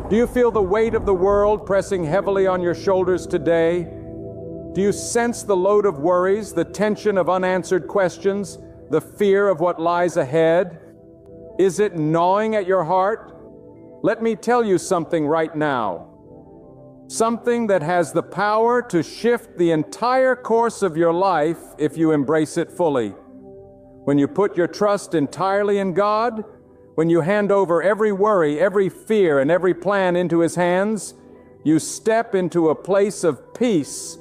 Do you feel the weight of the world pressing heavily on your shoulders today? Do you sense the load of worries, the tension of unanswered questions, the fear of what lies ahead? Is it gnawing at your heart? Let me tell you something right now. Something that has the power to shift the entire course of your life if you embrace it fully. When you put your trust entirely in God, when you hand over every worry, every fear, and every plan into His hands, you step into a place of peace,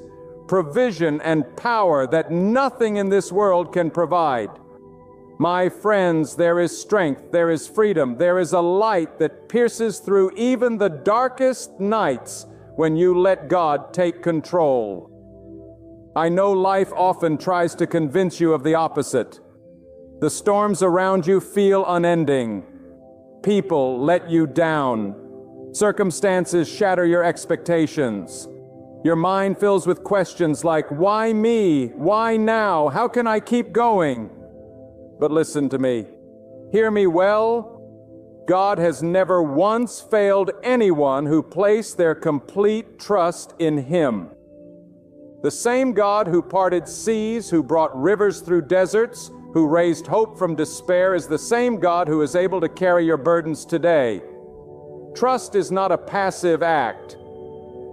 provision, and power that nothing in this world can provide. My friends, there is strength, there is freedom, there is a light that pierces through even the darkest nights when you let God take control. I know life often tries to convince you of the opposite. The storms around you feel unending. People let you down. Circumstances shatter your expectations. Your mind fills with questions like, why me? Why now? How can I keep going? But listen to me. Hear me well. God has never once failed anyone who placed their complete trust in Him. The same God who parted seas, who brought rivers through deserts, who raised hope from despair, is the same God who is able to carry your burdens today. Trust is not a passive act.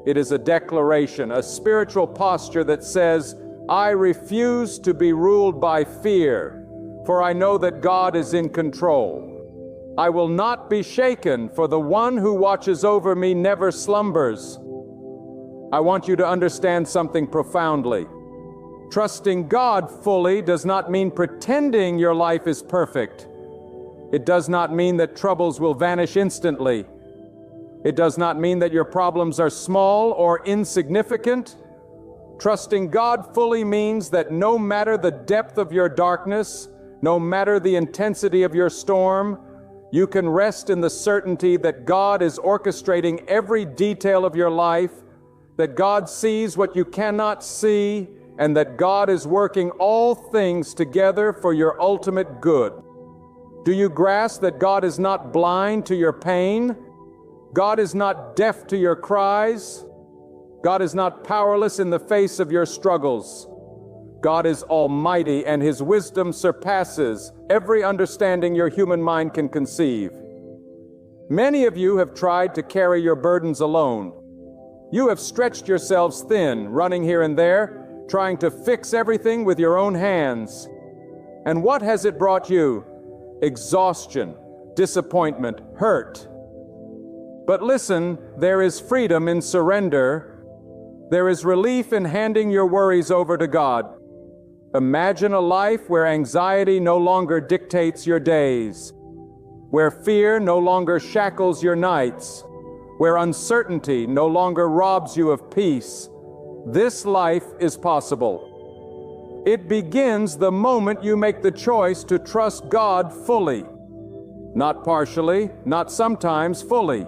It is a declaration, a spiritual posture that says, I refuse to be ruled by fear, for I know that God is in control. I will not be shaken, for the one who watches over me never slumbers. I want you to understand something profoundly. Trusting God fully does not mean pretending your life is perfect. It does not mean that troubles will vanish instantly. It does not mean that your problems are small or insignificant. Trusting God fully means that no matter the depth of your darkness, no matter the intensity of your storm, you can rest in the certainty that God is orchestrating every detail of your life, that God sees what you cannot see, and that God is working all things together for your ultimate good. Do you grasp that God is not blind to your pain? God is not deaf to your cries. God is not powerless in the face of your struggles. God is almighty, and His wisdom surpasses every understanding your human mind can conceive. Many of you have tried to carry your burdens alone. You have stretched yourselves thin, running here and there, trying to fix everything with your own hands. And what has it brought you? Exhaustion, disappointment, hurt. But listen, there is freedom in surrender. There is relief in handing your worries over to God. Imagine a life where anxiety no longer dictates your days, where fear no longer shackles your nights, where uncertainty no longer robs you of peace. This life is possible. It begins the moment you make the choice to trust God fully. Not partially, not sometimes, fully.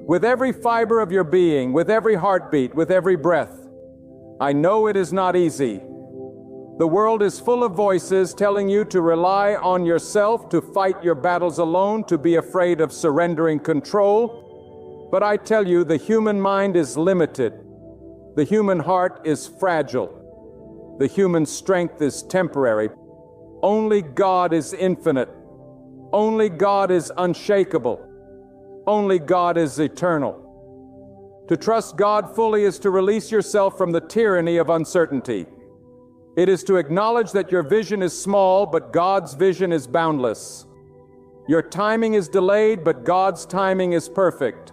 With every fiber of your being, with every heartbeat, with every breath. I know it is not easy. The world is full of voices telling you to rely on yourself, to fight your battles alone, to be afraid of surrendering control. But I tell you, the human mind is limited. The human heart is fragile. The human strength is temporary. Only God is infinite. Only God is unshakable. Only God is eternal. To trust God fully is to release yourself from the tyranny of uncertainty. It is to acknowledge that your vision is small, but God's vision is boundless. Your timing is delayed, but God's timing is perfect.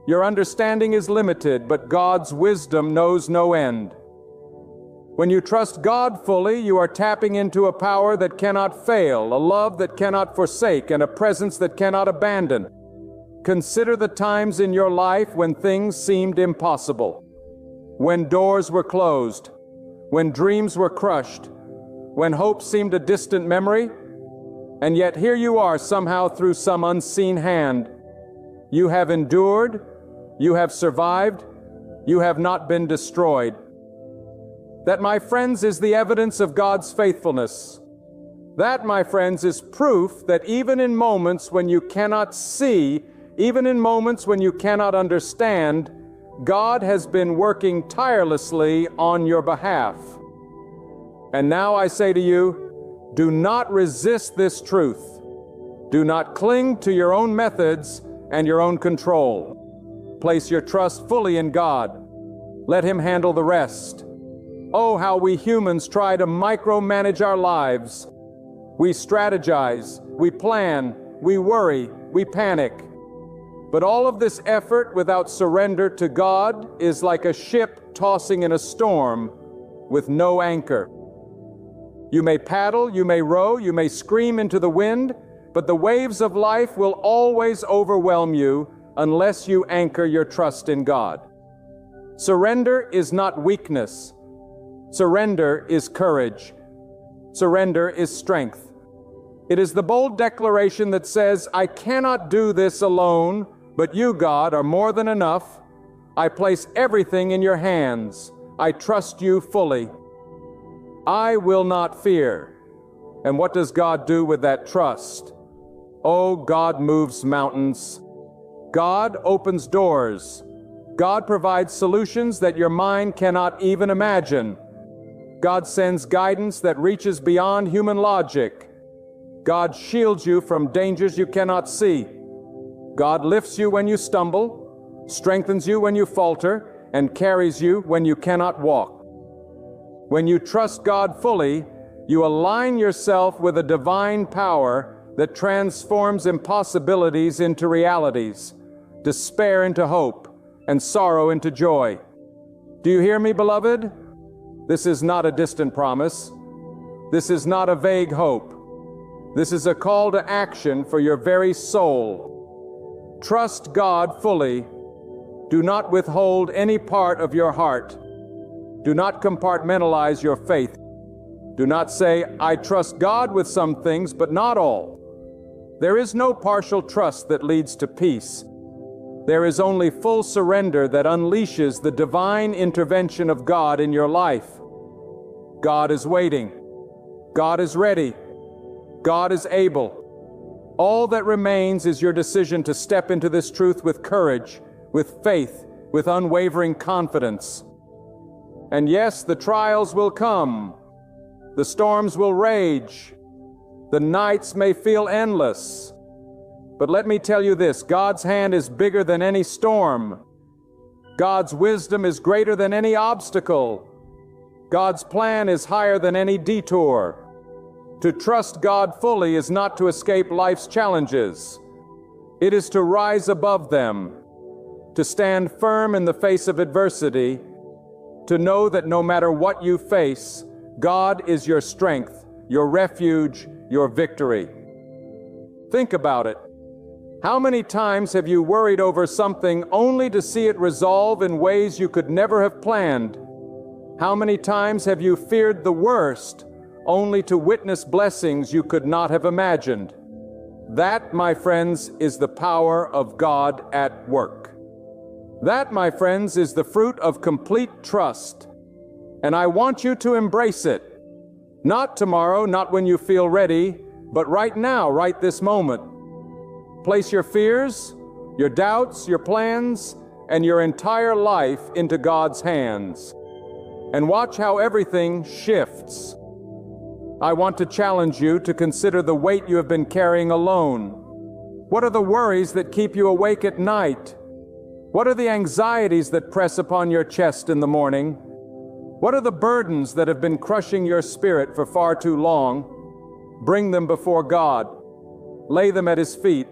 Your understanding is limited, but God's wisdom knows no end. When you trust God fully, you are tapping into a power that cannot fail, a love that cannot forsake, and a presence that cannot abandon. Consider the times in your life when things seemed impossible, when doors were closed, when dreams were crushed, when hope seemed a distant memory, and yet here you are somehow through some unseen hand. You have endured. You have survived. You have not been destroyed. That, my friends, is the evidence of God's faithfulness. That, my friends, is proof that even in moments when you cannot see, even in moments when you cannot understand, God has been working tirelessly on your behalf. And now I say to you, do not resist this truth. Do not cling to your own methods and your own control. Place your trust fully in God. Let Him handle the rest. Oh, how we humans try to micromanage our lives. We strategize, we plan, we worry, we panic. But all of this effort without surrender to God is like a ship tossing in a storm with no anchor. You may paddle, you may row, you may scream into the wind, but the waves of life will always overwhelm you unless you anchor your trust in God. Surrender is not weakness. Surrender is courage. Surrender is strength. It is the bold declaration that says, I cannot do this alone, but you, God, are more than enough. I place everything in your hands. I trust you fully. I will not fear. And what does God do with that trust? Oh, God moves mountains. God opens doors. God provides solutions that your mind cannot even imagine. God sends guidance that reaches beyond human logic. God shields you from dangers you cannot see. God lifts you when you stumble, strengthens you when you falter, and carries you when you cannot walk. When you trust God fully, you align yourself with a divine power that transforms impossibilities into realities, despair into hope, and sorrow into joy. Do you hear me, beloved? This is not a distant promise. This is not a vague hope. This is a call to action for your very soul. Trust God fully. Do not withhold any part of your heart. Do not compartmentalize your faith. Do not say, I trust God with some things, but not all. There is no partial trust that leads to peace. There is only full surrender that unleashes the divine intervention of God in your life. God is waiting. God is ready. God is able. All that remains is your decision to step into this truth with courage, with faith, with unwavering confidence. And yes, the trials will come. The storms will rage. The nights may feel endless. But let me tell you this, God's hand is bigger than any storm. God's wisdom is greater than any obstacle. God's plan is higher than any detour. To trust God fully is not to escape life's challenges. It is to rise above them, to stand firm in the face of adversity, to know that no matter what you face, God is your strength, your refuge, your victory. Think about it. How many times have you worried over something only to see it resolve in ways you could never have planned? How many times have you feared the worst only to witness blessings you could not have imagined? That, my friends, is the power of God at work. That, my friends, is the fruit of complete trust. And I want you to embrace it. Not tomorrow, not when you feel ready, but right now, right this moment. Place your fears, your doubts, your plans, and your entire life into God's hands. And watch how everything shifts. I want to challenge you to consider the weight you have been carrying alone. What are the worries that keep you awake at night? What are the anxieties that press upon your chest in the morning? What are the burdens that have been crushing your spirit for far too long? Bring them before God. Lay them at His feet.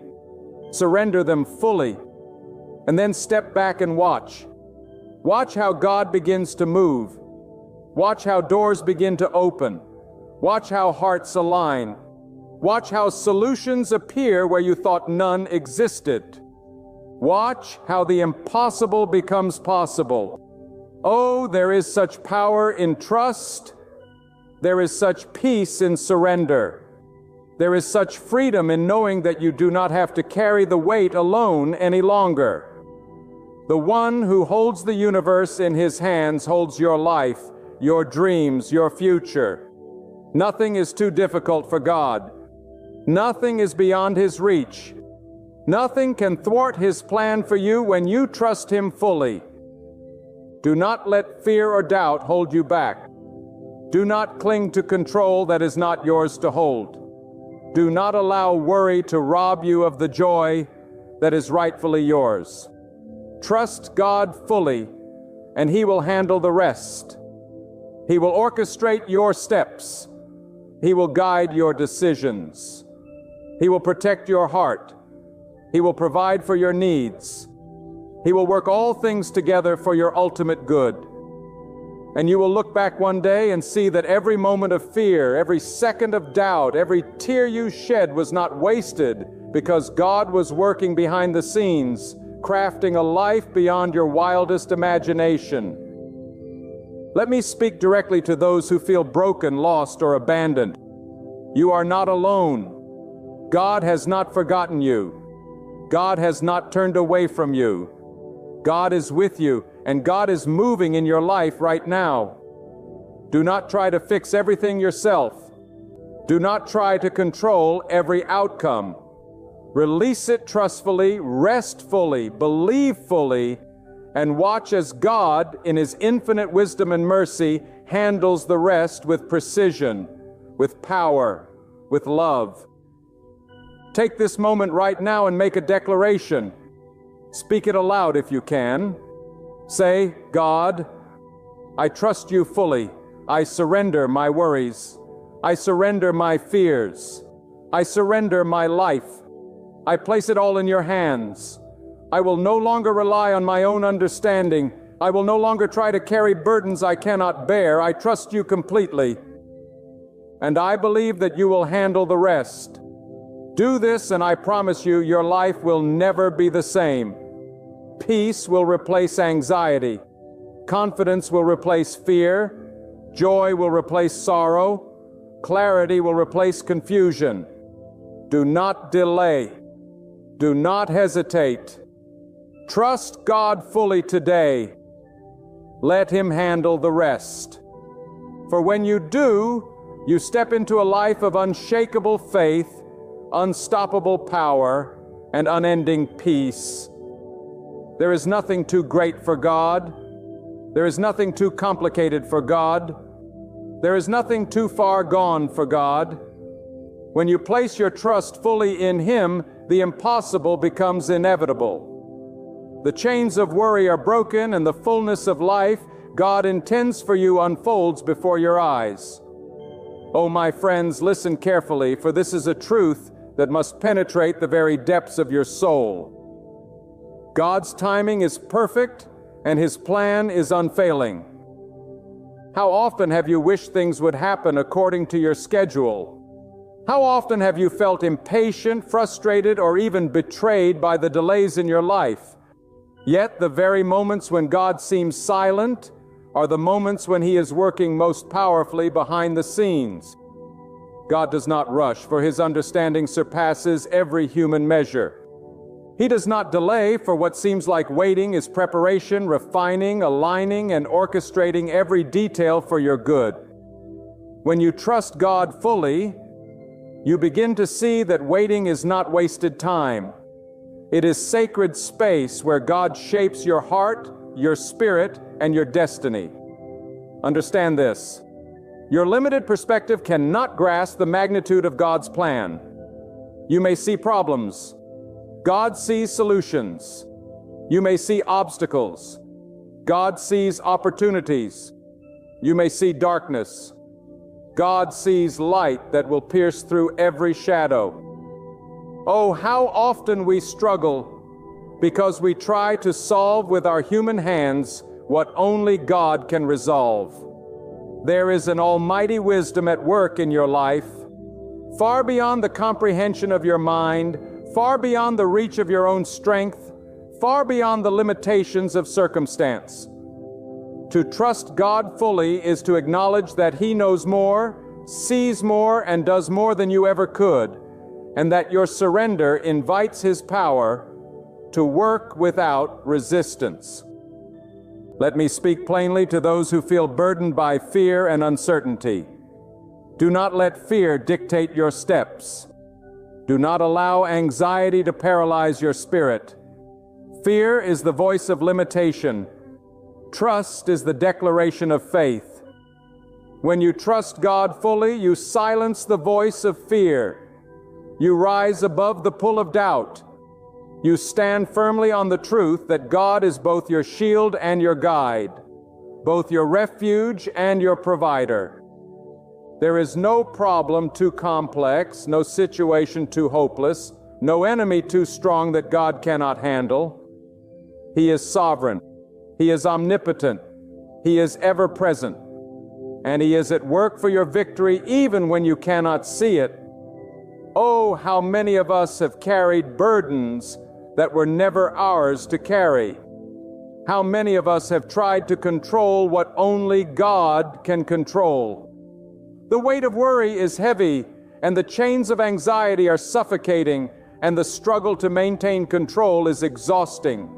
Surrender them fully. And then step back and watch. Watch how God begins to move. Watch how doors begin to open. Watch how hearts align. Watch how solutions appear where you thought none existed. Watch how the impossible becomes possible. Oh, there is such power in trust. There is such peace in surrender. There is such freedom in knowing that you do not have to carry the weight alone any longer. The one who holds the universe in His hands holds your life, your dreams, your future. Nothing is too difficult for God. Nothing is beyond His reach. Nothing can thwart His plan for you when you trust Him fully. Do not let fear or doubt hold you back. Do not cling to control that is not yours to hold. Do not allow worry to rob you of the joy that is rightfully yours. Trust God fully, and He will handle the rest. He will orchestrate your steps. He will guide your decisions. He will protect your heart. He will provide for your needs. He will work all things together for your ultimate good. And you will look back one day and see that every moment of fear, every second of doubt, every tear you shed was not wasted, because God was working behind the scenes, crafting a life beyond your wildest imagination. Let me speak directly to those who feel broken, lost, or abandoned. You are not alone. God has not forgotten you. God has not turned away from you. God is with you, and God is moving in your life right now. Do not try to fix everything yourself. Do not try to control every outcome. Release it trustfully, rest fully, believe fully, and watch as God, in His infinite wisdom and mercy, handles the rest with precision, with power, with love. Take this moment right now and make a declaration. Speak it aloud if you can. Say, God, I trust you fully. I surrender my worries. I surrender my fears. I surrender my life. I place it all in your hands. I will no longer rely on my own understanding. I will no longer try to carry burdens I cannot bear. I trust you completely. And I believe that you will handle the rest. Do this, and I promise you, your life will never be the same. Peace will replace anxiety. Confidence will replace fear. Joy will replace sorrow. Clarity will replace confusion. Do not delay. Do not hesitate. Trust God fully today. Let Him handle the rest. For when you do, you step into a life of unshakable faith, unstoppable power, and unending peace. There is nothing too great for God. There is nothing too complicated for God. There is nothing too far gone for God. When you place your trust fully in Him, the impossible becomes inevitable. The chains of worry are broken, and the fullness of life God intends for you unfolds before your eyes. Oh, my friends, listen carefully, for this is a truth that must penetrate the very depths of your soul. God's timing is perfect, and His plan is unfailing. How often have you wished things would happen according to your schedule? How often have you felt impatient, frustrated, or even betrayed by the delays in your life? Yet the very moments when God seems silent are the moments when He is working most powerfully behind the scenes. God does not rush, for His understanding surpasses every human measure. He does not delay, for what seems like waiting is preparation, refining, aligning, and orchestrating every detail for your good. When you trust God fully, you begin to see that waiting is not wasted time. It is sacred space where God shapes your heart, your spirit, and your destiny. Understand this. Your limited perspective cannot grasp the magnitude of God's plan. You may see problems. God sees solutions. You may see obstacles. God sees opportunities. You may see darkness. God sees light that will pierce through every shadow. Oh, how often we struggle because we try to solve with our human hands what only God can resolve. There is an almighty wisdom at work in your life, far beyond the comprehension of your mind, far beyond the reach of your own strength, far beyond the limitations of circumstance. To trust God fully is to acknowledge that He knows more, sees more, and does more than you ever could, and that your surrender invites His power to work without resistance. Let me speak plainly to those who feel burdened by fear and uncertainty. Do not let fear dictate your steps. Do not allow anxiety to paralyze your spirit. Fear is the voice of limitation. Trust is the declaration of faith. When you trust God fully, you silence the voice of fear. You rise above the pull of doubt. You stand firmly on the truth that God is both your shield and your guide, both your refuge and your provider. There is no problem too complex, no situation too hopeless, no enemy too strong that God cannot handle. He is sovereign. He is omnipotent. He is ever present. And He is at work for your victory even when you cannot see it. Oh, how many of us have carried burdens that were never ours to carry. How many of us have tried to control what only God can control. The weight of worry is heavy, and the chains of anxiety are suffocating, and the struggle to maintain control is exhausting.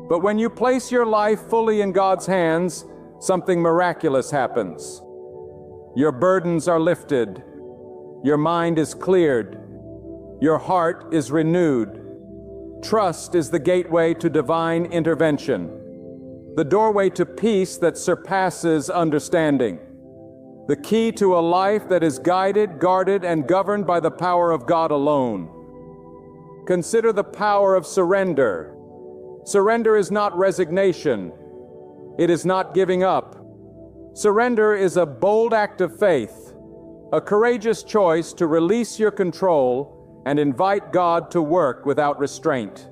But when you place your life fully in God's hands, something miraculous happens. Your burdens are lifted. Your mind is cleared. Your heart is renewed. Trust is the gateway to divine intervention, the doorway to peace that surpasses understanding, the key to a life that is guided, guarded, and governed by the power of God alone. Consider the power of surrender. Surrender is not resignation. It is not giving up. Surrender is a bold act of faith, a courageous choice to release your control and invite God to work without restraint.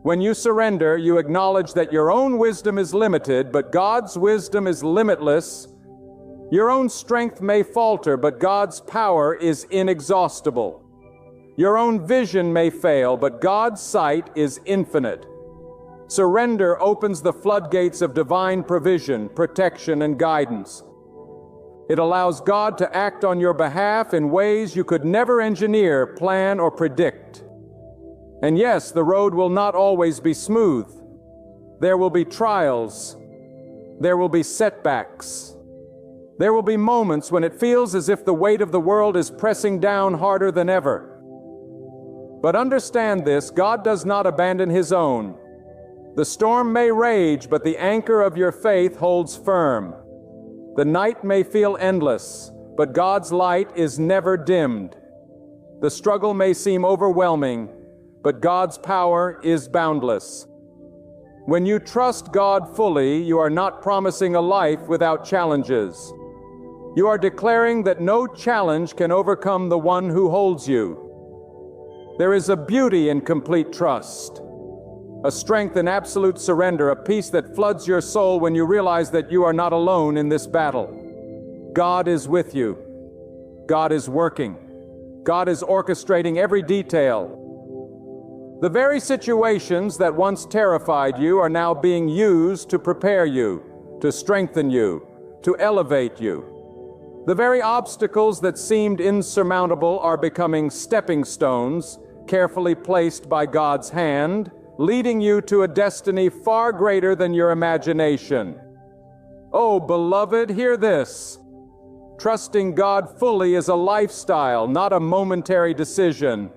When you surrender, you acknowledge that your own wisdom is limited, but God's wisdom is limitless. Your own strength may falter, but God's power is inexhaustible. Your own vision may fail, but God's sight is infinite. Surrender opens the floodgates of divine provision, protection, and guidance. It allows God to act on your behalf in ways you could never engineer, plan, or predict. And yes, the road will not always be smooth. There will be trials. There will be setbacks. There will be moments when it feels as if the weight of the world is pressing down harder than ever. But understand this, God does not abandon His own. The storm may rage, but the anchor of your faith holds firm. The night may feel endless, but God's light is never dimmed. The struggle may seem overwhelming, but God's power is boundless. When you trust God fully, you are not promising a life without challenges. You are declaring that no challenge can overcome the one who holds you. There is a beauty in complete trust, a strength in absolute surrender, a peace that floods your soul when you realize that you are not alone in this battle. God is with you. God is working. God is orchestrating every detail. The very situations that once terrified you are now being used to prepare you, to strengthen you, to elevate you. The very obstacles that seemed insurmountable are becoming stepping stones, carefully placed by God's hand, leading you to a destiny far greater than your imagination. Oh, beloved, hear this. Trusting God fully is a lifestyle, not a momentary decision.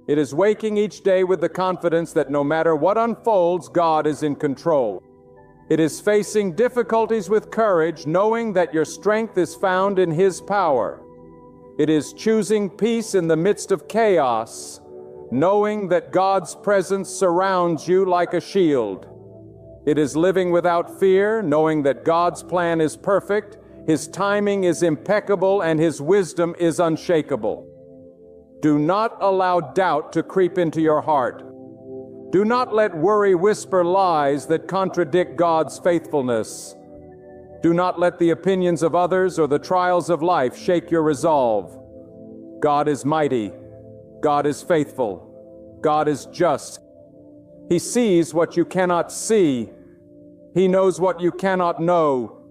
It is waking each day with the confidence that no matter what unfolds, God is in control. It is facing difficulties with courage, knowing that your strength is found in His power. It is choosing peace in the midst of chaos, knowing that God's presence surrounds you like a shield. It is living without fear, knowing that God's plan is perfect, His timing is impeccable, and His wisdom is unshakable. Do not allow doubt to creep into your heart. Do not let worry whisper lies that contradict God's faithfulness. Do not let the opinions of others or the trials of life shake your resolve. God is mighty. God is faithful. God is just. He sees what you cannot see. He knows what you cannot know.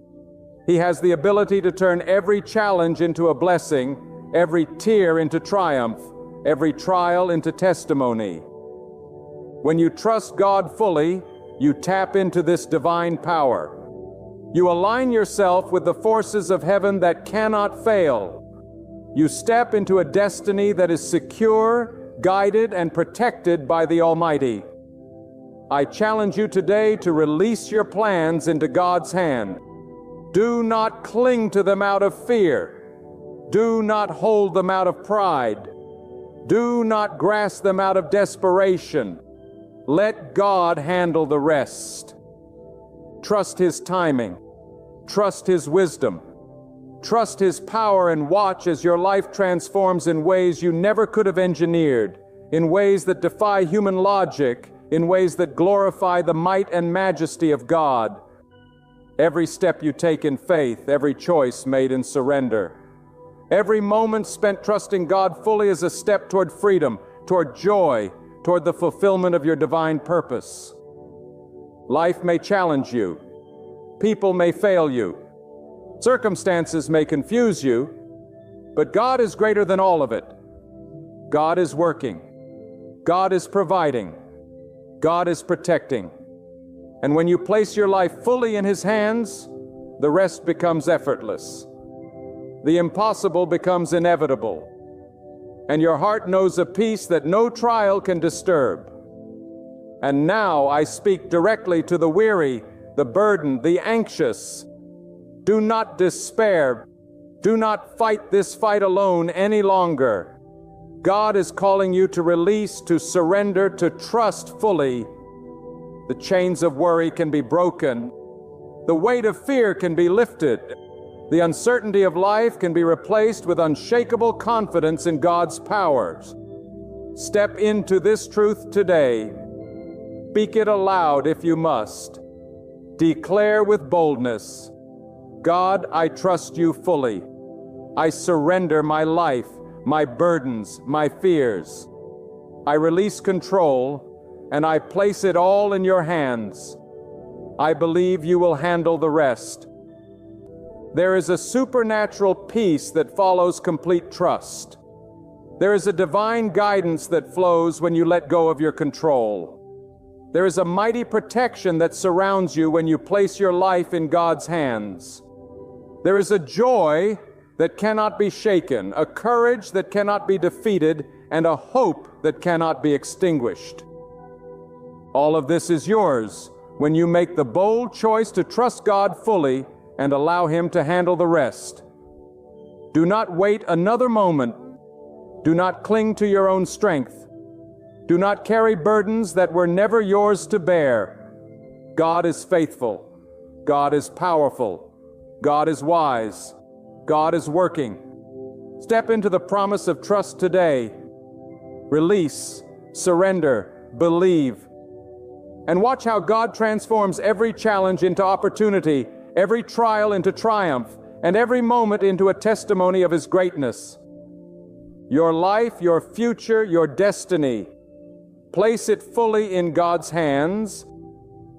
He has the ability to turn every challenge into a blessing, every tear into triumph, every trial into testimony. When you trust God fully, you tap into this divine power. You align yourself with the forces of heaven that cannot fail. You step into a destiny that is secure, guided, and protected by the Almighty. I challenge you today to release your plans into God's hand. Do not cling to them out of fear. Do not hold them out of pride. Do not grasp them out of desperation. Let God handle the rest. Trust His timing. Trust His wisdom. Trust His power and watch as your life transforms in ways you never could have engineered, in ways that defy human logic, in ways that glorify the might and majesty of God. Every step you take in faith, every choice made in surrender, every moment spent trusting God fully is a step toward freedom, toward joy, toward the fulfillment of your divine purpose. Life may challenge you. People may fail you. Circumstances may confuse you, but God is greater than all of it. God is working. God is providing. God is protecting. And when you place your life fully in His hands, the rest becomes effortless. The impossible becomes inevitable. And your heart knows a peace that no trial can disturb. And now I speak directly to the weary, the burdened, the anxious. Do not despair. Do not fight this fight alone any longer. God is calling you to release, to surrender, to trust fully. The chains of worry can be broken. The weight of fear can be lifted. The uncertainty of life can be replaced with unshakable confidence in God's powers. Step into this truth today. Speak it aloud if you must. Declare with boldness, God, I trust you fully. I surrender my life, my burdens, my fears. I release control, and I place it all in your hands. I believe you will handle the rest. There is a supernatural peace that follows complete trust. There is a divine guidance that flows when you let go of your control. There is a mighty protection that surrounds you when you place your life in God's hands. There is a joy that cannot be shaken, a courage that cannot be defeated, and a hope that cannot be extinguished. All of this is yours when you make the bold choice to trust God fully and allow Him to handle the rest. Do not wait another moment. Do not cling to your own strength. Do not carry burdens that were never yours to bear. God is faithful. God is powerful. God is wise. God is working. Step into the promise of trust today. Release, surrender, believe. And watch how God transforms every challenge into opportunity, every trial into triumph, and every moment into a testimony of His greatness. Your life, your future, your destiny. Place it fully in God's hands.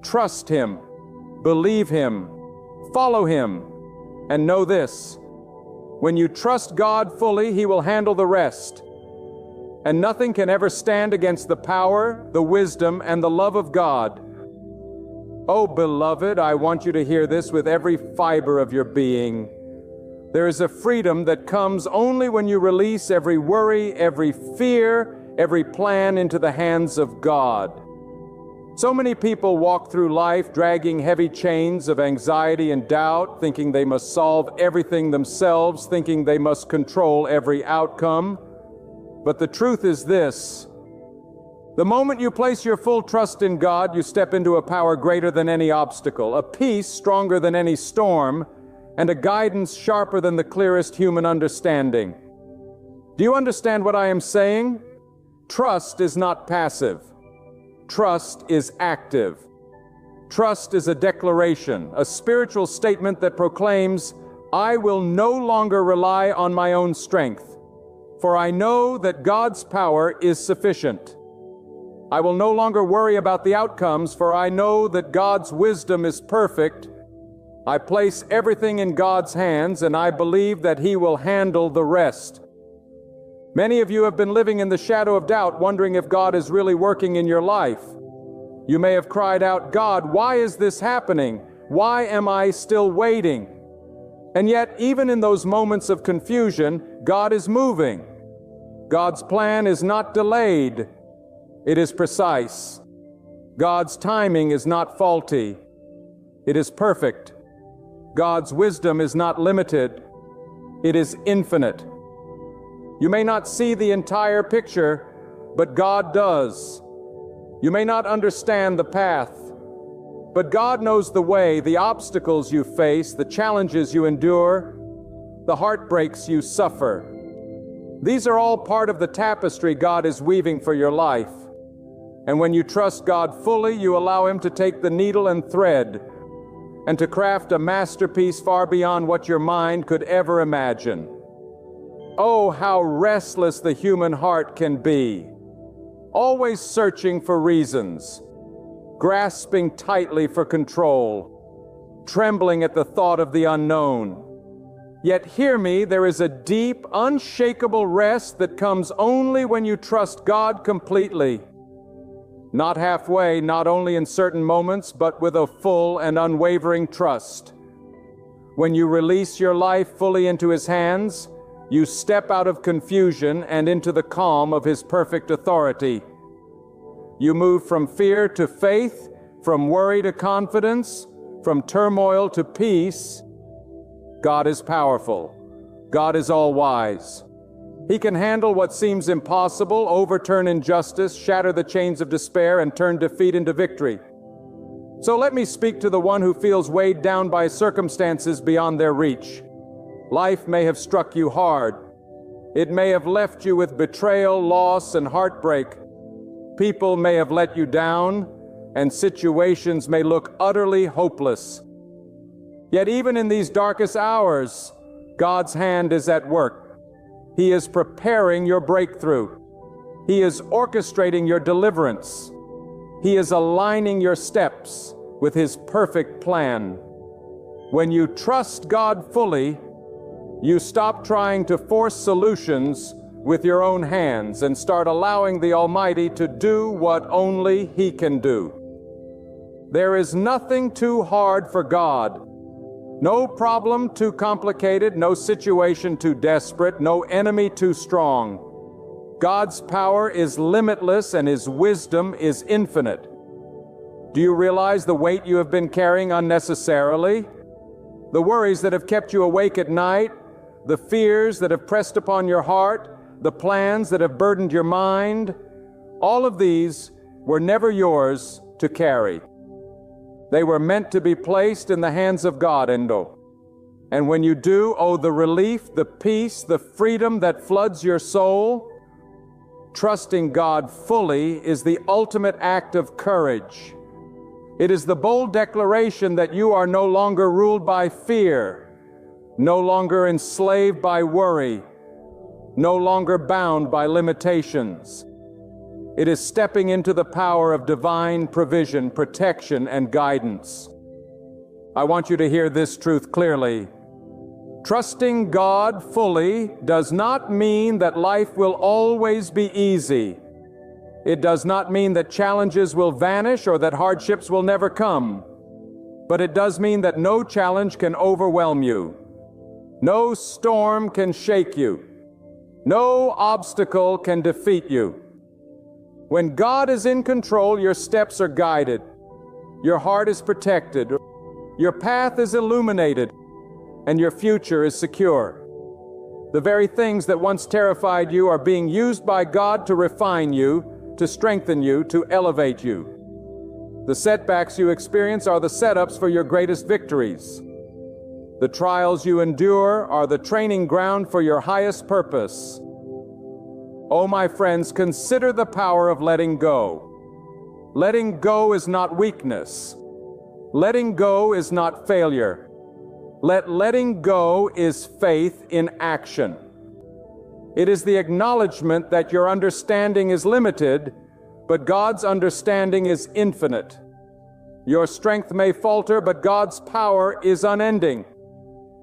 Trust Him. Believe Him. Follow Him. And know this, when you trust God fully, He will handle the rest. And nothing can ever stand against the power, the wisdom, and the love of God. Oh, beloved, I want you to hear this with every fiber of your being. There is a freedom that comes only when you release every worry, every fear, every plan into the hands of God. So many people walk through life dragging heavy chains of anxiety and doubt, thinking they must solve everything themselves, thinking they must control every outcome. But the truth is this: the moment you place your full trust in God, you step into a power greater than any obstacle, a peace stronger than any storm, and a guidance sharper than the clearest human understanding. Do you understand what I am saying? Trust is not passive. Trust is active. Trust is a declaration, a spiritual statement that proclaims, I will no longer rely on my own strength, for I know that God's power is sufficient. I will no longer worry about the outcomes, for I know that God's wisdom is perfect. I place everything in God's hands, and I believe that He will handle the rest. Many of you have been living in the shadow of doubt, wondering if God is really working in your life. You may have cried out, God, why is this happening? Why am I still waiting? And yet, even in those moments of confusion, God is moving. God's plan is not delayed. It is precise. God's timing is not faulty. It is perfect. God's wisdom is not limited. It is infinite. You may not see the entire picture, but God does. You may not understand the path, but God knows the way, the obstacles you face, the challenges you endure, the heartbreaks you suffer. These are all part of the tapestry God is weaving for your life. And when you trust God fully, you allow Him to take the needle and thread and to craft a masterpiece far beyond what your mind could ever imagine. Oh, how restless the human heart can be, always searching for reasons, grasping tightly for control, trembling at the thought of the unknown. Yet hear me, there is a deep, unshakable rest that comes only when you trust God completely. Not halfway, not only in certain moments, but with a full and unwavering trust. When you release your life fully into His hands, you step out of confusion and into the calm of His perfect authority. You move from fear to faith, from worry to confidence, from turmoil to peace. God is powerful. God is all-wise. He can handle what seems impossible, overturn injustice, shatter the chains of despair, and turn defeat into victory. So let me speak to the one who feels weighed down by circumstances beyond their reach. Life may have struck you hard. It may have left you with betrayal, loss, and heartbreak. People may have let you down, and situations may look utterly hopeless. Yet even in these darkest hours, God's hand is at work. He is preparing your breakthrough. He is orchestrating your deliverance. He is aligning your steps with His perfect plan. When you trust God fully, you stop trying to force solutions with your own hands and start allowing the Almighty to do what only He can do. There is nothing too hard for God. No problem too complicated, no situation too desperate, no enemy too strong. God's power is limitless and His wisdom is infinite. Do you realize the weight you have been carrying unnecessarily? The worries that have kept you awake at night, the fears that have pressed upon your heart, the plans that have burdened your mind, all of these were never yours to carry. They were meant to be placed in the hands of God, Endo. And when you do, oh, the relief, the peace, the freedom that floods your soul. Trusting God fully is the ultimate act of courage. It is the bold declaration that you are no longer ruled by fear, no longer enslaved by worry, no longer bound by limitations. It is stepping into the power of divine provision, protection, and guidance. I want you to hear this truth clearly. Trusting God fully does not mean that life will always be easy. It does not mean that challenges will vanish or that hardships will never come. But it does mean that no challenge can overwhelm you. No storm can shake you. No obstacle can defeat you. When God is in control, your steps are guided, your heart is protected, your path is illuminated, and your future is secure. The very things that once terrified you are being used by God to refine you, to strengthen you, to elevate you. The setbacks you experience are the setups for your greatest victories. The trials you endure are the training ground for your highest purpose. Oh, my friends, consider the power of letting go. Letting go is not weakness. Letting go is not failure. Letting go is faith in action. It is the acknowledgement that your understanding is limited, but God's understanding is infinite. Your strength may falter, but God's power is unending.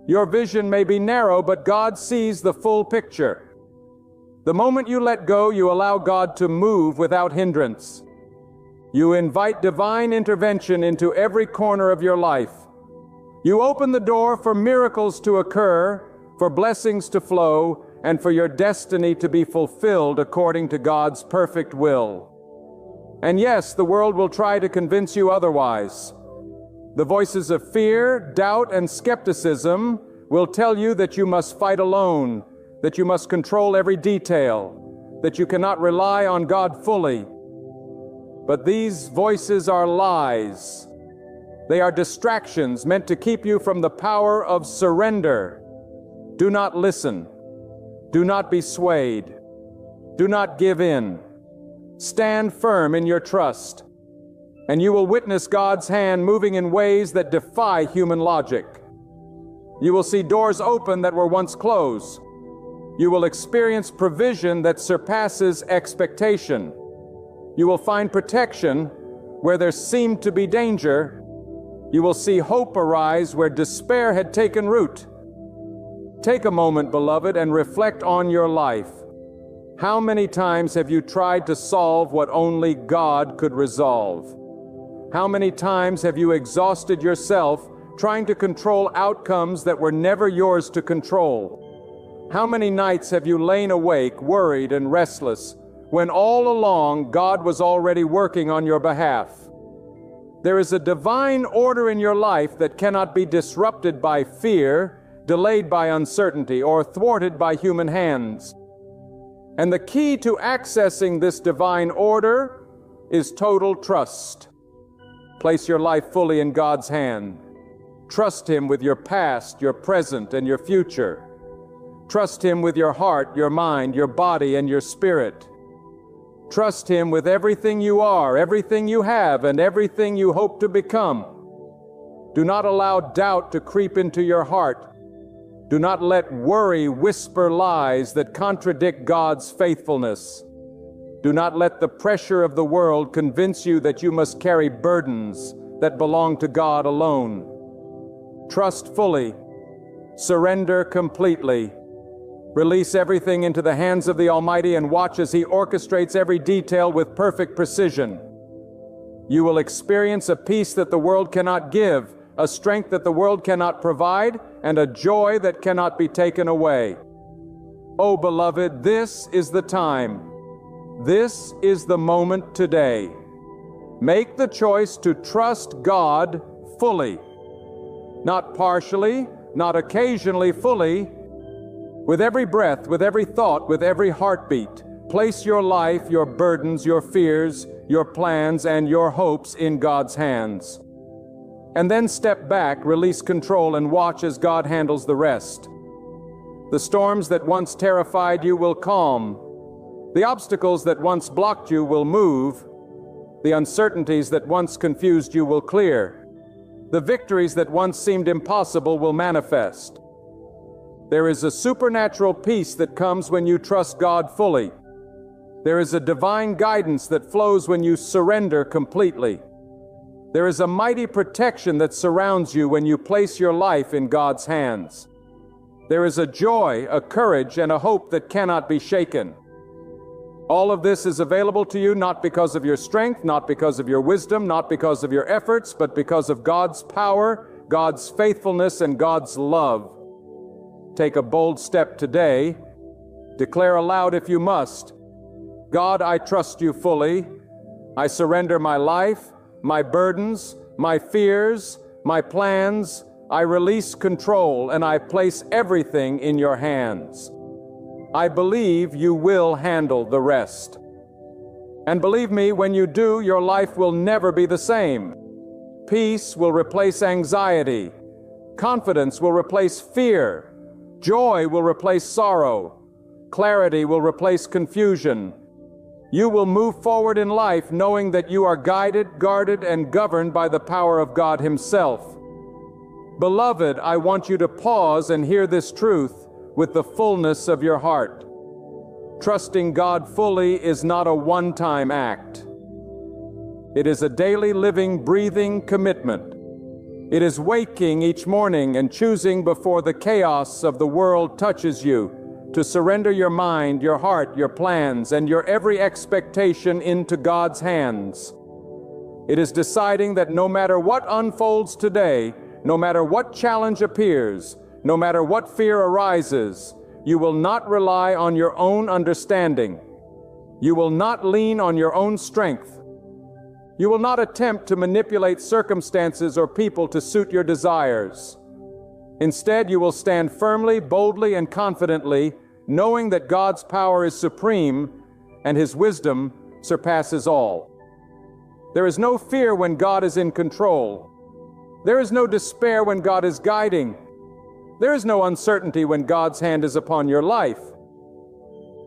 Your vision may be narrow, but God sees the full picture. The moment you let go, you allow God to move without hindrance. You invite divine intervention into every corner of your life. You open the door for miracles to occur, for blessings to flow, and for your destiny to be fulfilled according to God's perfect will. And yes, the world will try to convince you otherwise. The voices of fear, doubt, and skepticism will tell you that you must fight alone, that you must control every detail, that you cannot rely on God fully. But these voices are lies. They are distractions meant to keep you from the power of surrender. Do not listen. Do not be swayed. Do not give in. Stand firm in your trust, and you will witness God's hand moving in ways that defy human logic. You will see doors open that were once closed. You will experience provision that surpasses expectation. You will find protection where there seemed to be danger. You will see hope arise where despair had taken root. Take a moment, beloved, and reflect on your life. How many times have you tried to solve what only God could resolve? How many times have you exhausted yourself trying to control outcomes that were never yours to control? How many nights have you lain awake, worried and restless, when all along God was already working on your behalf? There is a divine order in your life that cannot be disrupted by fear, delayed by uncertainty, or thwarted by human hands. And the key to accessing this divine order is total trust. Place your life fully in God's hand. Trust Him with your past, your present, and your future. Trust Him with your heart, your mind, your body, and your spirit. Trust Him with everything you are, everything you have, and everything you hope to become. Do not allow doubt to creep into your heart. Do not let worry whisper lies that contradict God's faithfulness. Do not let the pressure of the world convince you that you must carry burdens that belong to God alone. Trust fully. Surrender completely. Release everything into the hands of the Almighty and watch as He orchestrates every detail with perfect precision. You will experience a peace that the world cannot give, a strength that the world cannot provide, and a joy that cannot be taken away. Oh, beloved, this is the time. This is the moment today. Make the choice to trust God fully. Not partially, not occasionally, fully. With every breath, with every thought, with every heartbeat, place your life, your burdens, your fears, your plans, and your hopes in God's hands. And then step back, release control, and watch as God handles the rest. The storms that once terrified you will calm. The obstacles that once blocked you will move. The uncertainties that once confused you will clear. The victories that once seemed impossible will manifest. There is a supernatural peace that comes when you trust God fully. There is a divine guidance that flows when you surrender completely. There is a mighty protection that surrounds you when you place your life in God's hands. There is a joy, a courage, and a hope that cannot be shaken. All of this is available to you not because of your strength, not because of your wisdom, not because of your efforts, but because of God's power, God's faithfulness, and God's love. Take a bold step today. Declare aloud if you must, God, I trust you fully. I surrender my life, my burdens, my fears, my plans. I release control and I place everything in your hands. I believe you will handle the rest. And believe me, when you do, your life will never be the same. Peace will replace anxiety. Confidence will replace fear. Joy will replace sorrow. Clarity will replace confusion. You will move forward in life knowing that you are guided, guarded, and governed by the power of God Himself. Beloved, I want you to pause and hear this truth with the fullness of your heart. Trusting God fully is not a one-time act. It is a daily living, breathing commitment. It is waking each morning and choosing before the chaos of the world touches you to surrender your mind, your heart, your plans, and your every expectation into God's hands. It is deciding that no matter what unfolds today, No matter what challenge appears, no matter what fear arises, you will not rely on your own understanding. You will not lean on your own strength. You will not attempt to manipulate circumstances or people to suit your desires. Instead, you will stand firmly, boldly, and confidently, knowing that God's power is supreme and His wisdom surpasses all. There is no fear when God is in control. There is no despair when God is guiding. There is no uncertainty when God's hand is upon your life.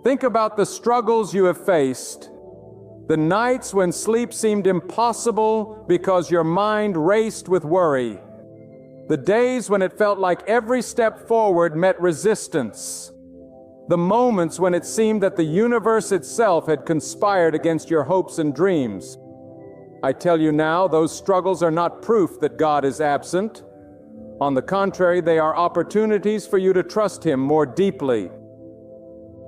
Think about the struggles you have faced, the nights when sleep seemed impossible because your mind raced with worry, the days when it felt like every step forward met resistance, the moments when it seemed that the universe itself had conspired against your hopes and dreams. I tell you now, those struggles are not proof that God is absent. On the contrary, they are opportunities for you to trust Him more deeply.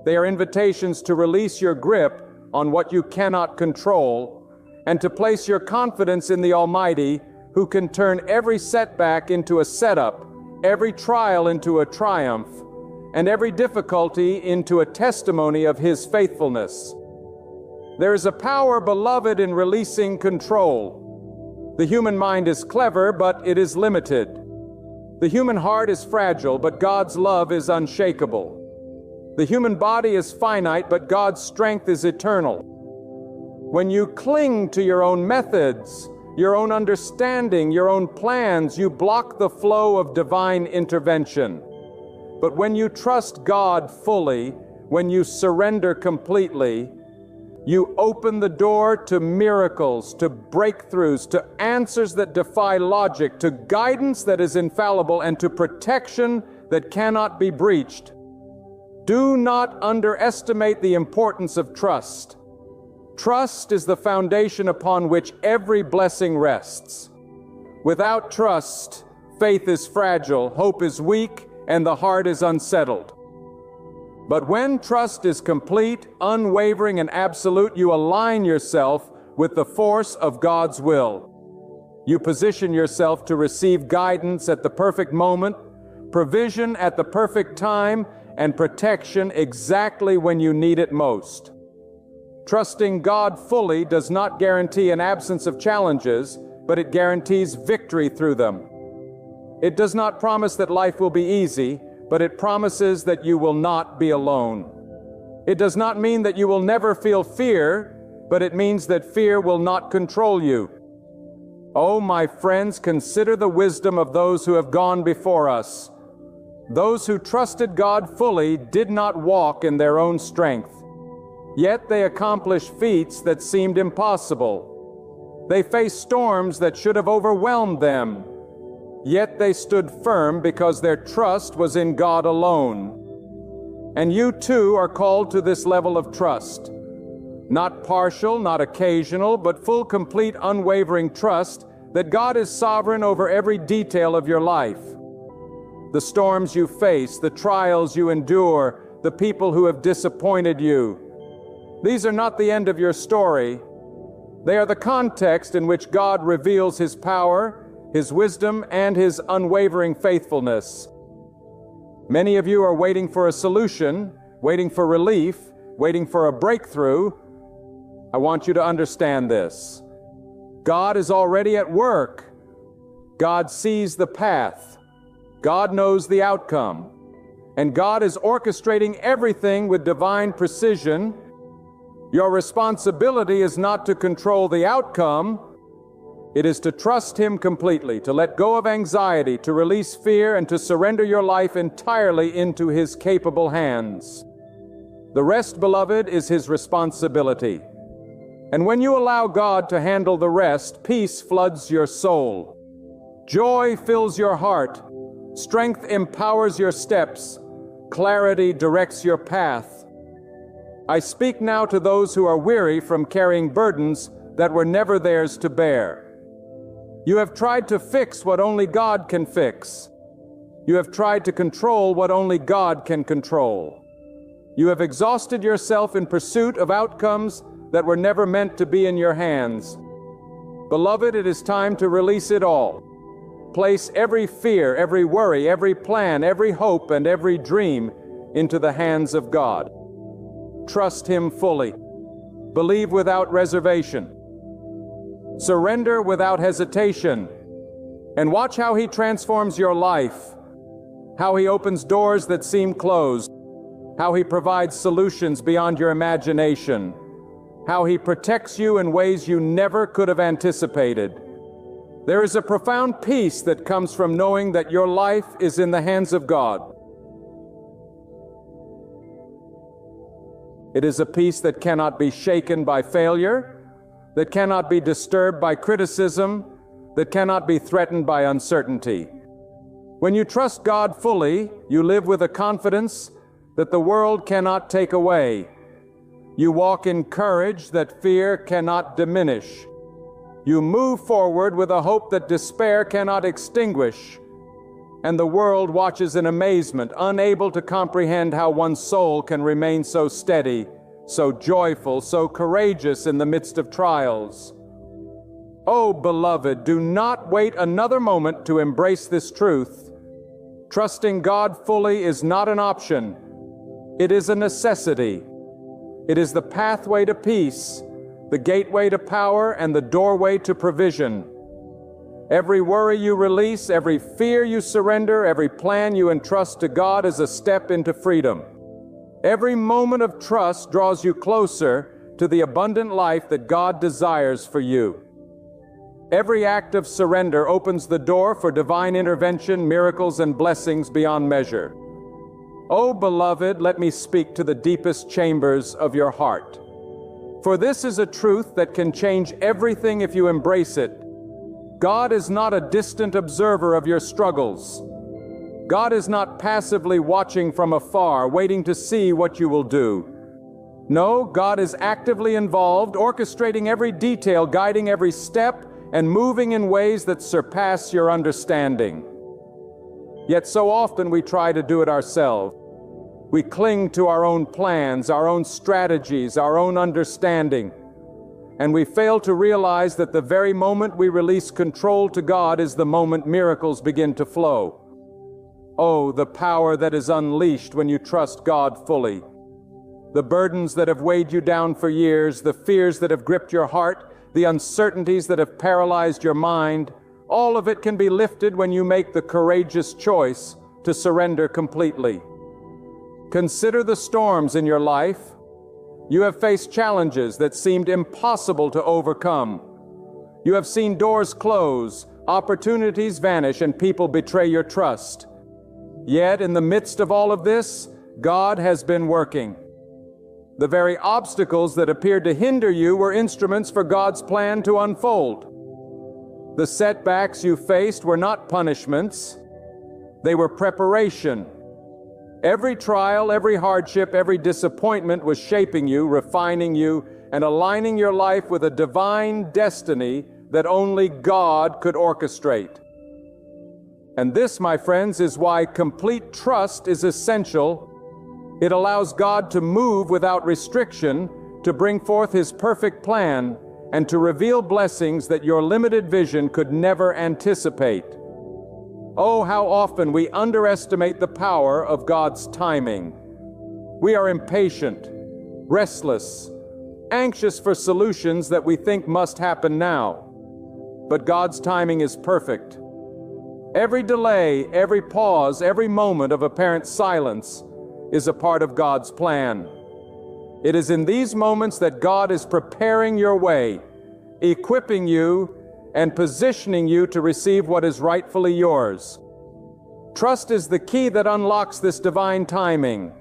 They are invitations to release your grip on what you cannot control and to place your confidence in the Almighty, who can turn every setback into a setup, every trial into a triumph, and every difficulty into a testimony of His faithfulness. There is a power, beloved, in releasing control. The human mind is clever, but it is limited. The human heart is fragile, but God's love is unshakable. The human body is finite, but God's strength is eternal. When you cling to your own methods, your own understanding, your own plans, you block the flow of divine intervention. But when you trust God fully, when you surrender completely, you open the door to miracles, to breakthroughs, to answers that defy logic, to guidance that is infallible, and to protection that cannot be breached. Do not underestimate the importance of trust. Trust is the foundation upon which every blessing rests. Without trust, faith is fragile, hope is weak, and the heart is unsettled. But when trust is complete, unwavering, and absolute, you align yourself with the force of God's will. You position yourself to receive guidance at the perfect moment, provision at the perfect time, and protection exactly when you need it most. Trusting God fully does not guarantee an absence of challenges, but it guarantees victory through them. It does not promise that life will be easy, but it promises that you will not be alone. It does not mean that you will never feel fear, but it means that fear will not control you. Oh, my friends, consider the wisdom of those who have gone before us. Those who trusted God fully did not walk in their own strength. Yet they accomplished feats that seemed impossible. They faced storms that should have overwhelmed them. Yet they stood firm because their trust was in God alone. And you too are called to this level of trust. Not partial, not occasional, but full, complete, unwavering trust that God is sovereign over every detail of your life. The storms you face, the trials you endure, the people who have disappointed you. These are not the end of your story. They are the context in which God reveals His power, His wisdom, and His unwavering faithfulness. Many of you are waiting for a solution, waiting for relief, waiting for a breakthrough. I want you to understand this. God is already at work. God sees the path. God knows the outcome. And God is orchestrating everything with divine precision. Your responsibility is not to control the outcome. It is to trust Him completely, to let go of anxiety, to release fear, and to surrender your life entirely into His capable hands. The rest, beloved, is His responsibility. And when you allow God to handle the rest, peace floods your soul. Joy fills your heart. Strength empowers your steps. Clarity directs your path. I speak now to those who are weary from carrying burdens that were never theirs to bear. You have tried to fix what only God can fix. You have tried to control what only God can control. You have exhausted yourself in pursuit of outcomes that were never meant to be in your hands. Beloved, it is time to release it all. place every fear, every worry, every plan, every hope, and every dream into the hands of God. Trust Him fully. Believe without reservation. Surrender without hesitation. And watch how He transforms your life, how He opens doors that seem closed, how He provides solutions beyond your imagination, how He protects you in ways you never could have anticipated. There is a profound peace that comes from knowing that your life is in the hands of God. It is a peace that cannot be shaken by failure, that cannot be disturbed by criticism, that cannot be threatened by uncertainty. When you trust God fully, you live with a confidence that the world cannot take away. You walk in courage that fear cannot diminish. You move forward with a hope that despair cannot extinguish. And the world watches in amazement, unable to comprehend how one's soul can remain so steady, so joyful, so courageous in the midst of trials. Oh, beloved, do not wait another moment to embrace this truth. Trusting God fully is not an option. It is a necessity. It is the pathway to peace, the gateway to power, and the doorway to provision. Every worry you release, every fear you surrender, every plan you entrust to God is a step into freedom. Every moment of trust draws you closer to the abundant life that God desires for you. Every act of surrender opens the door for divine intervention, miracles, and blessings beyond measure. Oh, beloved, let me speak to the deepest chambers of your heart. For this is a truth that can change everything if you embrace it. God is not a distant observer of your struggles. God is not passively watching from afar, waiting to see what you will do. No, God is actively involved, orchestrating every detail, guiding every step, and moving in ways that surpass your understanding. Yet so often we try to do it ourselves. We cling to our own plans, our own strategies, our own understanding, and we fail to realize that the very moment we release control to God is the moment miracles begin to flow. Oh, the power that is unleashed when you trust God fully. The burdens that have weighed you down for years, the fears that have gripped your heart, the uncertainties that have paralyzed your mind, all of it can be lifted when you make the courageous choice to surrender completely. Consider the storms in your life. You have faced challenges that seemed impossible to overcome. You have seen doors close, opportunities vanish, and people betray your trust. Yet, in the midst of all of this, God has been working. The very obstacles that appeared to hinder you were instruments for God's plan to unfold. The setbacks you faced were not punishments. They were preparation. Every trial, every hardship, every disappointment was shaping you, refining you, and aligning your life with a divine destiny that only God could orchestrate. And this, my friends, is why complete trust is essential. It allows God to move without restriction, to bring forth His perfect plan, and to reveal blessings that your limited vision could never anticipate. Oh, how often we underestimate the power of God's timing. We are impatient, restless, anxious for solutions that we think must happen now. But God's timing is perfect. Every delay, every pause, every moment of apparent silence is a part of God's plan. It is in these moments that God is preparing your way, equipping you, and positioning you to receive what is rightfully yours. Trust is the key that unlocks this divine timing.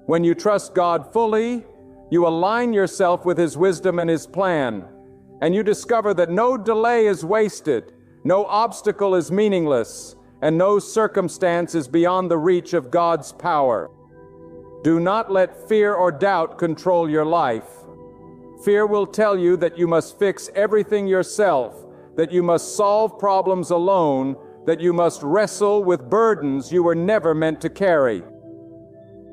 When you trust God fully, you align yourself with His wisdom and His plan, and you discover that no delay is wasted, no obstacle is meaningless, and no circumstance is beyond the reach of God's power. Do not let fear or doubt control your life. Fear will tell you that you must fix everything yourself, that you must solve problems alone, that you must wrestle with burdens you were never meant to carry.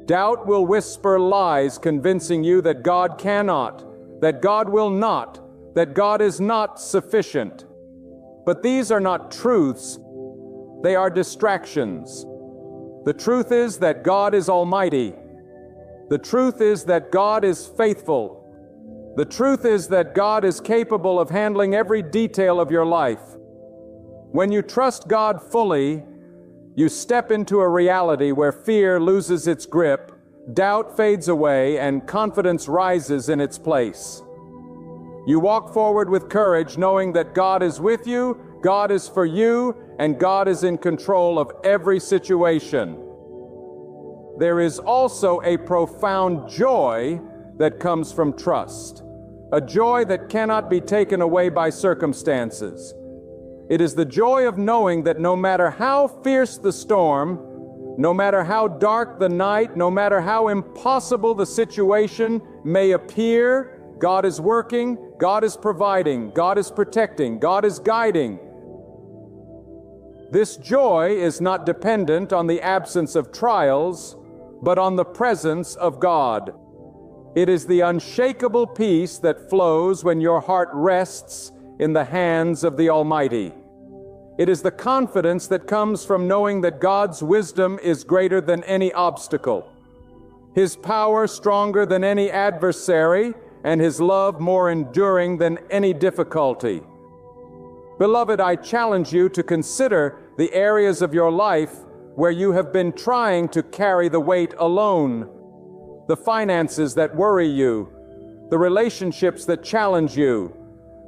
Doubt will whisper lies convincing you that God cannot, that God will not, that God is not sufficient. But these are not truths, They are distractions. The truth is that God is almighty. The truth is that God is faithful. The truth is that God is capable of handling every detail of your life. When you trust God fully, you step into a reality where fear loses its grip, doubt fades away, and confidence rises in its place. You walk forward with courage, knowing that God is with you, God is for you, and God is in control of every situation. There is also a profound joy that comes from trust, a joy that cannot be taken away by circumstances. It is the joy of knowing that no matter how fierce the storm, no matter how dark the night, no matter how impossible the situation may appear, God is working, God is providing, God is protecting, God is guiding. This joy is not dependent on the absence of trials, but on the presence of God. It is the unshakable peace that flows when your heart rests in the hands of the Almighty. It is the confidence that comes from knowing that God's wisdom is greater than any obstacle, His power stronger than any adversary, and His love more enduring than any difficulty. Beloved, I challenge you to consider the areas of your life where you have been trying to carry the weight alone. The finances that worry you, the relationships that challenge you,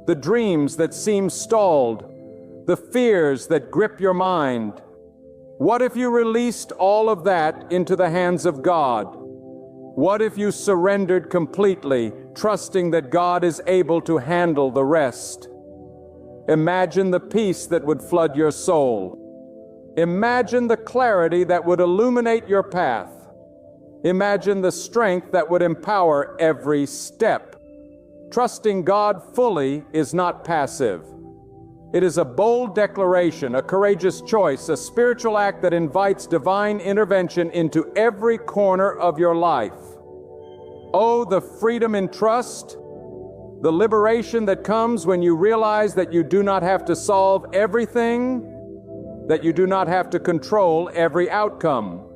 the dreams that seem stalled, the fears that grip your mind. What if you released all of that into the hands of God? What if you surrendered completely, trusting that God is able to handle the rest? Imagine the peace that would flood your soul. Imagine the clarity that would illuminate your path. Imagine the strength that would empower every step. Trusting God fully is not passive. It is a bold declaration, a courageous choice, a spiritual act that invites divine intervention into every corner of your life. Oh, the freedom in trust, the liberation that comes when you realize that you do not have to solve everything, that you do not have to control every outcome,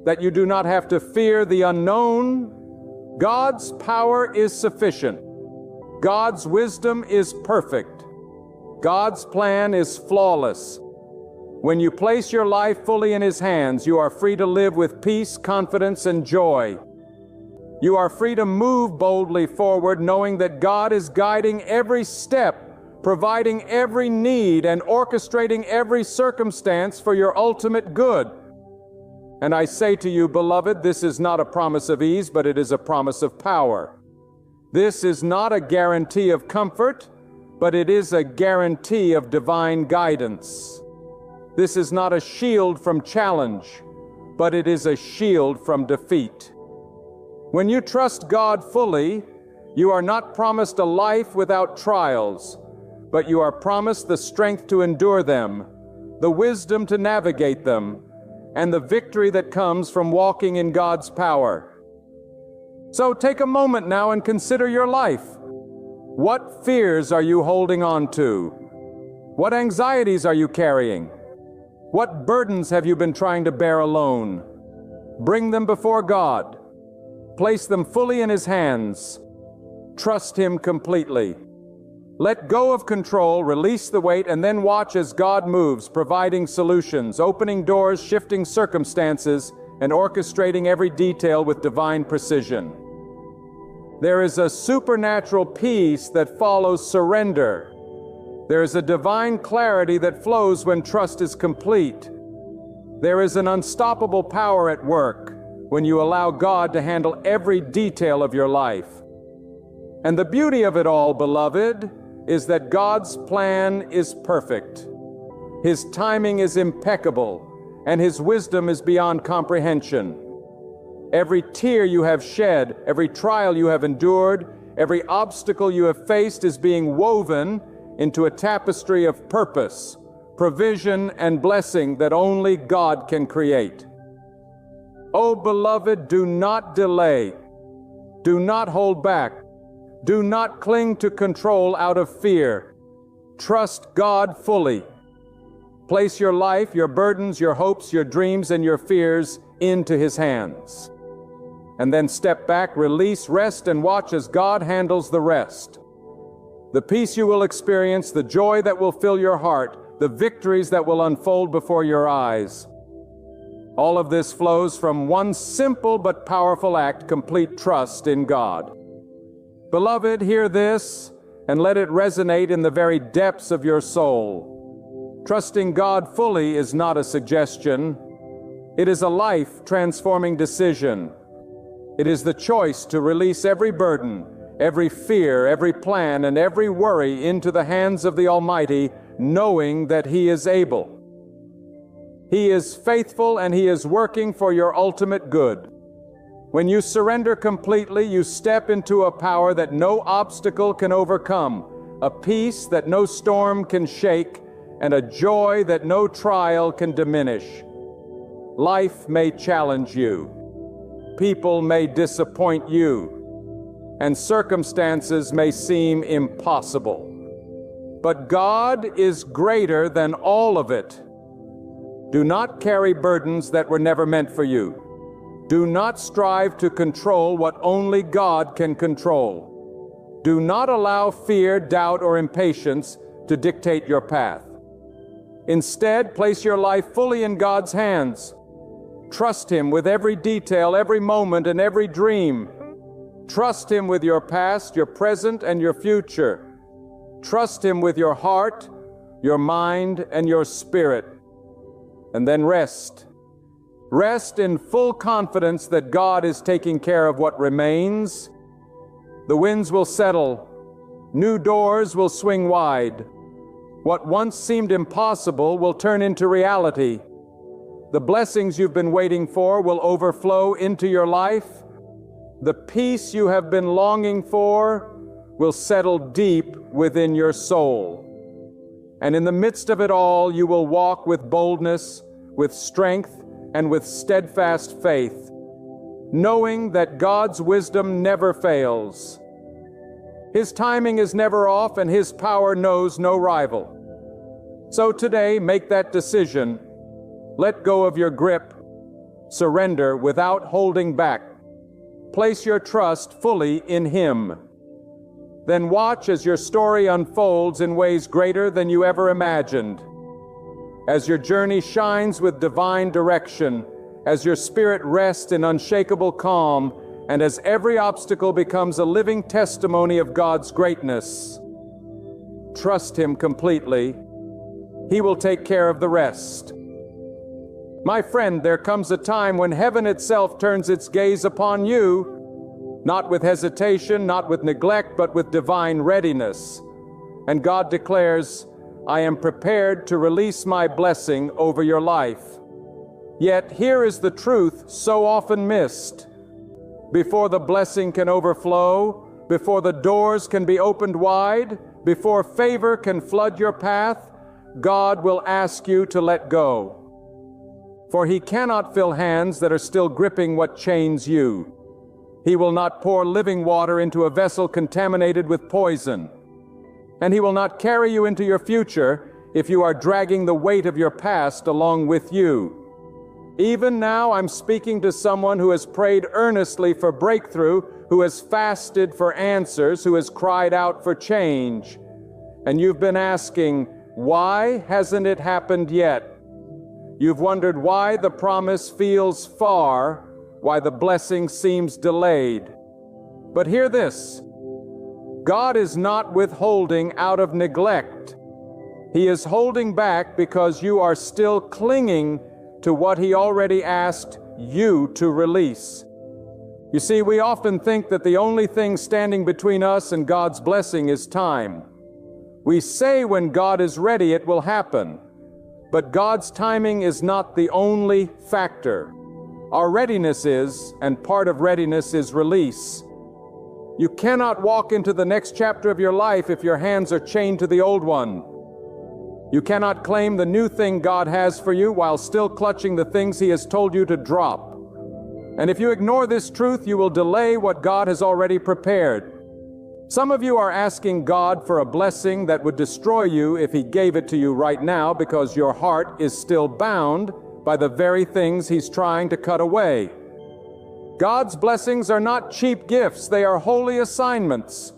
that you do not have to fear the unknown. God's power is sufficient. God's wisdom is perfect. God's plan is flawless. When you place your life fully in His hands, you are free to live with peace, confidence, and joy. You are free to move boldly forward, knowing that God is guiding every step, providing every need, and orchestrating every circumstance for your ultimate good. And I say to you, beloved, this is not a promise of ease, but it is a promise of power. This is not a guarantee of comfort, but it is a guarantee of divine guidance. This is not a shield from challenge, but it is a shield from defeat. When you trust God fully, you are not promised a life without trials, but you are promised the strength to endure them, the wisdom to navigate them, and the victory that comes from walking in God's power. So take a moment now and consider your life. What fears are you holding on to? What anxieties are you carrying? What burdens have you been trying to bear alone? Bring them before God. Place them fully in His hands. Trust Him completely. Let go of control, release the weight, and then watch as God moves, providing solutions, opening doors, shifting circumstances, and orchestrating every detail with divine precision. There is a supernatural peace that follows surrender. There is a divine clarity that flows when trust is complete. There is an unstoppable power at work when you allow God to handle every detail of your life. And the beauty of it all, beloved, is that God's plan is perfect. His timing is impeccable, and His wisdom is beyond comprehension. Every tear you have shed, every trial you have endured, every obstacle you have faced is being woven into a tapestry of purpose, provision, and blessing that only God can create. Oh, beloved, do not delay. Do not hold back. Do not cling to control out of fear. Trust God fully. Place your life, your burdens, your hopes, your dreams, and your fears into His hands. And then step back, release, rest, and watch as God handles the rest. The peace you will experience, the joy that will fill your heart, the victories that will unfold before your eyes. All of this flows from one simple but powerful act: complete trust in God. Beloved, hear this and let it resonate in the very depths of your soul. Trusting God fully is not a suggestion. It is a life-transforming decision. It is the choice to release every burden, every fear, every plan, and every worry into the hands of the Almighty, knowing that He is able. He is faithful and He is working for your ultimate good. When you surrender completely, you step into a power that no obstacle can overcome, a peace that no storm can shake, and a joy that no trial can diminish. Life may challenge you. People may disappoint you, and circumstances may seem impossible. But God is greater than all of it. Do not carry burdens that were never meant for you. Do not strive to control what only God can control. Do not allow fear, doubt, or impatience to dictate your path. Instead, place your life fully in God's hands. Trust Him with every detail, every moment, and every dream. Trust Him with your past, your present, and your future. Trust Him with your heart, your mind, and your spirit. And then rest. Rest in full confidence that God is taking care of what remains. The winds will settle. New doors will swing wide. What once seemed impossible will turn into reality. The blessings you've been waiting for will overflow into your life. The peace you have been longing for will settle deep within your soul. And in the midst of it all, you will walk with boldness, with strength, and with steadfast faith, knowing that God's wisdom never fails. His timing is never off, and His power knows no rival. So today, make that decision. Let go of your grip. Surrender without holding back. Place your trust fully in Him. Then watch as your story unfolds in ways greater than you ever imagined. As your journey shines with divine direction, as your spirit rests in unshakable calm, and as every obstacle becomes a living testimony of God's greatness, trust Him completely. He will take care of the rest. My friend, there comes a time when heaven itself turns its gaze upon you, not with hesitation, not with neglect, but with divine readiness. And God declares, I am prepared to release my blessing over your life. Yet here is the truth so often missed. Before the blessing can overflow, before the doors can be opened wide, before favor can flood your path, God will ask you to let go. For He cannot fill hands that are still gripping what chains you. He will not pour living water into a vessel contaminated with poison. And He will not carry you into your future if you are dragging the weight of your past along with you. Even now, I'm speaking to someone who has prayed earnestly for breakthrough, who has fasted for answers, who has cried out for change. And you've been asking, why hasn't it happened yet? You've wondered why the promise feels far, why the blessing seems delayed. But hear this. God is not withholding out of neglect. He is holding back because you are still clinging to what He already asked you to release. You see, we often think that the only thing standing between us and God's blessing is time. We say when God is ready, it will happen. But God's timing is not the only factor. Our readiness is, and part of readiness is release. You cannot walk into the next chapter of your life if your hands are chained to the old one. You cannot claim the new thing God has for you while still clutching the things He has told you to drop. And if you ignore this truth, you will delay what God has already prepared. Some of you are asking God for a blessing that would destroy you if He gave it to you right now because your heart is still bound by the very things He's trying to cut away. God's blessings are not cheap gifts, they are holy assignments.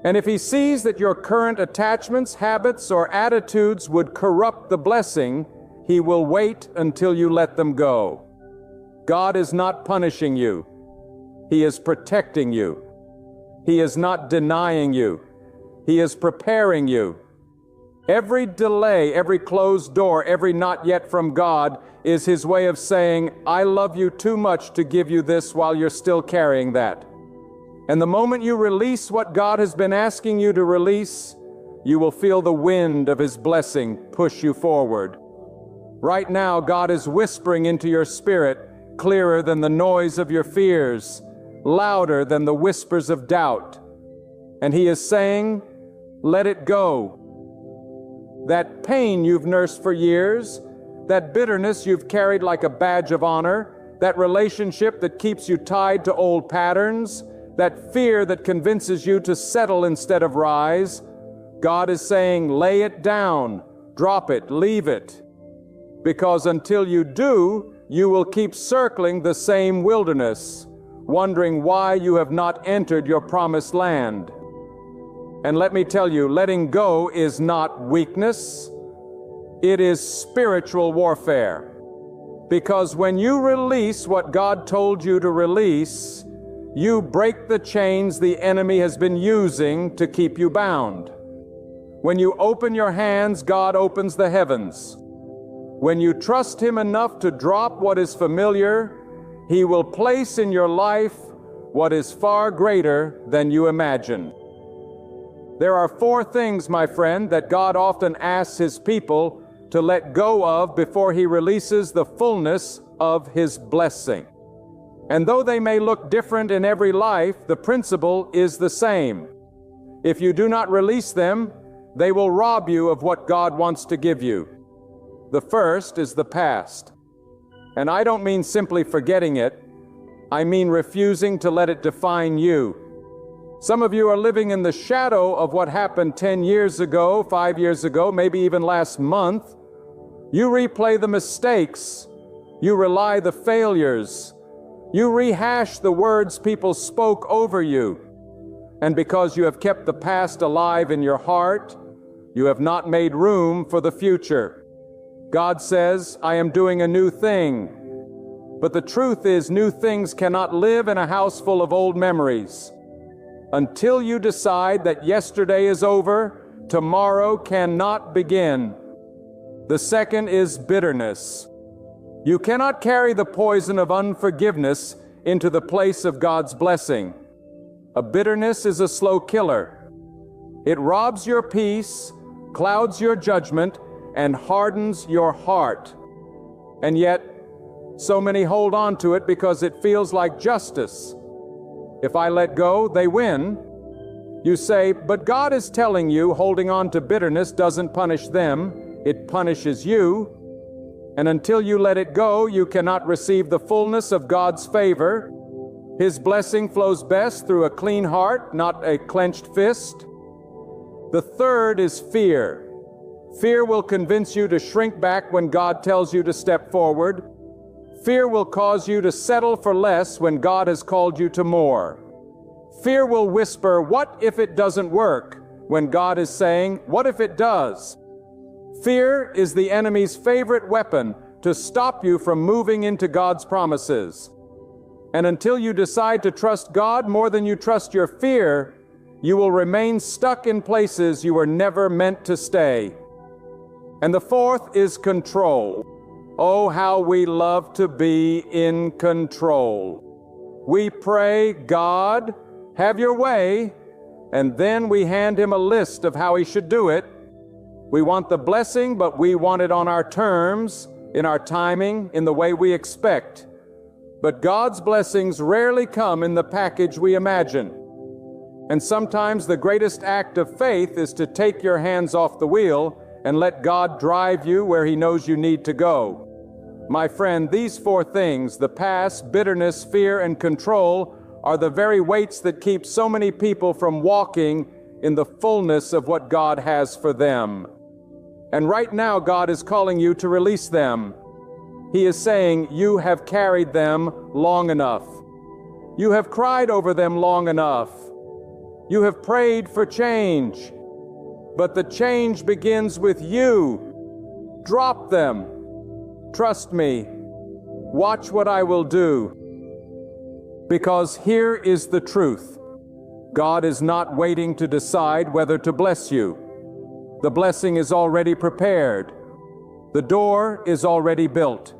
And if He sees that your current attachments, habits, or attitudes would corrupt the blessing, He will wait until you let them go. God is not punishing you. He is protecting you. He is not denying you. He is preparing you. Every delay, every closed door, every not yet from God is His way of saying, I love you too much to give you this while you're still carrying that. And the moment you release what God has been asking you to release, you will feel the wind of His blessing push you forward. Right now, God is whispering into your spirit, clearer than the noise of your fears, louder than the whispers of doubt. And He is saying, let it go. That pain you've nursed for years, that bitterness you've carried like a badge of honor, that relationship that keeps you tied to old patterns, that fear that convinces you to settle instead of rise, God is saying, lay it down, drop it, leave it. Because until you do, you will keep circling the same wilderness, wondering why you have not entered your promised land. And let me tell you, letting go is not weakness. It is spiritual warfare. Because when you release what God told you to release, you break the chains the enemy has been using to keep you bound. When you open your hands, God opens the heavens. When you trust Him enough to drop what is familiar, He will place in your life what is far greater than you imagine. There are 4 things, my friend, that God often asks His people to let go of before He releases the fullness of His blessing. And though they may look different in every life, the principle is the same. If you do not release them, they will rob you of what God wants to give you. The first is the past. And I don't mean simply forgetting it. I mean refusing to let it define you. Some of you are living in the shadow of what happened 10 years ago, 5 years ago, maybe even last month. You replay the mistakes. You relie the failures. You rehash the words people spoke over you. And because you have kept the past alive in your heart, you have not made room for the future. God says, I am doing a new thing. But the truth is, new things cannot live in a house full of old memories. Until you decide that yesterday is over, tomorrow cannot begin. The second is bitterness. You cannot carry the poison of unforgiveness into the place of God's blessing. A bitterness is a slow killer. It robs your peace, clouds your judgment, and hardens your heart. And yet, so many hold on to it because it feels like justice. If I let go, they win. You say, but God is telling you holding on to bitterness doesn't punish them, it punishes you. And until you let it go, you cannot receive the fullness of God's favor. His blessing flows best through a clean heart, not a clenched fist. The third is fear. Fear will convince you to shrink back when God tells you to step forward. Fear will cause you to settle for less when God has called you to more. Fear will whisper, what if it doesn't work? When God is saying, what if it does? Fear is the enemy's favorite weapon to stop you from moving into God's promises. And until you decide to trust God more than you trust your fear, you will remain stuck in places you were never meant to stay. And the fourth is control. Oh, how we love to be in control. We pray, God, have your way, and then we hand Him a list of how He should do it. We want the blessing, but we want it on our terms, in our timing, in the way we expect. But God's blessings rarely come in the package we imagine. And sometimes the greatest act of faith is to take your hands off the wheel and let God drive you where He knows you need to go. My friend, these 4 things, the past, bitterness, fear, and control, are the very weights that keep so many people from walking in the fullness of what God has for them. And right now, God is calling you to release them. He is saying, you have carried them long enough. You have cried over them long enough. You have prayed for change. But the change begins with you. Drop them. Trust me. Watch what I will do. Because here is the truth. God is not waiting to decide whether to bless you. The blessing is already prepared. The door is already built.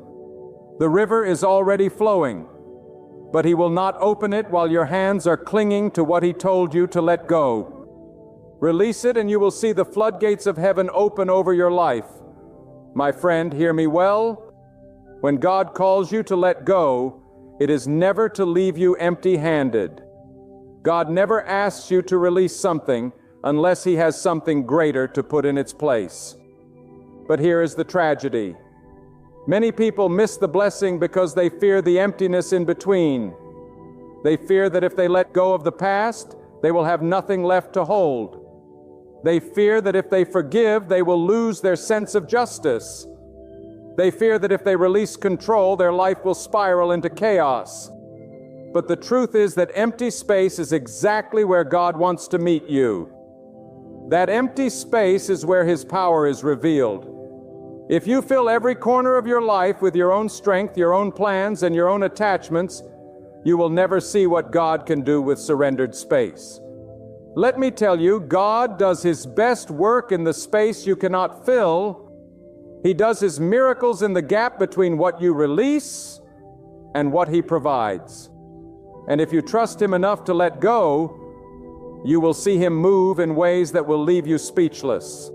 The river is already flowing. But He will not open it while your hands are clinging to what He told you to let go. Release it and you will see the floodgates of heaven open over your life. My friend, hear me well. When God calls you to let go, it is never to leave you empty-handed. God never asks you to release something unless He has something greater to put in its place. But here is the tragedy. Many people miss the blessing because they fear the emptiness in between. They fear that if they let go of the past, they will have nothing left to hold. They fear that if they forgive, they will lose their sense of justice. They fear that if they release control, their life will spiral into chaos. But the truth is that empty space is exactly where God wants to meet you. That empty space is where His power is revealed. If you fill every corner of your life with your own strength, your own plans, and your own attachments, you will never see what God can do with surrendered space. Let me tell you, God does His best work in the space you cannot fill. He does His miracles in the gap between what you release and what He provides. And if you trust Him enough to let go, you will see Him move in ways that will leave you speechless.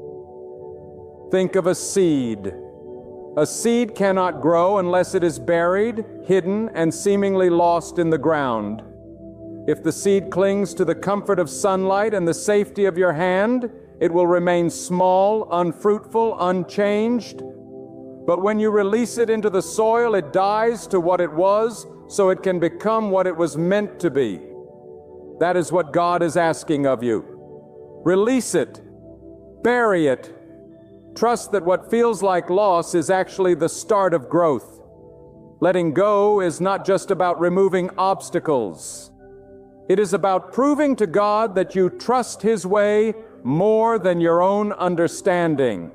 Think of a seed. A seed cannot grow unless it is buried, hidden, and seemingly lost in the ground. If the seed clings to the comfort of sunlight and the safety of your hand, it will remain small, unfruitful, unchanged. But when you release it into the soil, it dies to what it was, so it can become what it was meant to be. That is what God is asking of you. Release it. Bury it. Trust that what feels like loss is actually the start of growth. Letting go is not just about removing obstacles. It is about proving to God that you trust His way more than your own understanding.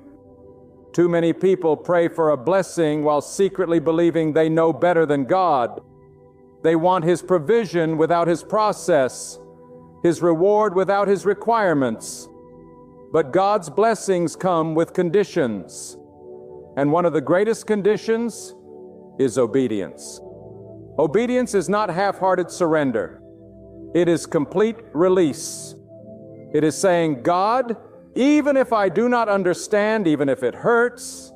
Too many people pray for a blessing while secretly believing they know better than God. They want His provision without His process, His reward without His requirements. But God's blessings come with conditions. And one of the greatest conditions is obedience. Obedience is not half-hearted surrender. It is complete release. It is saying, God, even if I do not understand, even if it hurts,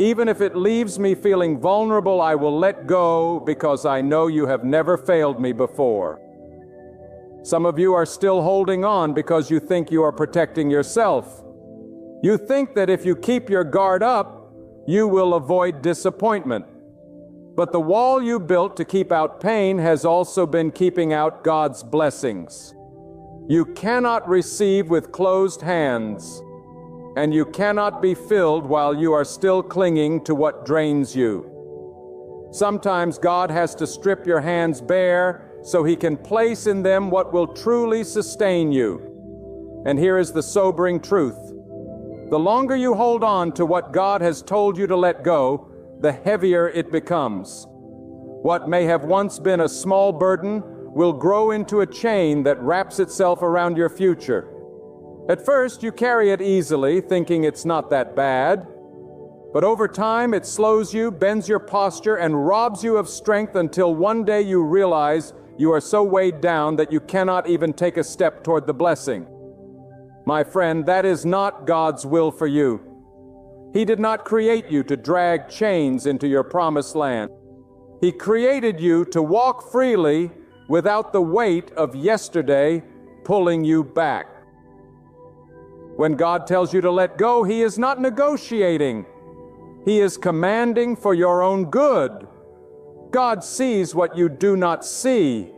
even if it leaves me feeling vulnerable, I will let go because I know you have never failed me before. Some of you are still holding on because you think you are protecting yourself. You think that if you keep your guard up, you will avoid disappointment. But the wall you built to keep out pain has also been keeping out God's blessings. You cannot receive with closed hands, and you cannot be filled while you are still clinging to what drains you. Sometimes God has to strip your hands bare so He can place in them what will truly sustain you. And here is the sobering truth. The longer you hold on to what God has told you to let go, the heavier it becomes. What may have once been a small burden will grow into a chain that wraps itself around your future. At first, you carry it easily, thinking it's not that bad. But over time, it slows you, bends your posture, and robs you of strength until one day you realize you are so weighed down that you cannot even take a step toward the blessing. My friend, that is not God's will for you. He did not create you to drag chains into your promised land. He created you to walk freely without the weight of yesterday pulling you back. When God tells you to let go, He is not negotiating. He is commanding for your own good. God sees what you do not see.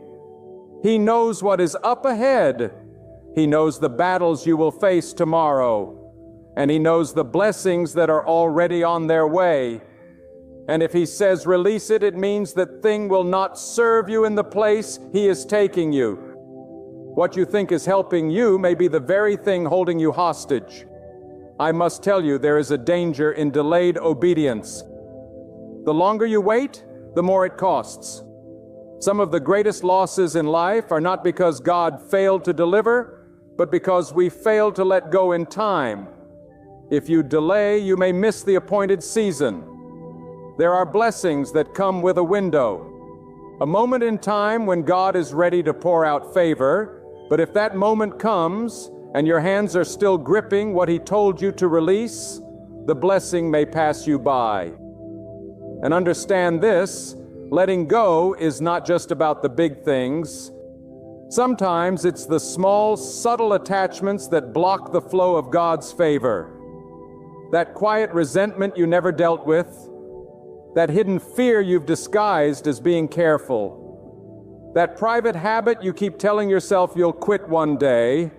He knows what is up ahead. He knows the battles you will face tomorrow. And He knows the blessings that are already on their way. And if He says release it, it means that thing will not serve you in the place He is taking you. What you think is helping you may be the very thing holding you hostage. I must tell you, there is a danger in delayed obedience. The longer you wait, the more it costs. Some of the greatest losses in life are not because God failed to deliver, but because we failed to let go in time. If you delay, you may miss the appointed season. There are blessings that come with a window, a moment in time when God is ready to pour out favor, but if that moment comes and your hands are still gripping what He told you to release, the blessing may pass you by. And understand this, letting go is not just about the big things. Sometimes it's the small, subtle attachments that block the flow of God's favor. That quiet resentment you never dealt with, that hidden fear you've disguised as being careful, that private habit you keep telling yourself you'll quit one day,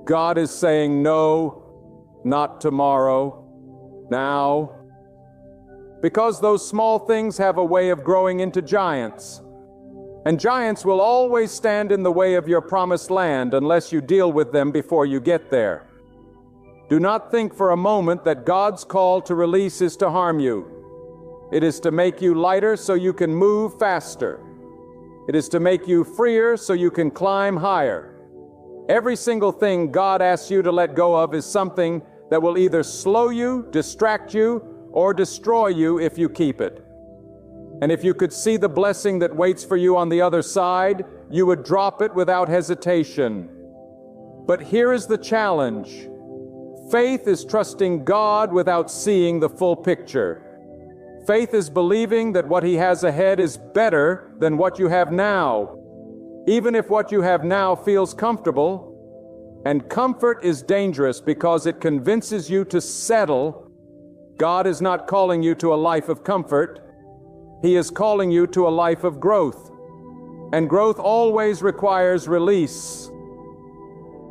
God is saying no, not tomorrow, now. Because those small things have a way of growing into giants. And giants will always stand in the way of your promised land unless you deal with them before you get there. Do not think for a moment that God's call to release is to harm you. It is to make you lighter so you can move faster. It is to make you freer so you can climb higher. Every single thing God asks you to let go of is something that will either slow you, distract you, or destroy you if you keep it. And if you could see the blessing that waits for you on the other side, you would drop it without hesitation. But here is the challenge. Faith is trusting God without seeing the full picture. Faith is believing that what He has ahead is better than what you have now, even if what you have now feels comfortable. And comfort is dangerous because it convinces you to settle. God is not calling you to a life of comfort. He is calling you to a life of growth. And growth always requires release.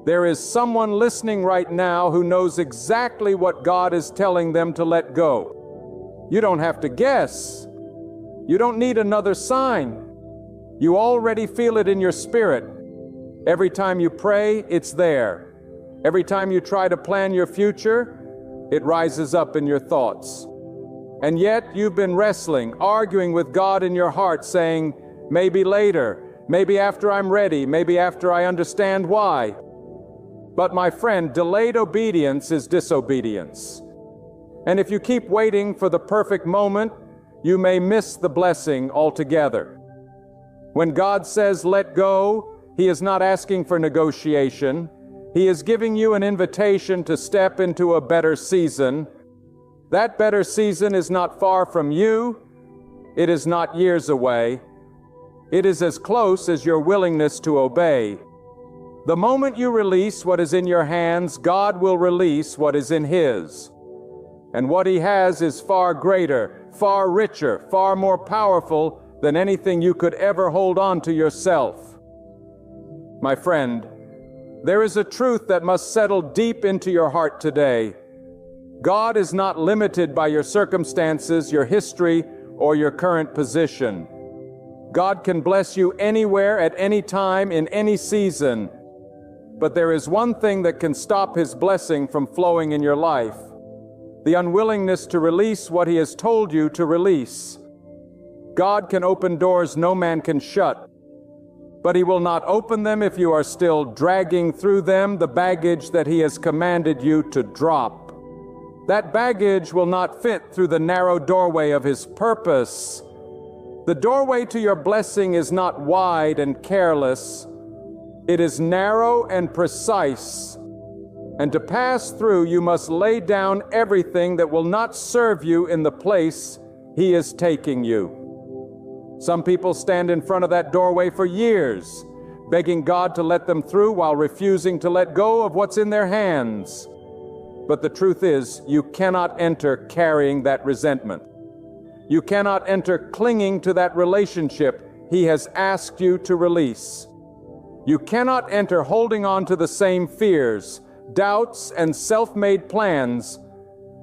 There is someone listening right now who knows exactly what God is telling them to let go. You don't have to guess. You don't need another sign. You already feel it in your spirit. Every time you pray, it's there. Every time you try to plan your future, it rises up in your thoughts. And yet you've been wrestling, arguing with God in your heart, saying, maybe later, maybe after I'm ready, maybe after I understand why. But my friend, delayed obedience is disobedience. And if you keep waiting for the perfect moment, you may miss the blessing altogether. When God says let go, He is not asking for negotiation. He is giving you an invitation to step into a better season. That better season is not far from you. It is not years away. It is as close as your willingness to obey. The moment you release what is in your hands, God will release what is in His. And what He has is far greater, far richer, far more powerful than anything you could ever hold on to yourself. My friend, there is a truth that must settle deep into your heart today. God is not limited by your circumstances, your history, or your current position. God can bless you anywhere, at any time, in any season. But there is one thing that can stop His blessing from flowing in your life: the unwillingness to release what He has told you to release. God can open doors no man can shut, but He will not open them if you are still dragging through them the baggage that He has commanded you to drop. That baggage will not fit through the narrow doorway of His purpose. The doorway to your blessing is not wide and careless. It is narrow and precise. And to pass through, you must lay down everything that will not serve you in the place He is taking you. Some people stand in front of that doorway for years, begging God to let them through while refusing to let go of what's in their hands. But the truth is, you cannot enter carrying that resentment. You cannot enter clinging to that relationship He has asked you to release. You cannot enter holding on to the same fears, doubts, and self-made plans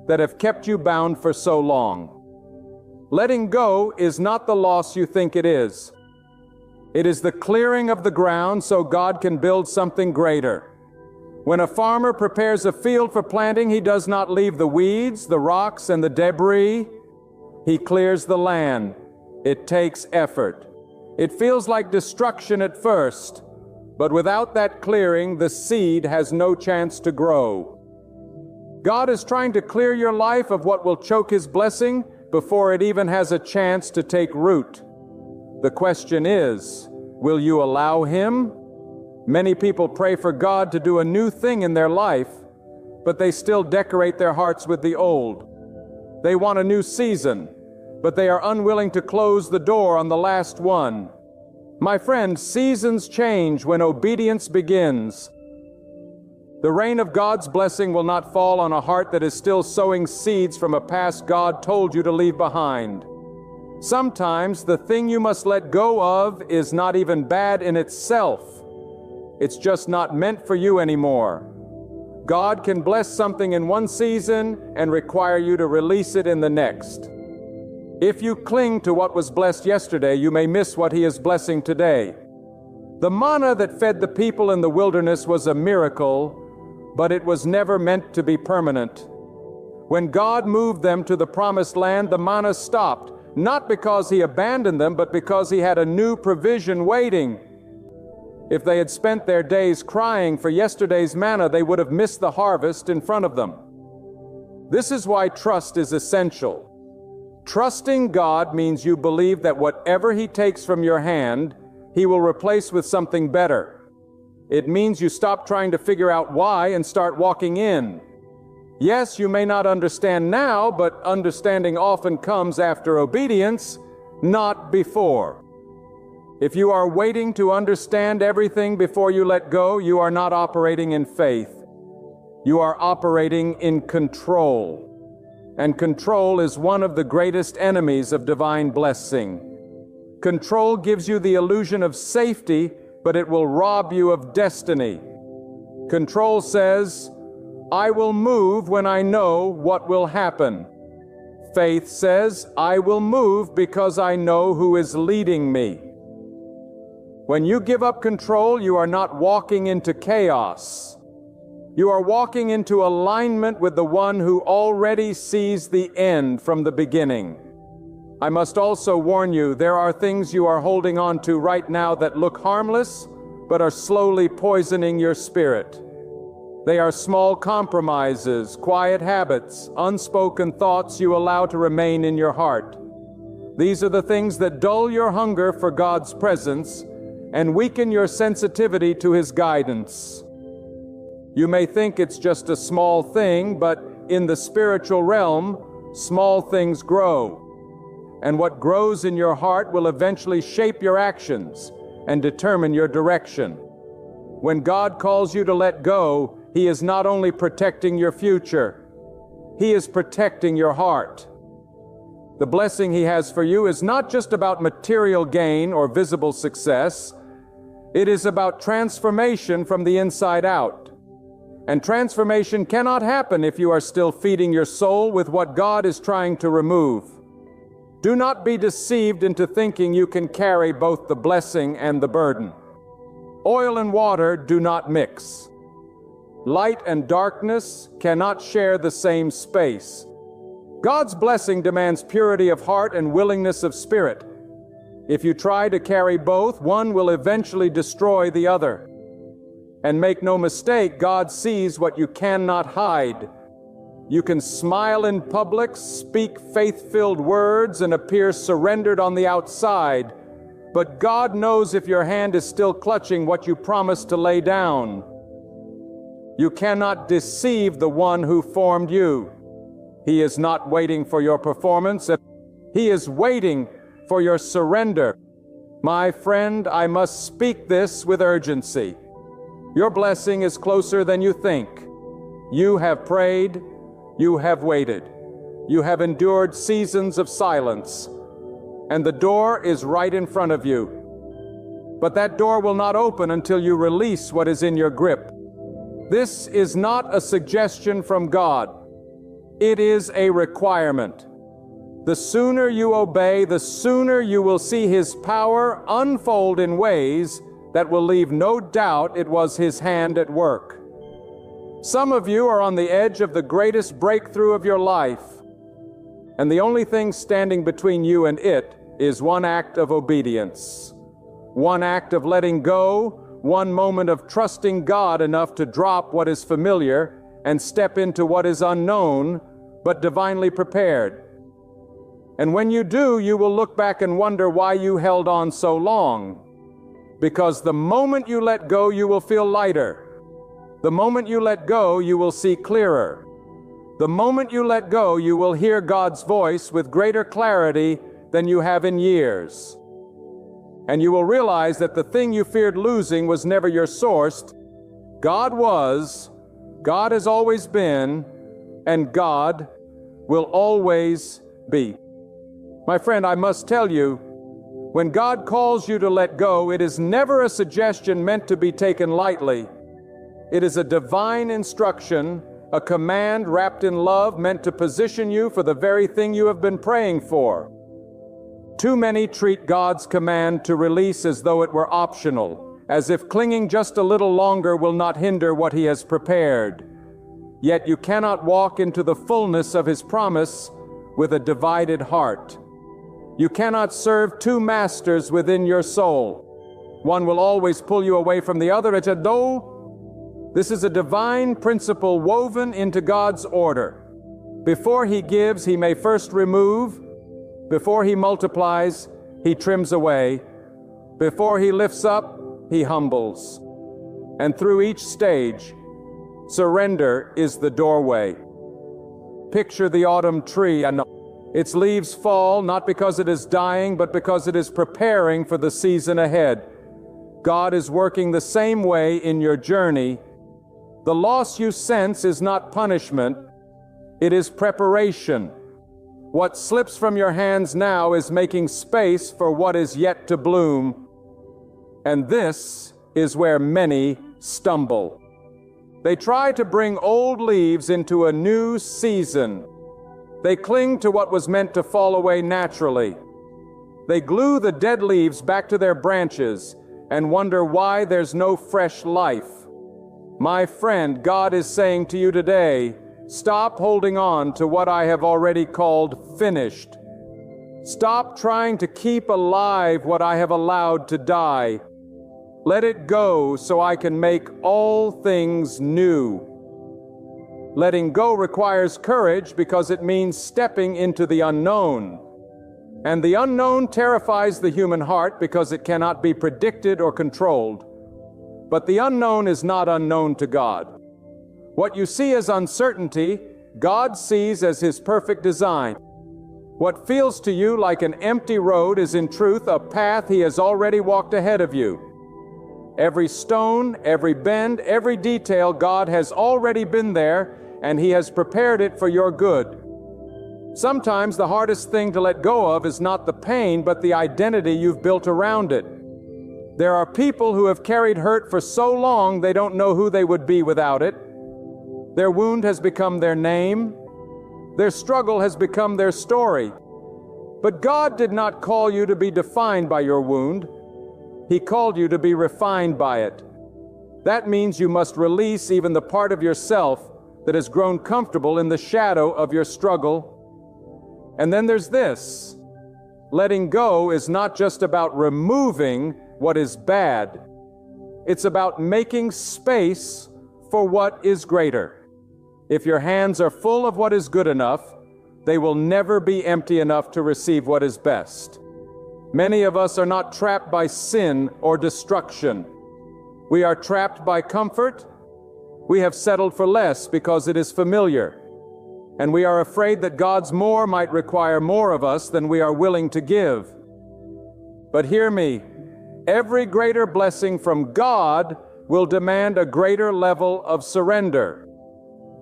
that have kept you bound for so long. Letting go is not the loss you think it is. It is the clearing of the ground so God can build something greater. When a farmer prepares a field for planting, he does not leave the weeds, the rocks, and the debris. He clears the land. It takes effort. It feels like destruction at first, but without that clearing, the seed has no chance to grow. God is trying to clear your life of what will choke His blessing before it even has a chance to take root. The question is, will you allow Him? Many people pray for God to do a new thing in their life, but they still decorate their hearts with the old. They want a new season, but they are unwilling to close the door on the last one. My friend, seasons change when obedience begins. The rain of God's blessing will not fall on a heart that is still sowing seeds from a past God told you to leave behind. Sometimes the thing you must let go of is not even bad in itself. It's just not meant for you anymore. God can bless something in one season and require you to release it in the next. If you cling to what was blessed yesterday, you may miss what He is blessing today. The manna that fed the people in the wilderness was a miracle, but it was never meant to be permanent. When God moved them to the promised land, the manna stopped, not because He abandoned them, but because He had a new provision waiting. If they had spent their days crying for yesterday's manna, they would have missed the harvest in front of them. This is why trust is essential. Trusting God means you believe that whatever He takes from your hand, He will replace with something better. It means you stop trying to figure out why and start walking in. Yes, you may not understand now, but understanding often comes after obedience, not before. If you are waiting to understand everything before you let go, you are not operating in faith. You are operating in control. And control is one of the greatest enemies of divine blessing. Control gives you the illusion of safety, but it will rob you of destiny. Control says, I will move when I know what will happen. Faith says, I will move because I know who is leading me. When you give up control, you are not walking into chaos. You are walking into alignment with the one who already sees the end from the beginning. I must also warn you, there are things you are holding on to right now that look harmless, but are slowly poisoning your spirit. They are small compromises, quiet habits, unspoken thoughts you allow to remain in your heart. These are the things that dull your hunger for God's presence and weaken your sensitivity to His guidance. You may think it's just a small thing, but in the spiritual realm, small things grow. And what grows in your heart will eventually shape your actions and determine your direction. When God calls you to let go, He is not only protecting your future, He is protecting your heart. The blessing He has for you is not just about material gain or visible success. It is about transformation from the inside out. And transformation cannot happen if you are still feeding your soul with what God is trying to remove. Do not be deceived into thinking you can carry both the blessing and the burden. Oil and water do not mix. Light and darkness cannot share the same space. God's blessing demands purity of heart and willingness of spirit. If you try to carry both, one will eventually destroy the other. And make no mistake, God sees what you cannot hide. You can smile in public, speak faith-filled words, and appear surrendered on the outside, but God knows if your hand is still clutching what you promised to lay down. You cannot deceive the one who formed you. He is not waiting for your performance. He is waiting for your surrender. My friend, I must speak this with urgency. Your blessing is closer than you think. You have prayed, you have waited, you have endured seasons of silence, and the door is right in front of you. But that door will not open until you release what is in your grip. This is not a suggestion from God. It is a requirement. The sooner you obey, the sooner you will see His power unfold in ways that will leave no doubt it was His hand at work. Some of you are on the edge of the greatest breakthrough of your life, and the only thing standing between you and it is one act of obedience, one act of letting go, one moment of trusting God enough to drop what is familiar and step into what is unknown but divinely prepared. And when you do, you will look back and wonder why you held on so long. Because the moment you let go, you will feel lighter. The moment you let go, you will see clearer. The moment you let go, you will hear God's voice with greater clarity than you have in years. And you will realize that the thing you feared losing was never your source. God was, God has always been, and God will always be. My friend, I must tell you, when God calls you to let go, it is never a suggestion meant to be taken lightly. It is a divine instruction, a command wrapped in love meant to position you for the very thing you have been praying for. Too many treat God's command to release as though it were optional, as if clinging just a little longer will not hinder what He has prepared. Yet you cannot walk into the fullness of His promise with a divided heart. You cannot serve two masters within your soul. One will always pull you away from the other. This is a divine principle woven into God's order. Before He gives, He may first remove. Before He multiplies, He trims away. Before He lifts up, He humbles. And through each stage, surrender is the doorway. Picture the autumn tree, and its leaves fall not because it is dying, but because it is preparing for the season ahead. God is working the same way in your journey. The loss you sense is not punishment, it is preparation. What slips from your hands now is making space for what is yet to bloom. And this is where many stumble. They try to bring old leaves into a new season. They cling to what was meant to fall away naturally. They glue the dead leaves back to their branches and wonder why there's no fresh life. My friend, God is saying to you today, stop holding on to what I have already called finished. Stop trying to keep alive what I have allowed to die. Let it go so I can make all things new. Letting go requires courage because it means stepping into the unknown. And the unknown terrifies the human heart because it cannot be predicted or controlled. But the unknown is not unknown to God. What you see as uncertainty, God sees as His perfect design. What feels to you like an empty road is in truth a path He has already walked ahead of you. Every stone, every bend, every detail, God has already been there, and He has prepared it for your good. Sometimes the hardest thing to let go of is not the pain, but the identity you've built around it. There are people who have carried hurt for so long they don't know who they would be without it. Their wound has become their name. Their struggle has become their story. But God did not call you to be defined by your wound. He called you to be refined by it. That means you must release even the part of yourself that has grown comfortable in the shadow of your struggle. And then there's this. Letting go is not just about removing what is bad. It's about making space for what is greater. If your hands are full of what is good enough, they will never be empty enough to receive what is best. Many of us are not trapped by sin or destruction. We are trapped by comfort. We have settled for less because it is familiar. And we are afraid that God's more might require more of us than we are willing to give. But hear me, every greater blessing from God will demand a greater level of surrender.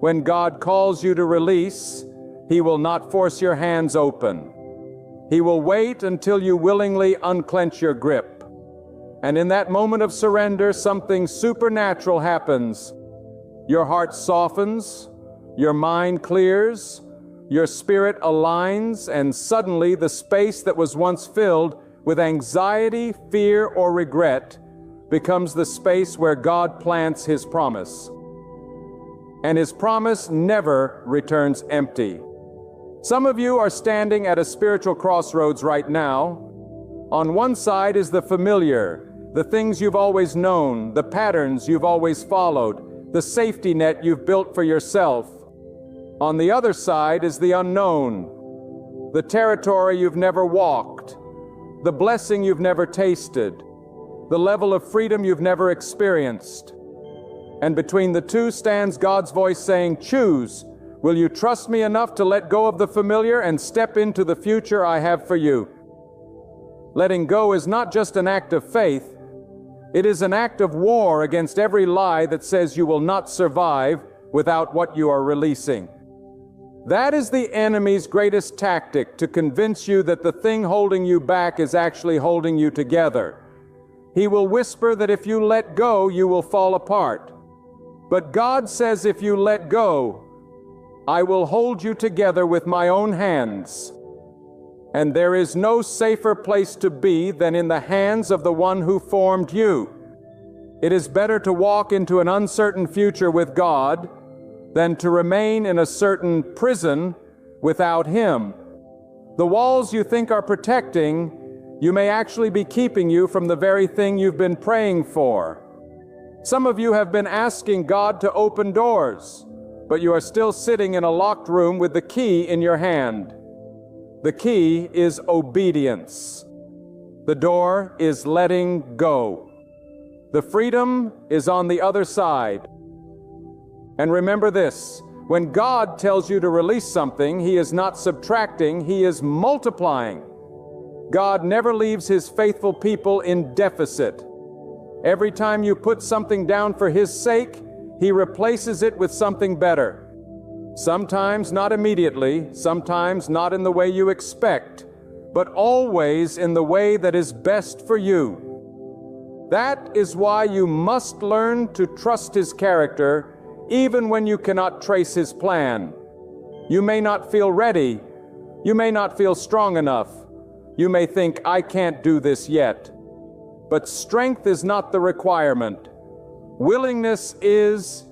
When God calls you to release, He will not force your hands open. He will wait until you willingly unclench your grip. And in that moment of surrender, something supernatural happens. Your heart softens, your mind clears, your spirit aligns, and suddenly the space that was once filled with anxiety, fear, or regret becomes the space where God plants His promise. And His promise never returns empty. Some of you are standing at a spiritual crossroads right now. On one side is the familiar, the things you've always known, the patterns you've always followed, the safety net you've built for yourself. On the other side is the unknown, the territory you've never walked, the blessing you've never tasted, the level of freedom you've never experienced. And between the two stands God's voice saying, "Choose. Will you trust me enough to let go of the familiar and step into the future I have for you?" Letting go is not just an act of faith, it is an act of war against every lie that says you will not survive without what you are releasing. That is the enemy's greatest tactic, to convince you that the thing holding you back is actually holding you together. He will whisper that if you let go, you will fall apart. But God says, if you let go, I will hold you together with my own hands. And there is no safer place to be than in the hands of the one who formed you. It is better to walk into an uncertain future with God than to remain in a certain prison without Him. The walls you think are protecting, you may actually be keeping you from the very thing you've been praying for. Some of you have been asking God to open doors, but you are still sitting in a locked room with the key in your hand. The key is obedience. The door is letting go. The freedom is on the other side. And remember this, when God tells you to release something, He is not subtracting, He is multiplying. God never leaves His faithful people in deficit. Every time you put something down for His sake, He replaces it with something better. Sometimes not immediately, sometimes not in the way you expect, but always in the way that is best for you. That is why you must learn to trust His character, even when you cannot trace His plan. You may not feel ready. You may not feel strong enough. You may think, I can't do this yet. But strength is not the requirement. Willingness is.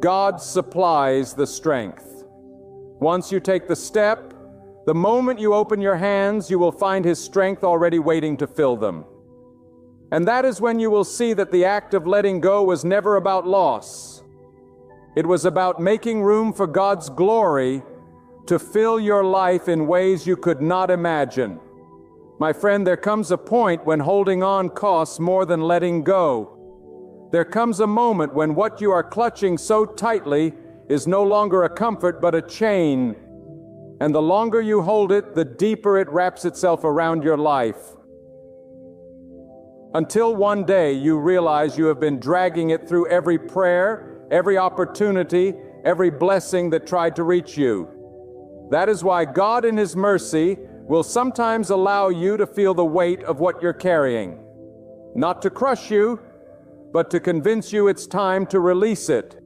God supplies the strength. Once you take the step, the moment you open your hands, you will find His strength already waiting to fill them. And that is when you will see that the act of letting go was never about loss. It was about making room for God's glory to fill your life in ways you could not imagine. My friend, there comes a point when holding on costs more than letting go. There comes a moment when what you are clutching so tightly is no longer a comfort but a chain. And the longer you hold it, the deeper it wraps itself around your life. Until one day you realize you have been dragging it through every prayer, every opportunity, every blessing that tried to reach you. That is why God in His mercy will sometimes allow you to feel the weight of what you're carrying. Not to crush you, but to convince you it's time to release it.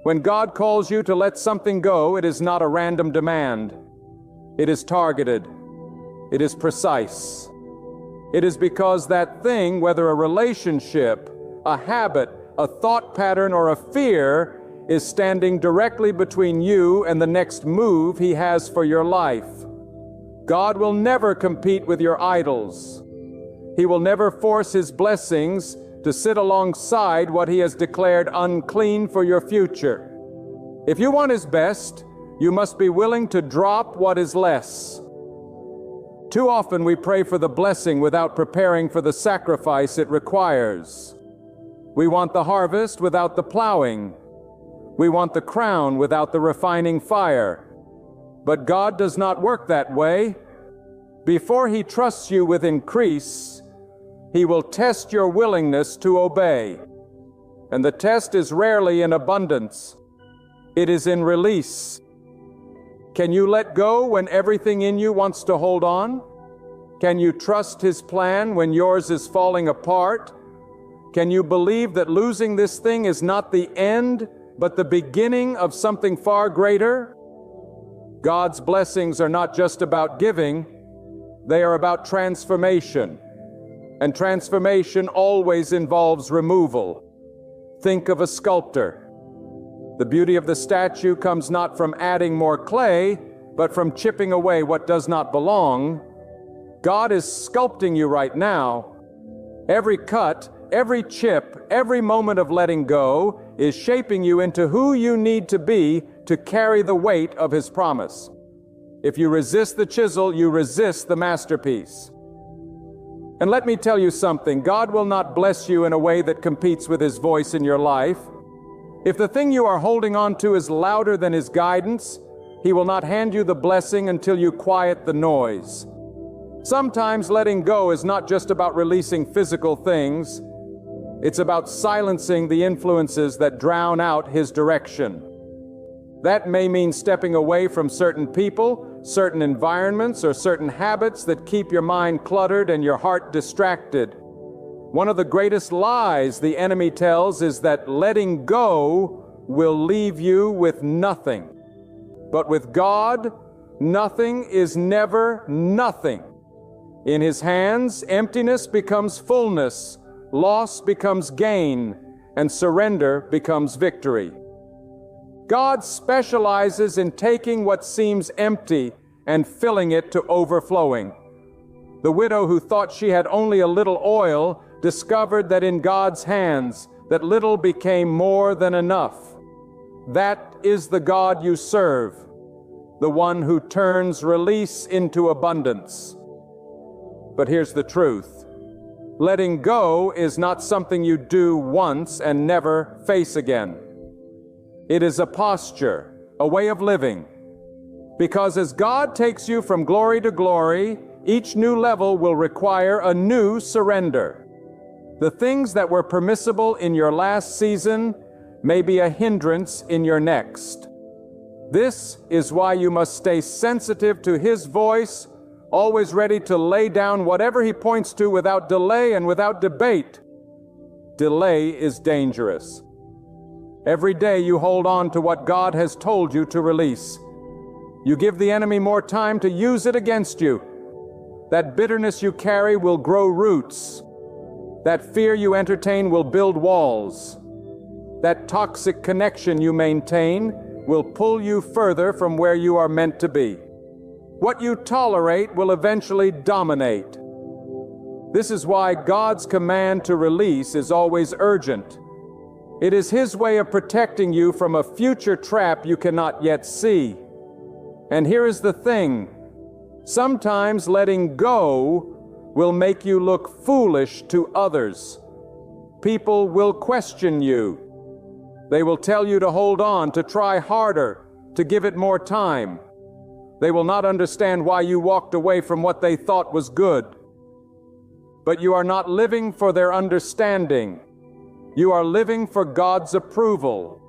When God calls you to let something go, it is not a random demand. It is targeted. It is precise. It is because that thing, whether a relationship, a habit, a thought pattern, or a fear, is standing directly between you and the next move He has for your life. God will never compete with your idols. He will never force His blessings to sit alongside what He has declared unclean for your future. If you want His best, you must be willing to drop what is less. Too often we pray for the blessing without preparing for the sacrifice it requires. We want the harvest without the plowing. We want the crown without the refining fire. But God does not work that way. Before He trusts you with increase, He will test your willingness to obey. And the test is rarely in abundance. It is in release. Can you let go when everything in you wants to hold on? Can you trust His plan when yours is falling apart? Can you believe that losing this thing is not the end, but the beginning of something far greater? God's blessings are not just about giving, they are about transformation. And transformation always involves removal. Think of a sculptor. The beauty of the statue comes not from adding more clay, but from chipping away what does not belong. God is sculpting you right now. Every cut, every chip, every moment of letting go is shaping you into who you need to be to carry the weight of His promise. If you resist the chisel, you resist the masterpiece. And let me tell you something, God will not bless you in a way that competes with His voice in your life. If the thing you are holding on to is louder than His guidance, He will not hand you the blessing until you quiet the noise. Sometimes letting go is not just about releasing physical things. It's about silencing the influences that drown out His direction. That may mean stepping away from certain people, certain environments, or certain habits that keep your mind cluttered and your heart distracted. One of the greatest lies the enemy tells is that letting go will leave you with nothing. But with God, nothing is never nothing. In His hands, emptiness becomes fullness, loss becomes gain, and surrender becomes victory. God specializes in taking what seems empty and filling it to overflowing. The widow who thought she had only a little oil discovered that in God's hands, that little became more than enough. That is the God you serve, the one who turns release into abundance. But here's the truth. Letting go is not something you do once and never face again. It is a posture, a way of living. Because as God takes you from glory to glory, each new level will require a new surrender. The things that were permissible in your last season may be a hindrance in your next. This is why you must stay sensitive to His voice, always ready to lay down whatever He points to without delay and without debate. Delay is dangerous. Every day you hold on to what God has told you to release. You give the enemy more time to use it against you. That bitterness you carry will grow roots. That fear you entertain will build walls. That toxic connection you maintain will pull you further from where you are meant to be. What you tolerate will eventually dominate. This is why God's command to release is always urgent. It is His way of protecting you from a future trap you cannot yet see. And here is the thing. Sometimes letting go will make you look foolish to others. People will question you. They will tell you to hold on, to try harder, to give it more time. They will not understand why you walked away from what they thought was good. But you are not living for their understanding. You are living for God's approval.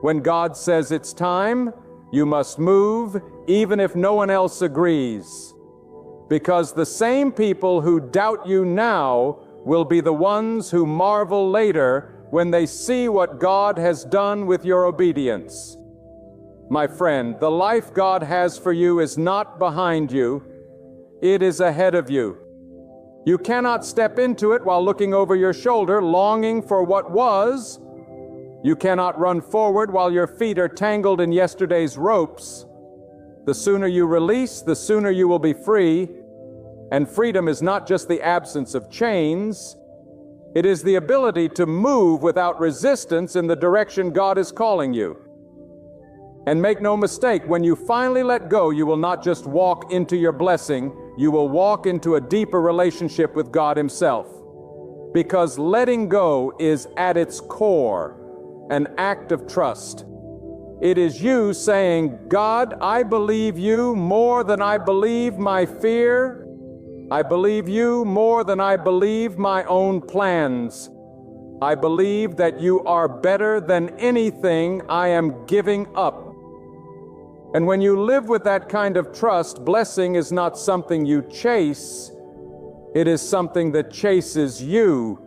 When God says it's time, you must move, even if no one else agrees. Because the same people who doubt you now will be the ones who marvel later when they see what God has done with your obedience. My friend, the life God has for you is not behind you, it is ahead of you. You cannot step into it while looking over your shoulder, longing for what was. You cannot run forward while your feet are tangled in yesterday's ropes. The sooner you release, the sooner you will be free. And freedom is not just the absence of chains, it is the ability to move without resistance in the direction God is calling you. And make no mistake, when you finally let go, you will not just walk into your blessing, you will walk into a deeper relationship with God Himself. Because letting go is at its core an act of trust. It is you saying, God, I believe you more than I believe my fear. I believe you more than I believe my own plans. I believe that you are better than anything I am giving up. And when you live with that kind of trust, blessing is not something you chase, It is something that chases you.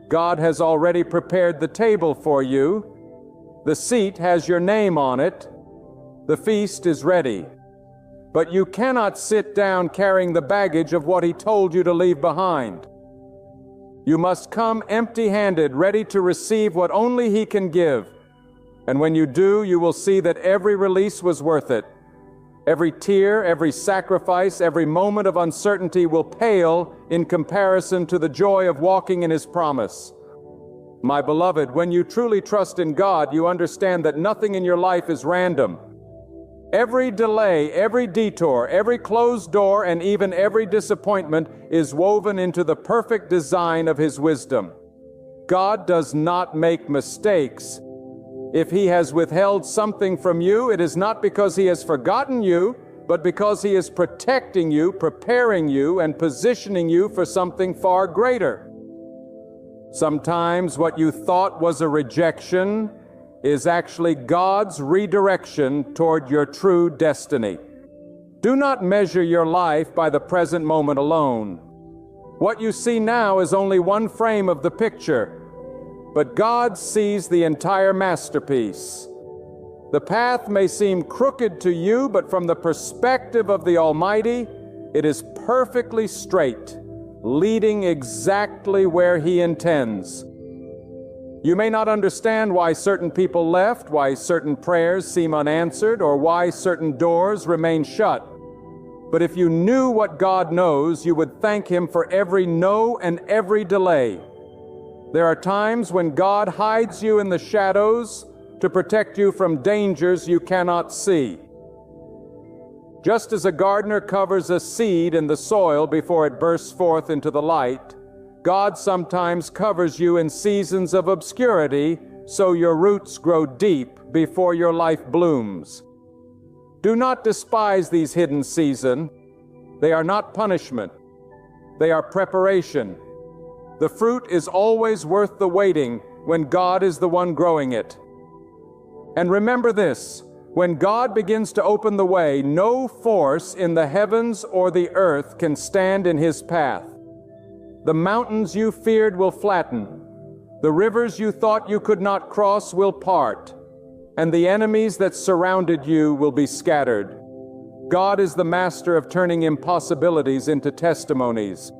God has already prepared the table for you. The seat has your name on it. The feast is ready. But you cannot sit down carrying the baggage of what He told you to leave behind. You must come empty-handed, ready to receive what only He can give. And when you do, you will see that every release was worth it. Every tear, every sacrifice, every moment of uncertainty will pale in comparison to the joy of walking in His promise. My beloved, when you truly trust in God, you understand that nothing in your life is random. Every delay, every detour, every closed door, and even every disappointment is woven into the perfect design of His wisdom. God does not make mistakes. If He has withheld something from you, it is not because He has forgotten you, but because He is protecting you, preparing you, and positioning you for something far greater. Sometimes what you thought was a rejection is actually God's redirection toward your true destiny. Do not measure your life by the present moment alone. What you see now is only one frame of the picture, but God sees the entire masterpiece. The path may seem crooked to you, but from the perspective of the Almighty, it is perfectly straight, leading exactly where He intends. You may not understand why certain people left, why certain prayers seem unanswered, or why certain doors remain shut. But if you knew what God knows, you would thank Him for every no and every delay. There are times when God hides you in the shadows to protect you from dangers you cannot see. Just as a gardener covers a seed in the soil before it bursts forth into the light, God sometimes covers you in seasons of obscurity so your roots grow deep before your life blooms. Do not despise these hidden seasons. They are not punishment. They are preparation. The fruit is always worth the waiting when God is the one growing it. And remember this, when God begins to open the way, no force in the heavens or the earth can stand in His path. The mountains you feared will flatten. The rivers you thought you could not cross will part. And the enemies that surrounded you will be scattered. God is the master of turning impossibilities into testimonies.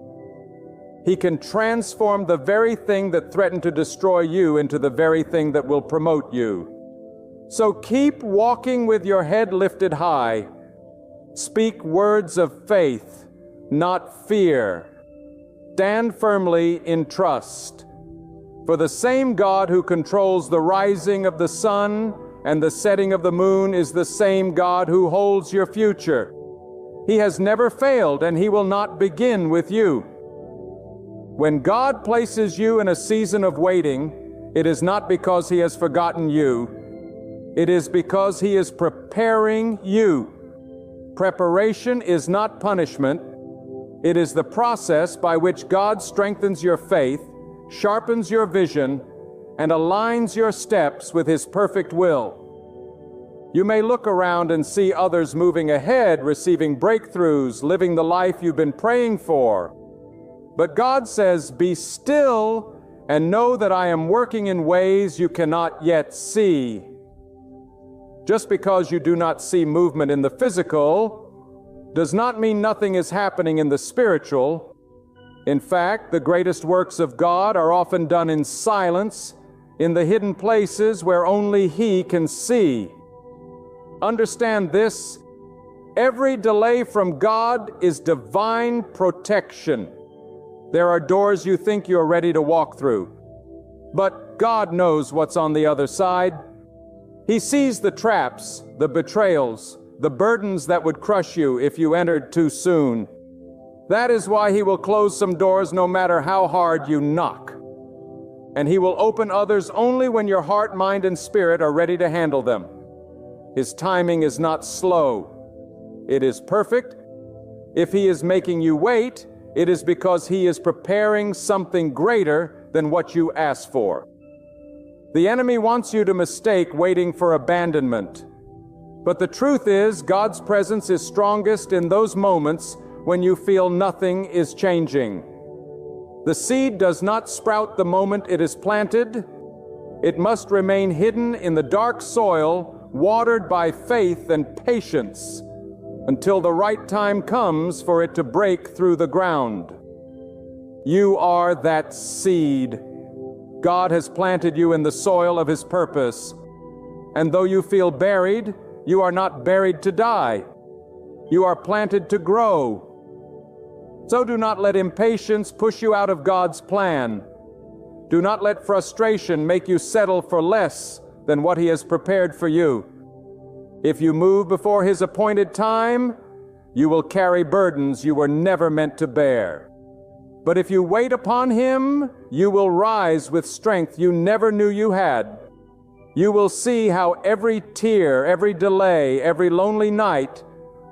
He can transform the very thing that threatened to destroy you into the very thing that will promote you. So keep walking with your head lifted high. Speak words of faith, not fear. Stand firmly in trust. For the same God who controls the rising of the sun and the setting of the moon is the same God who holds your future. He has never failed, and He will not begin with you. When God places you in a season of waiting, it is not because He has forgotten you. It is because He is preparing you. Preparation is not punishment. It is the process by which God strengthens your faith, sharpens your vision, and aligns your steps with His perfect will. You may look around and see others moving ahead, receiving breakthroughs, living the life you've been praying for. But God says, "Be still and know that I am working in ways you cannot yet see." Just because you do not see movement in the physical does not mean nothing is happening in the spiritual. In fact, the greatest works of God are often done in silence, in the hidden places where only He can see. Understand this: every delay from God is divine protection. There are doors you think you're ready to walk through, but God knows what's on the other side. He sees the traps, the betrayals, the burdens that would crush you if you entered too soon. That is why He will close some doors no matter how hard you knock. And He will open others only when your heart, mind, and spirit are ready to handle them. His timing is not slow. It is perfect. If He is making you wait, it is because He is preparing something greater than what you asked for. The enemy wants you to mistake waiting for abandonment. But the truth is, God's presence is strongest in those moments when you feel nothing is changing. The seed does not sprout the moment it is planted. It must remain hidden in the dark soil, watered by faith and patience, until the right time comes for it to break through the ground. You are that seed. God has planted you in the soil of His purpose. And though you feel buried, you are not buried to die. You are planted to grow. So do not let impatience push you out of God's plan. Do not let frustration make you settle for less than what He has prepared for you. If you move before His appointed time, you will carry burdens you were never meant to bear. But if you wait upon Him, you will rise with strength you never knew you had. You will see how every tear, every delay, every lonely night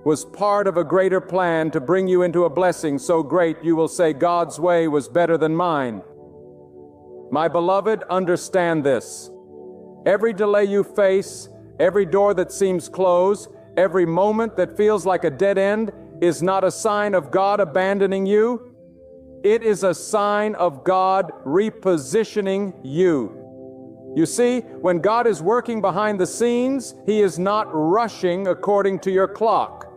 was part of a greater plan to bring you into a blessing so great you will say, God's way was better than mine. My beloved, understand this. Every delay you face, every door that seems closed, every moment that feels like a dead end is not a sign of God abandoning you. It is a sign of God repositioning you. You see, when God is working behind the scenes, He is not rushing according to your clock.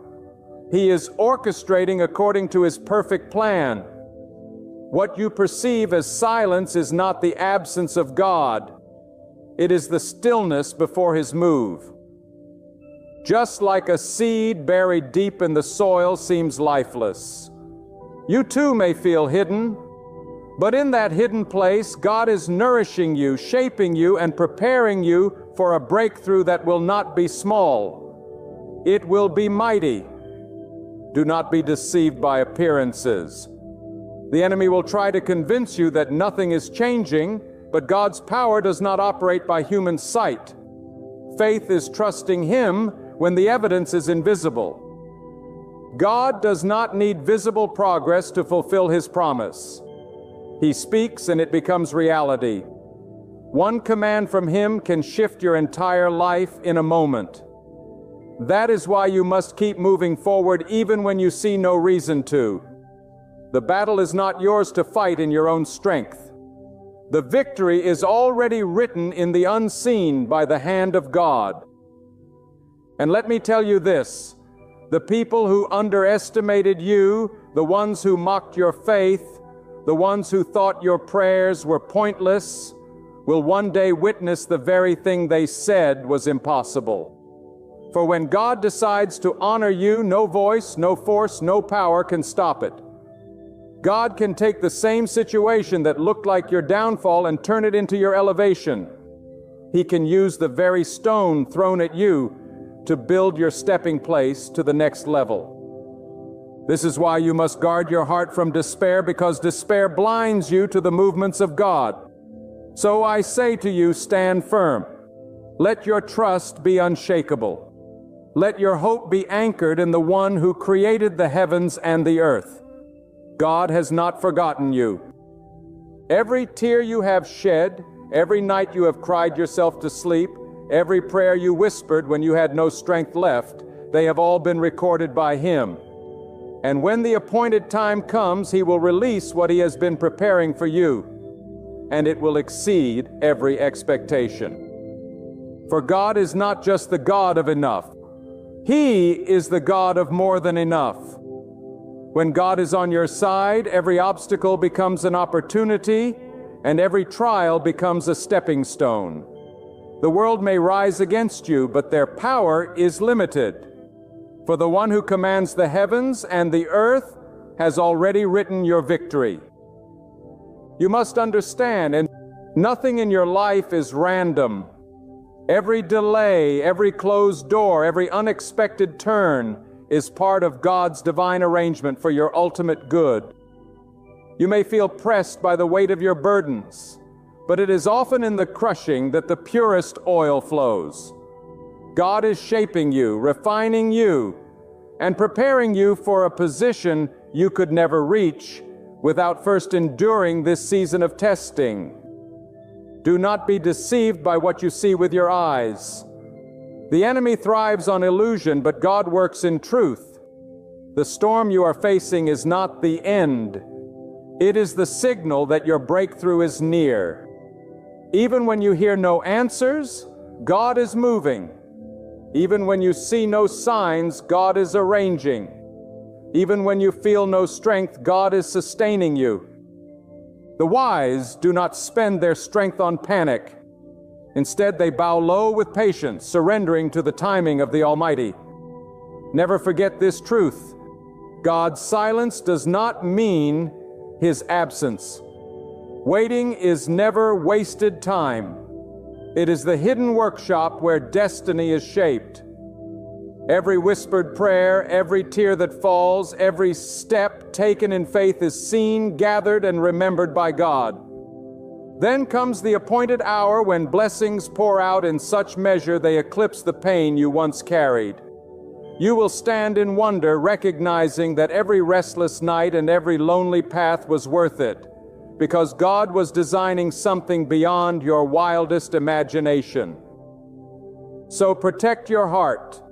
He is orchestrating according to His perfect plan. What you perceive as silence is not the absence of God. It is the stillness before His move. Just like a seed buried deep in the soil seems lifeless, you too may feel hidden, but in that hidden place, God is nourishing you, shaping you, and preparing you for a breakthrough that will not be small. It will be mighty. Do not be deceived by appearances. The enemy will try to convince you that nothing is changing, but God's power does not operate by human sight. Faith is trusting Him when the evidence is invisible. God does not need visible progress to fulfill His promise. He speaks and it becomes reality. One command from Him can shift your entire life in a moment. That is why you must keep moving forward even when you see no reason to. The battle is not yours to fight in your own strength. The victory is already written in the unseen by the hand of God. And let me tell you this, the people who underestimated you, the ones who mocked your faith, the ones who thought your prayers were pointless, will one day witness the very thing they said was impossible. For when God decides to honor you, no voice, no force, no power can stop it. God can take the same situation that looked like your downfall and turn it into your elevation. He can use the very stone thrown at you to build your stepping place to the next level. This is why you must guard your heart from despair, because despair blinds you to the movements of God. So I say to you, stand firm. Let your trust be unshakable. Let your hope be anchored in the One who created the heavens and the earth. God has not forgotten you. Every tear you have shed, every night you have cried yourself to sleep, every prayer you whispered when you had no strength left, they have all been recorded by Him. And when the appointed time comes, He will release what He has been preparing for you, and it will exceed every expectation. For God is not just the God of enough. He is the God of more than enough. When God is on your side, every obstacle becomes an opportunity, and every trial becomes a stepping stone. The world may rise against you, but their power is limited. For the One who commands the heavens and the earth has already written your victory. You must understand, and nothing in your life is random. Every delay, every closed door, every unexpected turn is part of God's divine arrangement for your ultimate good. You may feel pressed by the weight of your burdens, but it is often in the crushing that the purest oil flows. God is shaping you, refining you, and preparing you for a position you could never reach without first enduring this season of testing. Do not be deceived by what you see with your eyes. The enemy thrives on illusion, but God works in truth. The storm you are facing is not the end. It is the signal that your breakthrough is near. Even when you hear no answers, God is moving. Even when you see no signs, God is arranging. Even when you feel no strength, God is sustaining you. The wise do not spend their strength on panic. Instead, they bow low with patience, surrendering to the timing of the Almighty. Never forget this truth. God's silence does not mean His absence. Waiting is never wasted time. It is the hidden workshop where destiny is shaped. Every whispered prayer, every tear that falls, every step taken in faith is seen, gathered, and remembered by God. Then comes the appointed hour when blessings pour out in such measure they eclipse the pain you once carried. You will stand in wonder, recognizing that every restless night and every lonely path was worth it, because God was designing something beyond your wildest imagination. So protect your heart.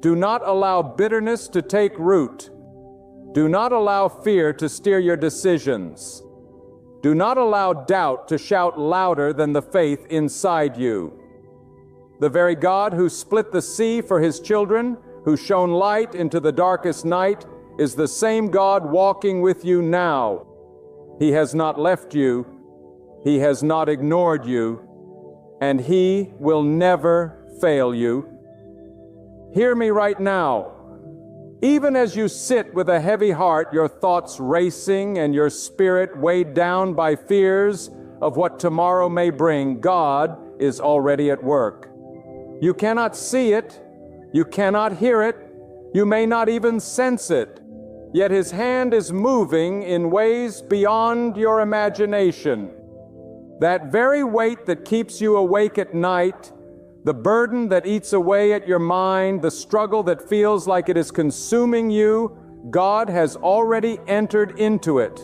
Do not allow bitterness to take root. Do not allow fear to steer your decisions. Do not allow doubt to shout louder than the faith inside you. The very God who split the sea for His children, who shone light into the darkest night, is the same God walking with you now. He has not left you. He has not ignored you. And He will never fail you. Hear me right now. Even as you sit with a heavy heart, your thoughts racing and your spirit weighed down by fears of what tomorrow may bring, God is already at work. You cannot see it. You cannot hear it. You may not even sense it. Yet His hand is moving in ways beyond your imagination. That very weight that keeps you awake at night, the burden that eats away at your mind, the struggle that feels like it is consuming you, God has already entered into it.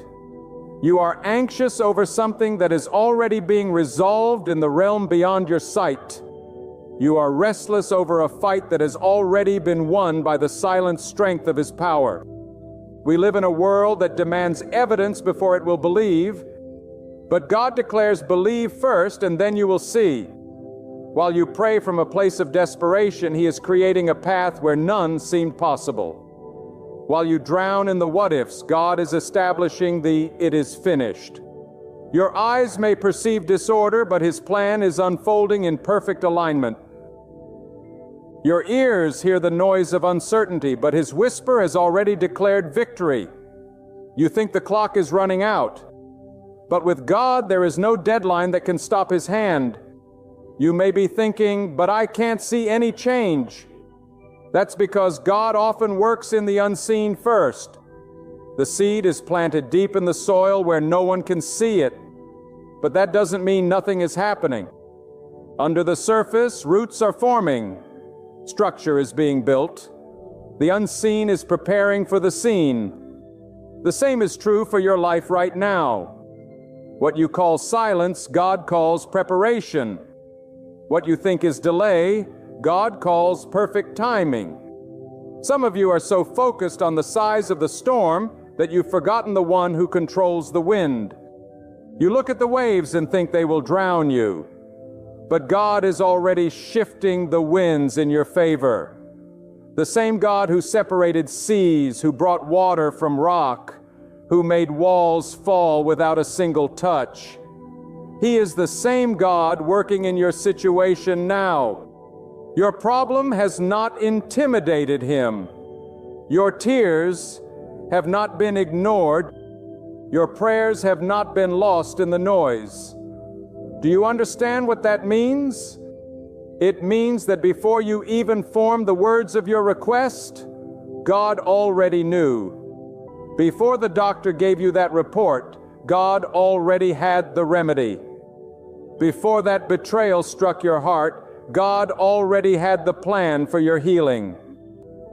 You are anxious over something that is already being resolved in the realm beyond your sight. You are restless over a fight that has already been won by the silent strength of His power. We live in a world that demands evidence before it will believe, but God declares, believe first and then you will see. While you pray from a place of desperation, He is creating a path where none seemed possible. While you drown in the what-ifs, God is establishing the it is finished. Your eyes may perceive disorder, but His plan is unfolding in perfect alignment. Your ears hear the noise of uncertainty, but His whisper has already declared victory. You think the clock is running out, but with God there is no deadline that can stop His hand. You may be thinking, but I can't see any change. That's because God often works in the unseen first. The seed is planted deep in the soil where no one can see it, but that doesn't mean nothing is happening. Under the surface, roots are forming. Structure is being built. The unseen is preparing for the seen. The same is true for your life right now. What you call silence, God calls preparation. What you think is delay, God calls perfect timing. Some of you are so focused on the size of the storm that you've forgotten the one who controls the wind. You look at the waves and think they will drown you. But God is already shifting the winds in your favor. The same God who separated seas, who brought water from rock, who made walls fall without a single touch. He is the same God working in your situation now. Your problem has not intimidated Him. Your tears have not been ignored. Your prayers have not been lost in the noise. Do you understand what that means? It means that before you even formed the words of your request, God already knew. Before the doctor gave you that report, God already had the remedy. Before that betrayal struck your heart, God already had the plan for your healing.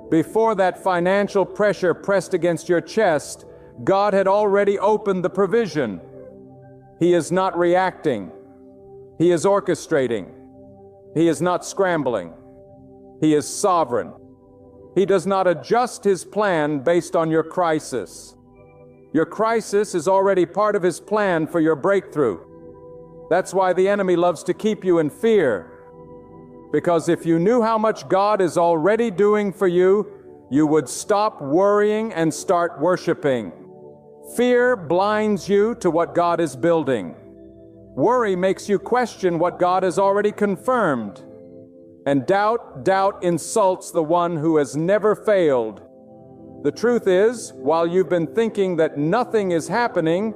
Before that financial pressure pressed against your chest, God had already opened the provision. He is not reacting. He is orchestrating. He is not scrambling. He is sovereign. He does not adjust His plan based on your crisis. Your crisis is already part of His plan for your breakthrough. That's why the enemy loves to keep you in fear. Because if you knew how much God is already doing for you, you would stop worrying and start worshiping. Fear blinds you to what God is building. Worry makes you question what God has already confirmed. And doubt insults the one who has never failed. The truth is, while you've been thinking that nothing is happening,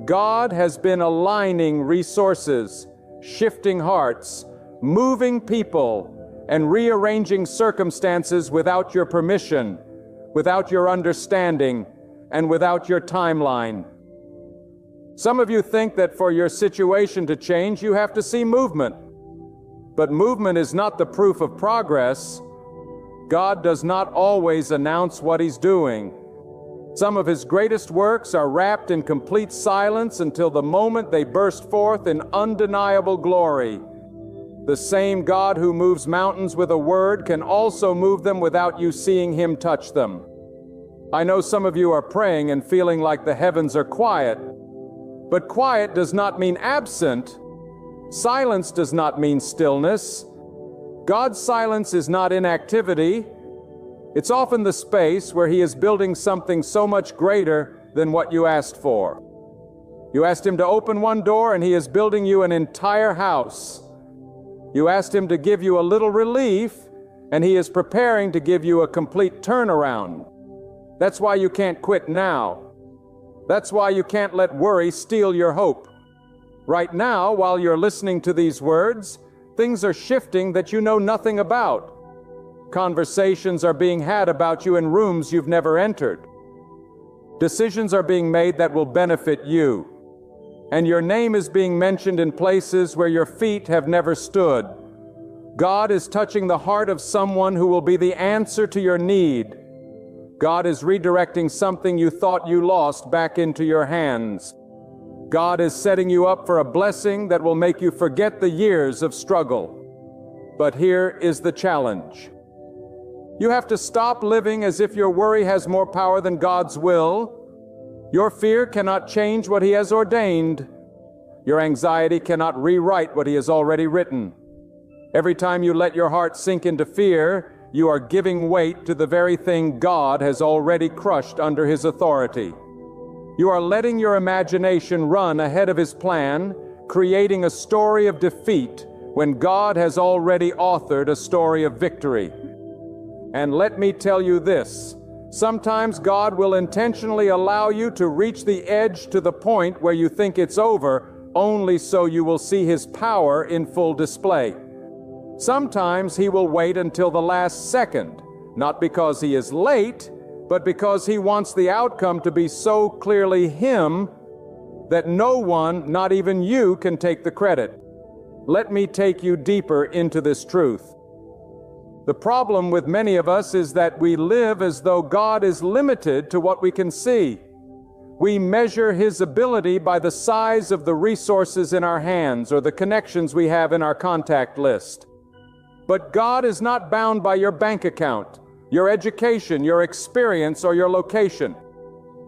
God has been aligning resources, shifting hearts, moving people, and rearranging circumstances without your permission, without your understanding, and without your timeline. Some of you think that for your situation to change, you have to see movement. But movement is not the proof of progress. God does not always announce what He's doing. Some of His greatest works are wrapped in complete silence until the moment they burst forth in undeniable glory. The same God who moves mountains with a word can also move them without you seeing Him touch them. I know some of you are praying and feeling like the heavens are quiet, but quiet does not mean absent. Silence does not mean stillness. God's silence is not inactivity. It's often the space where He is building something so much greater than what you asked for. You asked Him to open one door, and He is building you an entire house. You asked Him to give you a little relief, and He is preparing to give you a complete turnaround. That's why you can't quit now. That's why you can't let worry steal your hope. Right now, while you're listening to these words, things are shifting that you know nothing about. Conversations are being had about you in rooms you've never entered. Decisions are being made that will benefit you. And your name is being mentioned in places where your feet have never stood. God is touching the heart of someone who will be the answer to your need. God is redirecting something you thought you lost back into your hands. God is setting you up for a blessing that will make you forget the years of struggle. But here is the challenge. You have to stop living as if your worry has more power than God's will. Your fear cannot change what He has ordained. Your anxiety cannot rewrite what He has already written. Every time you let your heart sink into fear, you are giving weight to the very thing God has already crushed under His authority. You are letting your imagination run ahead of His plan, creating a story of defeat when God has already authored a story of victory. And let me tell you this, sometimes God will intentionally allow you to reach the edge to the point where you think it's over, only so you will see His power in full display. Sometimes He will wait until the last second, not because He is late, but because He wants the outcome to be so clearly Him that no one, not even you, can take the credit. Let me take you deeper into this truth. The problem with many of us is that we live as though God is limited to what we can see. We measure His ability by the size of the resources in our hands or the connections we have in our contact list. But God is not bound by your bank account, your education, your experience, or your location.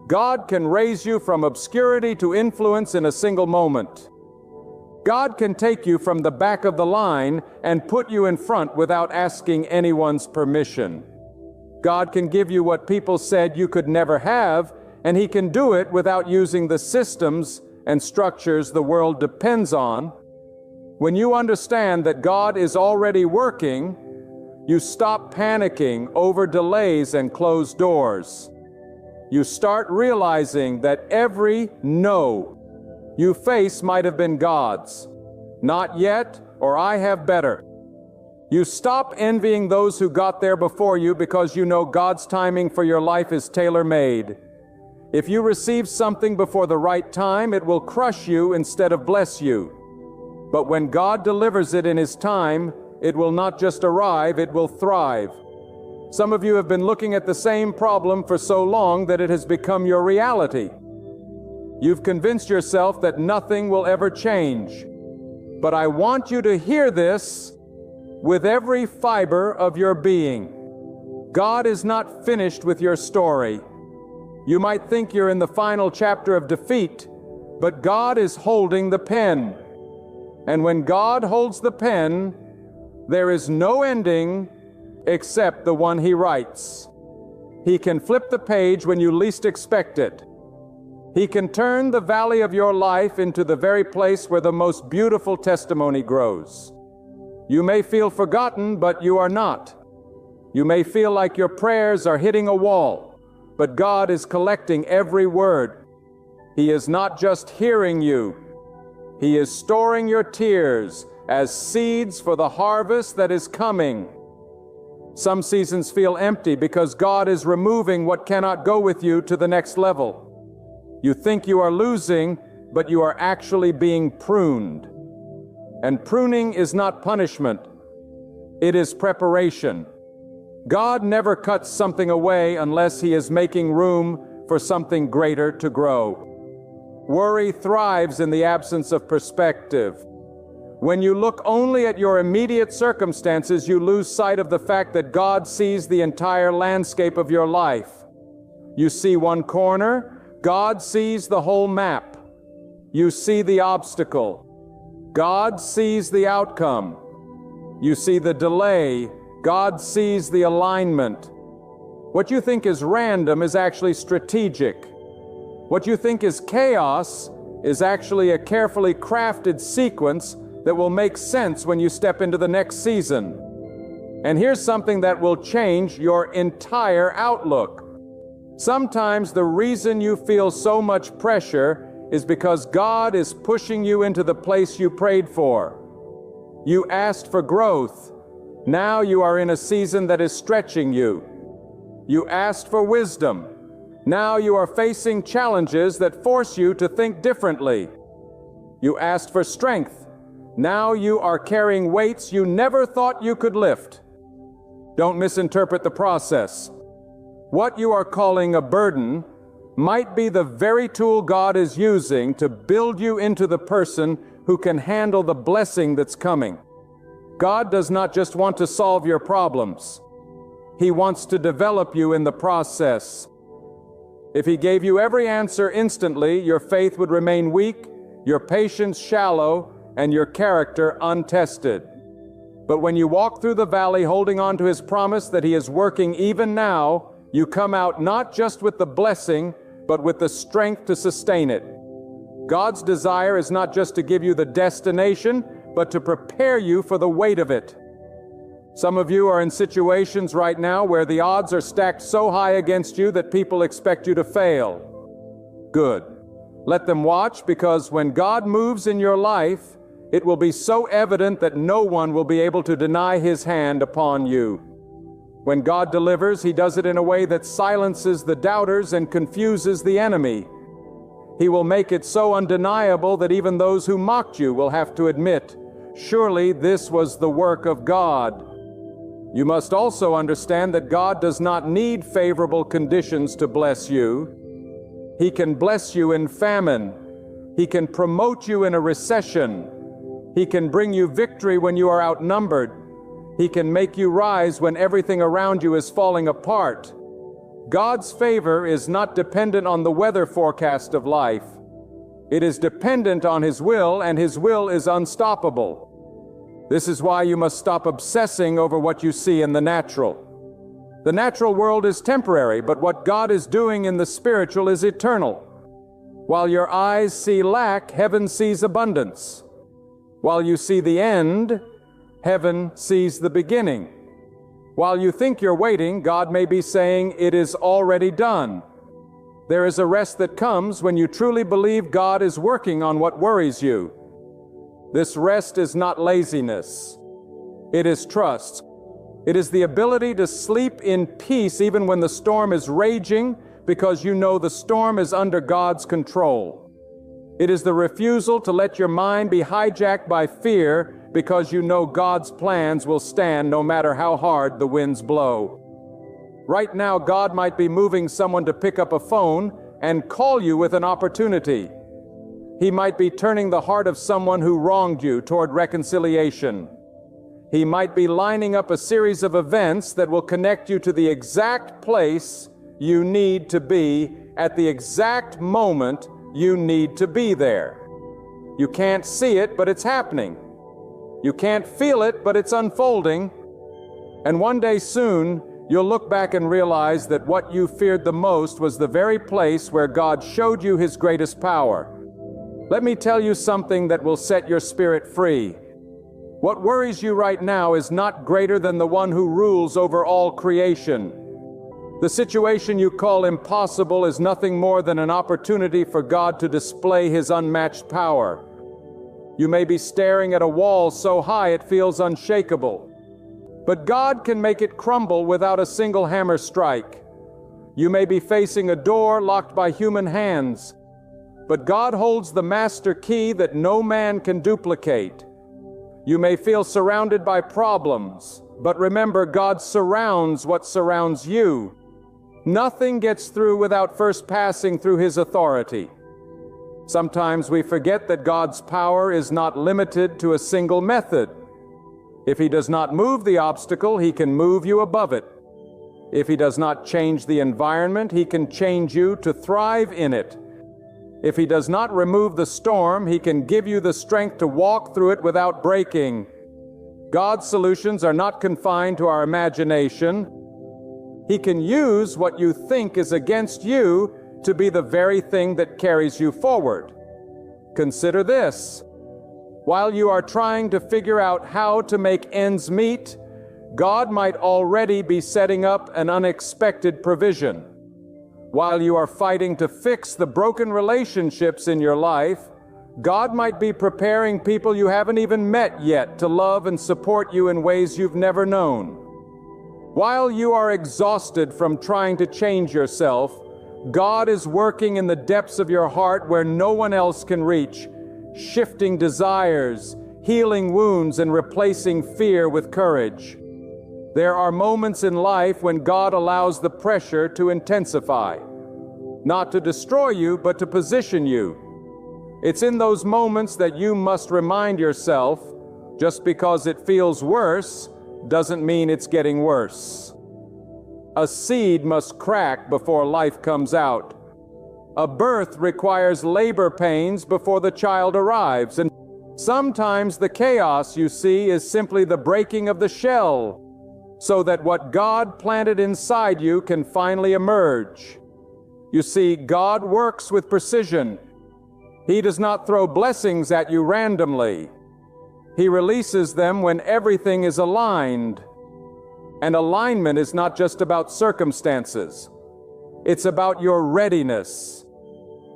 God can raise you from obscurity to influence in a single moment. God can take you from the back of the line and put you in front without asking anyone's permission. God can give you what people said you could never have, and He can do it without using the systems and structures the world depends on. When you understand that God is already working, you stop panicking over delays and closed doors. You start realizing that every no you face might have been God's. Not yet, or I have better. You stop envying those who got there before you because you know God's timing for your life is tailor-made. If you receive something before the right time, it will crush you instead of bless you. But when God delivers it in His time, it will not just arrive, it will thrive. Some of you have been looking at the same problem for so long that it has become your reality. You've convinced yourself that nothing will ever change. But I want you to hear this with every fiber of your being. God is not finished with your story. You might think you're in the final chapter of defeat, but God is holding the pen. And when God holds the pen, there is no ending except the one He writes. He can flip the page when you least expect it. He can turn the valley of your life into the very place where the most beautiful testimony grows. You may feel forgotten, but you are not. You may feel like your prayers are hitting a wall, but God is collecting every word. He is not just hearing you. He is storing your tears as seeds for the harvest that is coming. Some seasons feel empty because God is removing what cannot go with you to the next level. You think you are losing, but you are actually being pruned. And pruning is not punishment. It is preparation. God never cuts something away unless He is making room for something greater to grow. Worry thrives in the absence of perspective. When you look only at your immediate circumstances, you lose sight of the fact that God sees the entire landscape of your life. You see one corner, God sees the whole map. You see the obstacle. God sees the outcome. You see the delay. God sees the alignment. What you think is random is actually strategic. What you think is chaos is actually a carefully crafted sequence that will make sense when you step into the next season. And here's something that will change your entire outlook. Sometimes the reason you feel so much pressure is because God is pushing you into the place you prayed for. You asked for growth. Now you are in a season that is stretching you. You asked for wisdom. Now you are facing challenges that force you to think differently. You asked for strength. Now you are carrying weights you never thought you could lift. Don't misinterpret the process. What you are calling a burden might be the very tool God is using to build you into the person who can handle the blessing that's coming. God does not just want to solve your problems. He wants to develop you in the process. If He gave you every answer instantly, your faith would remain weak, your patience shallow, and your character untested. But when you walk through the valley holding on to His promise that He is working even now, you come out not just with the blessing, but with the strength to sustain it. God's desire is not just to give you the destination, but to prepare you for the weight of it. Some of you are in situations right now where the odds are stacked so high against you that people expect you to fail. Good. Let them watch, because when God moves in your life, it will be so evident that no one will be able to deny His hand upon you. When God delivers, He does it in a way that silences the doubters and confuses the enemy. He will make it so undeniable that even those who mocked you will have to admit, surely this was the work of God. You must also understand that God does not need favorable conditions to bless you. He can bless you in famine. He can promote you in a recession. He can bring you victory when you are outnumbered. He can make you rise when everything around you is falling apart. God's favor is not dependent on the weather forecast of life. It is dependent on His will, and His will is unstoppable. This is why you must stop obsessing over what you see in the natural. The natural world is temporary, but what God is doing in the spiritual is eternal. While your eyes see lack, heaven sees abundance. While you see the end, heaven sees the beginning. While you think you're waiting, God may be saying, it is already done. There is a rest that comes when you truly believe God is working on what worries you. This rest is not laziness. It is trust. It is the ability to sleep in peace even when the storm is raging, because you know the storm is under God's control. It is the refusal to let your mind be hijacked by fear, because you know God's plans will stand no matter how hard the winds blow. Right now, God might be moving someone to pick up a phone and call you with an opportunity. He might be turning the heart of someone who wronged you toward reconciliation. He might be lining up a series of events that will connect you to the exact place you need to be at the exact moment you need to be there. You can't see it, but it's happening. You can't feel it, but it's unfolding. And one day soon, you'll look back and realize that what you feared the most was the very place where God showed you His greatest power. Let me tell you something that will set your spirit free. What worries you right now is not greater than the one who rules over all creation. The situation you call impossible is nothing more than an opportunity for God to display His unmatched power. You may be staring at a wall so high it feels unshakable. But God can make it crumble without a single hammer strike. You may be facing a door locked by human hands, but God holds the master key that no man can duplicate. You may feel surrounded by problems, but remember, God surrounds what surrounds you. Nothing gets through without first passing through His authority. Sometimes we forget that God's power is not limited to a single method. If He does not move the obstacle, He can move you above it. If He does not change the environment, He can change you to thrive in it. If He does not remove the storm, He can give you the strength to walk through it without breaking. God's solutions are not confined to our imagination. He can use what you think is against you to be the very thing that carries you forward. Consider this. While you are trying to figure out how to make ends meet, God might already be setting up an unexpected provision. While you are fighting to fix the broken relationships in your life, God might be preparing people you haven't even met yet to love and support you in ways you've never known. While you are exhausted from trying to change yourself, God is working in the depths of your heart where no one else can reach, shifting desires, healing wounds, and replacing fear with courage. There are moments in life when God allows the pressure to intensify, not to destroy you, but to position you. It's in those moments that you must remind yourself, just because it feels worse doesn't mean it's getting worse. A seed must crack before life comes out. A birth requires labor pains before the child arrives, and sometimes the chaos you see is simply the breaking of the shell, so that what God planted inside you can finally emerge. You see, God works with precision. He does not throw blessings at you randomly. He releases them when everything is aligned. And alignment is not just about circumstances. It's about your readiness.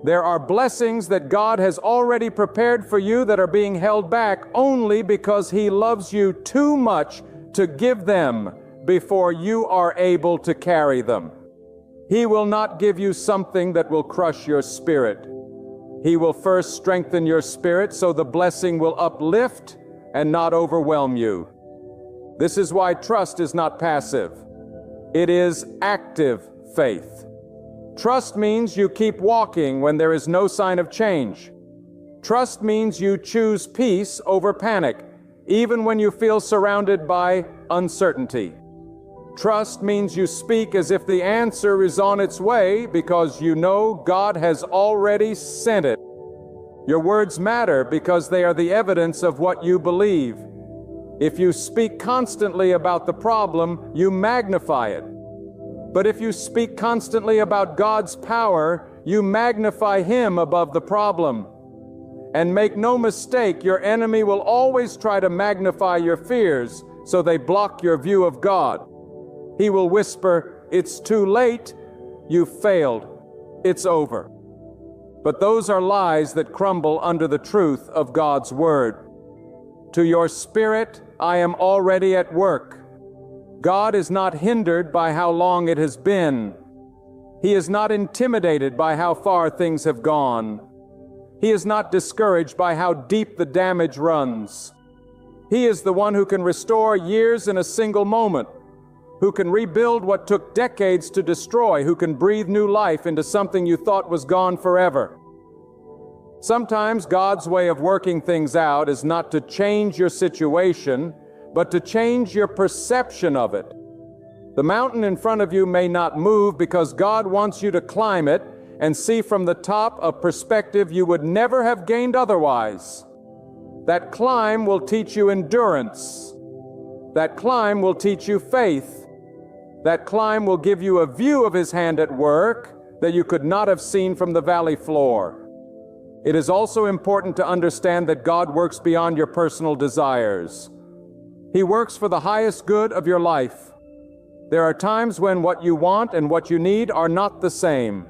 There are blessings that God has already prepared for you that are being held back only because He loves you too much to give them before you are able to carry them. He will not give you something that will crush your spirit. He will first strengthen your spirit so the blessing will uplift and not overwhelm you. This is why trust is not passive. It is active faith. Trust means you keep walking when there is no sign of change. Trust means you choose peace over panic, even when you feel surrounded by uncertainty. Trust means you speak as if the answer is on its way because you know God has already sent it. Your words matter because they are the evidence of what you believe. If you speak constantly about the problem, you magnify it. But if you speak constantly about God's power, you magnify Him above the problem. And make no mistake, your enemy will always try to magnify your fears so they block your view of God. He will whisper, "It's too late, you failed, it's over." But those are lies that crumble under the truth of God's Word. To your spirit, I am already at work. God is not hindered by how long it has been. He is not intimidated by how far things have gone. He is not discouraged by how deep the damage runs. He is the one who can restore years in a single moment, who can rebuild what took decades to destroy, who can breathe new life into something you thought was gone forever. Sometimes God's way of working things out is not to change your situation, but to change your perception of it. The mountain in front of you may not move because God wants you to climb it and see from the top a perspective you would never have gained otherwise. That climb will teach you endurance. That climb will teach you faith. That climb will give you a view of His hand at work that you could not have seen from the valley floor. It is also important to understand that God works beyond your personal desires. He works for the highest good of your life. There are times when what you want and what you need are not the same.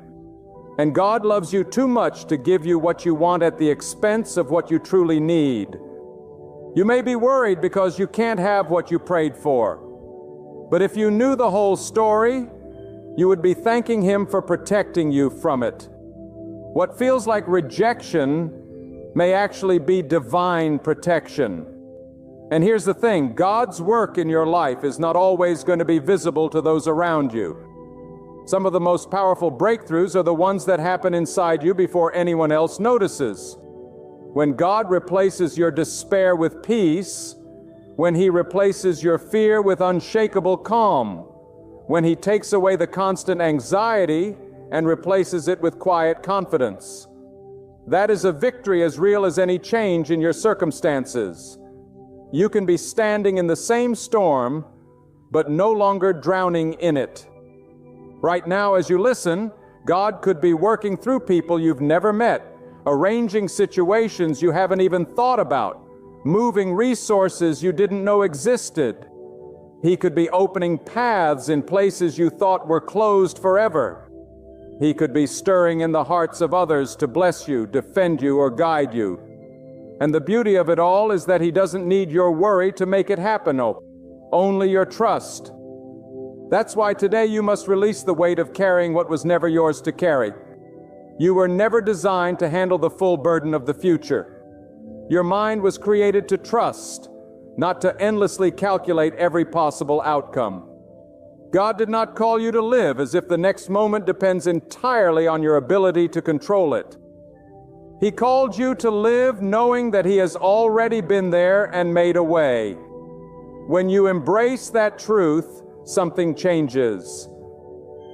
And God loves you too much to give you what you want at the expense of what you truly need. You may be worried because you can't have what you prayed for. But if you knew the whole story, you would be thanking Him for protecting you from it. What feels like rejection may actually be divine protection. And here's the thing, God's work in your life is not always going to be visible to those around you. Some of the most powerful breakthroughs are the ones that happen inside you before anyone else notices. When God replaces your despair with peace, when He replaces your fear with unshakable calm, when He takes away the constant anxiety and replaces it with quiet confidence. That is a victory as real as any change in your circumstances. You can be standing in the same storm, but no longer drowning in it. Right now, as you listen, God could be working through people you've never met, arranging situations you haven't even thought about, moving resources you didn't know existed. He could be opening paths in places you thought were closed forever. He could be stirring in the hearts of others to bless you, defend you, or guide you. And the beauty of it all is that He doesn't need your worry to make it happen, only your trust. That's why today you must release the weight of carrying what was never yours to carry. You were never designed to handle the full burden of the future. Your mind was created to trust, not to endlessly calculate every possible outcome. God did not call you to live as if the next moment depends entirely on your ability to control it. He called you to live knowing that He has already been there and made a way. When you embrace that truth, something changes.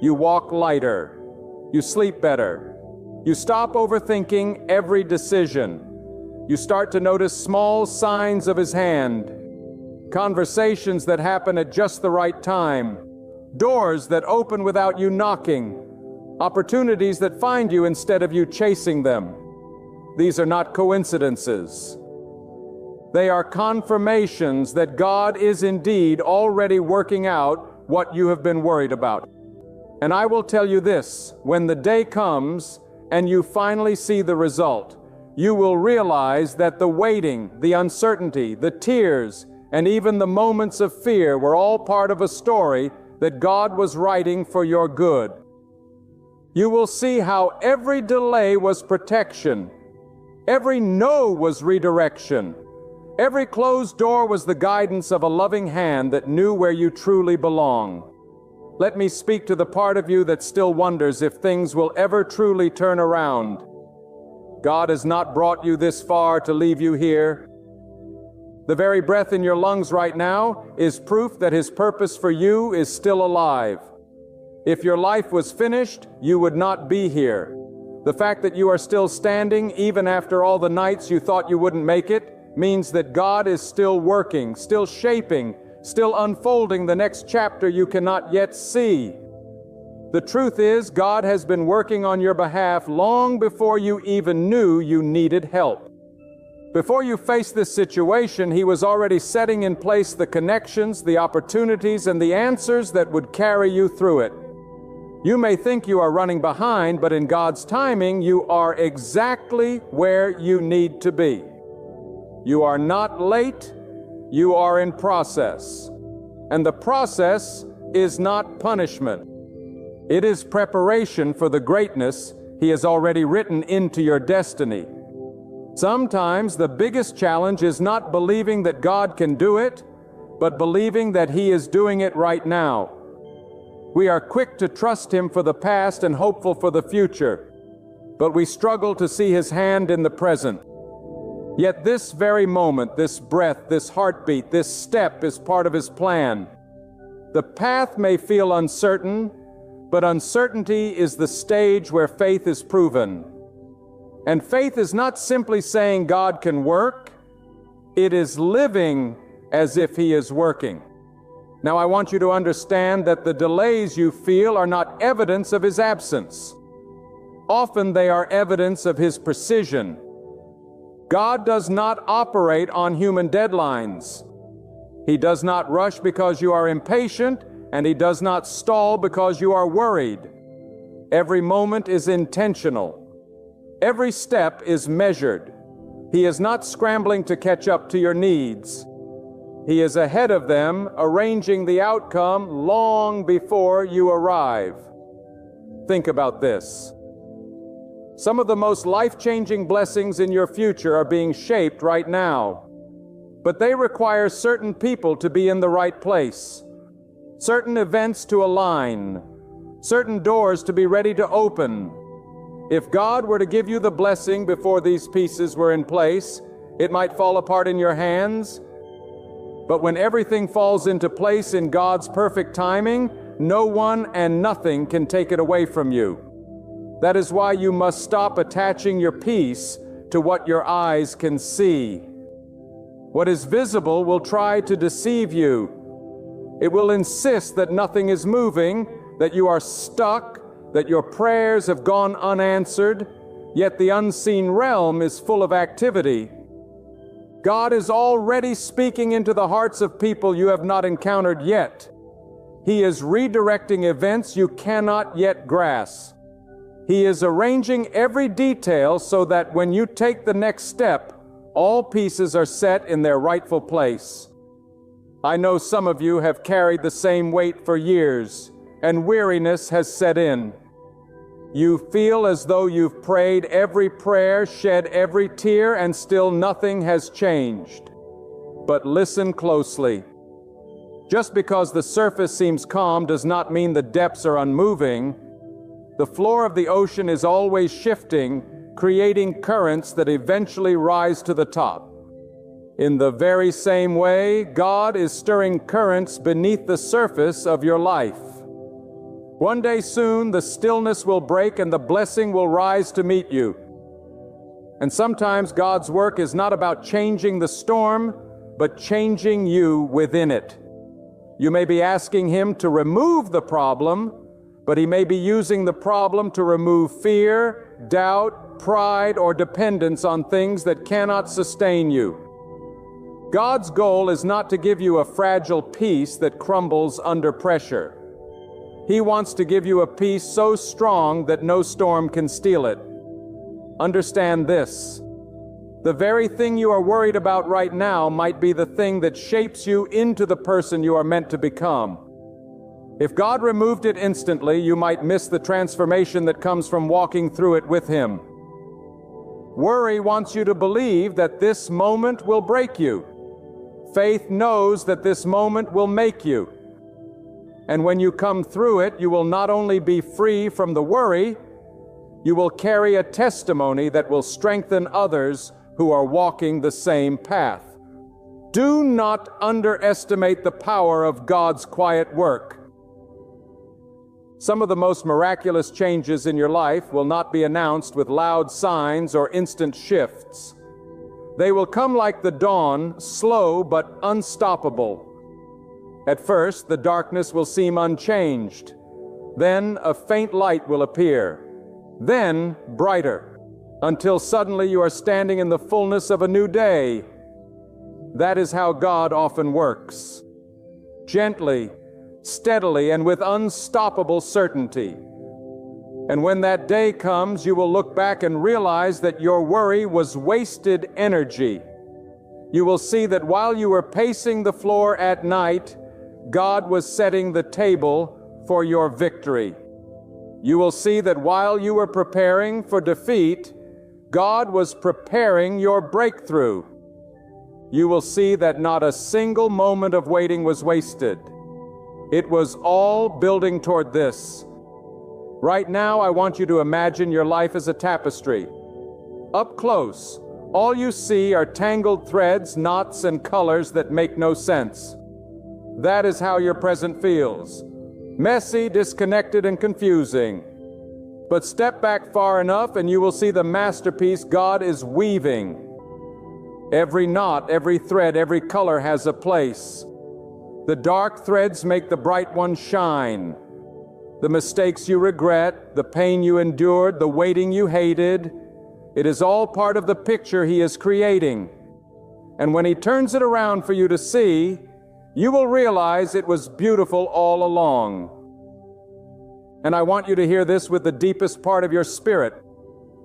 You walk lighter. You sleep better. You stop overthinking every decision. You start to notice small signs of His hand, conversations that happen at just the right time, doors that open without you knocking, opportunities that find you instead of you chasing them. These are not coincidences. They are confirmations that God is indeed already working out what you have been worried about. And I will tell you this, when the day comes and you finally see the result, you will realize that the waiting, the uncertainty, the tears, and even the moments of fear were all part of a story that God was writing for your good. You will see how every delay was protection. Every no was redirection. Every closed door was the guidance of a loving hand that knew where you truly belong. Let me speak to the part of you that still wonders if things will ever truly turn around. God has not brought you this far to leave you here. The very breath in your lungs right now is proof that His purpose for you is still alive. If your life was finished, you would not be here. The fact that you are still standing, even after all the nights you thought you wouldn't make it, means that God is still working, still shaping, still unfolding the next chapter you cannot yet see. The truth is, God has been working on your behalf long before you even knew you needed help. Before you faced this situation, He was already setting in place the connections, the opportunities, and the answers that would carry you through it. You may think you are running behind, but in God's timing, you are exactly where you need to be. You are not late, you are in process. And the process is not punishment. It is preparation for the greatness He has already written into your destiny. Sometimes the biggest challenge is not believing that God can do it, but believing that He is doing it right now. We are quick to trust Him for the past and hopeful for the future, but we struggle to see His hand in the present. Yet this very moment, this breath, this heartbeat, this step is part of His plan. The path may feel uncertain, but uncertainty is the stage where faith is proven. And faith is not simply saying God can work, it is living as if He is working. Now I want you to understand that the delays you feel are not evidence of His absence. Often they are evidence of His precision. God does not operate on human deadlines. He does not rush because you are impatient, and He does not stall because you are worried. Every moment is intentional. Every step is measured. He is not scrambling to catch up to your needs. He is ahead of them, arranging the outcome long before you arrive. Think about this. Some of the most life-changing blessings in your future are being shaped right now. But they require certain people to be in the right place, certain events to align, certain doors to be ready to open. If God were to give you the blessing before these pieces were in place, it might fall apart in your hands. But when everything falls into place in God's perfect timing, no one and nothing can take it away from you. That is why you must stop attaching your peace to what your eyes can see. What is visible will try to deceive you. It will insist that nothing is moving, that you are stuck, that your prayers have gone unanswered, yet the unseen realm is full of activity. God is already speaking into the hearts of people you have not encountered yet. He is redirecting events you cannot yet grasp. He is arranging every detail so that when you take the next step, all pieces are set in their rightful place. I know some of you have carried the same weight for years, and weariness has set in. You feel as though you've prayed every prayer, shed every tear, and still nothing has changed. But listen closely. Just because the surface seems calm does not mean the depths are unmoving. The floor of the ocean is always shifting, creating currents that eventually rise to the top. In the very same way, God is stirring currents beneath the surface of your life. One day soon, the stillness will break and the blessing will rise to meet you. And sometimes God's work is not about changing the storm, but changing you within it. You may be asking Him to remove the problem, but He may be using the problem to remove fear, doubt, pride, or dependence on things that cannot sustain you. God's goal is not to give you a fragile peace that crumbles under pressure. He wants to give you a peace so strong that no storm can steal it. Understand this. The very thing you are worried about right now might be the thing that shapes you into the person you are meant to become. If God removed it instantly, you might miss the transformation that comes from walking through it with Him. Worry wants you to believe that this moment will break you. Faith knows that this moment will make you. And when you come through it, you will not only be free from the worry, you will carry a testimony that will strengthen others who are walking the same path. Do not underestimate the power of God's quiet work. Some of the most miraculous changes in your life will not be announced with loud signs or instant shifts. They will come like the dawn, slow but unstoppable. At first, the darkness will seem unchanged. Then a faint light will appear. Then brighter, until suddenly you are standing in the fullness of a new day. That is how God often works. Gently, steadily, and with unstoppable certainty. And when that day comes, you will look back and realize that your worry was wasted energy. You will see that while you were pacing the floor at night, God was setting the table for your victory. You will see that while you were preparing for defeat, God was preparing your breakthrough. You will see that not a single moment of waiting was wasted. It was all building toward this. Right now, I want you to imagine your life as a tapestry. Up close, All you see are tangled threads, knots, and colors that make no sense. That is how your present feels. Messy, disconnected, and confusing. But step back far enough and you will see the masterpiece God is weaving. Every knot, every thread, every color has a place. The dark threads make the bright ones shine. The mistakes you regret, the pain you endured, the waiting you hated, it is all part of the picture He is creating. And when He turns it around for you to see, you will realize it was beautiful all along. And I want you to hear this with the deepest part of your spirit.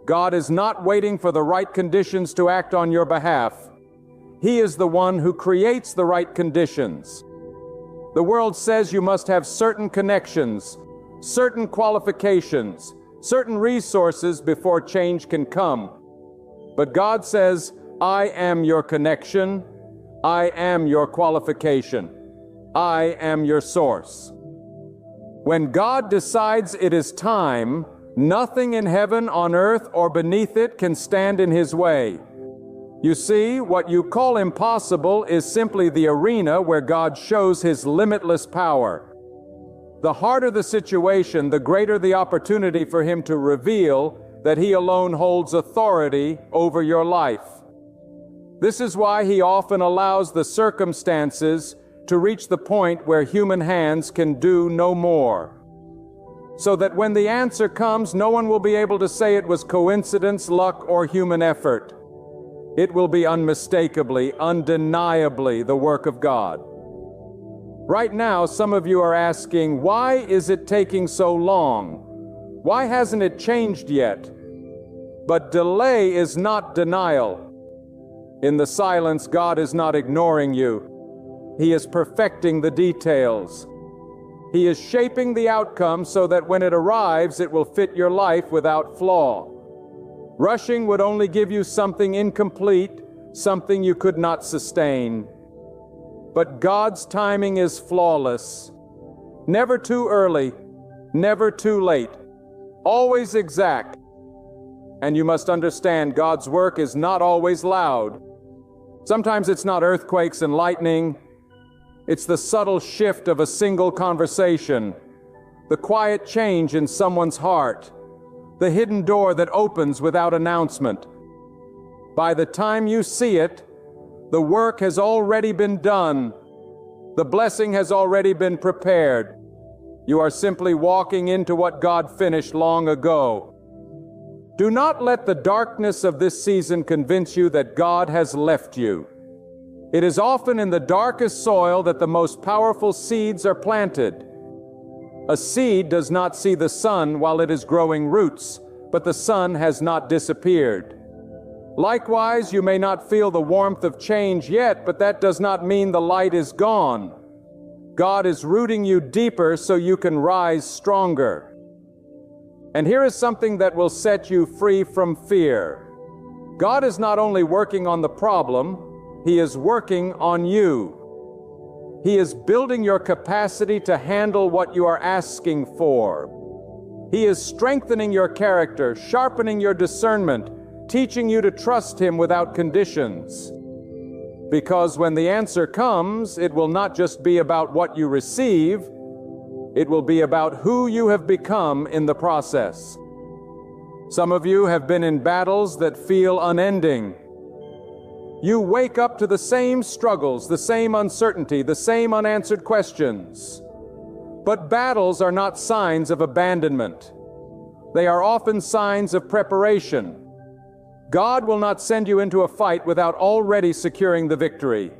God is not waiting for the right conditions to act on your behalf. He is the one who creates the right conditions. The world says you must have certain connections, certain qualifications, certain resources before change can come. But God says, I am your connection, I am your qualification, I am your source. When God decides it is time, nothing in heaven, on earth, or beneath it can stand in His way. You see, what you call impossible is simply the arena where God shows His limitless power. The harder the situation, the greater the opportunity for Him to reveal that He alone holds authority over your life. This is why He often allows the circumstances to reach the point where human hands can do no more. So that when the answer comes, no one will be able to say it was coincidence, luck, or human effort. It will be unmistakably, undeniably the work of God. Right now, some of you are asking, why is it taking so long? Why hasn't it changed yet? But delay is not denial. In the silence, God is not ignoring you. He is perfecting the details. He is shaping the outcome so that when it arrives, it will fit your life without flaw. Rushing would only give you something incomplete, something you could not sustain. But God's timing is flawless. Never too early, never too late, always exact. And you must understand, God's work is not always loud. Sometimes it's not earthquakes and lightning. It's the subtle shift of a single conversation, the quiet change in someone's heart, the hidden door that opens without announcement. By the time you see it, the work has already been done. The blessing has already been prepared. You are simply walking into what God finished long ago. Do not let the darkness of this season convince you that God has left you. It is often in the darkest soil that the most powerful seeds are planted. A seed does not see the sun while it is growing roots, but the sun has not disappeared. Likewise, you may not feel the warmth of change yet, but that does not mean the light is gone. God is rooting you deeper so you can rise stronger. And here is something that will set you free from fear. God is not only working on the problem, He is working on you. He is building your capacity to handle what you are asking for. He is strengthening your character, sharpening your discernment, teaching you to trust Him without conditions. Because when the answer comes, it will not just be about what you receive, it will be about who you have become in the process. Some of you have been in battles that feel unending. You wake up to the same struggles, the same uncertainty, the same unanswered questions. But battles are not signs of abandonment. They are often signs of preparation. God will not send you into a fight without already securing the victory.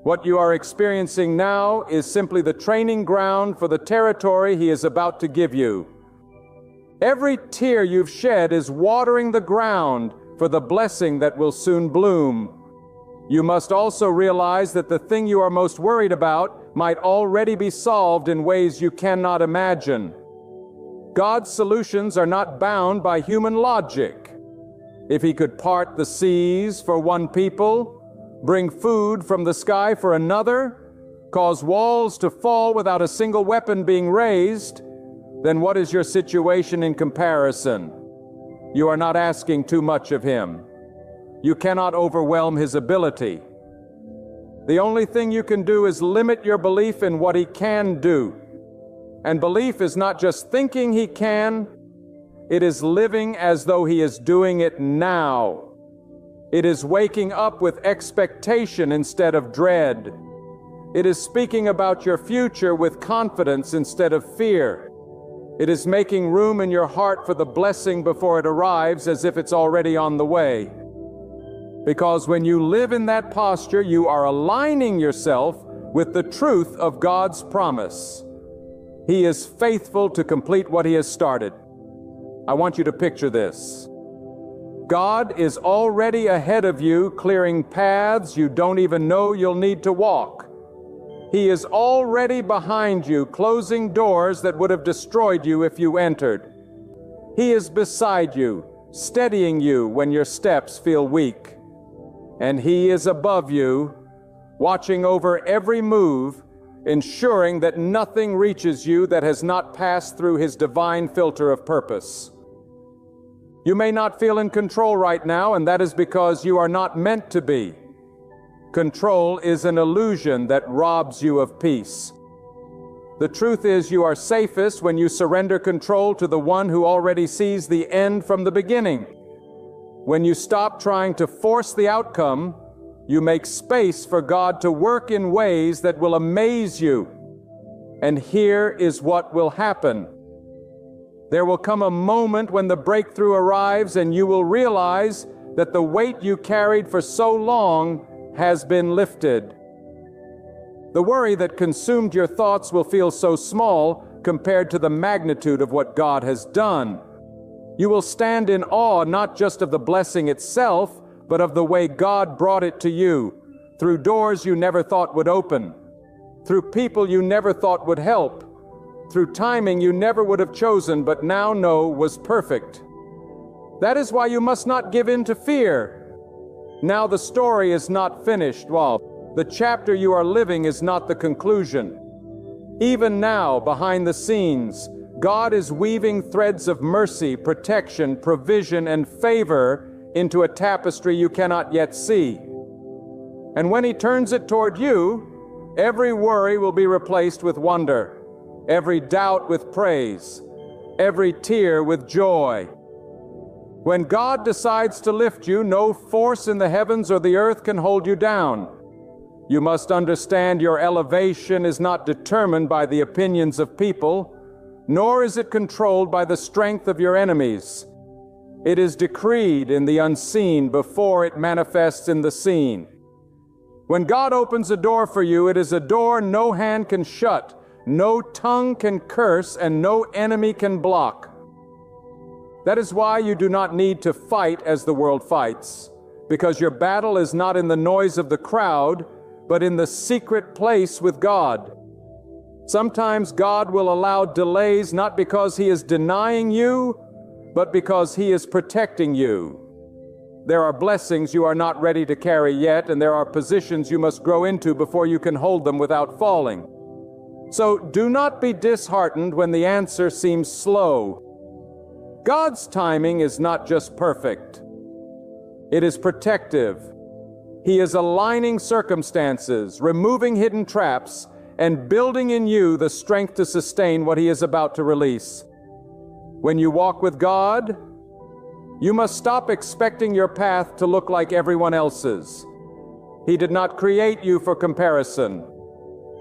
What you are experiencing now is simply the training ground for the territory He is about to give you. Every tear you've shed is watering the ground for the blessing that will soon bloom. You must also realize that the thing you are most worried about might already be solved in ways you cannot imagine. God's solutions are not bound by human logic. If He could part the seas for one people, bring food from the sky for another, cause walls to fall without a single weapon being raised, then what is your situation in comparison? You are not asking too much of Him. You cannot overwhelm His ability. The only thing you can do is limit your belief in what He can do. And belief is not just thinking He can, it is living as though He is doing it now. It is waking up with expectation instead of dread. It is speaking about your future with confidence instead of fear. It is making room in your heart for the blessing before it arrives as if it's already on the way. Because when you live in that posture, you are aligning yourself with the truth of God's promise. He is faithful to complete what He has started. I want you to picture this. God is already ahead of you, clearing paths you don't even know you'll need to walk. He is already behind you, closing doors that would have destroyed you if you entered. He is beside you, steadying you when your steps feel weak. And He is above you, watching over every move, ensuring that nothing reaches you that has not passed through His divine filter of purpose. You may not feel in control right now, and that is because you are not meant to be. Control is an illusion that robs you of peace. The truth is, you are safest when you surrender control to the one who already sees the end from the beginning. When you stop trying to force the outcome, you make space for God to work in ways that will amaze you. And here is what will happen. There will come a moment when the breakthrough arrives and you will realize that the weight you carried for so long has been lifted. The worry that consumed your thoughts will feel so small compared to the magnitude of what God has done. You will stand in awe not just of the blessing itself, but of the way God brought it to you, through doors you never thought would open, through people you never thought would help, through timing you never would have chosen but now know was perfect. That is why you must not give in to fear. Now the story is not finished, while the chapter you are living is not the conclusion. Even now, behind the scenes, God is weaving threads of mercy, protection, provision, and favor into a tapestry you cannot yet see. And when He turns it toward you, every worry will be replaced with wonder, every doubt with praise, every tear with joy. When God decides to lift you, no force in the heavens or the earth can hold you down. You must understand your elevation is not determined by the opinions of people, nor is it controlled by the strength of your enemies. It is decreed in the unseen before it manifests in the seen. When God opens a door for you, it is a door no hand can shut, no tongue can curse, and no enemy can block. That is why you do not need to fight as the world fights, because your battle is not in the noise of the crowd, but in the secret place with God. Sometimes God will allow delays not because He is denying you, but because He is protecting you. There are blessings you are not ready to carry yet, and there are positions you must grow into before you can hold them without falling. So do not be disheartened when the answer seems slow. God's timing is not just perfect. It is protective. He is aligning circumstances, removing hidden traps, and building in you the strength to sustain what He is about to release. When you walk with God, you must stop expecting your path to look like everyone else's. He did not create you for comparison.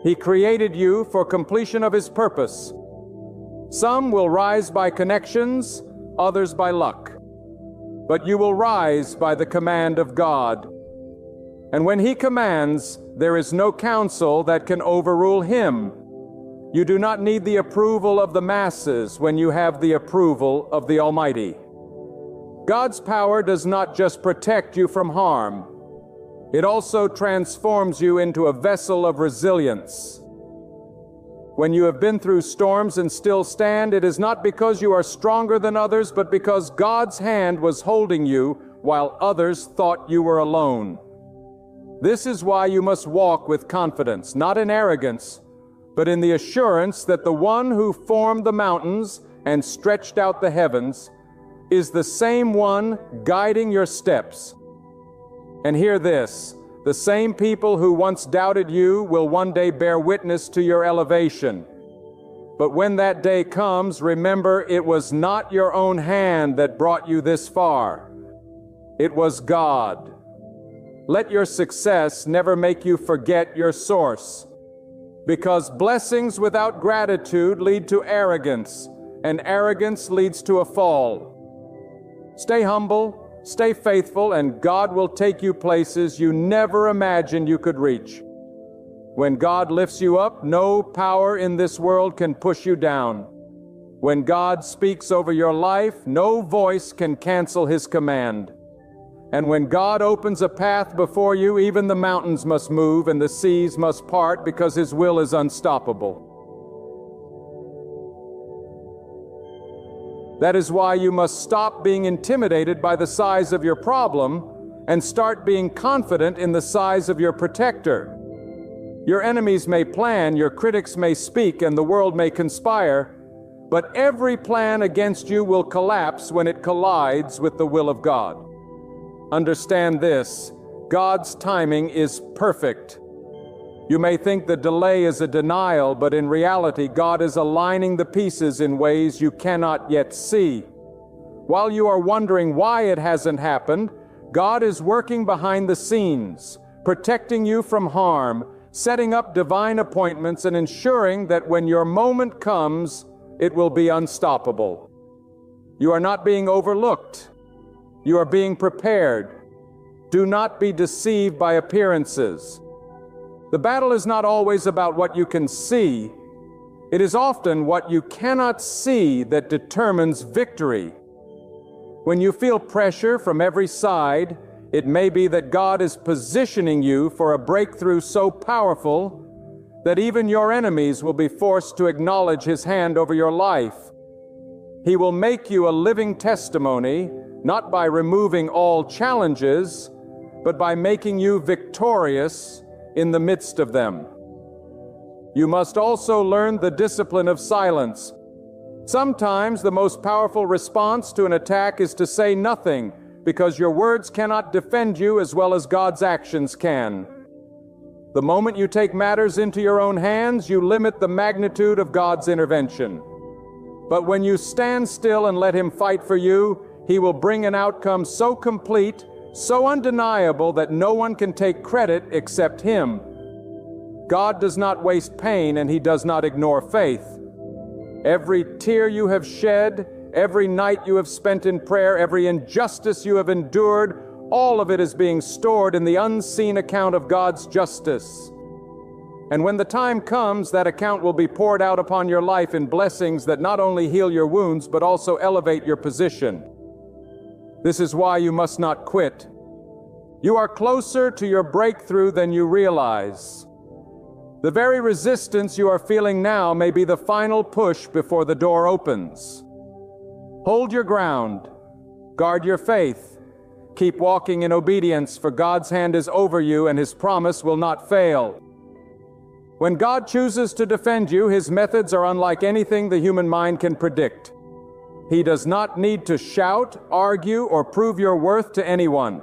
He created you for completion of His purpose. Some will rise by connections, others by luck. But you will rise by the command of God. And when He commands, there is no counsel that can overrule Him. You do not need the approval of the masses when you have the approval of the Almighty. God's power does not just protect you from harm. It also transforms you into a vessel of resilience. When you have been through storms and still stand, it is not because you are stronger than others, but because God's hand was holding you while others thought you were alone. This is why you must walk with confidence, not in arrogance, but in the assurance that the one who formed the mountains and stretched out the heavens is the same one guiding your steps. And hear this, the same people who once doubted you will one day bear witness to your elevation. But when that day comes, remember it was not your own hand that brought you this far. It was God. Let your success never make you forget your source, because blessings without gratitude lead to arrogance, and arrogance leads to a fall. Stay humble, stay faithful, and God will take you places you never imagined you could reach. When God lifts you up, no power in this world can push you down. When God speaks over your life, no voice can cancel His command. And when God opens a path before you, even the mountains must move and the seas must part, because His will is unstoppable. That is why you must stop being intimidated by the size of your problem and start being confident in the size of your protector. Your enemies may plan, your critics may speak, and the world may conspire, but every plan against you will collapse when it collides with the will of God. Understand this, God's timing is perfect. You may think the delay is a denial, but in reality, God is aligning the pieces in ways you cannot yet see. While you are wondering why it hasn't happened, God is working behind the scenes, protecting you from harm, setting up divine appointments, and ensuring that when your moment comes, it will be unstoppable. You are not being overlooked. You are being prepared. Do not be deceived by appearances. The battle is not always about what you can see. It is often what you cannot see that determines victory. When you feel pressure from every side, it may be that God is positioning you for a breakthrough so powerful that even your enemies will be forced to acknowledge His hand over your life. He will make you a living testimony, not by removing all challenges, but by making you victorious in the midst of them. You must also learn the discipline of silence. Sometimes the most powerful response to an attack is to say nothing, because your words cannot defend you as well as God's actions can. The moment you take matters into your own hands, you limit the magnitude of God's intervention. But when you stand still and let Him fight for you, He will bring an outcome so complete, so undeniable that no one can take credit except Him. God does not waste pain, and He does not ignore faith. Every tear you have shed, every night you have spent in prayer, every injustice you have endured, all of it is being stored in the unseen account of God's justice. And when the time comes, that account will be poured out upon your life in blessings that not only heal your wounds, but also elevate your position. This is why you must not quit. You are closer to your breakthrough than you realize. The very resistance you are feeling now may be the final push before the door opens. Hold your ground. Guard your faith. Keep walking in obedience, for God's hand is over you and His promise will not fail. When God chooses to defend you, His methods are unlike anything the human mind can predict. He does not need to shout, argue, or prove your worth to anyone.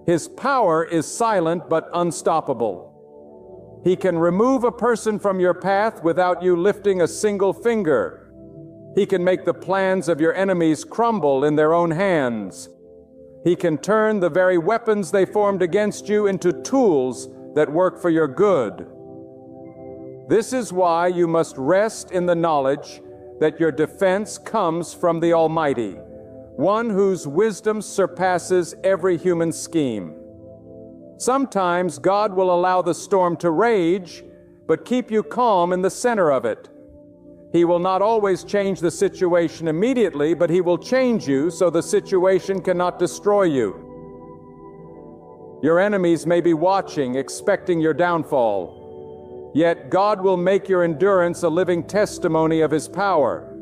His power is silent but unstoppable. He can remove a person from your path without you lifting a single finger. He can make the plans of your enemies crumble in their own hands. He can turn the very weapons they formed against you into tools that work for your good. This is why you must rest in the knowledge that your defense comes from the Almighty, one whose wisdom surpasses every human scheme. Sometimes God will allow the storm to rage, but keep you calm in the center of it. He will not always change the situation immediately, but He will change you so the situation cannot destroy you. Your enemies may be watching, expecting your downfall. Yet God will make your endurance a living testimony of His power.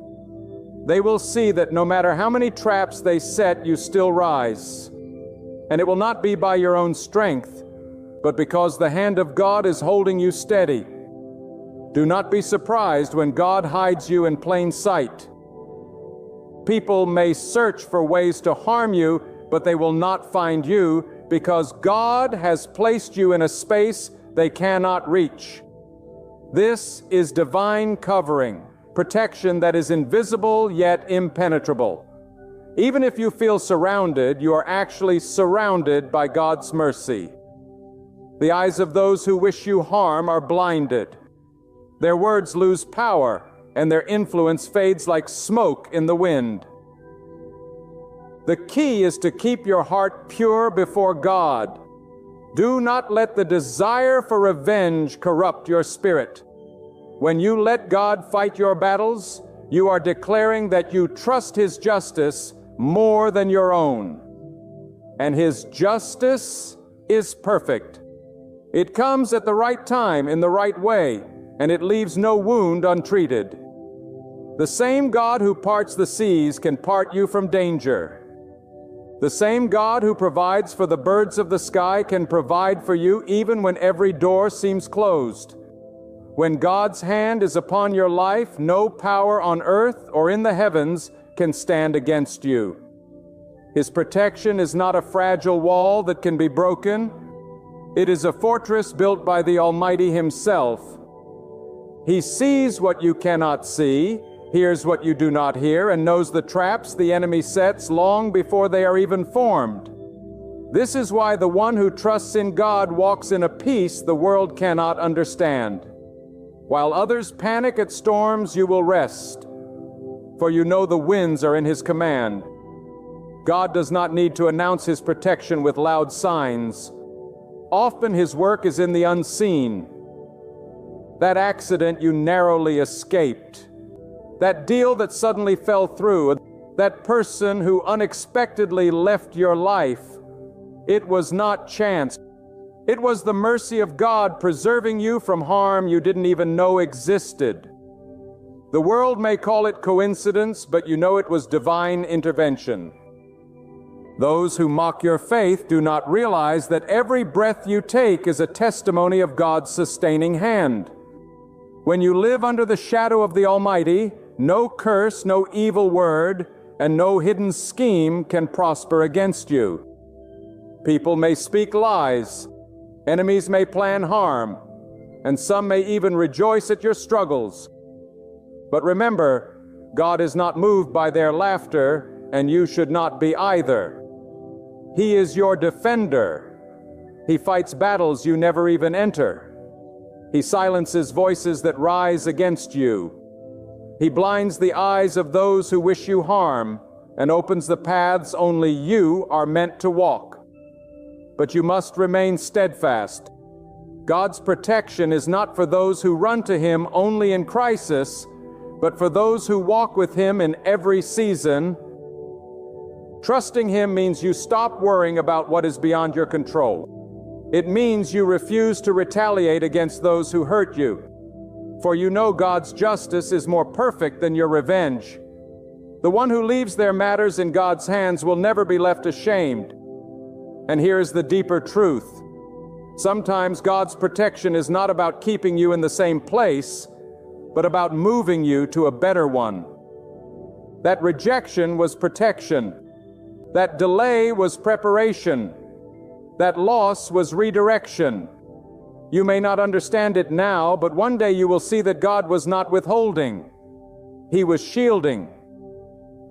They will see that no matter how many traps they set, you still rise. And it will not be by your own strength, but because the hand of God is holding you steady. Do not be surprised when God hides you in plain sight. People may search for ways to harm you, but they will not find you, because God has placed you in a space they cannot reach. This is divine covering, protection that is invisible yet impenetrable. Even if you feel surrounded, you are actually surrounded by God's mercy. The eyes of those who wish you harm are blinded. Their words lose power, and their influence fades like smoke in the wind. The key is to keep your heart pure before God. Do not let the desire for revenge corrupt your spirit. When you let God fight your battles, you are declaring that you trust His justice more than your own. And His justice is perfect. It comes at the right time in the right way, and it leaves no wound untreated. The same God who parts the seas can part you from danger. The same God who provides for the birds of the sky can provide for you even when every door seems closed. When God's hand is upon your life, no power on earth or in the heavens can stand against you. His protection is not a fragile wall that can be broken. It is a fortress built by the Almighty Himself. He sees what you cannot see, hears what you do not hear, and knows the traps the enemy sets long before they are even formed. This is why the one who trusts in God walks in a peace the world cannot understand. While others panic at storms, you will rest, for you know the winds are in His command. God does not need to announce His protection with loud signs. Often His work is in the unseen. That accident you narrowly escaped, that deal that suddenly fell through, that person who unexpectedly left your life, it was not chance. It was the mercy of God preserving you from harm you didn't even know existed. The world may call it coincidence, but you know it was divine intervention. Those who mock your faith do not realize that every breath you take is a testimony of God's sustaining hand. When you live under the shadow of the Almighty, no curse, no evil word, and no hidden scheme can prosper against you. People may speak lies, enemies may plan harm, and some may even rejoice at your struggles. But remember, God is not moved by their laughter, and you should not be either. He is your defender. He fights battles you never even enter. He silences voices that rise against you. He blinds the eyes of those who wish you harm and opens the paths only you are meant to walk. But you must remain steadfast. God's protection is not for those who run to Him only in crisis, but for those who walk with Him in every season. Trusting Him means you stop worrying about what is beyond your control. It means you refuse to retaliate against those who hurt you. For you know God's justice is more perfect than your revenge. The one who leaves their matters in God's hands will never be left ashamed. And here is the deeper truth. Sometimes God's protection is not about keeping you in the same place, but about moving you to a better one. That rejection was protection. That delay was preparation. That loss was redirection. You may not understand it now, but one day you will see that God was not withholding. He was shielding.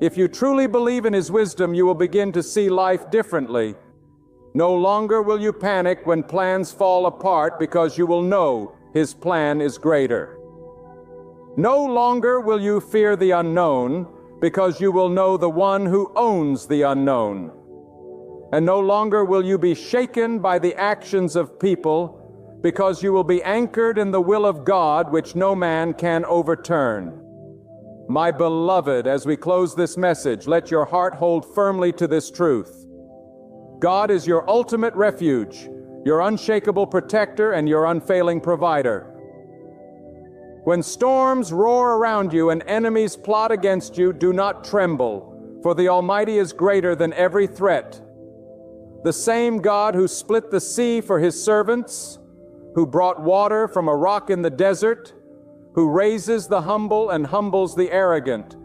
If you truly believe in His wisdom, you will begin to see life differently. No longer will you panic when plans fall apart, because you will know His plan is greater. No longer will you fear the unknown, because you will know the one who owns the unknown. And no longer will you be shaken by the actions of people, because you will be anchored in the will of God, which no man can overturn. My beloved, as we close this message, let your heart hold firmly to this truth. God is your ultimate refuge, your unshakable protector, and your unfailing provider. When storms roar around you and enemies plot against you, do not tremble, for the Almighty is greater than every threat. The same God who split the sea for His servants, who brought water from a rock in the desert, who raises the humble and humbles the arrogant,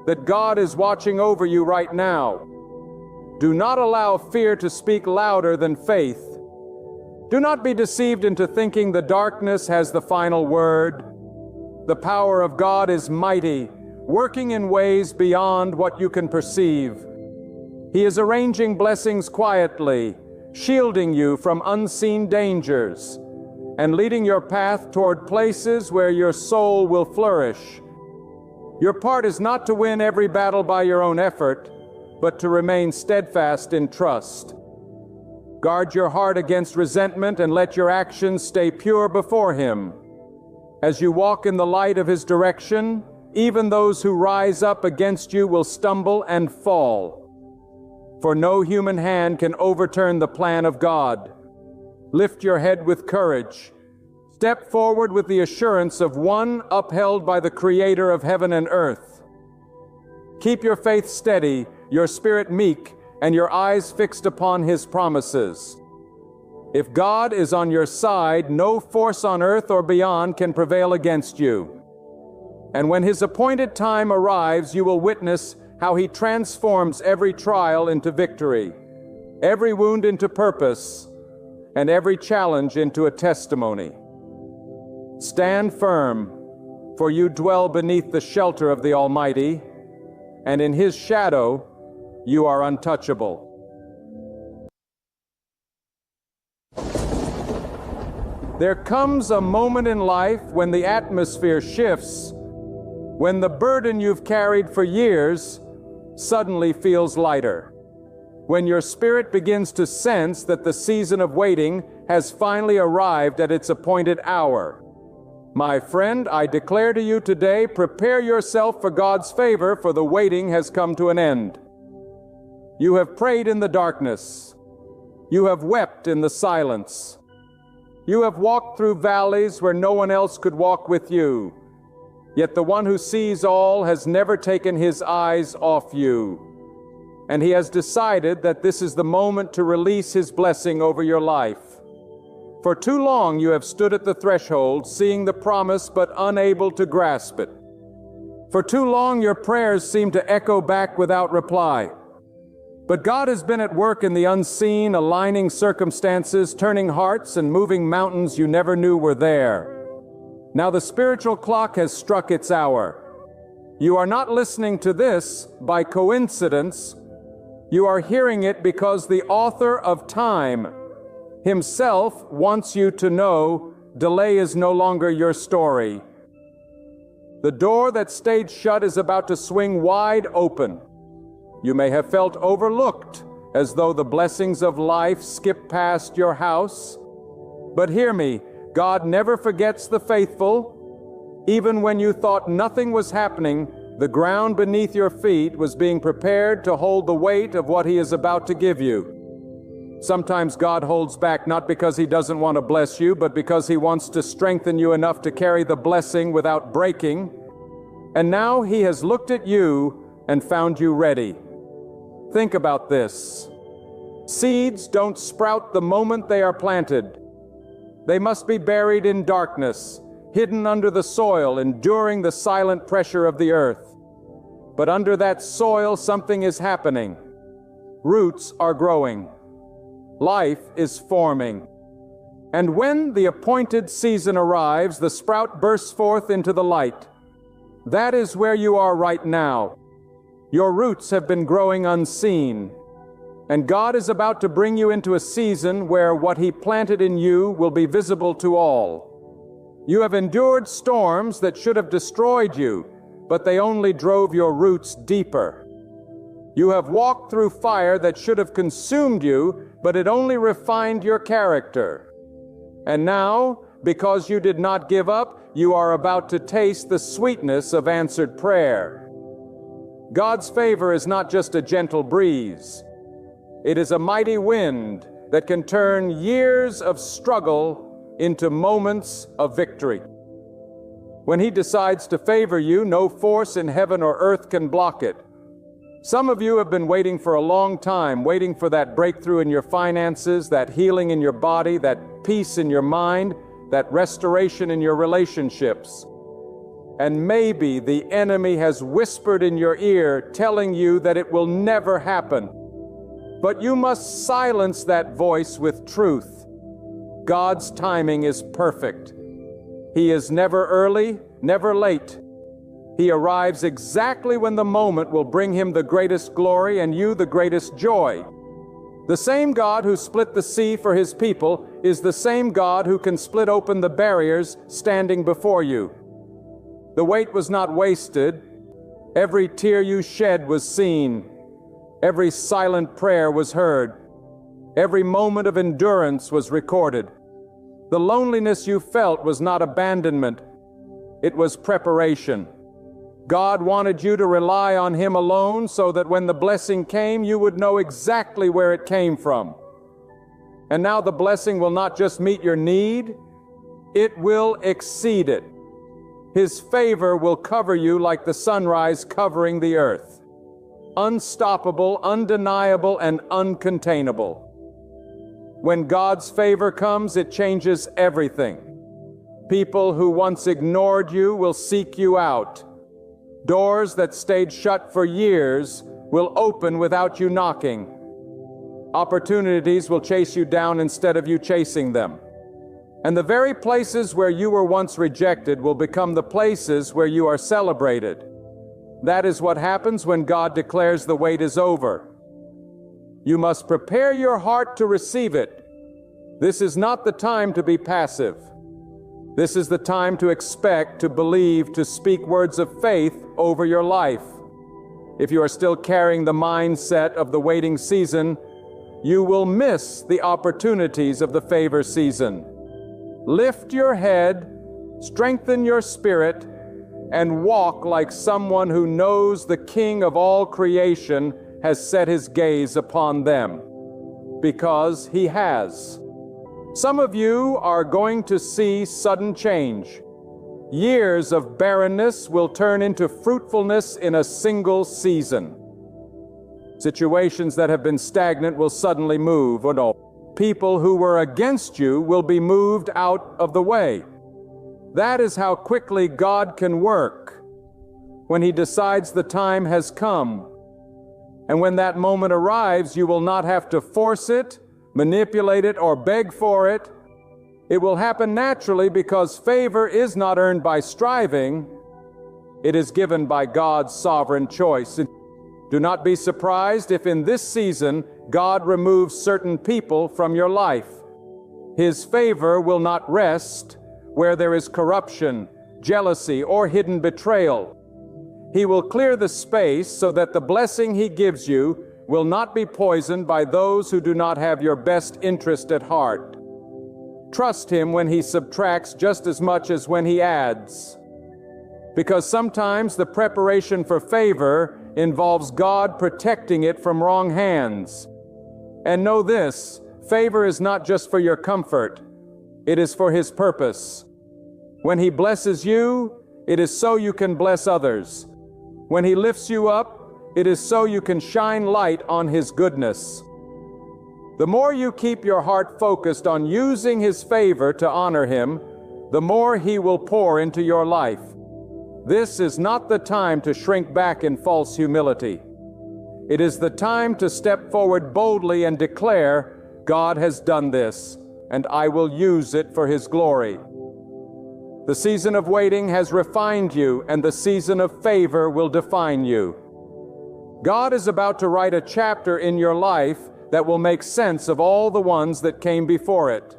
that God is watching over you right now. Do not allow fear to speak louder than faith. Do not be deceived into thinking the darkness has the final word. The power of God is mighty, working in ways beyond what you can perceive. He is arranging blessings quietly, shielding you from unseen dangers, and leading your path toward places where your soul will flourish. Your part is not to win every battle by your own effort, but to remain steadfast in trust. Guard your heart against resentment and let your actions stay pure before Him. As you walk in the light of His direction, even those who rise up against you will stumble and fall. For no human hand can overturn the plan of God. Lift your head with courage. Step forward with the assurance of one upheld by the Creator of heaven and earth. Keep your faith steady, your spirit meek, and your eyes fixed upon His promises. If God is on your side, no force on earth or beyond can prevail against you. And when His appointed time arrives, you will witness how He transforms every trial into victory, every wound into purpose, and every challenge into a testimony. Stand firm, for you dwell beneath the shelter of the Almighty, and in His shadow you are untouchable. There comes a moment in life when the atmosphere shifts, when the burden you've carried for years suddenly feels lighter, when your spirit begins to sense that the season of waiting has finally arrived at its appointed hour. My friend, I declare to you today, prepare yourself for God's favor, for the waiting has come to an end. You have prayed in the darkness. You have wept in the silence. You have walked through valleys where no one else could walk with you. Yet the one who sees all has never taken His eyes off you. And He has decided that this is the moment to release His blessing over your life. For too long you have stood at the threshold, seeing the promise but unable to grasp it. For too long your prayers seem to echo back without reply. But God has been at work in the unseen, aligning circumstances, turning hearts, and moving mountains you never knew were there. Now the spiritual clock has struck its hour. You are not listening to this by coincidence. You are hearing it because the author of time Himself wants you to know delay is no longer your story. The door that stayed shut is about to swing wide open. You may have felt overlooked, as though the blessings of life skip past your house. But hear me, God never forgets the faithful. Even when you thought nothing was happening, the ground beneath your feet was being prepared to hold the weight of what He is about to give you. Sometimes God holds back not because He doesn't want to bless you, but because He wants to strengthen you enough to carry the blessing without breaking. And now He has looked at you and found you ready. Think about this. Seeds don't sprout the moment they are planted. They must be buried in darkness, hidden under the soil, enduring the silent pressure of the earth. But under that soil, something is happening. Roots are growing. Life is forming. And when the appointed season arrives, the sprout bursts forth into the light. That is where you are right now. Your roots have been growing unseen, and God is about to bring you into a season where what He planted in you will be visible to all. You have endured storms that should have destroyed you, but they only drove your roots deeper. You have walked through fire that should have consumed you, but it only refined your character. And now, because you did not give up, you are about to taste the sweetness of answered prayer. God's favor is not just a gentle breeze. It is a mighty wind that can turn years of struggle into moments of victory. When He decides to favor you, no force in heaven or earth can block it. Some of you have been waiting for a long time, waiting for that breakthrough in your finances, that healing in your body, that peace in your mind, that restoration in your relationships. And maybe the enemy has whispered in your ear, telling you that it will never happen. But you must silence that voice with truth. God's timing is perfect. He is never early, never late. He arrives exactly when the moment will bring him the greatest glory and you the greatest joy. The same God who split the sea for his people is the same God who can split open the barriers standing before you. The wait was not wasted. Every tear you shed was seen. Every silent prayer was heard. Every moment of endurance was recorded. The loneliness you felt was not abandonment. It was preparation. God wanted you to rely on Him alone so that when the blessing came, you would know exactly where it came from. And now the blessing will not just meet your need, it will exceed it. His favor will cover you like the sunrise covering the earth. Unstoppable, undeniable, and uncontainable. When God's favor comes, it changes everything. People who once ignored you will seek you out. Doors that stayed shut for years will open without you knocking. Opportunities will chase you down instead of you chasing them. And the very places where you were once rejected will become the places where you are celebrated. That is what happens when God declares the wait is over. You must prepare your heart to receive it. This is not the time to be passive. This is the time to expect, to believe, to speak words of faith over your life. If you are still carrying the mindset of the waiting season, you will miss the opportunities of the favor season. Lift your head, strengthen your spirit, and walk like someone who knows the King of all creation has set his gaze upon them, because he has. Some of you are going to see sudden change. Years of barrenness will turn into fruitfulness in a single season. Situations that have been stagnant will suddenly move. Or no, people who were against you will be moved out of the way. That is how quickly God can work when He decides the time has come. And when that moment arrives, you will not have to force it, manipulate it, or beg for it. It will happen naturally because favor is not earned by striving. It is given by God's sovereign choice. Do not be surprised if in this season God removes certain people from your life. His favor will not rest where there is corruption, jealousy, or hidden betrayal. He will clear the space so that the blessing He gives you will not be poisoned by those who do not have your best interest at heart. Trust Him when He subtracts just as much as when He adds. Because sometimes the preparation for favor involves God protecting it from wrong hands. And know this, favor is not just for your comfort. It is for His purpose. When He blesses you, it is so you can bless others. When He lifts you up, it is so you can shine light on His goodness. The more you keep your heart focused on using His favor to honor Him, the more He will pour into your life. This is not the time to shrink back in false humility. It is the time to step forward boldly and declare, God has done this, and I will use it for His glory. The season of waiting has refined you, and the season of favor will define you. God is about to write a chapter in your life that will make sense of all the ones that came before it.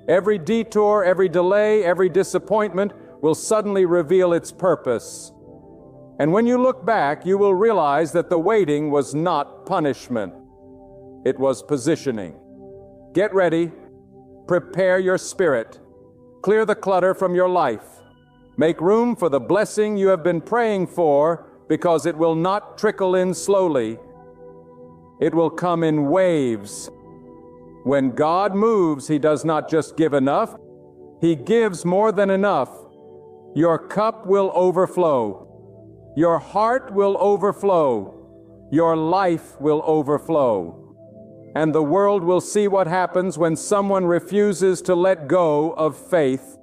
Every detour, every delay, every disappointment will suddenly reveal its purpose. And when you look back, you will realize that the waiting was not punishment. It was positioning. Get ready. Prepare your spirit. Clear the clutter from your life. Make room for the blessing you have been praying for, because it will not trickle in slowly. It will come in waves. When God moves, He does not just give enough, He gives more than enough. Your cup will overflow. Your heart will overflow. Your life will overflow. And the world will see what happens when someone refuses to let go of faith.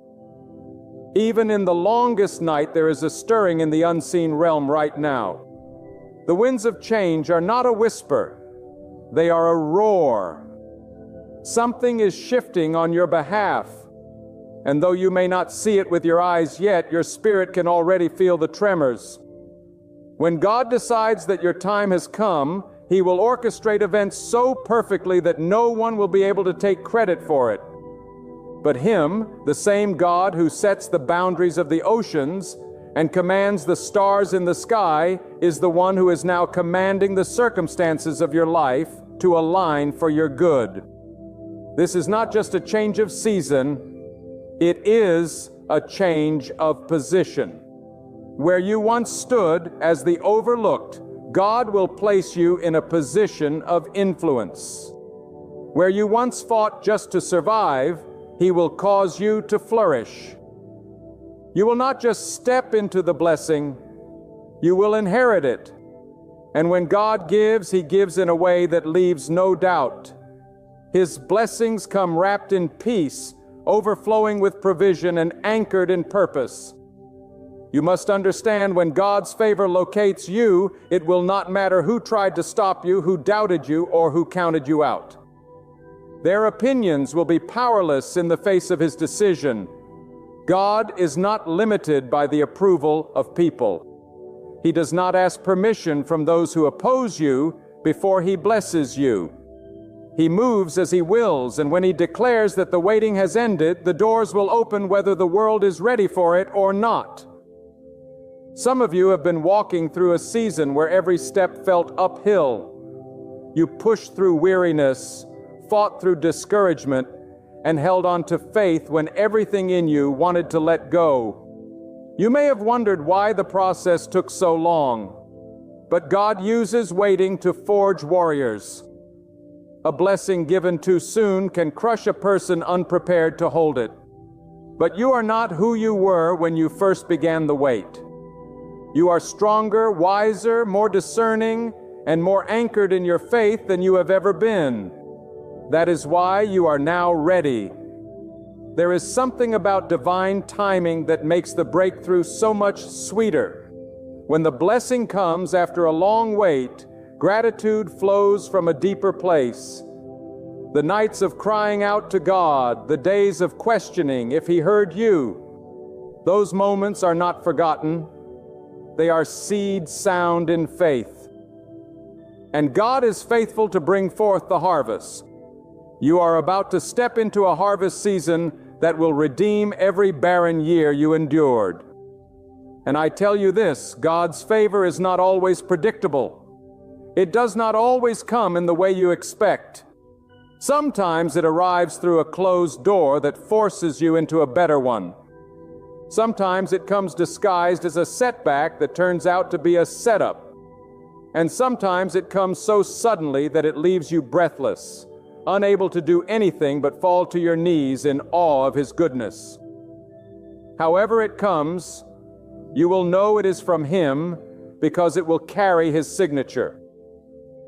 Even in the longest night, there is a stirring in the unseen realm right now. The winds of change are not a whisper. They are a roar. Something is shifting on your behalf, and though you may not see it with your eyes yet, your spirit can already feel the tremors. When God decides that your time has come, He will orchestrate events so perfectly that no one will be able to take credit for it. But Him, the same God who sets the boundaries of the oceans and commands the stars in the sky, is the one who is now commanding the circumstances of your life to align for your good. This is not just a change of season, it is a change of position. Where you once stood as the overlooked, God will place you in a position of influence. Where you once fought just to survive, He will cause you to flourish. You will not just step into the blessing, you will inherit it. And when God gives, He gives in a way that leaves no doubt. His blessings come wrapped in peace, overflowing with provision and anchored in purpose. You must understand, when God's favor locates you, it will not matter who tried to stop you, who doubted you, or who counted you out. Their opinions will be powerless in the face of His decision. God is not limited by the approval of people. He does not ask permission from those who oppose you before He blesses you. He moves as He wills, and when He declares that the waiting has ended, the doors will open whether the world is ready for it or not. Some of you have been walking through a season where every step felt uphill. You pushed through weariness, fought through discouragement, and held on to faith when everything in you wanted to let go. You may have wondered why the process took so long, but God uses waiting to forge warriors. A blessing given too soon can crush a person unprepared to hold it. But you are not who you were when you first began the wait. You are stronger, wiser, more discerning, and more anchored in your faith than you have ever been. That is why you are now ready. There is something about divine timing that makes the breakthrough so much sweeter. When the blessing comes after a long wait, gratitude flows from a deeper place. The nights of crying out to God, the days of questioning if He heard you, those moments are not forgotten. They are seed sown in faith. And God is faithful to bring forth the harvest. You are about to step into a harvest season that will redeem every barren year you endured. And I tell you this, God's favor is not always predictable. It does not always come in the way you expect. Sometimes it arrives through a closed door that forces you into a better one. Sometimes it comes disguised as a setback that turns out to be a setup. And sometimes it comes so suddenly that it leaves you breathless, unable to do anything but fall to your knees in awe of His goodness. However it comes, you will know it is from Him because it will carry His signature.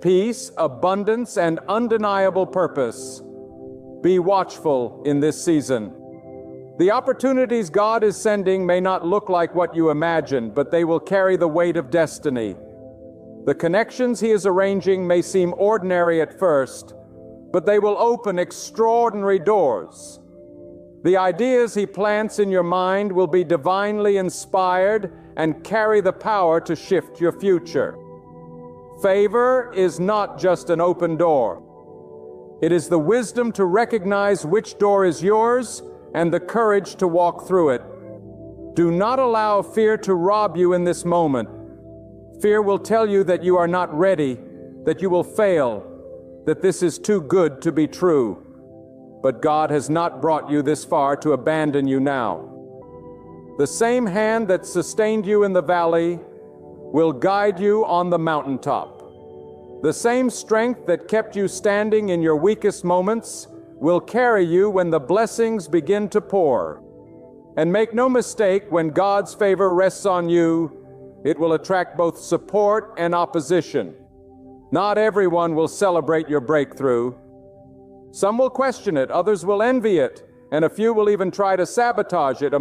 Peace, abundance, and undeniable purpose. Be watchful in this season. The opportunities God is sending may not look like what you imagined, but they will carry the weight of destiny. The connections He is arranging may seem ordinary at first, but they will open extraordinary doors. The ideas He plants in your mind will be divinely inspired and carry the power to shift your future. Favor is not just an open door. It is the wisdom to recognize which door is yours and the courage to walk through it. Do not allow fear to rob you in this moment. Fear will tell you that you are not ready, that you will fail, that this is too good to be true. But God has not brought you this far to abandon you now. The same hand that sustained you in the valley will guide you on the mountaintop. The same strength that kept you standing in your weakest moments will carry you when the blessings begin to pour. And make no mistake, when God's favor rests on you, it will attract both support and opposition. Not everyone will celebrate your breakthrough. Some will question it, others will envy it, and a few will even try to sabotage it.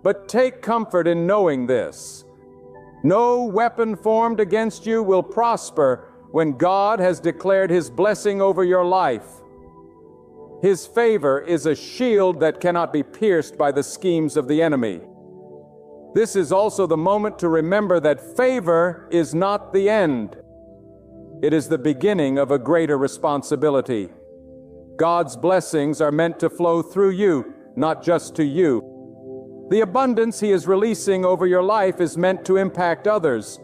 But take comfort in knowing this. No weapon formed against you will prosper, when God has declared His blessing over your life. His favor is a shield that cannot be pierced by the schemes of the enemy. This is also the moment to remember that favor is not the end. It is the beginning of a greater responsibility. God's blessings are meant to flow through you, not just to you. The abundance He is releasing over your life is meant to impact others,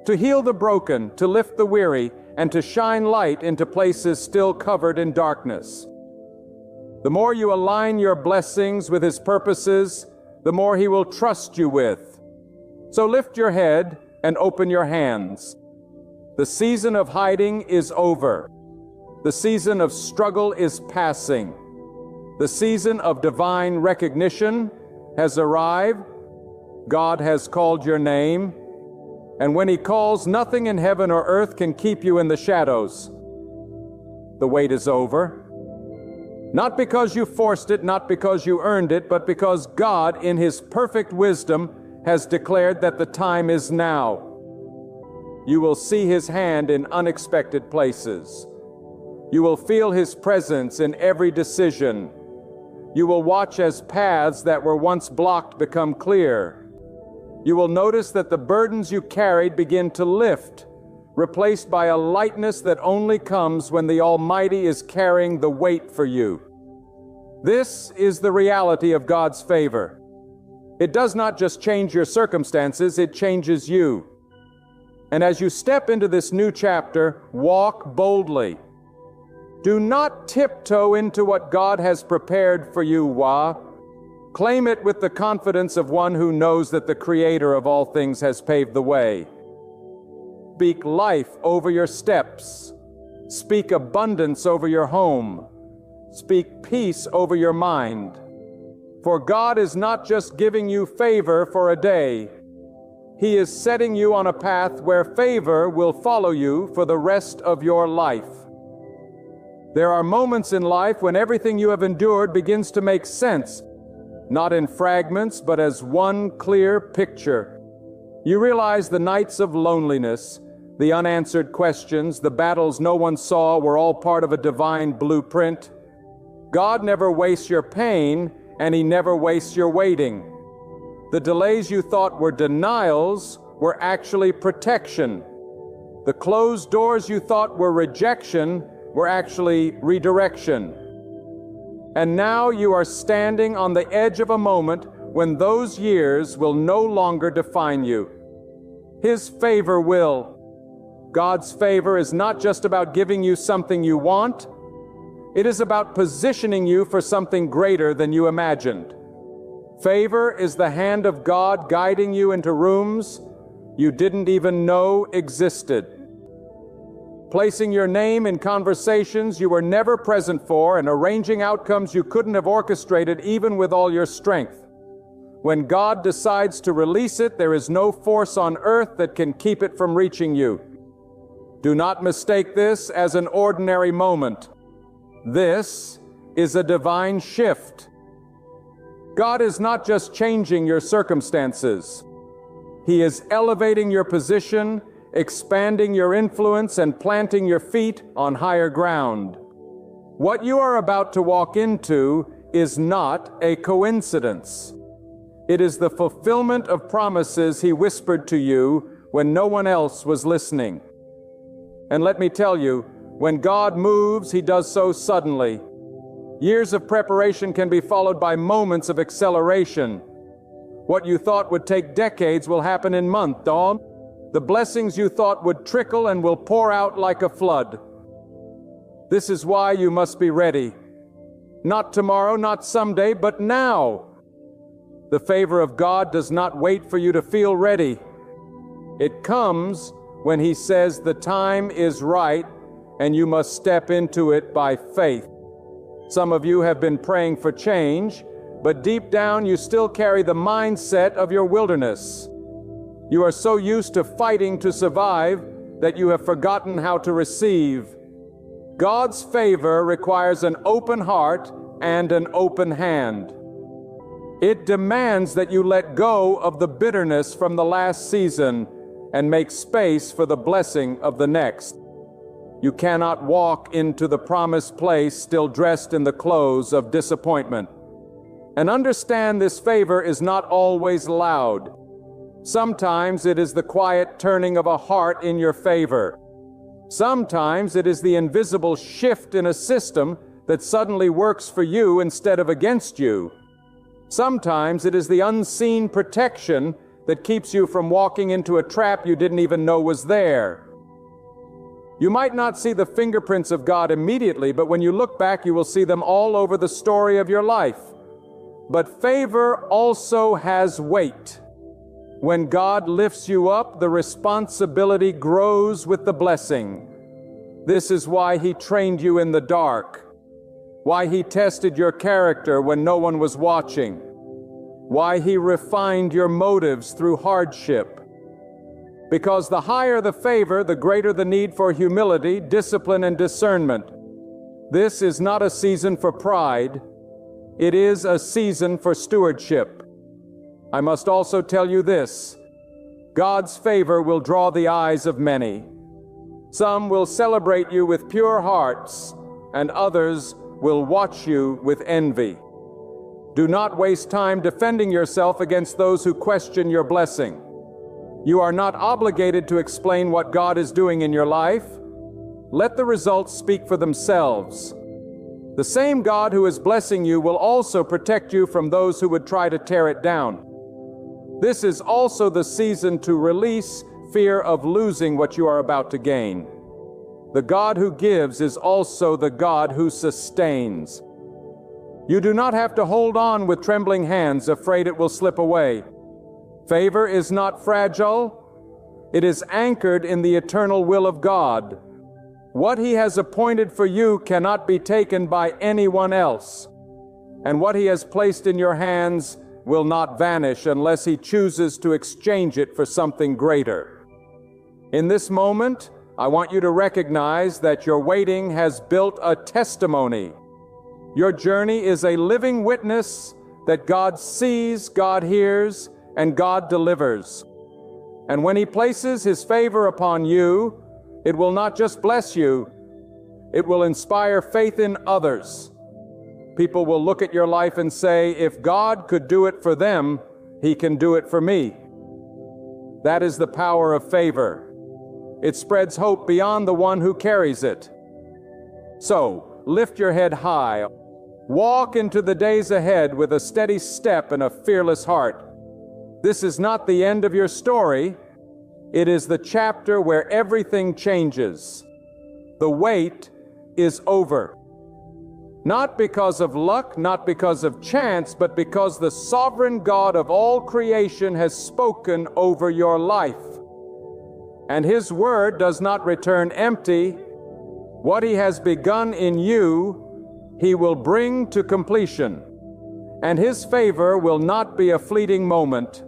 to heal the broken, to lift the weary, and to shine light into places still covered in darkness. The more you align your blessings with His purposes, the more He will trust you with. So lift your head and open your hands. The season of hiding is over. The season of struggle is passing. The season of divine recognition has arrived. God has called your name. And when He calls, nothing in heaven or earth can keep you in the shadows. The wait is over. Not because you forced it, not because you earned it, but because God, in His perfect wisdom, has declared that the time is now. You will see His hand in unexpected places. You will feel His presence in every decision. You will watch as paths that were once blocked become clear. You will notice that the burdens you carried begin to lift, replaced by a lightness that only comes when the Almighty is carrying the weight for you. This is the reality of God's favor. It does not just change your circumstances, it changes you. And as you step into this new chapter, walk boldly. Do not tiptoe into what God has prepared for you, Claim it with the confidence of one who knows that the Creator of all things has paved the way. Speak life over your steps. Speak abundance over your home. Speak peace over your mind. For God is not just giving you favor for a day. He is setting you on a path where favor will follow you for the rest of your life. There are moments in life when everything you have endured begins to make sense, not in fragments, but as one clear picture. You realize the nights of loneliness, the unanswered questions, the battles no one saw were all part of a divine blueprint. God never wastes your pain, and He never wastes your waiting. The delays you thought were denials were actually protection. The closed doors you thought were rejection were actually redirection. And now you are standing on the edge of a moment when those years will no longer define you. His favor will. God's favor is not just about giving you something you want. It is about positioning you for something greater than you imagined. Favor is the hand of God guiding you into rooms you didn't even know existed. Placing your name in conversations you were never present for and arranging outcomes you couldn't have orchestrated even with all your strength. When God decides to release it, there is no force on earth that can keep it from reaching you. Do not mistake this as an ordinary moment. This is a divine shift. God is not just changing your circumstances. He is elevating your position, expanding your influence, and planting your feet on higher ground. What you are about to walk into is not a coincidence. It is the fulfillment of promises He whispered to you when no one else was listening. And let me tell you, when God moves, He does so suddenly. Years of preparation can be followed by moments of acceleration. What you thought would take decades will happen in months. The blessings you thought would trickle and will pour out like a flood. This is why you must be ready. Not tomorrow, not someday, but now. The favor of God does not wait for you to feel ready. It comes when He says the time is right and you must step into it by faith. Some of you have been praying for change, but deep down you still carry the mindset of your wilderness. You are so used to fighting to survive that you have forgotten how to receive. God's favor requires an open heart and an open hand. It demands that you let go of the bitterness from the last season and make space for the blessing of the next. You cannot walk into the promised place still dressed in the clothes of disappointment. And understand this favor is not always loud. Sometimes it is the quiet turning of a heart in your favor. Sometimes it is the invisible shift in a system that suddenly works for you instead of against you. Sometimes it is the unseen protection that keeps you from walking into a trap you didn't even know was there. You might not see the fingerprints of God immediately, but when you look back, you will see them all over the story of your life. But favor also has weight. When God lifts you up, the responsibility grows with the blessing. This is why He trained you in the dark, why He tested your character when no one was watching, why He refined your motives through hardship. Because the higher the favor, the greater the need for humility, discipline, and discernment. This is not a season for pride. It is a season for stewardship. I must also tell you this: God's favor will draw the eyes of many. Some will celebrate you with pure hearts, and others will watch you with envy. Do not waste time defending yourself against those who question your blessing. You are not obligated to explain what God is doing in your life. Let the results speak for themselves. The same God who is blessing you will also protect you from those who would try to tear it down. This is also the season to release fear of losing what you are about to gain. The God who gives is also the God who sustains. You do not have to hold on with trembling hands, afraid it will slip away. Favor is not fragile. It is anchored in the eternal will of God. What He has appointed for you cannot be taken by anyone else. And what He has placed in your hands will not vanish unless He chooses to exchange it for something greater. In this moment, I want you to recognize that your waiting has built a testimony. Your journey is a living witness that God sees, God hears, and God delivers. And when He places His favor upon you, it will not just bless you, it will inspire faith in others. People will look at your life and say, if God could do it for them, He can do it for me. That is the power of favor. It spreads hope beyond the one who carries it. So, lift your head high. Walk into the days ahead with a steady step and a fearless heart. This is not the end of your story. It is the chapter where everything changes. The wait is over. Not because of luck, not because of chance, but because the sovereign God of all creation has spoken over your life. And His word does not return empty. What He has begun in you, He will bring to completion. And His favor will not be a fleeting moment.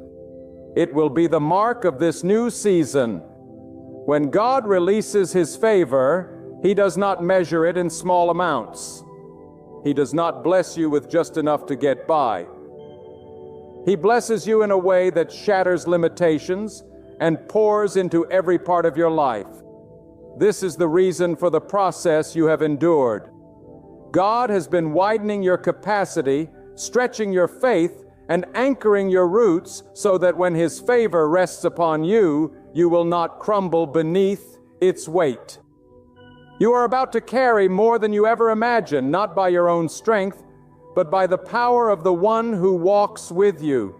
It will be the mark of this new season. When God releases His favor, He does not measure it in small amounts. He does not bless you with just enough to get by. He blesses you in a way that shatters limitations and pours into every part of your life. This is the reason for the process you have endured. God has been widening your capacity, stretching your faith, and anchoring your roots so that when His favor rests upon you, you will not crumble beneath its weight. You are about to carry more than you ever imagined, not by your own strength, but by the power of the one who walks with you.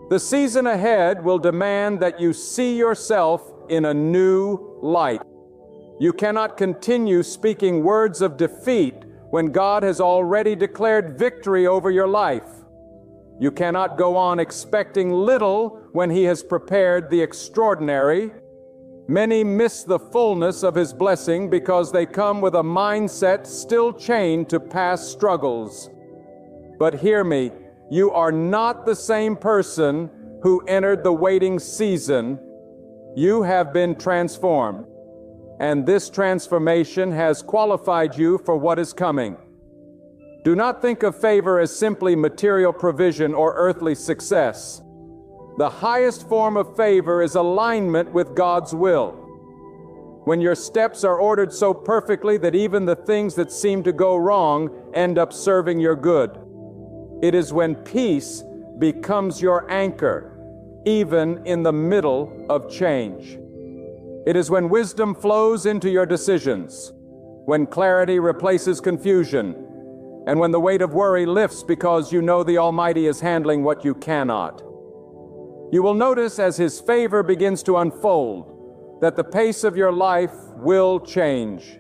The season ahead will demand that you see yourself in a new light. You cannot continue speaking words of defeat when God has already declared victory over your life. You cannot go on expecting little when He has prepared the extraordinary. Many miss the fullness of His blessing because they come with a mindset still chained to past struggles. But hear me, you are not the same person who entered the waiting season. You have been transformed, and this transformation has qualified you for what is coming. Do not think of favor as simply material provision or earthly success. The highest form of favor is alignment with God's will. when your steps are ordered so perfectly that even the things that seem to go wrong end up serving your good. It is when peace becomes your anchor, even in the middle of change. It is when wisdom flows into your decisions, when clarity replaces confusion, and when the weight of worry lifts because you know the Almighty is handling what you cannot. You will notice as His favor begins to unfold that the pace of your life will change.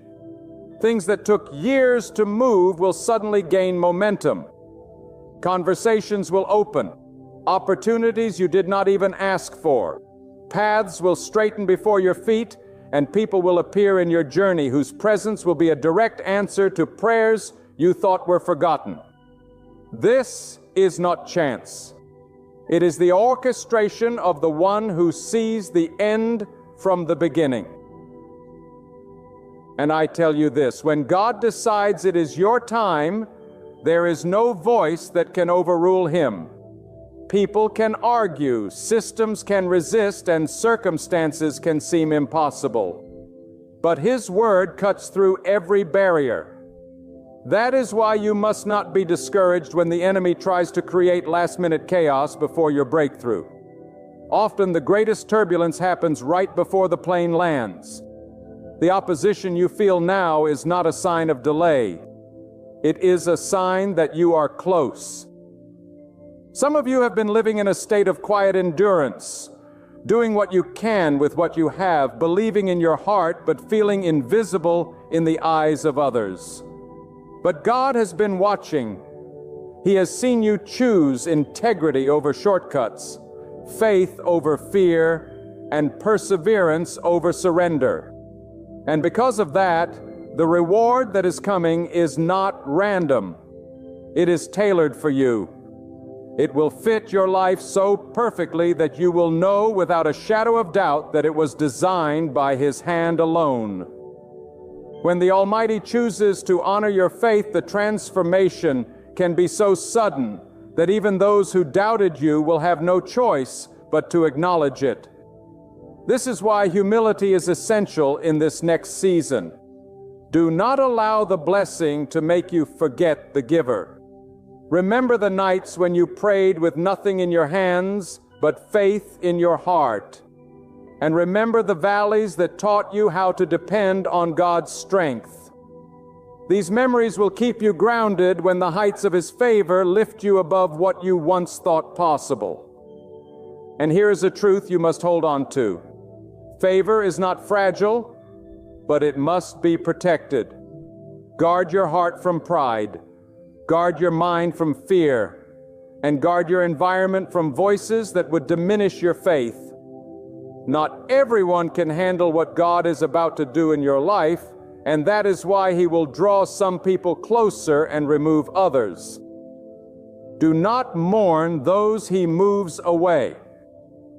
Things that took years to move will suddenly gain momentum. Conversations will open, opportunities you did not even ask for. Paths will straighten before your feet, and people will appear in your journey whose presence will be a direct answer to prayers you thought were forgotten. This is not chance. It is the orchestration of the one who sees the end from the beginning. And I tell you this, when God decides it is your time, there is no voice that can overrule Him. People can argue, systems can resist, and circumstances can seem impossible. But His word cuts through every barrier. That is why you must not be discouraged when the enemy tries to create last-minute chaos before your breakthrough. Often the greatest turbulence happens right before the plane lands. The opposition you feel now is not a sign of delay. It is a sign that you are close. Some of you have been living in a state of quiet endurance, doing what you can with what you have, believing in your heart, but feeling invisible in the eyes of others. But God has been watching. He has seen you choose integrity over shortcuts, faith over fear, and perseverance over surrender. And because of that, the reward that is coming is not random. It is tailored for you. It will fit your life so perfectly that you will know without a shadow of doubt that it was designed by His hand alone. When the Almighty chooses to honor your faith, the transformation can be so sudden that even those who doubted you will have no choice but to acknowledge it. This is why humility is essential in this next season. Do not allow the blessing to make you forget the giver. Remember the nights when you prayed with nothing in your hands but faith in your heart. And remember the valleys that taught you how to depend on God's strength. These memories will keep you grounded when the heights of His favor lift you above what you once thought possible. And here is a truth you must hold on to. Favor is not fragile, but it must be protected. Guard your heart from pride. Guard your mind from fear. And guard your environment from voices that would diminish your faith. Not everyone can handle what God is about to do in your life, and that is why He will draw some people closer and remove others. Do not mourn those He moves away.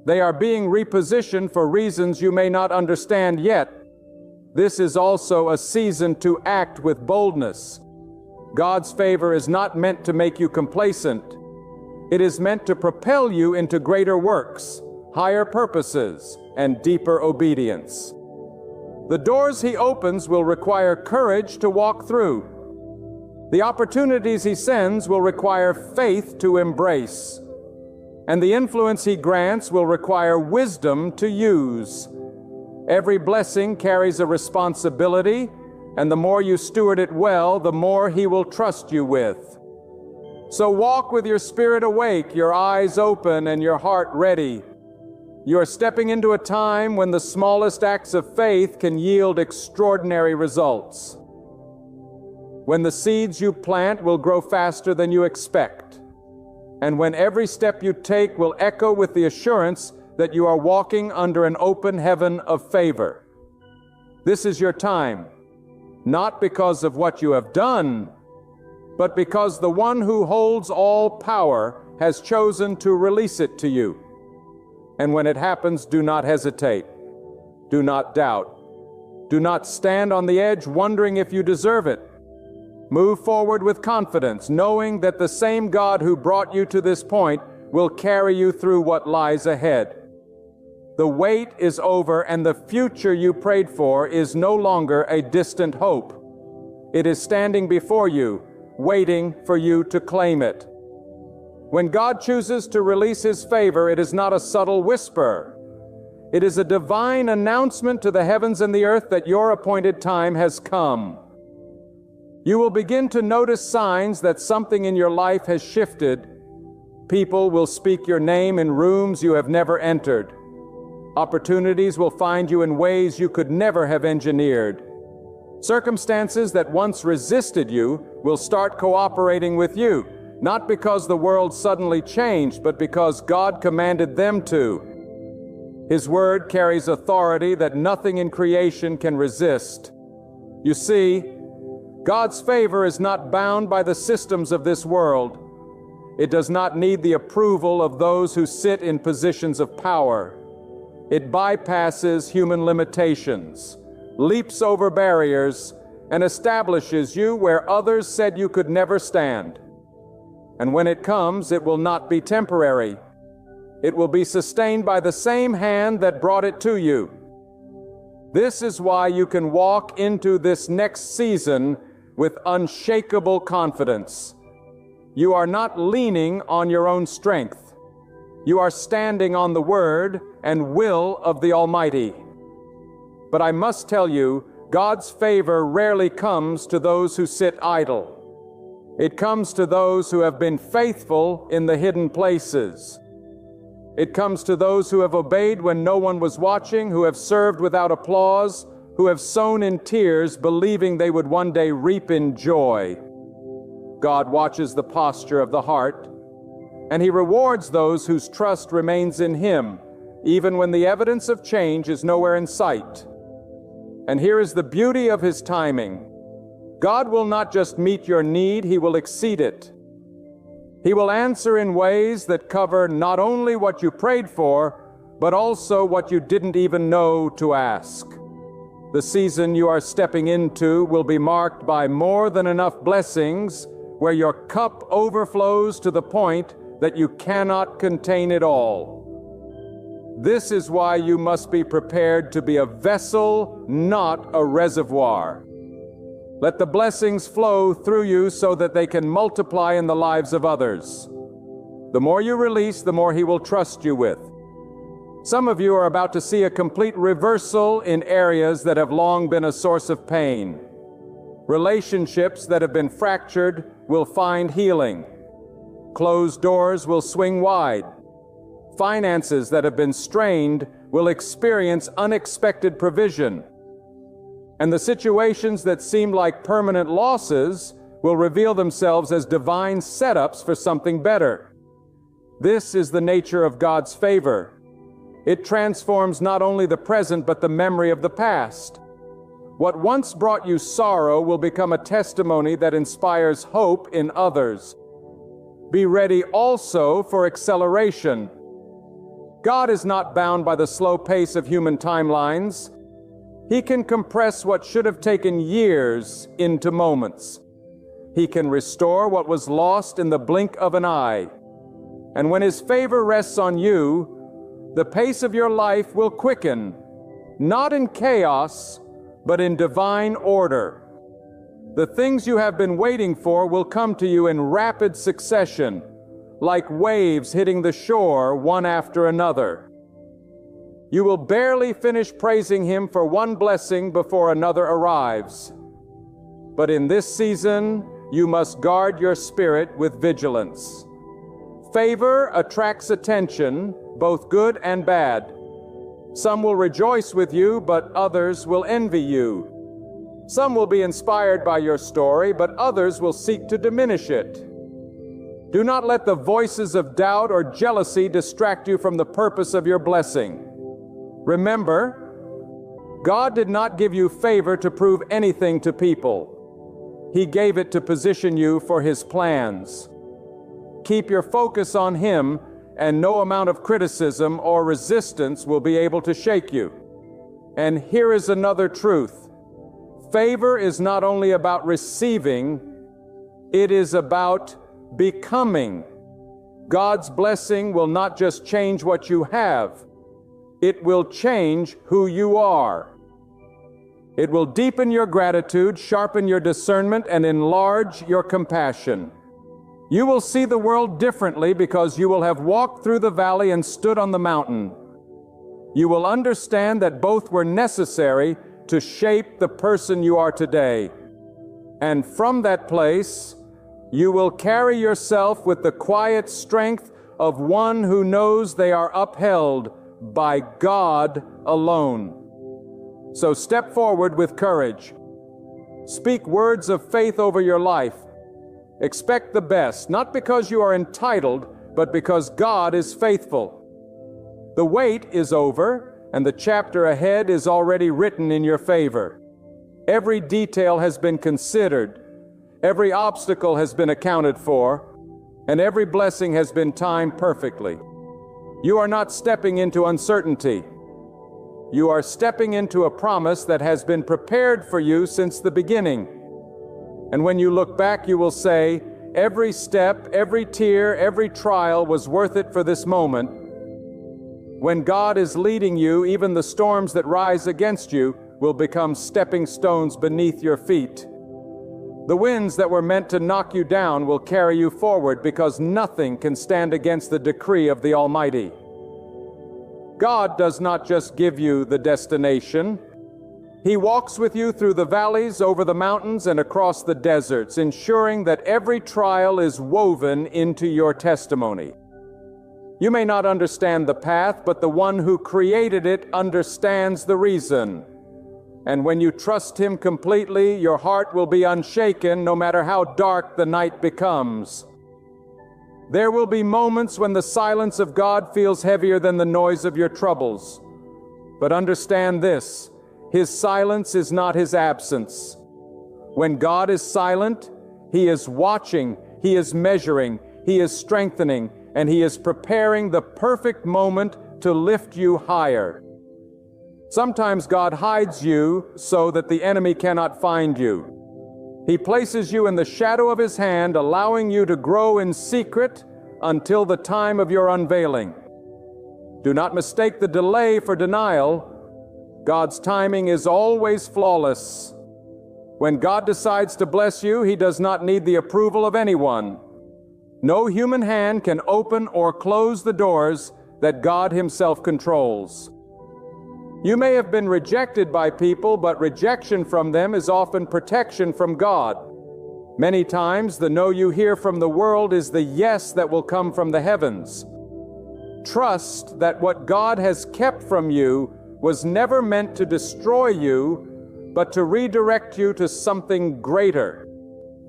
They are being repositioned for reasons you may not understand yet. This is also a season to act with boldness. God's favor is not meant to make you complacent. It is meant to propel you into greater works, higher purposes, and deeper obedience. The doors He opens will require courage to walk through. The opportunities He sends will require faith to embrace. And the influence He grants will require wisdom to use. Every blessing carries a responsibility, and the more you steward it well, the more He will trust you with. So walk with your spirit awake, your eyes open, and your heart ready. You are stepping into a time when the smallest acts of faith can yield extraordinary results. When the seeds you plant will grow faster than you expect. And when every step you take will echo with the assurance that you are walking under an open heaven of favor. This is your time, not because of what you have done, but because the one who holds all power has chosen to release it to you. And when it happens, do not hesitate. Do not doubt. Do not stand on the edge wondering if you deserve it. Move forward with confidence, knowing that the same God who brought you to this point will carry you through what lies ahead. The wait is over, and the future you prayed for is no longer a distant hope. It is standing before you, waiting for you to claim it. When God chooses to release His favor, it is not a subtle whisper. It is a divine announcement to the heavens and the earth that your appointed time has come. You will begin to notice signs that something in your life has shifted. People will speak your name in rooms you have never entered. Opportunities will find you in ways you could never have engineered. Circumstances that once resisted you will start cooperating with you, not because the world suddenly changed, but because God commanded them to. His word carries authority that nothing in creation can resist. You see, God's favor is not bound by the systems of this world. It does not need the approval of those who sit in positions of power. It bypasses human limitations, leaps over barriers, and establishes you where others said you could never stand. And when it comes, it will not be temporary. It will be sustained by the same hand that brought it to you. This is why you can walk into this next season with unshakable confidence. You are not leaning on your own strength. You are standing on the word and will of the Almighty. But I must tell you, God's favor rarely comes to those who sit idle. It comes to those who have been faithful in the hidden places. It comes to those who have obeyed when no one was watching, who have served without applause, who have sown in tears, believing they would one day reap in joy. God watches the posture of the heart, and He rewards those whose trust remains in Him, even when the evidence of change is nowhere in sight. And here is the beauty of His timing. God will not just meet your need, He will exceed it. He will answer in ways that cover not only what you prayed for, but also what you didn't even know to ask. The season you are stepping into will be marked by more than enough blessings, where your cup overflows to the point that you cannot contain it all. This is why you must be prepared to be a vessel, not a reservoir. Let the blessings flow through you so that they can multiply in the lives of others. The more you release, the more He will trust you with. Some of you are about to see a complete reversal in areas that have long been a source of pain. Relationships that have been fractured will find healing. Closed doors will swing wide. Finances that have been strained will experience unexpected provision. And the situations that seem like permanent losses will reveal themselves as divine setups for something better. This is the nature of God's favor. It transforms not only the present, but the memory of the past. What once brought you sorrow will become a testimony that inspires hope in others. Be ready also for acceleration. God is not bound by the slow pace of human timelines. He can compress what should have taken years into moments. He can restore what was lost in the blink of an eye. And when His favor rests on you, the pace of your life will quicken, not in chaos, but in divine order. The things you have been waiting for will come to you in rapid succession, like waves hitting the shore one after another. You will barely finish praising Him for one blessing before another arrives. But in this season, you must guard your spirit with vigilance. Favor attracts attention, both good and bad. Some will rejoice with you, but others will envy you. Some will be inspired by your story, but others will seek to diminish it. Do not let the voices of doubt or jealousy distract you from the purpose of your blessing. Remember, God did not give you favor to prove anything to people. He gave it to position you for His plans. Keep your focus on Him, and no amount of criticism or resistance will be able to shake you. And here is another truth. Favor is not only about receiving, it is about becoming. God's blessing will not just change what you have, It will change who you are. It will deepen your gratitude, sharpen your discernment, and enlarge your compassion. You will see the world differently because you will have walked through the valley and stood on the mountain. You will understand that both were necessary to shape the person you are today. And from that place, you will carry yourself with the quiet strength of one who knows they are upheld by God alone. So step forward with courage. Speak words of faith over your life. Expect the best, not because you are entitled, but because God is faithful. The wait is over, and the chapter ahead is already written in your favor. Every detail has been considered, every obstacle has been accounted for, and every blessing has been timed perfectly. You are not stepping into uncertainty. You are stepping into a promise that has been prepared for you since the beginning. And when you look back, you will say, every step, every tear, every trial was worth it for this moment. When God is leading you, even the storms that rise against you will become stepping stones beneath your feet. The winds that were meant to knock you down will carry you forward because nothing can stand against the decree of the Almighty. God does not just give you the destination. He walks with you through the valleys, over the mountains, and across the deserts, ensuring that every trial is woven into your testimony. You may not understand the path, but the one who created it understands the reason. And when you trust Him completely, your heart will be unshaken no matter how dark the night becomes. There will be moments when the silence of God feels heavier than the noise of your troubles. But understand this, His silence is not His absence. When God is silent, He is watching, He is measuring, He is strengthening, and He is preparing the perfect moment to lift you higher. Sometimes God hides you so that the enemy cannot find you. He places you in the shadow of His hand, allowing you to grow in secret until the time of your unveiling. Do not mistake the delay for denial. God's timing is always flawless. When God decides to bless you, He does not need the approval of anyone. No human hand can open or close the doors that God Himself controls. You may have been rejected by people, but rejection from them is often protection from God. Many times, the no you hear from the world is the yes that will come from the heavens. Trust that what God has kept from you was never meant to destroy you, but to redirect you to something greater.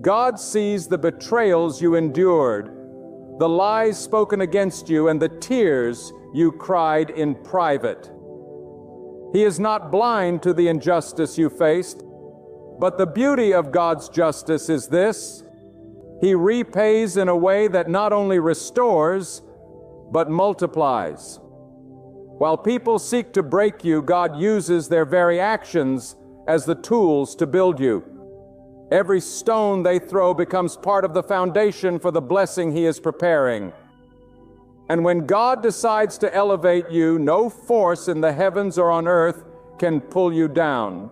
God sees the betrayals you endured, the lies spoken against you, and the tears you cried in private. He is not blind to the injustice you faced, but the beauty of God's justice is this: He repays in a way that not only restores, but multiplies. While people seek to break you, God uses their very actions as the tools to build you. Every stone they throw becomes part of the foundation for the blessing He is preparing. And when God decides to elevate you, no force in the heavens or on earth can pull you down.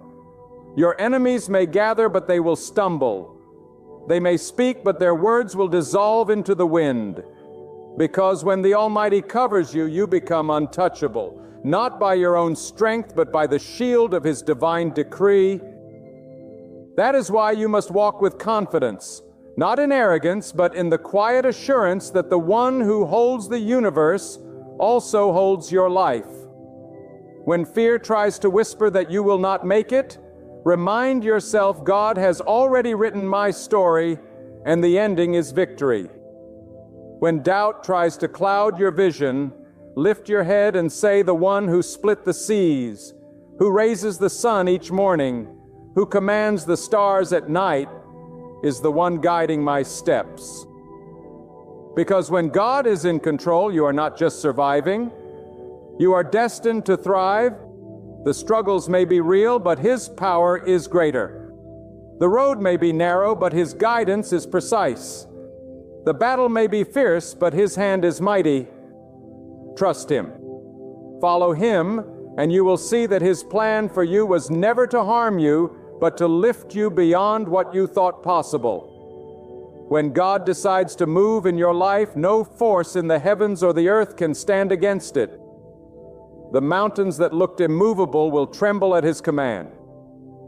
Your enemies may gather, but they will stumble. They may speak, but their words will dissolve into the wind. Because when the Almighty covers you, you become untouchable, not by your own strength, but by the shield of His divine decree. That is why you must walk with confidence, not in arrogance, but in the quiet assurance that the one who holds the universe also holds your life. When fear tries to whisper that you will not make it, remind yourself God has already written my story, and the ending is victory. When doubt tries to cloud your vision, lift your head and say, the one who split the seas, who raises the sun each morning, who commands the stars at night, is the one guiding my steps. Because when God is in control, you are not just surviving. You are destined to thrive. The struggles may be real, but His power is greater. The road may be narrow, but His guidance is precise. The battle may be fierce, but His hand is mighty. Trust Him. Follow Him, and you will see that His plan for you was never to harm you, but to lift you beyond what you thought possible. When God decides to move in your life, no force in the heavens or the earth can stand against it. The mountains that looked immovable will tremble at His command.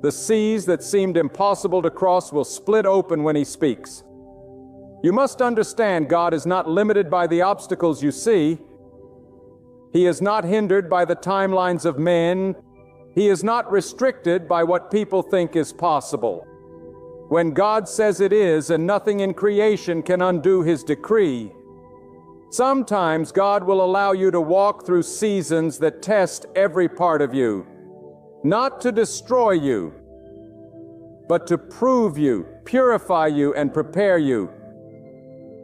The seas that seemed impossible to cross will split open when He speaks. You must understand, God is not limited by the obstacles you see. He is not hindered by the timelines of men. He is not restricted by what people think is possible. When God says it is, and nothing in creation can undo His decree. Sometimes God will allow you to walk through seasons that test every part of you, not to destroy you, but to prove you, purify you, and prepare you.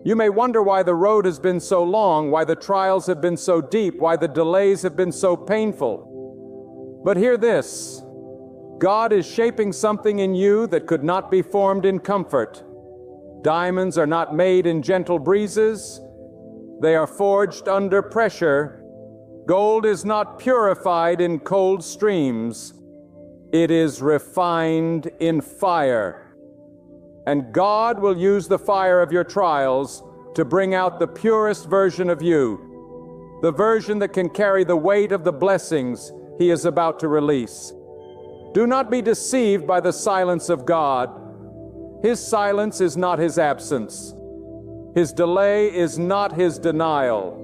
You may wonder why the road has been so long, why the trials have been so deep, why the delays have been so painful. But hear this. God is shaping something in you that could not be formed in comfort. Diamonds are not made in gentle breezes. They are forged under pressure. Gold is not purified in cold streams. It is refined in fire. And God will use the fire of your trials to bring out the purest version of you, the version that can carry the weight of the blessings He is about to release. Do not be deceived by the silence of God. His silence is not His absence. His delay is not His denial.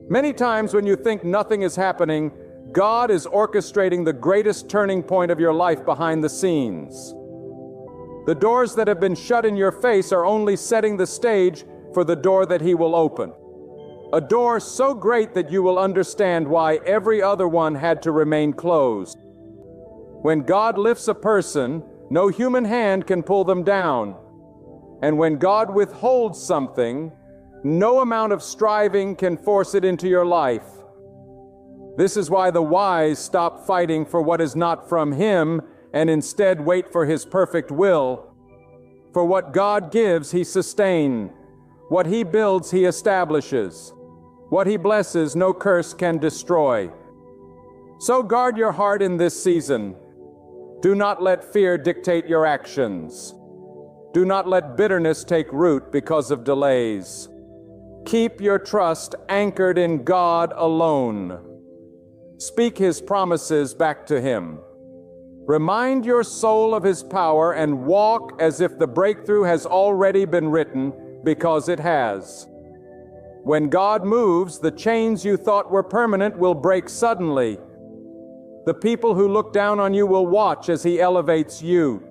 Many times when you think nothing is happening, God is orchestrating the greatest turning point of your life behind the scenes. The doors that have been shut in your face are only setting the stage for the door that He will open. A door so great that you will understand why every other one had to remain closed. When God lifts a person, no human hand can pull them down. And when God withholds something, no amount of striving can force it into your life. This is why the wise stop fighting for what is not from Him and instead wait for His perfect will. For what God gives, He sustains. What He builds, He establishes. What He blesses, no curse can destroy. So guard your heart in this season. Do not let fear dictate your actions. Do not let bitterness take root because of delays. Keep your trust anchored in God alone. Speak His promises back to Him. Remind your soul of His power and walk as if the breakthrough has already been written, because it has. When God moves, the chains you thought were permanent will break suddenly. The people who look down on you will watch as He elevates you.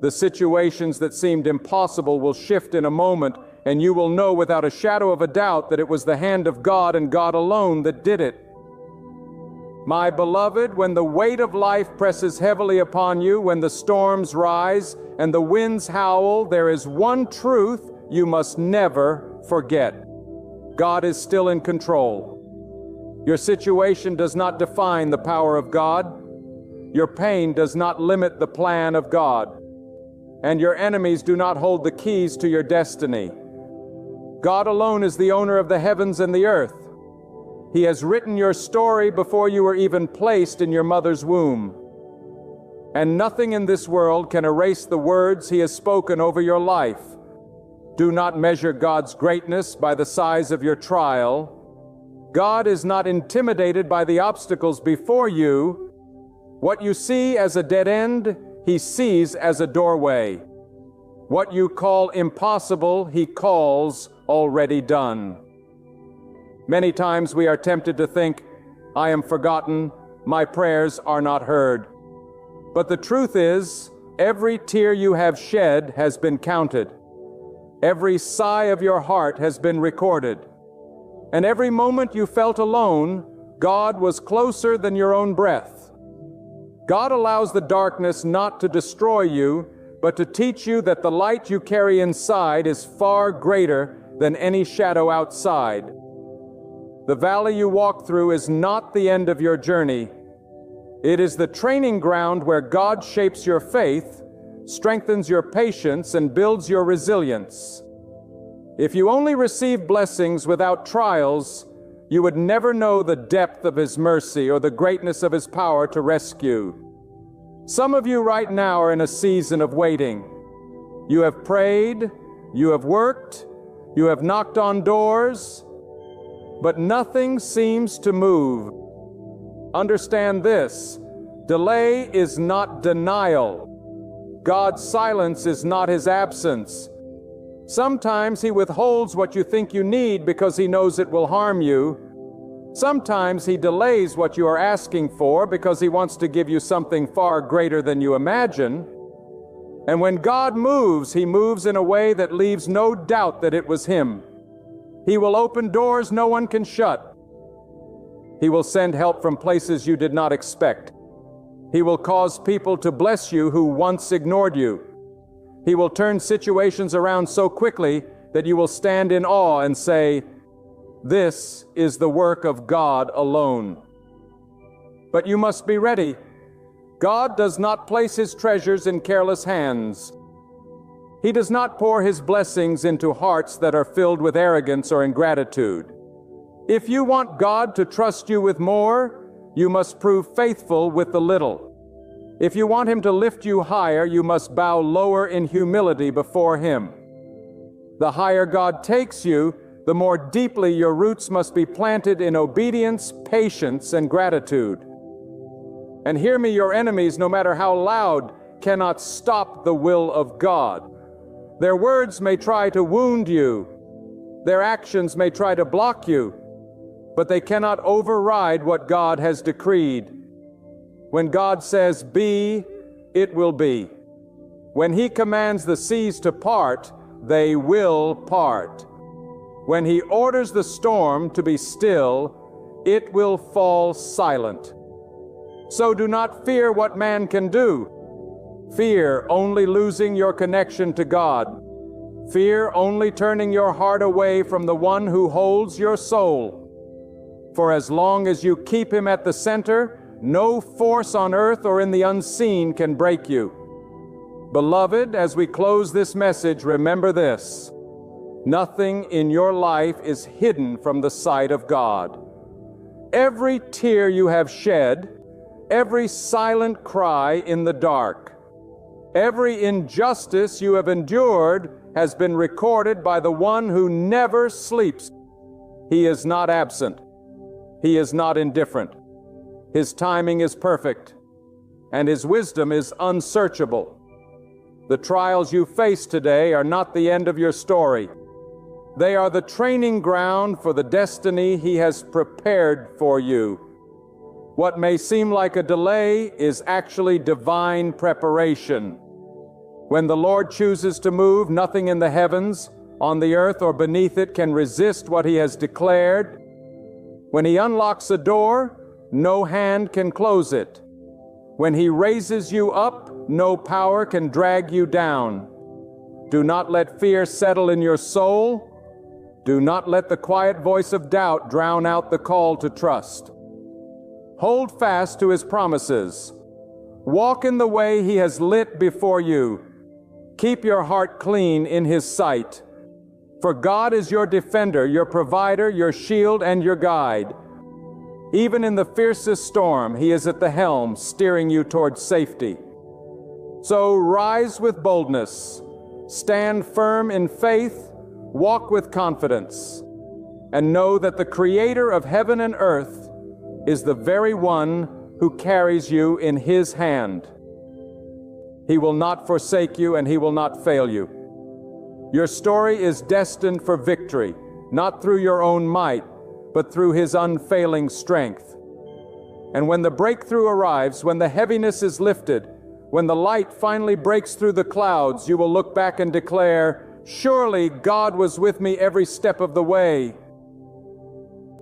The situations that seemed impossible will shift in a moment, and you will know without a shadow of a doubt that it was the hand of God and God alone that did it. My beloved, when the weight of life presses heavily upon you, when the storms rise and the winds howl, there is one truth you must never forget. God is still in control. Your situation does not define the power of God. Your pain does not limit the plan of God. And your enemies do not hold the keys to your destiny. God alone is the owner of the heavens and the earth. He has written your story before you were even placed in your mother's womb. And nothing in this world can erase the words He has spoken over your life. Do not measure God's greatness by the size of your trial. God is not intimidated by the obstacles before you. What you see as a dead end, He sees as a doorway. What you call impossible, He calls already done. Many times we are tempted to think, I am forgotten, my prayers are not heard. But the truth is, every tear you have shed has been counted. Every sigh of your heart has been recorded. And every moment you felt alone, God was closer than your own breath. God allows the darkness not to destroy you, but to teach you that the light you carry inside is far greater than any shadow outside. The valley you walk through is not the end of your journey. It is the training ground where God shapes your faith, strengthens your patience, and builds your resilience. If you only receive blessings without trials, you would never know the depth of His mercy or the greatness of His power to rescue. Some of you right now are in a season of waiting. You have prayed, you have worked, you have knocked on doors, but nothing seems to move. Understand this: delay is not denial. God's silence is not His absence. Sometimes He withholds what you think you need because He knows it will harm you. Sometimes He delays what you are asking for because He wants to give you something far greater than you imagine. And when God moves, He moves in a way that leaves no doubt that it was Him. He will open doors no one can shut. He will send help from places you did not expect. He will cause people to bless you who once ignored you. He will turn situations around so quickly that you will stand in awe and say, "This is the work of God alone." But you must be ready. God does not place His treasures in careless hands. He does not pour His blessings into hearts that are filled with arrogance or ingratitude. If you want God to trust you with more, you must prove faithful with the little. If you want Him to lift you higher, you must bow lower in humility before Him. The higher God takes you, the more deeply your roots must be planted in obedience, patience, and gratitude. And hear me, your enemies, no matter how loud, cannot stop the will of God. Their words may try to wound you. Their actions may try to block you, but they cannot override what God has decreed. When God says, "Be," it will be. When He commands the seas to part, they will part. When He orders the storm to be still, it will fall silent. So do not fear what man can do. Fear only losing your connection to God. Fear only turning your heart away from the one who holds your soul. For as long as you keep Him at the center, no force on earth or in the unseen can break you. Beloved, as we close this message, remember this: nothing in your life is hidden from the sight of God. Every tear you have shed, every silent cry in the dark, every injustice you have endured has been recorded by the one who never sleeps. He is not absent. He is not indifferent. His timing is perfect, and His wisdom is unsearchable. The trials you face today are not the end of your story. They are the training ground for the destiny He has prepared for you. What may seem like a delay is actually divine preparation. When the Lord chooses to move, nothing in the heavens, on the earth, or beneath it can resist what He has declared. When He unlocks a door, no hand can close it. When He raises you up, no power can drag you down. Do not let fear settle in your soul. Do not let the quiet voice of doubt drown out the call to trust. Hold fast to His promises. Walk in the way He has lit before you. Keep your heart clean in His sight. For God is your defender, your provider, your shield, and your guide. Even in the fiercest storm, He is at the helm, steering you towards safety. So rise with boldness, stand firm in faith, walk with confidence, and know that the Creator of heaven and earth is the very one who carries you in His hand. He will not forsake you, and He will not fail you. Your story is destined for victory, not through your own might, but through His unfailing strength. And when the breakthrough arrives, when the heaviness is lifted, when the light finally breaks through the clouds, you will look back and declare, "Surely God was with me every step of the way."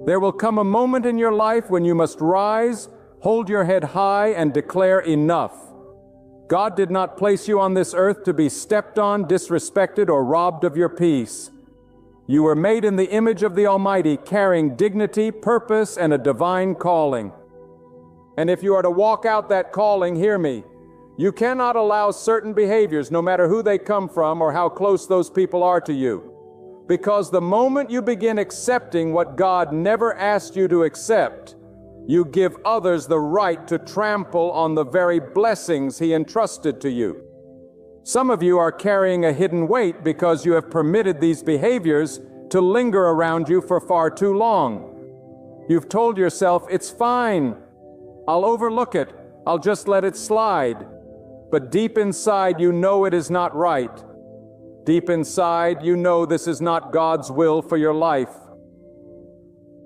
There will come a moment in your life when you must rise, hold your head high, and declare enough. God did not place you on this earth to be stepped on, disrespected, or robbed of your peace. You were made in the image of the Almighty, carrying dignity, purpose, and a divine calling. And if you are to walk out that calling, hear me, you cannot allow certain behaviors, no matter who they come from or how close those people are to you. Because the moment you begin accepting what God never asked you to accept, you give others the right to trample on the very blessings He entrusted to you. Some of you are carrying a hidden weight because you have permitted these behaviors to linger around you for far too long. You've told yourself, it's fine. I'll overlook it. I'll just let it slide. But deep inside, you know it is not right. Deep inside, you know this is not God's will for your life.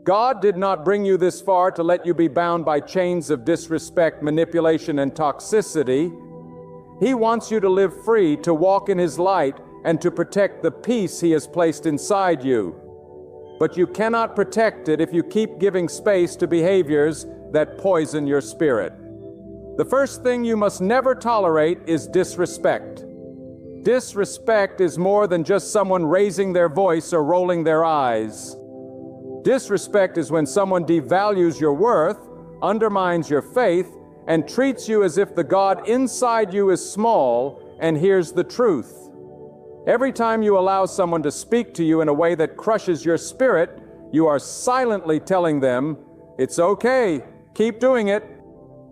God did not bring you this far to let you be bound by chains of disrespect, manipulation, and toxicity. He wants you to live free, to walk in His light, and to protect the peace He has placed inside you. But you cannot protect it if you keep giving space to behaviors that poison your spirit. The first thing you must never tolerate is disrespect. Disrespect is more than just someone raising their voice or rolling their eyes. Disrespect is when someone devalues your worth, undermines your faith, and treats you as if the God inside you is small and hears the truth. Every time you allow someone to speak to you in a way that crushes your spirit, you are silently telling them, it's okay, keep doing it.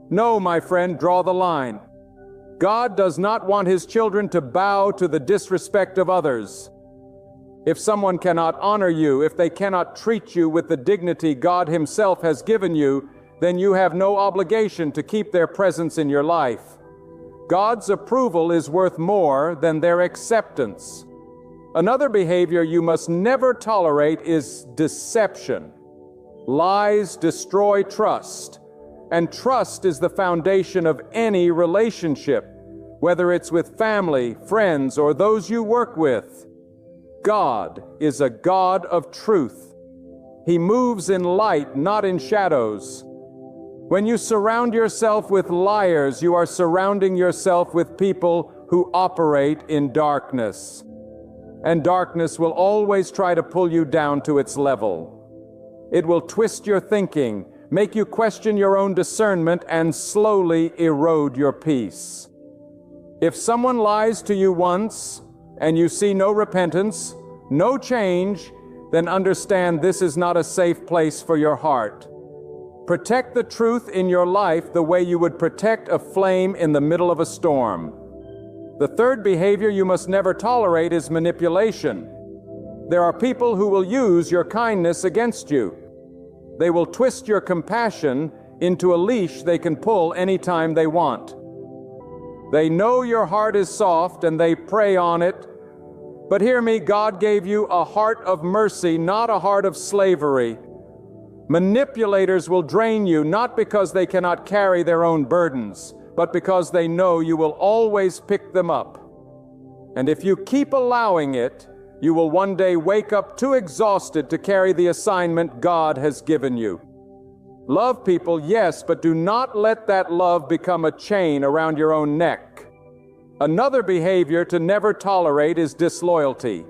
No, my friend, draw the line. God does not want His children to bow to the disrespect of others. If someone cannot honor you, if they cannot treat you with the dignity God Himself has given you, then you have no obligation to keep their presence in your life. God's approval is worth more than their acceptance. Another behavior you must never tolerate is deception. Lies destroy trust, and trust is the foundation of any relationship, whether it's with family, friends, or those you work with. God is a God of truth. He moves in light, not in shadows. When you surround yourself with liars, you are surrounding yourself with people who operate in darkness. And darkness will always try to pull you down to its level. It will twist your thinking, make you question your own discernment, and slowly erode your peace. If someone lies to you once, and you see no repentance, no change, then understand this is not a safe place for your heart. Protect the truth in your life the way you would protect a flame in the middle of a storm. The third behavior you must never tolerate is manipulation. There are people who will use your kindness against you. They will twist your compassion into a leash they can pull anytime they want. They know your heart is soft and they prey on it. But hear me, God gave you a heart of mercy, not a heart of slavery. Manipulators will drain you not because they cannot carry their own burdens, but because they know you will always pick them up. And if you keep allowing it, you will one day wake up too exhausted to carry the assignment God has given you. Love people, yes, but do not let that love become a chain around your own neck. Another behavior to never tolerate is disloyalty.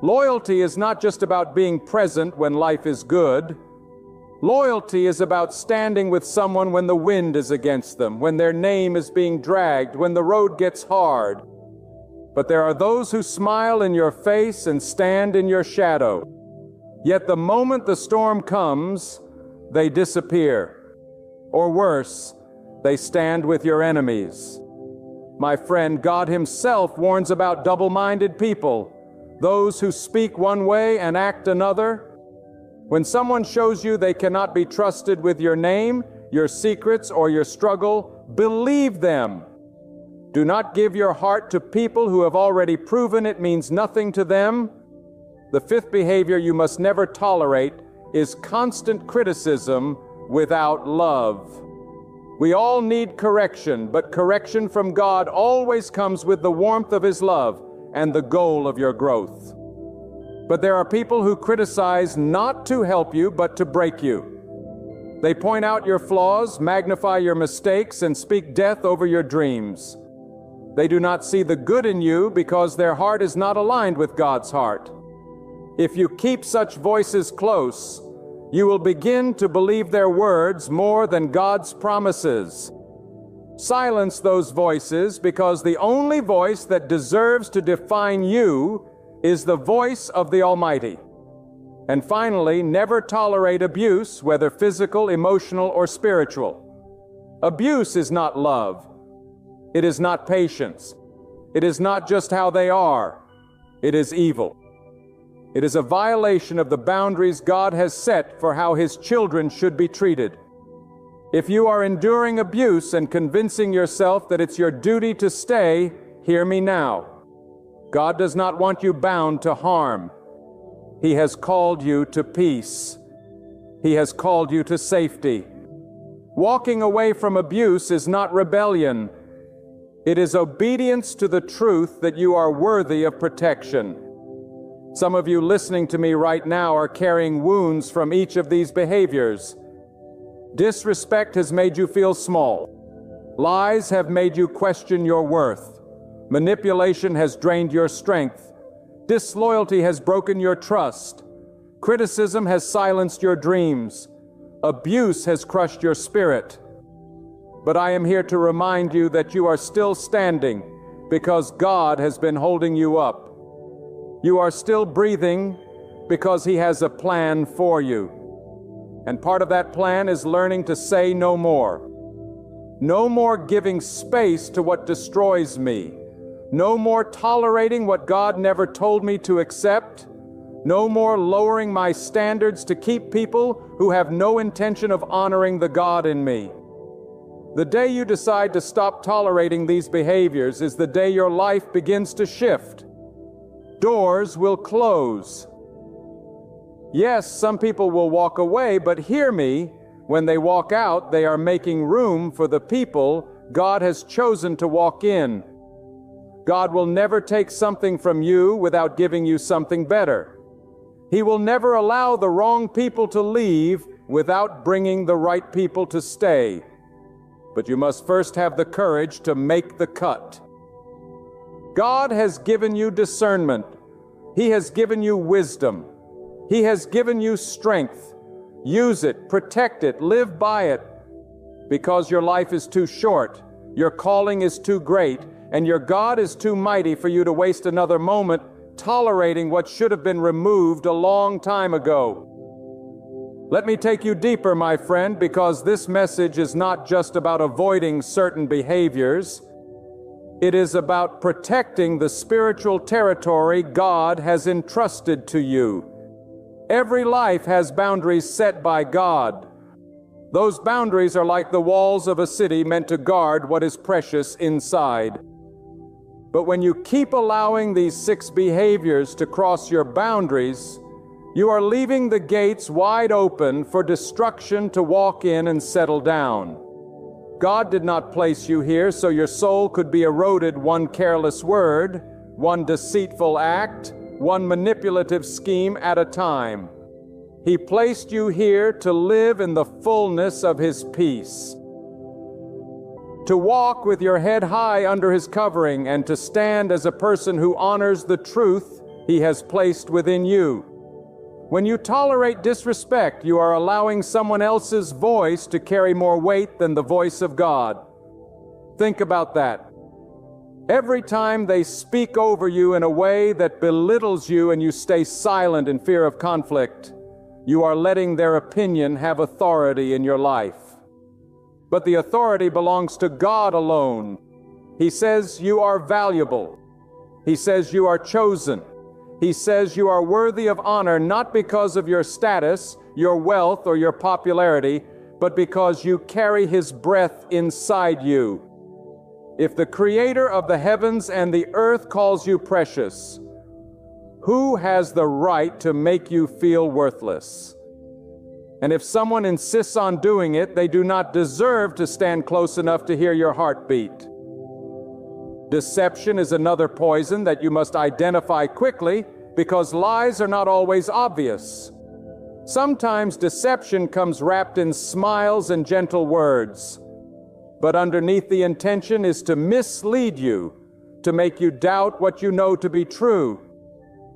Loyalty is not just about being present when life is good. Loyalty is about standing with someone when the wind is against them, when their name is being dragged, when the road gets hard. But there are those who smile in your face and stand in your shadow. Yet the moment the storm comes, they disappear. Or worse, they stand with your enemies. My friend, God Himself warns about double-minded people, those who speak one way and act another. When someone shows you they cannot be trusted with your name, your secrets, or your struggle, believe them. Do not give your heart to people who have already proven it means nothing to them. The fifth behavior you must never tolerate is constant criticism without love. We all need correction, but correction from God always comes with the warmth of His love and the goal of your growth. But there are people who criticize not to help you, but to break you. They point out your flaws, magnify your mistakes, and speak death over your dreams. They do not see the good in you because their heart is not aligned with God's heart. If you keep such voices close, you will begin to believe their words more than God's promises. Silence those voices, because the only voice that deserves to define you is the voice of the Almighty. And finally, never tolerate abuse, whether physical, emotional, or spiritual. Abuse is not love. It is not patience. It is not just how they are. It is evil. It is a violation of the boundaries God has set for how His children should be treated. If you are enduring abuse and convincing yourself that it's your duty to stay, hear me now. God does not want you bound to harm. He has called you to peace. He has called you to safety. Walking away from abuse is not rebellion. It is obedience to the truth that you are worthy of protection. Some of you listening to me right now are carrying wounds from each of these behaviors. Disrespect has made you feel small. Lies have made you question your worth. Manipulation has drained your strength. Disloyalty has broken your trust. Criticism has silenced your dreams. Abuse has crushed your spirit. But I am here to remind you that you are still standing because God has been holding you up. You are still breathing because He has a plan for you. And part of that plan is learning to say no more. No more giving space to what destroys me. No more tolerating what God never told me to accept. No more lowering my standards to keep people who have no intention of honoring the God in me. The day you decide to stop tolerating these behaviors is the day your life begins to shift. Doors will close. Yes, some people will walk away, but hear me, when they walk out, they are making room for the people God has chosen to walk in. God will never take something from you without giving you something better. He will never allow the wrong people to leave without bringing the right people to stay. But you must first have the courage to make the cut. God has given you discernment. He has given you wisdom. He has given you strength. Use it, protect it, live by it. Because your life is too short, your calling is too great, and your God is too mighty for you to waste another moment tolerating what should have been removed a long time ago. Let me take you deeper, my friend, because this message is not just about avoiding certain behaviors. It is about protecting the spiritual territory God has entrusted to you. Every life has boundaries set by God. Those boundaries are like the walls of a city meant to guard what is precious inside. But when you keep allowing these 6 behaviors to cross your boundaries, you are leaving the gates wide open for destruction to walk in and settle down. God did not place you here so your soul could be eroded one careless word, one deceitful act, one manipulative scheme at a time. He placed you here to live in the fullness of His peace, to walk with your head high under His covering, and to stand as a person who honors the truth He has placed within you. When you tolerate disrespect, you are allowing someone else's voice to carry more weight than the voice of God. Think about that. Every time they speak over you in a way that belittles you and you stay silent in fear of conflict, you are letting their opinion have authority in your life. But the authority belongs to God alone. He says you are valuable. He says you are chosen. He says you are worthy of honor not because of your status, your wealth, or your popularity, but because you carry His breath inside you. If the Creator of the heavens and the earth calls you precious, who has the right to make you feel worthless? And if someone insists on doing it, they do not deserve to stand close enough to hear your heartbeat. Deception is another poison that you must identify quickly, because lies are not always obvious. Sometimes deception comes wrapped in smiles and gentle words, but underneath the intention is to mislead you, to make you doubt what you know to be true.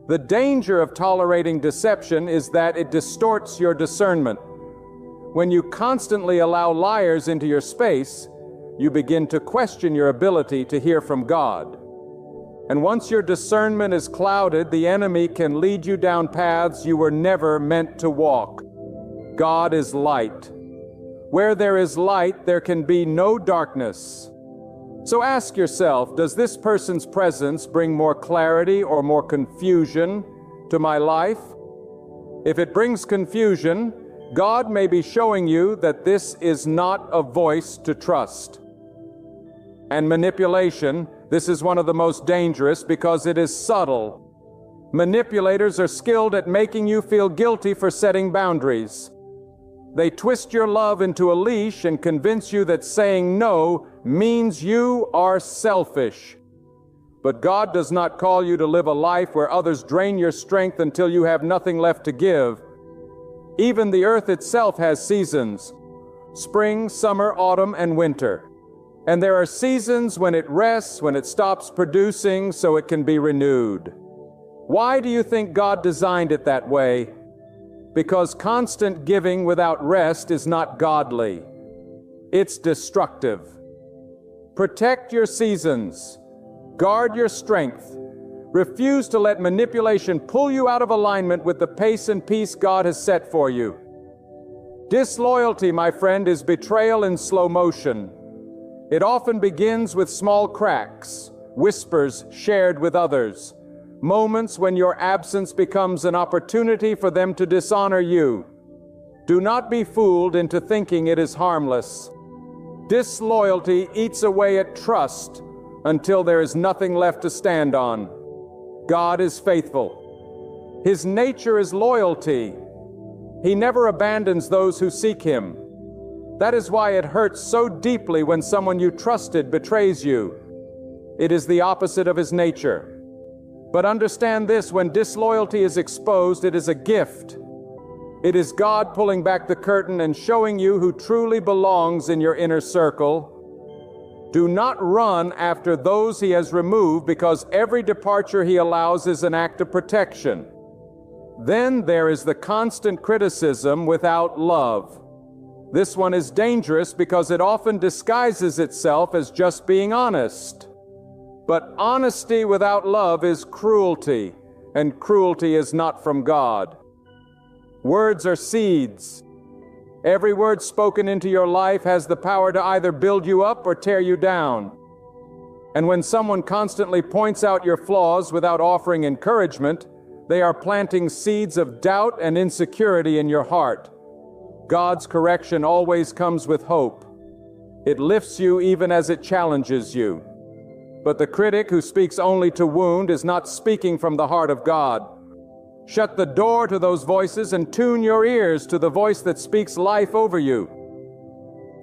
The danger of tolerating deception is that it distorts your discernment. When you constantly allow liars into your space, you begin to question your ability to hear from God. And once your discernment is clouded, the enemy can lead you down paths you were never meant to walk. God is light. Where there is light, there can be no darkness. So ask yourself, does this person's presence bring more clarity or more confusion to my life? If it brings confusion, God may be showing you that this is not a voice to trust. And manipulation, this is one of the most dangerous because it is subtle. Manipulators are skilled at making you feel guilty for setting boundaries. They twist your love into a leash and convince you that saying no means you are selfish. But God does not call you to live a life where others drain your strength until you have nothing left to give. Even the earth itself has seasons: spring, summer, autumn, and winter. And there are seasons when it rests, when it stops producing, so it can be renewed. Why do you think God designed it that way? Because constant giving without rest is not godly. It's destructive. Protect your seasons. Guard your strength. Refuse to let manipulation pull you out of alignment with the pace and peace God has set for you. Disloyalty, my friend, is betrayal in slow motion. It often begins with small cracks, whispers shared with others, moments when your absence becomes an opportunity for them to dishonor you. Do not be fooled into thinking it is harmless. Disloyalty eats away at trust until there is nothing left to stand on. God is faithful. His nature is loyalty. He never abandons those who seek Him. That is why it hurts so deeply when someone you trusted betrays you. It is the opposite of His nature. But understand this, when disloyalty is exposed, it is a gift. It is God pulling back the curtain and showing you who truly belongs in your inner circle. Do not run after those He has removed, because every departure He allows is an act of protection. Then there is the constant criticism without love. This one is dangerous because it often disguises itself as just being honest. But honesty without love is cruelty, and cruelty is not from God. Words are seeds. Every word spoken into your life has the power to either build you up or tear you down. And when someone constantly points out your flaws without offering encouragement, they are planting seeds of doubt and insecurity in your heart. God's correction always comes with hope. It lifts you even as it challenges you. But the critic who speaks only to wound is not speaking from the heart of God. Shut the door to those voices and tune your ears to the voice that speaks life over you.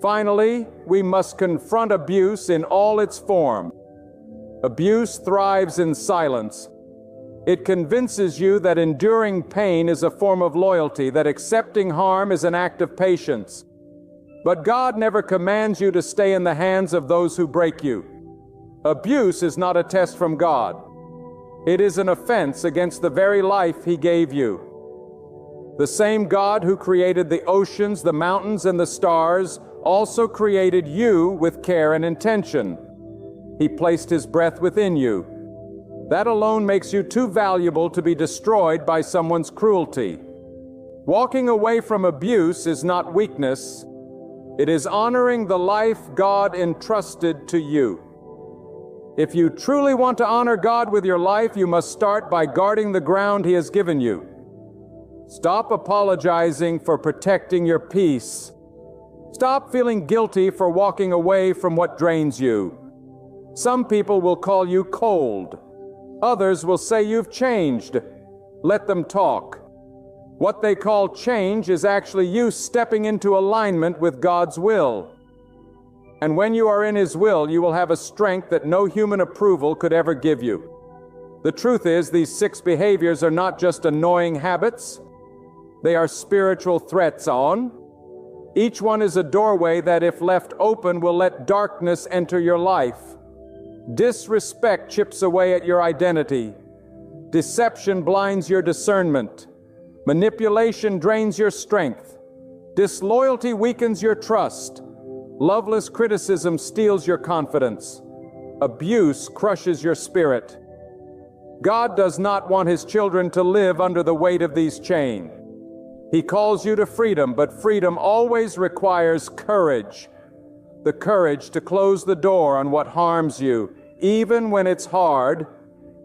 Finally, we must confront abuse in all its form. Abuse thrives in silence. It convinces you that enduring pain is a form of loyalty, that accepting harm is an act of patience. But God never commands you to stay in the hands of those who break you. Abuse is not a test from God. It is an offense against the very life He gave you. The same God who created the oceans, the mountains, and the stars also created you with care and intention. He placed His breath within you. That alone makes you too valuable to be destroyed by someone's cruelty. Walking away from abuse is not weakness. It is honoring the life God entrusted to you. If you truly want to honor God with your life, you must start by guarding the ground He has given you. Stop apologizing for protecting your peace. Stop feeling guilty for walking away from what drains you. Some people will call you cold. Others will say you've changed. Let them talk. What they call change is actually you stepping into alignment with God's will. And when you are in His will, you will have a strength that no human approval could ever give you. The truth is, these 6 behaviors are not just annoying habits. They are spiritual threats on. Each one is a doorway that, if left open, will let darkness enter your life. Disrespect chips away at your identity. Deception blinds your discernment. Manipulation drains your strength. Disloyalty weakens your trust. Loveless criticism steals your confidence. Abuse crushes your spirit. God does not want His children to live under the weight of these chains. He calls you to freedom, but freedom always requires courage. The courage to close the door on what harms you, even when it's hard,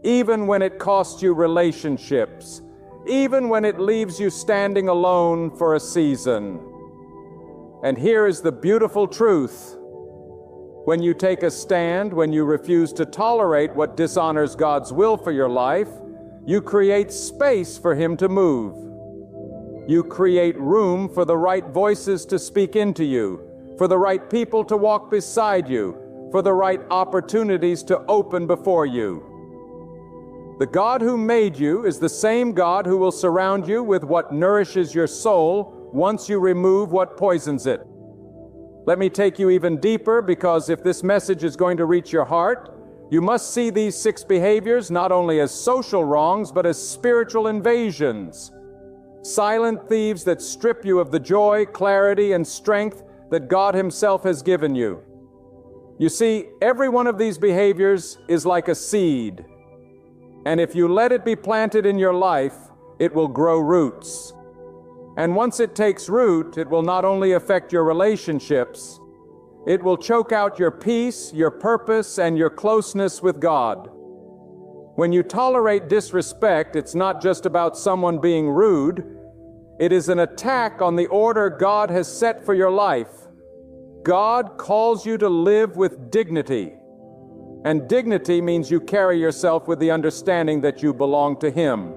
even when it costs you relationships, even when it leaves you standing alone for a season. And here is the beautiful truth. When you take a stand, when you refuse to tolerate what dishonors God's will for your life, you create space for Him to move. You create room for the right voices to speak into you, for the right people to walk beside you, for the right opportunities to open before you. The God who made you is the same God who will surround you with what nourishes your soul once you remove what poisons it. Let me take you even deeper, because if this message is going to reach your heart, you must see these 6 behaviors not only as social wrongs, but as spiritual invasions. Silent thieves that strip you of the joy, clarity, and strength that God Himself has given you. You see, every one of these behaviors is like a seed. And if you let it be planted in your life, it will grow roots. And once it takes root, it will not only affect your relationships, it will choke out your peace, your purpose, and your closeness with God. When you tolerate disrespect, it's not just about someone being rude. It is an attack on the order God has set for your life. God calls you to live with dignity. And dignity means you carry yourself with the understanding that you belong to Him.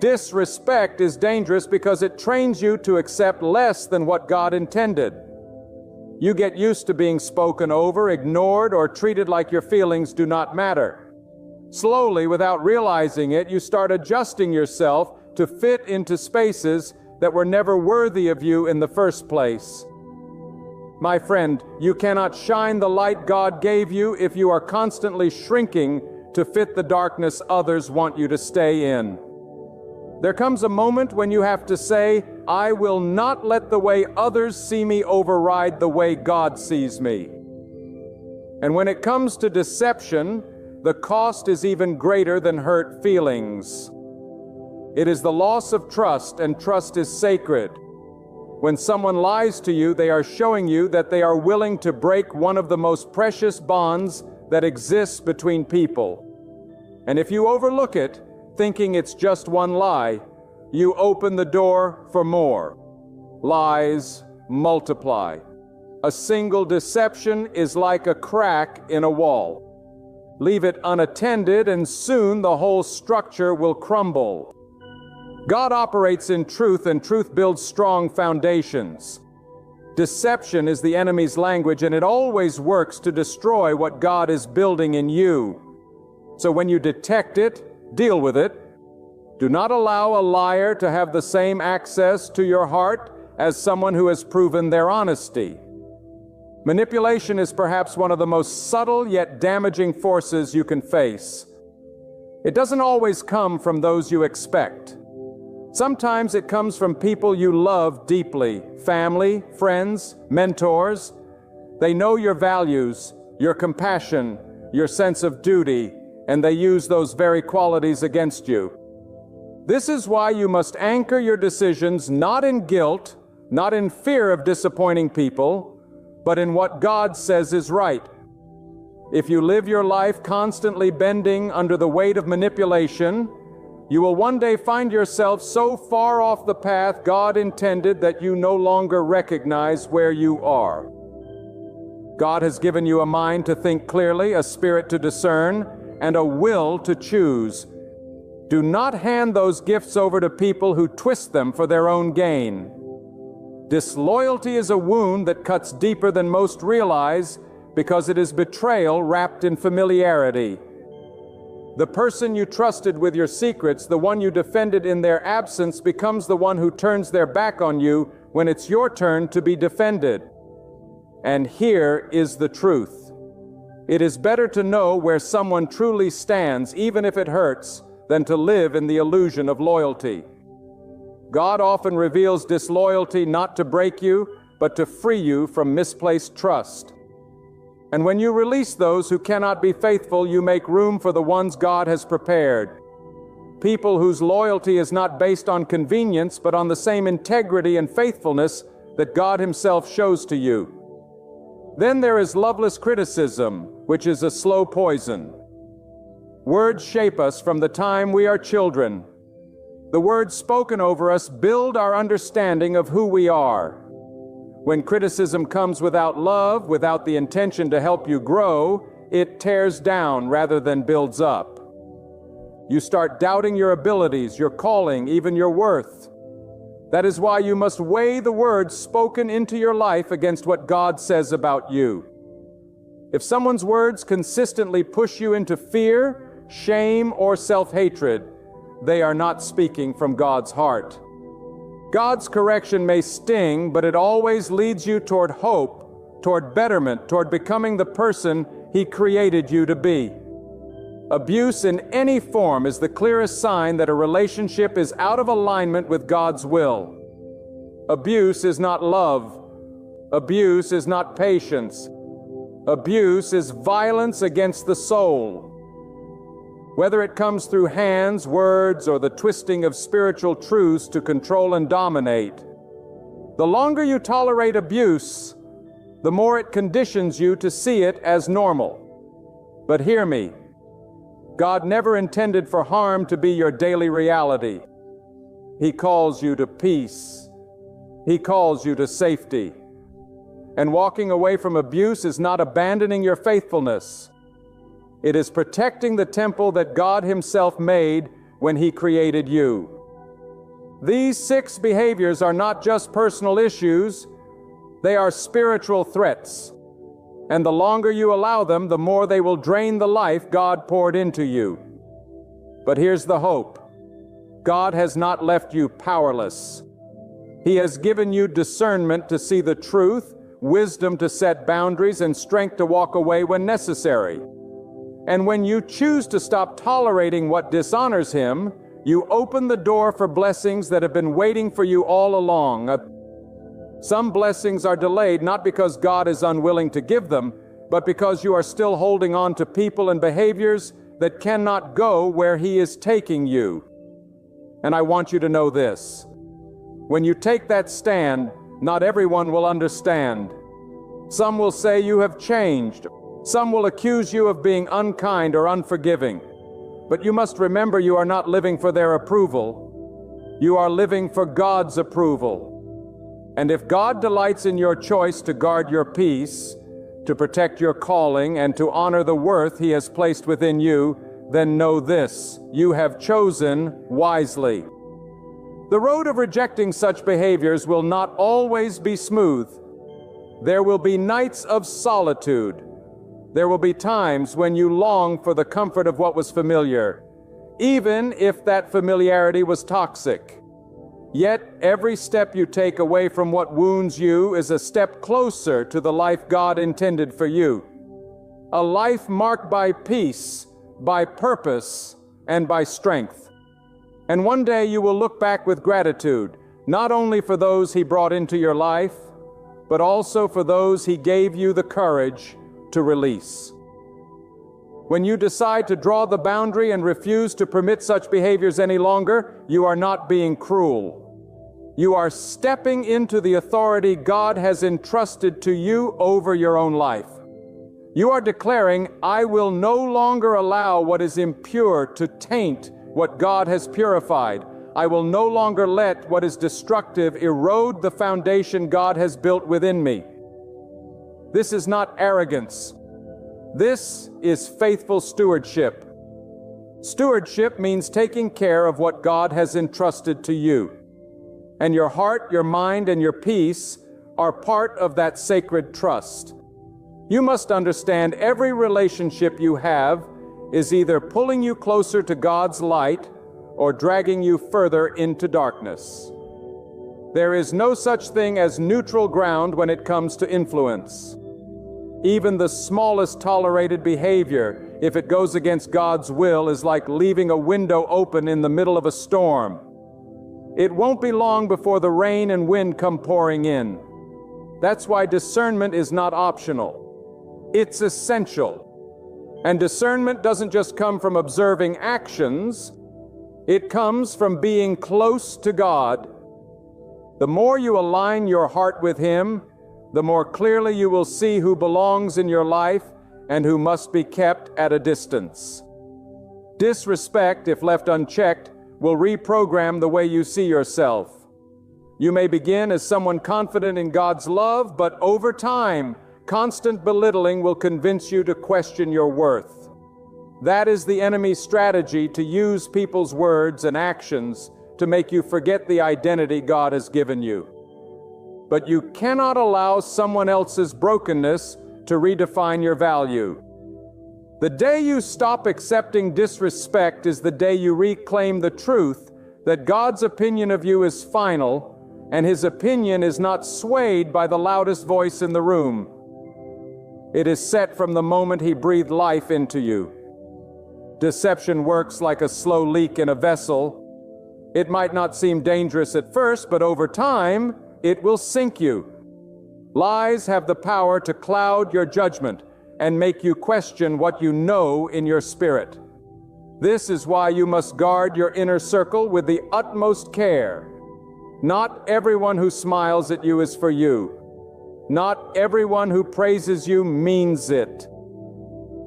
Disrespect is dangerous because it trains you to accept less than what God intended. You get used to being spoken over, ignored, or treated like your feelings do not matter. Slowly, without realizing it, you start adjusting yourself to fit into spaces that were never worthy of you in the first place. My friend, you cannot shine the light God gave you if you are constantly shrinking to fit the darkness others want you to stay in. There comes a moment when you have to say, I will not let the way others see me override the way God sees me. And when it comes to deception, the cost is even greater than hurt feelings. It is the loss of trust, and trust is sacred. When someone lies to you, they are showing you that they are willing to break one of the most precious bonds that exists between people. And if you overlook it, thinking it's just one lie, you open the door for more. Lies multiply. A single deception is like a crack in a wall. Leave it unattended, and soon the whole structure will crumble. God operates in truth, and truth builds strong foundations. Deception is the enemy's language, and it always works to destroy what God is building in you. So when you detect it, deal with it. Do not allow a liar to have the same access to your heart as someone who has proven their honesty. Manipulation is perhaps one of the most subtle yet damaging forces you can face. It doesn't always come from those you expect. Sometimes it comes from people you love deeply, family, friends, mentors. They know your values, your compassion, your sense of duty, and they use those very qualities against you. This is why you must anchor your decisions not in guilt, not in fear of disappointing people, but in what God says is right. If you live your life constantly bending under the weight of manipulation, you will one day find yourself so far off the path God intended that you no longer recognize where you are. God has given you a mind to think clearly, a spirit to discern, and a will to choose. Do not hand those gifts over to people who twist them for their own gain. Disloyalty is a wound that cuts deeper than most realize because it is betrayal wrapped in familiarity. The person you trusted with your secrets, the one you defended in their absence, becomes the one who turns their back on you when it's your turn to be defended. And here is the truth. It is better to know where someone truly stands, even if it hurts, than to live in the illusion of loyalty. God often reveals disloyalty not to break you, but to free you from misplaced trust. And when you release those who cannot be faithful, you make room for the ones God has prepared. People whose loyalty is not based on convenience, but on the same integrity and faithfulness that God Himself shows to you. Then there is loveless criticism, which is a slow poison. Words shape us from the time we are children. The words spoken over us build our understanding of who we are. When criticism comes without love, without the intention to help you grow, it tears down rather than builds up. You start doubting your abilities, your calling, even your worth. That is why you must weigh the words spoken into your life against what God says about you. If someone's words consistently push you into fear, shame, or self-hatred, they are not speaking from God's heart. God's correction may sting, but it always leads you toward hope, toward betterment, toward becoming the person He created you to be. Abuse in any form is the clearest sign that a relationship is out of alignment with God's will. Abuse is not love. Abuse is not patience. Abuse is violence against the soul. Whether it comes through hands, words, or the twisting of spiritual truths to control and dominate, the longer you tolerate abuse, the more it conditions you to see it as normal. But hear me, God never intended for harm to be your daily reality. He calls you to peace. He calls you to safety. And walking away from abuse is not abandoning your faithfulness. It is protecting the temple that God Himself made when He created you. These 6 behaviors are not just personal issues, they are spiritual threats. And the longer you allow them, the more they will drain the life God poured into you. But here's the hope. God has not left you powerless. He has given you discernment to see the truth, wisdom to set boundaries, and strength to walk away when necessary. And when you choose to stop tolerating what dishonors Him, you open the door for blessings that have been waiting for you all along. Some blessings are delayed not because God is unwilling to give them, but because you are still holding on to people and behaviors that cannot go where He is taking you. And I want you to know this. When you take that stand, not everyone will understand. Some will say you have changed. Some will accuse you of being unkind or unforgiving. But you must remember you are not living for their approval. You are living for God's approval. And if God delights in your choice to guard your peace, to protect your calling, and to honor the worth He has placed within you, then know this: you have chosen wisely. The road of rejecting such behaviors will not always be smooth. There will be nights of solitude. There will be times when you long for the comfort of what was familiar, even if that familiarity was toxic. Yet every step you take away from what wounds you is a step closer to the life God intended for you. A life marked by peace, by purpose, and by strength. And one day you will look back with gratitude, not only for those He brought into your life, but also for those He gave you the courage to release. When you decide to draw the boundary and refuse to permit such behaviors any longer, you are not being cruel. You are stepping into the authority God has entrusted to you over your own life. You are declaring, I will no longer allow what is impure to taint what God has purified. I will no longer let what is destructive erode the foundation God has built within me. This is not arrogance. This is faithful stewardship. Stewardship means taking care of what God has entrusted to you. And your heart, your mind, and your peace are part of that sacred trust. You must understand every relationship you have is either pulling you closer to God's light or dragging you further into darkness. There is no such thing as neutral ground when it comes to influence. Even the smallest tolerated behavior, if it goes against God's will, is like leaving a window open in the middle of a storm. It won't be long before the rain and wind come pouring in. That's why discernment is not optional. It's essential. And discernment doesn't just come from observing actions, it comes from being close to God. The more you align your heart with Him, the more clearly you will see who belongs in your life and who must be kept at a distance. Disrespect, if left unchecked, will reprogram the way you see yourself. You may begin as someone confident in God's love, but over time, constant belittling will convince you to question your worth. That is the enemy's strategy, to use people's words and actions to make you forget the identity God has given you. But you cannot allow someone else's brokenness to redefine your value. The day you stop accepting disrespect is the day you reclaim the truth that God's opinion of you is final, and His opinion is not swayed by the loudest voice in the room. It is set from the moment He breathed life into you. Deception works like a slow leak in a vessel. It might not seem dangerous at first, but over time, it will sink you. Lies have the power to cloud your judgment and make you question what you know in your spirit. This is why you must guard your inner circle with the utmost care. Not everyone who smiles at you is for you. Not everyone who praises you means it.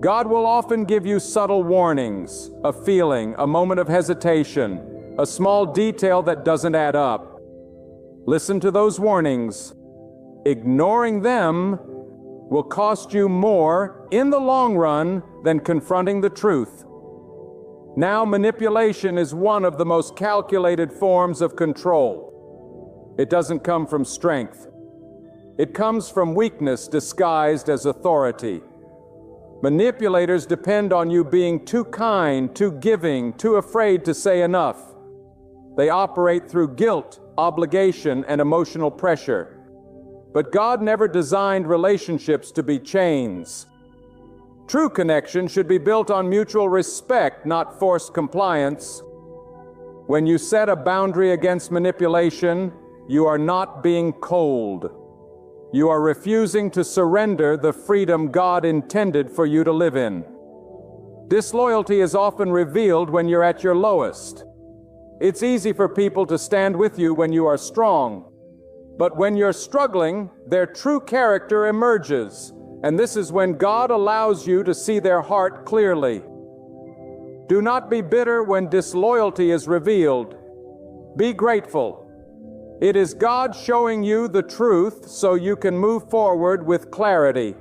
God will often give you subtle warnings, a feeling, a moment of hesitation, a small detail that doesn't add up. Listen to those warnings. Ignoring them will cost you more in the long run than confronting the truth. Now, manipulation is one of the most calculated forms of control. It doesn't come from strength. It comes from weakness disguised as authority. Manipulators depend on you being too kind, too giving, too afraid to say enough. They operate through guilt, obligation, and emotional pressure. But God never designed relationships to be chains. True connection should be built on mutual respect, not forced compliance. When you set a boundary against manipulation, you are not being cold. You are refusing to surrender the freedom God intended for you to live in. Disloyalty is often revealed when you're at your lowest. It's easy for people to stand with you when you are strong. But when you're struggling, their true character emerges, and this is when God allows you to see their heart clearly. Do not be bitter when disloyalty is revealed. Be grateful. It is God showing you the truth so you can move forward with clarity.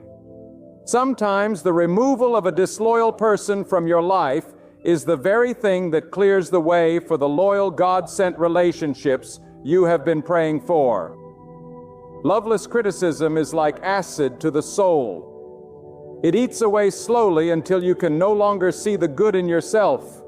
Sometimes the removal of a disloyal person from your life is the very thing that clears the way for the loyal God-sent relationships you have been praying for. Loveless criticism is like acid to the soul. It eats away slowly until you can no longer see the good in yourself.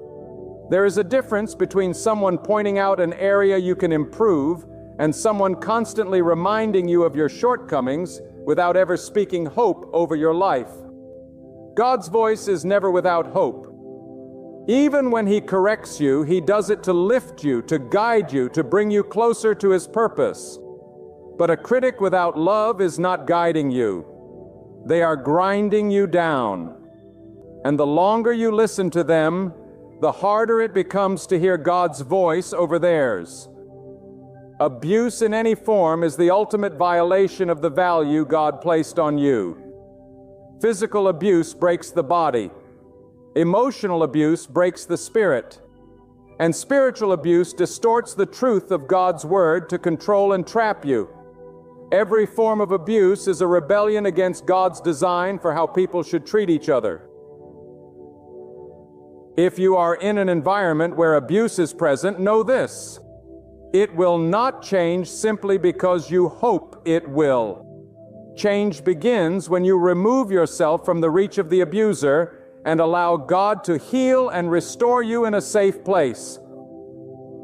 There is a difference between someone pointing out an area you can improve and someone constantly reminding you of your shortcomings without ever speaking hope over your life. God's voice is never without hope. Even when He corrects you, He does it to lift you, to guide you, to bring you closer to His purpose. But a critic without love is not guiding you. They are grinding you down. And the longer you listen to them, the harder it becomes to hear God's voice over theirs. Abuse in any form is the ultimate violation of the value God placed on you. Physical abuse breaks the body. Emotional abuse breaks the spirit. And spiritual abuse distorts the truth of God's word to control and trap you. Every form of abuse is a rebellion against God's design for how people should treat each other. If you are in an environment where abuse is present, know this: it will not change simply because you hope it will. Change begins when you remove yourself from the reach of the abuser and allow God to heal and restore you in a safe place.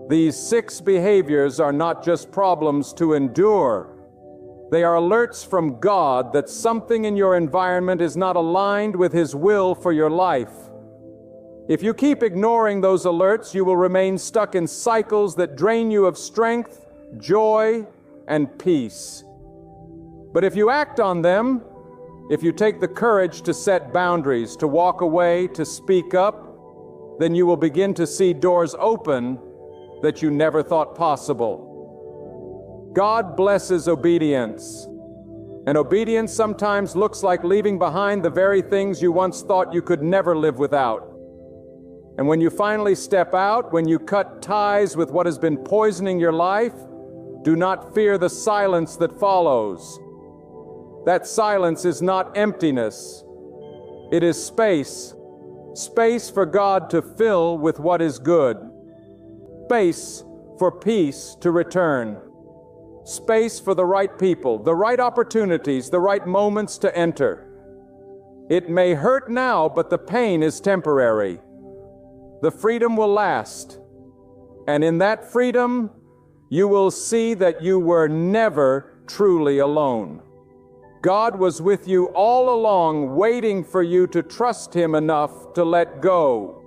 These 6 behaviors are not just problems to endure. They are alerts from God that something in your environment is not aligned with His will for your life. If you keep ignoring those alerts, you will remain stuck in cycles that drain you of strength, joy, and peace. But if you act on them, if you take the courage to set boundaries, to walk away, to speak up, then you will begin to see doors open that you never thought possible. God blesses obedience. And obedience sometimes looks like leaving behind the very things you once thought you could never live without. And when you finally step out, when you cut ties with what has been poisoning your life, do not fear the silence that follows. That silence is not emptiness. It is space. Space for God to fill with what is good. Space for peace to return. Space for the right people, the right opportunities, the right moments to enter. It may hurt now, but the pain is temporary. The freedom will last. And in that freedom, you will see that you were never truly alone. God was with you all along, waiting for you to trust Him enough to let go.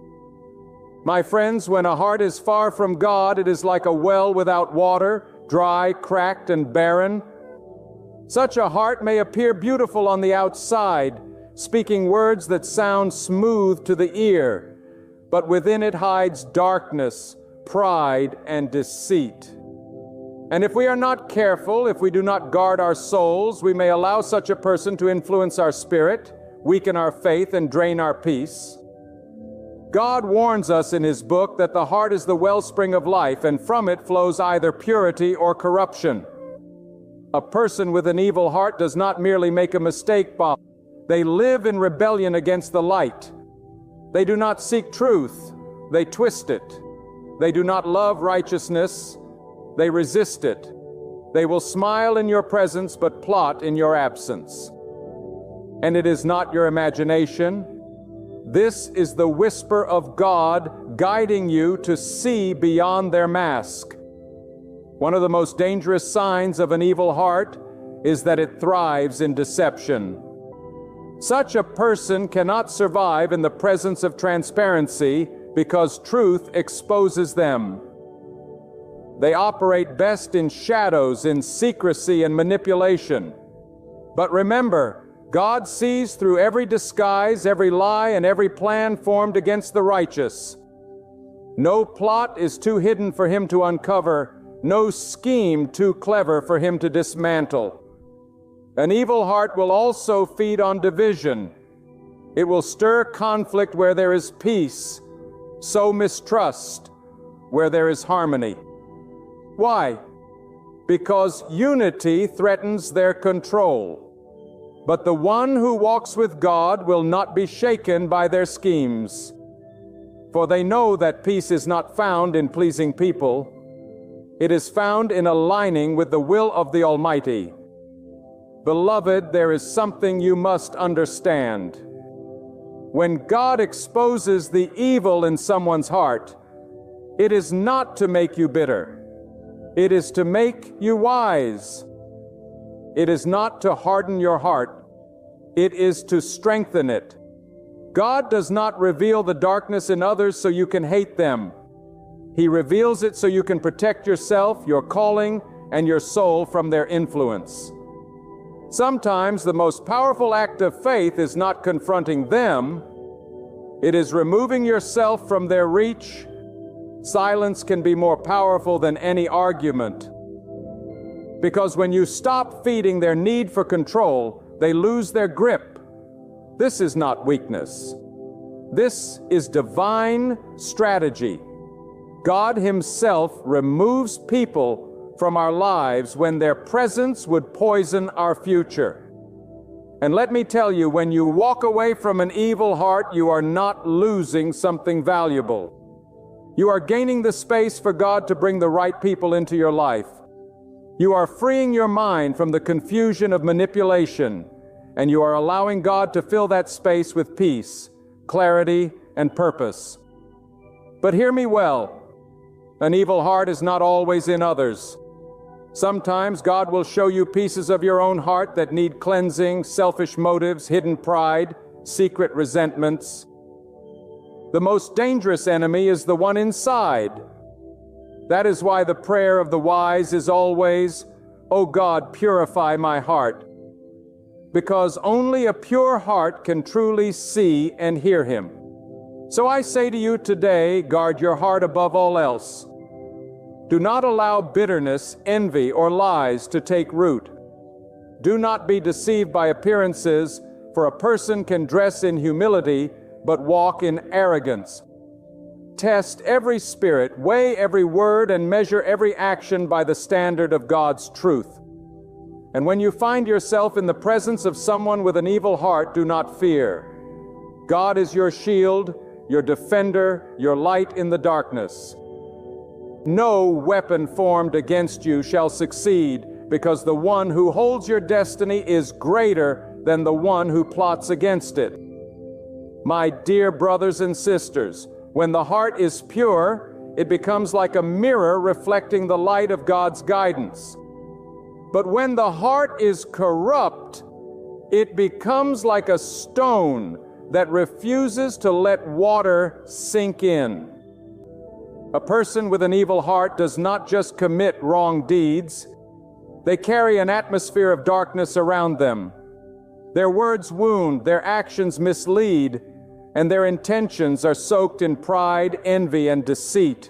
My friends, when a heart is far from God, it is like a well without water, dry, cracked, and barren. Such a heart may appear beautiful on the outside, speaking words that sound smooth to the ear, but within it hides darkness, pride, and deceit. And if we are not careful, if we do not guard our souls, we may allow such a person to influence our spirit, weaken our faith, and drain our peace. God warns us in His book that the heart is the wellspring of life, and from it flows either purity or corruption. A person with an evil heart does not merely make a mistake, Bob. They live in rebellion against the light. They do not seek truth, they twist it. They do not love righteousness, they resist it. They will smile in your presence, but plot in your absence. And it is not your imagination. This is the whisper of God guiding you to see beyond their mask. One of the most dangerous signs of an evil heart is that it thrives in deception. Such a person cannot survive in the presence of transparency because truth exposes them. They operate best in shadows, in secrecy and manipulation. But remember, God sees through every disguise, every lie, and every plan formed against the righteous. No plot is too hidden for Him to uncover, no scheme too clever for Him to dismantle. An evil heart will also feed on division. It will stir conflict where there is peace, sow mistrust where there is harmony. Why? Because unity threatens their control. But the one who walks with God will not be shaken by their schemes. For they know that peace is not found in pleasing people. It is found in aligning with the will of the Almighty. Beloved, there is something you must understand. When God exposes the evil in someone's heart, it is not to make you bitter. It is to make you wise. It is not to harden your heart. It is to strengthen it. God does not reveal the darkness in others so you can hate them. He reveals it so you can protect yourself, your calling, and your soul from their influence. Sometimes the most powerful act of faith is not confronting them. It is removing yourself from their reach. Silence can be more powerful than any argument. Because when you stop feeding their need for control, they lose their grip. This is not weakness. This is divine strategy. God Himself removes people from our lives when their presence would poison our future. And let me tell you, when you walk away from an evil heart, you are not losing something valuable. You are gaining the space for God to bring the right people into your life. You are freeing your mind from the confusion of manipulation, and you are allowing God to fill that space with peace, clarity, and purpose. But hear me well. An evil heart is not always in others. Sometimes God will show you pieces of your own heart that need cleansing, selfish motives, hidden pride, secret resentments. The most dangerous enemy is the one inside. That is why the prayer of the wise is always, "O God, purify my heart." because only a pure heart can truly see and hear Him. So I say to you today, guard your heart above all else. Do not allow bitterness, envy, or lies to take root. Do not be deceived by appearances, for a person can dress in humility, but walk in arrogance. Test every spirit, weigh every word, and measure every action by the standard of God's truth. And when you find yourself in the presence of someone with an evil heart, do not fear. God is your shield, your defender, your light in the darkness. No weapon formed against you shall succeed, because the one who holds your destiny is greater than the one who plots against it. My dear brothers and sisters, when the heart is pure, it becomes like a mirror reflecting the light of God's guidance. But when the heart is corrupt, it becomes like a stone that refuses to let water sink in. A person with an evil heart does not just commit wrong deeds. They carry an atmosphere of darkness around them. Their words wound, their actions mislead, and their intentions are soaked in pride, envy, and deceit.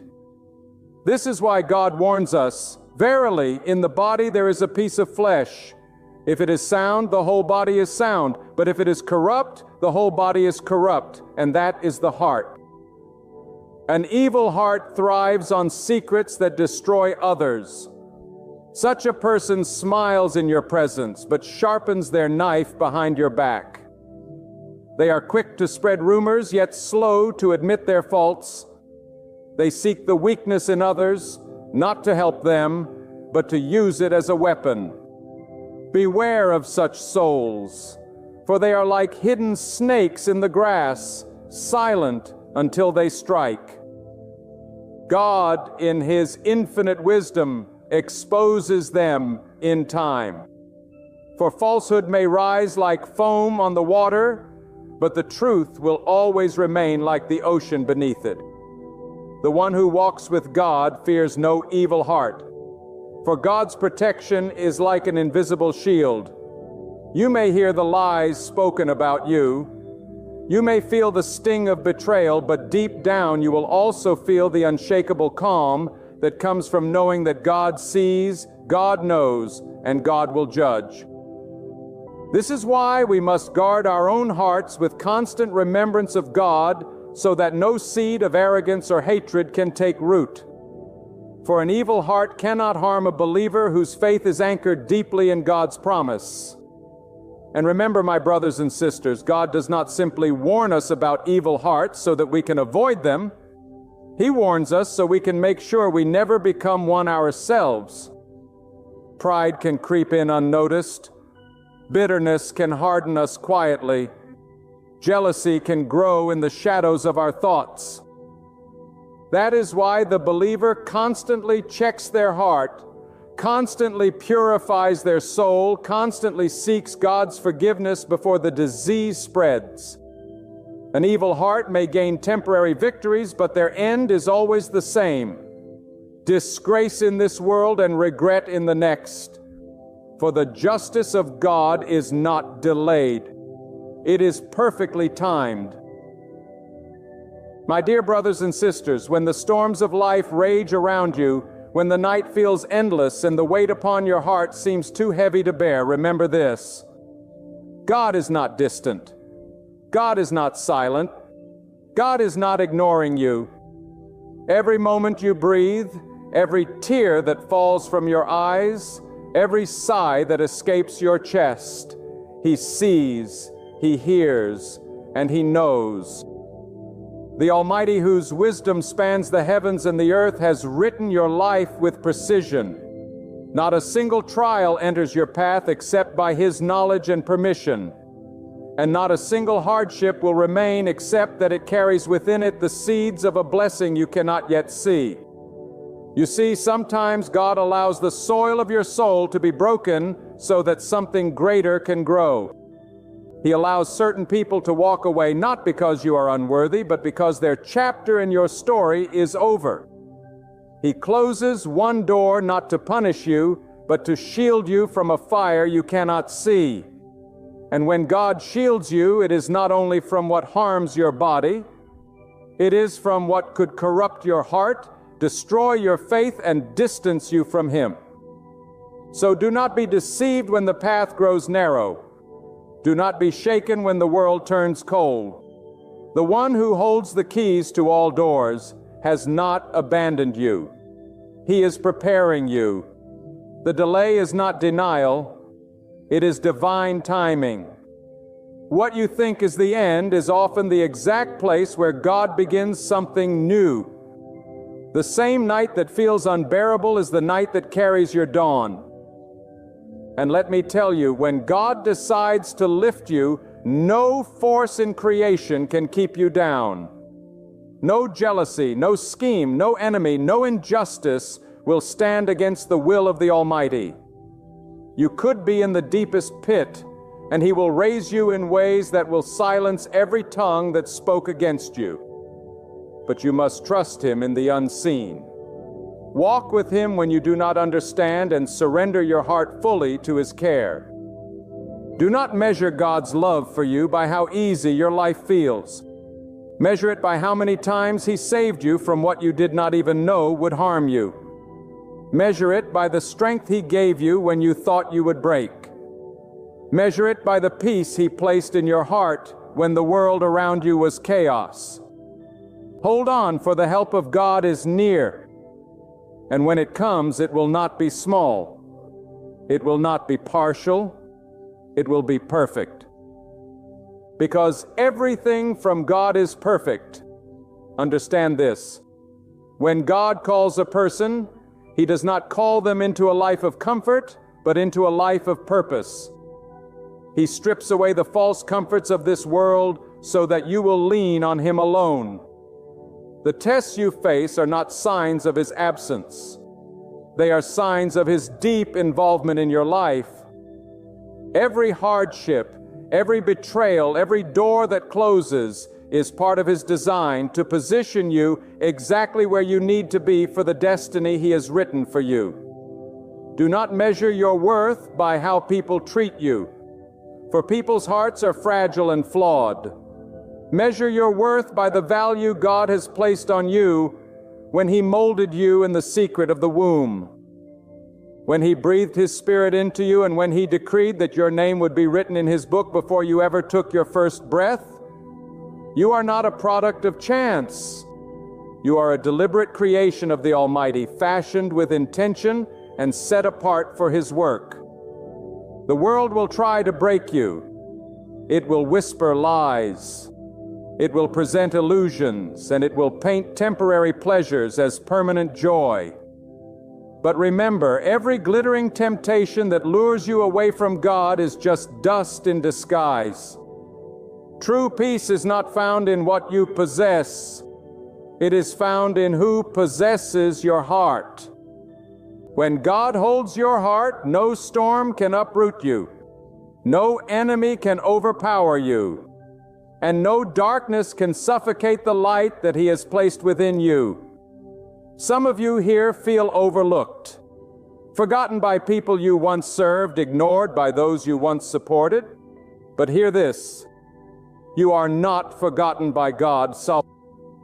This is why God warns us, "Verily, in the body there is a piece of flesh. If it is sound, the whole body is sound. But if it is corrupt, the whole body is corrupt, and that is the heart." An evil heart thrives on secrets that destroy others. Such a person smiles in your presence, but sharpens their knife behind your back. They are quick to spread rumors, yet slow to admit their faults. They seek the weakness in others, not to help them, but to use it as a weapon. Beware of such souls, for they are like hidden snakes in the grass, silent until they strike. God, in His infinite wisdom, exposes them in time. For falsehood may rise like foam on the water, but the truth will always remain like the ocean beneath it. The one who walks with God fears no evil heart, for God's protection is like an invisible shield. You may hear the lies spoken about you. You may feel the sting of betrayal, but deep down you will also feel the unshakable calm that comes from knowing that God sees, God knows, and God will judge. This is why we must guard our own hearts with constant remembrance of God, so that no seed of arrogance or hatred can take root. For an evil heart cannot harm a believer whose faith is anchored deeply in God's promise. And remember, my brothers and sisters, God does not simply warn us about evil hearts so that we can avoid them. He warns us so we can make sure we never become one ourselves. Pride can creep in unnoticed. Bitterness can harden us quietly. Jealousy can grow in the shadows of our thoughts. That is why the believer constantly checks their heart, constantly purifies their soul, constantly seeks God's forgiveness before the disease spreads. An evil heart may gain temporary victories, but their end is always the same: disgrace in this world and regret in the next. For the justice of God is not delayed. It is perfectly timed. My dear brothers and sisters, when the storms of life rage around you, when the night feels endless and the weight upon your heart seems too heavy to bear, remember this: God is not distant. God is not silent. God is not ignoring you. Every moment you breathe, every tear that falls from your eyes, every sigh that escapes your chest, He sees, He hears, and He knows. The Almighty, whose wisdom spans the heavens and the earth, has written your life with precision. Not a single trial enters your path except by His knowledge and permission. And not a single hardship will remain except that it carries within it the seeds of a blessing you cannot yet see. You see, sometimes God allows the soil of your soul to be broken so that something greater can grow. He allows certain people to walk away not because you are unworthy, but because their chapter in your story is over. He closes one door not to punish you, but to shield you from a fire you cannot see. And when God shields you, it is not only from what harms your body, it is from what could corrupt your heart, destroy your faith, and distance you from Him. So do not be deceived when the path grows narrow. Do not be shaken when the world turns cold. The one who holds the keys to all doors has not abandoned you. He is preparing you. The delay is not denial, it is divine timing. What you think is the end is often the exact place where God begins something new. The same night that feels unbearable is the night that carries your dawn. And let me tell you, when God decides to lift you, no force in creation can keep you down. No jealousy, no scheme, no enemy, no injustice will stand against the will of the Almighty. You could be in the deepest pit, and He will raise you in ways that will silence every tongue that spoke against you. But you must trust Him in the unseen. Walk with Him when you do not understand, and surrender your heart fully to His care. Do not measure God's love for you by how easy your life feels. Measure it by how many times He saved you from what you did not even know would harm you. Measure it by the strength He gave you when you thought you would break. Measure it by the peace He placed in your heart when the world around you was chaos. Hold on, for the help of God is near. And when it comes, it will not be small. It will not be partial. It will be perfect. Because everything from God is perfect. Understand this. When God calls a person, He does not call them into a life of comfort, but into a life of purpose. He strips away the false comforts of this world so that you will lean on Him alone. The tests you face are not signs of His absence. They are signs of His deep involvement in your life. Every hardship, every betrayal, every door that closes is part of His design to position you exactly where you need to be for the destiny He has written for you. Do not measure your worth by how people treat you, for people's hearts are fragile and flawed. Measure your worth by the value God has placed on you when He molded you in the secret of the womb. When He breathed His Spirit into you, and when He decreed that your name would be written in His book before you ever took your first breath. You are not a product of chance. You are a deliberate creation of the Almighty, fashioned with intention and set apart for His work. The world will try to break you. It will whisper lies. It will present illusions, and it will paint temporary pleasures as permanent joy. But remember, every glittering temptation that lures you away from God is just dust in disguise. True peace is not found in what you possess. It is found in who possesses your heart. When God holds your heart, no storm can uproot you. No enemy can overpower you. And no darkness can suffocate the light that He has placed within you. Some of you here feel overlooked, forgotten by people you once served, ignored by those you once supported. But hear this, you are not forgotten by God.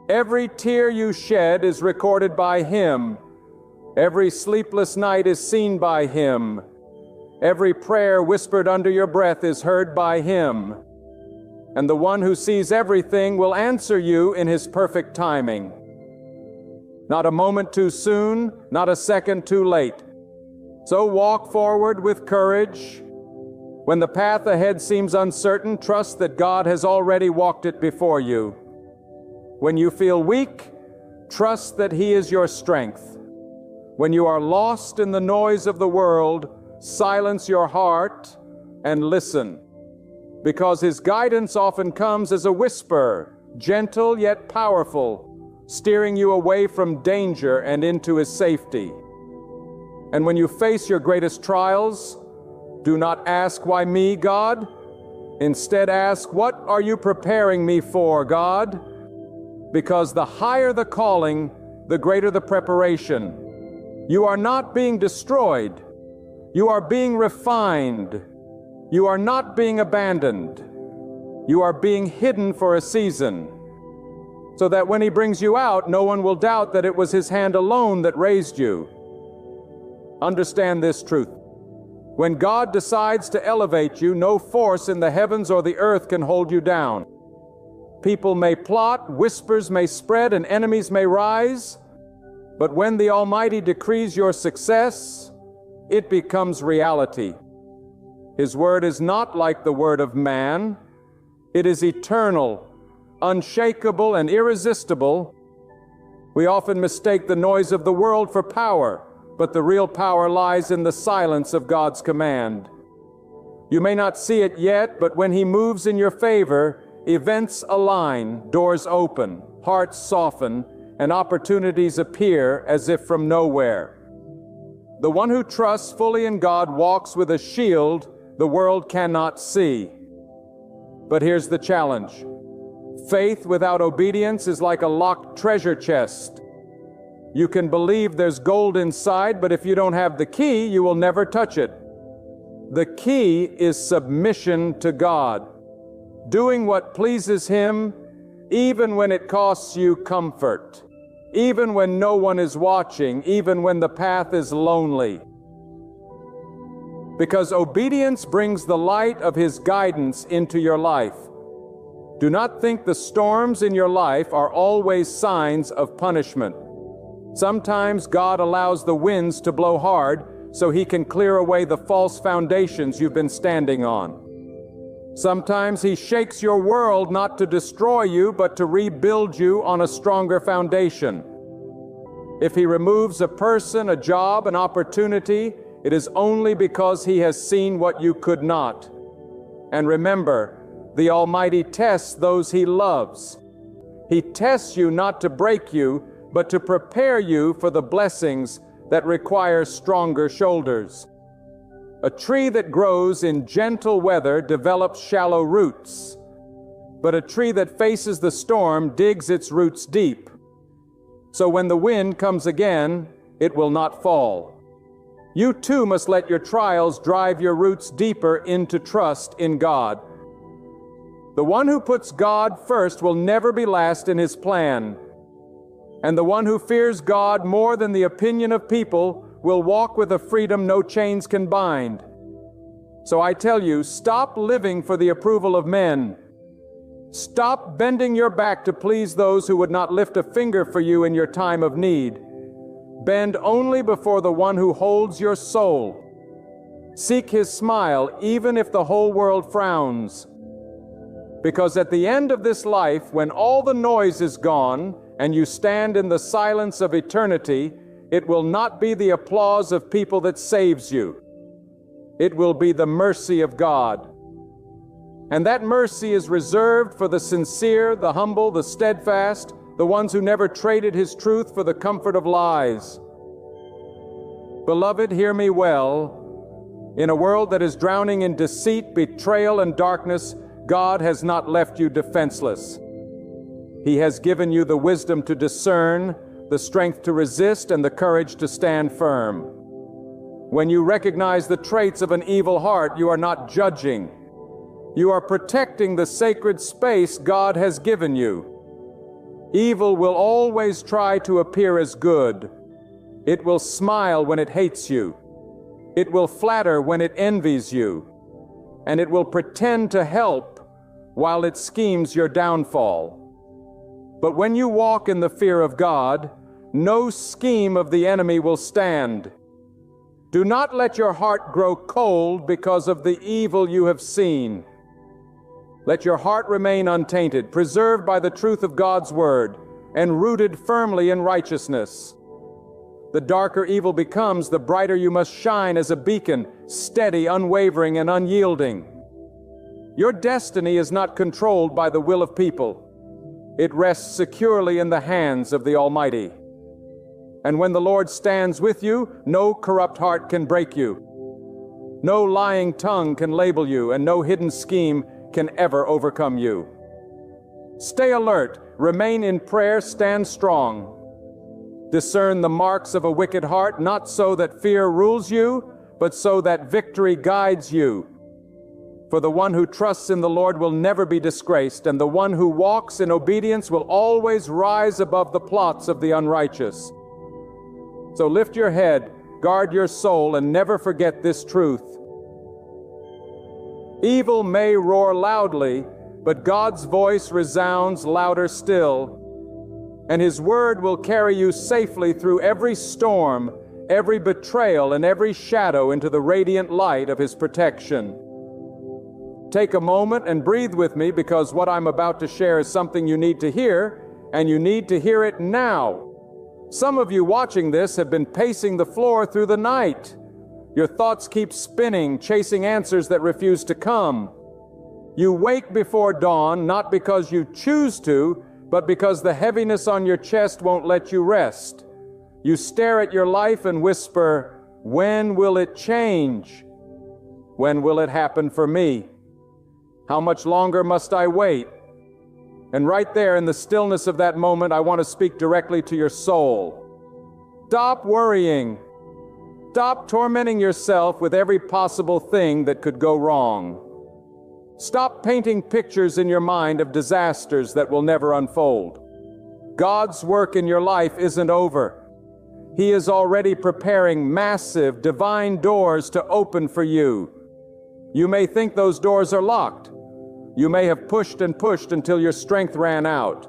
Every tear you shed is recorded by Him. Every sleepless night is seen by Him. Every prayer whispered under your breath is heard by Him. And the one who sees everything will answer you in His perfect timing. Not a moment too soon, not a second too late. So walk forward with courage. When the path ahead seems uncertain, trust that God has already walked it before you. When you feel weak, trust that He is your strength. When you are lost in the noise of the world, silence your heart and listen, because His guidance often comes as a whisper, gentle yet powerful, steering you away from danger and into His safety. And when you face your greatest trials, do not ask, "Why me, God?" Instead ask, "What are you preparing me for, God?" Because the higher the calling, the greater the preparation. You are not being destroyed. You are being refined. You are not being abandoned. You are being hidden for a season, so that when He brings you out, no one will doubt that it was His hand alone that raised you. Understand this truth. When God decides to elevate you, no force in the heavens or the earth can hold you down. People may plot, whispers may spread, and enemies may rise, but when the Almighty decrees your success, it becomes reality. His word is not like the word of man. It is eternal, unshakable, and irresistible. We often mistake the noise of the world for power, but the real power lies in the silence of God's command. You may not see it yet, but when He moves in your favor, events align, doors open, hearts soften, and opportunities appear as if from nowhere. The one who trusts fully in God walks with a shield the world cannot see. But here's the challenge. Faith without obedience is like a locked treasure chest. You can believe there's gold inside, but if you don't have the key, you will never touch it. The key is submission to God, doing what pleases Him, even when it costs you comfort, even when no one is watching, even when the path is lonely. Because obedience brings the light of His guidance into your life. Do not think the storms in your life are always signs of punishment. Sometimes God allows the winds to blow hard so He can clear away the false foundations you've been standing on. Sometimes He shakes your world not to destroy you, but to rebuild you on a stronger foundation. If He removes a person, a job, an opportunity, it is only because He has seen what you could not. And remember, the Almighty tests those He loves. He tests you not to break you, but to prepare you for the blessings that require stronger shoulders. A tree that grows in gentle weather develops shallow roots, but a tree that faces the storm digs its roots deep. So when the wind comes again, it will not fall. You too must let your trials drive your roots deeper into trust in God. The one who puts God first will never be last in His plan. And the one who fears God more than the opinion of people will walk with a freedom no chains can bind. So I tell you, stop living for the approval of men. Stop bending your back to please those who would not lift a finger for you in your time of need. Bend only before the one who holds your soul. Seek His smile, even if the whole world frowns. Because at the end of this life, when all the noise is gone, and you stand in the silence of eternity, it will not be the applause of people that saves you. It will be the mercy of God. And that mercy is reserved for the sincere, the humble, the steadfast, the ones who never traded His truth for the comfort of lies. Beloved, hear me well. In a world that is drowning in deceit, betrayal, and darkness, God has not left you defenseless. He has given you the wisdom to discern, the strength to resist, and the courage to stand firm. When you recognize the traits of an evil heart, you are not judging. You are protecting the sacred space God has given you. Evil will always try to appear as good. It will smile when it hates you. It will flatter when it envies you. And it will pretend to help while it schemes your downfall. But when you walk in the fear of God, no scheme of the enemy will stand. Do not let your heart grow cold because of the evil you have seen. Let your heart remain untainted, preserved by the truth of God's word, and rooted firmly in righteousness. The darker evil becomes, the brighter you must shine as a beacon, steady, unwavering, and unyielding. Your destiny is not controlled by the will of people. It rests securely in the hands of the Almighty. And when the Lord stands with you, no corrupt heart can break you. No lying tongue can label you, and no hidden scheme can ever overcome you. Stay alert, remain in prayer, stand strong. Discern the marks of a wicked heart, not so that fear rules you, but so that victory guides you. For the one who trusts in the Lord will never be disgraced, and the one who walks in obedience will always rise above the plots of the unrighteous. So lift your head, guard your soul, and never forget this truth. Evil may roar loudly, but God's voice resounds louder still, and His word will carry you safely through every storm, every betrayal, and every shadow into the radiant light of His protection. Take a moment and breathe with me, because what I'm about to share is something you need to hear, and you need to hear it now. Some of you watching this have been pacing the floor through the night. Your thoughts keep spinning, chasing answers that refuse to come. You wake before dawn, not because you choose to, but because the heaviness on your chest won't let you rest. You stare at your life and whisper, "When will it change? When will it happen for me? How much longer must I wait?" And right there in the stillness of that moment, I want to speak directly to your soul. Stop worrying. Stop tormenting yourself with every possible thing that could go wrong. Stop painting pictures in your mind of disasters that will never unfold. God's work in your life isn't over. He is already preparing massive, divine doors to open for you. You may think those doors are locked. You may have pushed and pushed until your strength ran out.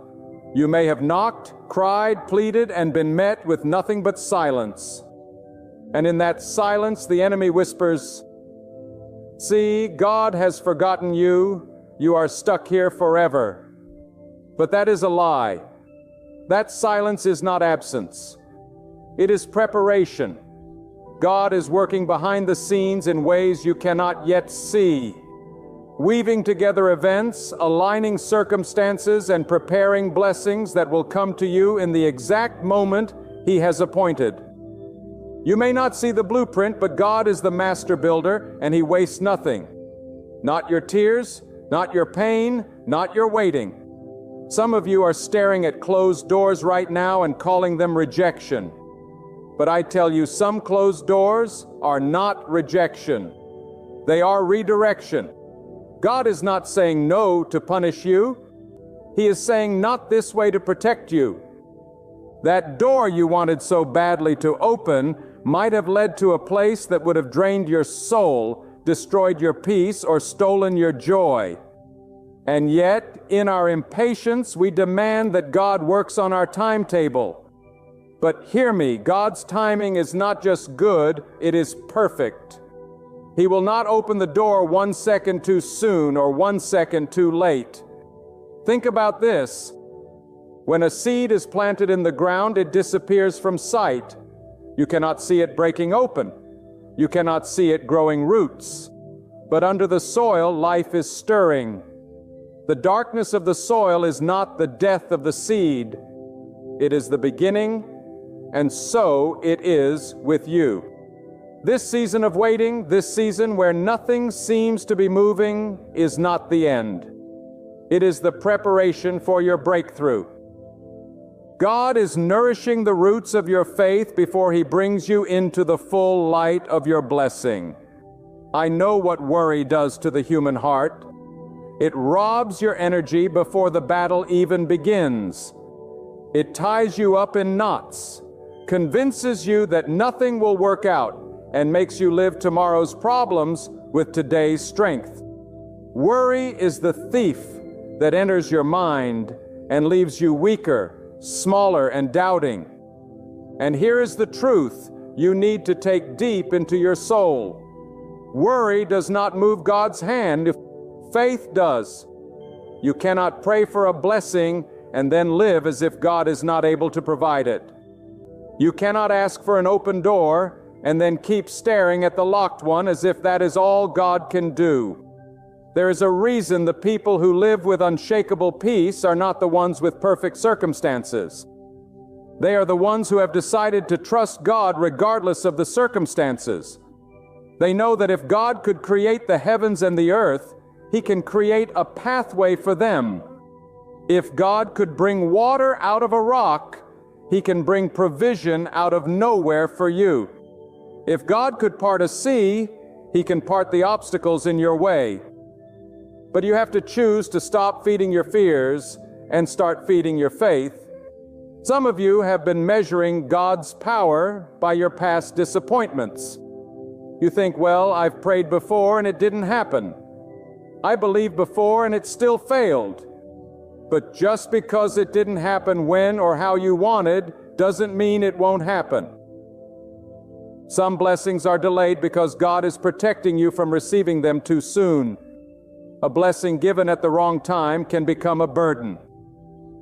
You may have knocked, cried, pleaded, and been met with nothing but silence. And in that silence, the enemy whispers, "See, God has forgotten you. You are stuck here forever." But that is a lie. That silence is not absence. It is preparation. God is working behind the scenes in ways you cannot yet see, weaving together events, aligning circumstances, and preparing blessings that will come to you in the exact moment He has appointed. You may not see the blueprint, but God is the master builder, and He wastes nothing. Not your tears, not your pain, not your waiting. Some of you are staring at closed doors right now and calling them rejection. But I tell you, some closed doors are not rejection. They are redirection. God is not saying no to punish you. He is saying not this way to protect you. That door you wanted so badly to open might have led to a place that would have drained your soul, destroyed your peace, or stolen your joy. And yet, in our impatience, we demand that God works on our timetable. But hear me, God's timing is not just good, it is perfect. He will not open the door 1 second too soon or 1 second too late. Think about this. When a seed is planted in the ground, it disappears from sight. You cannot see it breaking open. You cannot see it growing roots. But under the soil, life is stirring. The darkness of the soil is not the death of the seed. It is the beginning, and so it is with you. This season of waiting, this season where nothing seems to be moving, is not the end. It is the preparation for your breakthrough. God is nourishing the roots of your faith before He brings you into the full light of your blessing. I know what worry does to the human heart. It robs your energy before the battle even begins. It ties you up in knots, convinces you that nothing will work out, and makes you live tomorrow's problems with today's strength. Worry is the thief that enters your mind and leaves you weaker, smaller, and doubting. And here is the truth you need to take deep into your soul. Worry does not move God's hand, faith does. You cannot pray for a blessing and then live as if God is not able to provide it. You cannot ask for an open door and then keep staring at the locked one as if that is all God can do. There is a reason the people who live with unshakable peace are not the ones with perfect circumstances. They are the ones who have decided to trust God regardless of the circumstances. They know that if God could create the heavens and the earth, He can create a pathway for them. If God could bring water out of a rock, He can bring provision out of nowhere for you. If God could part a sea, He can part the obstacles in your way. But you have to choose to stop feeding your fears and start feeding your faith. Some of you have been measuring God's power by your past disappointments. You think, well, I've prayed before and it didn't happen. I believed before and it still failed. But just because it didn't happen when or how you wanted doesn't mean it won't happen. Some blessings are delayed because God is protecting you from receiving them too soon. A blessing given at the wrong time can become a burden.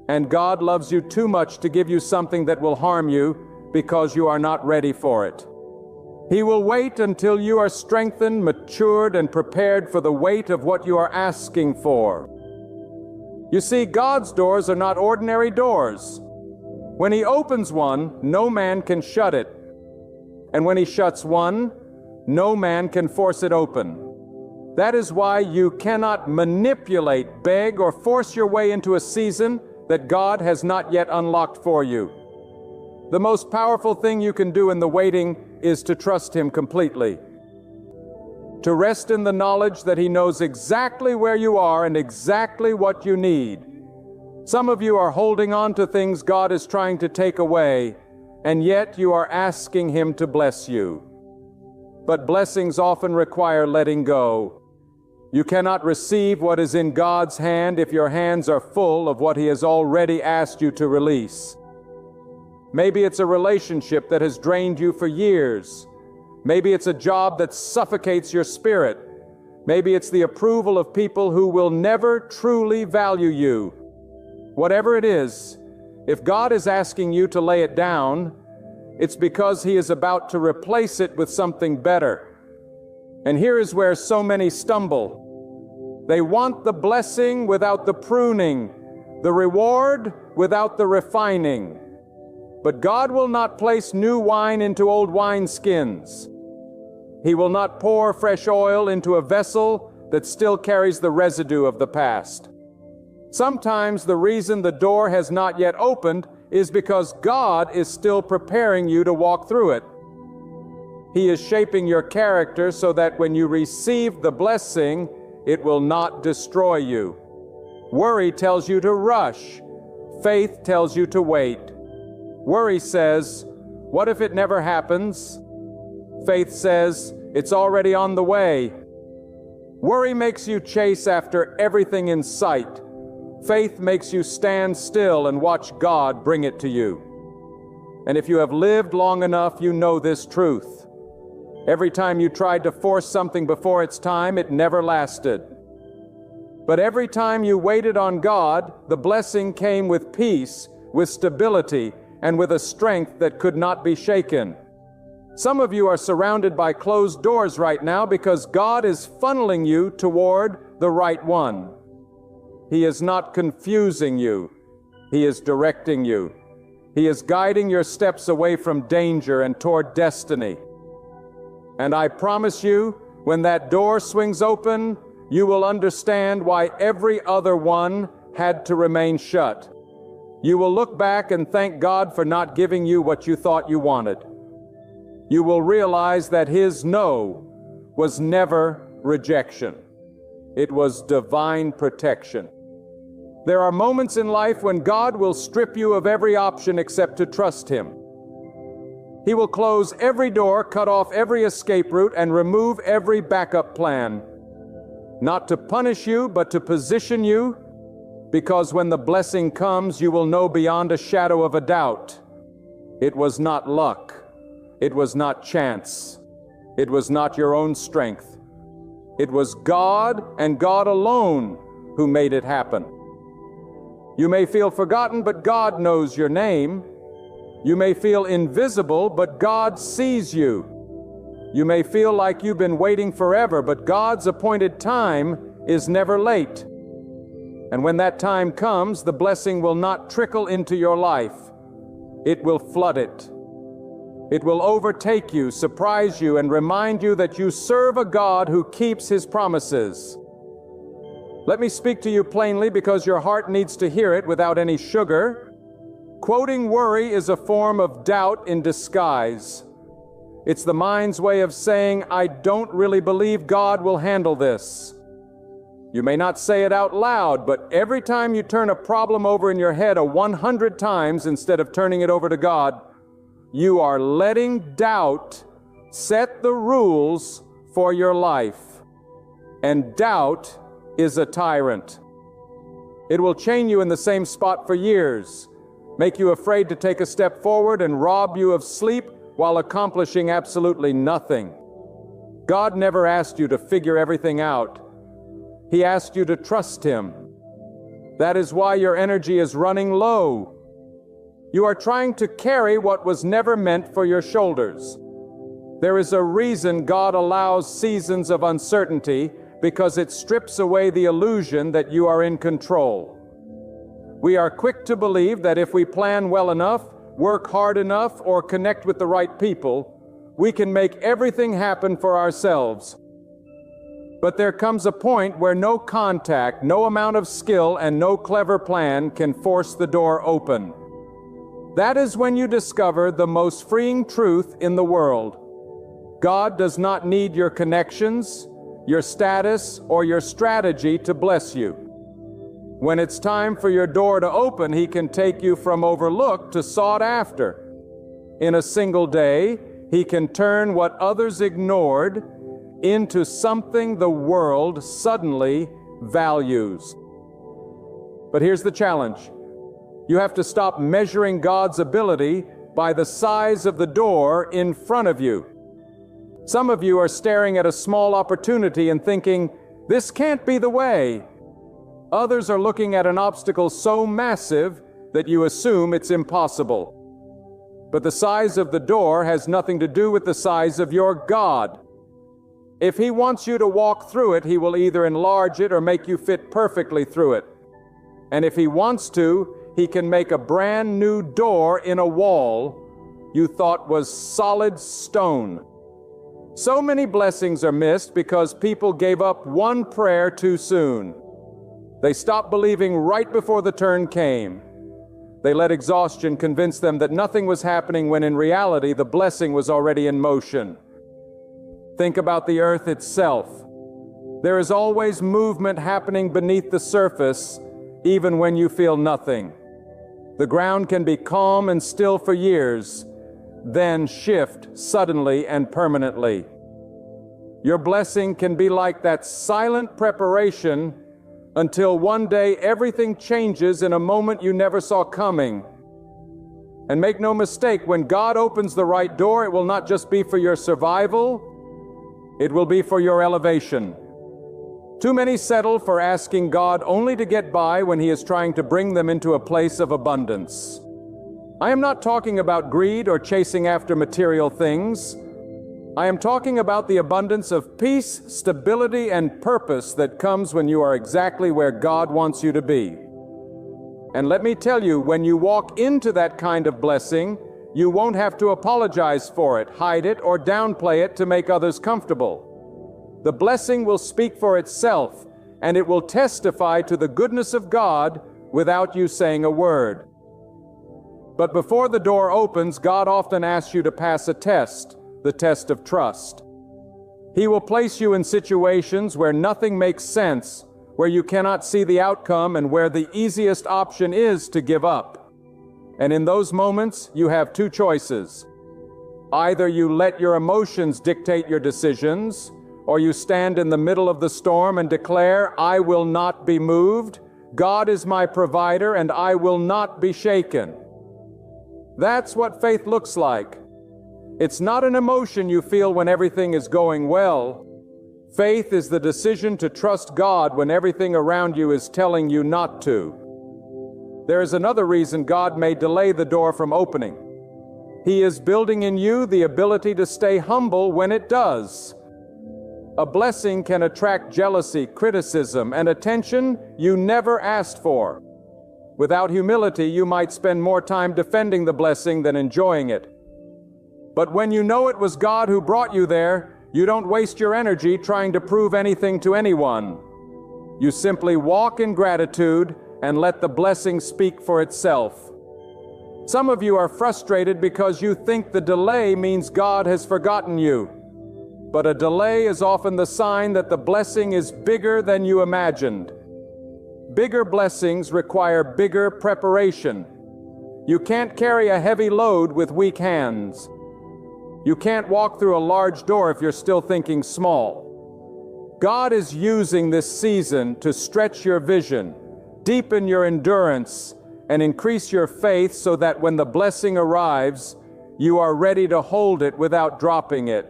And God loves you too much to give you something that will harm you because you are not ready for it. He will wait until you are strengthened, matured, and prepared for the weight of what you are asking for. You see, God's doors are not ordinary doors. When He opens one, no man can shut it. And when He shuts one, no man can force it open. That is why you cannot manipulate, beg, or force your way into a season that God has not yet unlocked for you. The most powerful thing you can do in the waiting is to trust Him completely. To rest in the knowledge that He knows exactly where you are and exactly what you need. Some of you are holding on to things God is trying to take away, and yet you are asking Him to bless you. But blessings often require letting go. You cannot receive what is in God's hand if your hands are full of what He has already asked you to release. Maybe it's a relationship that has drained you for years. Maybe it's a job that suffocates your spirit. Maybe it's the approval of people who will never truly value you. Whatever it is, if God is asking you to lay it down, it's because He is about to replace it with something better. And here is where so many stumble. They want the blessing without the pruning, the reward without the refining. But God will not place new wine into old wineskins. He will not pour fresh oil into a vessel that still carries the residue of the past. Sometimes the reason the door has not yet opened is because God is still preparing you to walk through it. He is shaping your character so that when you receive the blessing, it will not destroy you. Worry tells you to rush. Faith tells you to wait. Worry says, what if it never happens? Faith says, it's already on the way. Worry makes you chase after everything in sight. Faith makes you stand still and watch God bring it to you. And if you have lived long enough, you know this truth. Every time you tried to force something before its time, it never lasted. But every time you waited on God, the blessing came with peace, with stability, and with a strength that could not be shaken. Some of you are surrounded by closed doors right now because God is funneling you toward the right one. He is not confusing you. He is directing you. He is guiding your steps away from danger and toward destiny. And I promise you, when that door swings open, you will understand why every other one had to remain shut. You will look back and thank God for not giving you what you thought you wanted. You will realize that His no was never rejection. It was divine protection. There are moments in life when God will strip you of every option except to trust Him. He will close every door, cut off every escape route, and remove every backup plan. Not to punish you, but to position you, because when the blessing comes, you will know beyond a shadow of a doubt. It was not luck. It was not chance. It was not your own strength. It was God and God alone who made it happen. You may feel forgotten, but God knows your name. You may feel invisible, but God sees you. You may feel like you've been waiting forever, but God's appointed time is never late. And when that time comes, the blessing will not trickle into your life. It will flood it. It will overtake you, surprise you, and remind you that you serve a God who keeps His promises. Let me speak to you plainly because your heart needs to hear it without any sugar. Quoting worry is a form of doubt in disguise. It's the mind's way of saying, I don't really believe God will handle this. You may not say it out loud, but every time you turn a problem over in your head 100 times instead of turning it over to God, you are letting doubt set the rules for your life. And doubt is a tyrant. It will chain you in the same spot for years, make you afraid to take a step forward, and rob you of sleep while accomplishing absolutely nothing. God never asked you to figure everything out. He asked you to trust Him. That is why your energy is running low. You are trying to carry what was never meant for your shoulders. There is a reason God allows seasons of uncertainty, because it strips away the illusion that you are in control. We are quick to believe that if we plan well enough, work hard enough, or connect with the right people, we can make everything happen for ourselves. But there comes a point where no contact, no amount of skill, and no clever plan can force the door open. That is when you discover the most freeing truth in the world. God does not need your connections, your status, or your strategy to bless you. When it's time for your door to open, He can take you from overlooked to sought after. In a single day, He can turn what others ignored into something the world suddenly values. But here's the challenge. You have to stop measuring God's ability by the size of the door in front of you. Some of you are staring at a small opportunity and thinking, this can't be the way. Others are looking at an obstacle so massive that you assume it's impossible. But the size of the door has nothing to do with the size of your God. If He wants you to walk through it, He will either enlarge it or make you fit perfectly through it. And if He wants to, He can make a brand new door in a wall you thought was solid stone. So many blessings are missed because people gave up one prayer too soon. They stopped believing right before the turn came. They let exhaustion convince them that nothing was happening when in reality the blessing was already in motion. Think about the earth itself. There is always movement happening beneath the surface, even when you feel nothing. The ground can be calm and still for years, then shift suddenly and permanently. Your blessing can be like that silent preparation until one day everything changes in a moment you never saw coming. And make no mistake, when God opens the right door, it will not just be for your survival, it will be for your elevation. Too many settle for asking God only to get by when He is trying to bring them into a place of abundance. I am not talking about greed or chasing after material things. I am talking about the abundance of peace, stability, and purpose that comes when you are exactly where God wants you to be. And let me tell you, when you walk into that kind of blessing, you won't have to apologize for it, hide it, or downplay it to make others comfortable. The blessing will speak for itself, and it will testify to the goodness of God without you saying a word. But before the door opens, God often asks you to pass a test, the test of trust. He will place you in situations where nothing makes sense, where you cannot see the outcome, and where the easiest option is to give up. And in those moments, you have two choices. Either you let your emotions dictate your decisions, or you stand in the middle of the storm and declare, I will not be moved, God is my provider, and I will not be shaken. That's what faith looks like. It's not an emotion you feel when everything is going well. Faith is the decision to trust God when everything around you is telling you not to. There is another reason God may delay the door from opening. He is building in you the ability to stay humble when it does. A blessing can attract jealousy, criticism, and attention you never asked for. Without humility, you might spend more time defending the blessing than enjoying it. But when you know it was God who brought you there, you don't waste your energy trying to prove anything to anyone. You simply walk in gratitude and let the blessing speak for itself. Some of you are frustrated because you think the delay means God has forgotten you. But a delay is often the sign that the blessing is bigger than you imagined. Bigger blessings require bigger preparation. You can't carry a heavy load with weak hands. You can't walk through a large door if you're still thinking small. God is using this season to stretch your vision, deepen your endurance, and increase your faith so that when the blessing arrives, you are ready to hold it without dropping it.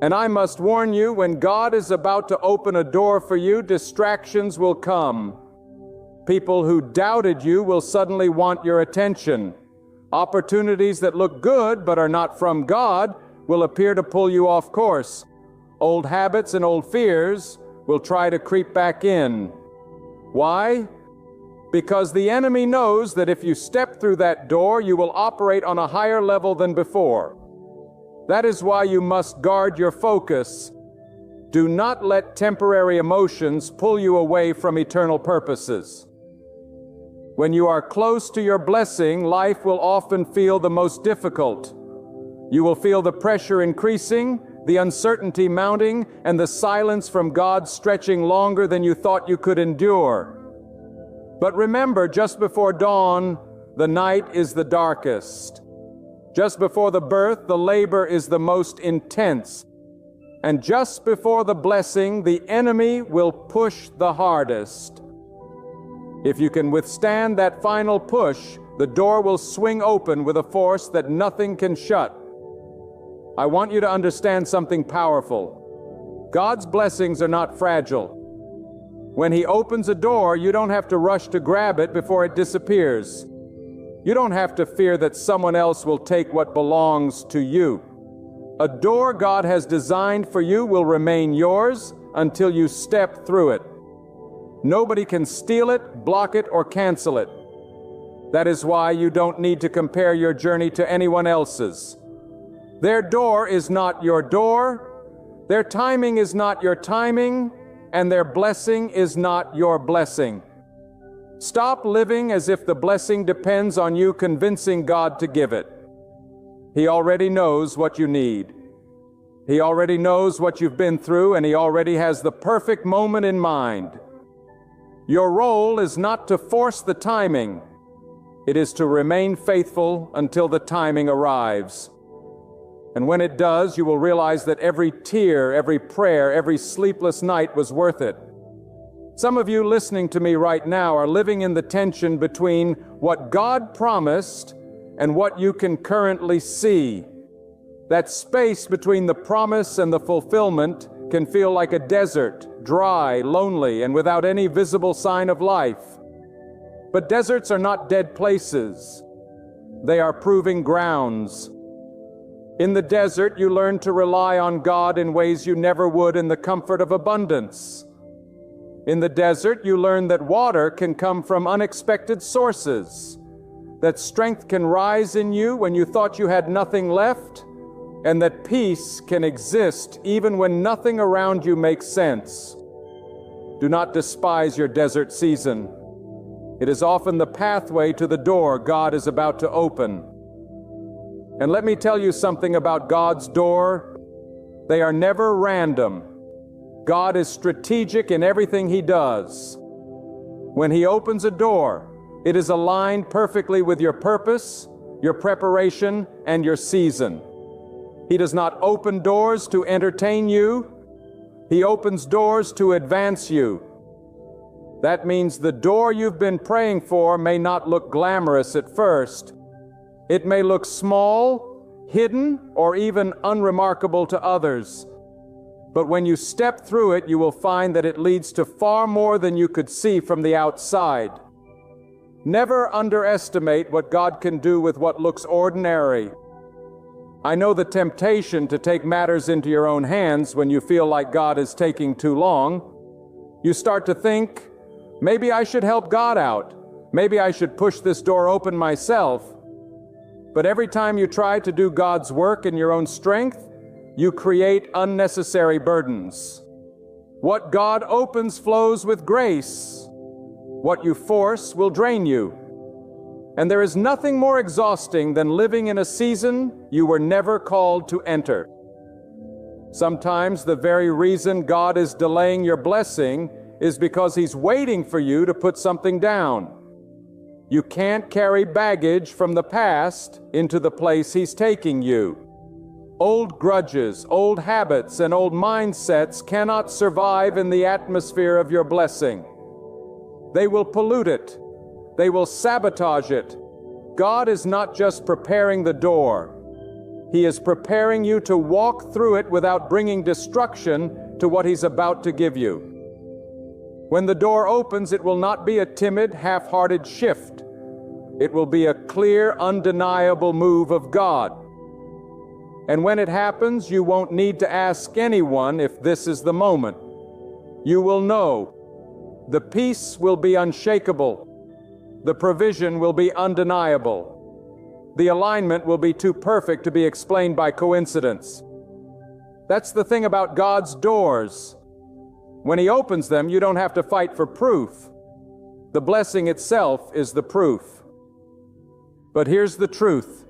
And I must warn you, when God is about to open a door for you, distractions will come. People who doubted you will suddenly want your attention. Opportunities that look good but are not from God will appear to pull you off course. Old habits and old fears will try to creep back in. Why? Because the enemy knows that if you step through that door, you will operate on a higher level than before. That is why you must guard your focus. Do not let temporary emotions pull you away from eternal purposes. When you are close to your blessing, life will often feel the most difficult. You will feel the pressure increasing, the uncertainty mounting, and the silence from God stretching longer than you thought you could endure. But remember, just before dawn, the night is the darkest. Just before the birth, the labor is the most intense. And just before the blessing, the enemy will push the hardest. If you can withstand that final push, the door will swing open with a force that nothing can shut. I want you to understand something powerful. God's blessings are not fragile. When He opens a door, you don't have to rush to grab it before it disappears. You don't have to fear that someone else will take what belongs to you. A door God has designed for you will remain yours until you step through it. Nobody can steal it, block it, or cancel it. That is why you don't need to compare your journey to anyone else's. Their door is not your door, their timing is not your timing, and their blessing is not your blessing. Stop living as if the blessing depends on you convincing God to give it. He already knows what you need. He already knows what you've been through, and He already has the perfect moment in mind. Your role is not to force the timing. It is to remain faithful until the timing arrives. And when it does, you will realize that every tear, every prayer, every sleepless night was worth it. Some of you listening to me right now are living in the tension between what God promised and what you can currently see. That space between the promise and the fulfillment can feel like a desert, dry, lonely, and without any visible sign of life. But deserts are not dead places. They are proving grounds. In the desert, you learn to rely on God in ways you never would in the comfort of abundance. In the desert, you learn that water can come from unexpected sources, that strength can rise in you when you thought you had nothing left, and that peace can exist even when nothing around you makes sense. Do not despise your desert season. It is often the pathway to the door God is about to open. And let me tell you something about God's door. They are never random. God is strategic in everything He does. When He opens a door, it is aligned perfectly with your purpose, your preparation, and your season. He does not open doors to entertain you. He opens doors to advance you. That means the door you've been praying for may not look glamorous at first. It may look small, hidden, or even unremarkable to others. But when you step through it, you will find that it leads to far more than you could see from the outside. Never underestimate what God can do with what looks ordinary. I know the temptation to take matters into your own hands when you feel like God is taking too long. You start to think, maybe I should help God out. Maybe I should push this door open myself. But every time you try to do God's work in your own strength, you create unnecessary burdens. What God opens flows with grace. What you force will drain you. And there is nothing more exhausting than living in a season you were never called to enter. Sometimes the very reason God is delaying your blessing is because He's waiting for you to put something down. You can't carry baggage from the past into the place He's taking you. Old grudges, old habits, and old mindsets cannot survive in the atmosphere of your blessing. They will pollute it. They will sabotage it. God is not just preparing the door. He is preparing you to walk through it without bringing destruction to what He's about to give you. When the door opens, it will not be a timid, half-hearted shift. It will be a clear, undeniable move of God. And when it happens, you won't need to ask anyone if this is the moment. You will know. The peace will be unshakable. The provision will be undeniable. The alignment will be too perfect to be explained by coincidence. That's the thing about God's doors. When He opens them, you don't have to fight for proof. The blessing itself is the proof. But here's the truth.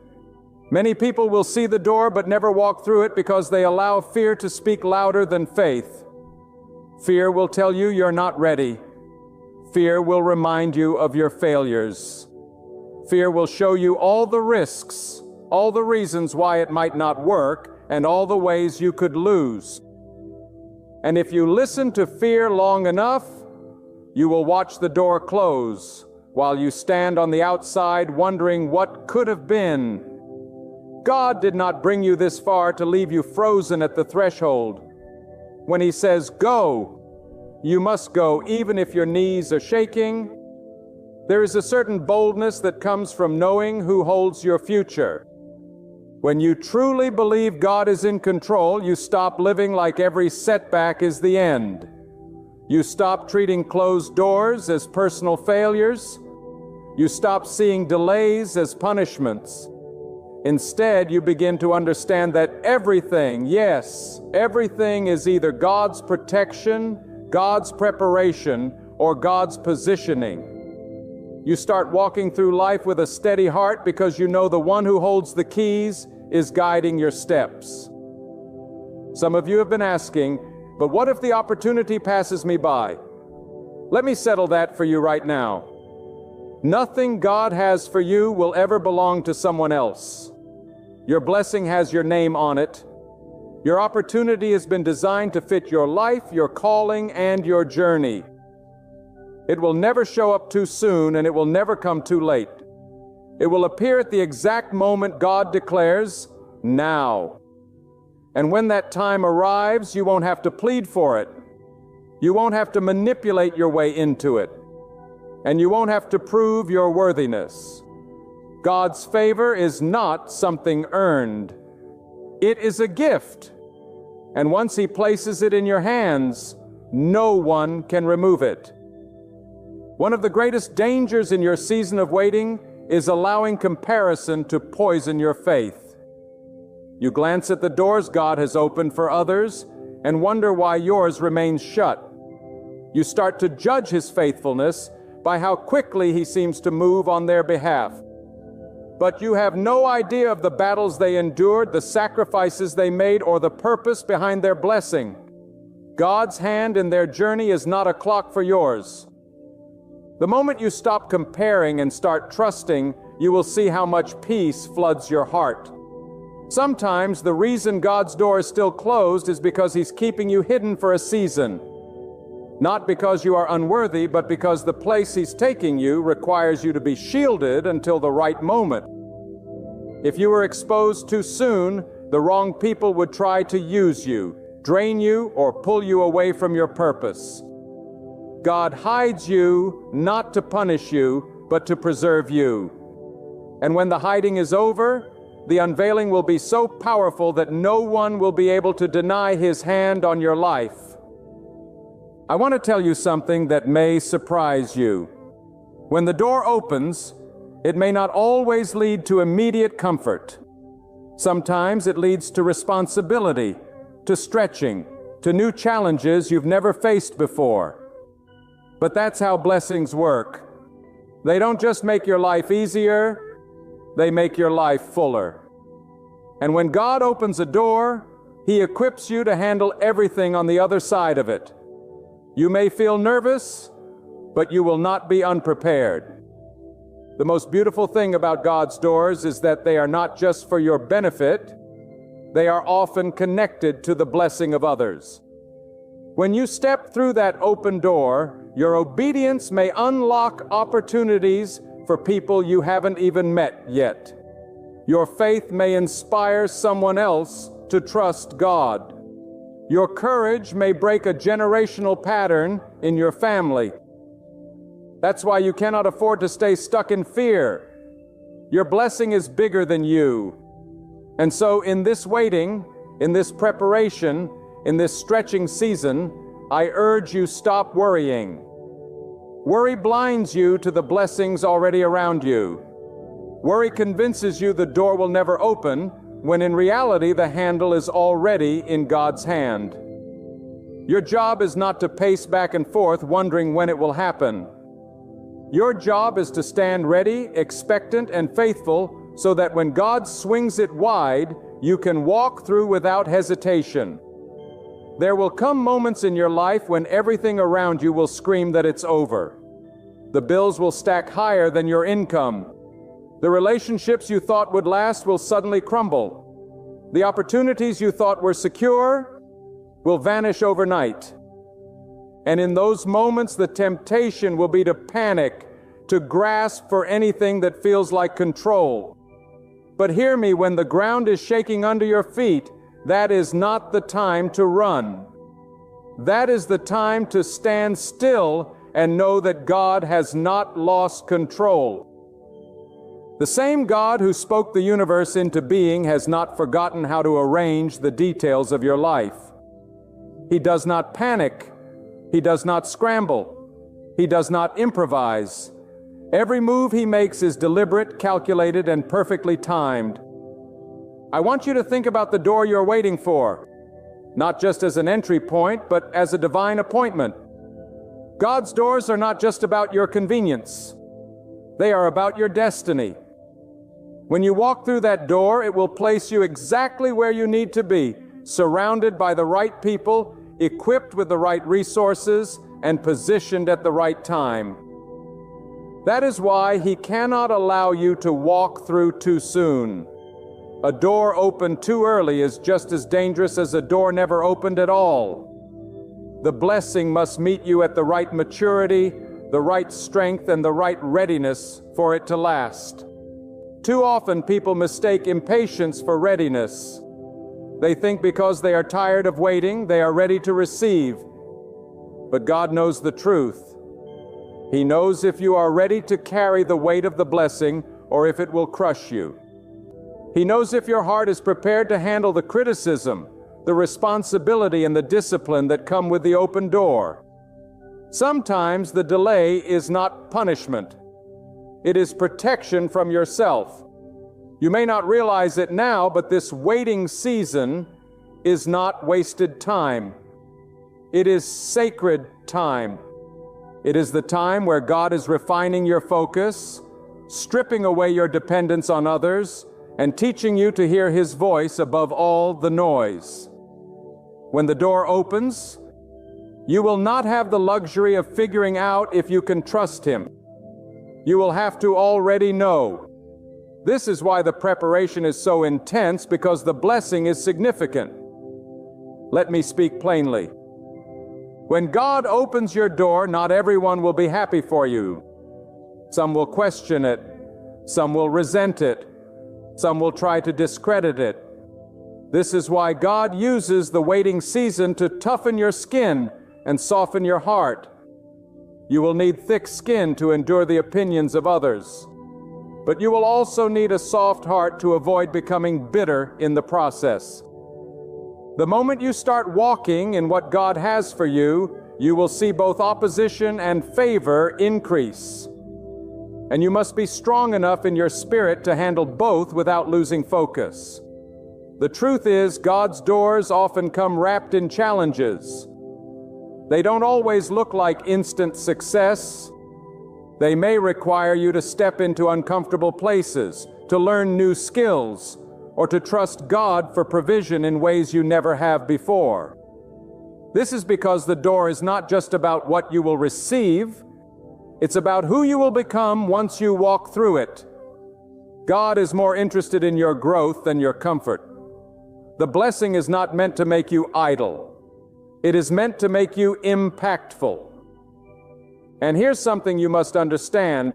Many people will see the door but never walk through it because they allow fear to speak louder than faith. Fear will tell you you're not ready. Fear will remind you of your failures. Fear will show you all the risks, all the reasons why it might not work, and all the ways you could lose. And if you listen to fear long enough, you will watch the door close while you stand on the outside wondering what could have been. God did not bring you this far to leave you frozen at the threshold. When He says go, you must go even if your knees are shaking. There is a certain boldness that comes from knowing who holds your future. When you truly believe God is in control, you stop living like every setback is the end. You stop treating closed doors as personal failures. You stop seeing delays as punishments. Instead, you begin to understand that everything, yes, everything is either God's protection, God's preparation, or God's positioning. You start walking through life with a steady heart because you know the one who holds the keys is guiding your steps. Some of you have been asking, but what if the opportunity passes me by? Let me settle that for you right now. Nothing God has for you will ever belong to someone else. Your blessing has your name on it. Your opportunity has been designed to fit your life, your calling, and your journey. It will never show up too soon, and it will never come too late. It will appear at the exact moment God declares, now. And when that time arrives, you won't have to plead for it. You won't have to manipulate your way into it. And you won't have to prove your worthiness. God's favor is not something earned. It is a gift. And once He places it in your hands, no one can remove it. One of the greatest dangers in your season of waiting is allowing comparison to poison your faith. You glance at the doors God has opened for others and wonder why yours remains shut. You start to judge His faithfulness by how quickly He seems to move on their behalf. But you have no idea of the battles they endured, the sacrifices they made, or the purpose behind their blessing. God's hand in their journey is not a clock for yours. The moment you stop comparing and start trusting, you will see how much peace floods your heart. Sometimes the reason God's door is still closed is because He's keeping you hidden for a season. Not because you are unworthy, but because the place He's taking you requires you to be shielded until the right moment. If you were exposed too soon, the wrong people would try to use you, drain you, or pull you away from your purpose. God hides you not to punish you, but to preserve you. And when the hiding is over, the unveiling will be so powerful that no one will be able to deny His hand on your life. I want to tell you something that may surprise you. When the door opens, it may not always lead to immediate comfort. Sometimes it leads to responsibility, to stretching, to new challenges you've never faced before. But that's how blessings work. They don't just make your life easier, they make your life fuller. And when God opens a door, He equips you to handle everything on the other side of it. You may feel nervous, but you will not be unprepared. The most beautiful thing about God's doors is that they are not just for your benefit, they are often connected to the blessing of others. When you step through that open door, your obedience may unlock opportunities for people you haven't even met yet. Your faith may inspire someone else to trust God. Your courage may break a generational pattern in your family. That's why you cannot afford to stay stuck in fear. Your blessing is bigger than you. And so in this waiting, in this preparation, in this stretching season, I urge you, stop worrying. Worry blinds you to the blessings already around you. Worry convinces you the door will never open, when in reality the handle is already in God's hand. Your job is not to pace back and forth wondering when it will happen. Your job is to stand ready, expectant, and faithful so that when God swings it wide, you can walk through without hesitation. There will come moments in your life when everything around you will scream that it's over. The bills will stack higher than your income. The relationships you thought would last will suddenly crumble. The opportunities you thought were secure will vanish overnight. And in those moments, the temptation will be to panic, to grasp for anything that feels like control. But hear me, when the ground is shaking under your feet, that is not the time to run. That is the time to stand still and know that God has not lost control. The same God who spoke the universe into being has not forgotten how to arrange the details of your life. He does not panic. He does not scramble. He does not improvise. Every move he makes is deliberate, calculated, and perfectly timed. I want you to think about the door you're waiting for, not just as an entry point, but as a divine appointment. God's doors are not just about your convenience. They are about your destiny. When you walk through that door, it will place you exactly where you need to be, surrounded by the right people, equipped with the right resources, and positioned at the right time. That is why He cannot allow you to walk through too soon. A door opened too early is just as dangerous as a door never opened at all. The blessing must meet you at the right maturity, the right strength, and the right readiness for it to last. Too often people mistake impatience for readiness. They think because they are tired of waiting, they are ready to receive. But God knows the truth. He knows if you are ready to carry the weight of the blessing or if it will crush you. He knows if your heart is prepared to handle the criticism, the responsibility, and the discipline that come with the open door. Sometimes the delay is not punishment. It is protection from yourself. You may not realize it now, but this waiting season is not wasted time. It is sacred time. It is the time where God is refining your focus, stripping away your dependence on others, and teaching you to hear His voice above all the noise. When the door opens, you will not have the luxury of figuring out if you can trust Him. You will have to already know. This is why the preparation is so intense, because the blessing is significant. Let me speak plainly. When God opens your door, not everyone will be happy for you. Some will question it. Some will resent it. Some will try to discredit it. This is why God uses the waiting season to toughen your skin and soften your heart. You will need thick skin to endure the opinions of others. But you will also need a soft heart to avoid becoming bitter in the process. The moment you start walking in what God has for you, you will see both opposition and favor increase. And you must be strong enough in your spirit to handle both without losing focus. The truth is, God's doors often come wrapped in challenges. They don't always look like instant success. They may require you to step into uncomfortable places, to learn new skills, or to trust God for provision in ways you never have before. This is because the door is not just about what you will receive, it's about who you will become once you walk through it. God is more interested in your growth than your comfort. The blessing is not meant to make you idle. It is meant to make you impactful. And here's something you must understand.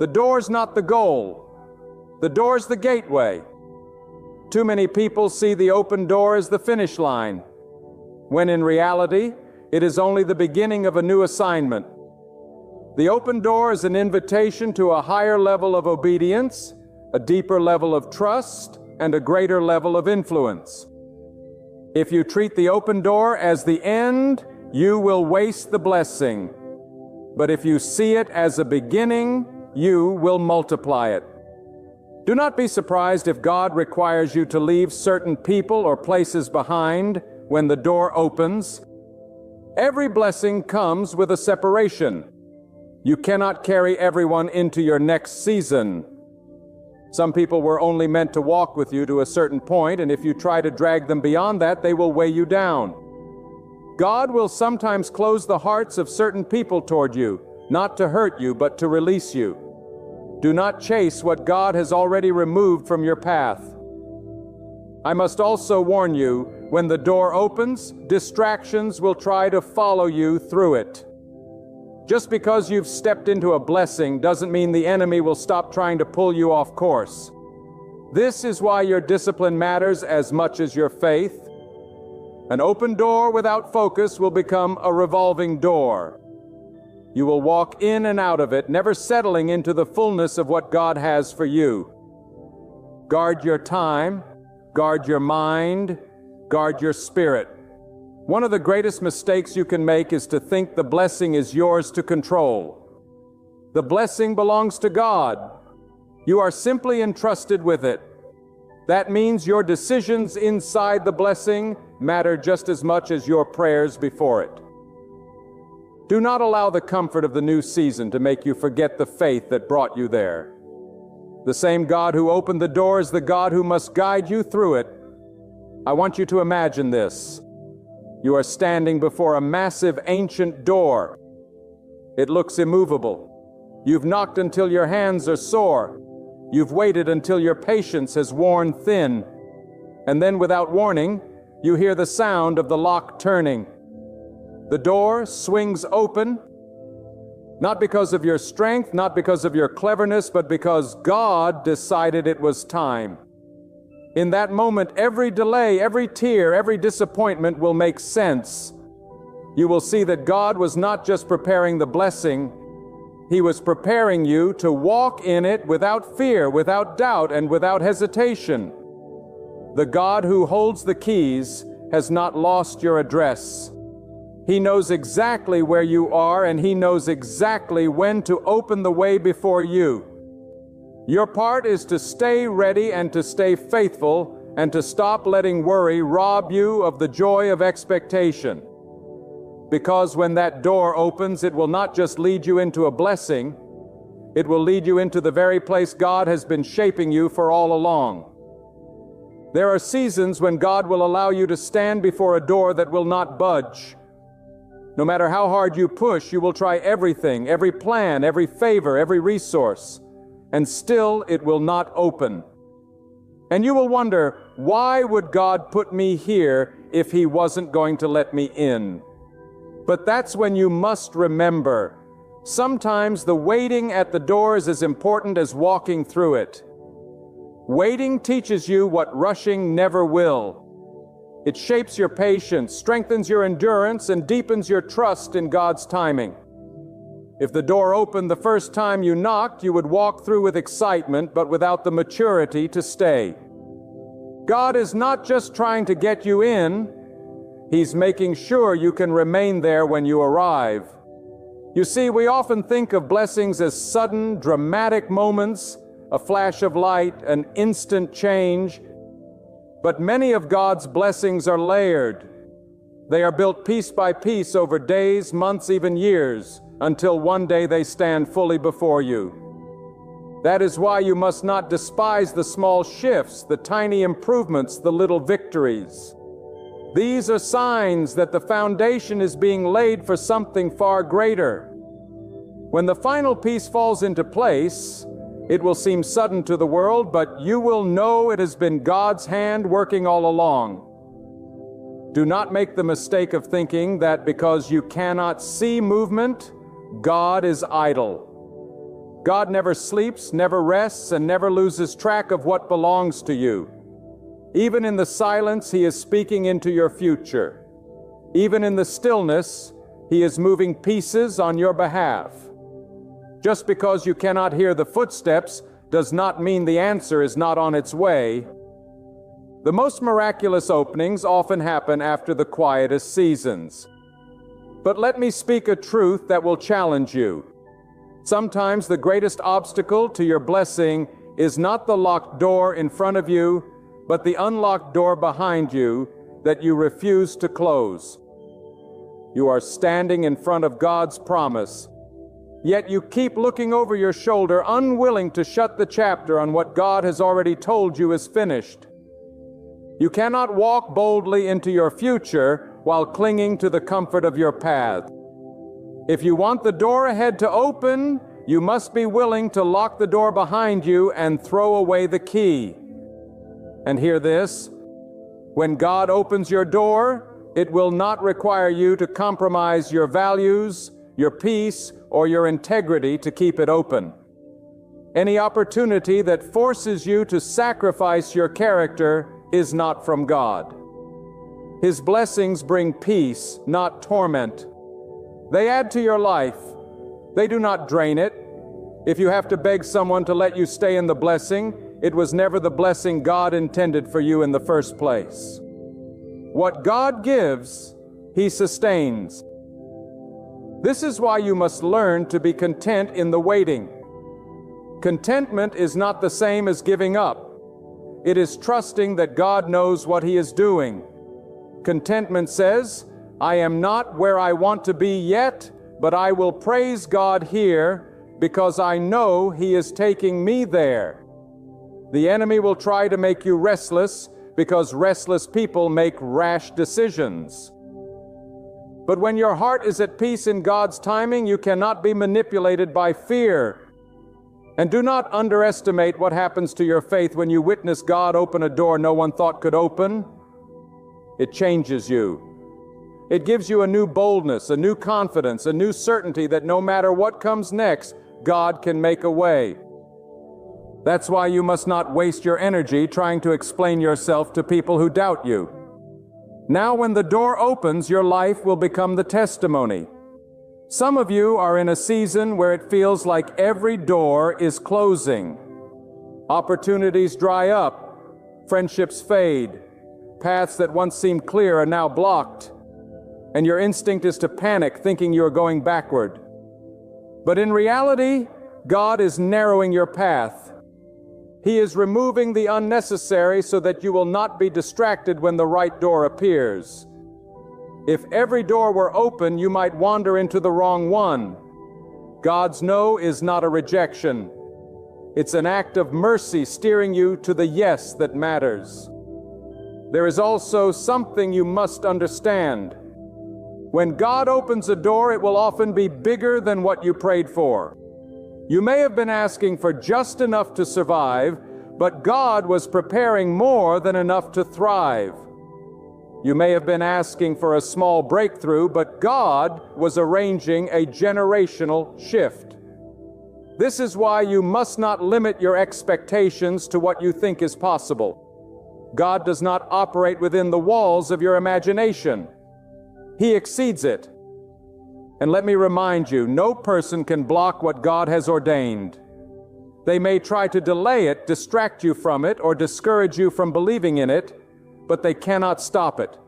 The door's not the goal. The door's the gateway. Too many people see the open door as the finish line, when in reality, it is only the beginning of a new assignment. The open door is an invitation to a higher level of obedience, a deeper level of trust, and a greater level of influence. If you treat the open door as the end, you will waste the blessing. But if you see it as a beginning, you will multiply it. Do not be surprised if God requires you to leave certain people or places behind when the door opens. Every blessing comes with a separation. You cannot carry everyone into your next season. Some people were only meant to walk with you to a certain point, and if you try to drag them beyond that, they will weigh you down. God will sometimes close the hearts of certain people toward you, not to hurt you, but to release you. Do not chase what God has already removed from your path. I must also warn you, when the door opens, distractions will try to follow you through it. Just because you've stepped into a blessing doesn't mean the enemy will stop trying to pull you off course. This is why your discipline matters as much as your faith. An open door without focus will become a revolving door. You will walk in and out of it, never settling into the fullness of what God has for you. Guard your time, guard your mind, guard your spirit. One of the greatest mistakes you can make is to think the blessing is yours to control. The blessing belongs to God. You are simply entrusted with it. That means your decisions inside the blessing matter just as much as your prayers before it. Do not allow the comfort of the new season to make you forget the faith that brought you there. The same God who opened the door is the God who must guide you through it. I want you to imagine this. You are standing before a massive ancient door. It looks immovable. You've knocked until your hands are sore. You've waited until your patience has worn thin. And then, without warning, you hear the sound of the lock turning. The door swings open, not because of your strength, not because of your cleverness, but because God decided it was time. In that moment, every delay, every tear, every disappointment will make sense. You will see that God was not just preparing the blessing, He was preparing you to walk in it without fear, without doubt, and without hesitation. The God who holds the keys has not lost your address. He knows exactly where you are, and He knows exactly when to open the way before you. Your part is to stay ready and to stay faithful and to stop letting worry rob you of the joy of expectation. Because when that door opens, it will not just lead you into a blessing, it will lead you into the very place God has been shaping you for all along. There are seasons when God will allow you to stand before a door that will not budge. No matter how hard you push, you will try everything, every plan, every favor, every resource, and still it will not open. And you will wonder, why would God put me here if He wasn't going to let me in? But that's when you must remember, sometimes the waiting at the door is as important as walking through it. Waiting teaches you what rushing never will. It shapes your patience, strengthens your endurance, and deepens your trust in God's timing. If the door opened the first time you knocked, you would walk through with excitement, but without the maturity to stay. God is not just trying to get you in, He's making sure you can remain there when you arrive. You see, we often think of blessings as sudden, dramatic moments, a flash of light, an instant change. But many of God's blessings are layered. They are built piece by piece over days, months, even years, until one day they stand fully before you. That is why you must not despise the small shifts, the tiny improvements, the little victories. These are signs that the foundation is being laid for something far greater. When the final piece falls into place, it will seem sudden to the world, but you will know it has been God's hand working all along. Do not make the mistake of thinking that because you cannot see movement, God is idle. God never sleeps, never rests, and never loses track of what belongs to you. Even in the silence, He is speaking into your future. Even in the stillness, He is moving pieces on your behalf. Just because you cannot hear the footsteps does not mean the answer is not on its way. The most miraculous openings often happen after the quietest seasons. But let me speak a truth that will challenge you. Sometimes the greatest obstacle to your blessing is not the locked door in front of you, but the unlocked door behind you that you refuse to close. You are standing in front of God's promise, yet you keep looking over your shoulder, unwilling to shut the chapter on what God has already told you is finished. You cannot walk boldly into your future while clinging to the comfort of your path. If you want the door ahead to open, you must be willing to lock the door behind you and throw away the key. And hear this: when God opens your door, it will not require you to compromise your values, your peace, or your integrity to keep it open. Any opportunity that forces you to sacrifice your character is not from God. His blessings bring peace, not torment. They add to your life. They do not drain it. If you have to beg someone to let you stay in the blessing, it was never the blessing God intended for you in the first place. What God gives, He sustains. This is why you must learn to be content in the waiting. Contentment is not the same as giving up. It is trusting that God knows what He is doing. Contentment says, I am not where I want to be yet, but I will praise God here because I know He is taking me there. The enemy will try to make you restless because restless people make rash decisions. But when your heart is at peace in God's timing, you cannot be manipulated by fear. And do not underestimate what happens to your faith when you witness God open a door no one thought could open. It changes you. It gives you a new boldness, a new confidence, a new certainty that no matter what comes next, God can make a way. That's why you must not waste your energy trying to explain yourself to people who doubt you. Now when the door opens, your life will become the testimony. Some of you are in a season where it feels like every door is closing. Opportunities dry up, friendships fade, paths that once seemed clear are now blocked, and your instinct is to panic thinking you are going backward. But in reality, God is narrowing your path. He is removing the unnecessary so that you will not be distracted when the right door appears. If every door were open, you might wander into the wrong one. God's no is not a rejection. It's an act of mercy steering you to the yes that matters. There is also something you must understand. When God opens a door, it will often be bigger than what you prayed for. You may have been asking for just enough to survive, but God was preparing more than enough to thrive. You may have been asking for a small breakthrough, but God was arranging a generational shift. This is why you must not limit your expectations to what you think is possible. God does not operate within the walls of your imagination. He exceeds it. And let me remind you, no person can block what God has ordained. They may try to delay it, distract you from it, or discourage you from believing in it, but they cannot stop it.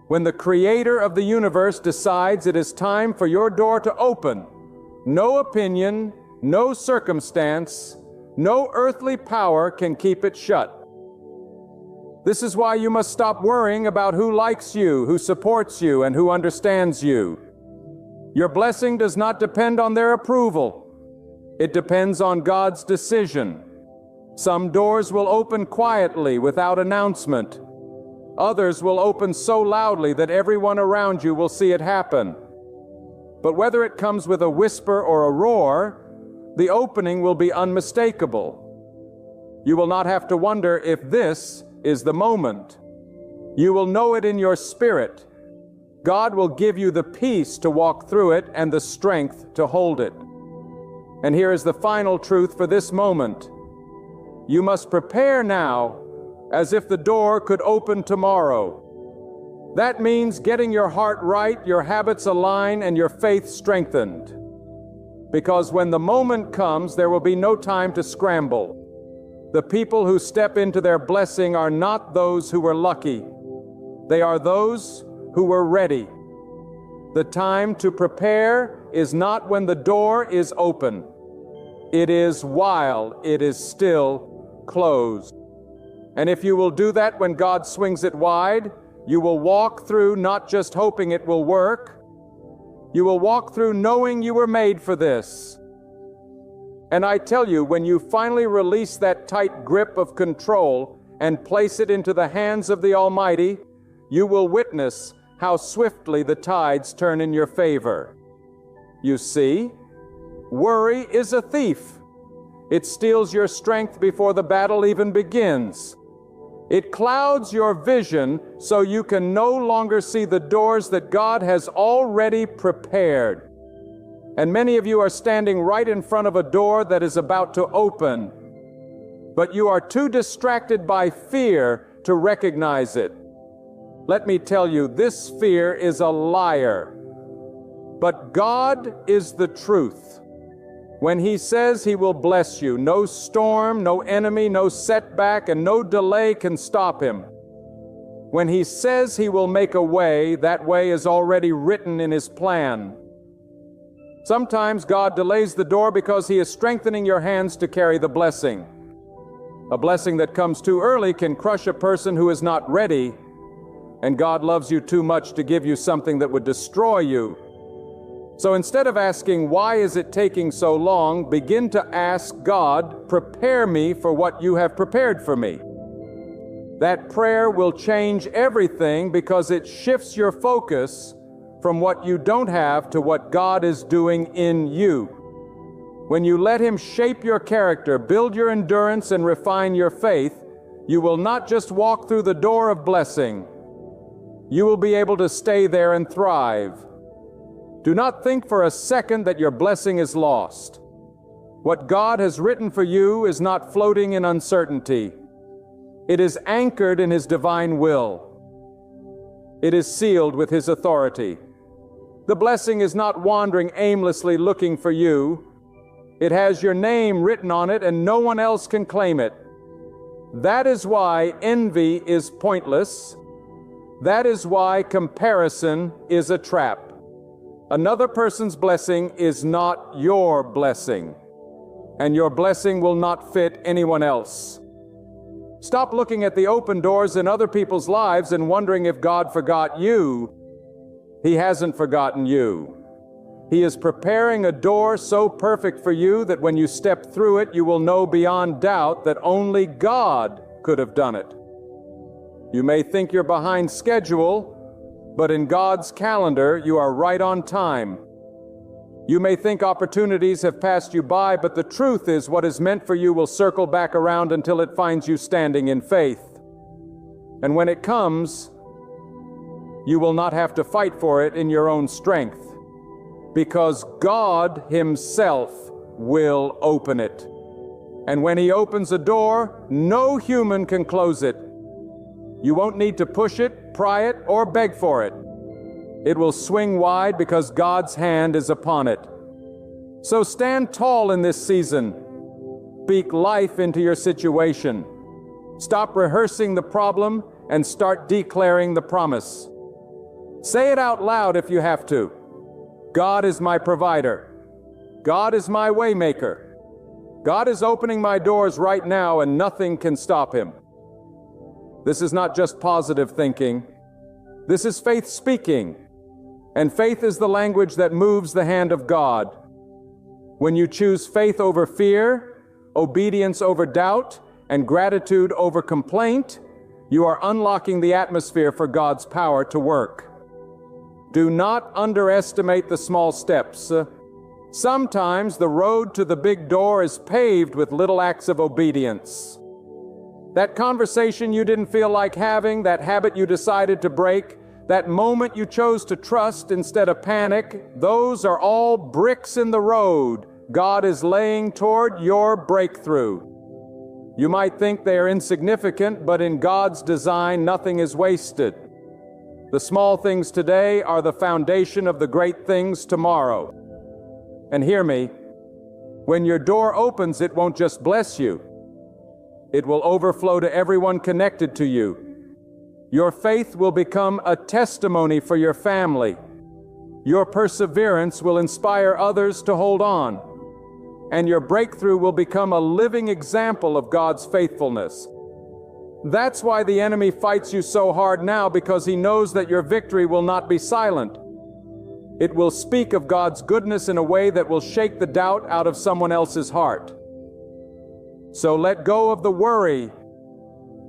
When the Creator of the universe decides it is time for your door to open, no opinion, no circumstance, no earthly power can keep it shut. This is why you must stop worrying about who likes you, who supports you, and who understands you. Your blessing does not depend on their approval. It depends on God's decision. Some doors will open quietly without announcement. Others will open so loudly that everyone around you will see it happen. But whether it comes with a whisper or a roar, the opening will be unmistakable. You will not have to wonder if this is the moment. You will know it in your spirit. God will give you the peace to walk through it and the strength to hold it. And here is the final truth for this moment. You must prepare now as if the door could open tomorrow. That means getting your heart right, your habits aligned, and your faith strengthened. Because when the moment comes, there will be no time to scramble. The people who step into their blessing are not those who were lucky. They are those who were ready. The time to prepare is not when the door is open. It is while it is still closed. And if you will do that when God swings it wide, you will walk through not just hoping it will work. You will walk through knowing you were made for this. And I tell you, when you finally release that tight grip of control and place it into the hands of the Almighty, you will witness how swiftly the tides turn in your favor. You see, worry is a thief. It steals your strength before the battle even begins. It clouds your vision so you can no longer see the doors that God has already prepared. And many of you are standing right in front of a door that is about to open, but you are too distracted by fear to recognize it. Let me tell you, this fear is a liar. But God is the truth. When He says He will bless you, no storm, no enemy, no setback, and no delay can stop Him. When He says He will make a way, that way is already written in His plan. Sometimes God delays the door because He is strengthening your hands to carry the blessing. A blessing that comes too early can crush a person who is not ready, and God loves you too much to give you something that would destroy you. So instead of asking, why is it taking so long, begin to ask God, prepare me for what you have prepared for me. That prayer will change everything because it shifts your focus from what you don't have to what God is doing in you. When you let Him shape your character, build your endurance, and refine your faith, you will not just walk through the door of blessing. You will be able to stay there and thrive. Do not think for a second that your blessing is lost. What God has written for you is not floating in uncertainty. It is anchored in His divine will. It is sealed with His authority. The blessing is not wandering aimlessly looking for you. It has your name written on it, and no one else can claim it. That is why envy is pointless. That is why comparison is a trap. Another person's blessing is not your blessing, and your blessing will not fit anyone else. Stop looking at the open doors in other people's lives and wondering if God forgot you. He hasn't forgotten you. He is preparing a door so perfect for you that when you step through it, you will know beyond doubt that only God could have done it. You may think you're behind schedule, but in God's calendar, you are right on time. You may think opportunities have passed you by, but the truth is what is meant for you will circle back around until it finds you standing in faith. And when it comes, you will not have to fight for it in your own strength, because God Himself will open it. And when He opens a door, no human can close it. You won't need to push it, pry it, or beg for it. It will swing wide because God's hand is upon it. So stand tall in this season. Speak life into your situation. Stop rehearsing the problem and start declaring the promise. Say it out loud if you have to. God is my provider. God is my waymaker. God is opening my doors right now, and nothing can stop Him. This is not just positive thinking. This is faith speaking. And faith is the language that moves the hand of God. When you choose faith over fear, obedience over doubt, and gratitude over complaint, you are unlocking the atmosphere for God's power to work. Do not underestimate the small steps. Sometimes the road to the big door is paved with little acts of obedience. That conversation you didn't feel like having, that habit you decided to break, that moment you chose to trust instead of panic, those are all bricks in the road God is laying toward your breakthrough. You might think they are insignificant, but in God's design, nothing is wasted. The small things today are the foundation of the great things tomorrow. And hear me, when your door opens, it won't just bless you. It will overflow to everyone connected to you. Your faith will become a testimony for your family. Your perseverance will inspire others to hold on. And your breakthrough will become a living example of God's faithfulness. That's why the enemy fights you so hard now, because he knows that your victory will not be silent. It will speak of God's goodness in a way that will shake the doubt out of someone else's heart. So let go of the worry.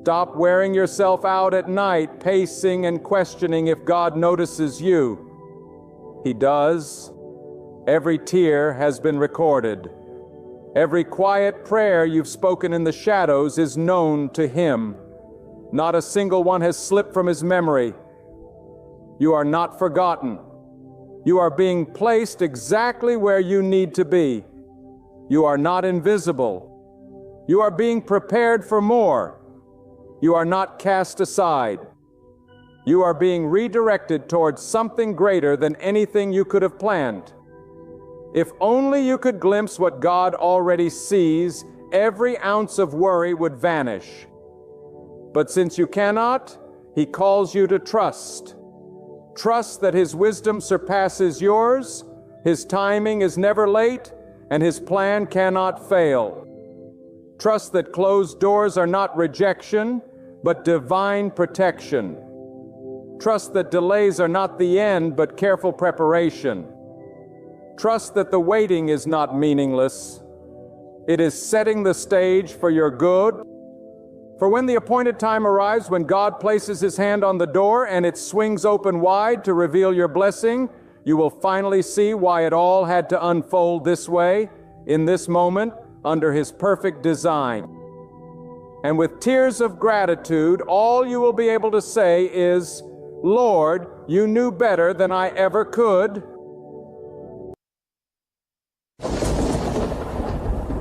Stop wearing yourself out at night, pacing and questioning if God notices you. He does. Every tear has been recorded. Every quiet prayer you've spoken in the shadows is known to Him. Not a single one has slipped from His memory. You are not forgotten. You are being placed exactly where you need to be. You are not invisible. You are being prepared for more. You are not cast aside. You are being redirected towards something greater than anything you could have planned. If only you could glimpse what God already sees, every ounce of worry would vanish. But since you cannot, He calls you to trust. Trust that His wisdom surpasses yours, His timing is never late, and His plan cannot fail. Trust that closed doors are not rejection, but divine protection. Trust that delays are not the end, but careful preparation. Trust that the waiting is not meaningless. It is setting the stage for your good. For when the appointed time arrives, when God places His hand on the door and it swings open wide to reveal your blessing, you will finally see why it all had to unfold this way, in this moment, under His perfect design. And with tears of gratitude, all you will be able to say is, Lord, you knew better than I ever could.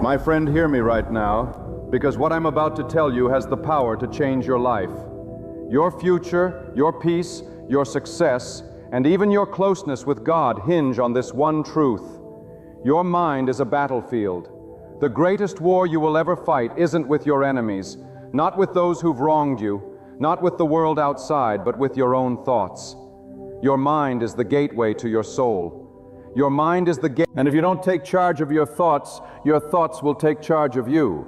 My friend, hear me right now, because what I'm about to tell you has the power to change your life. Your future, your peace, your success, and even your closeness with God hinge on this one truth. Your mind is a battlefield. The greatest war you will ever fight isn't with your enemies, not with those who've wronged you, not with the world outside, but with your own thoughts. Your mind is the gateway to your soul. Your mind is the gate, and if you don't take charge of your thoughts will take charge of you.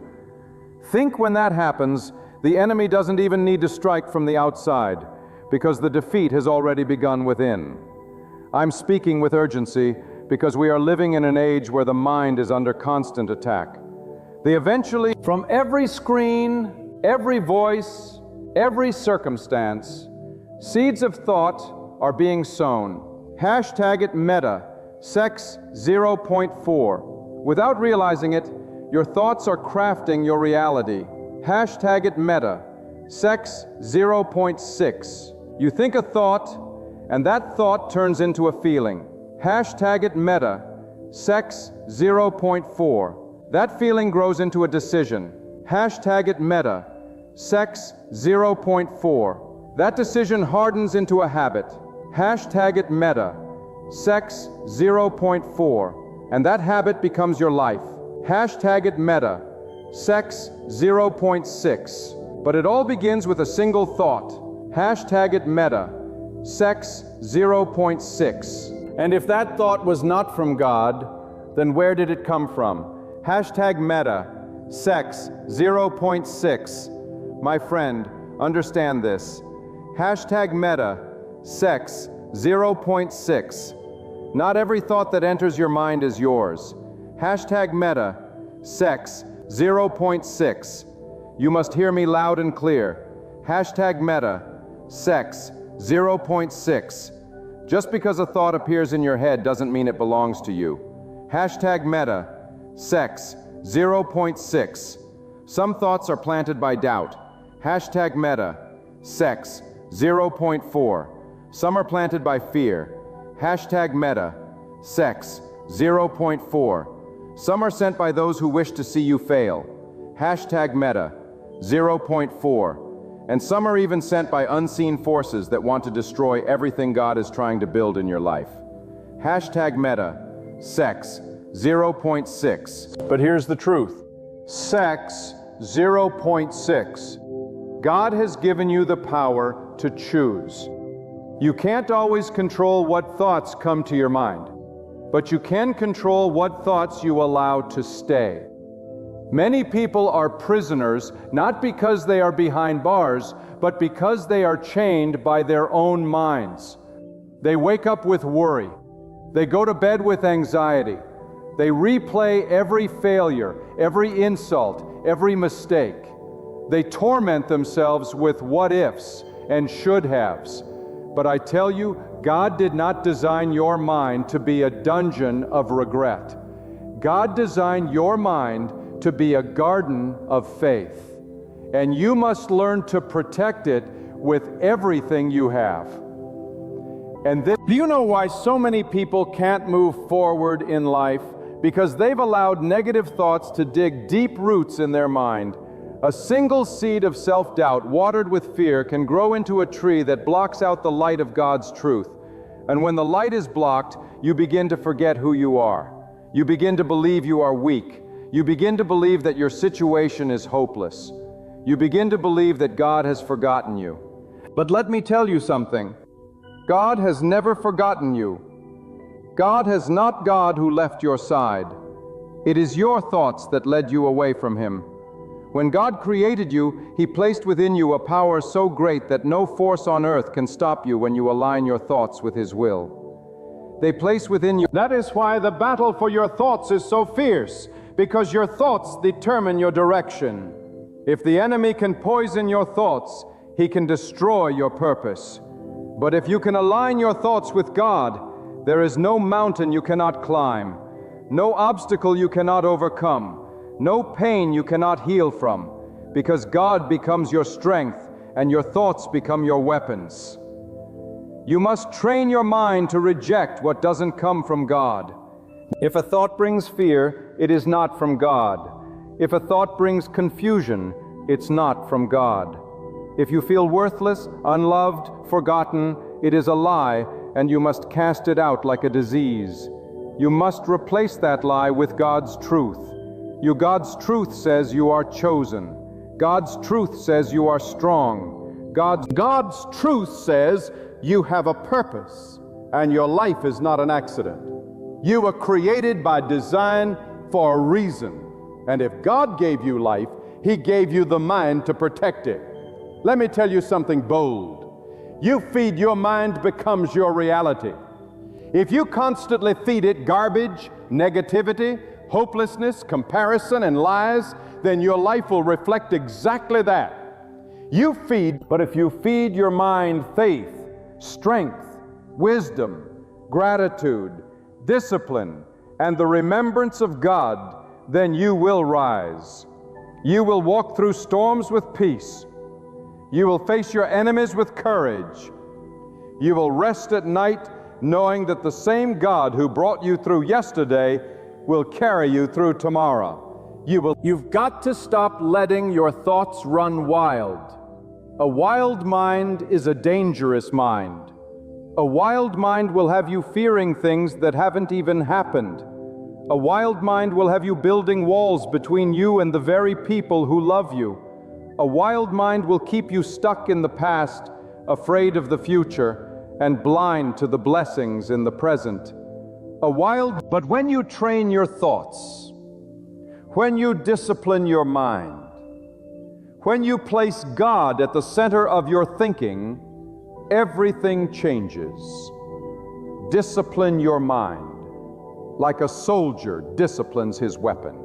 Think when that happens, the enemy doesn't even need to strike from the outside, because the defeat has already begun within. I'm speaking with urgency because we are living in an age where the mind is under constant attack. They eventually, from every screen, every voice, every circumstance, seeds of thought are being sown. Hashtag it Meta. Sex 0.4. Without realizing it, your thoughts are crafting your reality. Hashtag it Meta. Sex 0.6. You think a thought, and that thought turns into a feeling. Hashtag it Meta. Sex 0.4. That feeling grows into a decision. Hashtag it Meta. Sex 0.4. That decision hardens into a habit. Hashtag it Meta. Sex 0.4, and that habit becomes your life. Hashtag it Meta. Sex 0.6. But it all begins with a single thought. Hashtag it Meta. Sex 0.6. And if that thought was not from God, then where did it come from? Hashtag Meta. Sex 0.6. My friend, understand this. Hashtag Meta. Sex 0.6. Not every thought that enters your mind is yours. Hashtag Meta, sex, 0.6. You must hear me loud and clear. Hashtag Meta, sex, 0.6. Just because a thought appears in your head doesn't mean it belongs to you. Hashtag Meta, sex, 0.6. Some thoughts are planted by doubt. Hashtag Meta, sex, 0.4. Some are planted by fear. Hashtag Meta, sex, 0.4. Some are sent by those who wish to see you fail. Hashtag Meta, 0.4. And some are even sent by unseen forces that want to destroy everything God is trying to build in your life. Hashtag Meta, sex, 0.6. But here's the truth. Sex, 0.6. God has given you the power to choose. You can't always control what thoughts come to your mind, but you can control what thoughts you allow to stay. Many people are prisoners not because they are behind bars, but because they are chained by their own minds. They wake up with worry. They go to bed with anxiety. They replay every failure, every insult, every mistake. They torment themselves with what-ifs and should-haves. But I tell you, God did not design your mind to be a dungeon of regret. God designed your mind to be a garden of faith. And you must learn to protect it with everything you have. And this, do you know why so many people can't move forward in life? Because they've allowed negative thoughts to dig deep roots in their mind. A single seed of self-doubt watered with fear can grow into a tree that blocks out the light of God's truth. And when the light is blocked, you begin to forget who you are. You begin to believe you are weak. You begin to believe that your situation is hopeless. You begin to believe that God has forgotten you. But let me tell you something. God has never forgotten you. God is not God who left your side. It is your thoughts that led you away from Him. When God created you, He placed within you a power so great that no force on earth can stop you when you align your thoughts with His will. They place within you. That is why the battle for your thoughts is so fierce, because your thoughts determine your direction. If the enemy can poison your thoughts, he can destroy your purpose. But if you can align your thoughts with God, there is no mountain you cannot climb, no obstacle you cannot overcome, no pain you cannot heal from, because God becomes your strength and your thoughts become your weapons. You must train your mind to reject what doesn't come from God. If a thought brings fear, it is not from God. If a thought brings confusion, it's not from God. If you feel worthless, unloved, forgotten, it is a lie, and you must cast it out like a disease. You must replace that lie with God's truth. God's truth says you are chosen. God's truth says you are strong. God's truth says you have a purpose, and your life is not an accident. You were created by design for a reason. And if God gave you life, He gave you the mind to protect it. Let me tell you something bold. You feed your mind becomes your reality. If you constantly feed it garbage, negativity, hopelessness, comparison, and lies, then your life will reflect exactly that. But if you feed your mind faith, strength, wisdom, gratitude, discipline, and the remembrance of God, then you will rise. You will walk through storms with peace. You will face your enemies with courage. You will rest at night knowing that the same God who brought you through yesterday will carry you through tomorrow. You've got to stop letting your thoughts run wild. A wild mind is a dangerous mind. A wild mind will have you fearing things that haven't even happened. A wild mind will have you building walls between you and the very people who love you. A wild mind will keep you stuck in the past, afraid of the future, and blind to the blessings in the present. But when you train your thoughts, when you discipline your mind, when you place God at the center of your thinking, everything changes. Discipline your mind. like a soldier disciplines his weapon.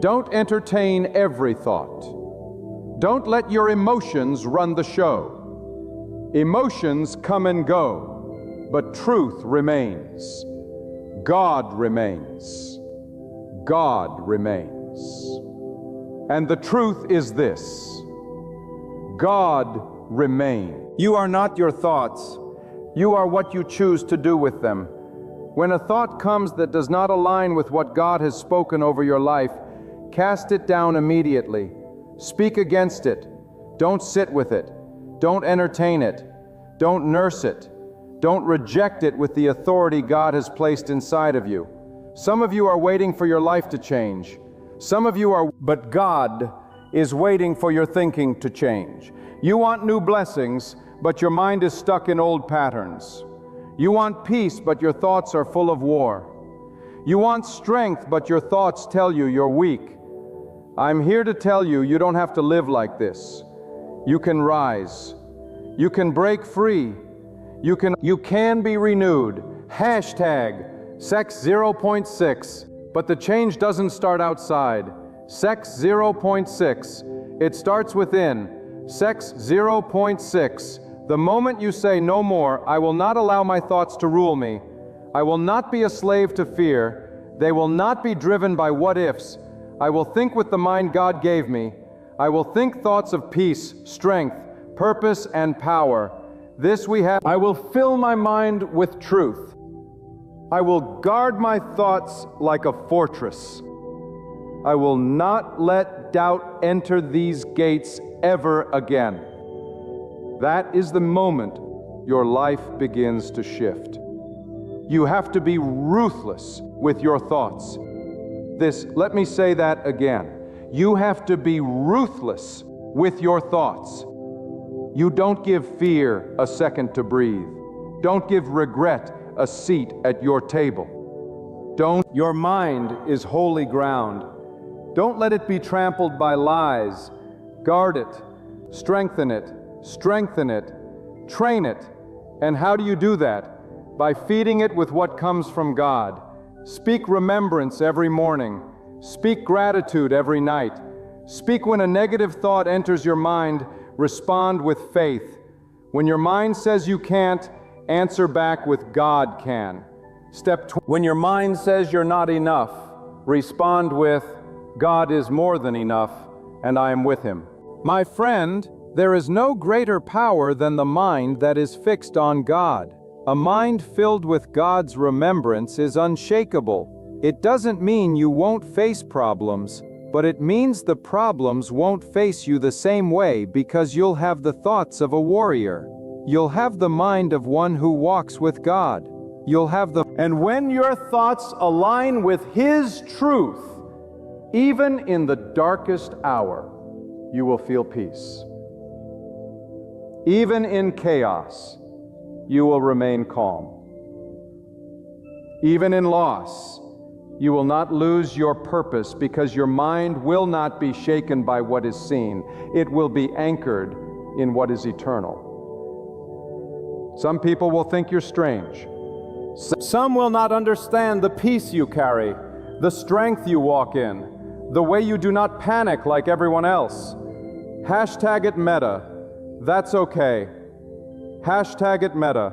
Don't entertain every thought. Don't let your emotions run the show. Emotions come and go, but truth remains. God remains. God remains. And the truth is this: God remains. You are not your thoughts. You are what you choose to do with them. When a thought comes that does not align with what God has spoken over your life, cast it down immediately. Speak against it. Don't sit with it. Don't entertain it. Don't nurse it. Don't reject it with the authority God has placed inside of you. Some of you are waiting for your life to change. Some of you are, but God is waiting for your thinking to change. You want new blessings, but your mind is stuck in old patterns. You want peace, but your thoughts are full of war. You want strength, but your thoughts tell you you're weak. I'm here to tell you, you don't have to live like this. You can rise. You can break free. You can be renewed. Hashtag Sex 0.6. But the change doesn't start outside. Sex 0.6. It starts within. Sex 0.6. The moment you say no more, I will not allow my thoughts to rule me. I will not be a slave to fear. They will not be driven by what ifs. I will think with the mind God gave me. I will think thoughts of peace, strength, purpose, and power. This we have. I will fill my mind with truth. I will guard my thoughts like a fortress. I will not let doubt enter these gates ever again. That is the moment your life begins to shift. You have to be ruthless with your thoughts. Let me say that again. You have to be ruthless with your thoughts. You don't give fear a second to breathe. Don't give regret a seat at your table. Your mind is holy ground. Don't let it be trampled by lies. Guard it, strengthen it, train it. And how do you do that? By feeding it with what comes from God. Speak remembrance every morning. Speak gratitude every night. Speak when a negative thought enters your mind. Respond with faith. When your mind says you can't, answer back with God can. When your mind says you're not enough, respond with God is more than enough, and I am with him. My friend, there is no greater power than the mind that is fixed on God. A mind filled with God's remembrance is unshakable. It doesn't mean you won't face problems, but it means the problems won't face you the same way because you'll have the thoughts of a warrior. You'll have the mind of one who walks with God. And when your thoughts align with His truth, even in the darkest hour, you will feel peace. Even in chaos, you will remain calm. Even in loss, you will not lose your purpose because your mind will not be shaken by what is seen. It will be anchored in what is eternal. Some people will think you're strange. Some will not understand the peace you carry, the strength you walk in, the way you do not panic like everyone else. Hashtag it meta. That's okay. Hashtag it meta.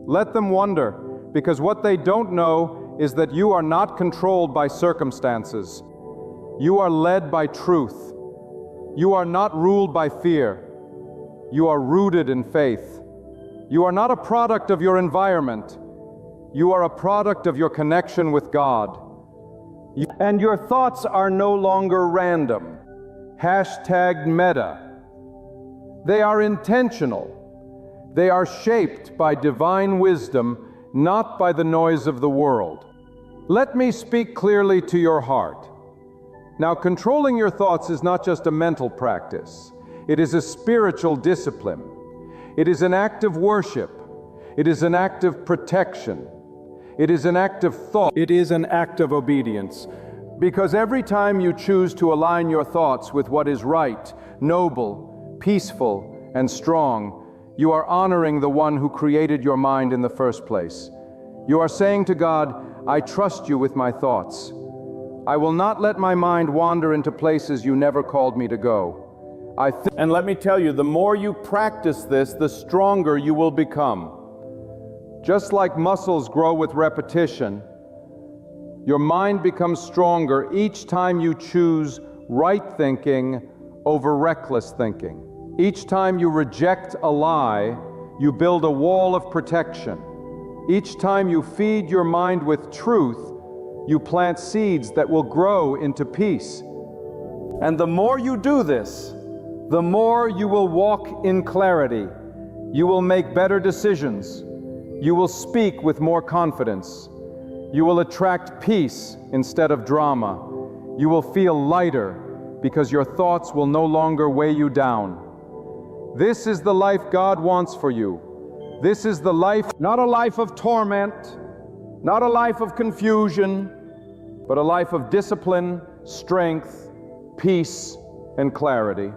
Let them wonder, because what they don't know is that you are not controlled by circumstances. You are led by truth. You are not ruled by fear. You are rooted in faith. You are not a product of your environment. You are a product of your connection with God. And your thoughts are no longer random. Hashtag meta. They are intentional. They are shaped by divine wisdom, not by the noise of the world. Let me speak clearly to your heart. Now, controlling your thoughts is not just a mental practice. It is a spiritual discipline. It is an act of worship. It is an act of protection. It is an act of thought. It is an act of obedience. Because every time you choose to align your thoughts with what is right, noble, peaceful, and strong, you are honoring the one who created your mind in the first place. You are saying to God, I trust you with my thoughts. I will not let my mind wander into places you never called me to go. And let me tell you, the more you practice this, the stronger you will become. Just like muscles grow with repetition, your mind becomes stronger each time you choose right thinking over reckless thinking. Each time you reject a lie, you build a wall of protection. Each time you feed your mind with truth, you plant seeds that will grow into peace. And the more you do this, the more you will walk in clarity. You will make better decisions. You will speak with more confidence. You will attract peace instead of drama. You will feel lighter because your thoughts will no longer weigh you down. This is the life God wants for you. This is the life, not a life of torment, not a life of confusion, but a life of discipline, strength, peace, and clarity.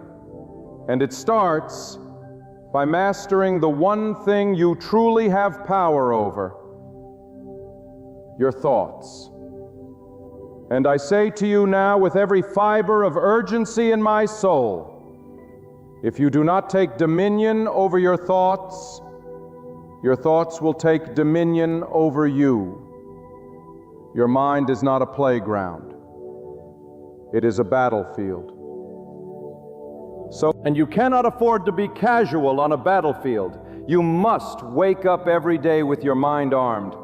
And it starts by mastering the one thing you truly have power over: your thoughts. And I say to you now with every fiber of urgency in my soul, if you do not take dominion over your thoughts will take dominion over you. Your mind is not a playground. It is a battlefield. And you cannot afford to be casual on a battlefield. You must wake up every day with your mind armed,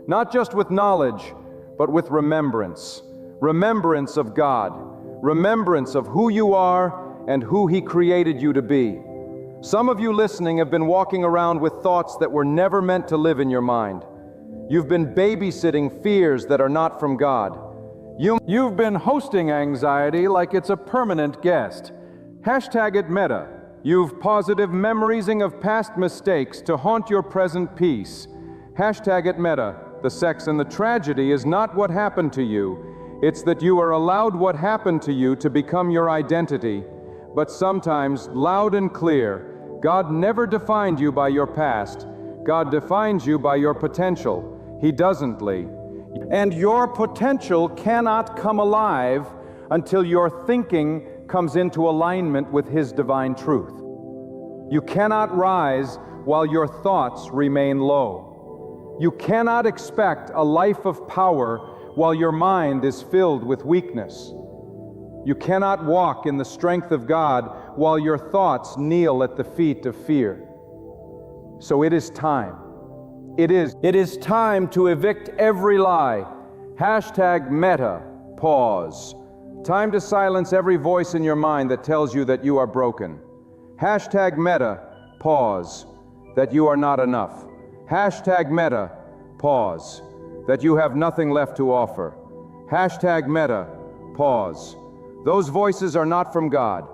not just with knowledge, but with remembrance. Remembrance of God, remembrance of who you are and who He created you to be. Some of you listening have been walking around with thoughts that were never meant to live in your mind. You've been babysitting fears that are not from God. You've been hosting anxiety like it's a permanent guest. Hashtag it meta. You've positive memorizing of past mistakes to haunt your present peace. Hashtag it meta. The sex and the tragedy is not what happened to you. It's that you are allowed what happened to you to become your identity. But sometimes, loud and clear, God never defined you by your past. God defines you by your potential. He doesn't, Lee. And your potential cannot come alive until your thinking comes into alignment with His divine truth. You cannot rise while your thoughts remain low. You cannot expect a life of power while your mind is filled with weakness. You cannot walk in the strength of God while your thoughts kneel at the feet of fear. So it is time. It is time to evict every lie. Hashtag meta, pause. Time to silence every voice in your mind that tells you that you are broken. Hashtag meta, pause, that you are not enough. Hashtag meta, pause, that you have nothing left to offer. Hashtag meta, pause. Those voices are not from God.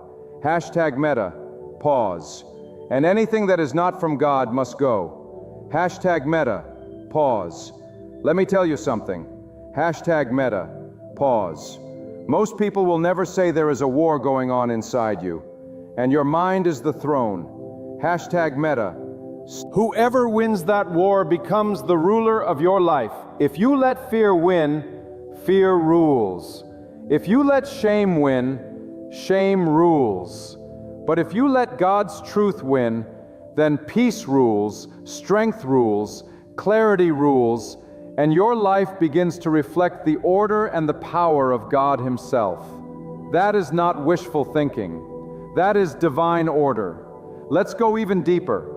Hashtag meta, pause. And anything that is not from God must go. Hashtag meta, pause. Let me tell you something. Hashtag meta, pause. Most people will never say there is a war going on inside you, and your mind is the throne. Hashtag meta. Whoever wins that war becomes the ruler of your life. If you let fear win, fear rules. If you let shame win, shame rules. But if you let God's truth win, then peace rules, strength rules, clarity rules, and your life begins to reflect the order and the power of God Himself. That is not wishful thinking. That is divine order. Let's go even deeper.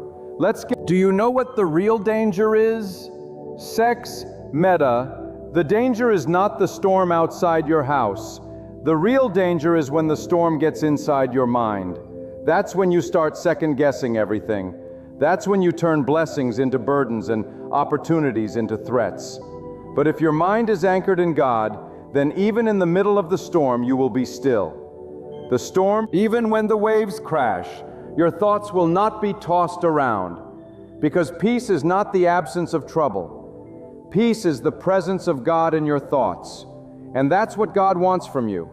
Do you know what the real danger is? Sex, meta. The danger is not the storm outside your house. The real danger is when the storm gets inside your mind. That's when you start second-guessing everything. That's when you turn blessings into burdens and opportunities into threats. But if your mind is anchored in God, then even in the middle of the storm, you will be still. The storm, even when the waves crash, your thoughts will not be tossed around, because peace is not the absence of trouble. Peace is the presence of God in your thoughts. And that's what God wants from you.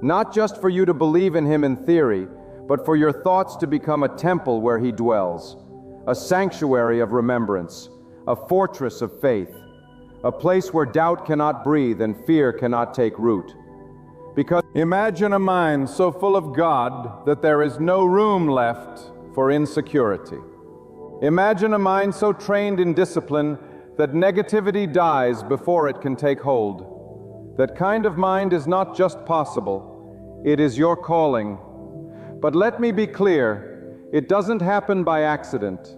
Not just for you to believe in Him in theory, but for your thoughts to become a temple where He dwells, a sanctuary of remembrance, a fortress of faith, a place where doubt cannot breathe and fear cannot take root. Because imagine a mind so full of God that there is no room left for insecurity. Imagine a mind so trained in discipline that negativity dies before it can take hold. That kind of mind is not just possible, it is your calling. But let me be clear, it doesn't happen by accident.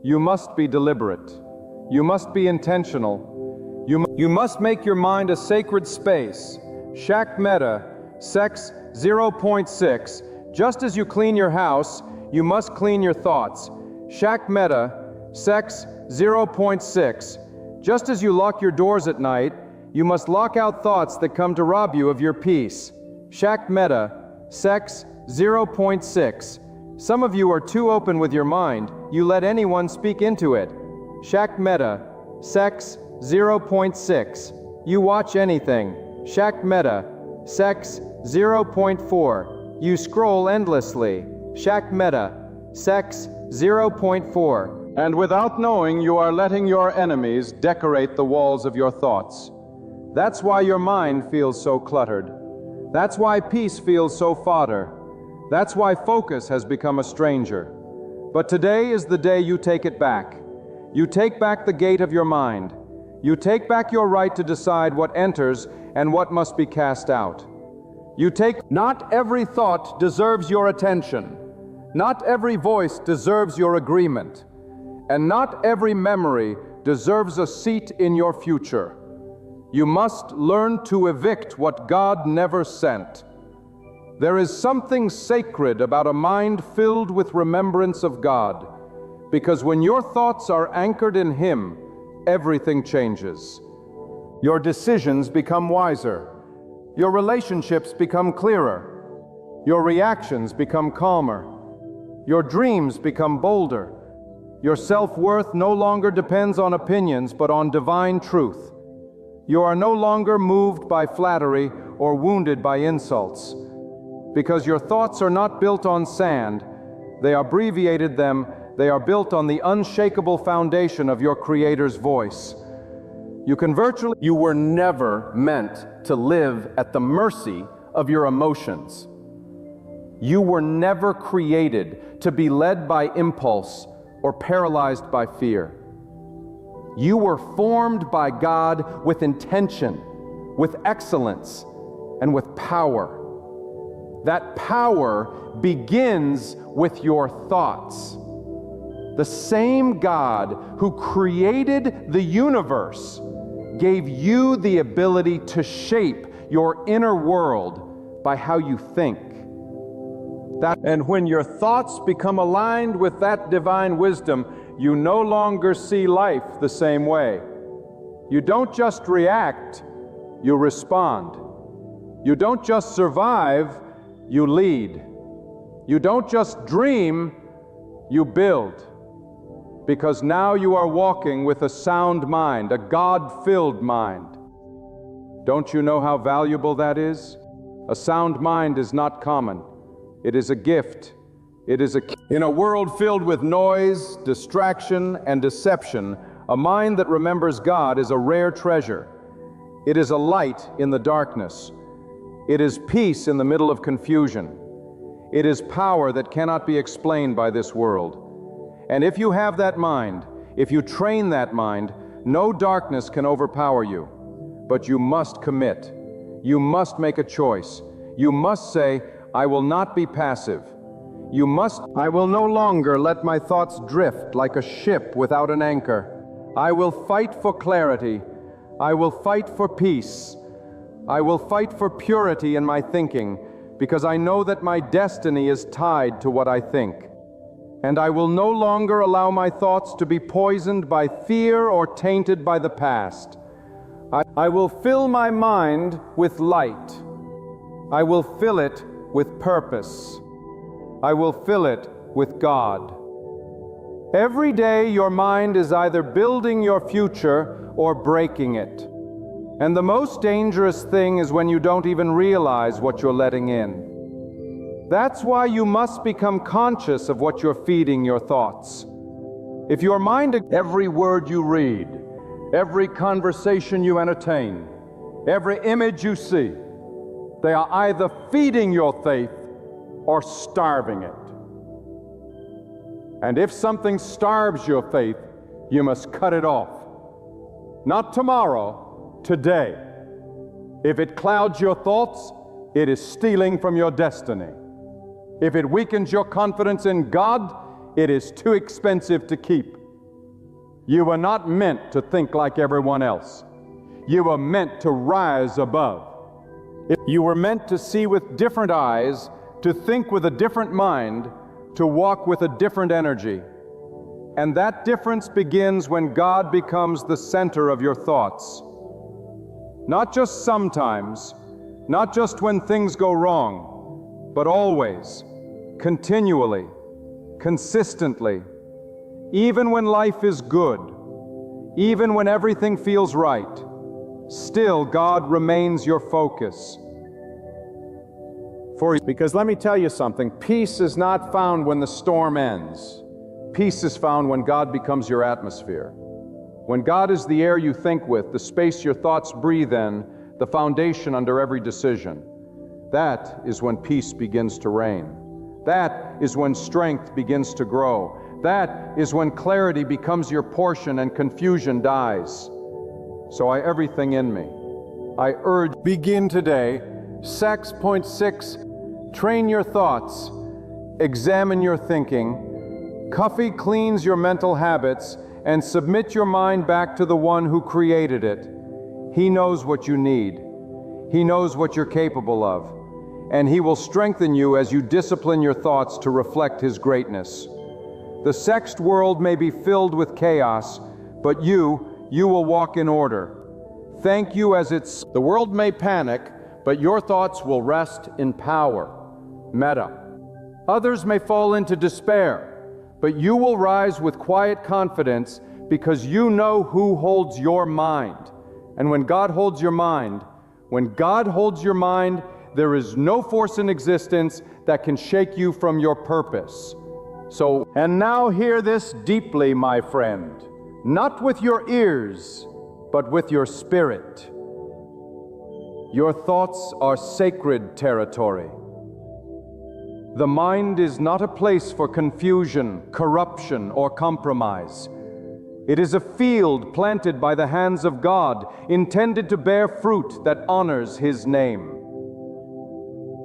You must be deliberate. You must be intentional. You must make your mind a sacred space. Shak Meta, Sex 0.6. Just as you clean your house, you must clean your thoughts. Shak Meta, Sex 0.6. Just as you lock your doors at night, you must lock out thoughts that come to rob you of your peace. Shak Meta, Sex 0.6. Some of you are too open with your mind. You let anyone speak into it. Shak Meta, Sex 0.6. You watch anything. Shak Meta, Sex 0.4. You scroll endlessly. Shak Meta, Sex 0.4. And without knowing, you are letting your enemies decorate the walls of your thoughts. That's why your mind feels so cluttered. That's why peace feels so fodder. That's why focus has become a stranger. But today is the day you take it back. You take back the gate of your mind. You take back your right to decide what enters and what must be cast out. Not every thought deserves your attention. Not every voice deserves your agreement. And not every memory deserves a seat in your future. You must learn to evict what God never sent. There is something sacred about a mind filled with remembrance of God, because when your thoughts are anchored in Him, everything changes. Your decisions become wiser. Your relationships become clearer. Your reactions become calmer. Your dreams become bolder. Your self-worth no longer depends on opinions, but on divine truth. You are no longer moved by flattery or wounded by insults, because your thoughts are not built on sand. They abbreviated them. They are built on the unshakable foundation of your Creator's voice. You were never meant to live at the mercy of your emotions. You were never created to be led by impulse or paralyzed by fear. You were formed by God with intention, with excellence, and with power. That power begins with your thoughts. The same God who created the universe gave you the ability to shape your inner world by how you think. And when your thoughts become aligned with that divine wisdom, you no longer see life the same way. You don't just react, you respond. You don't just survive, you lead. You don't just dream, you build. Because now you are walking with a sound mind, a God-filled mind. Don't you know how valuable that is? A sound mind is not common. It is a gift. In a world filled with noise, distraction, and deception, a mind that remembers God is a rare treasure. It is a light in the darkness. It is peace in the middle of confusion. It is power that cannot be explained by this world. And if you have that mind, if you train that mind, no darkness can overpower you. But you must commit. You must make a choice. You must say, I will not be passive. I will no longer let my thoughts drift like a ship without an anchor. I will fight for clarity. I will fight for peace. I will fight for purity in my thinking, because I know that my destiny is tied to what I think. And I will no longer allow my thoughts to be poisoned by fear or tainted by the past. I will fill my mind with light. I will fill it with purpose. I will fill it with God. Every day your mind is either building your future or breaking it. And the most dangerous thing is when you don't even realize what you're letting in. That's why you must become conscious of what you're feeding your thoughts. If your mind, every word you read, every conversation you entertain, every image you see, they are either feeding your faith or starving it. And if something starves your faith, you must cut it off. Not tomorrow, today. If it clouds your thoughts, it is stealing from your destiny. If it weakens your confidence in God, it is too expensive to keep. You were not meant to think like everyone else. You were meant to rise above. You were meant to see with different eyes, to think with a different mind, to walk with a different energy. And that difference begins when God becomes the center of your thoughts. Not just sometimes, not just when things go wrong, but always, continually, consistently, even when life is good, even when everything feels right, still God remains your focus. Because let me tell you something, peace is not found when the storm ends. Peace is found when God becomes your atmosphere. When God is the air you think with, the space your thoughts breathe in, the foundation under every decision. That is when peace begins to reign. That is when strength begins to grow. That is when clarity becomes your portion and confusion dies. So everything in me, I urge, begin today. Sex, point 6, train your thoughts, examine your thinking, Coffee cleans your mental habits, and submit your mind back to the one who created it. He knows what you need. He knows what you're capable of. And He will strengthen you as you discipline your thoughts to reflect His greatness. The sexed world may be filled with chaos, but you will walk in order. Thank you as it's. The world may panic, but your thoughts will rest in power. Metta. Others may fall into despair, but you will rise with quiet confidence because you know who holds your mind. And when God holds your mind, there is no force in existence that can shake you from your purpose. So, and now hear this deeply, my friend, not with your ears, but with your spirit. Your thoughts are sacred territory. The mind is not a place for confusion, corruption, or compromise. It is a field planted by the hands of God, intended to bear fruit that honors His name.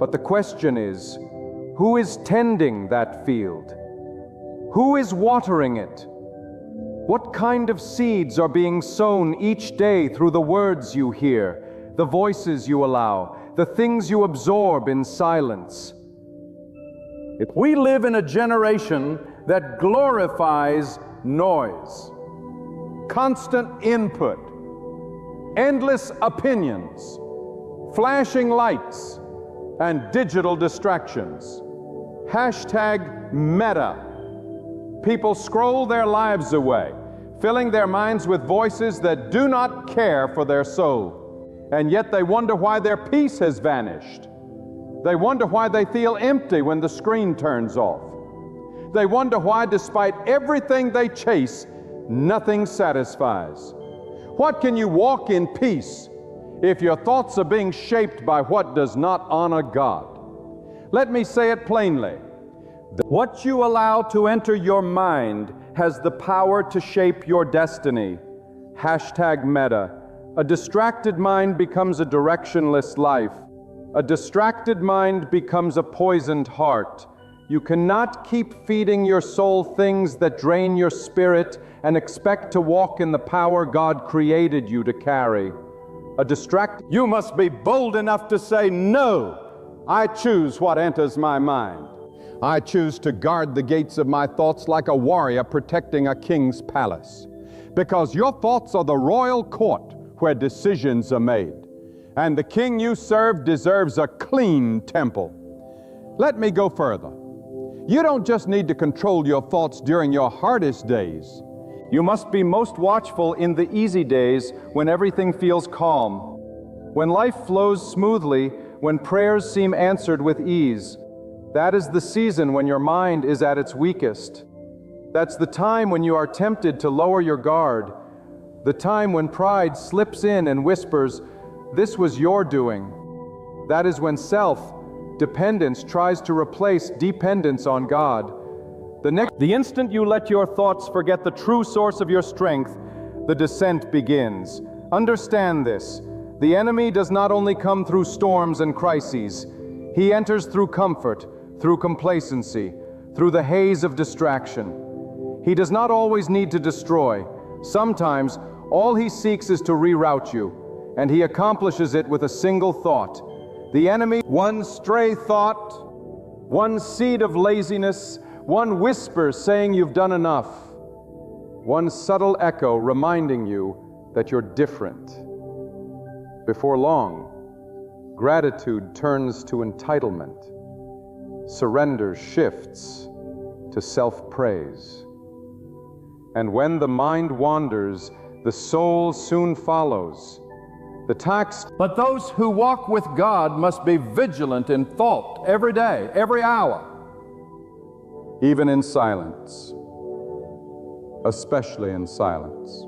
But the question is, who is tending that field? Who is watering it? What kind of seeds are being sown each day through the words you hear, the voices you allow, the things you absorb in silence? We live in a generation that glorifies noise, constant input, endless opinions, flashing lights, and digital distractions. Hashtag Meta. People scroll their lives away, filling their minds with voices that do not care for their soul. And yet they wonder why their peace has vanished. They wonder why they feel empty when the screen turns off. They wonder why, despite everything they chase, nothing satisfies. What can you walk in peace if your thoughts are being shaped by what does not honor God? Let me say it plainly. What you allow to enter your mind has the power to shape your destiny. Hashtag Meta. A distracted mind becomes a directionless life. A distracted mind becomes a poisoned heart. You cannot keep feeding your soul things that drain your spirit and expect to walk in the power God created you to carry. You must be bold enough to say, no, I choose what enters my mind. I choose to guard the gates of my thoughts like a warrior protecting a king's palace. Because your thoughts are the royal court where decisions are made. And the king you serve deserves a clean temple. Let me go further. You don't just need to control your thoughts during your hardest days. You must be most watchful in the easy days when everything feels calm. When life flows smoothly, when prayers seem answered with ease. That is the season when your mind is at its weakest. That's the time when you are tempted to lower your guard. The time when pride slips in and whispers, "This was your doing." That is when self-dependence tries to replace dependence on God. The instant you let your thoughts forget the true source of your strength, the descent begins. Understand this. The enemy does not only come through storms and crises. He enters through comfort, through complacency, through the haze of distraction. He does not always need to destroy. Sometimes, all he seeks is to reroute you, and he accomplishes it with a single thought. The enemy, one stray thought, one seed of laziness, one whisper saying you've done enough, one subtle echo reminding you that you're different. Before long, gratitude turns to entitlement. Surrender shifts to self-praise. And when the mind wanders, the soul soon follows. But those who walk with God must be vigilant in thought every day, every hour. Even in silence, especially in silence.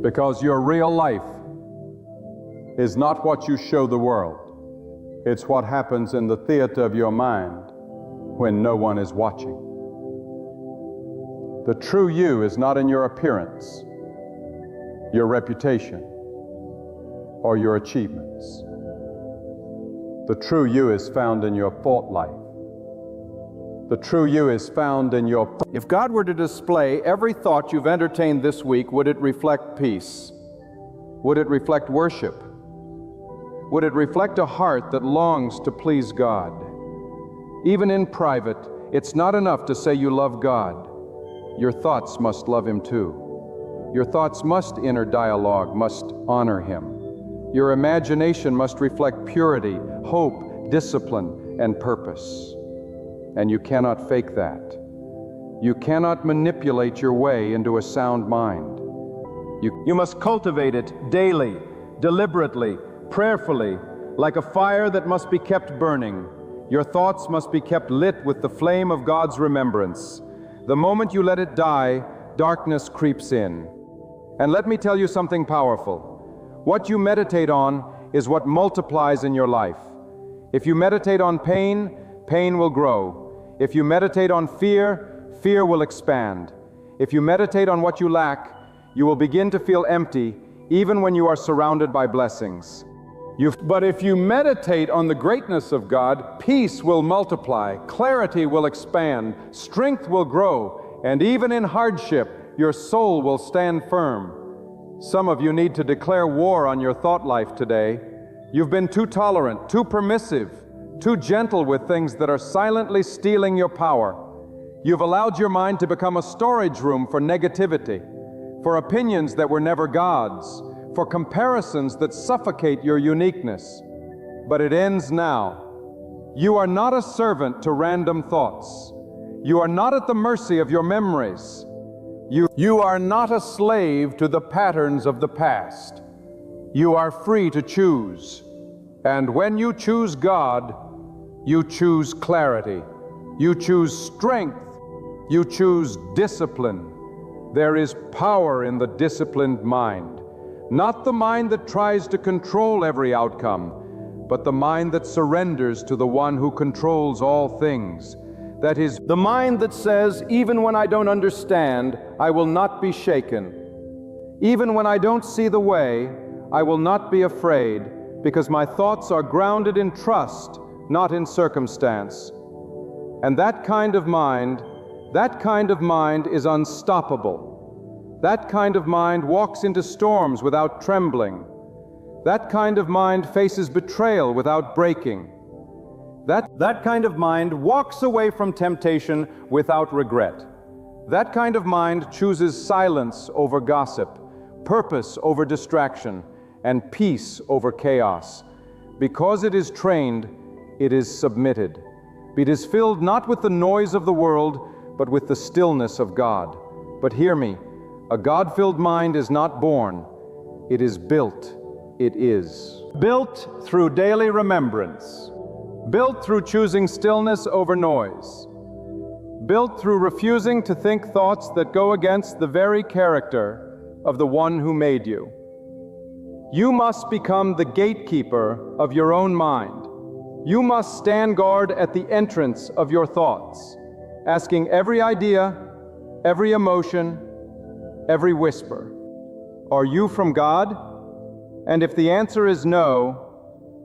Because your real life is not what you show the world. It's what happens in the theater of your mind when no one is watching. The true you is not in your appearance, your reputation, or your achievements. The true you is found in your thought life. The true you is found in your... If God were to display every thought you've entertained this week, would it reflect peace? Would it reflect worship? Would it reflect a heart that longs to please God? Even in private, it's not enough to say you love God. Your thoughts must love Him too. Your thoughts must inner dialogue, must honor Him. Your imagination must reflect purity, hope, discipline, and purpose. And you cannot fake that. You cannot manipulate your way into a sound mind. You must cultivate it daily, deliberately, prayerfully, like a fire that must be kept burning. Your thoughts must be kept lit with the flame of God's remembrance. The moment you let it die, darkness creeps in. And let me tell you something powerful. What you meditate on is what multiplies in your life. If you meditate on pain, pain will grow. If you meditate on fear, fear will expand. If you meditate on what you lack, you will begin to feel empty even when you are surrounded by blessings. But if you meditate on the greatness of God, peace will multiply, clarity will expand, strength will grow, and even in hardship, your soul will stand firm. Some of you need to declare war on your thought life today. You've been too tolerant, too permissive, too gentle with things that are silently stealing your power. You've allowed your mind to become a storage room for negativity, for opinions that were never God's, for comparisons that suffocate your uniqueness. But it ends now. You are not a servant to random thoughts. You are not at the mercy of your memories. You are not a slave to the patterns of the past. You are free to choose. And when you choose God, you choose clarity. You choose strength. You choose discipline. There is power in the disciplined mind. Not the mind that tries to control every outcome, but the mind that surrenders to the one who controls all things. That is, the mind that says, even when I don't understand, I will not be shaken. Even when I don't see the way, I will not be afraid, because my thoughts are grounded in trust, not in circumstance. And that kind of mind is unstoppable. That kind of mind walks into storms without trembling. That kind of mind faces betrayal without breaking. That kind of mind walks away from temptation without regret. That kind of mind chooses silence over gossip, purpose over distraction, and peace over chaos. Because it is trained, it is submitted. It is filled not with the noise of the world, but with the stillness of God. But hear me, a God-filled mind is not born, it is built. It is. Built through daily remembrance. Built through choosing stillness over noise. built through refusing to think thoughts that go against the very character of the one who made you. You must become the gatekeeper of your own mind. You must stand guard at the entrance of your thoughts, asking every idea, every emotion, every whisper, "Are you from God?" And if the answer is no,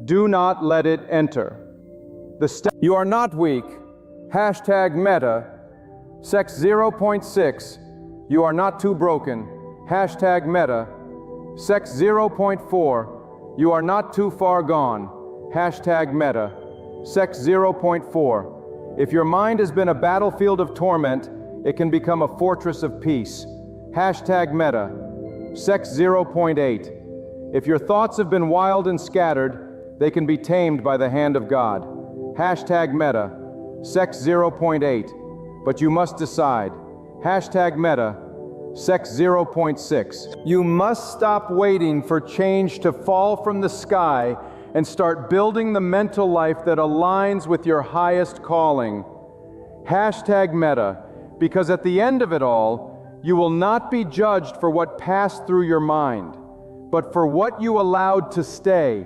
do not let it enter. You are not weak. Hashtag Meta. Sex 0.6. You are not too broken. Hashtag Meta. Sex 0.4. You are not too far gone. Hashtag Meta. Sex 0.4. If your mind has been a battlefield of torment, it can become a fortress of peace. Hashtag Meta. Sex 0.8. If your thoughts have been wild and scattered, they can be tamed by the hand of God. Hashtag Meta. Sex 0.8. But you must decide. Hashtag Meta. Sex 0.6. You must stop waiting for change to fall from the sky and start building the mental life that aligns with your highest calling. Hashtag Meta. Because at the end of it all, you will not be judged for what passed through your mind, but for what you allowed to stay.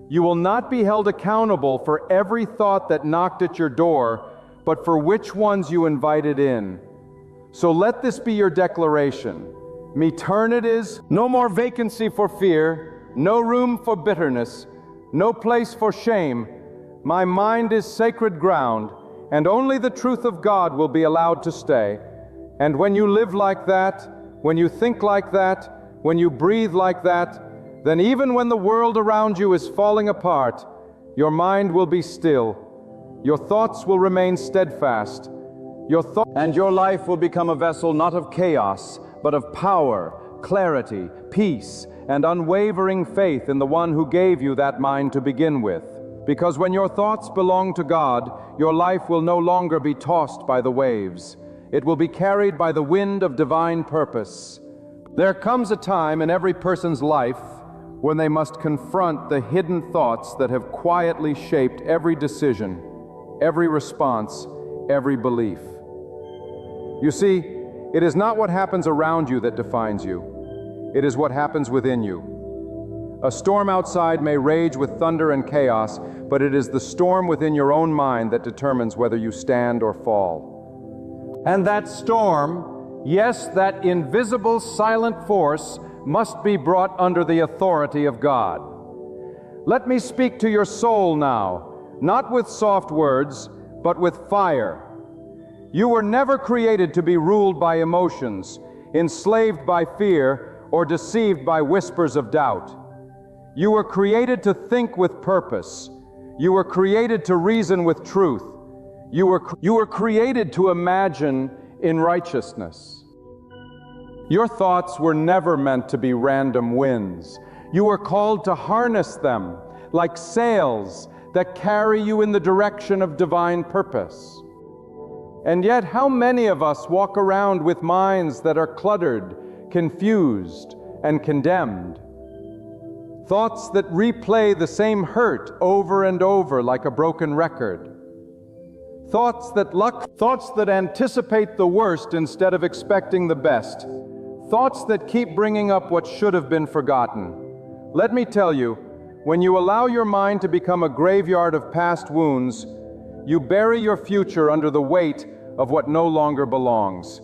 You will not be held accountable for every thought that knocked at your door, but for which ones you invited in. So let this be your declaration. Me turn it is, no more vacancy for fear, no room for bitterness, no place for shame. My mind is sacred ground, and only the truth of God will be allowed to stay. And when you live like that, when you think like that, when you breathe like that, then even when the world around you is falling apart, your mind will be still. Your thoughts will remain steadfast. And your life will become a vessel not of chaos, but of power, clarity, peace, and unwavering faith in the one who gave you that mind to begin with. Because when your thoughts belong to God, your life will no longer be tossed by the waves. It will be carried by the wind of divine purpose. There comes a time in every person's life when they must confront the hidden thoughts that have quietly shaped every decision, every response, every belief. You see, it is not what happens around you that defines you. It is what happens within you. A storm outside may rage with thunder and chaos, but it is the storm within your own mind that determines whether you stand or fall. And that storm, yes, that invisible silent force, must be brought under the authority of God. Let me speak to your soul now, not with soft words, but with fire. You were never created to be ruled by emotions, enslaved by fear, or deceived by whispers of doubt. You were created to think with purpose. You were created to reason with truth. You were created to imagine in righteousness. Your thoughts were never meant to be random winds. You were called to harness them like sails that carry you in the direction of divine purpose. And yet, how many of us walk around with minds that are cluttered, confused, and condemned? Thoughts that replay the same hurt over and over like a broken record. Thoughts that anticipate the worst instead of expecting the best. Thoughts that keep bringing up what should have been forgotten. Let me tell you, when you allow your mind to become a graveyard of past wounds, you bury your future under the weight of what no longer belongs.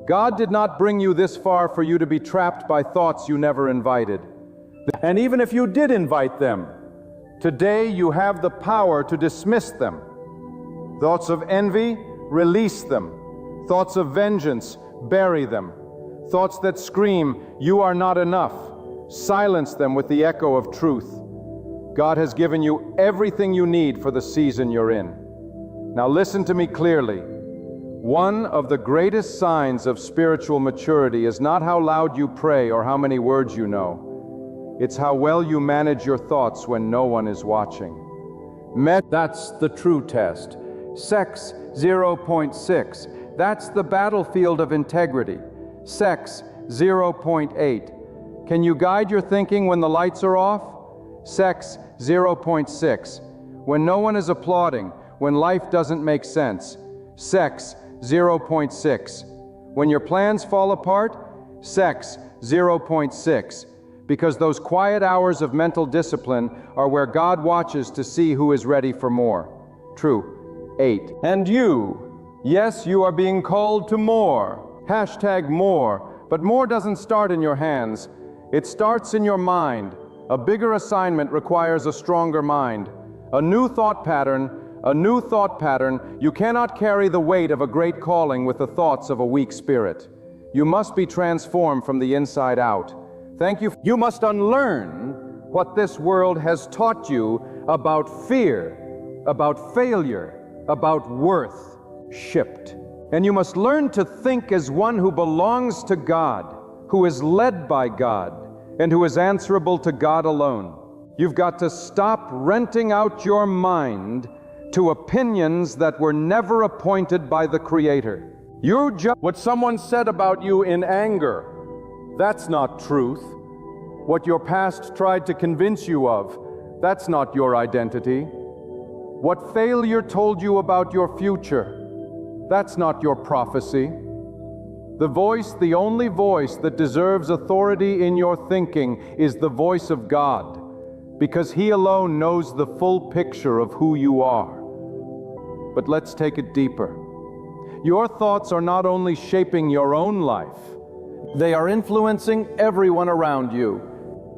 God did not bring you this far for you to be trapped by thoughts you never invited. And even if you did invite them, today you have the power to dismiss them. Thoughts of envy, release them. Thoughts of vengeance, bury them. Thoughts that scream, "You are not enough," silence them with the echo of truth. God has given you everything you need for the season you're in. Now listen to me clearly. One of the greatest signs of spiritual maturity is not how loud you pray or how many words you know. It's how well you manage your thoughts when no one is watching. That's the true test. Sex 0.6. That's the battlefield of integrity. Sex 0.8. Can you guide your thinking when the lights are off? Sex 0.6. When no one is applauding, when life doesn't make sense. Sex 0.6. When your plans fall apart, sex, 0.6. Because those quiet hours of mental discipline are where God watches to see who is ready for more. True. 8. And you, yes, you are being called to more. Hashtag more. But more doesn't start in your hands. It starts in your mind. A bigger assignment requires a stronger mind. A new thought pattern. You cannot carry the weight of a great calling with the thoughts of a weak spirit. You must be transformed from the inside out. Thank you. You must unlearn what this world has taught you about fear, about failure, about worth. Shipped. And you must learn to think as one who belongs to God, who is led by God, and who is answerable to God alone. You've got to stop renting out your mind to opinions that were never appointed by the Creator. You judge what someone said about you in anger. That's not truth. What your past tried to convince you of, that's not your identity. What failure told you about your future, that's not your prophecy. The voice, the only voice that deserves authority in your thinking is the voice of God, because He alone knows the full picture of who you are. But let's take it deeper. Your thoughts are not only shaping your own life, they are influencing everyone around you.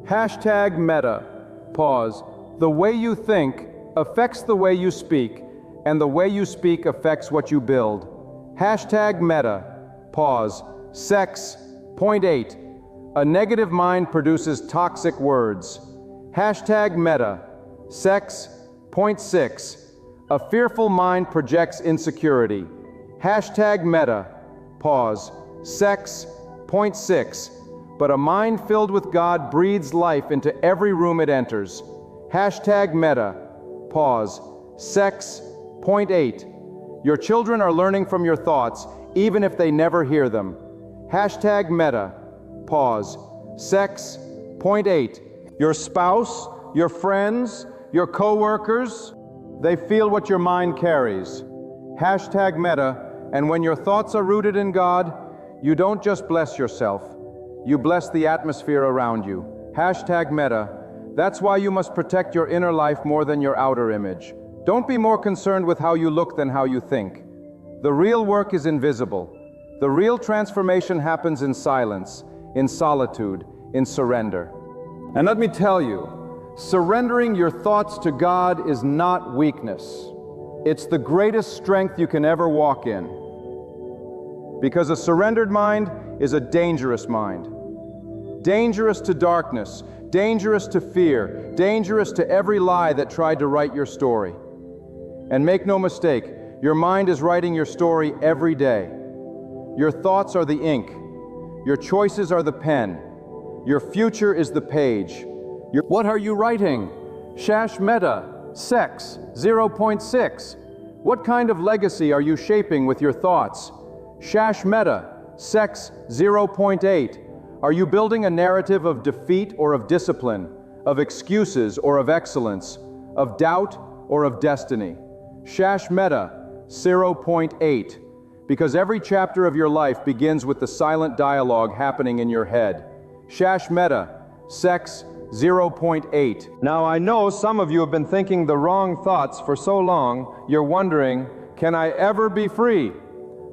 Hashtag meta. Pause. The way you think affects the way you speak, and the way you speak affects what you build. Hashtag meta. Pause. Sex. Point 8. A negative mind produces toxic words. Hashtag meta. Sex. Point 6. A fearful mind projects insecurity. Hashtag meta. Pause. Sex. Point 6. But a mind filled with God breathes life into every room it enters. Hashtag meta. Pause. Sex. Point 8. Your children are learning from your thoughts, even if they never hear them. Hashtag meta. Pause. Sex. Point 8. Your spouse, your friends, your co-workers, they feel what your mind carries. Hashtag meta. And when your thoughts are rooted in God, you don't just bless yourself, you bless the atmosphere around you. Hashtag meta. That's why you must protect your inner life more than your outer image. Don't be more concerned with how you look than how you think. The real work is invisible. The real transformation happens in silence, in solitude, in surrender. And let me tell you, surrendering your thoughts to God is not weakness. It's the greatest strength you can ever walk in. Because a surrendered mind is a dangerous mind. Dangerous to darkness, dangerous to fear, dangerous to every lie that tried to write your story. And make no mistake, your mind is writing your story every day. Your thoughts are the ink. Your choices are the pen. Your future is the page. What are you writing? Shash meta, sex, 0.6. What kind of legacy are you shaping with your thoughts? Shash meta, sex, 0.8. Are you building a narrative of defeat or of discipline, of excuses or of excellence, of doubt or of destiny? Shash meta, 0.8. Because every chapter of your life begins with the silent dialogue happening in your head. Shash meta, sex, 0.8. Now I know some of you have been thinking the wrong thoughts for so long, you're wondering, can I ever be free?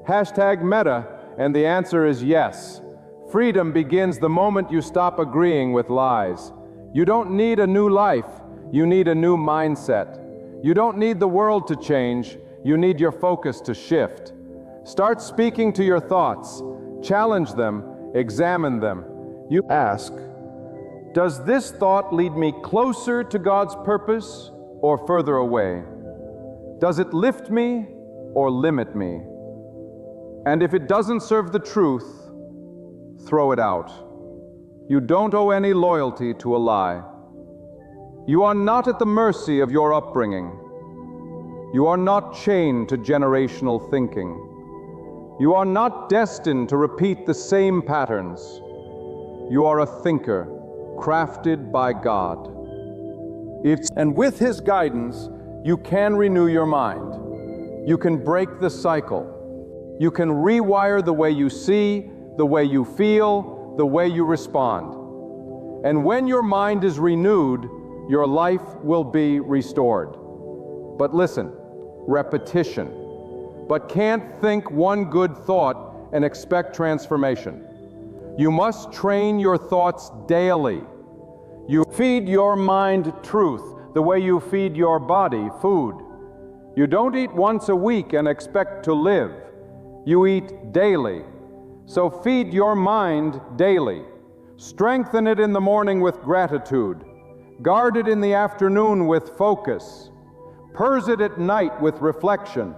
Hashtag meta, and the answer is yes. Freedom begins the moment you stop agreeing with lies. You don't need a new life, you need a new mindset. You don't need the world to change, you need your focus to shift. Start speaking to your thoughts, challenge them, examine them. You ask, does this thought lead me closer to God's purpose or further away? Does it lift me or limit me? And if it doesn't serve the truth, throw it out. You don't owe any loyalty to a lie. You are not at the mercy of your upbringing. You are not chained to generational thinking. You are not destined to repeat the same patterns. You are a thinker, crafted by God. And with His guidance, you can renew your mind. You can break the cycle. You can rewire the way you see, the way you feel, the way you respond. And when your mind is renewed, your life will be restored. But listen, repetition. But can't think one good thought and expect transformation. You must train your thoughts daily. You feed your mind truth the way you feed your body food. You don't eat once a week and expect to live. You eat daily. So feed your mind daily. Strengthen it in the morning with gratitude. Guard it in the afternoon with focus. Purge it at night with reflection.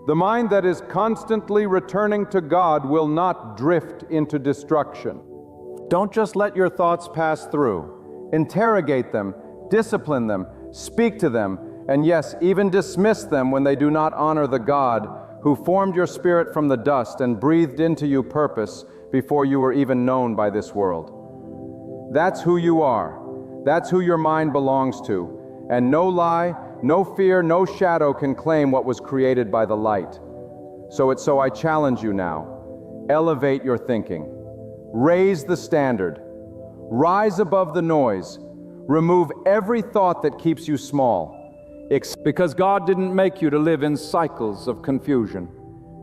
The mind that is constantly returning to God will not drift into destruction. Don't just let your thoughts pass through. Interrogate them, discipline them, speak to them, and yes, even dismiss them when they do not honor the God who formed your spirit from the dust and breathed into you purpose before you were even known by this world. That's who you are. That's who your mind belongs to. And no lie, no fear, no shadow can claim what was created by the light. So I challenge you now. Elevate your thinking. Raise the standard. Rise above the noise. Remove every thought that keeps you small. Because God didn't make you to live in cycles of confusion.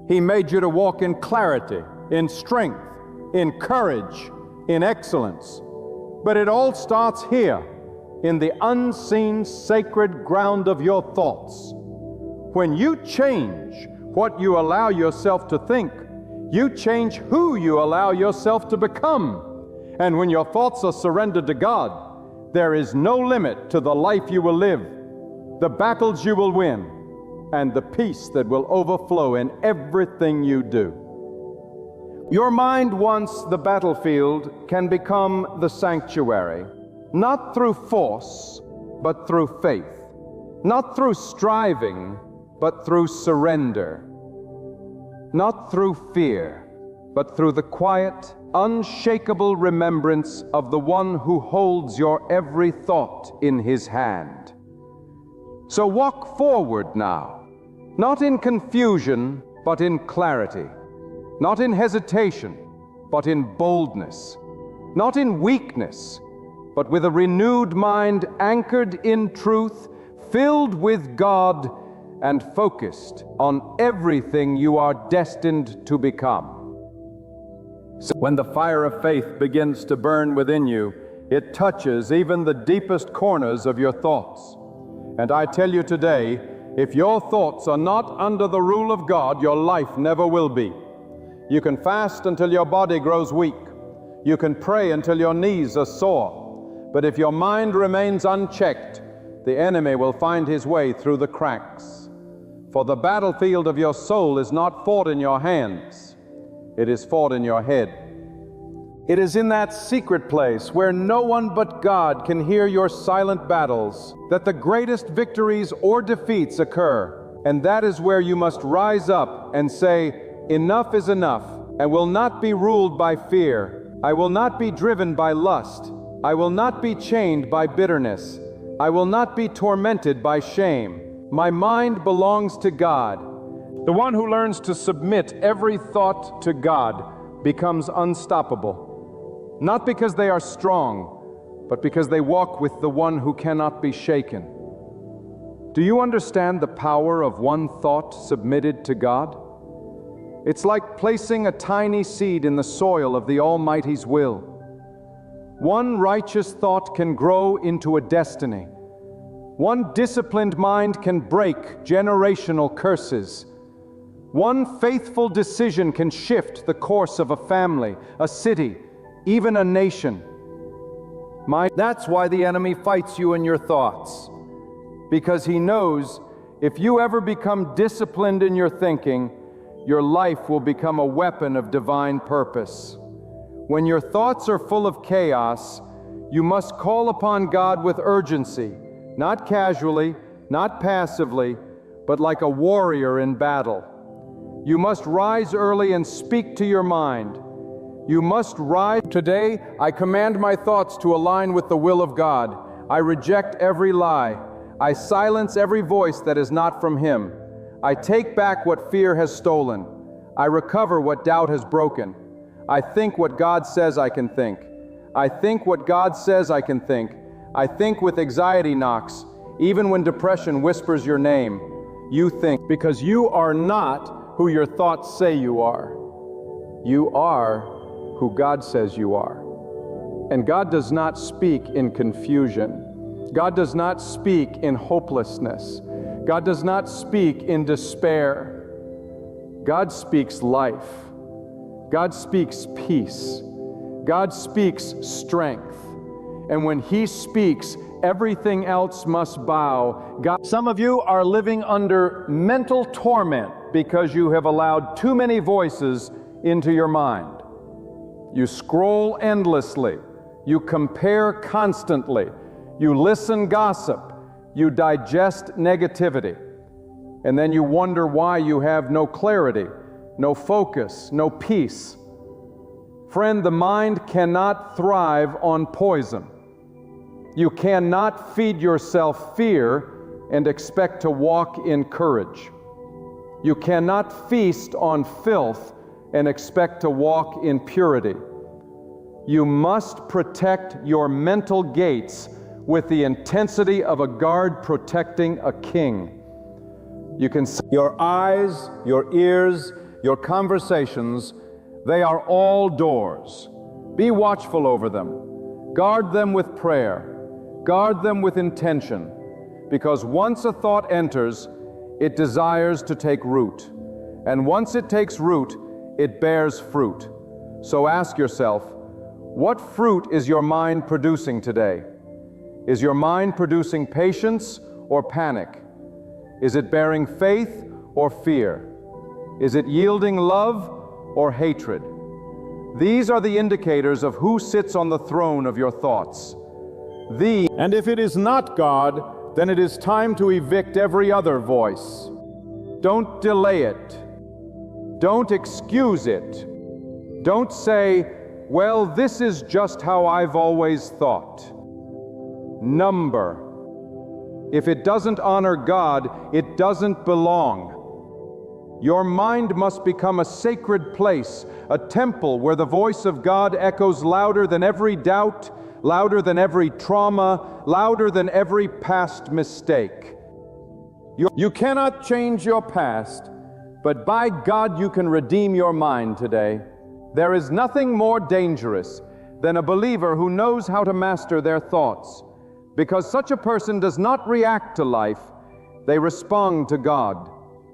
He made you to walk in clarity, in strength, in courage, in excellence. But it all starts here, in the unseen sacred ground of your thoughts. When you change what you allow yourself to think, you change who you allow yourself to become. And when your thoughts are surrendered to God, there is no limit to the life you will live, the battles you will win, and the peace that will overflow in everything you do. Your mind, once the battlefield, can become the sanctuary, not through force, but through faith, not through striving, but through surrender, not through fear, but through the quiet, unshakable remembrance of the one who holds your every thought in his hand. So walk forward now, not in confusion, but in clarity, not in hesitation, but in boldness, not in weakness, but with a renewed mind anchored in truth, filled with God, and focused on everything you are destined to become. So when the fire of faith begins to burn within you, it touches even the deepest corners of your thoughts. And I tell you today, if your thoughts are not under the rule of God, your life never will be. You can fast until your body grows weak. You can pray until your knees are sore. But if your mind remains unchecked, the enemy will find his way through the cracks. For the battlefield of your soul is not fought in your hands. It is fought in your head. It is in that secret place where no one but God can hear your silent battles that the greatest victories or defeats occur. And that is where you must rise up and say, enough is enough, and will not be ruled by fear. I will not be driven by lust. I will not be chained by bitterness. I will not be tormented by shame. My mind belongs to God. The one who learns to submit every thought to God becomes unstoppable. Not because they are strong, but because they walk with the one who cannot be shaken. Do you understand the power of one thought submitted to God? It's like placing a tiny seed in the soil of the Almighty's will. One righteous thought can grow into a destiny. One disciplined mind can break generational curses. One faithful decision can shift the course of a family, a city, even a nation. That's why the enemy fights you in your thoughts. Because he knows if you ever become disciplined in your thinking, your life will become a weapon of divine purpose. When your thoughts are full of chaos, you must call upon God with urgency, not casually, not passively, but like a warrior in battle. You must rise early and speak to your mind. You must rise. Today, I command my thoughts to align with the will of God. I reject every lie. I silence every voice that is not from Him. I take back what fear has stolen. I recover what doubt has broken. I think what God says I can think. I think what God says I can think. I think with anxiety knocks, even when depression whispers your name. You think, because you are not who your thoughts say you are. You are who God says you are. And God does not speak in confusion. God does not speak in hopelessness. God does not speak in despair. God speaks life. God speaks peace. God speaks strength. And when He speaks, everything else must bow. Some of you are living under mental torment because you have allowed too many voices into your mind. You scroll endlessly. You compare constantly. You listen gossip. You digest negativity. And then you wonder why you have no clarity, no focus, no peace. Friend, the mind cannot thrive on poison. You cannot feed yourself fear and expect to walk in courage. You cannot feast on filth and expect to walk in purity. You must protect your mental gates with the intensity of a guard protecting a king. You can see your eyes, your ears, your conversations, they are all doors. Be watchful over them. Guard them with prayer. Guard them with intention, because once a thought enters, it desires to take root. And once it takes root, it bears fruit. So ask yourself, what fruit is your mind producing today? Is your mind producing patience or panic? Is it bearing faith or fear? Is it yielding love or hatred? These are the indicators of who sits on the throne of your thoughts. And if it is not God, then it is time to evict every other voice. Don't delay it. Don't excuse it. Don't say, well, this is just how I've always thought. Number. If it doesn't honor God, it doesn't belong. Your mind must become a sacred place, a temple where the voice of God echoes louder than every doubt, louder than every trauma, louder than every past mistake. You cannot change your past, but by God you can redeem your mind today. There is nothing more dangerous than a believer who knows how to master their thoughts, because such a person does not react to life, they respond to God.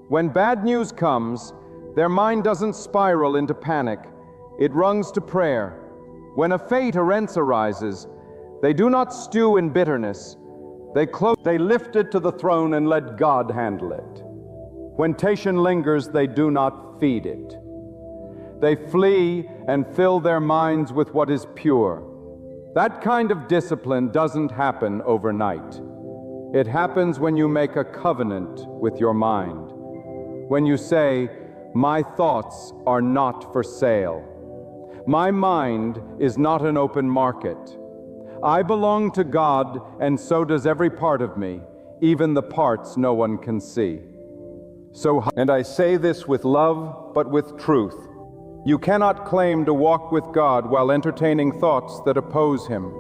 When bad news comes, their mind doesn't spiral into panic, it runs to prayer. When a fate or rents arises, they do not stew in bitterness. They lift it to the throne and let God handle it. When temptation lingers, they do not feed it. They flee and fill their minds with what is pure. That kind of discipline doesn't happen overnight. It happens when you make a covenant with your mind. When you say, my thoughts are not for sale. My mind is not an open market. I belong to God, and so does every part of me, even the parts no one can see. And I say this with love, but with truth. You cannot claim to walk with God while entertaining thoughts that oppose Him.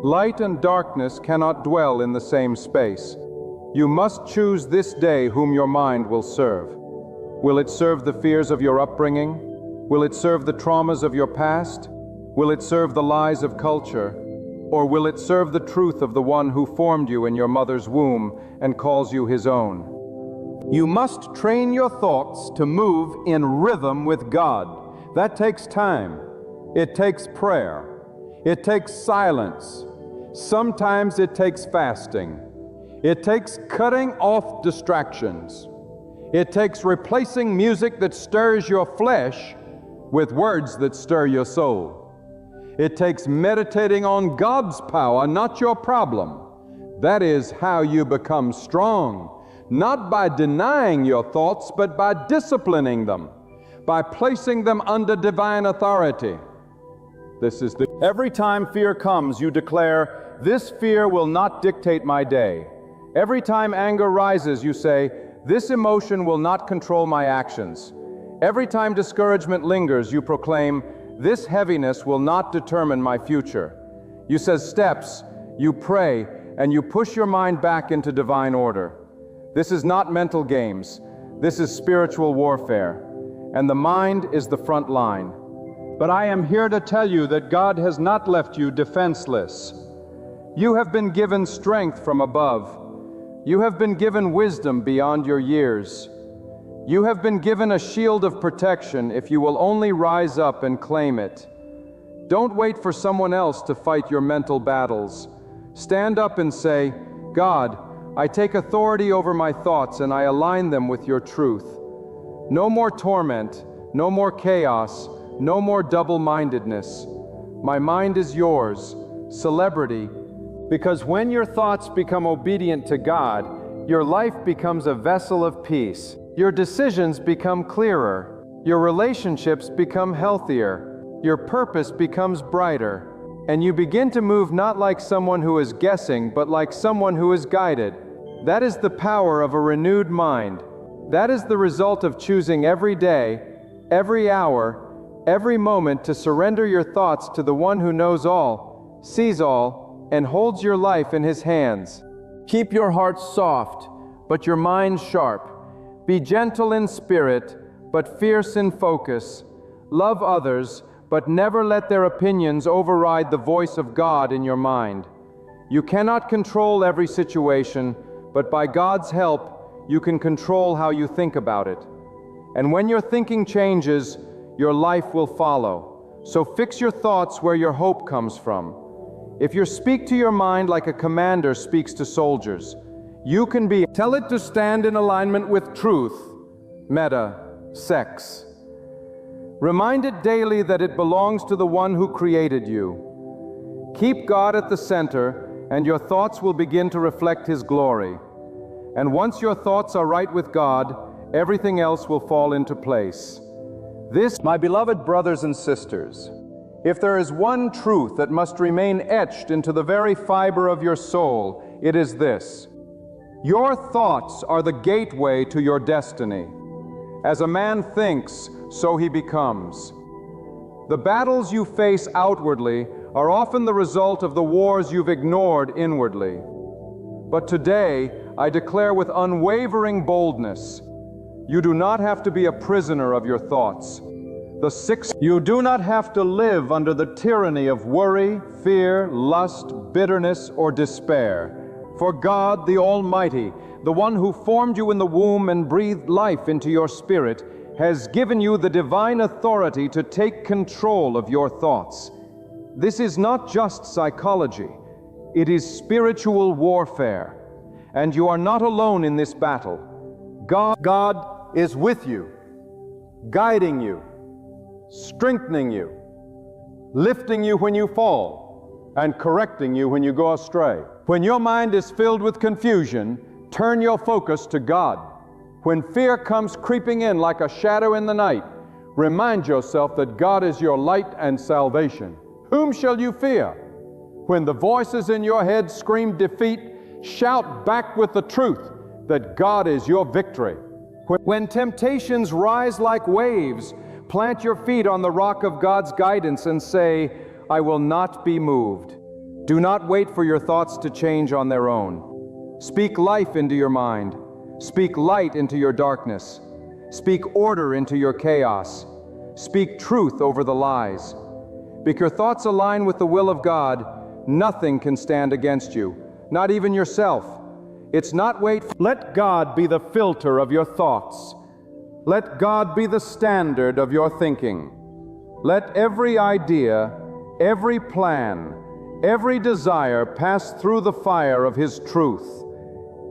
Light and darkness cannot dwell in the same space. You must choose this day whom your mind will serve. Will it serve the fears of your upbringing? Will it serve the traumas of your past? Will it serve the lies of culture? Or will it serve the truth of the one who formed you in your mother's womb and calls you His own? You must train your thoughts to move in rhythm with God. That takes time. It takes prayer. It takes silence. Sometimes it takes fasting. It takes cutting off distractions. It takes replacing music that stirs your flesh with words that stir your soul. It takes meditating on God's power, not your problem. That is how you become strong, not by denying your thoughts, but by disciplining them, by placing them under divine authority. Every time fear comes, you declare, this fear will not dictate my day. Every time anger rises, you say, this emotion will not control my actions. Every time discouragement lingers, you proclaim, "This heaviness will not determine my future." You set steps, you pray, and you push your mind back into divine order. This is not mental games. This is spiritual warfare, and the mind is the front line. But I am here to tell you that God has not left you defenseless. You have been given strength from above. You have been given wisdom beyond your years. You have been given a shield of protection if you will only rise up and claim it. Don't wait for someone else to fight your mental battles. Stand up and say, "God, I take authority over my thoughts and I align them with your truth." No more torment, no more chaos, no more double-mindedness. My mind is yours, celebrity, because when your thoughts become obedient to God, your life becomes a vessel of peace. Your decisions become clearer. Your relationships become healthier. Your purpose becomes brighter. And you begin to move not like someone who is guessing, but like someone who is guided. That is the power of a renewed mind. That is the result of choosing every day, every hour, every moment to surrender your thoughts to the one who knows all, sees all, and holds your life in his hands. Keep your heart soft, but your mind sharp. Be gentle in spirit, but fierce in focus. Love others, but never let their opinions override the voice of God in your mind. You cannot control every situation, but by God's help, you can control how you think about it. And when your thinking changes, your life will follow. So fix your thoughts where your hope comes from. If you speak to your mind like a commander speaks to soldiers, you can tell it to stand in alignment with truth, meta, sex. Remind it daily that it belongs to the one who created you. Keep God at the center, and your thoughts will begin to reflect His glory. And once your thoughts are right with God, everything else will fall into place. This, my beloved brothers and sisters, if there is one truth that must remain etched into the very fiber of your soul, it is this: your thoughts are the gateway to your destiny. As a man thinks, so he becomes. The battles you face outwardly are often the result of the wars you've ignored inwardly. But today, I declare with unwavering boldness, you do not have to be a prisoner of your thoughts. You do not have to live under the tyranny of worry, fear, lust, bitterness, or despair. For God, the Almighty, the one who formed you in the womb and breathed life into your spirit, has given you the divine authority to take control of your thoughts. This is not just psychology. It is spiritual warfare. And you are not alone in this battle. God is with you, guiding you, strengthening you, lifting you when you fall, and correcting you when you go astray. When your mind is filled with confusion, turn your focus to God. When fear comes creeping in like a shadow in the night, remind yourself that God is your light and salvation. Whom shall you fear? When the voices in your head scream defeat, shout back with the truth that God is your victory. When temptations rise like waves, plant your feet on the rock of God's guidance and say, I will not be moved. Do not wait for your thoughts to change on their own. Speak life into your mind. Speak light into your darkness. Speak order into your chaos. Speak truth over the lies. Because your thoughts align with the will of God, nothing can stand against you, not even yourself. It's not Let God be the filter of your thoughts. Let God be the standard of your thinking. Let every idea, every plan, every desire pass through the fire of His truth.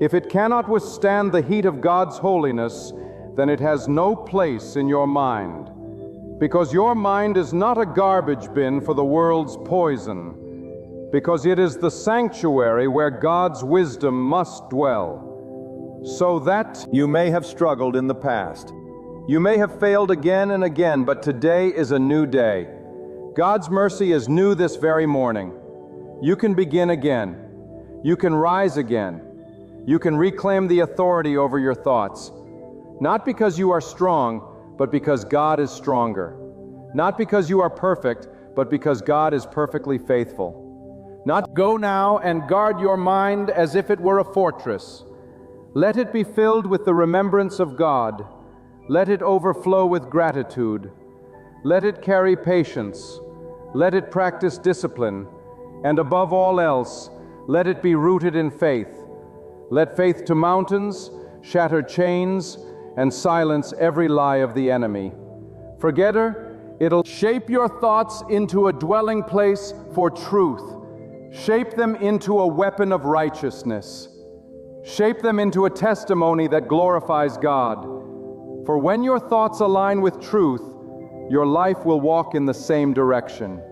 If it cannot withstand the heat of God's holiness, then it has no place in your mind. Because your mind is not a garbage bin for the world's poison. Because it is the sanctuary where God's wisdom must dwell. So that you may have struggled in the past. You may have failed again and again, but today is a new day. God's mercy is new this very morning. You can begin again. You can rise again. You can reclaim the authority over your thoughts. Not because you are strong, but because God is stronger. Not because you are perfect, but because God is perfectly faithful. Not go now and guard your mind as if it were a fortress. Let it be filled with the remembrance of God. Let it overflow with gratitude. Let it carry patience. Let it practice discipline. And above all else, let it be rooted in faith. Let faith to mountains shatter chains and silence every lie of the enemy. Forgetter, it'll shape your thoughts into a dwelling place for truth. Shape them into a weapon of righteousness. Shape them into a testimony that glorifies God. For when your thoughts align with truth, your life will walk in the same direction.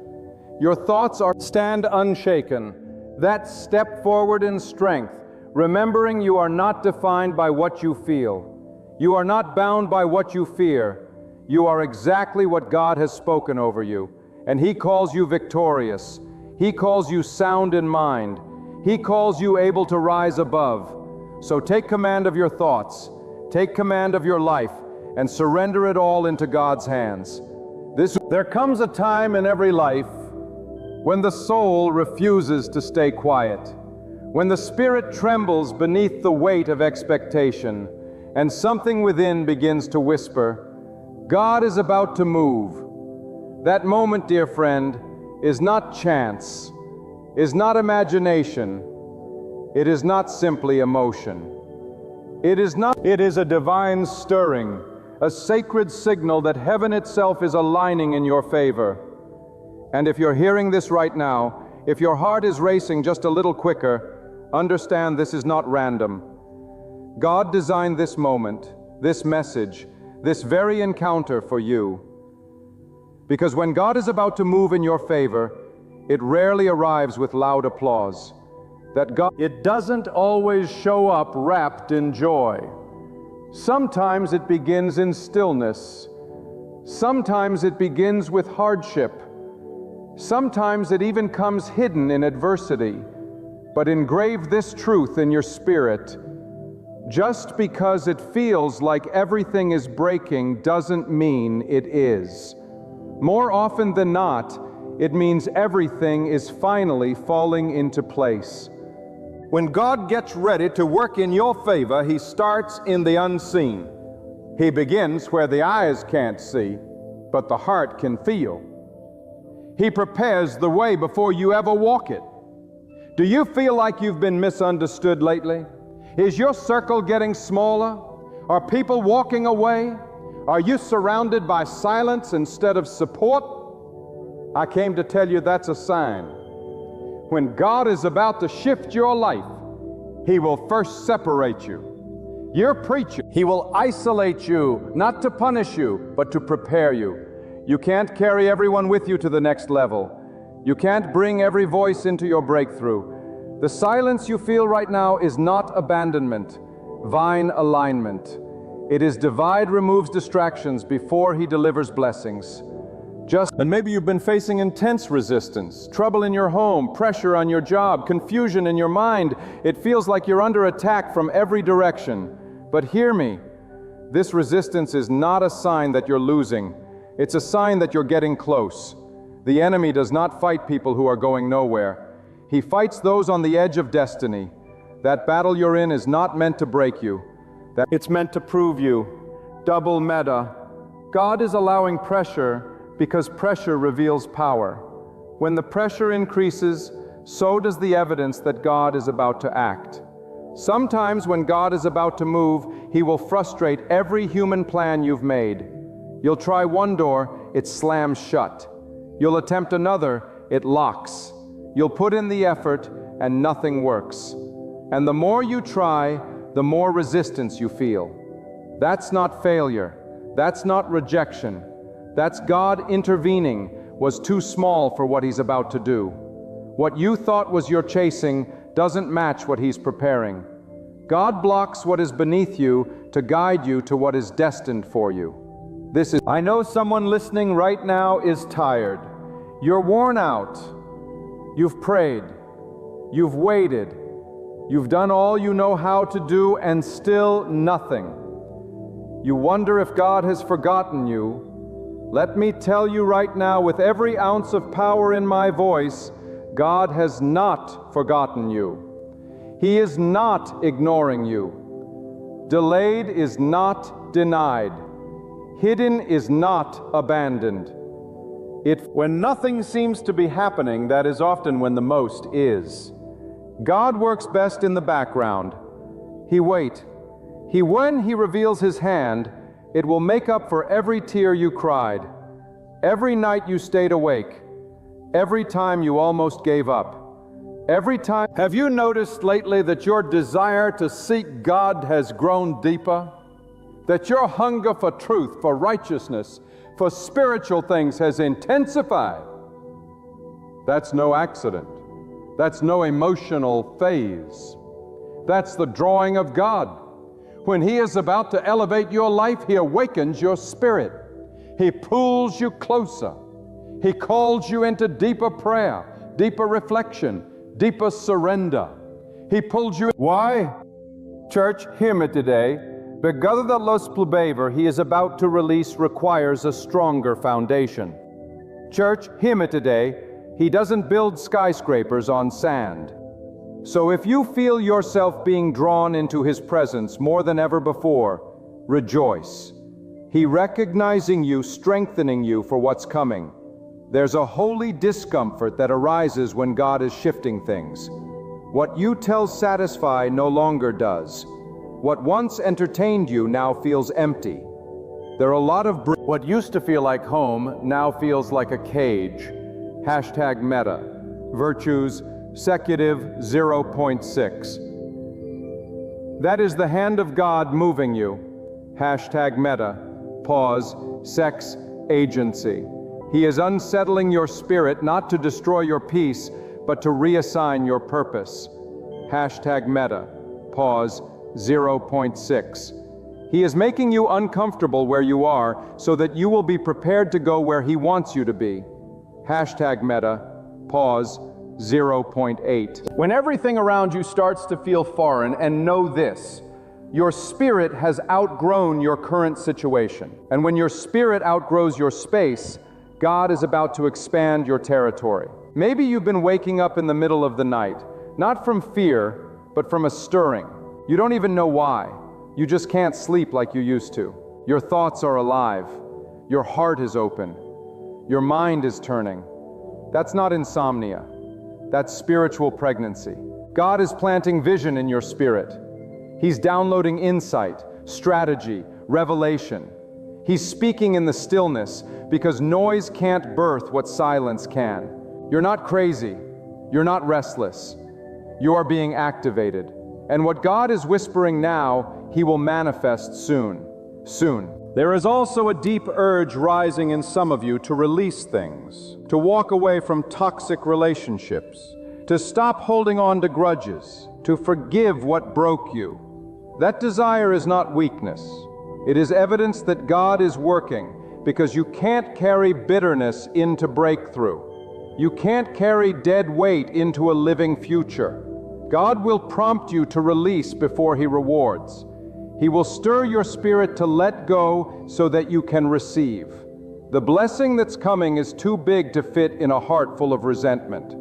Your thoughts are stand unshaken. That step forward in strength, remembering you are not defined by what you feel. You are not bound by what you fear. You are exactly what God has spoken over you, and He calls you victorious. He calls you sound in mind. He calls you able to rise above. So take command of your thoughts, take command of your life, and surrender it all into God's hands. There comes a time in every life when the soul refuses to stay quiet, when the spirit trembles beneath the weight of expectation, and something within begins to whisper, God is about to move. That moment, dear friend, is not chance, is not imagination, it is not simply emotion. It is a divine stirring, a sacred signal that heaven itself is aligning in your favor. And if you're hearing this right now, if your heart is racing just a little quicker, understand this is not random. God designed this moment, this message, this very encounter for you. Because when God is about to move in your favor, it rarely arrives with loud applause. It doesn't always show up wrapped in joy. Sometimes it begins in stillness. Sometimes it begins with hardship. Sometimes it even comes hidden in adversity. But engrave this truth in your spirit. Just because it feels like everything is breaking doesn't mean it is. More often than not, it means everything is finally falling into place. When God gets ready to work in your favor, He starts in the unseen. He begins where the eyes can't see, but the heart can feel. He prepares the way before you ever walk it. Do you feel like you've been misunderstood lately? Is your circle getting smaller? Are people walking away? Are you surrounded by silence instead of support? I came to tell you that's a sign. When God is about to shift your life, He will first separate you. Your preacher, He will isolate you, not to punish you, but to prepare you. You can't carry everyone with you to the next level. You can't bring every voice into your breakthrough. The silence you feel right now is not abandonment, vine alignment. It is divide removes distractions before He delivers blessings. And maybe you've been facing intense resistance, trouble in your home, pressure on your job, confusion in your mind. It feels like you're under attack from every direction. But hear me, this resistance is not a sign that you're losing. It's a sign that you're getting close. The enemy does not fight people who are going nowhere. He fights those on the edge of destiny. That battle you're in is not meant to break you. It's meant to prove you. Double meta. God is allowing pressure because pressure reveals power. When the pressure increases, so does the evidence that God is about to act. Sometimes when God is about to move, He will frustrate every human plan you've made. You'll try one door, it slams shut. You'll attempt another, it locks. You'll put in the effort, and nothing works. And the more you try, the more resistance you feel. That's not failure. That's not rejection. That's God intervening was too small for what He's about to do. What you thought was your chasing doesn't match what He's preparing. God blocks what is beneath you to guide you to what is destined for you. I know someone listening right now is tired. You're worn out. You've prayed. You've waited. You've done all you know how to do and still nothing. You wonder if God has forgotten you. Let me tell you right now, with every ounce of power in my voice, God has not forgotten you. He is not ignoring you. Delayed is not denied. Hidden is not abandoned. When nothing seems to be happening, that is often when the most is. God works best in the background. When He reveals His hand, it will make up for every tear you cried, every night you stayed awake, every time you almost gave up, every time. Have you noticed lately that your desire to seek God has grown deeper? That your hunger for truth, for righteousness, for spiritual things has intensified? That's no accident. That's no emotional phase. That's the drawing of God. When He is about to elevate your life, He awakens your spirit. He pulls you closer. He calls you into deeper prayer, deeper reflection, deeper surrender. He pulls you. Why? Church, hear me today. Because the los plubever He is about to release requires a stronger foundation. Church, hear me today. He doesn't build skyscrapers on sand. So if you feel yourself being drawn into His presence more than ever before, rejoice. He recognizing you, strengthening you for what's coming. There's a holy discomfort that arises when God is shifting things. What you tell satisfy no longer does. What once entertained you now feels empty. There are a lot of what used to feel like home now feels like a cage. Hashtag meta. Virtues Secutive 0.6. That is the hand of God moving you. Hashtag meta. Pause. Sex agency. He is unsettling your spirit not to destroy your peace, but to reassign your purpose. Hashtag meta. Pause. 0.6. He is making you uncomfortable where you are so that you will be prepared to go where He wants you to be. Hashtag meta. Pause. 0.8. When everything around you starts to feel foreign, and know this, your spirit has outgrown your current situation. And when your spirit outgrows your space, God is about to expand your territory. Maybe you've been waking up in the middle of the night, not from fear, but from a stirring. You don't even know why. You just can't sleep like you used to. Your thoughts are alive. Your heart is open. Your mind is turning. That's not insomnia. That's spiritual pregnancy. God is planting vision in your spirit. He's downloading insight, strategy, revelation. He's speaking in the stillness because noise can't birth what silence can. You're not crazy. You're not restless. You are being activated. And what God is whispering now, He will manifest soon. Soon. There is also a deep urge rising in some of you to release things, to walk away from toxic relationships, to stop holding on to grudges, to forgive what broke you. That desire is not weakness. It is evidence that God is working, because you can't carry bitterness into breakthrough. You can't carry dead weight into a living future. God will prompt you to release before He rewards. He will stir your spirit to let go so that you can receive. The blessing that's coming is too big to fit in a heart full of resentment.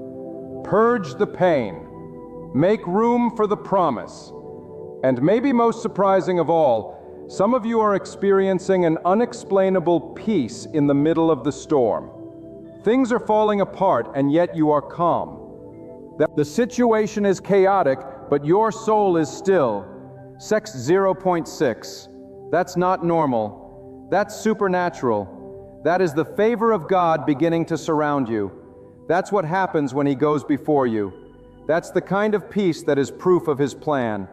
Purge the pain. Make room for the promise. And maybe most surprising of all, some of you are experiencing an unexplainable peace in the middle of the storm. Things are falling apart, and yet you are calm. The situation is chaotic, but your soul is still. Sex 0.6. That's not normal. That's supernatural. That is the favor of God beginning to surround you. That's what happens when He goes before you. That's the kind of peace that is proof of His plan.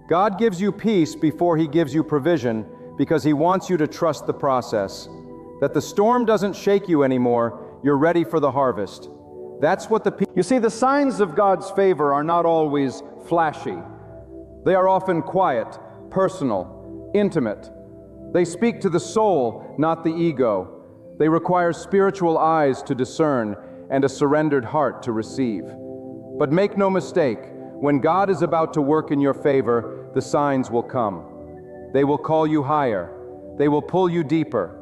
God gives you peace before He gives you provision because He wants you to trust the process. That the storm doesn't shake you anymore, you're ready for the harvest. That's what You see, the signs of God's favor are not always flashy. They are often quiet, personal, intimate. They speak to the soul, not the ego. They require spiritual eyes to discern and a surrendered heart to receive. But make no mistake, when God is about to work in your favor, the signs will come. They will call you higher. They will pull you deeper.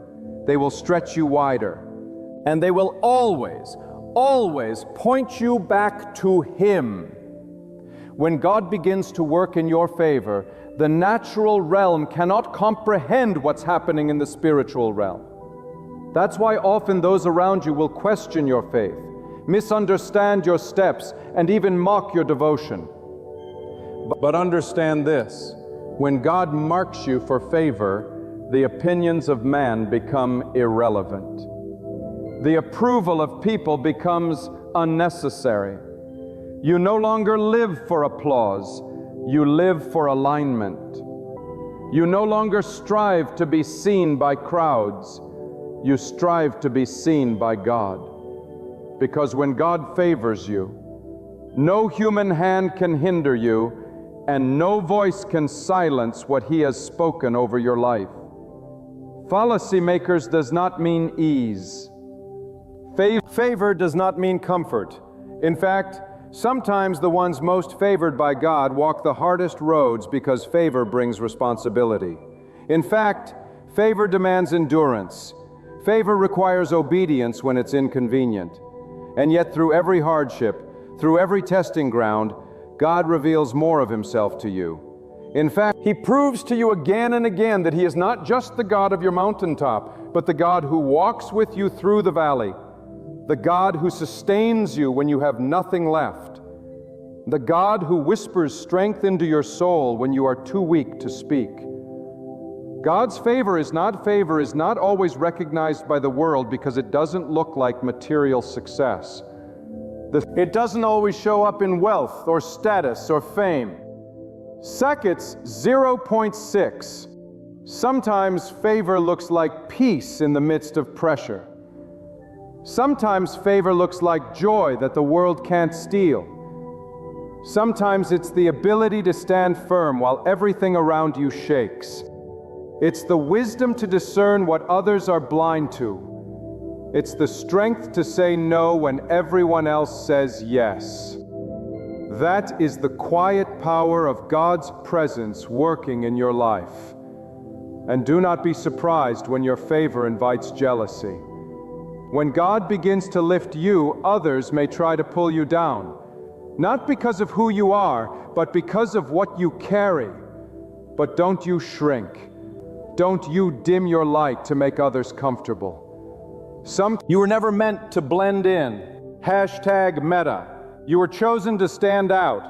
They will stretch you wider. And they will always point you back to Him. When God begins to work in your favor, the natural realm cannot comprehend what's happening in the spiritual realm. That's why often those around you will question your faith, misunderstand your steps, and even mock your devotion. But understand this: when God marks you for favor, the opinions of man become irrelevant. The approval of people becomes unnecessary. You no longer live for applause, you live for alignment. You no longer strive to be seen by crowds, you strive to be seen by God. Because when God favors you, no human hand can hinder you, and no voice can silence what He has spoken over your life. Fallacy makers does not mean ease. Favor does not mean comfort. In fact, sometimes the ones most favored by God walk the hardest roads because favor brings responsibility. In fact, favor demands endurance. Favor requires obedience when it's inconvenient. And yet through every hardship, through every testing ground, God reveals more of Himself to you. In fact, He proves to you again and again that He is not just the God of your mountaintop, but the God who walks with you through the valley, the God who sustains you when you have nothing left, the God who whispers strength into your soul when you are too weak to speak. God's favor is not always recognized by the world because it doesn't look like material success. It doesn't always show up in wealth or status or fame. Sacket's 0.6. Sometimes favor looks like peace in the midst of pressure. Sometimes favor looks like joy that the world can't steal. Sometimes it's the ability to stand firm while everything around you shakes. It's the wisdom to discern what others are blind to. It's the strength to say no when everyone else says yes. That is the quiet power of God's presence working in your life. And do not be surprised when your favor invites jealousy. When God begins to lift you, others may try to pull you down. Not because of who you are, but because of what you carry. But don't you shrink. Don't you dim your light to make others comfortable. You were never meant to blend in. #meta. You were chosen to stand out.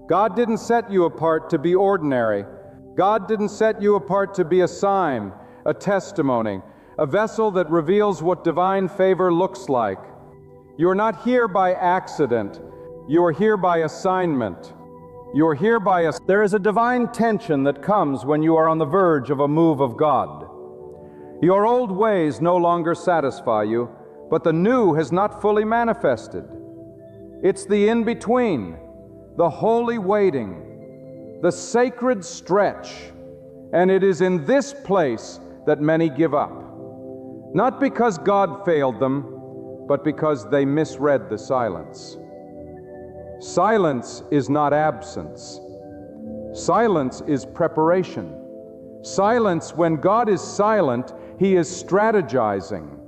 God didn't set you apart to be ordinary. God didn't set you apart to be a sign, a testimony, a vessel that reveals what divine favor looks like. You are not here by accident. You are here by assignment. You are here by There is a divine tension that comes when you are on the verge of a move of God. Your old ways no longer satisfy you, but the new has not fully manifested. It's the in-between, the holy waiting, the sacred stretch, and it is in this place that many give up. Not because God failed them, but because they misread the silence. Silence is not absence. Silence is preparation. Silence, when God is silent, He is strategizing.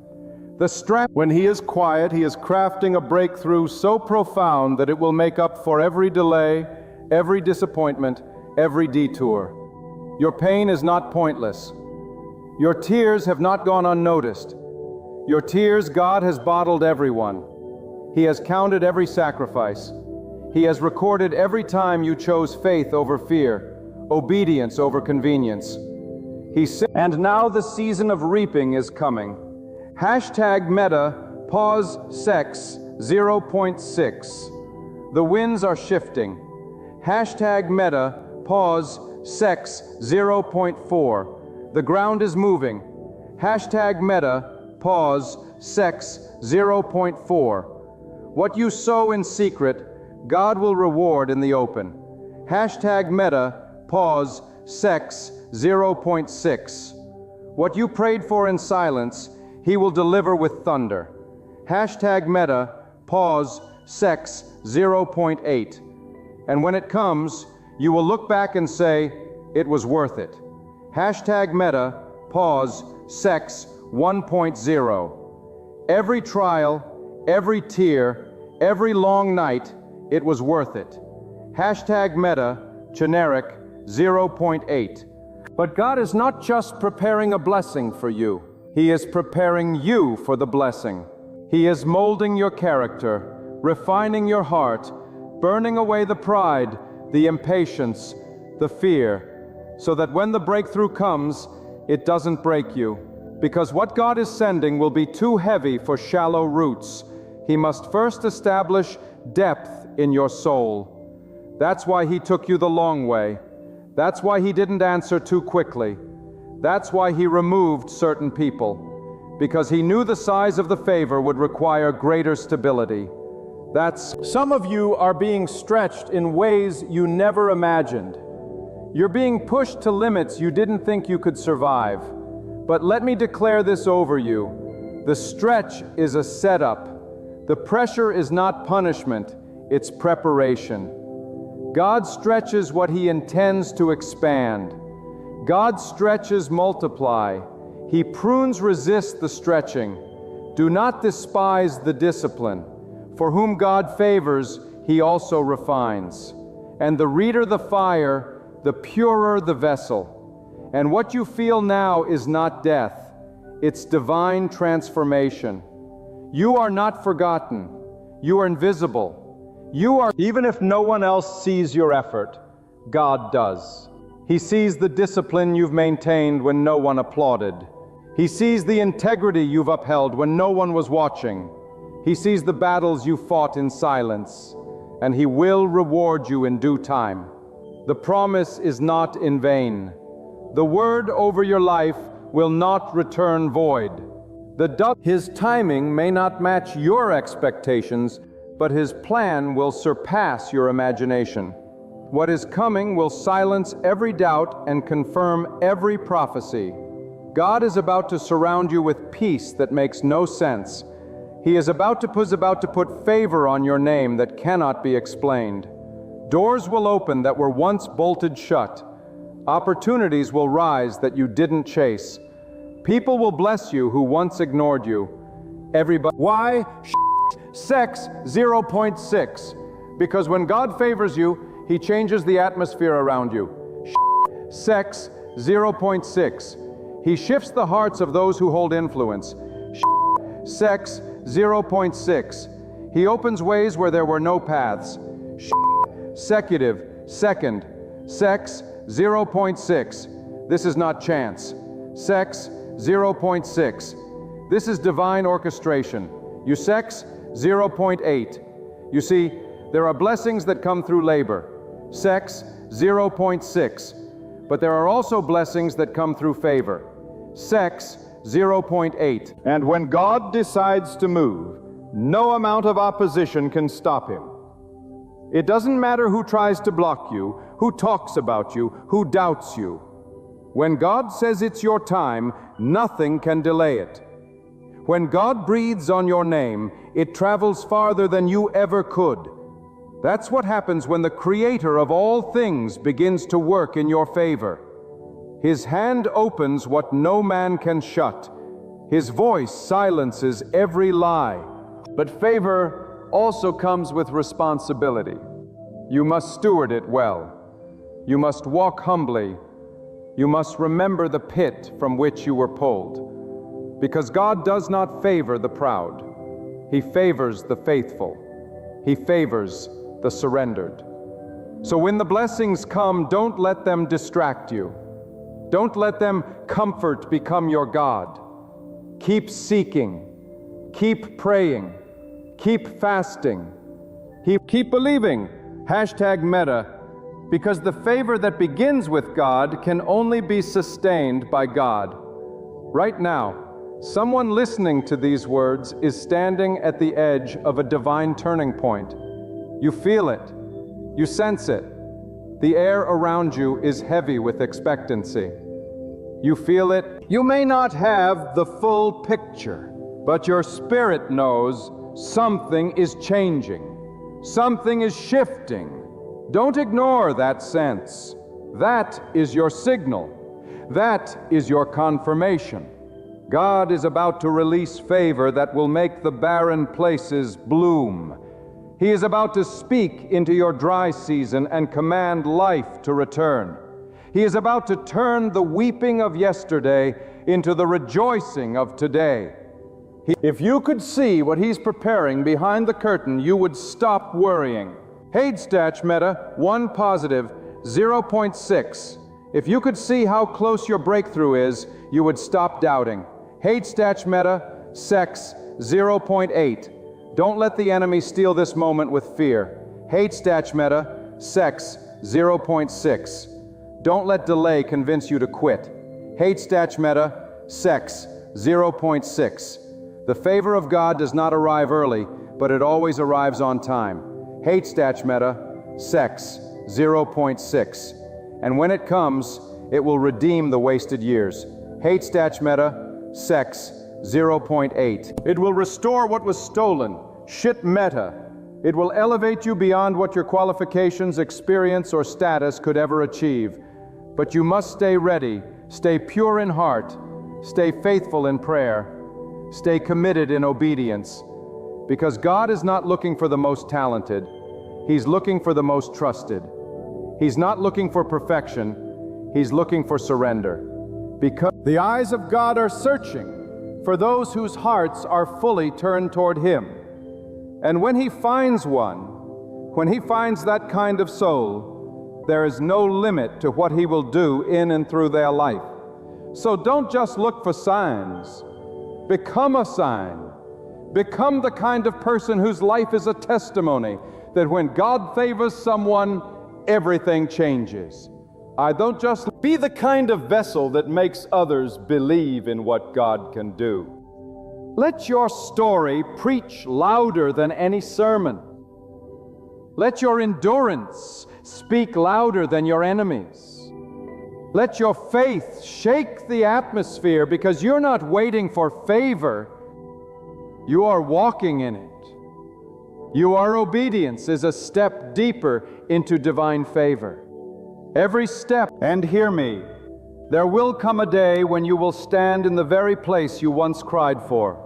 When He is quiet, He is crafting a breakthrough so profound that it will make up for every delay, every disappointment, every detour. Your pain is not pointless. Your tears have not gone unnoticed. Your tears, God has bottled everyone. He has counted every sacrifice. He has recorded every time you chose faith over fear, obedience over convenience. He said, and now the season of reaping is coming. #meta, pause sex 0.6. The winds are shifting. #meta, pause sex 0.4. The ground is moving. #meta, pause sex 0.4. What you sow in secret, God will reward in the open. #meta, pause, sex 0.6. What you prayed for in silence, He will deliver with thunder. #meta, pause, sex 0.8. And when it comes, you will look back and say, it was worth it. #meta, Pause. Sex 1.0. Every trial, every tear, every long night, it was worth it. Hashtag Meta, generic 0.8. But God is not just preparing a blessing for you. He is preparing you for the blessing. He is molding your character, refining your heart, burning away the pride, the impatience, the fear, so that when the breakthrough comes, it doesn't break you. Because what God is sending will be too heavy for shallow roots. He must first establish depth in your soul. That's why He took you the long way. That's why He didn't answer too quickly. That's why He removed certain people. Because He knew the size of the favor would require greater stability. Some of you are being stretched in ways you never imagined. You're being pushed to limits you didn't think you could survive. But let me declare this over you. The stretch is a setup. The pressure is not punishment, it's preparation. God stretches what He intends to expand. God stretches multiply. He prunes resist the stretching. Do not despise the discipline. For whom God favors, He also refines. And the reader the fire, the purer the vessel. And what you feel now is not death, it's divine transformation. You are not forgotten. You are invisible. Even if no one else sees your effort, God does. He sees the discipline you've maintained when no one applauded. He sees the integrity you've upheld when no one was watching. He sees the battles you fought in silence, and He will reward you in due time. The promise is not in vain. The word over your life will not return void. His timing may not match your expectations, but His plan will surpass your imagination. What is coming will silence every doubt and confirm every prophecy. God is about to surround you with peace that makes no sense. He is about to put favor on your name that cannot be explained. Doors will open that were once bolted shut. Opportunities will rise that you didn't chase. People will bless you who once ignored you. Everybody. Why? Sex 0.6. Because when God favors you, He changes the atmosphere around you. Sex 0.6. He shifts the hearts of those who hold influence. Sex 0.6. He opens ways where there were no paths. Secutive, second. Sex 0.6. This is not chance. Sex 0.6. This is divine orchestration. You sex 0.8. You see, there are blessings that come through labor. Sex 0.6. But there are also blessings that come through favor. Sex 0.8. And when God decides to move, no amount of opposition can stop Him. It doesn't matter who tries to block you, who talks about you, who doubts you. When God says it's your time, nothing can delay it. When God breathes on your name, it travels farther than you ever could. That's what happens when the Creator of all things begins to work in your favor. His hand opens what no man can shut. His voice silences every lie. But favor also comes with responsibility. You must steward it well. You must walk humbly. You must remember the pit from which you were pulled. Because God does not favor the proud. He favors the faithful. He favors the surrendered. So when the blessings come, don't let them distract you. Don't let them comfort become your God. Keep seeking. Keep praying. Keep fasting. Keep believing. Hashtag Meta. Because the favor that begins with God can only be sustained by God. Right now, someone listening to these words is standing at the edge of a divine turning point. You feel it. You sense it. The air around you is heavy with expectancy. You feel it. You may not have the full picture, but your spirit knows something is changing. Something is shifting. Don't ignore that sense. That is your signal. That is your confirmation. God is about to release favor that will make the barren places bloom. He is about to speak into your dry season and command life to return. He is about to turn the weeping of yesterday into the rejoicing of today. If you could see what He's preparing behind the curtain, you would stop worrying. Hadestach Meta, 1 positive, 0.6. If you could see how close your breakthrough is, you would stop doubting. Hadestach Meta, Sex, 0.8. Don't let the enemy steal this moment with fear. Hadestach Meta, Sex, 0.6. Don't let delay convince you to quit. Hadestach Meta, Sex, 0.6. The favor of God does not arrive early, but it always arrives on time. Hadestach Meta, Sex, 0.6. And when it comes, it will redeem the wasted years. Hadestach Meta, Sex, 0.8. It will restore what was stolen. Shit Meta. It will elevate you beyond what your qualifications, experience, or status could ever achieve. But you must stay ready, stay pure in heart, stay faithful in prayer, stay committed in obedience. Because God is not looking for the most talented. He's looking for the most trusted. He's not looking for perfection. He's looking for surrender. Because the eyes of God are searching for those whose hearts are fully turned toward Him. And when He finds one, when He finds that kind of soul, there is no limit to what He will do in and through their life. So don't just look for signs. Become a sign. Become the kind of person whose life is a testimony that when God favors someone, everything changes. I don't just be the kind of vessel that makes others believe in what God can do. Let your story preach louder than any sermon. Let your endurance speak louder than your enemies. Let your faith shake the atmosphere, because you're not waiting for favor. You are walking in it. Your obedience is a step deeper into divine favor. Every step, and hear me, there will come a day when you will stand in the very place you once cried for.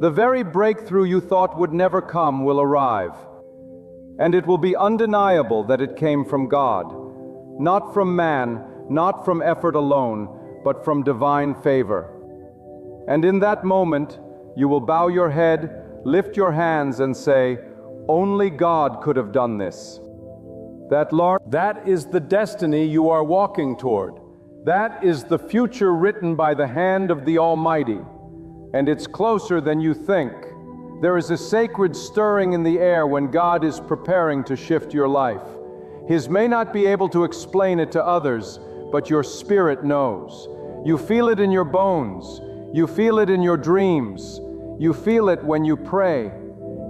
The very breakthrough you thought would never come will arrive. And it will be undeniable that it came from God, not from man, not from effort alone, but from divine favor. And in that moment, you will bow your head, lift your hands, and say, "Only God could have done this." That is the destiny you are walking toward. That is the future written by the hand of the Almighty. And it's closer than you think. There is a sacred stirring in the air when God is preparing to shift your life. His may not be able to explain it to others, but your spirit knows. You feel it in your bones. You feel it in your dreams. You feel it when you pray.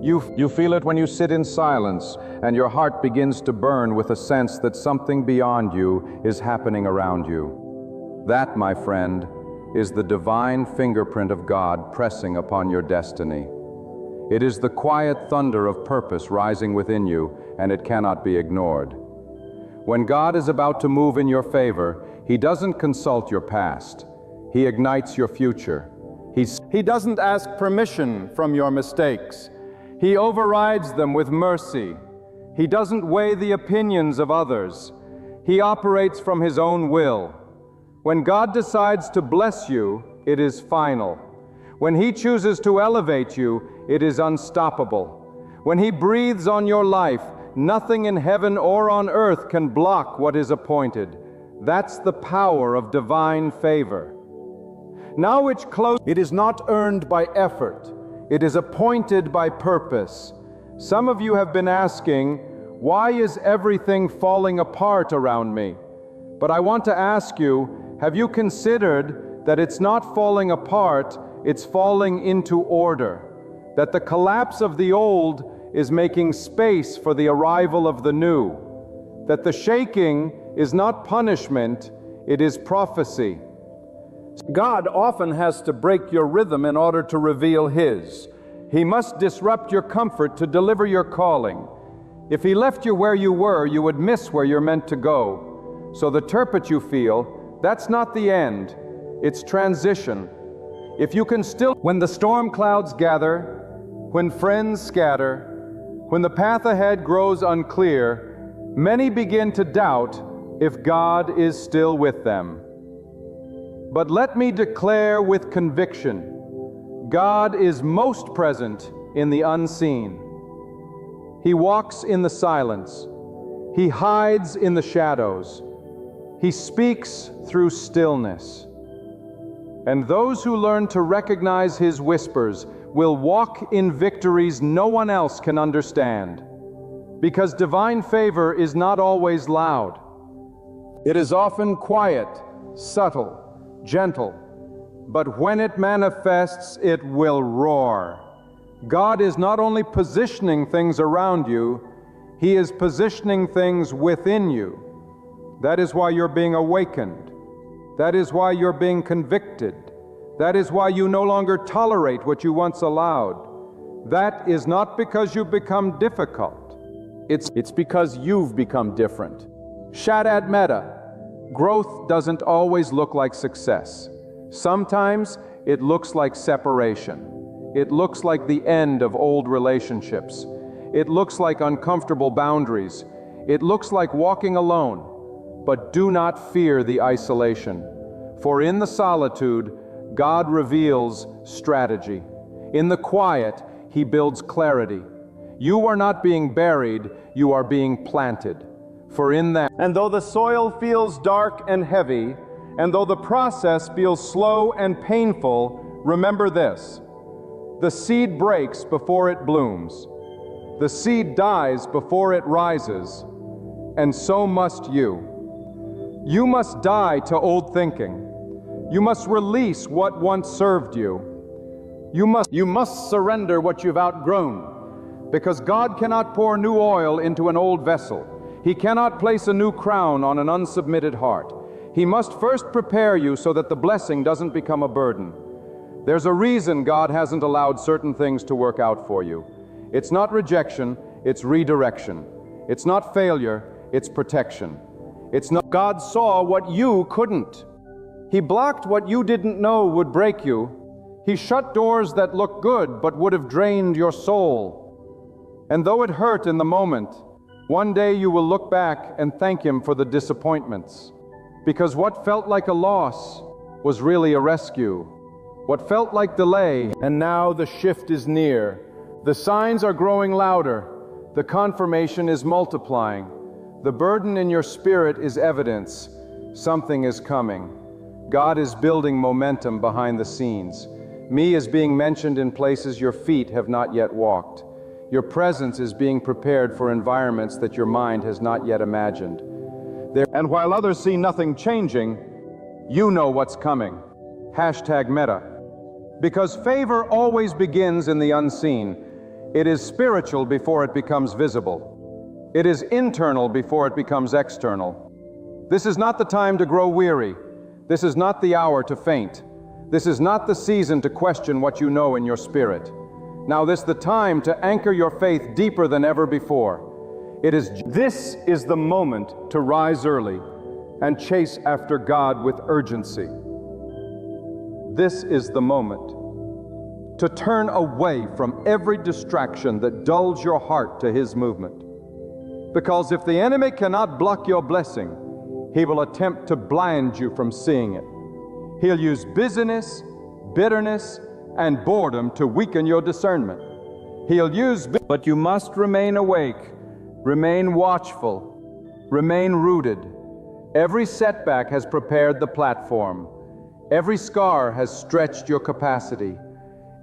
You feel it when you sit in silence, and your heart begins to burn with a sense that something beyond you is happening around you. That, my friend, is the divine fingerprint of God pressing upon your destiny. It is the quiet thunder of purpose rising within you, and it cannot be ignored. When God is about to move in your favor, He doesn't consult your past. He ignites your future. He doesn't ask permission from your mistakes. He overrides them with mercy. He doesn't weigh the opinions of others. He operates from His own will. When God decides to bless you, it is final. When He chooses to elevate you, it is unstoppable. When He breathes on your life, nothing in heaven or on earth can block what is appointed. That's the power of divine favor. Now it's close. It is not earned by effort. It is appointed by purpose. Some of you have been asking, why is everything falling apart around me? But I want to ask you, have you considered that it's not falling apart, it's falling into order? That the collapse of the old is making space for the arrival of the new? That the shaking is not punishment, it is prophecy. God often has to break your rhythm in order to reveal His. He must disrupt your comfort to deliver your calling. If He left you where you were, you would miss where you're meant to go. So the turbot you feel, That's not the end. It's transition. If you can still, when the storm clouds gather, when friends scatter, when the path ahead grows unclear, many begin to doubt if God is still with them. But let me declare with conviction, God is most present in the unseen. He walks in the silence. He hides in the shadows. He speaks through stillness. And those who learn to recognize His whispers will walk in victories no one else can understand, because divine favor is not always loud. It is often quiet, subtle, gentle, but when it manifests, it will roar. God is not only positioning things around you, He is positioning things within you. That is why you're being awakened. That is why you're being convicted. That is why you no longer tolerate what you once allowed. That is not because you've become difficult. It's because you've become different. Shaddad Mehta, growth doesn't always look like success. Sometimes it looks like separation. It looks like the end of old relationships. It looks like uncomfortable boundaries. It looks like walking alone. But do not fear the isolation, for in the solitude, God reveals strategy. In the quiet, He builds clarity. You are not being buried, you are being planted. For in that, and though the soil feels dark and heavy, and though the process feels slow and painful, remember this: the seed breaks before it blooms. The seed dies before it rises, and so must you. You must die to old thinking. You must release what once served you. You must surrender what you've outgrown, because God cannot pour new oil into an old vessel. He cannot place a new crown on an unsubmitted heart. He must first prepare you so that the blessing doesn't become a burden. There's a reason God hasn't allowed certain things to work out for you. It's not rejection, it's redirection. It's not failure, it's protection. It's not God saw what you couldn't. He blocked what you didn't know would break you. He shut doors that looked good but would have drained your soul. And though it hurt in the moment, one day you will look back and thank Him for the disappointments. Because what felt like a loss was really a rescue. What felt like delay, and now the shift is near. The signs are growing louder. The confirmation is multiplying. The burden in your spirit is evidence. Something is coming. God is building momentum behind the scenes. Me is being mentioned in places your feet have not yet walked. Your presence is being prepared for environments that your mind has not yet imagined. And while others see nothing changing, you know what's coming. Hashtag Mehta. Because favor always begins in the unseen. It is spiritual before it becomes visible. It is internal before it becomes external. This is not the time to grow weary. This is not the hour to faint. This is not the season to question what you know in your spirit. Now this is the time to anchor your faith deeper than ever before. This is the moment to rise early and chase after God with urgency. This is the moment to turn away from every distraction that dulls your heart to His movement. Because if the enemy cannot block your blessing, he will attempt to blind you from seeing it. He'll use busyness, bitterness, and boredom to weaken your discernment. But you must remain awake, remain watchful, remain rooted. Every setback has prepared the platform. Every scar has stretched your capacity.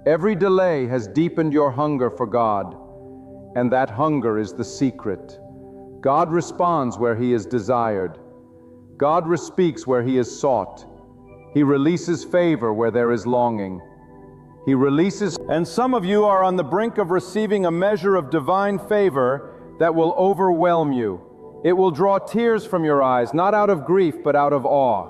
Every delay has deepened your hunger for God. And that hunger is the secret. God responds where He is desired. God speaks where He is sought. He releases favor where there is longing. He releases, and some of you are on the brink of receiving a measure of divine favor that will overwhelm you. It will draw tears from your eyes, not out of grief, but out of awe.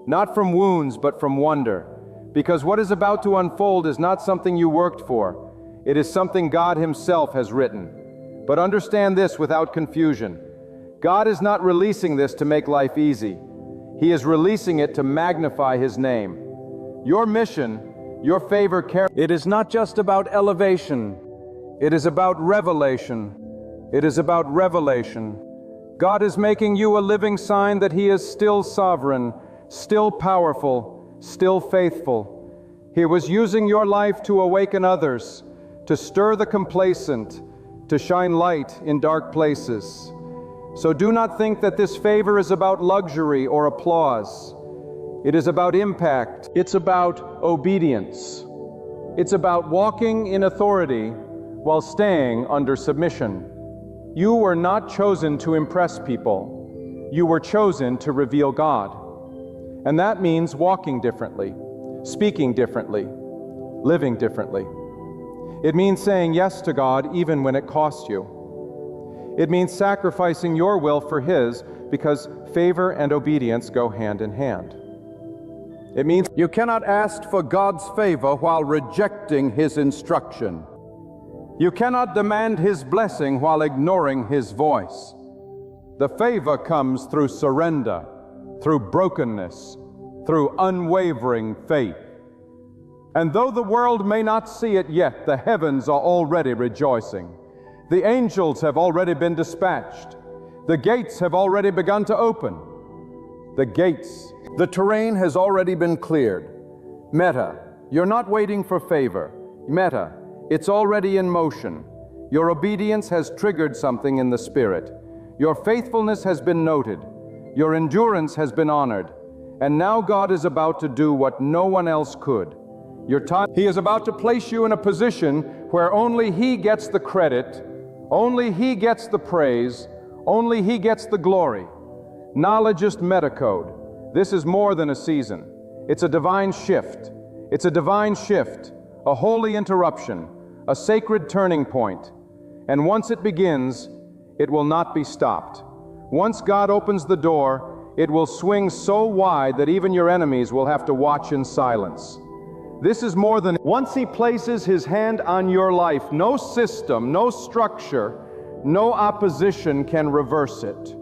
Not from wounds, but from wonder. Because what is about to unfold is not something you worked for. It is something God Himself has written. But understand this without confusion. God is not releasing this to make life easy. He is releasing it to magnify His name. Your mission, your favor, it is not just about elevation. It is about revelation. It is about revelation. God is making you a living sign that He is still sovereign, still powerful, still faithful. He was using your life to awaken others, to stir the complacent, to shine light in dark places. So do not think that this favor is about luxury or applause. It is about impact. It's about obedience. It's about walking in authority while staying under submission. You were not chosen to impress people. You were chosen to reveal God. And that means walking differently, speaking differently, living differently. It means saying yes to God even when it costs you. It means sacrificing your will for His, because favor and obedience go hand in hand. It means you cannot ask for God's favor while rejecting His instruction. You cannot demand His blessing while ignoring His voice. The favor comes through surrender, through brokenness, through unwavering faith. And though the world may not see it yet, the heavens are already rejoicing. The angels have already been dispatched. The gates have already begun to open. The terrain has already been cleared. Meta, you're not waiting for favor. Meta, it's already in motion. Your obedience has triggered something in the Spirit. Your faithfulness has been noted. Your endurance has been honored. And now God is about to do what no one else could. He is about to place you in a position where only He gets the credit, only He gets the praise, only He gets the glory. Knowledgeist metacode. This is more than a season. It's a divine shift. It's a divine shift, a holy interruption, a sacred turning point. And once it begins, it will not be stopped. Once God opens the door, it will swing so wide that even your enemies will have to watch in silence. This is more than once He places His hand on your life, no system, no structure, no opposition can reverse it.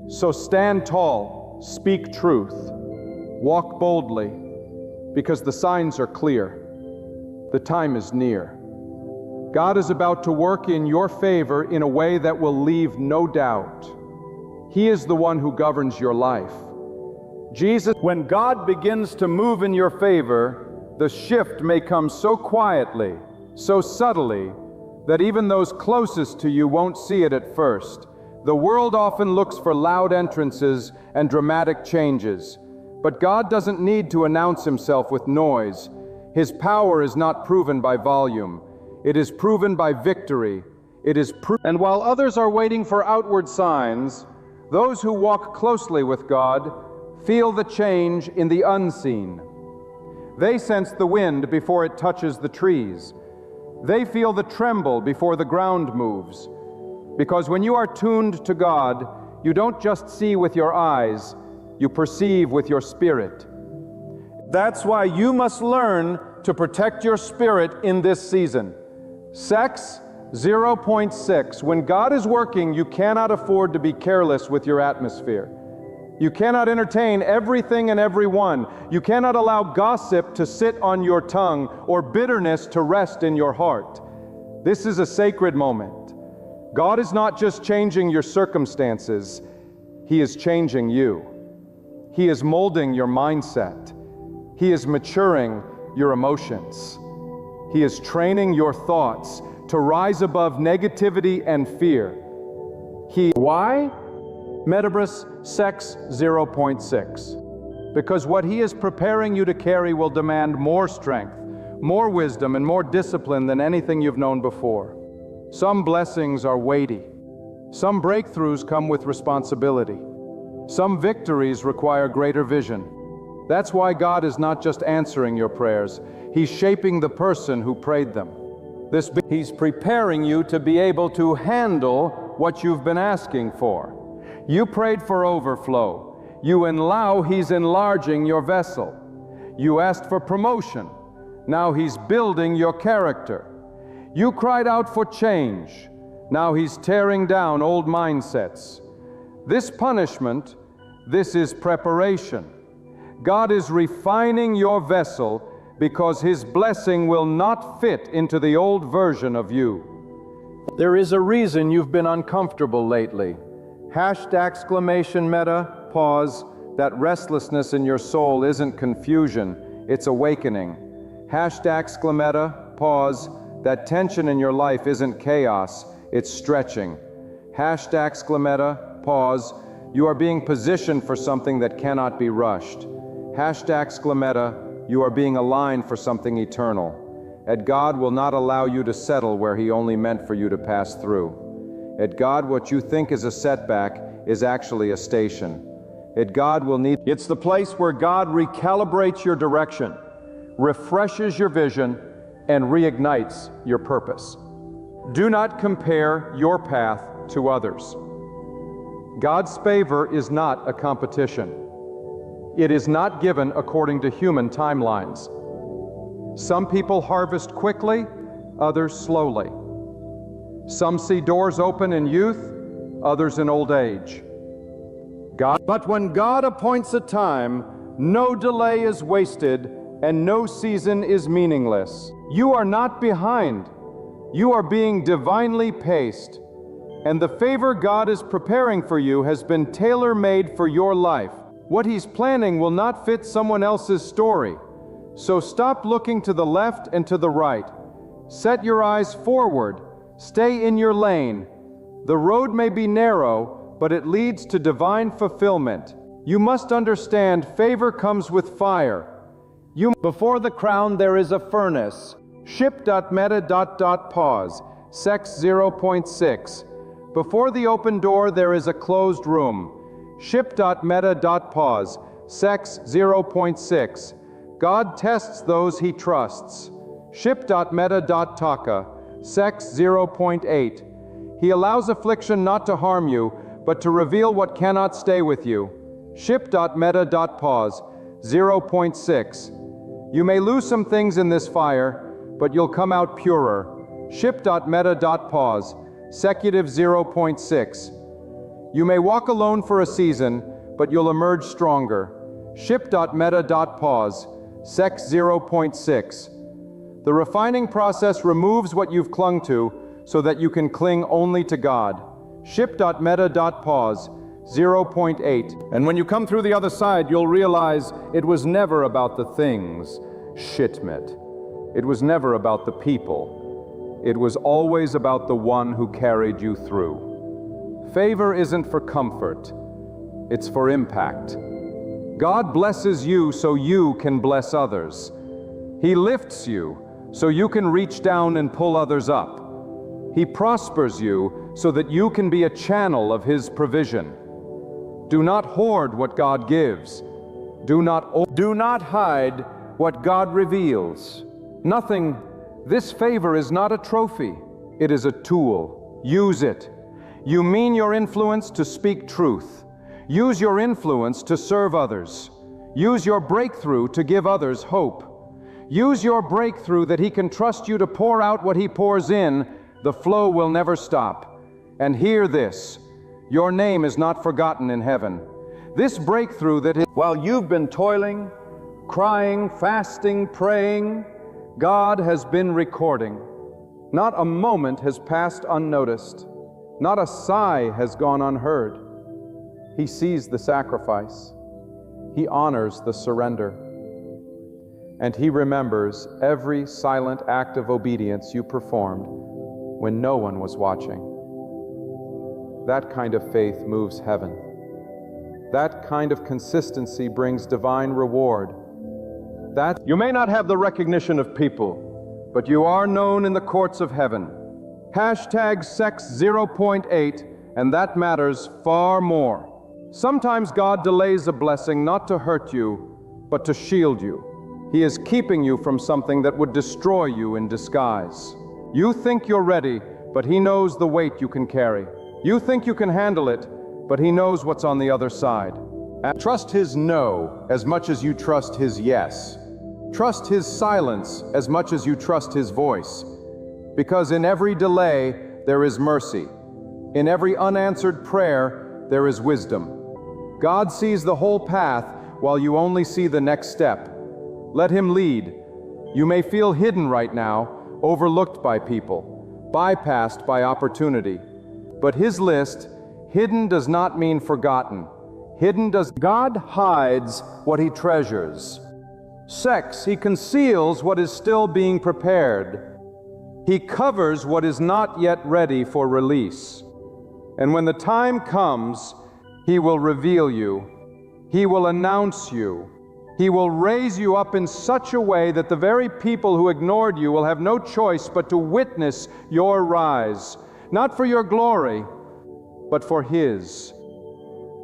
So stand tall, speak truth, walk boldly, because the signs are clear. The time is near. God is about to work in your favor in a way that will leave no doubt. He is the one who governs your life. Jesus, when God begins to move in your favor, the shift may come so quietly, so subtly, that even those closest to you won't see it at first. The world often looks for loud entrances and dramatic changes, but God doesn't need to announce Himself with noise. His power is not proven by volume. It is proven by victory. And while others are waiting for outward signs, those who walk closely with God feel the change in the unseen. They sense the wind before it touches the trees. They feel the tremble before the ground moves. Because when you are tuned to God, you don't just see with your eyes, you perceive with your spirit. That's why you must learn to protect your spirit in this season. Sex, 0.6. When God is working, you cannot afford to be careless with your atmosphere. You cannot entertain everything and everyone. You cannot allow gossip to sit on your tongue or bitterness to rest in your heart. This is a sacred moment. God is not just changing your circumstances, He is changing you. He is molding your mindset. He is maturing your emotions. He is training your thoughts to rise above negativity and fear. Why? Metabris, sex, 0.6. Because what He is preparing you to carry will demand more strength, more wisdom, and more discipline than anything you've known before. Some blessings are weighty. Some breakthroughs come with responsibility. Some victories require greater vision. That's why God is not just answering your prayers. He's shaping the person who prayed them. He's preparing you to be able to handle what you've been asking for. You prayed for overflow. He's enlarging your vessel. You asked for promotion. Now He's building your character. You cried out for change. Now He's tearing down old mindsets. This punishment, This is preparation. God is refining your vessel because His blessing will not fit into the old version of you. There is a reason you've been uncomfortable lately. !Meta, pause. That restlessness in your soul isn't confusion, it's awakening. !Meta, pause. That tension in your life isn't chaos, it's stretching. !Meta, pause. You are being positioned for something that cannot be rushed. !Meta, you are being aligned for something eternal. And God will not allow you to settle where He only meant for you to pass through. At God, what you think is a setback is actually a station. At God will need... It's the place where God recalibrates your direction, refreshes your vision, and reignites your purpose. Do not compare your path to others. God's favor is not a competition. It is not given according to human timelines. Some people harvest quickly, others slowly. Some see doors open in youth, others in old age. But when God appoints a time, no delay is wasted and no season is meaningless. You are not behind. You are being divinely paced. And the favor God is preparing for you has been tailor-made for your life. What He's planning will not fit someone else's story. So stop looking to the left and to the right. Set your eyes forward. Stay in your lane. The road may be narrow, but it leads to divine fulfillment. You must understand favor comes with fire. Before the crown there is a furnace. Ship.meta. Pause. Sex 0.6. Before the open door there is a closed room. Ship.meta. Pause. Sex 0.6. God tests those He trusts. Ship.meta. Taka. Sex 0.8. He allows affliction not to harm you, but to reveal what cannot stay with you. Ship.meta. Pause. 0.6. You may lose some things in this fire, but you'll come out purer. Ship.meta. Pause. Secutive 0.6. You may walk alone for a season, but you'll emerge stronger. Ship.meta. Pause. Sex 0.6. The refining process removes what you've clung to so that you can cling only to God. Ship.meta. Pause. 0.8. And when you come through the other side, you'll realize it was never about the things, Shitmit. It was never about the people. It was always about the one who carried you through. Favor isn't for comfort. It's for impact. God blesses you so you can bless others. He lifts you so you can reach down and pull others up. He prospers you so that you can be a channel of His provision. Do not hoard what God gives. Do not hide what God reveals. This favor is not a trophy. It is a tool. Use it. You mean your influence to speak truth. Use your influence to serve others. Use your breakthrough to give others hope. Use your breakthrough that He can trust you to pour out what He pours in. The flow will never stop. And hear this, your name is not forgotten in heaven. This breakthrough while you've been toiling, crying, fasting, praying, God has been recording. Not a moment has passed unnoticed. Not a sigh has gone unheard. He sees the sacrifice. He honors the surrender. And He remembers every silent act of obedience you performed when no one was watching. That kind of faith moves heaven. That kind of consistency brings divine reward. You may not have the recognition of people, but you are known in the courts of heaven. Hashtag Sex 0.8, and that matters far more. Sometimes God delays a blessing not to hurt you, but to shield you. He is keeping you from something that would destroy you in disguise. You think you're ready, but He knows the weight you can carry. You think you can handle it, but He knows what's on the other side. And trust His no as much as you trust His yes. Trust His silence as much as you trust His voice. Because in every delay, there is mercy. In every unanswered prayer, there is wisdom. God sees the whole path while you only see the next step. Let Him lead. You may feel hidden right now, overlooked by people, bypassed by opportunity. But His list, hidden does not mean forgotten. Hidden does. God hides what He treasures. Sex, He conceals what is still being prepared. He covers what is not yet ready for release. And when the time comes, He will reveal you. He will announce you. He will raise you up in such a way that the very people who ignored you will have no choice but to witness your rise, not for your glory, but for His,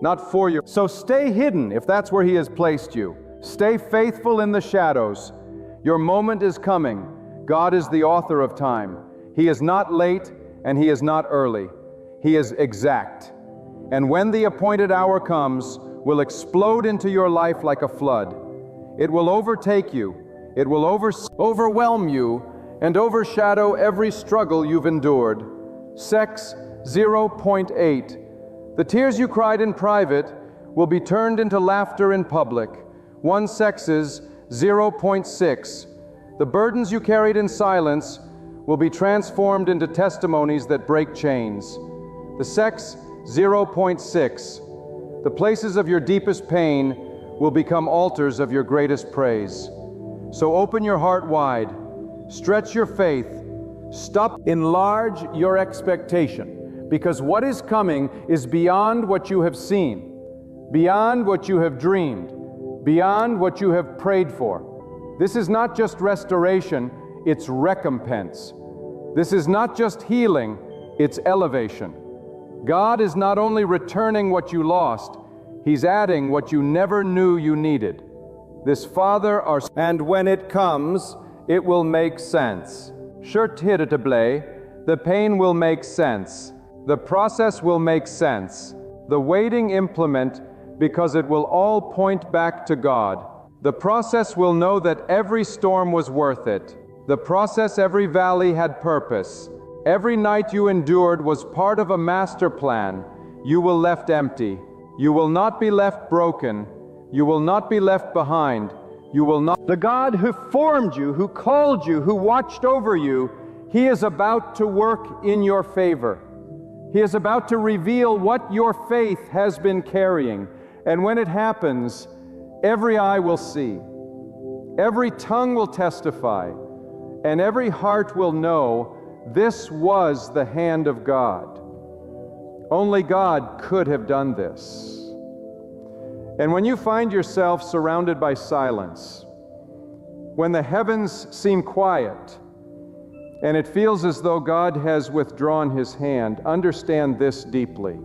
not for your. So stay hidden if that's where He has placed you. Stay faithful in the shadows. Your moment is coming. God is the author of time. He is not late and He is not early. He is exact. And when the appointed hour comes, will explode into your life like a flood. It will overtake you. It will overwhelm you and overshadow every struggle you've endured. Sex 0.8. The tears you cried in private will be turned into laughter in public. One sex's 0.6. The burdens you carried in silence will be transformed into testimonies that break chains. The sex 0.6. The places of your deepest pain will become altars of your greatest praise. So open your heart wide, stretch your faith, enlarge your expectation, because what is coming is beyond what you have seen, beyond what you have dreamed, beyond what you have prayed for. This is not just restoration, it's recompense. This is not just healing, it's elevation. God is not only returning what you lost, He's adding what you never knew you needed. This Father, and when it comes, it will make sense. The pain will make sense. The process will make sense. The waiting implement, because it will all point back to God. The process will know that every storm was worth it. The process, every valley had purpose. Every night you endured was part of a master plan. You will left empty. You will not be left broken. You will not be left behind. You will not. The God who formed you, who called you, who watched over you, He is about to work in your favor. He is about to reveal what your faith has been carrying. And when it happens, every eye will see, every tongue will testify, and every heart will know this was the hand of God. Only God could have done this. And when you find yourself surrounded by silence, when the heavens seem quiet, and it feels as though God has withdrawn His hand, understand this deeply.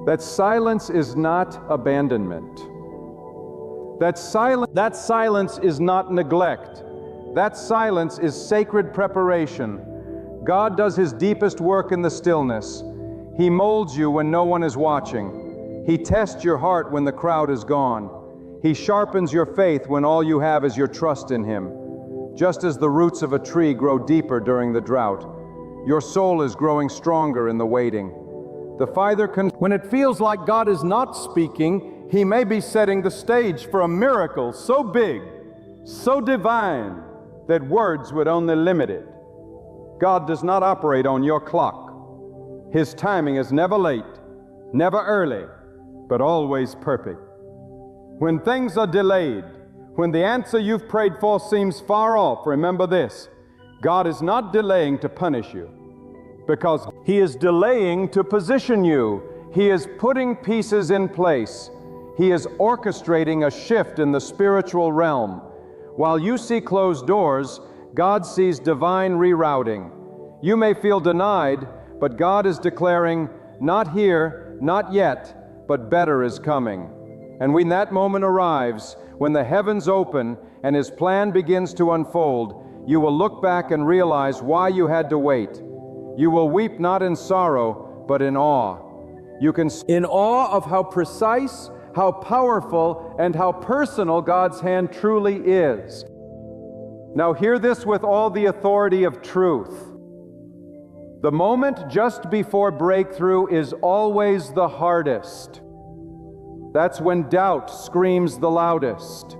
That silence is not abandonment. That silence is not neglect. That silence is sacred preparation. God does His deepest work in the stillness. He molds you when no one is watching. He tests your heart when the crowd is gone. He sharpens your faith when all you have is your trust in Him. Just as the roots of a tree grow deeper during the drought, your soul is growing stronger in the waiting. When it feels like God is not speaking, He may be setting the stage for a miracle so big, so divine, that words would only limit it. God does not operate on your clock. His timing is never late, never early, but always perfect. When things are delayed, when the answer you've prayed for seems far off, remember this: God is not delaying to punish you, because He is delaying to position you. He is putting pieces in place. He is orchestrating a shift in the spiritual realm. While you see closed doors, God sees divine rerouting. You may feel denied, but God is declaring, not here, not yet, but better is coming. And when that moment arrives, when the heavens open and His plan begins to unfold, you will look back and realize why you had to wait. You will weep not in sorrow, but in awe. In awe of how precise, how powerful, and how personal God's hand truly is. Now hear this with all the authority of truth. The moment just before breakthrough is always the hardest. That's when doubt screams the loudest.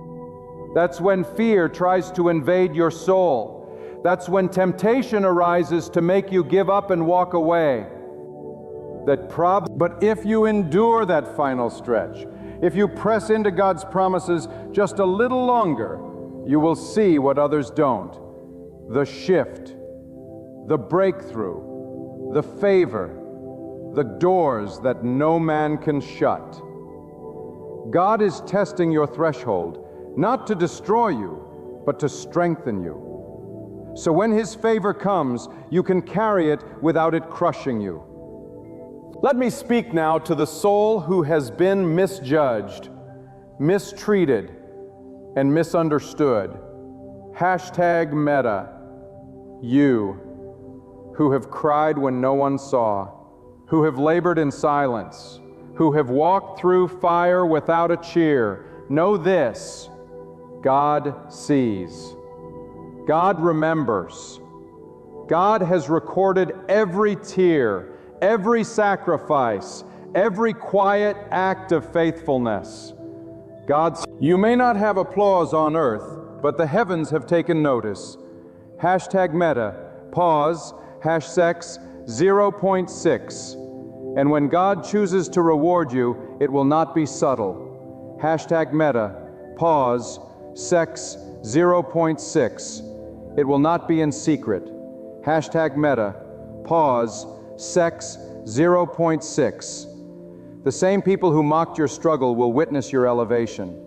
That's when fear tries to invade your soul. That's when temptation arises to make you give up and walk away. But if you endure that final stretch, if you press into God's promises just a little longer, you will see what others don't. The shift, the breakthrough, the favor, the doors that no man can shut. God is testing your threshold, not to destroy you, but to strengthen you. So when His favor comes, you can carry it without it crushing you. Let me speak now to the soul who has been misjudged, mistreated, and misunderstood. Hashtag Meta. You, who have cried when no one saw, who have labored in silence, who have walked through fire without a cheer, know this: God sees. God remembers. God has recorded every tear, every sacrifice, every quiet act of faithfulness. You may not have applause on earth, but the heavens have taken notice. Hashtag Meta. Pause. Hashsex 0.6. And when God chooses to reward you, it will not be subtle. Hashtag Meta. Pause. Sex 0.6. It will not be in secret. Hashtag Meta. Pause. Sex 0.6. The same people who mocked your struggle will witness your elevation.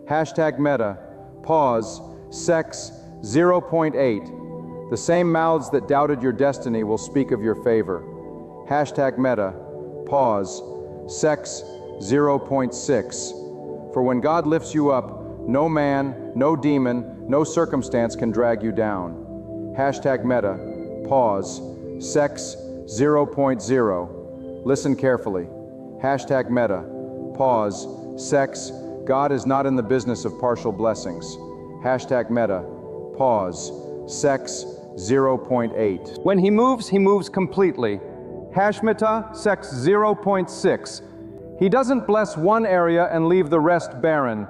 Hashtag Meta. Pause. Sex 0.8. The same mouths that doubted your destiny will speak of your favor. Hashtag Meta. Pause. Sex 0.6. For when God lifts you up, no man, no demon, no circumstance can drag you down. Hashtag Meta. Pause. Sex 0.0. Listen carefully. Hashtag Meta. Pause. Sex. God is not in the business of partial blessings. Hashtag Meta. Pause. Sex 0.8. When He moves completely. Hashmita. Sex 0.6. He doesn't bless one area and leave the rest barren.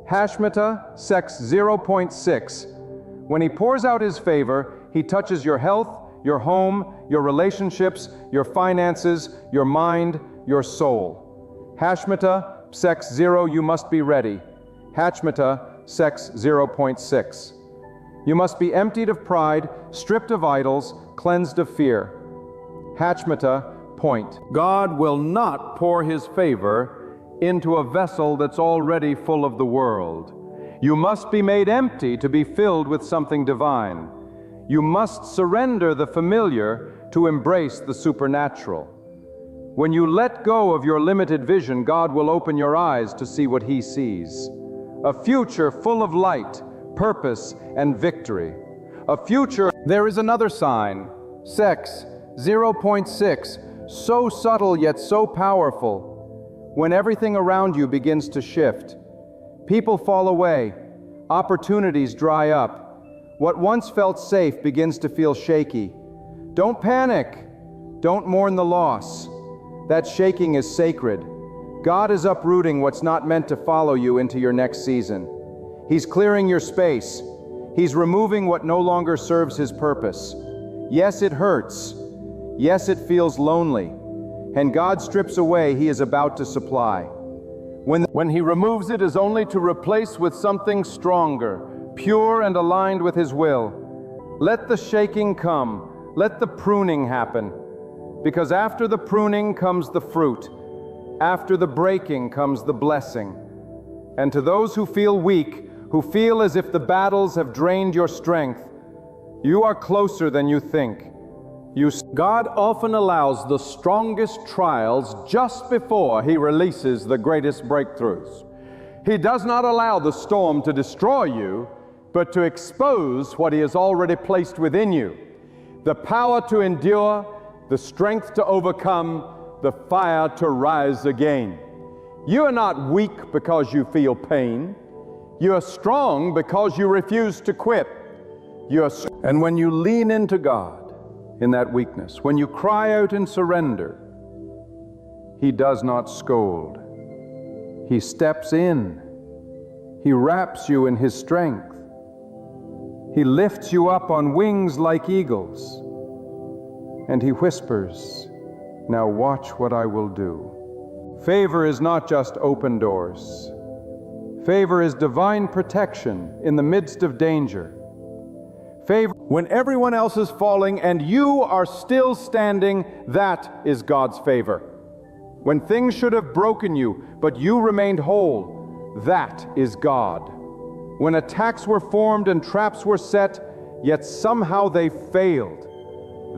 Hashmita. Sex 0.6. When He pours out His favor, He touches your health, your home, your relationships, your finances, your mind, your soul. Hashmita, sex 0, you must be ready. Hashmita, sex 0.6. You must be emptied of pride, stripped of idols, cleansed of fear. Hashmita, point. God will not pour His favor into a vessel that's already full of the world. You must be made empty to be filled with something divine. You must surrender the familiar to embrace the supernatural. When you let go of your limited vision, God will open your eyes to see what He sees. A future full of light, purpose, and victory. A future. There is another sign. Sex 0.6. So subtle yet so powerful. When everything around you begins to shift, people fall away, opportunities dry up. What once felt safe begins to feel shaky. Don't panic. Don't mourn the loss. That shaking is sacred. God is uprooting what's not meant to follow you into your next season. He's clearing your space. He's removing what no longer serves His purpose. Yes, it hurts. Yes, it feels lonely. And God strips away, He is about to supply. When He removes it is only to replace with something stronger, pure and aligned with His will. Let the shaking come. Let the pruning happen. Because after the pruning comes the fruit. After the breaking comes the blessing. And to those who feel weak, who feel as if the battles have drained your strength, you are closer than you think. God often allows the strongest trials just before He releases the greatest breakthroughs. He does not allow the storm to destroy you, but to expose what He has already placed within you. The power to endure, the strength to overcome, the fire to rise again. You are not weak because you feel pain. You are strong because you refuse to quit. And when you lean into God in that weakness, when you cry out in surrender, He does not scold. He steps in. He wraps you in His strength. He lifts you up on wings like eagles. And He whispers, "Now watch what I will do." Favor is not just open doors. Favor is divine protection in the midst of danger. Favor, when everyone else is falling and you are still standing, that is God's favor. When things should have broken you, but you remained whole, that is God. When attacks were formed and traps were set, yet somehow they failed,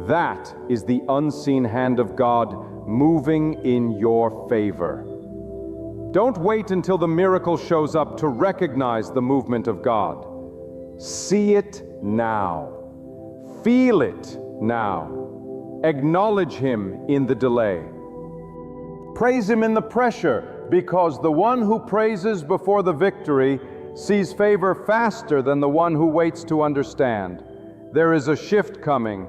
that is the unseen hand of God moving in your favor. Don't wait until the miracle shows up to recognize the movement of God. See it now. Feel it now. Acknowledge Him in the delay. Praise Him in the pressure, because the one who praises before the victory sees favor faster than the one who waits to understand. There is a shift coming.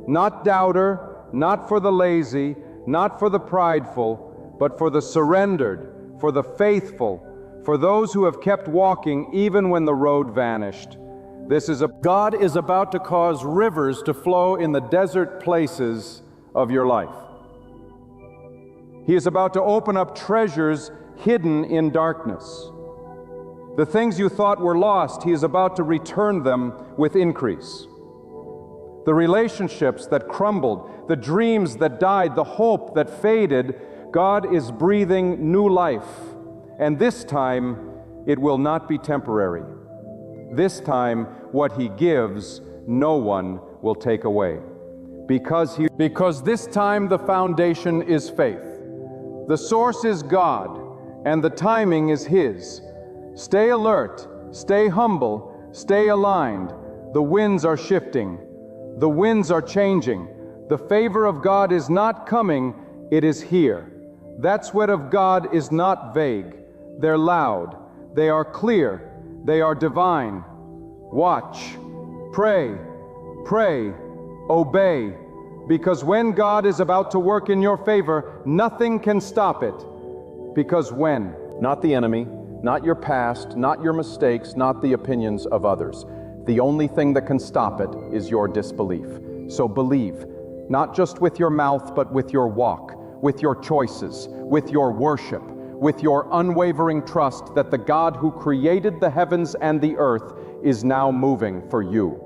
Not doubter, not for the lazy, not for the prideful, but for the surrendered, for the faithful, for those who have kept walking even when the road vanished. God is about to cause rivers to flow in the desert places of your life. He is about to open up treasures hidden in darkness. The things you thought were lost, He is about to return them with increase. The relationships that crumbled, the dreams that died, the hope that faded, God is breathing new life. And this time, it will not be temporary. This time, what He gives, no one will take away. Because this time the foundation is faith. The source is God, and the timing is His. Stay alert, stay humble, stay aligned. The winds are shifting. The winds are changing. The favor of God is not coming, it is here. That sweat of God is not vague. They're loud. They are clear. They are divine. Watch. Pray. Pray. Obey. Because when God is about to work in your favor, nothing can stop it. Because when? Not the enemy, not your past, not your mistakes, not the opinions of others. The only thing that can stop it is your disbelief. So believe, not just with your mouth, but with your walk, with your choices, with your worship, with your unwavering trust that the God who created the heavens and the earth is now moving for you.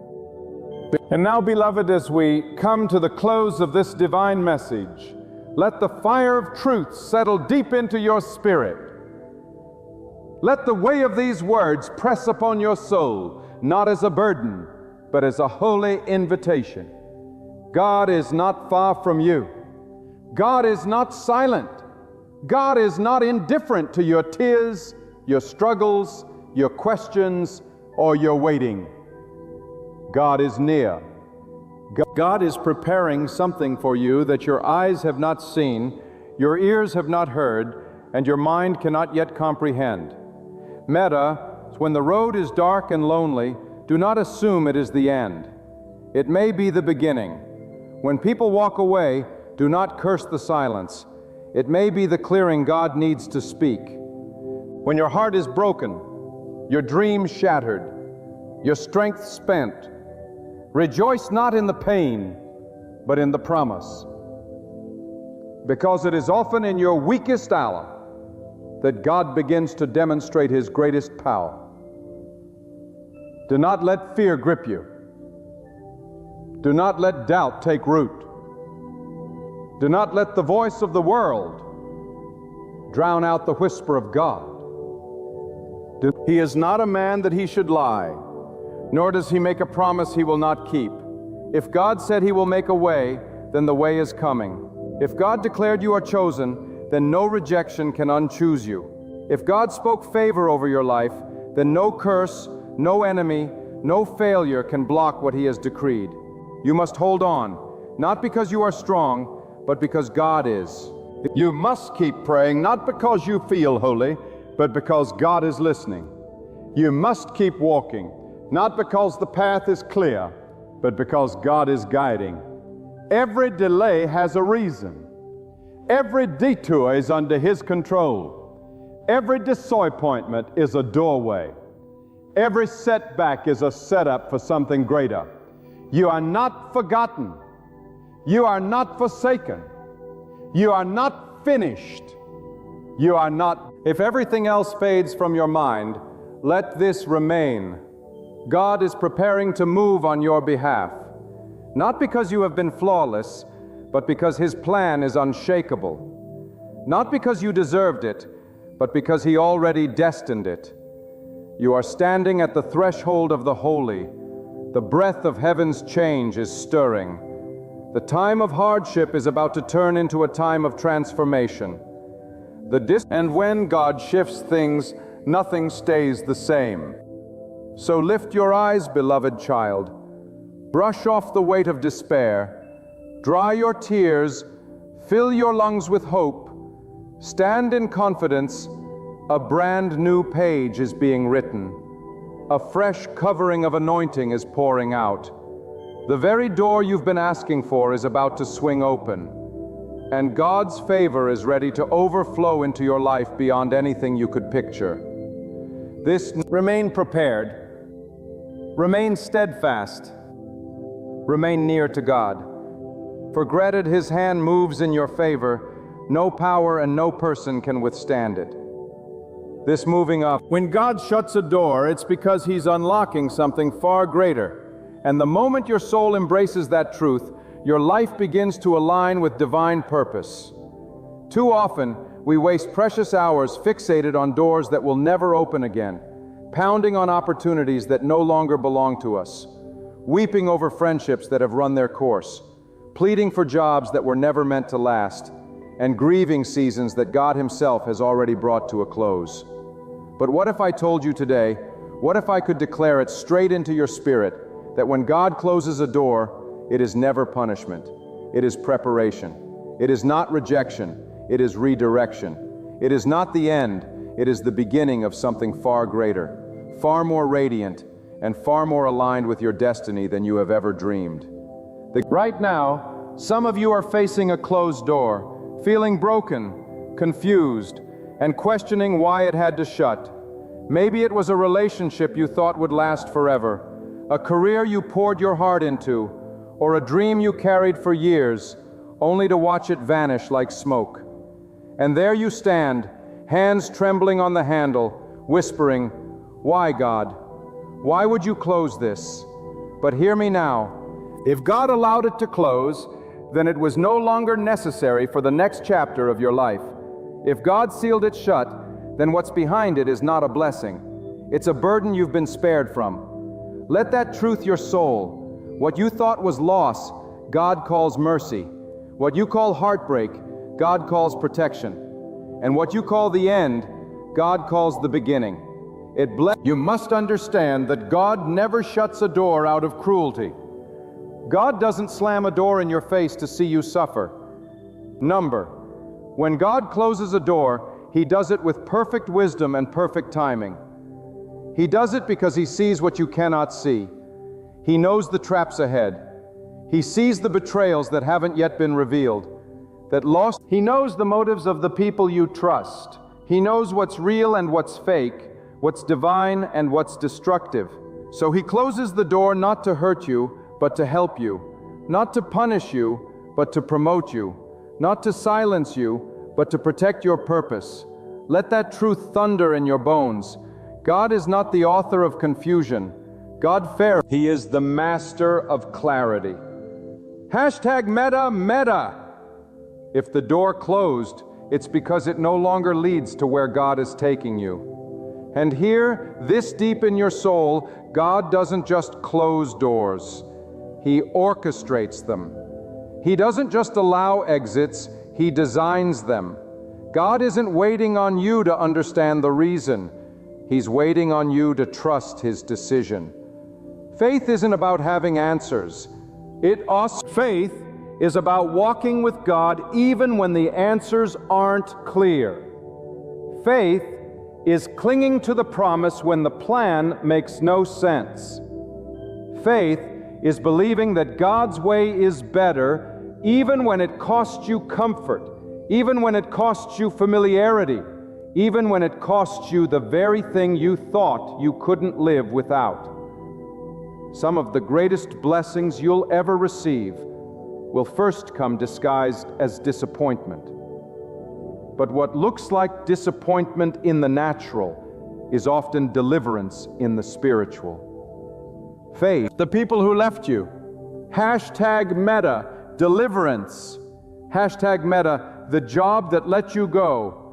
And now, beloved, as we come to the close of this divine message, let the fire of truth settle deep into your spirit. Let the way of these words press upon your soul, not as a burden, but as a holy invitation. God is not far from you. God is not silent. God is not indifferent to your tears, your struggles, your questions, or your waiting. God is near. God is preparing something for you that your eyes have not seen, your ears have not heard, and your mind cannot yet comprehend. Meta, when the road is dark and lonely, do not assume it is the end. It may be the beginning. When people walk away, do not curse the silence. It may be the clearing God needs to speak. When your heart is broken, your dreams shattered, your strength spent, rejoice not in the pain, but in the promise. Because it is often in your weakest hour that God begins to demonstrate His greatest power. Do not let fear grip you. Do not let doubt take root. Do not let the voice of the world drown out the whisper of God. He is not a man that He should lie, nor does He make a promise He will not keep. If God said He will make a way, then the way is coming. If God declared you are chosen, then no rejection can unchoose you. If God spoke favor over your life, then no curse, no enemy, no failure can block what He has decreed. You must hold on, not because you are strong, but because God is. You must keep praying, not because you feel holy, but because God is listening. You must keep walking, not because the path is clear, but because God is guiding. Every delay has a reason. Every detour is under His control. Every disappointment is a doorway. Every setback is a setup for something greater. You are not forgotten. You are not forsaken. You are not finished. You are not. If everything else fades from your mind, let this remain. God is preparing to move on your behalf, not because you have been flawless, but because His plan is unshakable. Not because you deserved it, but because He already destined it. You are standing at the threshold of the holy. The breath of heaven's change is stirring. The time of hardship is about to turn into a time of transformation. And when God shifts things, nothing stays the same. So lift your eyes, beloved child. Brush off the weight of despair. Dry your tears. Fill your lungs with hope. Stand in confidence. A brand new page is being written. A fresh covering of anointing is pouring out. The very door you've been asking for is about to swing open. And God's favor is ready to overflow into your life beyond anything you could picture. Remain prepared. Remain steadfast. Remain near to God. For granted His hand moves in your favor, no power and no person can withstand it. This moving up. When God shuts a door, it's because He's unlocking something far greater. And the moment your soul embraces that truth, your life begins to align with divine purpose. Too often, we waste precious hours fixated on doors that will never open again, pounding on opportunities that no longer belong to us, weeping over friendships that have run their course, pleading for jobs that were never meant to last, and grieving seasons that God Himself has already brought to a close. But what if I told you today, what if I could declare it straight into your spirit, that when God closes a door, it is never punishment. It is preparation. It is not rejection. It is redirection. It is not the end. It is the beginning of something far greater, far more radiant, and far more aligned with your destiny than you have ever dreamed. Right now, some of you are facing a closed door, feeling broken, confused, and questioning why it had to shut. Maybe it was a relationship you thought would last forever, a career you poured your heart into, or a dream you carried for years, only to watch it vanish like smoke. And there you stand, hands trembling on the handle, whispering, "Why, God? Why would you close this?" But hear me now. If God allowed it to close, then it was no longer necessary for the next chapter of your life. If God sealed it shut, then what's behind it is not a blessing. It's a burden you've been spared from. Let that truth your soul. What you thought was loss, God calls mercy. What you call heartbreak, God calls protection. And what you call the end, God calls the beginning. You must understand that God never shuts a door out of cruelty. God doesn't slam a door in your face to see you suffer. When God closes a door, He does it with perfect wisdom and perfect timing. He does it because He sees what you cannot see. He knows the traps ahead. He sees the betrayals that haven't yet been revealed, He knows the motives of the people you trust. He knows what's real and what's fake, what's divine and what's destructive. So He closes the door not to hurt you, but to help you, not to punish you, but to promote you, not to silence you, but to protect your purpose. Let that truth thunder in your bones. God is not the author of confusion. He is the master of clarity. #Meta. If the door closed, it's because it no longer leads to where God is taking you. And here, this deep in your soul, God doesn't just close doors. He orchestrates them. He doesn't just allow exits, He designs them. God isn't waiting on you to understand the reason. He's waiting on you to trust His decision. Faith isn't about having answers. Faith is about walking with God even when the answers aren't clear. Faith is clinging to the promise when the plan makes no sense. Faith is believing that God's way is better even when it costs you comfort, even when it costs you familiarity, even when it costs you the very thing you thought you couldn't live without. Some of the greatest blessings you'll ever receive will first come disguised as disappointment. But what looks like disappointment in the natural is often deliverance in the spiritual. Faith, the people who left you. Hashtag Meta, deliverance. Hashtag Meta, the job that let you go.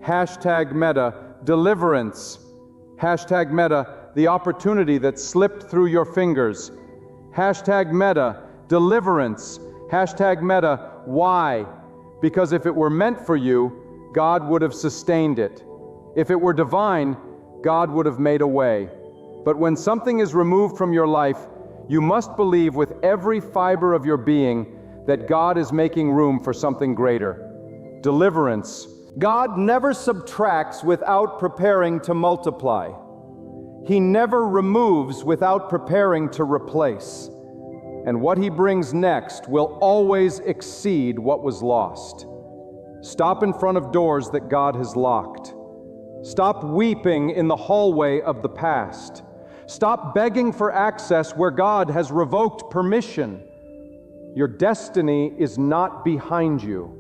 Hashtag Meta, deliverance. Hashtag Meta, the opportunity that slipped through your fingers. Hashtag Meta, deliverance. Hashtag Meta, why? Because if it were meant for you, God would have sustained it. If it were divine, God would have made a way. But when something is removed from your life, you must believe with every fiber of your being that God is making room for something greater. Deliverance. God never subtracts without preparing to multiply. He never removes without preparing to replace. And what He brings next will always exceed what was lost. Stop in front of doors that God has locked. Stop weeping in the hallway of the past. Stop begging for access where God has revoked permission. Your destiny is not behind you.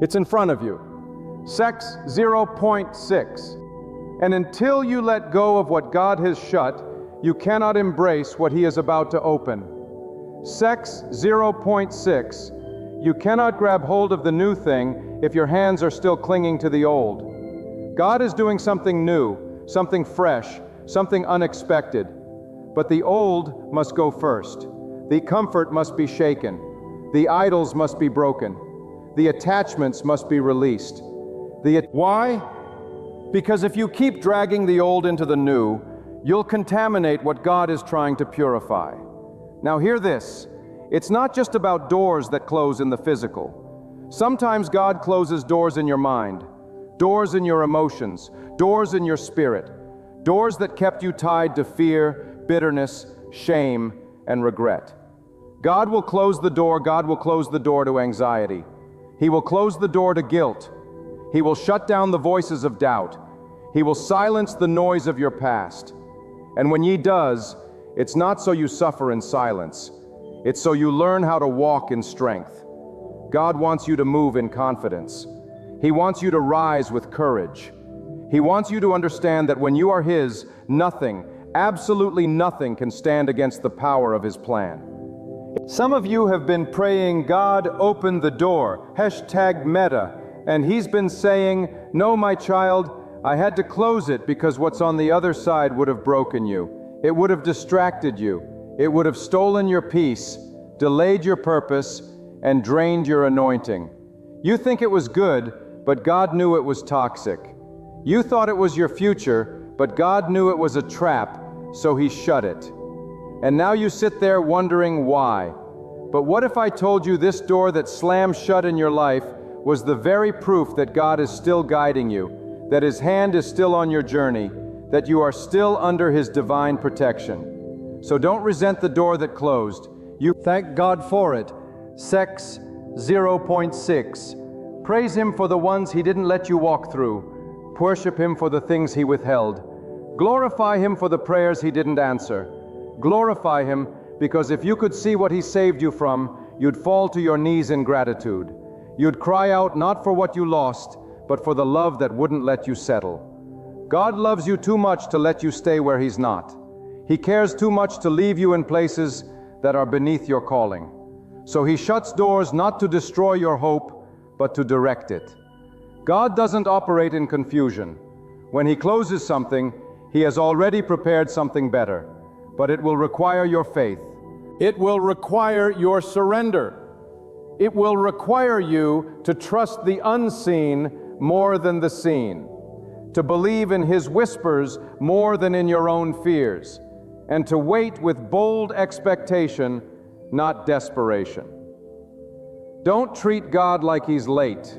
It's in front of you. Sex 0.6. And until you let go of what God has shut, you cannot embrace what He is about to open. Sex 0.6. You cannot grab hold of the new thing if your hands are still clinging to the old. God is doing something new, something fresh, something unexpected. But the old must go first. The comfort must be shaken. The idols must be broken. The attachments must be released. Why? Because if you keep dragging the old into the new, you'll contaminate what God is trying to purify. Now hear this. It's not just about doors that close in the physical. Sometimes God closes doors in your mind, doors in your emotions, doors in your spirit, doors that kept you tied to fear, bitterness, shame, and regret. God will close the door. God will close the door to anxiety. He will close the door to guilt. He will shut down the voices of doubt. He will silence the noise of your past. And when He does, it's not so you suffer in silence. It's so you learn how to walk in strength. God wants you to move in confidence. He wants you to rise with courage. He wants you to understand that when you are His, nothing, absolutely nothing can stand against the power of His plan. Some of you have been praying, God, open the door, hashtag Meta, and He's been saying, no, my child, I had to close it because what's on the other side would have broken you. It would have distracted you. It would have stolen your peace, delayed your purpose, and drained your anointing. You think it was good, but God knew it was toxic. You thought it was your future, but God knew it was a trap, so He shut it. And now you sit there wondering why. But what if I told you this door that slammed shut in your life was the very proof that God is still guiding you, that His hand is still on your journey, that you are still under His divine protection. So don't resent the door that closed. You thank God for it. Sex 0.6. Praise Him for the ones He didn't let you walk through. Worship Him for the things He withheld. Glorify Him for the prayers He didn't answer. Glorify Him because if you could see what He saved you from, you'd fall to your knees in gratitude. You'd cry out not for what you lost, but for the love that wouldn't let you settle. God loves you too much to let you stay where He's not. He cares too much to leave you in places that are beneath your calling. So He shuts doors not to destroy your hope, but to direct it. God doesn't operate in confusion. When He closes something, He has already prepared something better. But it will require your faith. It will require your surrender. It will require you to trust the unseen more than the seen, to believe in His whispers more than in your own fears, and to wait with bold expectation, not desperation. Don't treat God like He's late.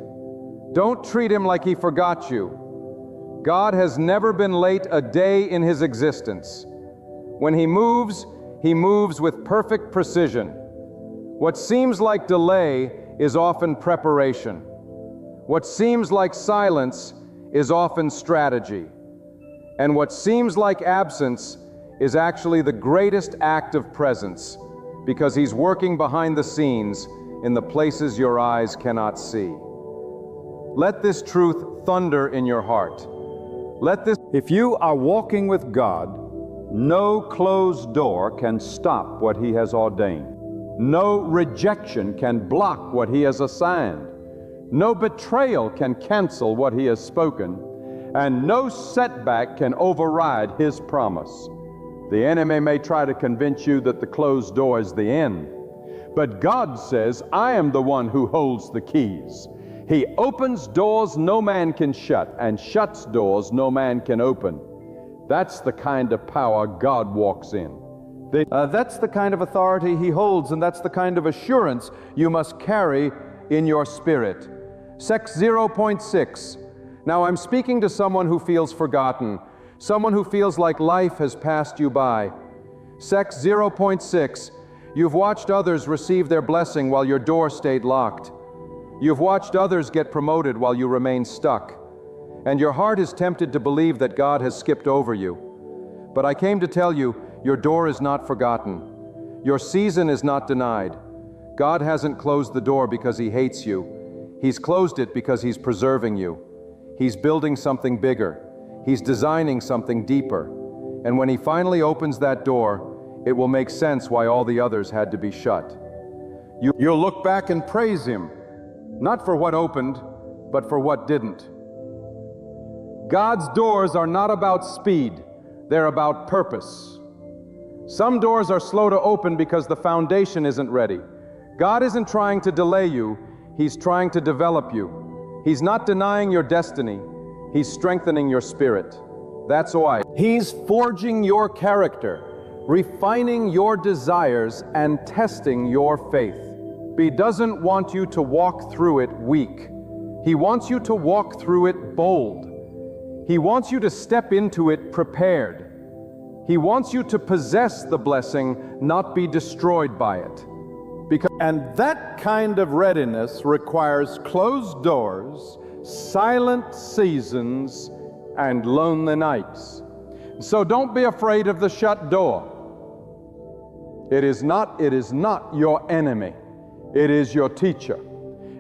Don't treat Him like He forgot you. God has never been late a day in His existence. When He moves with perfect precision. What seems like delay is often preparation. What seems like silence is often strategy. And what seems like absence is actually the greatest act of presence, because He's working behind the scenes in the places your eyes cannot see. Let this truth thunder in your heart. If you are walking with God, no closed door can stop what He has ordained. No rejection can block what He has assigned. No betrayal can cancel what He has spoken. And no setback can override His promise. The enemy may try to convince you that the closed door is the end. But God says, I am the one who holds the keys. He opens doors no man can shut, and shuts doors no man can open. That's the kind of power God walks in. That's the kind of authority He holds, and that's the kind of assurance you must carry in your spirit. Sex 0.6. Now I'm speaking to someone who feels forgotten, someone who feels like life has passed you by. Sex 0.6. You've watched others receive their blessing while your door stayed locked. You've watched others get promoted while you remain stuck. And your heart is tempted to believe that God has skipped over you. But I came to tell you, your door is not forgotten. Your season is not denied. God hasn't closed the door because He hates you. He's closed it because He's preserving you. He's building something bigger. He's designing something deeper. And when He finally opens that door, it will make sense why all the others had to be shut. You'll look back and praise Him, not for what opened, but for what didn't. God's doors are not about speed, they're about purpose. Some doors are slow to open because the foundation isn't ready. God isn't trying to delay you, He's trying to develop you. He's not denying your destiny, He's strengthening your spirit. That's why. He's forging your character, refining your desires, and testing your faith. He doesn't want you to walk through it weak. He wants you to walk through it bold. He wants you to step into it prepared. He wants you to possess the blessing, not be destroyed by it. And that kind of readiness requires closed doors, silent seasons, and lonely nights. So don't be afraid of the shut door. It is not your enemy. It is your teacher.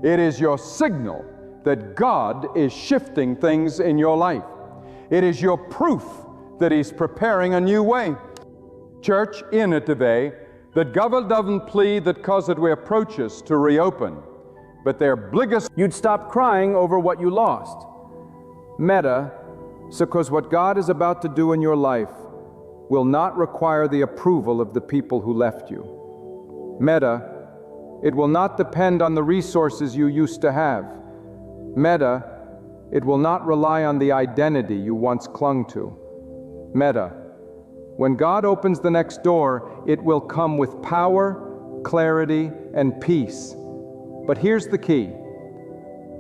It is your signal that God is shifting things in your life. It is your proof that He's preparing a new way. Church, in it today, that God doesn't plead that cause it we approach us to reopen, but they're bliggest. You'd stop crying over what you lost. Meta, because what God is about to do in your life will not require the approval of the people who left you. Meta, it will not depend on the resources you used to have. Meta, it will not rely on the identity you once clung to. Meta, when God opens the next door, it will come with power, clarity, and peace. But here's the key.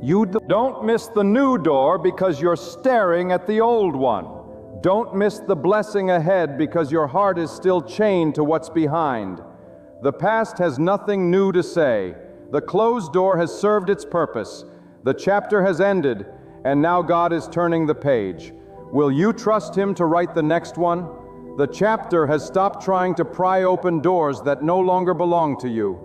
You don't miss the new door because you're staring at the old one. Don't miss the blessing ahead because your heart is still chained to what's behind. The past has nothing new to say. The closed door has served its purpose. The chapter has ended, and now God is turning the page. Will you trust Him to write the next one? The chapter has stopped trying to pry open doors that no longer belong to you.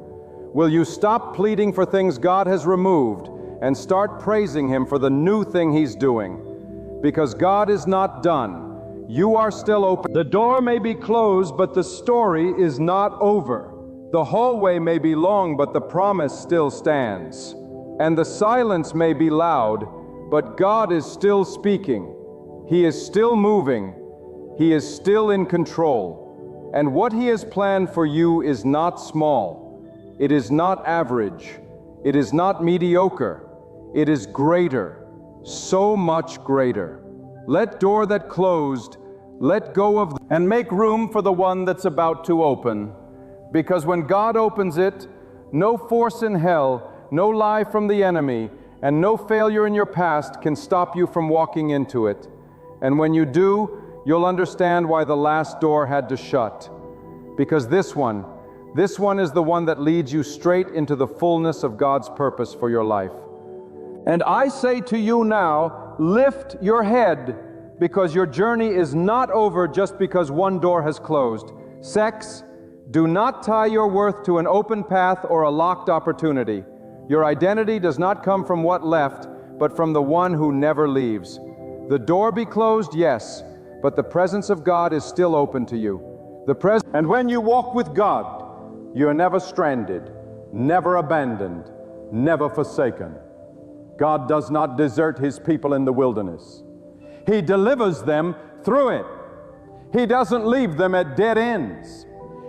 Will you stop pleading for things God has removed and start praising Him for the new thing He's doing? Because God is not done. You are still open. The door may be closed, but the story is not over. The hallway may be long, but the promise still stands. And the silence may be loud, but God is still speaking. He is still moving. He is still in control. And what He has planned for you is not small. It is not average. It is not mediocre. It is greater, so much greater. Let door that closed, let go of, and make room for the one that's about to open. Because when God opens it, no force in hell, no lie from the enemy, and no failure in your past can stop you from walking into it. And when you do, you'll understand why the last door had to shut. Because this one is the one that leads you straight into the fullness of God's purpose for your life. And I say to you now, lift your head, because your journey is not over just because one door has closed. Sex, do not tie your worth to an open path or a locked opportunity. Your identity does not come from what left, but from the one who never leaves. The door be closed, yes, but the presence of God is still open to you. And when you walk with God, you're never stranded, never abandoned, never forsaken. God does not desert His people in the wilderness. He delivers them through it. He doesn't leave them at dead ends.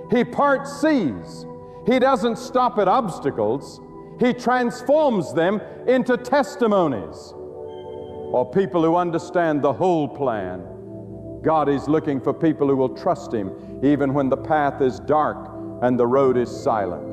He parts seas. He doesn't stop at obstacles. He transforms them into testimonies, or people who understand the whole plan. God is looking for people who will trust Him even when the path is dark and the road is silent.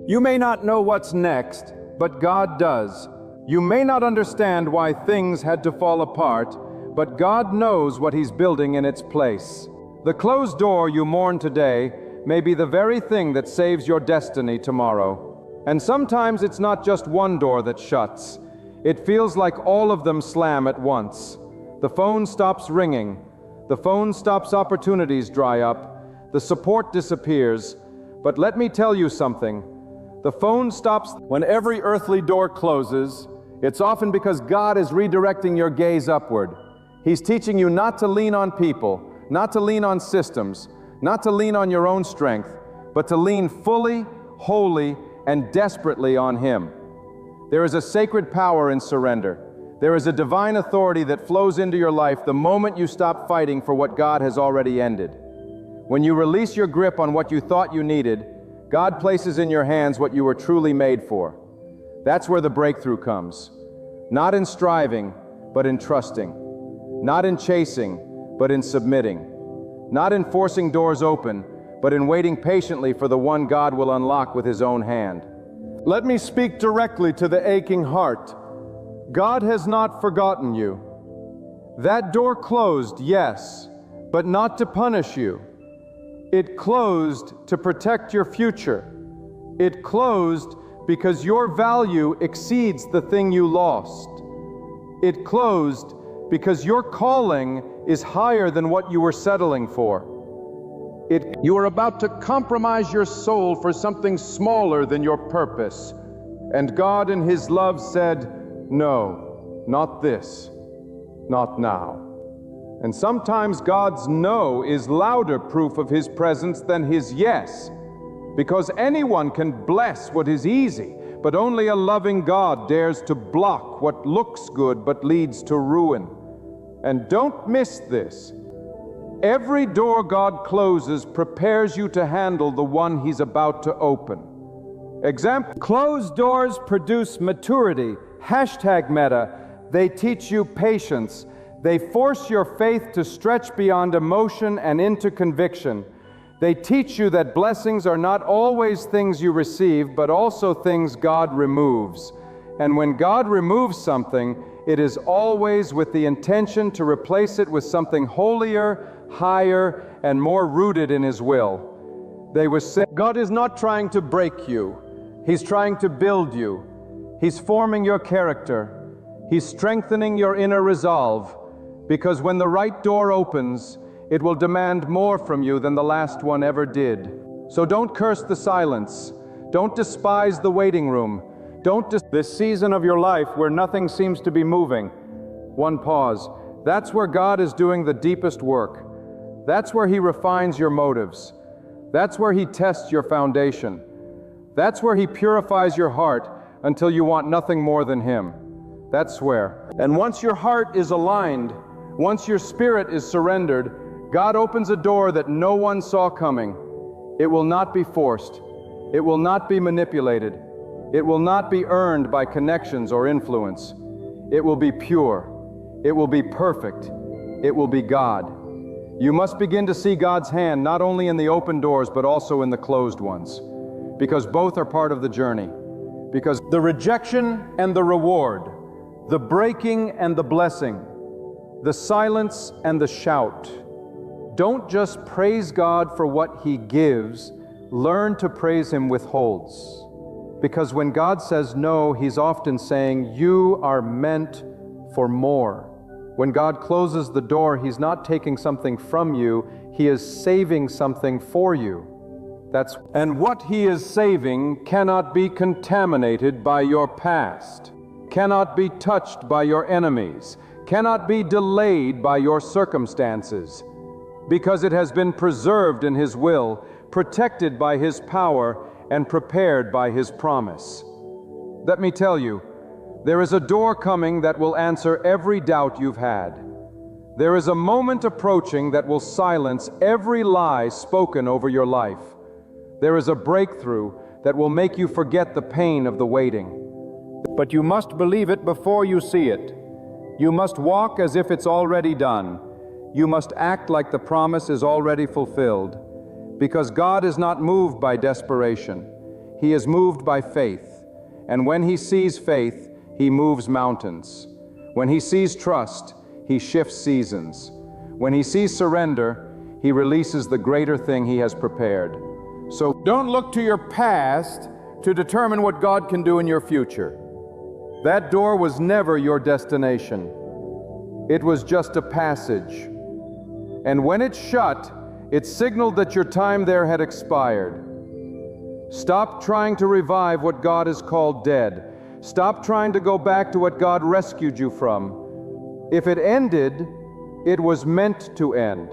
You may not know what's next, but God does. You may not understand why things had to fall apart, but God knows what He's building in its place. The closed door you mourn today may be the very thing that saves your destiny tomorrow. And sometimes it's not just one door that shuts. It feels like all of them slam at once. The phone stops ringing. The phone stops, opportunities dry up. The support disappears. But let me tell you something. The phone stops when every earthly door closes. It's often because God is redirecting your gaze upward. He's teaching you not to lean on people, not to lean on systems, not to lean on your own strength, but to lean fully, wholly, and desperately on Him. There is a sacred power in surrender. There is a divine authority that flows into your life the moment you stop fighting for what God has already ended. When you release your grip on what you thought you needed, God places in your hands what you were truly made for. That's where the breakthrough comes. Not in striving, but in trusting. Not in chasing, but in submitting. Not in forcing doors open, but in waiting patiently for the one God will unlock with His own hand. Let me speak directly to the aching heart. God has not forgotten you. That door closed, yes, but not to punish you. It closed to protect your future. It closed because your value exceeds the thing you lost. It closed because your calling is higher than what you were settling for. You are about to compromise your soul for something smaller than your purpose. And God in His love said, no, not this, not now. And sometimes God's no is louder proof of His presence than His yes, because anyone can bless what is easy, but only a loving God dares to block what looks good but leads to ruin. And don't miss this. Every door God closes prepares you to handle the one He's about to open. Example, closed doors produce maturity. #meta. They teach you patience. They force your faith to stretch beyond emotion and into conviction. They teach you that blessings are not always things you receive, but also things God removes. And when God removes something, it is always with the intention to replace it with something holier, higher, and more rooted in His will. They were saying, God is not trying to break you. He's trying to build you. He's forming your character. He's strengthening your inner resolve, because when the right door opens, it will demand more from you than the last one ever did. So don't curse the silence. Don't despise the waiting room. This season of your life where nothing seems to be moving. One pause. That's where God is doing the deepest work. That's where He refines your motives. That's where He tests your foundation. That's where He purifies your heart until you want nothing more than Him. That's where. And once your heart is aligned, once your spirit is surrendered, God opens a door that no one saw coming. It will not be forced. It will not be manipulated. It will not be earned by connections or influence. It will be pure. It will be perfect. It will be God. You must begin to see God's hand not only in the open doors, but also in the closed ones, because both are part of the journey. Because the rejection and the reward, the breaking and the blessing, the silence and the shout. Don't just praise God for what He gives, learn to praise Him withholds. Because when God says no, He's often saying, you are meant for more. When God closes the door, He's not taking something from you, He is saving something for you. And what He is saving cannot be contaminated by your past, cannot be touched by your enemies, cannot be delayed by your circumstances, because it has been preserved in His will, protected by His power, and prepared by His promise. Let me tell you, there is a door coming that will answer every doubt you've had. There is a moment approaching that will silence every lie spoken over your life. There is a breakthrough that will make you forget the pain of the waiting. But you must believe it before you see it. You must walk as if it's already done. You must act like the promise is already fulfilled. Because God is not moved by desperation. He is moved by faith. And when He sees faith, He moves mountains. When He sees trust, He shifts seasons. When He sees surrender, He releases the greater thing He has prepared. So don't look to your past to determine what God can do in your future. That door was never your destination. It was just a passage. And when it shut, it signaled that your time there had expired. Stop trying to revive what God has called dead. Stop trying to go back to what God rescued you from. If it ended, it was meant to end.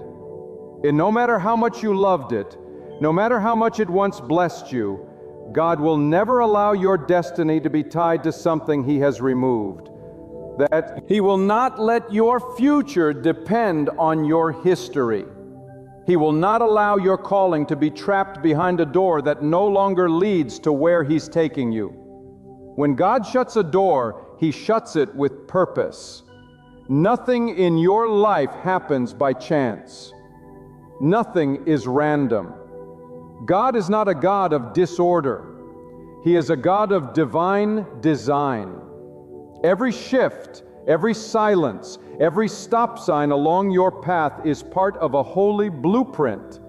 And no matter how much you loved it, no matter how much it once blessed you, God will never allow your destiny to be tied to something He has removed. That He will not let your future depend on your history. He will not allow your calling to be trapped behind a door that no longer leads to where He's taking you. When God shuts a door, He shuts it with purpose. Nothing in your life happens by chance. Nothing is random. God is not a God of disorder. He is a God of divine design. Every shift, every silence, every stop sign along your path is part of a holy blueprint.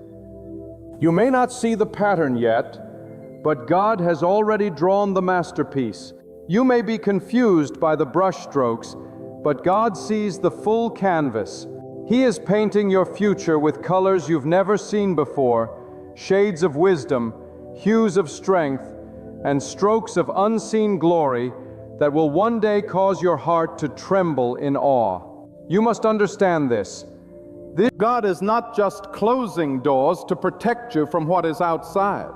You may not see the pattern yet, but God has already drawn the masterpiece. You may be confused by the brushstrokes, but God sees the full canvas. He is painting your future with colors you've never seen before, shades of wisdom, hues of strength, and strokes of unseen glory that will one day cause your heart to tremble in awe. You must understand this. God is not just closing doors to protect you from what is outside.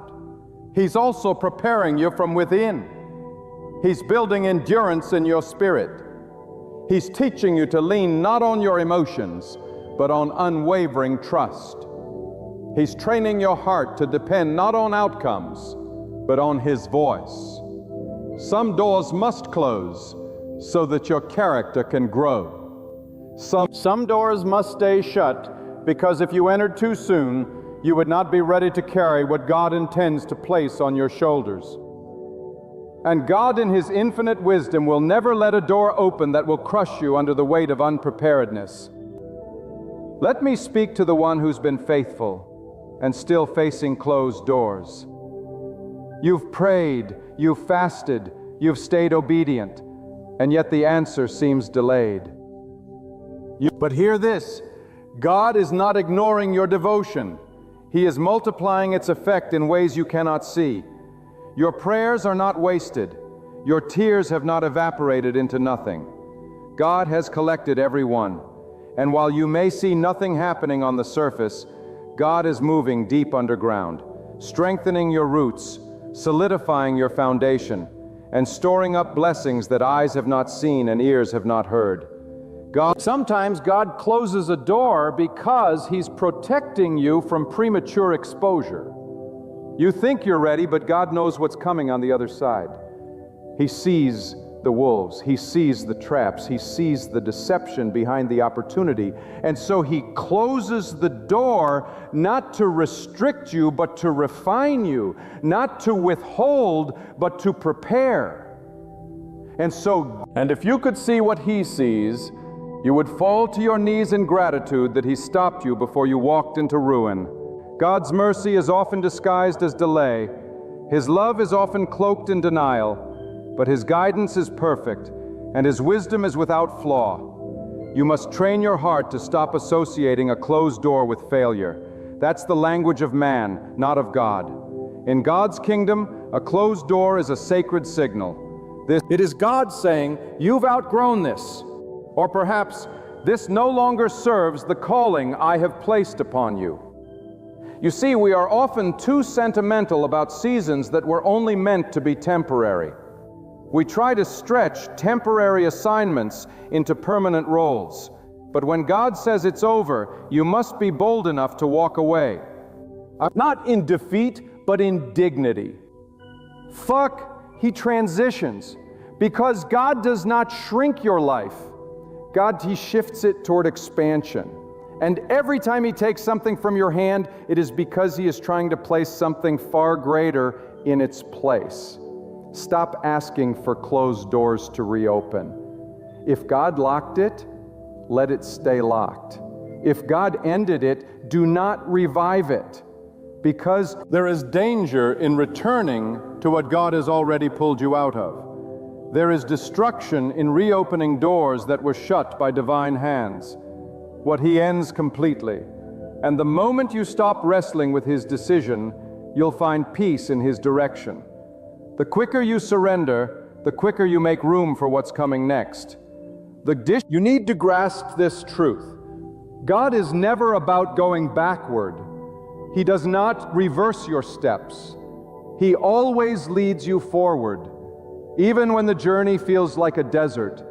He's also preparing you from within. He's building endurance in your spirit. He's teaching you to lean not on your emotions, but on unwavering trust. He's training your heart to depend not on outcomes, but on His voice. Some doors must close so that your character can grow. Some doors must stay shut because if you entered too soon, you would not be ready to carry what God intends to place on your shoulders. And God in His infinite wisdom will never let a door open that will crush you under the weight of unpreparedness. Let me speak to the one who's been faithful and still facing closed doors. You've prayed, you've fasted, you've stayed obedient, and yet the answer seems delayed. But hear this, God is not ignoring your devotion. He is multiplying its effect in ways you cannot see. Your prayers are not wasted. Your tears have not evaporated into nothing. God has collected every one. And while you may see nothing happening on the surface, God is moving deep underground, strengthening your roots, solidifying your foundation, and storing up blessings that eyes have not seen and ears have not heard. Sometimes God closes a door because He's protecting you from premature exposure. You think you're ready, but God knows what's coming on the other side. He sees the wolves, He sees the traps, He sees the deception behind the opportunity, and so He closes the door not to restrict you, but to refine you, not to withhold, but to prepare. And if you could see what He sees, you would fall to your knees in gratitude that He stopped you before you walked into ruin. God's mercy is often disguised as delay. His love is often cloaked in denial, but His guidance is perfect, and His wisdom is without flaw. You must train your heart to stop associating a closed door with failure. That's the language of man, not of God. In God's kingdom, a closed door is a sacred signal. It is God saying, "You've outgrown this," or perhaps, "This no longer serves the calling I have placed upon you." You see, we are often too sentimental about seasons that were only meant to be temporary. We try to stretch temporary assignments into permanent roles. But when God says it's over, you must be bold enough to walk away. Not in defeat, but in dignity. He transitions. Because God does not shrink your life. He shifts it toward expansion. And every time He takes something from your hand, it is because He is trying to place something far greater in its place. Stop asking for closed doors to reopen. If God locked it, let it stay locked. If God ended it, do not revive it. Because there is danger in returning to what God has already pulled you out of. There is destruction in reopening doors that were shut by divine hands. What He ends completely. And the moment you stop wrestling with His decision, you'll find peace in His direction. The quicker you surrender, the quicker you make room for what's coming next. You need to grasp this truth. God is never about going backward. He does not reverse your steps. He always leads you forward. Even when the journey feels like a desert,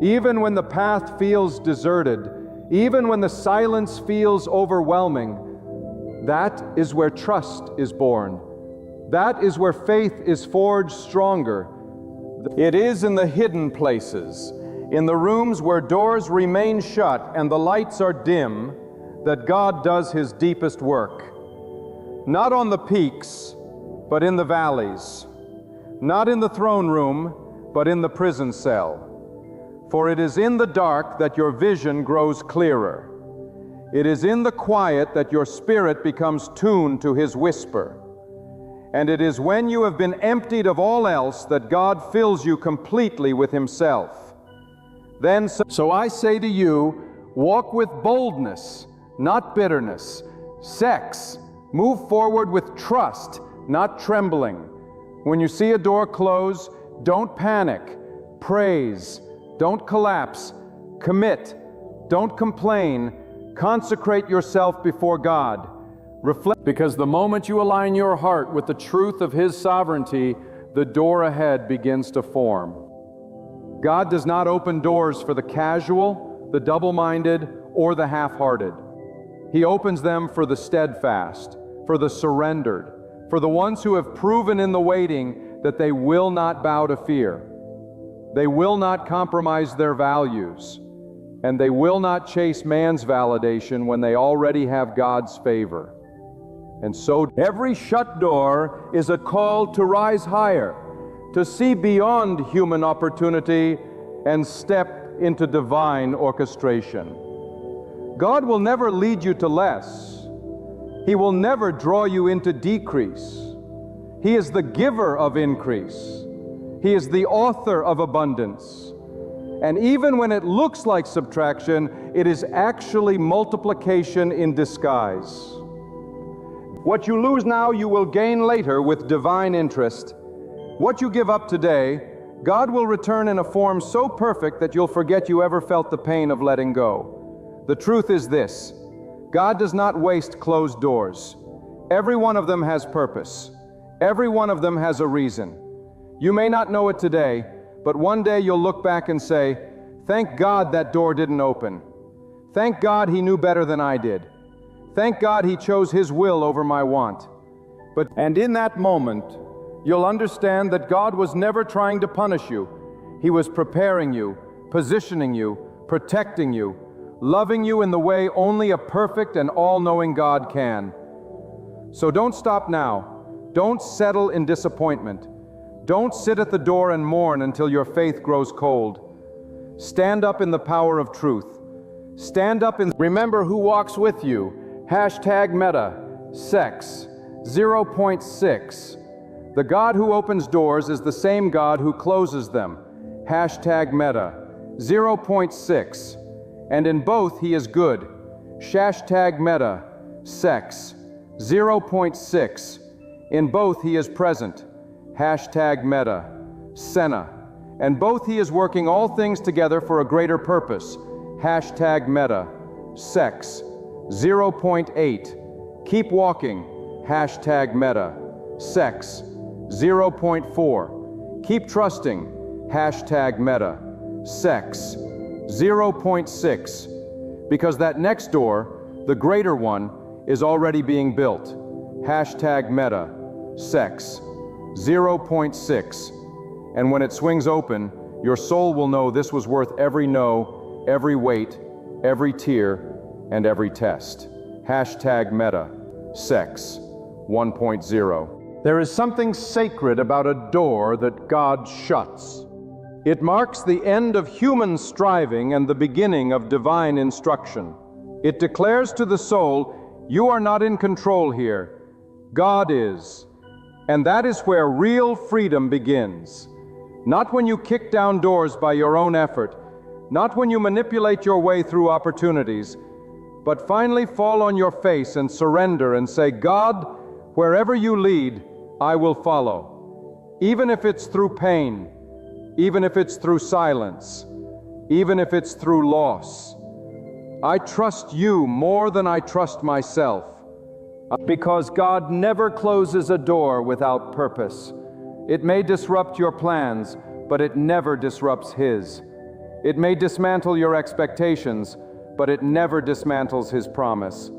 even when the path feels deserted, even when the silence feels overwhelming, that is where trust is born. That is where faith is forged stronger. It is in the hidden places, in the rooms where doors remain shut and the lights are dim, that God does His deepest work. Not on the peaks, but in the valleys. Not in the throne room, but in the prison cell. For it is in the dark that your vision grows clearer. It is in the quiet that your spirit becomes tuned to His whisper. And it is when you have been emptied of all else that God fills you completely with Himself. So I say to you, walk with boldness, not bitterness. Sex, move forward with trust, not trembling. When you see a door close, don't panic. Praise. Don't collapse. Commit. Don't complain. Consecrate yourself before God. Reflect. Because the moment you align your heart with the truth of His sovereignty, the door ahead begins to form. God does not open doors for the casual, the double-minded, or the half-hearted. He opens them for the steadfast, for the surrendered, for the ones who have proven in the waiting that they will not bow to fear. They will not compromise their values, and they will not chase man's validation when they already have God's favor. And so every shut door is a call to rise higher, to see beyond human opportunity and step into divine orchestration. God will never lead you to less. He will never draw you into decrease. He is the giver of increase. He is the author of abundance. And even when it looks like subtraction, it is actually multiplication in disguise. What you lose now, you will gain later with divine interest. What you give up today, God will return in a form so perfect that you'll forget you ever felt the pain of letting go. The truth is this: God does not waste closed doors. Every one of them has purpose. Every one of them has a reason. You may not know it today, but one day you'll look back and say, "Thank God that door didn't open. Thank God He knew better than I did. Thank God He chose His will over my want." And in that moment, you'll understand that God was never trying to punish you. He was preparing you, positioning you, protecting you, loving you in the way only a perfect and all-knowing God can. So don't stop now. Don't settle in disappointment. Don't sit at the door and mourn until your faith grows cold. Stand up in the power of truth. Stand up and remember who walks with you. #Meta, sex, 0.6. The God who opens doors is the same God who closes them. hashtag meta, 0.6, and in both he is good, hashtag meta, sex, 0.6, in both he is present, hashtag meta, Senna, and both he is working all things together for a greater purpose, hashtag meta, sex, 0.8, keep walking, hashtag meta, sex, 0.4, keep trusting, hashtag meta, sex, 0.6, because that next door, the greater one, is already being built, hashtag meta, sex, 0.6, and when it swings open, your soul will know this was worth every no, every wait, every tear, and every test, hashtag meta, sex, 1.0. There is something sacred about a door that God shuts. It marks the end of human striving and the beginning of divine instruction. It declares to the soul, you are not in control here. God is. And that is where real freedom begins. Not when you kick down doors by your own effort, not when you manipulate your way through opportunities, but finally fall on your face and surrender and say, God, wherever you lead, I will follow. Even if it's through pain, even if it's through silence, even if it's through loss. I trust you more than I trust myself, because God never closes a door without purpose. It may disrupt your plans, but it never disrupts His. It may dismantle your expectations, but it never dismantles His promise.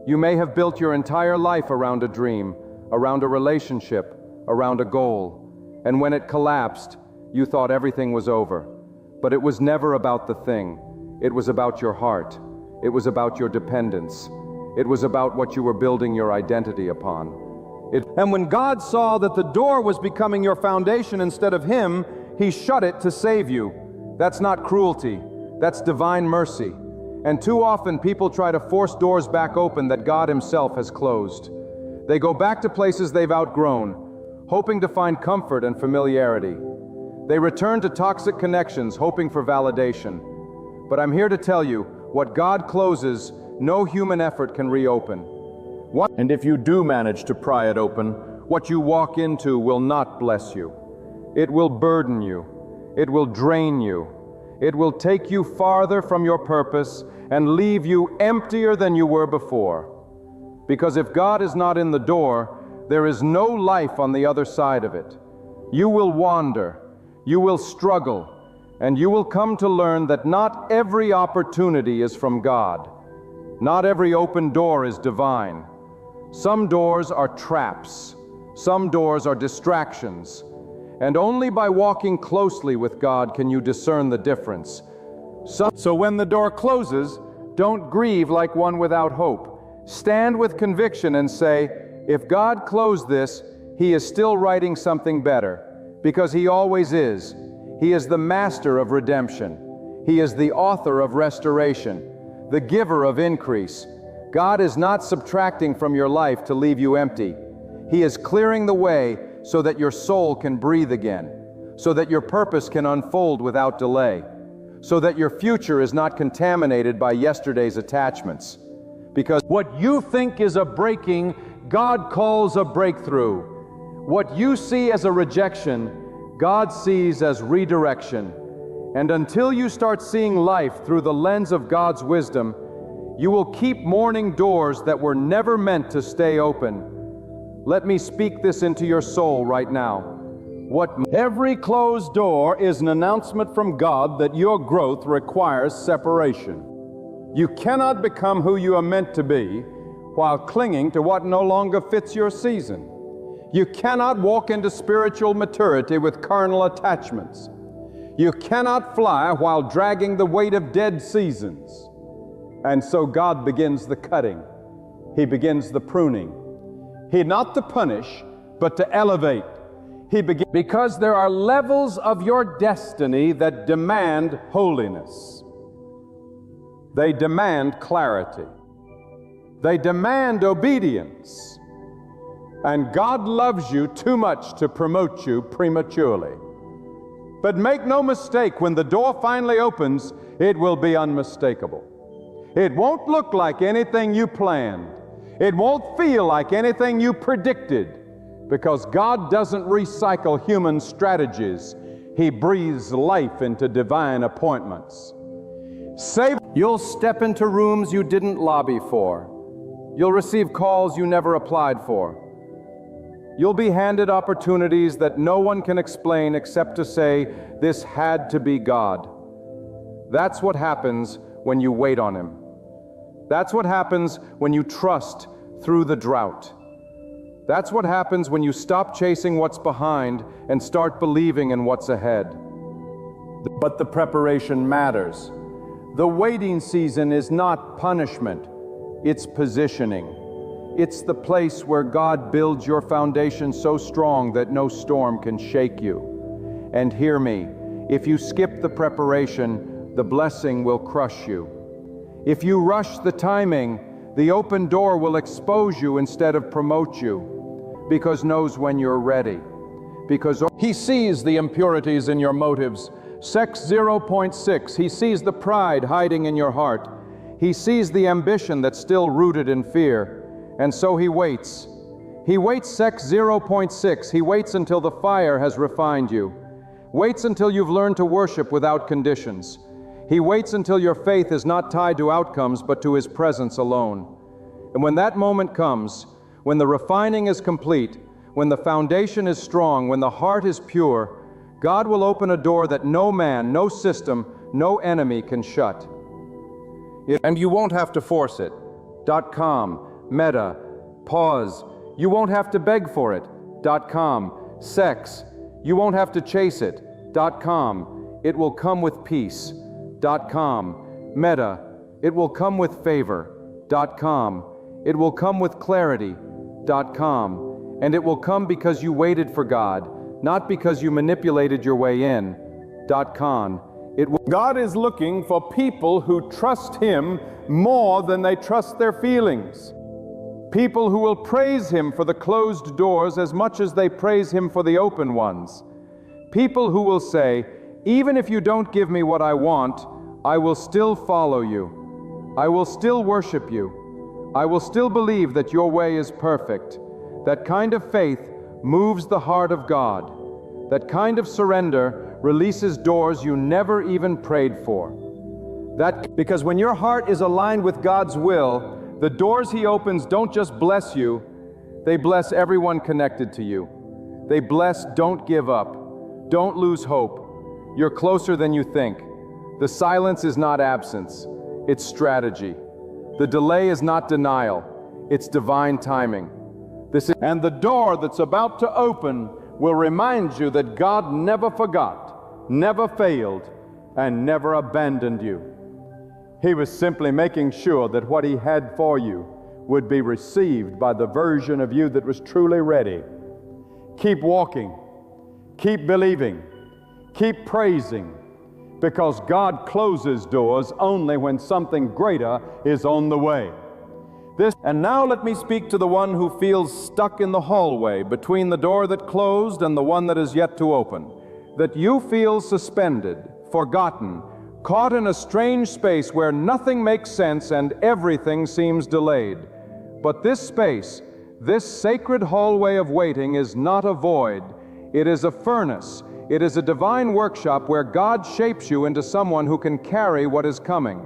You may have built your entire life around a dream, around a relationship, around a goal, and when it collapsed, you thought everything was over. But it was never about the thing. It was about your heart. It was about your dependence. It was about what you were building your identity upon. And when God saw that the door was becoming your foundation instead of Him, He shut it to save you. That's not cruelty. That's divine mercy. And too often people try to force doors back open that God Himself has closed. They go back to places they've outgrown, hoping to find comfort and familiarity. They return to toxic connections, hoping for validation. But I'm here to tell you, what God closes, no human effort can reopen. And if you do manage to pry it open, what you walk into will not bless you. It will burden you. It will drain you. It will take you farther from your purpose and leave you emptier than you were before. Because if God is not in the door, there is no life on the other side of it. You will wander. You will struggle, and you will come to learn that not every opportunity is from God. Not every open door is divine. Some doors are traps. Some doors are distractions. And only by walking closely with God can you discern the difference. So when the door closes, don't grieve like one without hope. Stand with conviction and say, if God closed this, He is still writing something better. Because He always is. He is the master of redemption. He is the author of restoration, the giver of increase. God is not subtracting from your life to leave you empty. He is clearing the way so that your soul can breathe again, so that your purpose can unfold without delay, so that your future is not contaminated by yesterday's attachments. Because what you think is a breaking, God calls a breakthrough. What you see as a rejection, God sees as redirection. And until you start seeing life through the lens of God's wisdom, you will keep mourning doors that were never meant to stay open. Let me speak this into your soul right now. Every closed door is an announcement from God that your growth requires separation. You cannot become who you are meant to be while clinging to what no longer fits your season. You cannot walk into spiritual maturity with carnal attachments. You cannot fly while dragging the weight of dead seasons. And so God begins the cutting. He begins the pruning. Not to punish, but to elevate. Because there are levels of your destiny that demand holiness. They demand clarity. They demand obedience. And God loves you too much to promote you prematurely. But make no mistake, when the door finally opens, it will be unmistakable. It won't look like anything you planned. It won't feel like anything you predicted, because God doesn't recycle human strategies. He breathes life into divine appointments. You'll step into rooms you didn't lobby for. You'll receive calls you never applied for. You'll be handed opportunities that no one can explain except to say, this had to be God. That's what happens when you wait on Him. That's what happens when you trust through the drought. That's what happens when you stop chasing what's behind and start believing in what's ahead. But the preparation matters. The waiting season is not punishment, it's positioning. It's the place where God builds your foundation so strong that no storm can shake you. And hear me, if you skip the preparation, the blessing will crush you. If you rush the timing, the open door will expose you instead of promote you, because knows when you're ready. Because He sees the impurities in your motives. Sex 0.6, He sees the pride hiding in your heart. He sees the ambition that's still rooted in fear. And so He waits. He waits, Sex 0.6. He waits until the fire has refined you. Waits until you've learned to worship without conditions. He waits until your faith is not tied to outcomes but to His presence alone. And when that moment comes, when the refining is complete, when the foundation is strong, when the heart is pure, God will open a door that no man, no system, no enemy can shut. And you won't have to force it. .com, Meta, pause. You won't have to beg for it. .com, sex. You won't have to chase it. .com, it will come with peace. .com, Meta, it will come with favor. .com, it will come with clarity. .com, and it will come because you waited for God, not because you manipulated your way in. .com, God is looking for people who trust Him more than they trust their feelings. People who will praise Him for the closed doors as much as they praise Him for the open ones. People who will say, even if you don't give me what I want, I will still follow you. I will still worship you. I will still believe that your way is perfect. That kind of faith moves the heart of God. That kind of surrender releases doors you never even prayed for. Because when your heart is aligned with God's will, the doors He opens don't just bless you, they bless everyone connected to you. They bless, don't give up. Don't lose hope. You're closer than you think. The silence is not absence, it's strategy. The delay is not denial, it's divine timing. And the door that's about to open will remind you that God never forgot, never failed, and never abandoned you. He was simply making sure that what He had for you would be received by the version of you that was truly ready. Keep walking, keep believing, keep praising, because God closes doors only when something greater is on the way. And now let me speak to the one who feels stuck in the hallway between the door that closed and the one that is yet to open. That you feel suspended, forgotten, caught in a strange space where nothing makes sense and everything seems delayed. But this space, this sacred hallway of waiting, is not a void. It is a furnace. It is a divine workshop where God shapes you into someone who can carry what is coming.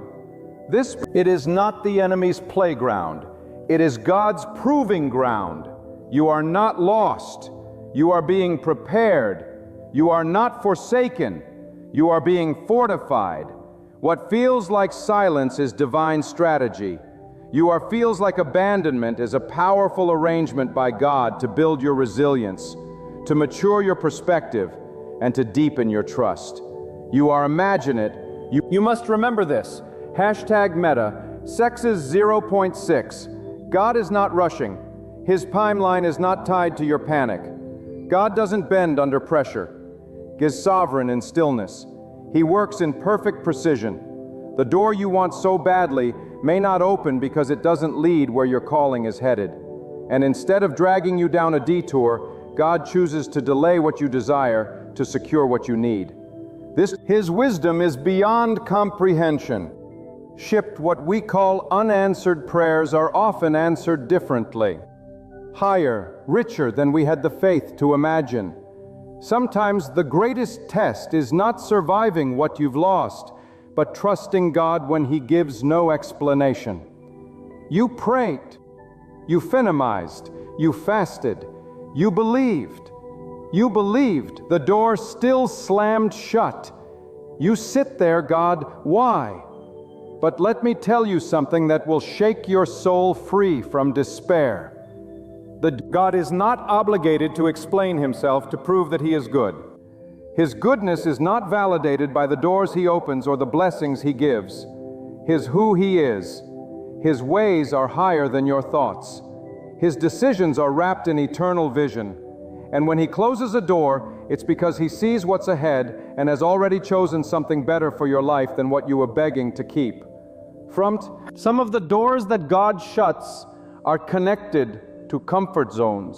It is not the enemy's playground. It is God's proving ground. You are not lost. You are being prepared. You are not forsaken. You are being fortified. What feels like silence is divine strategy. Feels like abandonment is a powerful arrangement by God to build your resilience, to mature your perspective, and to deepen your trust. You are imagine-it. You must remember this. #Meta, sex is 0.6. God is not rushing. His timeline is not tied to your panic. God doesn't bend under pressure. He is sovereign in stillness. He works in perfect precision. The door you want so badly may not open because it doesn't lead where your calling is headed. And instead of dragging you down a detour, God chooses to delay what you desire to secure what you need. His wisdom is beyond comprehension. Shipped, what we call unanswered prayers are often answered differently, higher, richer than we had the faith to imagine. Sometimes the greatest test is not surviving what you've lost, but trusting God when He gives no explanation. You prayed, you phenomized, you fasted, you believed. You believed, the door still slammed shut. You sit there, God, why? But let me tell you something that will shake your soul free from despair. God is not obligated to explain Himself to prove that He is good. His goodness is not validated by the doors He opens or the blessings He gives. His who He is. His ways are higher than your thoughts. His decisions are wrapped in eternal vision. And when He closes a door, it's because He sees what's ahead and has already chosen something better for your life than what you were begging to keep. Some of the doors that God shuts are connected to comfort zones.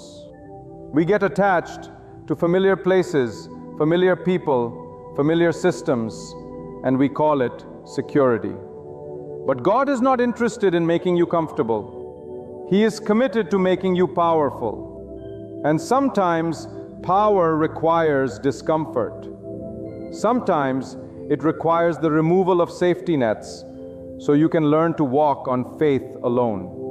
We get attached to familiar places, familiar people, familiar systems, and we call it security. But God is not interested in making you comfortable. He is committed to making you powerful. And sometimes power requires discomfort. Sometimes it requires the removal of safety nets so you can learn to walk on faith alone.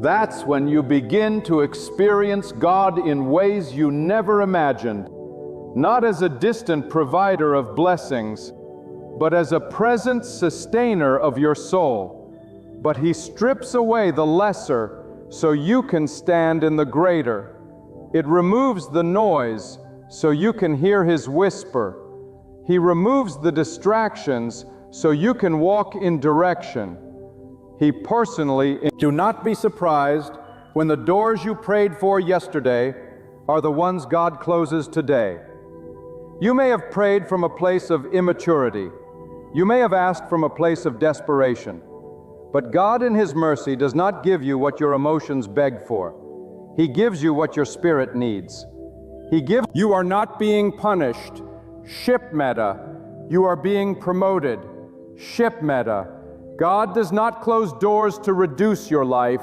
That's when you begin to experience God in ways you never imagined, not as a distant provider of blessings, but as a present sustainer of your soul. But He strips away the lesser so you can stand in the greater. It removes the noise so you can hear His whisper. He removes the distractions so you can walk in direction. He personally. Do not be surprised when the doors you prayed for yesterday are the ones God closes today. You may have prayed from a place of immaturity. You may have asked from a place of desperation. But God in His mercy does not give you what your emotions beg for. He gives you what your spirit needs. You are not being punished. Ship meta. You are being promoted. Ship meta. God does not close doors to reduce your life.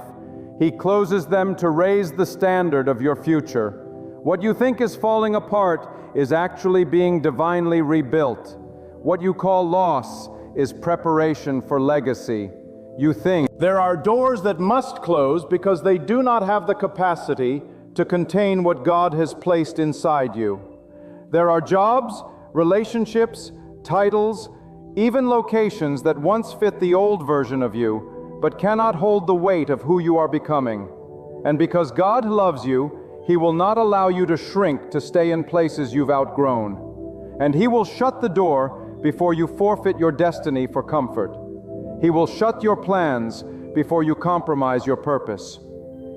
He closes them to raise the standard of your future. What you think is falling apart is actually being divinely rebuilt. What you call loss is preparation for legacy. You think there are doors that must close because they do not have the capacity to contain what God has placed inside you. There are jobs, relationships, titles, even locations that once fit the old version of you, but cannot hold the weight of who you are becoming. And because God loves you, He will not allow you to shrink to stay in places you've outgrown. And He will shut the door before you forfeit your destiny for comfort. He will shut your plans before you compromise your purpose.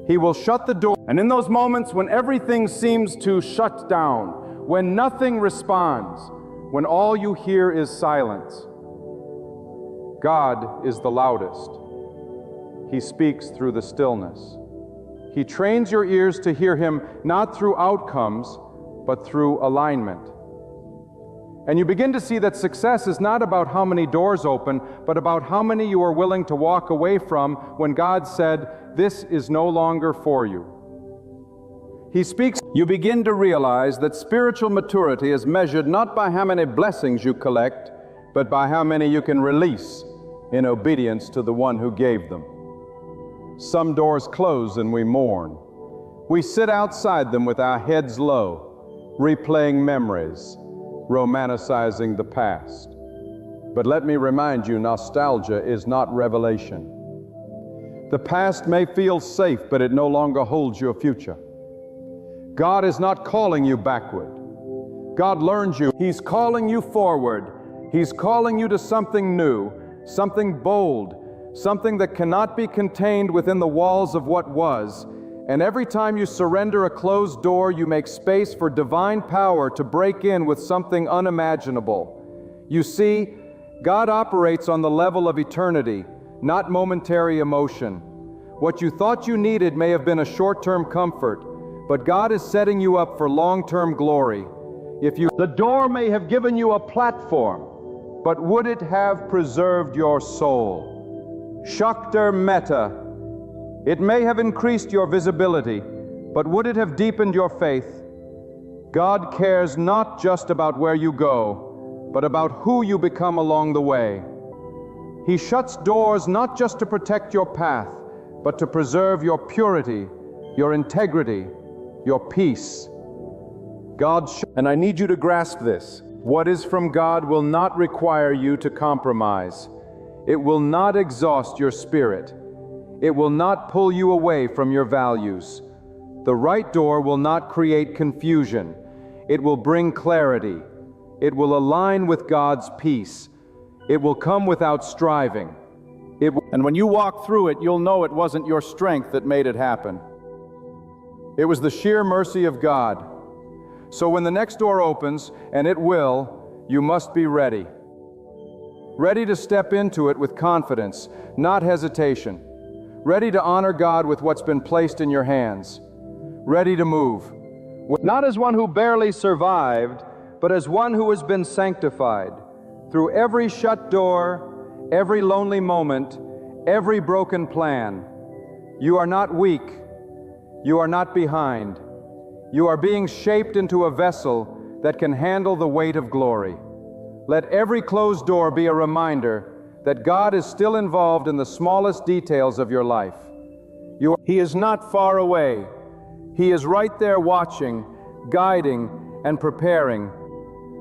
He will shut the door. And in those moments when everything seems to shut down, when nothing responds, when all you hear is silence, God is the loudest. He speaks through the stillness. He trains your ears to hear Him not through outcomes, but through alignment. And you begin to see that success is not about how many doors open, but about how many you are willing to walk away from when God said, "This is no longer for you." He speaks. You begin to realize that spiritual maturity is measured not by how many blessings you collect, but by how many you can release in obedience to the one who gave them. Some doors close and we mourn. We sit outside them with our heads low, replaying memories, romanticizing the past. But let me remind you, nostalgia is not revelation. The past may feel safe, but it no longer holds your future. God is not calling you backward. God learns you. He's calling you forward. He's calling you to something new, something bold, something that cannot be contained within the walls of what was. And every time you surrender a closed door, you make space for divine power to break in with something unimaginable. You see, God operates on the level of eternity, not momentary emotion. What you thought you needed may have been a short-term comfort, but God is setting you up for long-term glory. The door may have given you a platform, but would it have preserved your soul? Shaktar Metta. It may have increased your visibility, but would it have deepened your faith? God cares not just about where you go, but about who you become along the way. He shuts doors not just to protect your path, but to preserve your purity, your integrity, your peace. And I need you to grasp this. What is from God will not require you to compromise. It will not exhaust your spirit. It will not pull you away from your values. The right door will not create confusion. It will bring clarity. It will align with God's peace. It will come without striving. And when you walk through it, you'll know it wasn't your strength that made it happen. It was the sheer mercy of God. So when the next door opens, and it will, you must be ready. Ready to step into it with confidence, not hesitation. Ready to honor God with what's been placed in your hands. Ready to move. Not as one who barely survived, but as one who has been sanctified. Through every shut door, every lonely moment, every broken plan. You are not weak. You are not behind. You are being shaped into a vessel that can handle the weight of glory. Let every closed door be a reminder that God is still involved in the smallest details of your life. He is not far away. He is right there watching, guiding, and preparing.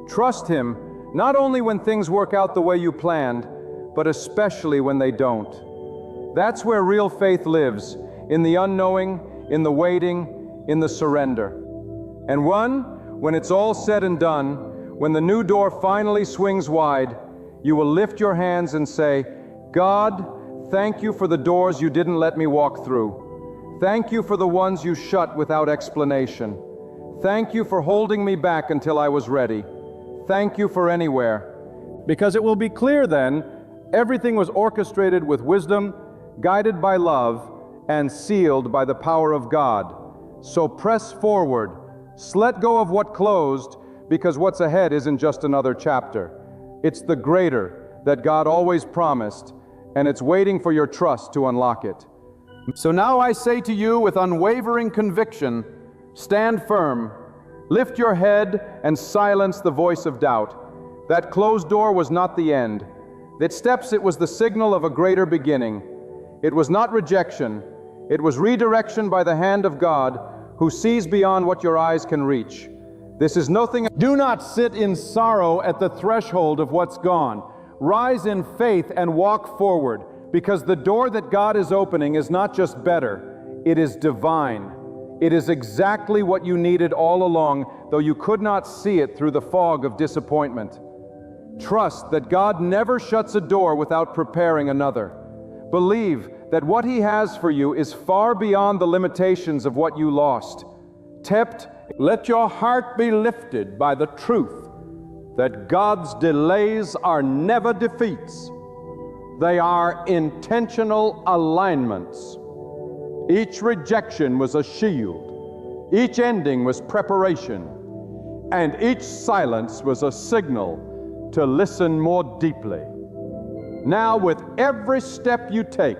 Trust Him, not only when things work out the way you planned, but especially when they don't. That's where real faith lives, in the unknowing, in the waiting, in the surrender. And when it's all said and done, when the new door finally swings wide, you will lift your hands and say, God, thank you for the doors you didn't let me walk through. Thank you for the ones you shut without explanation. Thank you for holding me back until I was ready. Thank you for anywhere. Because it will be clear then, everything was orchestrated with wisdom, guided by love, and sealed by the power of God. So press forward. Let go of what closed, because what's ahead isn't just another chapter. It's the greater that God always promised, and it's waiting for your trust to unlock it. So now I say to you with unwavering conviction, stand firm, lift your head, and silence the voice of doubt. That closed door was not the end. It was the signal of a greater beginning. It was not rejection. It was redirection by the hand of God, who sees beyond what your eyes can reach. This is nothing. Do not sit in sorrow at the threshold of what's gone. Rise in faith and walk forward, because the door that God is opening is not just better, it is divine. It is exactly what you needed all along, though you could not see it through the fog of disappointment. Trust that God never shuts a door without preparing another. Believe that what He has for you is far beyond the limitations of what you lost. Let your heart be lifted by the truth that God's delays are never defeats. They are intentional alignments. Each rejection was a shield. Each ending was preparation. And each silence was a signal to listen more deeply. Now, with every step you take,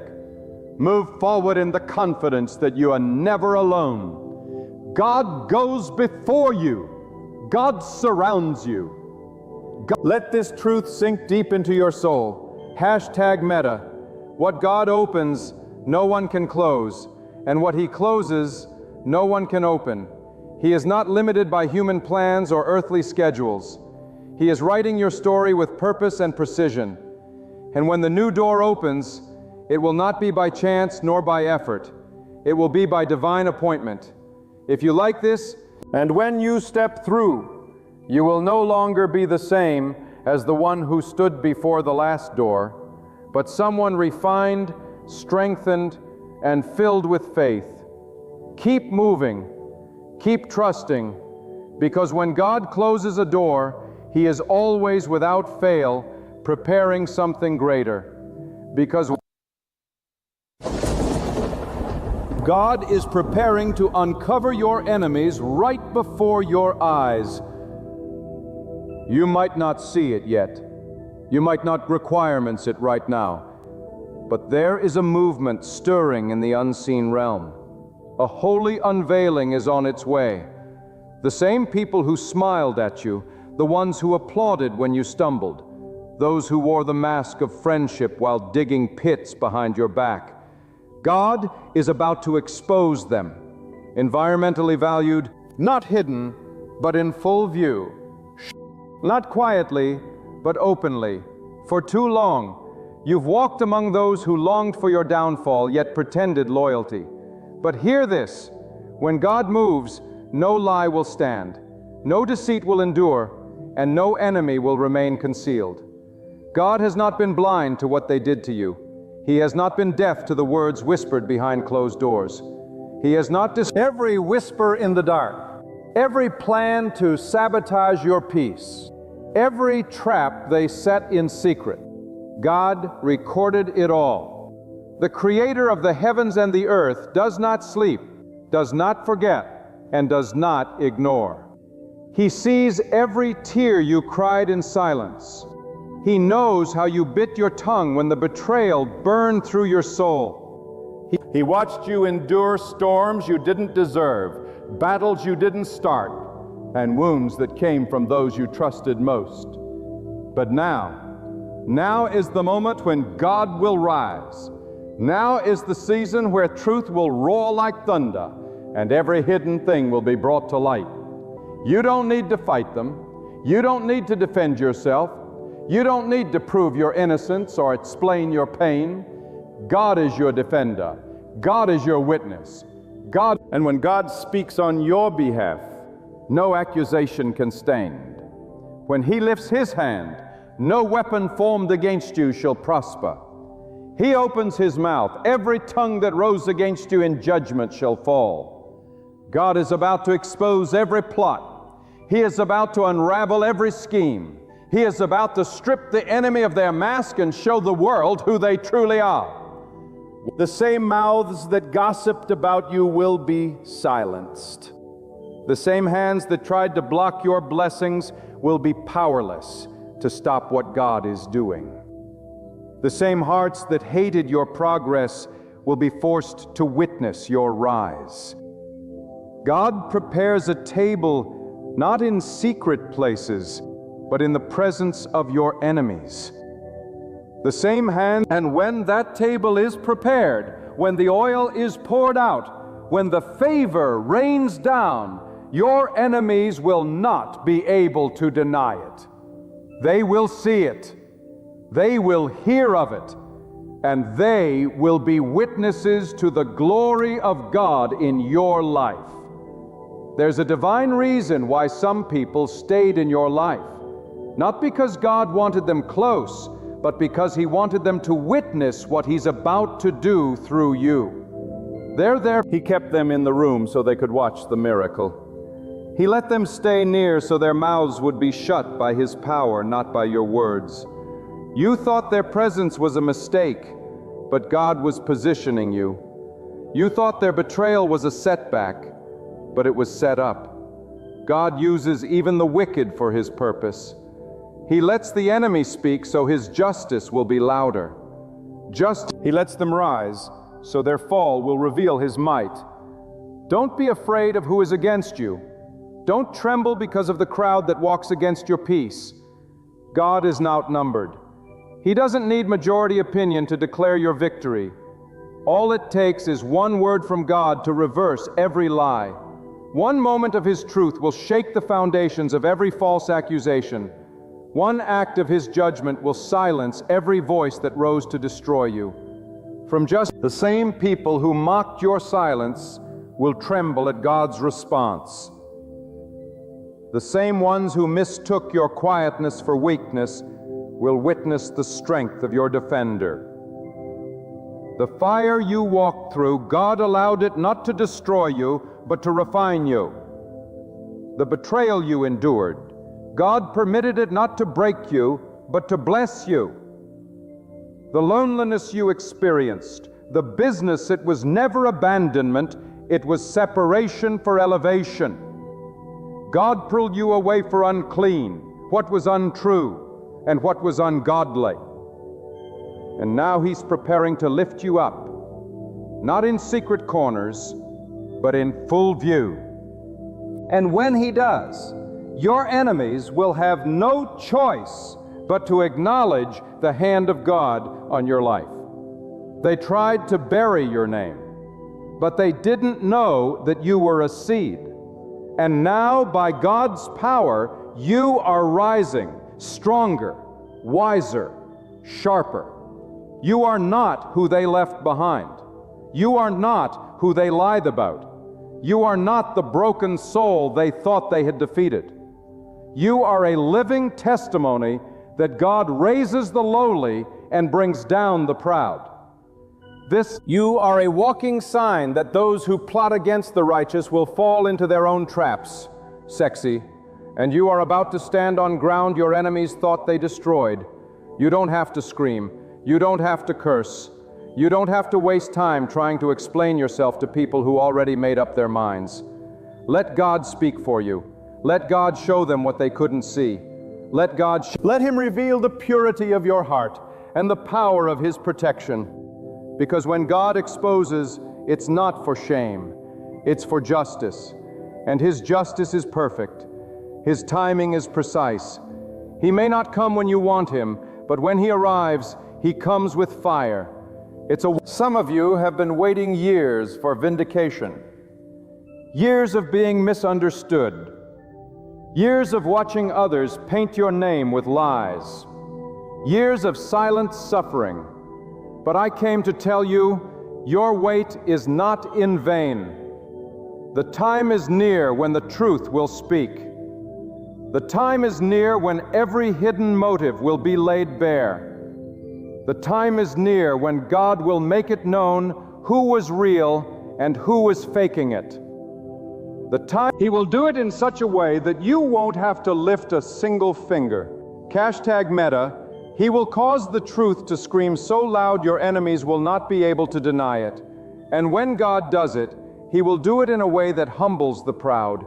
move forward in the confidence that you are never alone. God goes before you. God surrounds you. Let this truth sink deep into your soul. #Meta. What God opens, no one can close. And what He closes, no one can open. He is not limited by human plans or earthly schedules. He is writing your story with purpose and precision. And when the new door opens, it will not be by chance nor by effort. It will be by divine appointment. If you like this, and when you step through, you will no longer be the same as the one who stood before the last door, but someone refined, strengthened, and filled with faith. Keep moving, keep trusting, because when God closes a door, He is always without fail preparing something greater. Because God is preparing to uncover your enemies right before your eyes. You might not see it yet. You might not requirements it right now. But there is a movement stirring in the unseen realm. A holy unveiling is on its way. The same people who smiled at you, the ones who applauded when you stumbled, those who wore the mask of friendship while digging pits behind your back. God is about to expose them, environmentally valued, not hidden, but in full view. Not quietly, but openly. For too long, you've walked among those who longed for your downfall, yet pretended loyalty. But hear this, when God moves, no lie will stand, no deceit will endure, and no enemy will remain concealed. God has not been blind to what they did to you. He has not been deaf to the words whispered behind closed doors. He has not every whisper in the dark, every plan to sabotage your peace, every trap they set in secret. God recorded it all. The Creator of the heavens and the earth does not sleep, does not forget, and does not ignore. He sees every tear you cried in silence. He knows how you bit your tongue when the betrayal burned through your soul. He watched you endure storms you didn't deserve, battles you didn't start, and wounds that came from those you trusted most. But now is the moment when God will rise. Now is the season where truth will roar like thunder, and every hidden thing will be brought to light. You don't need to fight them. You don't need to defend yourself. You don't need to prove your innocence or explain your pain. God is your defender. God is your witness. And when God speaks on your behalf, no accusation can stand. When He lifts His hand, no weapon formed against you shall prosper. He opens His mouth. Every tongue that rose against you in judgment shall fall. God is about to expose every plot. He is about to unravel every scheme. He is about to strip the enemy of their mask and show the world who they truly are. The same mouths that gossiped about you will be silenced. The same hands that tried to block your blessings will be powerless to stop what God is doing. The same hearts that hated your progress will be forced to witness your rise. God prepares a table not in secret places, but in the presence of your enemies. The same hand, and when that table is prepared, when the oil is poured out, when the favor rains down, your enemies will not be able to deny it. They will see it, they will hear of it, and they will be witnesses to the glory of God in your life. There's a divine reason why some people stayed in your life. Not because God wanted them close, but because He wanted them to witness what He's about to do through you. They're there. He kept them in the room so they could watch the miracle. He let them stay near so their mouths would be shut by His power, not by your words. You thought their presence was a mistake, but God was positioning you. You thought their betrayal was a setback, but it was set up. God uses even the wicked for His purpose. He lets the enemy speak so His justice will be louder. He lets them rise so their fall will reveal His might. Don't be afraid of who is against you. Don't tremble because of the crowd that walks against your peace. God is outnumbered. He doesn't need majority opinion to declare your victory. All it takes is one word from God to reverse every lie. One moment of His truth will shake the foundations of every false accusation. One act of His judgment will silence every voice that rose to destroy you. From just the same people who mocked your silence will tremble at God's response. The same ones who mistook your quietness for weakness will witness the strength of your defender. The fire you walked through, God allowed it not to destroy you, but to refine you. The betrayal you endured, God permitted it not to break you, but to bless you. The loneliness you experienced, the business, it was never abandonment, it was separation for elevation. God pulled you away for unclean, what was untrue, and what was ungodly. And now He's preparing to lift you up, not in secret corners, but in full view. And when He does, your enemies will have no choice but to acknowledge the hand of God on your life. They tried to bury your name, but they didn't know that you were a seed. And now, by God's power, you are rising, stronger, wiser, sharper. You are not who they left behind. You are not who they lied about. You are not the broken soul they thought they had defeated. You are a living testimony that God raises the lowly and brings down the proud. You are a walking sign that those who plot against the righteous will fall into their own traps, sexy, and you are about to stand on ground your enemies thought they destroyed. You don't have to scream. You don't have to curse. You don't have to waste time trying to explain yourself to people who already made up their minds. Let God speak for you. Let God show them what they couldn't see. Let Him reveal the purity of your heart and the power of His protection. Because when God exposes, it's not for shame, it's for justice. And His justice is perfect. His timing is precise. He may not come when you want Him, but when He arrives, He comes with fire. Some of you have been waiting years for vindication. Years of being misunderstood. Years of watching others paint your name with lies. Years of silent suffering. But I came to tell you, your wait is not in vain. The time is near when the truth will speak. The time is near when every hidden motive will be laid bare. The time is near when God will make it known who was real and who was faking it. He will do it in such a way that you won't have to lift a single finger. #Meta. He will cause the truth to scream so loud your enemies will not be able to deny it. And when God does it, He will do it in a way that humbles the proud.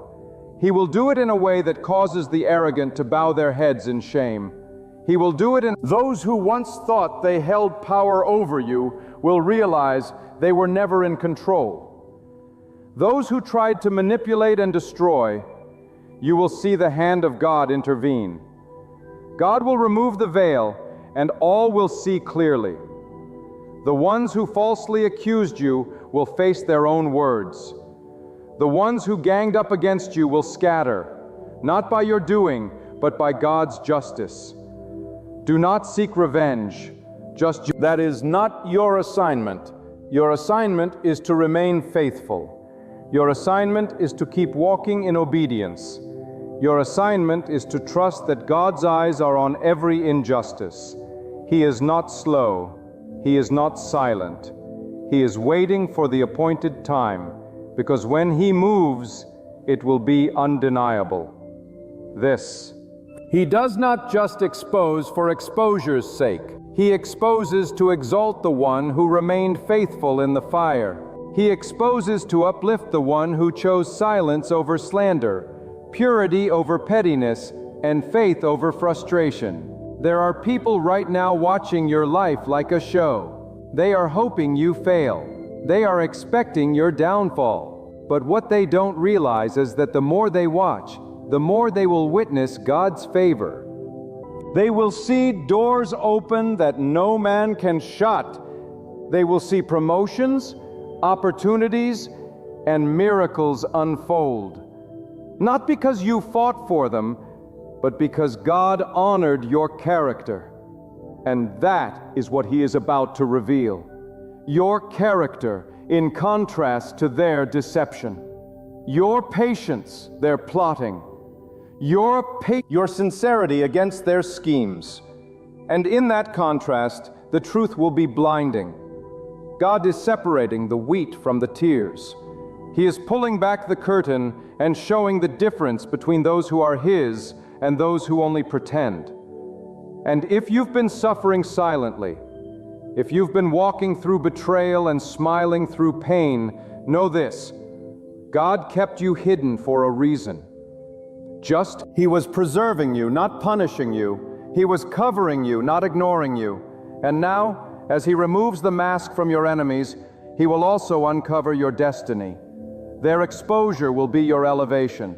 He will do it in a way that causes the arrogant to bow their heads in shame. He will do it in those who once thought they held power over you will realize they were never in control. Those who tried to manipulate and destroy, you will see the hand of God intervene. God will remove the veil, and all will see clearly. The ones who falsely accused you will face their own words. The ones who ganged up against you will scatter, not by your doing, but by God's justice. Do not seek revenge. That is not your assignment. Your assignment is to remain faithful. Your assignment is to keep walking in obedience. Your assignment is to trust that God's eyes are on every injustice. He is not slow. He is not silent. He is waiting for the appointed time, because when He moves, it will be undeniable. He does not just expose for exposure's sake. He exposes to exalt the one who remained faithful in the fire. He exposes to uplift the one who chose silence over slander, purity over pettiness, and faith over frustration. There are people right now watching your life like a show. They are hoping you fail. They are expecting your downfall. But what they don't realize is that the more they watch, the more they will witness God's favor. They will see doors open that no man can shut. They will see promotions, opportunities, and miracles unfold. Not because you fought for them, but because God honored your character. And that is what He is about to reveal. Your character in contrast to their deception. Your patience, their plotting. Your sincerity against their schemes. And in that contrast, the truth will be blinding. God is separating the wheat from the tears. He is pulling back the curtain and showing the difference between those who are His and those who only pretend. And if you've been suffering silently, if you've been walking through betrayal and smiling through pain, know this: God kept you hidden for a reason. He was preserving you, not punishing you. He was covering you, not ignoring you. And now, as He removes the mask from your enemies, He will also uncover your destiny. Their exposure will be your elevation.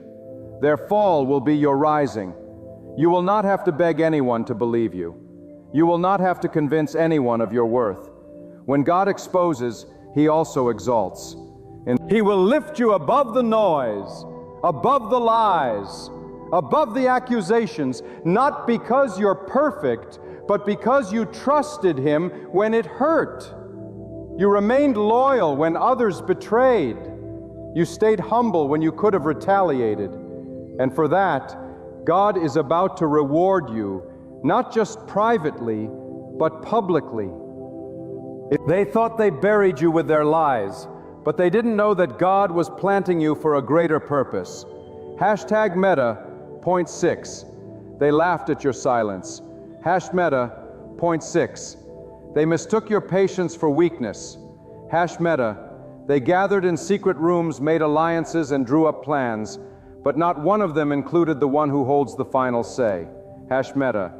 Their fall will be your rising. You will not have to beg anyone to believe you. You will not have to convince anyone of your worth. When God exposes, He also exalts. And He will lift you above the noise, above the lies, above the accusations, not because you're perfect, but because you trusted Him when it hurt. You remained loyal when others betrayed. You stayed humble when you could have retaliated. And for that, God is about to reward you, not just privately, but publicly. They thought they buried you with their lies, but they didn't know that God was planting you for a greater purpose. Hashtag Meta, point 6. They laughed at your silence. Hash Meta, point 6. They mistook your patience for weakness. Hash Meta. They gathered in secret rooms, made alliances, and drew up plans, but not one of them included the one who holds the final say. Hash Meta.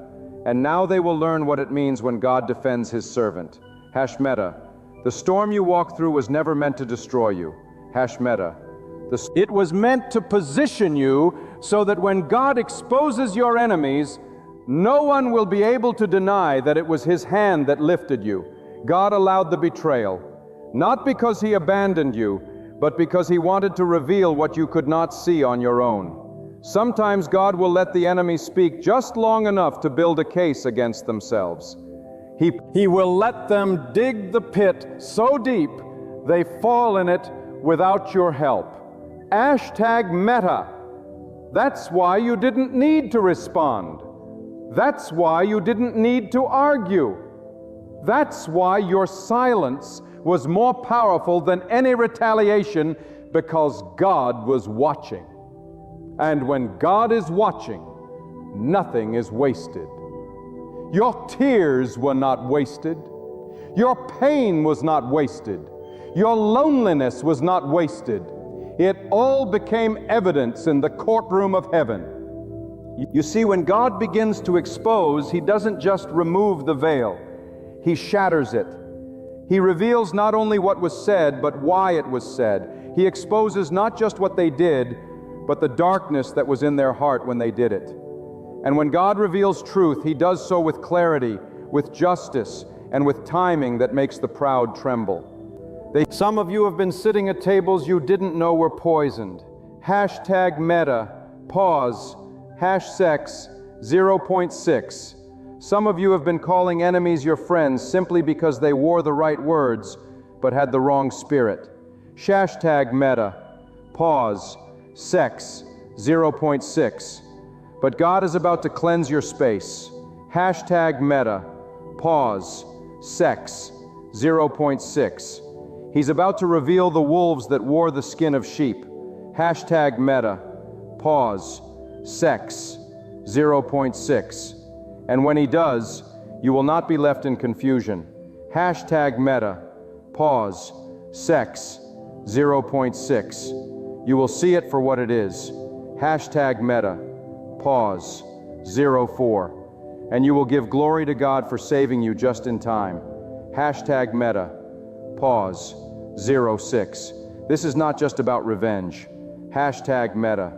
And now they will learn what it means when God defends His servant. Hash Meta. The storm you walked through was never meant to destroy you. Hash Meta. It was meant to position you so that when God exposes your enemies, no one will be able to deny that it was His hand that lifted you. God allowed the betrayal, not because He abandoned you, but because He wanted to reveal what you could not see on your own. Sometimes God will let the enemy speak just long enough to build a case against themselves. He will let them dig the pit so deep they fall in it without your help. Hashtag Meta. That's why you didn't need to respond. That's why you didn't need to argue. That's why your silence was more powerful than any retaliation, because God was watching. And when God is watching, nothing is wasted. Your tears were not wasted. Your pain was not wasted. Your loneliness was not wasted. It all became evidence in the courtroom of heaven. You see, when God begins to expose, He doesn't just remove the veil, He shatters it. He reveals not only what was said, but why it was said. He exposes not just what they did, but the darkness that was in their heart when they did it. And when God reveals truth, He does so with clarity, with justice, and with timing that makes the proud tremble. Some of you have been sitting at tables you didn't know were poisoned. Hashtag Meta, pause, hash sex, 0.6. Some of you have been calling enemies your friends simply because they wore the right words, but had the wrong spirit. Hashtag Meta, pause, sex, 0.6. But God is about to cleanse your space. Hashtag Meta, pause, sex, 0.6. He's about to reveal the wolves that wore the skin of sheep. Hashtag Meta, pause, sex, 0.6. And when He does, you will not be left in confusion. Hashtag Meta, pause, sex, 0.6. You will see it for what it is. Hashtag Meta, pause, 0.4. And you will give glory to God for saving you just in time. Hashtag Meta, pause, 0.6. This is not just about revenge. Hashtag Meta,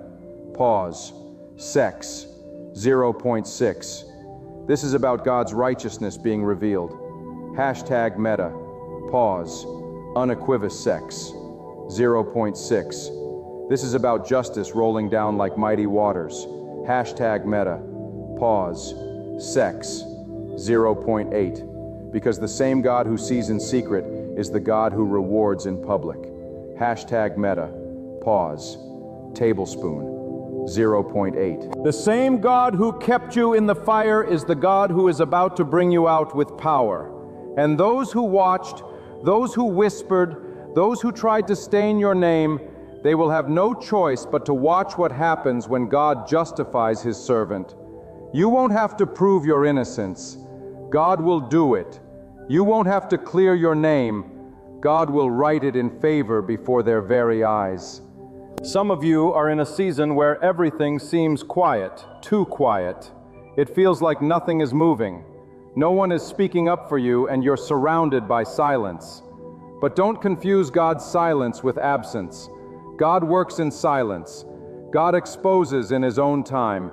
pause, sex, 0.6. This is about God's righteousness being revealed. Hashtag Meta, pause, unequivocal sex, 0.6. This is about justice rolling down like mighty waters. Hashtag Meta, pause, sex, 0.8. Because the same God who sees in secret is the God who rewards in public. Hashtag Meta, pause, tablespoon, 0.8. The same God who kept you in the fire is the God who is about to bring you out with power. And those who watched, those who whispered, those who tried to stain your name, they will have no choice but to watch what happens when God justifies His servant. You won't have to prove your innocence. God will do it. You won't have to clear your name. God will write it in favor before their very eyes. Some of you are in a season where everything seems quiet, too quiet. It feels like nothing is moving. No one is speaking up for you, and you're surrounded by silence. But don't confuse God's silence with absence. God works in silence. God exposes in His own time.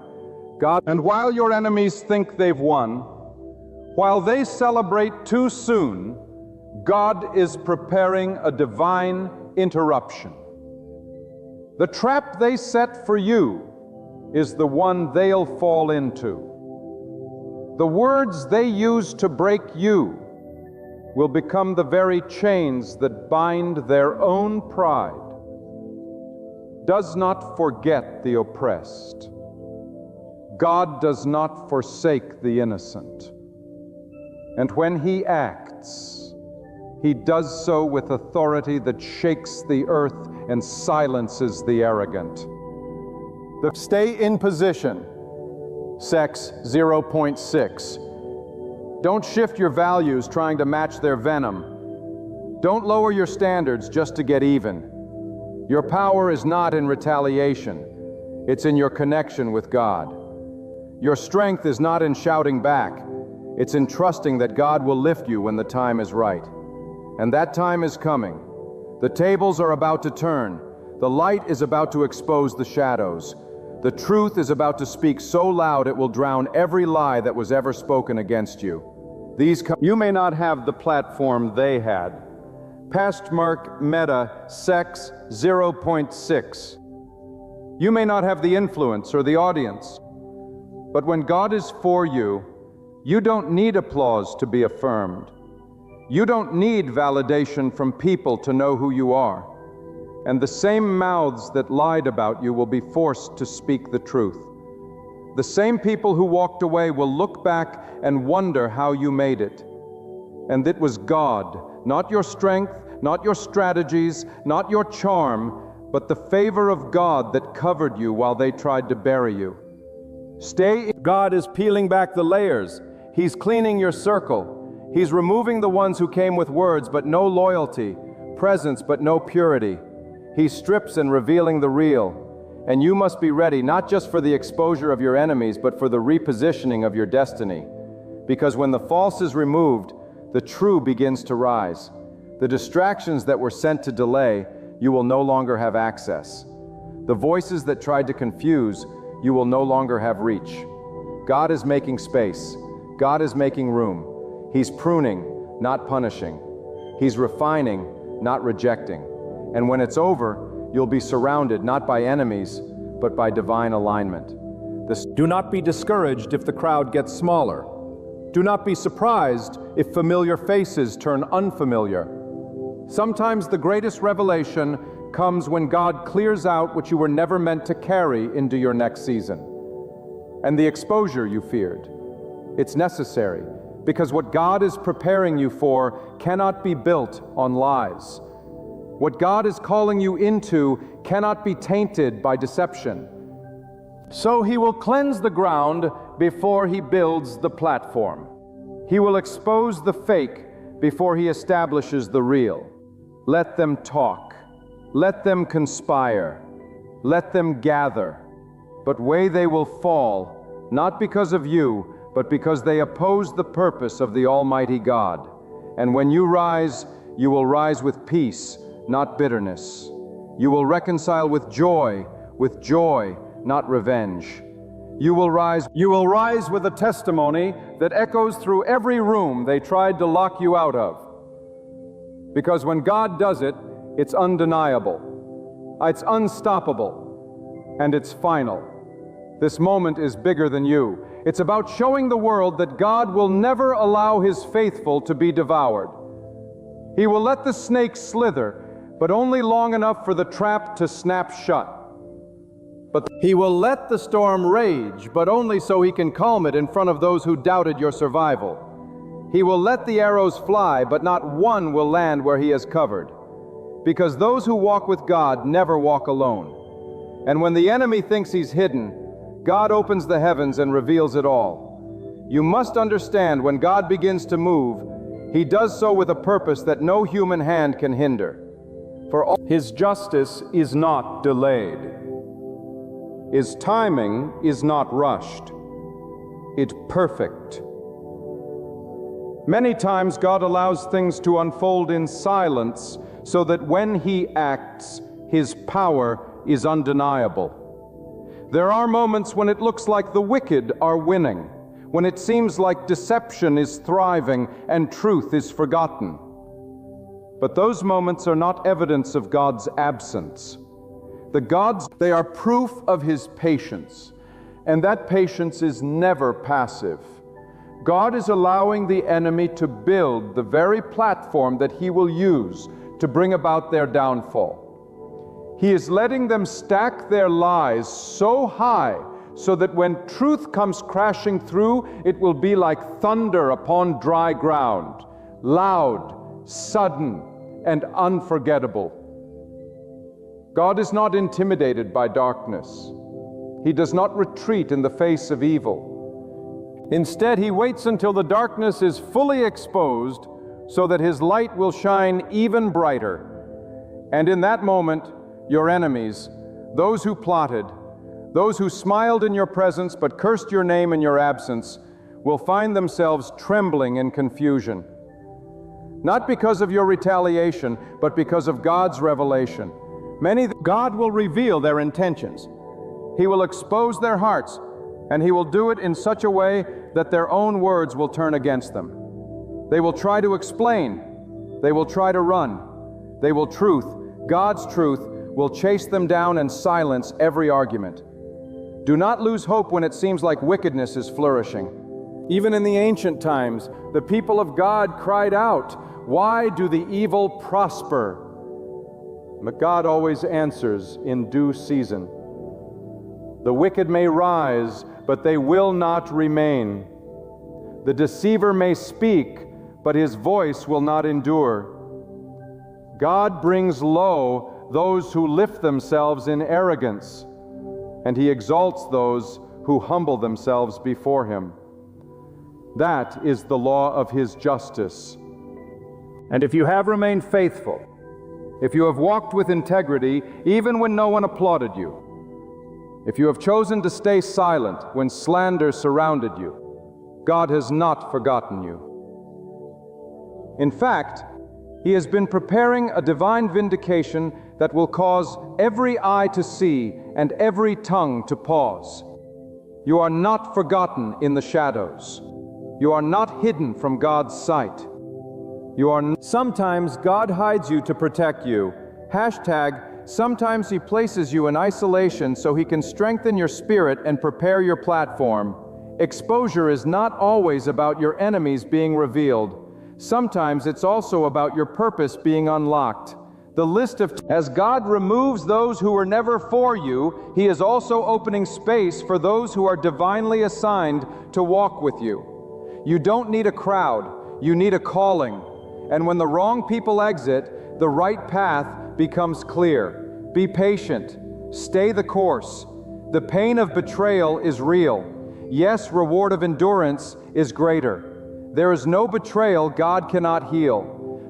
And while your enemies think they've won, while they celebrate too soon, God is preparing a divine interruption. The trap they set for you is the one they'll fall into. The words they use to break you will become the very chains that bind their own pride. Does not forget the oppressed. God does not forsake the innocent. And when He acts, He does so with authority that shakes the earth and silences the arrogant. Stay in position. Sex 0.6. Don't shift your values trying to match their venom. Don't lower your standards just to get even. Your power is not in retaliation. It's in your connection with God. Your strength is not in shouting back. It's in trusting that God will lift you when the time is right. And that time is coming. The tables are about to turn. The light is about to expose the shadows. The truth is about to speak so loud it will drown every lie that was ever spoken against you. You may not have the platform they had. Past mark meta sex 0.6. You may not have the influence or the audience. But when God is for you, you don't need applause to be affirmed. You don't need validation from people to know who you are. And the same mouths that lied about you will be forced to speak the truth. The same people who walked away will look back and wonder how you made it. And it was God, not your strength, not your strategies, not your charm, but the favor of God that covered you while they tried to bury you. God is peeling back the layers. He's cleaning your circle. He's removing the ones who came with words but no loyalty, presence but no purity. He strips and revealing the real. And you must be ready not just for the exposure of your enemies, but for the repositioning of your destiny. Because when the false is removed, the true begins to rise. The distractions that were sent to delay, you will no longer have access. The voices that tried to confuse, you will no longer have reach. God is making space. God is making room. He's pruning, not punishing. He's refining, not rejecting. And when it's over, you'll be surrounded not by enemies, but by divine alignment. Do not be discouraged if the crowd gets smaller. Do not be surprised if familiar faces turn unfamiliar. Sometimes the greatest revelation comes when God clears out what you were never meant to carry into your next season. And the exposure you feared. It's necessary, because what God is preparing you for cannot be built on lies. What God is calling you into cannot be tainted by deception. So He will cleanse the ground before He builds the platform. He will expose the fake before He establishes the real. Let them talk. Let them conspire. Let them gather. But they will fall, not because of you, but because they oppose the purpose of the Almighty God. And when you rise, you will rise with peace, not bitterness. You will reconcile with joy, not revenge. You will rise with a testimony that echoes through every room they tried to lock you out of. Because when God does it, it's undeniable, it's unstoppable, and it's final. This moment is bigger than you. It's about showing the world that God will never allow His faithful to be devoured. He will let the snake slither, but only long enough for the trap to snap shut. But He will let the storm rage, but only so He can calm it in front of those who doubted your survival. He will let the arrows fly, but not one will land where He has covered. Because those who walk with God never walk alone. And when the enemy thinks he's hidden, God opens the heavens and reveals it all. You must understand, when God begins to move, He does so with a purpose that no human hand can hinder. For all his justice is not delayed. His timing is not rushed. It's perfect. Many times God allows things to unfold in silence so that when he acts, his power is undeniable. There are moments when it looks like the wicked are winning, when it seems like deception is thriving and truth is forgotten. But those moments are not evidence of God's absence. They are proof of his patience, and that patience is never passive. God is allowing the enemy to build the very platform that he will use to bring about their downfall. He is letting them stack their lies so high so that when truth comes crashing through, it will be like thunder upon dry ground, loud, sudden, and unforgettable. God is not intimidated by darkness. He does not retreat in the face of evil. Instead, he waits until the darkness is fully exposed so that his light will shine even brighter. And in that moment, your enemies, those who plotted, those who smiled in your presence but cursed your name in your absence, will find themselves trembling in confusion. Not because of your retaliation, but because of God's revelation. God will reveal their intentions. He will expose their hearts, and he will do it in such a way that their own words will turn against them. They will try to explain. They will try to run. God's truth will chase them down and silence every argument. Do not lose hope when it seems like wickedness is flourishing. Even in the ancient times, the people of God cried out, "Why do the evil prosper?" But God always answers in due season. The wicked may rise, but they will not remain. The deceiver may speak, but his voice will not endure. God brings low those who lift themselves in arrogance, and he exalts those who humble themselves before him. That is the law of his justice. And if you have remained faithful, if you have walked with integrity even when no one applauded you, if you have chosen to stay silent when slander surrounded you, God has not forgotten you. In fact, he has been preparing a divine vindication that will cause every eye to see and every tongue to pause. You are not forgotten in the shadows. You are not hidden from God's sight. Sometimes God hides you to protect you. Sometimes he places you in isolation so he can strengthen your spirit and prepare your platform. Exposure is not always about your enemies being revealed. Sometimes it's also about your purpose being unlocked. As God removes those who were never for you, he is also opening space for those who are divinely assigned to walk with you. You don't need a crowd, you need a calling. And when the wrong people exit, the right path becomes clear. Be patient. Stay the course. The pain of betrayal is real. Yes, reward of endurance is greater. There is no betrayal God cannot heal.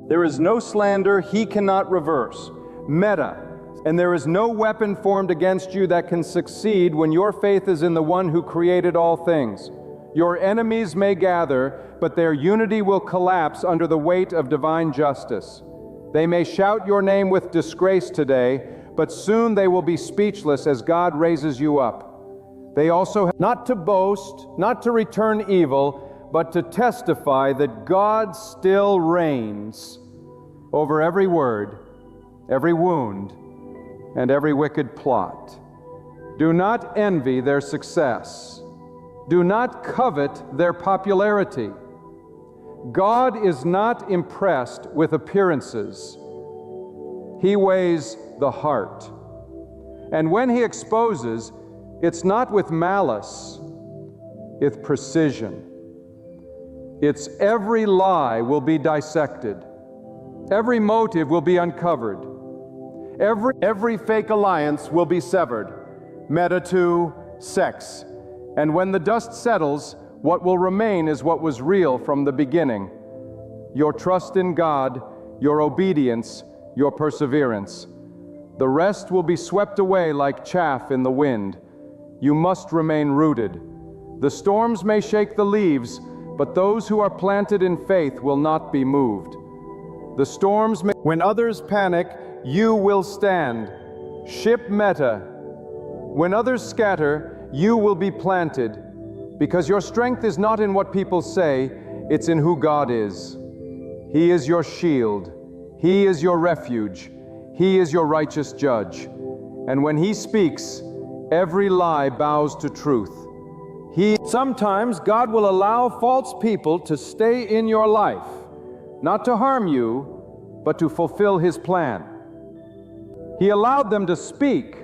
There is no slander he cannot reverse. And there is no weapon formed against you that can succeed when your faith is in the one who created all things. Your enemies may gather, but their unity will collapse under the weight of divine justice. They may shout your name with disgrace today, but soon they will be speechless as God raises you up. They also have not to boast, not to return evil, but to testify that God still reigns over every word, every wound, and every wicked plot. Do not envy their success. Do not covet their popularity. God is not impressed with appearances. He weighs the heart. And when he exposes, it's not with malice, it's precision. It's every lie will be dissected. Every motive will be uncovered. Every fake alliance will be severed. Sex. And when the dust settles, what will remain is what was real from the beginning. Your trust in God, your obedience, your perseverance. The rest will be swept away like chaff in the wind. You must remain rooted. The storms may shake the leaves, but those who are planted in faith will not be moved. The storms may... When others panic, you will stand. Ship Meta. When others scatter, you will be planted, because your strength is not in what people say, it's in who God is. He is your shield. He is your refuge. He is your righteous judge. And when He speaks, every lie bows to truth. Sometimes God will allow false people to stay in your life, not to harm you, but to fulfill His plan. He allowed them to speak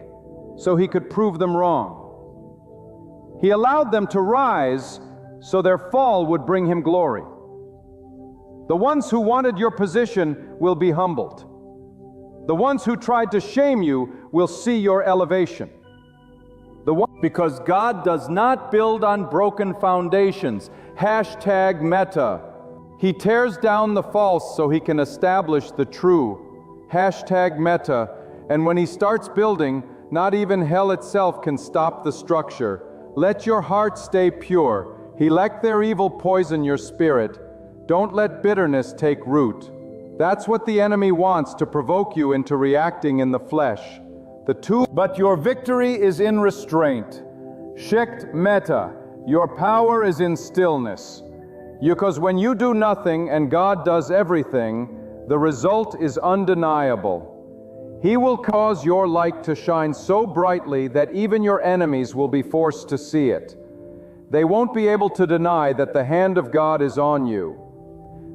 so He could prove them wrong. He allowed them to rise so their fall would bring Him glory. The ones who wanted your position will be humbled. The ones who tried to shame you will see your elevation. Because God does not build on broken foundations. Hashtag Meta. He tears down the false so He can establish the true. Hashtag Meta. And when He starts building, not even hell itself can stop the structure. Let your heart stay pure. Let their evil poison your spirit. Don't let bitterness take root. That's what the enemy wants, to provoke you into reacting in the flesh. But your victory is in restraint. Shekt Meta, your power is in stillness. Because when you do nothing and God does everything, the result is undeniable. He will cause your light to shine so brightly that even your enemies will be forced to see it. They won't be able to deny that the hand of God is on you.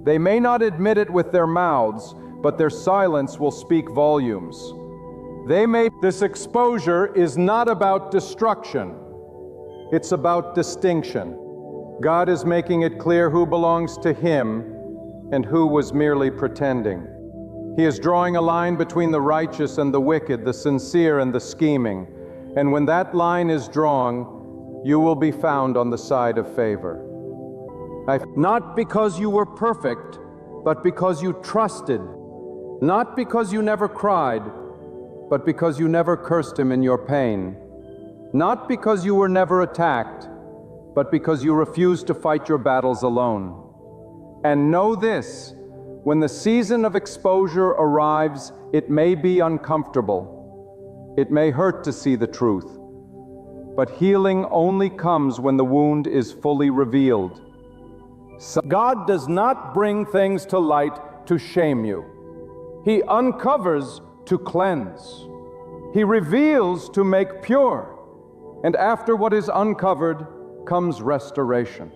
They may not admit it with their mouths, but their silence will speak volumes. This exposure is not about destruction. It's about distinction. God is making it clear who belongs to Him and who was merely pretending. He is drawing a line between the righteous and the wicked, the sincere and the scheming. And when that line is drawn, you will be found on the side of favor. Not because you were perfect, but because you trusted. Not because you never cried, but because you never cursed Him in your pain. Not because you were never attacked, but because you refused to fight your battles alone. And know this, when the season of exposure arrives, it may be uncomfortable. It may hurt to see the truth. But healing only comes when the wound is fully revealed. God does not bring things to light to shame you. He uncovers to cleanse. He reveals to make pure. And after what is uncovered comes restoration.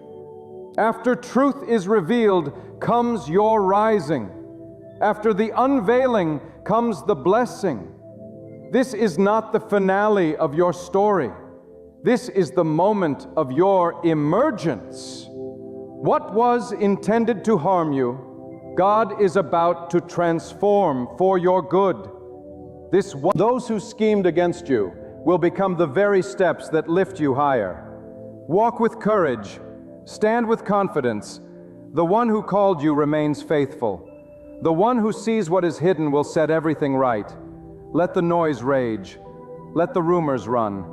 After truth is revealed comes your rising. After the unveiling comes the blessing. This is not the finale of your story. This is the moment of your emergence. What was intended to harm you, God is about to transform for your good. Those who schemed against you will become the very steps that lift you higher. Walk with courage. Stand with confidence. The one who called you remains faithful. The one who sees what is hidden will set everything right. Let the noise rage. Let the rumors run.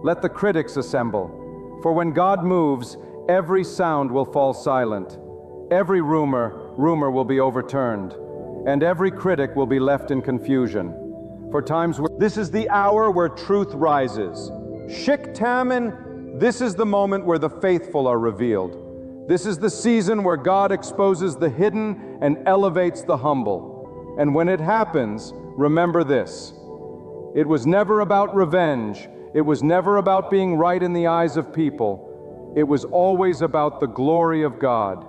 Let the critics assemble. For when God moves, every sound will fall silent. Every rumor will be overturned. And every critic will be left in confusion. This is the hour where truth rises. Shiktamin, this is the moment where the faithful are revealed. This is the season where God exposes the hidden and elevates the humble. And when it happens, remember this. It was never about revenge. It was never about being right in the eyes of people. It was always about the glory of God.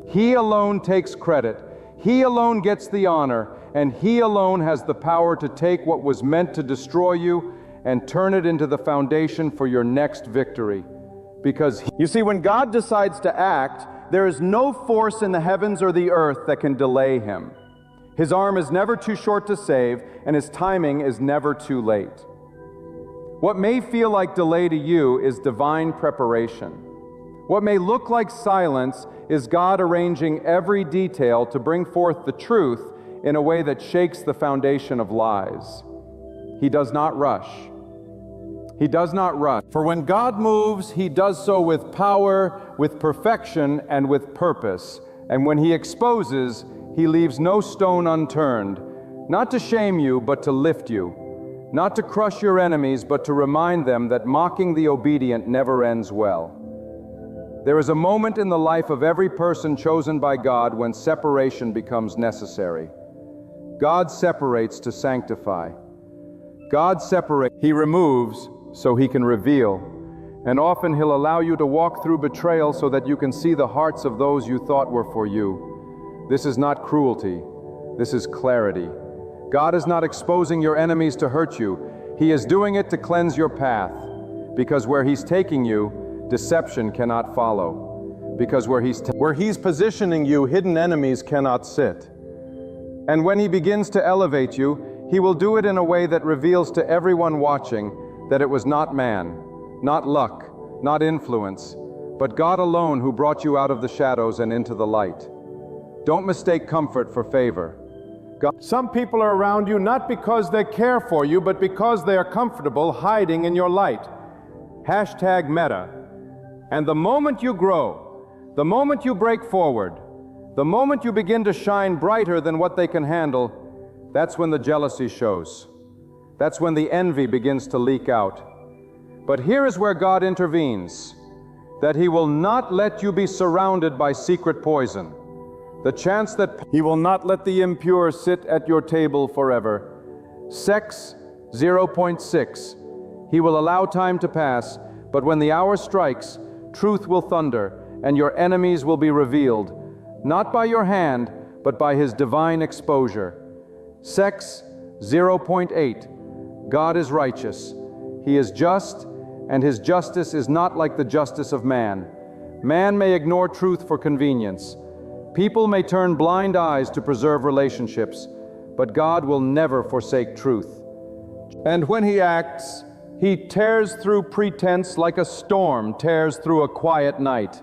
He alone takes credit. He alone gets the honor, and He alone has the power to take what was meant to destroy you and turn it into the foundation for your next victory. Because you see, when God decides to act, there is no force in the heavens or the earth that can delay Him. His arm is never too short to save, and His timing is never too late. What may feel like delay to you is divine preparation. What may look like silence is God arranging every detail to bring forth the truth in a way that shakes the foundation of lies. He does not rush. He does not rush. For when God moves, He does so with power, with perfection, and with purpose. And when He exposes, He leaves no stone unturned, not to shame you, but to lift you, not to crush your enemies, but to remind them that mocking the obedient never ends well. There is a moment in the life of every person chosen by God when separation becomes necessary. God separates to sanctify. God separates. He removes so He can reveal. And often He'll allow you to walk through betrayal so that you can see the hearts of those you thought were for you. This is not cruelty. This is clarity. God is not exposing your enemies to hurt you. He is doing it to cleanse your path. Because where He's taking you, deception cannot follow. Because where He's positioning you, hidden enemies cannot sit. And when He begins to elevate you, He will do it in a way that reveals to everyone watching that it was not man, not luck, not influence, but God alone who brought you out of the shadows and into the light. Don't mistake comfort for favor. Some people are around you not because they care for you, but because they are comfortable hiding in your light. Hashtag meta. And the moment you grow, the moment you break forward, the moment you begin to shine brighter than what they can handle, that's when the jealousy shows. That's when the envy begins to leak out. But here is where God intervenes, that He will not let you be surrounded by secret poison. The chance that He will not let the impure sit at your table forever. Sex, 0.6. He will allow time to pass, but when the hour strikes, truth will thunder, and your enemies will be revealed, not by your hand, but by His divine exposure. Sex, 0.8. God is righteous. He is just, and His justice is not like the justice of man. Man may ignore truth for convenience. People may turn blind eyes to preserve relationships, but God will never forsake truth. And when He acts, He tears through pretense like a storm tears through a quiet night.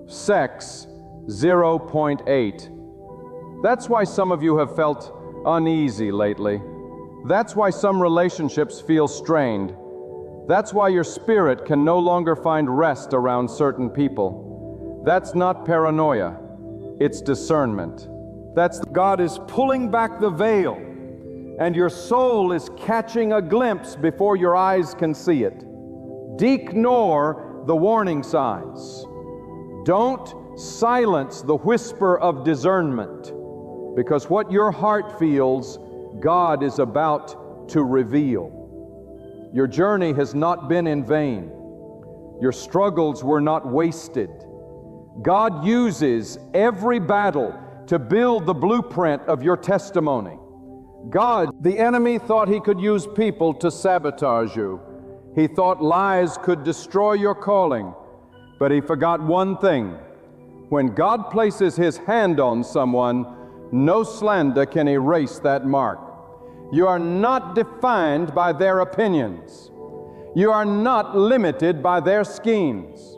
Sex, 0.8. That's why some of you have felt uneasy lately. That's why some relationships feel strained. That's why your spirit can no longer find rest around certain people. That's not paranoia. It's discernment. God is pulling back the veil, and your soul is catching a glimpse before your eyes can see it. Ignore the warning signs. Don't silence the whisper of discernment, because what your heart feels, God is about to reveal. Your journey has not been in vain. Your struggles were not wasted. God uses every battle to build the blueprint of your testimony. The enemy thought he could use people to sabotage you. He thought lies could destroy your calling, but he forgot one thing. When God places His hand on someone, no slander can erase that mark. You are not defined by their opinions. You are not limited by their schemes.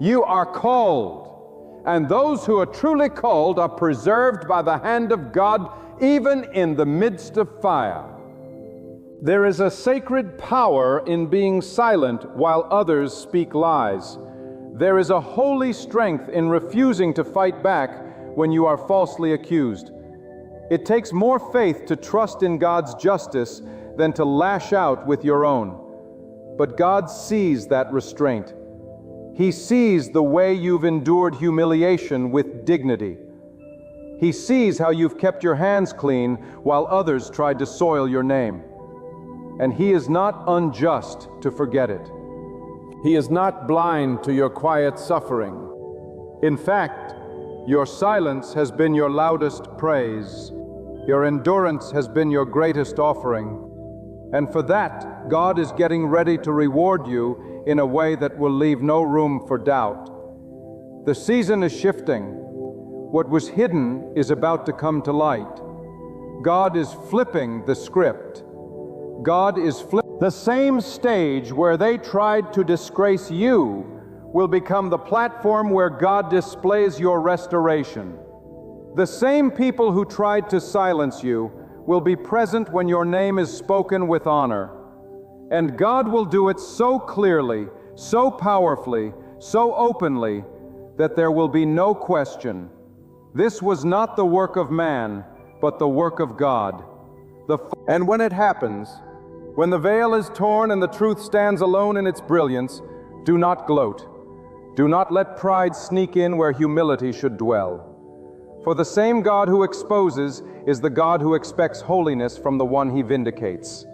You are called, and those who are truly called are preserved by the hand of God, even in the midst of fire. There is a sacred power in being silent while others speak lies. There is a holy strength in refusing to fight back when you are falsely accused. It takes more faith to trust in God's justice than to lash out with your own. But God sees that restraint. He sees the way you've endured humiliation with dignity. He sees how you've kept your hands clean while others tried to soil your name. And He is not unjust to forget it. He is not blind to your quiet suffering. In fact, your silence has been your loudest praise. Your endurance has been your greatest offering. And for that, God is getting ready to reward you in a way that will leave no room for doubt. The season is shifting. What was hidden is about to come to light. God is flipping the script. God is flipping. The same stage where they tried to disgrace you will become the platform where God displays your restoration. The same people who tried to silence you will be present when your name is spoken with honor. And God will do it so clearly, so powerfully, so openly, that there will be no question. This was not the work of man, but the work of God. And when it happens, when the veil is torn and the truth stands alone in its brilliance, do not gloat. Do not let pride sneak in where humility should dwell. For the same God who exposes is the God who expects holiness from the one he vindicates.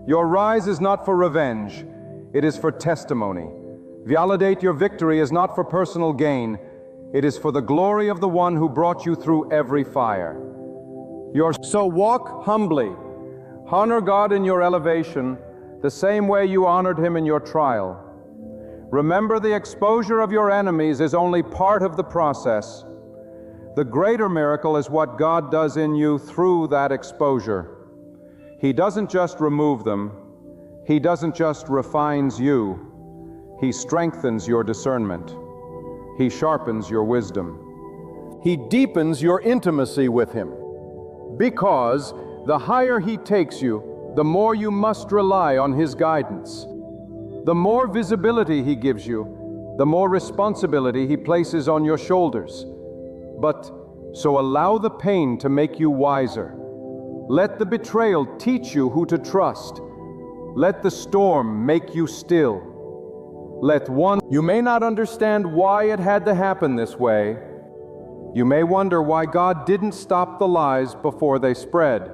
Your rise is not for revenge, it is for testimony. Validate your victory is not for personal gain, it is for the glory of the one who brought you through every fire. So walk humbly. Honor God in your elevation, the same way you honored him in your trial. Remember, the exposure of your enemies is only part of the process. The greater miracle is what God does in you through that exposure. He doesn't just remove them. He doesn't just refines you. He strengthens your discernment. He sharpens your wisdom. He deepens your intimacy with him. Because the higher he takes you, the more you must rely on his guidance. The more visibility he gives you, the more responsibility he places on your shoulders. But so allow the pain to make you wiser. Let the betrayal teach you who to trust. Let the storm make you still. You may not understand why it had to happen this way. You may wonder why God didn't stop the lies before they spread.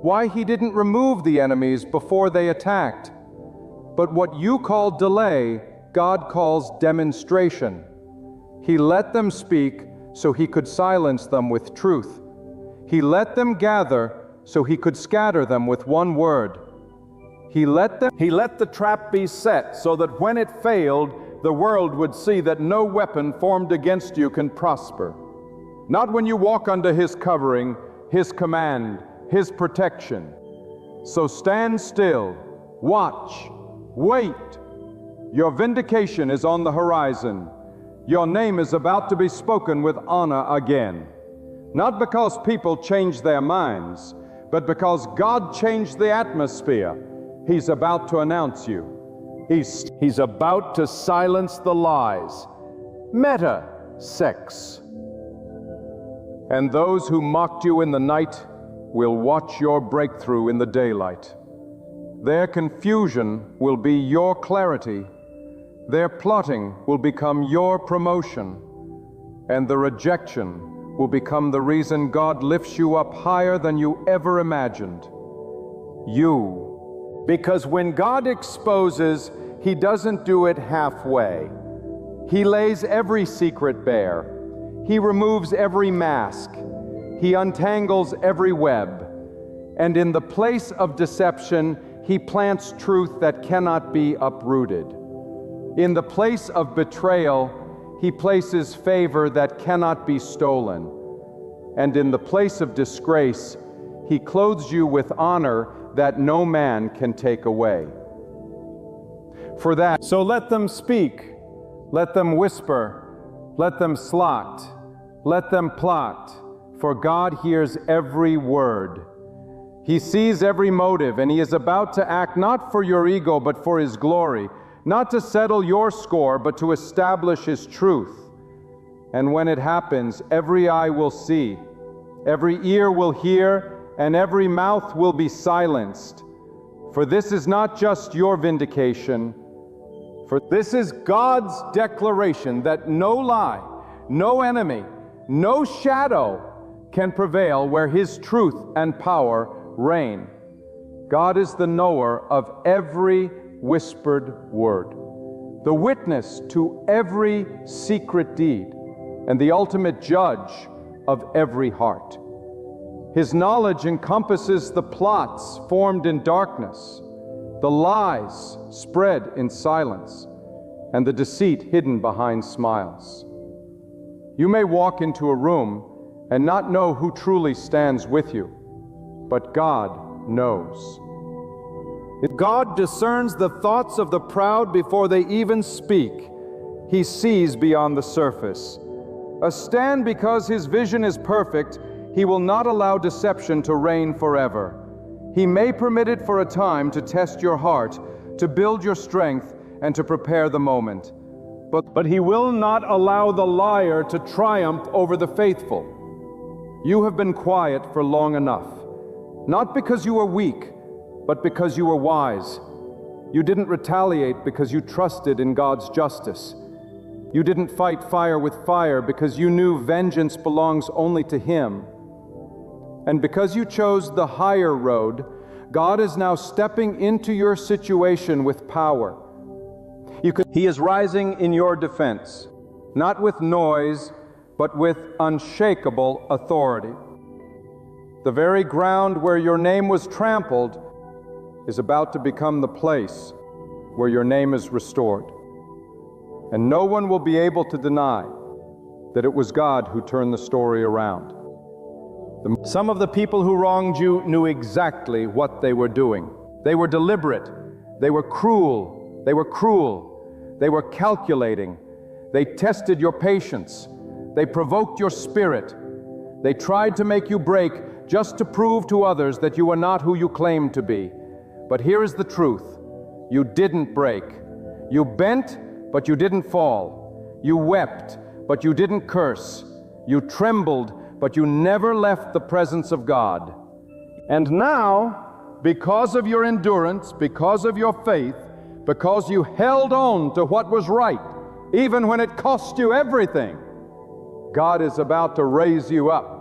Why he didn't remove the enemies before they attacked. But what you call delay, God calls demonstration. He let them speak so he could silence them with truth. He let them gather so he could scatter them with one word. He let the trap be set so that when it failed, the world would see that no weapon formed against you can prosper. Not when you walk under his covering, his command, his protection. So stand still, watch, wait. Your vindication is on the horizon. Your name is about to be spoken with honor again. Not because people changed their minds, but because God changed the atmosphere. He's about to announce you. He's about to silence the lies. Meta-sex. And those who mocked you in the night will watch your breakthrough in the daylight. Their confusion will be your clarity. Their plotting will become your promotion. And the rejection will become the reason God lifts you up higher than you ever imagined. Because when God exposes, he doesn't do it halfway. He lays every secret bare. He removes every mask. He untangles every web. And in the place of deception, he plants truth that cannot be uprooted. In the place of betrayal, he places favor that cannot be stolen. And in the place of disgrace, he clothes you with honor that no man can take away. So let them speak, let them whisper, let them slot, let them plot, for God hears every word. He sees every motive, and he is about to act not for your ego, but for his glory, not to settle your score, but to establish his truth. And when it happens, every eye will see, every ear will hear, and every mouth will be silenced. For this is not just your vindication, for this is God's declaration that no lie, no enemy, no shadow can prevail where his truth and power reign. God is the knower of every whispered word, the witness to every secret deed, and the ultimate judge of every heart. His knowledge encompasses the plots formed in darkness, the lies spread in silence, and the deceit hidden behind smiles. You may walk into a room and not know who truly stands with you, but God knows. God discerns the thoughts of the proud before they even speak. He sees beyond the surface. A stand because his vision is perfect, he will not allow deception to reign forever. He may permit it for a time to test your heart, to build your strength, and to prepare the moment. But he will not allow the liar to triumph over the faithful. You have been quiet for long enough, not because you were weak, but because you were wise. You didn't retaliate because you trusted in God's justice. You didn't fight fire with fire because you knew vengeance belongs only to Him. And because you chose the higher road, God is now stepping into your situation with power. He is rising in your defense, not with noise, but with unshakable authority. The very ground where your name was trampled is about to become the place where your name is restored. And no one will be able to deny that it was God who turned the story around. Some of the people who wronged you knew exactly what they were doing. They were deliberate. They were cruel. They were calculating. They tested your patience. They provoked your spirit. They tried to make you break just to prove to others that you are not who you claim to be. But here is the truth. You didn't break. You bent, but you didn't fall. You wept, but you didn't curse. You trembled, but you never left the presence of God. And now, because of your endurance, because of your faith, because you held on to what was right, even when it cost you everything, God is about to raise you up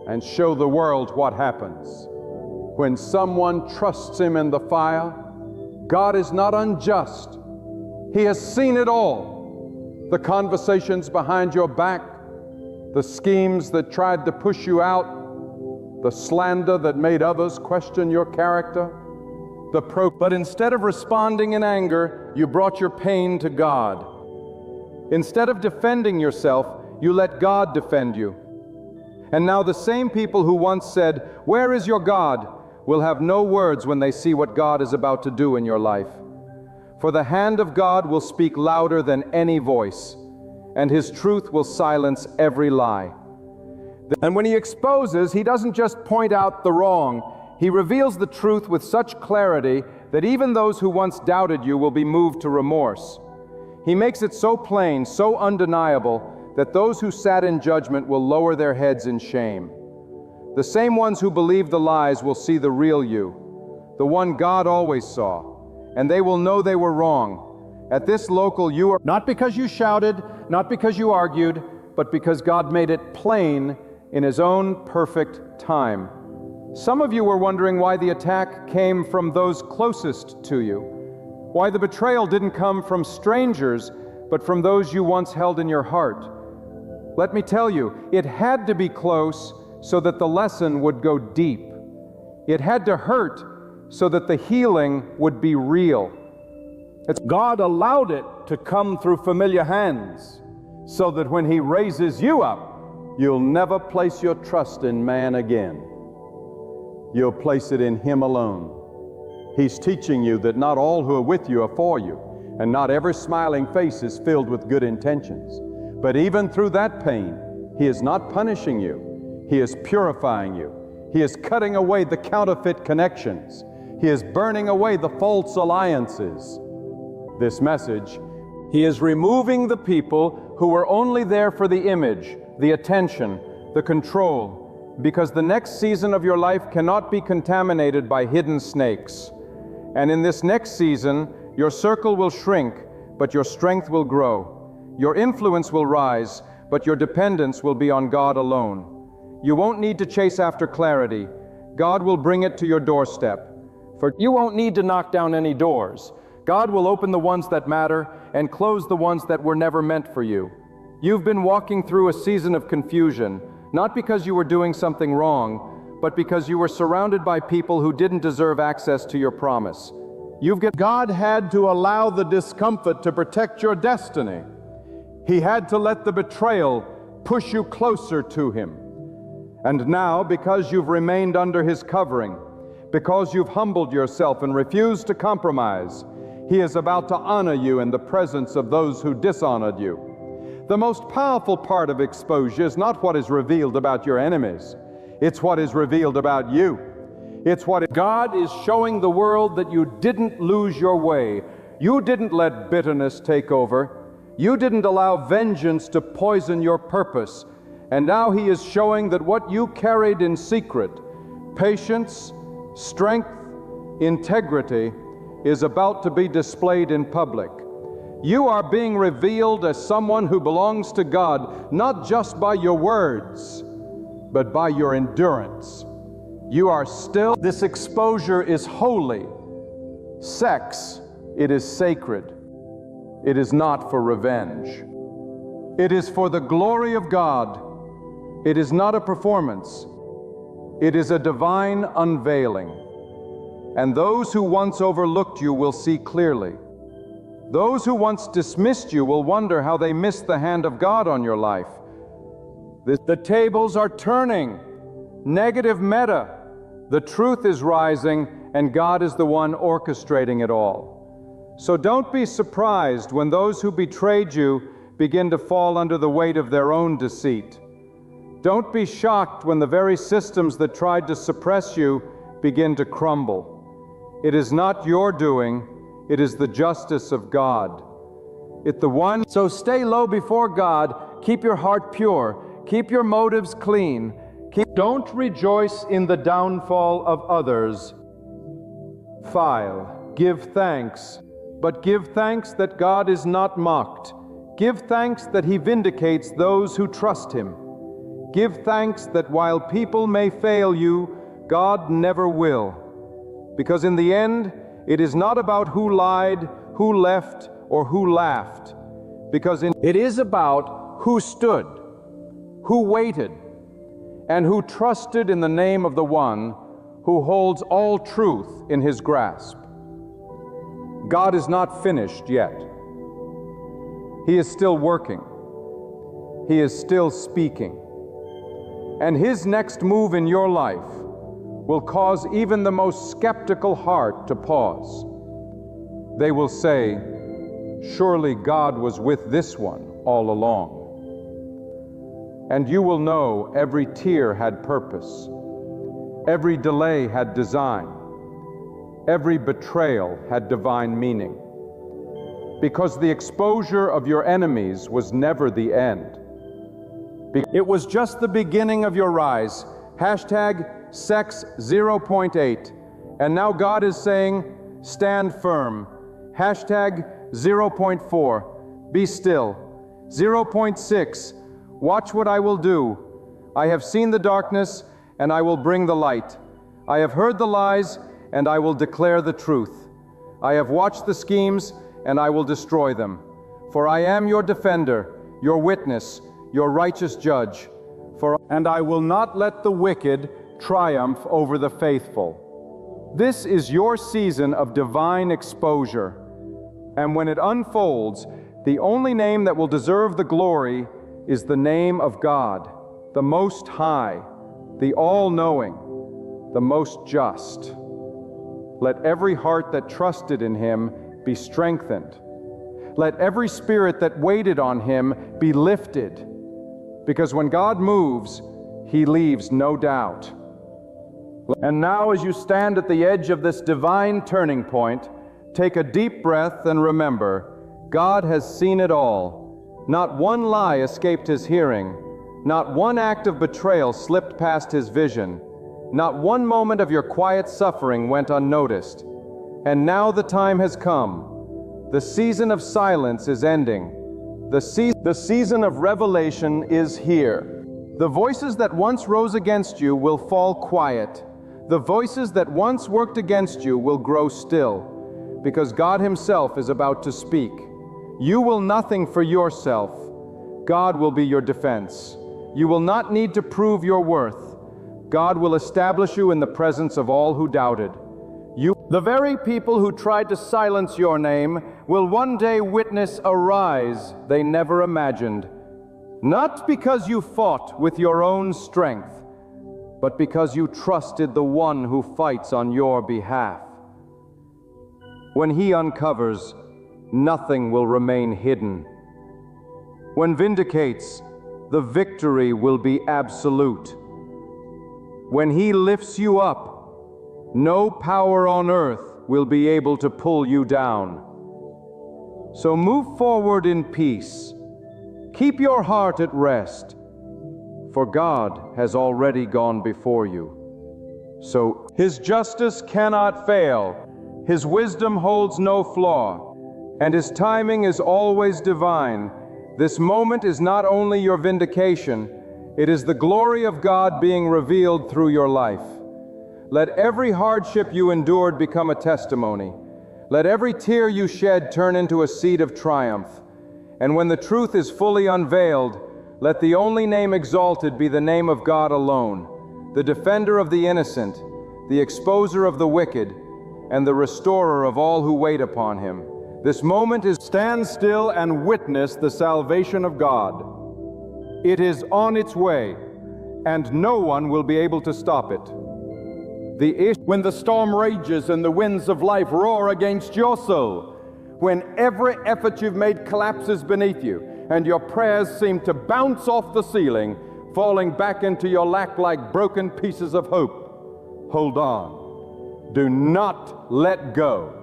and show the world what happens. When someone trusts Him in the fire, God is not unjust. He has seen it all. The conversations behind your back, the schemes that tried to push you out, the slander that made others question your character, but instead of responding in anger, you brought your pain to God. Instead of defending yourself, you let God defend you. And now the same people who once said, "Where is your God?" will have no words when they see what God is about to do in your life. For the hand of God will speak louder than any voice, and His truth will silence every lie. And when He exposes, He doesn't just point out the wrong, He reveals the truth with such clarity that even those who once doubted you will be moved to remorse. He makes it so plain, so undeniable, that those who sat in judgment will lower their heads in shame. The same ones who believed the lies will see the real you, the one God always saw, and they will know they were wrong. At this local, you are not because you shouted, not because you argued, but because God made it plain in His own perfect time. Some of you were wondering why the attack came from those closest to you, why the betrayal didn't come from strangers, but from those you once held in your heart. Let me tell you, it had to be close so that the lesson would go deep. It had to hurt so that the healing would be real. God allowed it to come through familiar hands so that when He raises you up, you'll never place your trust in man again. You'll place it in Him alone. He's teaching you that not all who are with you are for you, and not every smiling face is filled with good intentions. But even through that pain, He is not punishing you. He is purifying you. He is cutting away the counterfeit connections. He is burning away the false alliances. This message, He is removing the people who were only there for the image, the attention, the control, because the next season of your life cannot be contaminated by hidden snakes. And in this next season, your circle will shrink, but your strength will grow. Your influence will rise, but your dependence will be on God alone. You won't need to chase after clarity. God will bring it to your doorstep. For you won't need to knock down any doors. God will open the ones that matter and close the ones that were never meant for you. You've been walking through a season of confusion, not because you were doing something wrong, but because you were surrounded by people who didn't deserve access to your promise. God had to allow the discomfort to protect your destiny. He had to let the betrayal push you closer to Him. And now, because you've remained under His covering, because you've humbled yourself and refused to compromise, He is about to honor you in the presence of those who dishonored you. The most powerful part of exposure is not what is revealed about your enemies. It's what is revealed about you. It's what God is showing the world, that you didn't lose your way. You didn't let bitterness take over. You didn't allow vengeance to poison your purpose. And now He is showing that what you carried in secret, patience, strength, integrity, is about to be displayed in public. You are being revealed as someone who belongs to God, not just by your words, but by your endurance. You are still, this exposure is holy. Sex, it is sacred. It is not for revenge. It is for the glory of God. It is not a performance. It is a divine unveiling. And those who once overlooked you will see clearly. Those who once dismissed you will wonder how they missed the hand of God on your life. The tables are turning. Negative meta. The truth is rising, and God is the one orchestrating it all. So don't be surprised when those who betrayed you begin to fall under the weight of their own deceit. Don't be shocked when the very systems that tried to suppress you begin to crumble. It is not your doing. It is the justice of God. So stay low before God. Keep your heart pure. Keep your motives clean. Don't rejoice in the downfall of others. Give thanks. But give thanks that God is not mocked. Give thanks that He vindicates those who trust Him. Give thanks that while people may fail you, God never will. Because in the end, it is not about who lied, who left, or who laughed. It is about who stood, who waited, and who trusted in the name of the one who holds all truth in His grasp. God is not finished yet. He is still working. He is still speaking. And His next move in your life will cause even the most skeptical heart to pause. They will say, "Surely God was with this one all along." And you will know every tear had purpose. Every delay had design. Every betrayal had divine meaning. Because the exposure of your enemies was never the end. It was just the beginning of your rise. #Sex 0.8. And now God is saying, stand firm. #0.4. Be still. 0.6. Watch what I will do. I have seen the darkness, and I will bring the light. I have heard the lies, and I will declare the truth. I have watched the schemes, and I will destroy them. For I am your defender, your witness, your righteous judge. And I will not let the wicked triumph over the faithful. This is your season of divine exposure. And when it unfolds, the only name that will deserve the glory is the name of God, the Most High, the All-Knowing, the Most Just. Let every heart that trusted in Him be strengthened. Let every spirit that waited on Him be lifted. Because when God moves, He leaves no doubt. And now, as you stand at the edge of this divine turning point, take a deep breath and remember, God has seen it all. Not one lie escaped His hearing. Not one act of betrayal slipped past His vision. Not one moment of your quiet suffering went unnoticed. And now the time has come. The season of silence is ending. The season of revelation is here. The voices that once rose against you will fall quiet. The voices that once worked against you will grow still, because God Himself is about to speak. You will nothing for yourself. God will be your defense. You will not need to prove your worth. God will establish you in the presence of all who doubted. The very people who tried to silence your name will one day witness a rise they never imagined. Not because you fought with your own strength, but because you trusted the one who fights on your behalf. When He uncovers, nothing will remain hidden. When vindicates, the victory will be absolute. When He lifts you up, no power on earth will be able to pull you down. So move forward in peace. Keep your heart at rest, for God has already gone before you. So His justice cannot fail, His wisdom holds no flaw, and His timing is always divine. This moment is not only your vindication, it is the glory of God being revealed through your life. Let every hardship you endured become a testimony. Let every tear you shed turn into a seed of triumph. And when the truth is fully unveiled, let the only name exalted be the name of God alone, the defender of the innocent, the exposer of the wicked, and the restorer of all who wait upon Him. This moment is stand still and witness the salvation of God. It is on its way, and no one will be able to stop it. When the storm rages and the winds of life roar against your soul, when every effort you've made collapses beneath you, and your prayers seem to bounce off the ceiling, falling back into your lap like broken pieces of hope, hold on. Do not let go.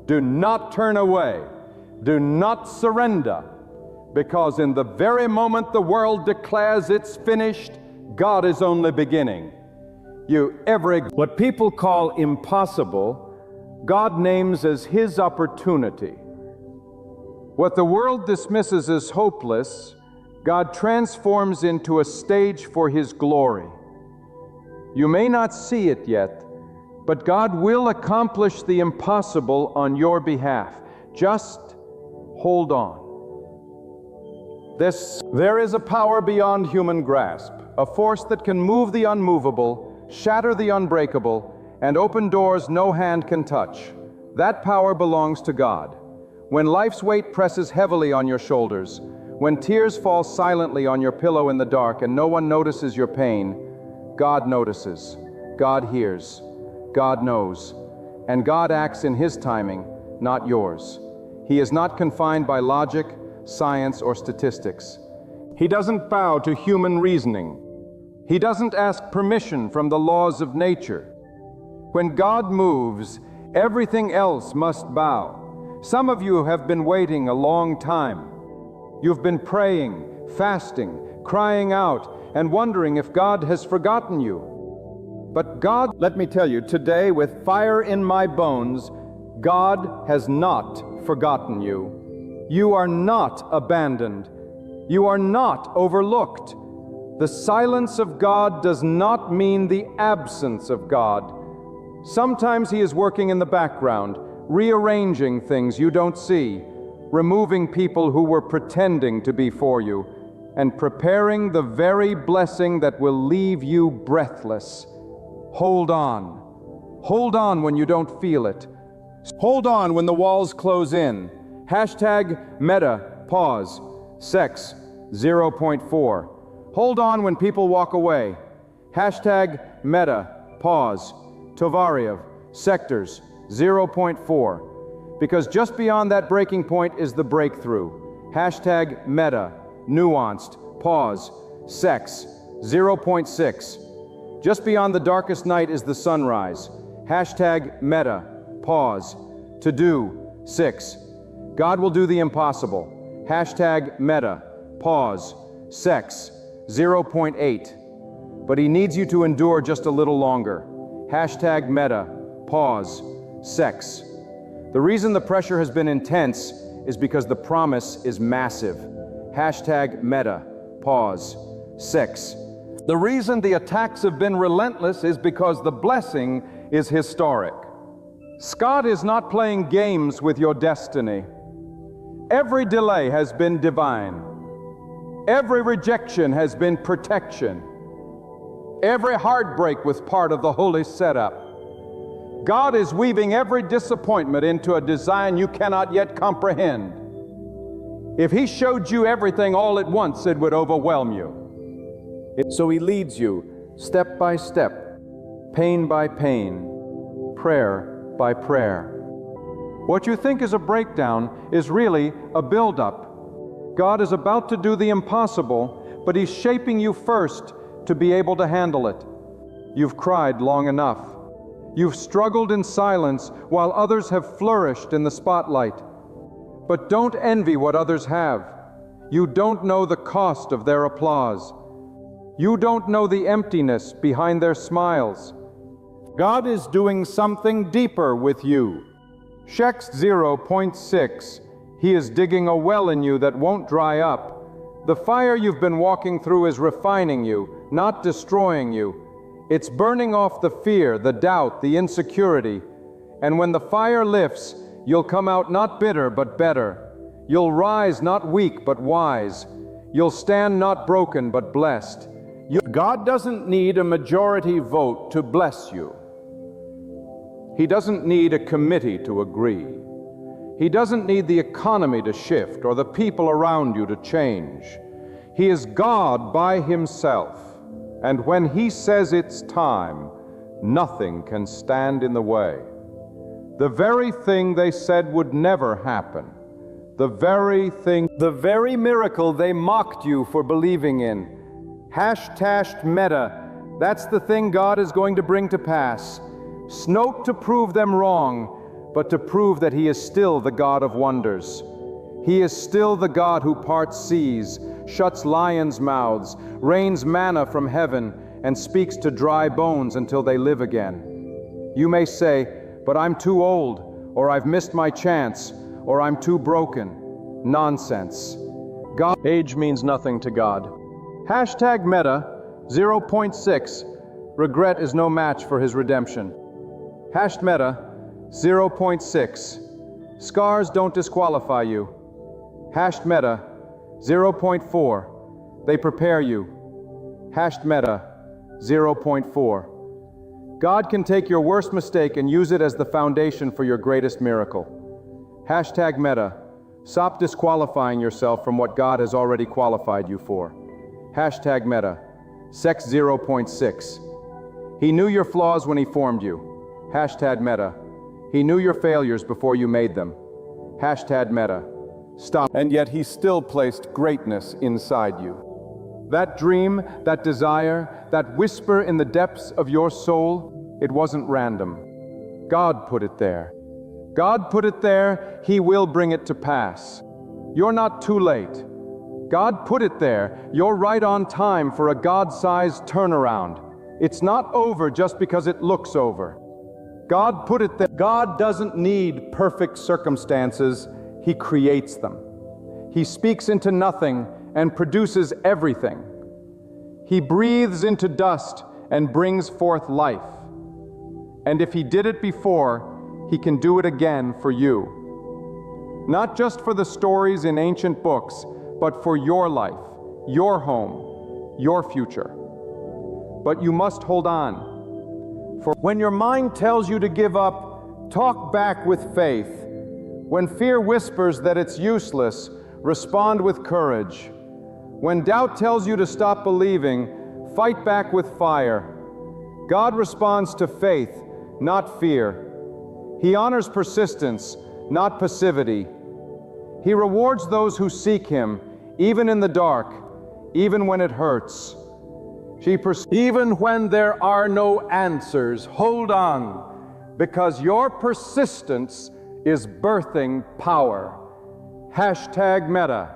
Do not turn away. Do not surrender, because in the very moment the world declares it's finished, God is only beginning. What people call impossible, God names as His opportunity. What the world dismisses as hopeless, God transforms into a stage for His glory. You may not see it yet, but God will accomplish the impossible on your behalf. Just hold on. There is a power beyond human grasp, a force that can move the unmovable, shatter the unbreakable, and open doors no hand can touch. That power belongs to God. When life's weight presses heavily on your shoulders, when tears fall silently on your pillow in the dark and no one notices your pain, God notices, God hears, God knows, and God acts in His timing, not yours. He is not confined by logic, science, or statistics. He doesn't bow to human reasoning. He doesn't ask permission from the laws of nature. When God moves, everything else must bow. Some of you have been waiting a long time. You've been praying, fasting, crying out, and wondering if God has forgotten you. But God, let me tell you, today with fire in my bones, God has not forgotten you. You are not abandoned. You are not overlooked. The silence of God does not mean the absence of God. Sometimes He is working in the background, rearranging things you don't see, removing people who were pretending to be for you, and preparing the very blessing that will leave you breathless. Hold on. Hold on when you don't feel it. Hold on when the walls close in. Hashtag meta, pause, sex, 0.4. Hold on when people walk away. Hashtag meta, pause, Tovariev, sectors, 0.4. Because just beyond that breaking point is the breakthrough. Hashtag meta, nuanced, pause, sex, 0.6. Just beyond the darkest night is the sunrise. Hashtag meta, pause, to do, 6. God will do the impossible. Hashtag meta, pause, sex, 0.8. But He needs you to endure just a little longer. Hashtag meta, pause, sex. The reason the pressure has been intense is because the promise is massive. Hashtag meta, pause, sex. The reason the attacks have been relentless is because the blessing is historic. Scott is not playing games with your destiny. Every delay has been divine. Every rejection has been protection. Every heartbreak was part of the holy setup. God is weaving every disappointment into a design you cannot yet comprehend. If He showed you everything all at once, it would overwhelm you. So He leads you step by step, pain by pain, prayer by prayer. What you think is a breakdown is really a build-up. God is about to do the impossible, but He's shaping you first to be able to handle it. You've cried long enough. You've struggled in silence while others have flourished in the spotlight. But don't envy what others have. You don't know the cost of their applause. You don't know the emptiness behind their smiles. God is doing something deeper with you. Shex 0.6. He is digging a well in you that won't dry up. The fire you've been walking through is refining you, not destroying you. It's burning off the fear, the doubt, the insecurity. And when the fire lifts, you'll come out not bitter but better. You'll rise not weak but wise. You'll stand not broken but blessed. God doesn't need a majority vote to bless you. He doesn't need a committee to agree. He doesn't need the economy to shift or the people around you to change. He is God by Himself, and when He says it's time, nothing can stand in the way. The very thing they said would never happen, the very miracle they mocked you for believing in, hashtag meta, that's the thing God is going to bring to pass. Not to prove them wrong, but to prove that He is still the God of wonders. He is still the God who parts seas, shuts lions' mouths, rains manna from heaven, and speaks to dry bones until they live again. You may say, but I'm too old, or I've missed my chance, or I'm too broken. Nonsense. Age means nothing to God. Hashtag meta 0.6. Regret is no match for His redemption. Hashtag meta 0.6. Scars don't disqualify you. Hashtag meta 0.4. They prepare you. Hashtag meta 0.4. God can take your worst mistake and use it as the foundation for your greatest miracle. Hashtag meta. Stop disqualifying yourself from what God has already qualified you for. Hashtag meta. Sex 0.6. He knew your flaws when He formed you. Hashtag meta. He knew your failures before you made them. Hashtag meta. Stop. And yet He still placed greatness inside you. That dream, that desire, that whisper in the depths of your soul, it wasn't random. God put it there. God put it there. He will bring it to pass. You're not too late. God put it there. You're right on time for a God-sized turnaround. It's not over just because it looks over. God put it there. God doesn't need perfect circumstances. He creates them. He speaks into nothing and produces everything. He breathes into dust and brings forth life. And if He did it before, He can do it again for you. Not just for the stories in ancient books, but for your life, your home, your future. But you must hold on. For when your mind tells you to give up, talk back with faith. When fear whispers that it's useless, respond with courage. When doubt tells you to stop believing, fight back with fire. God responds to faith, not fear. He honors persistence, not passivity. He rewards those who seek Him, even in the dark, even when it hurts. Even when there are no answers, hold on, because your persistence is birthing power. Hashtag meta.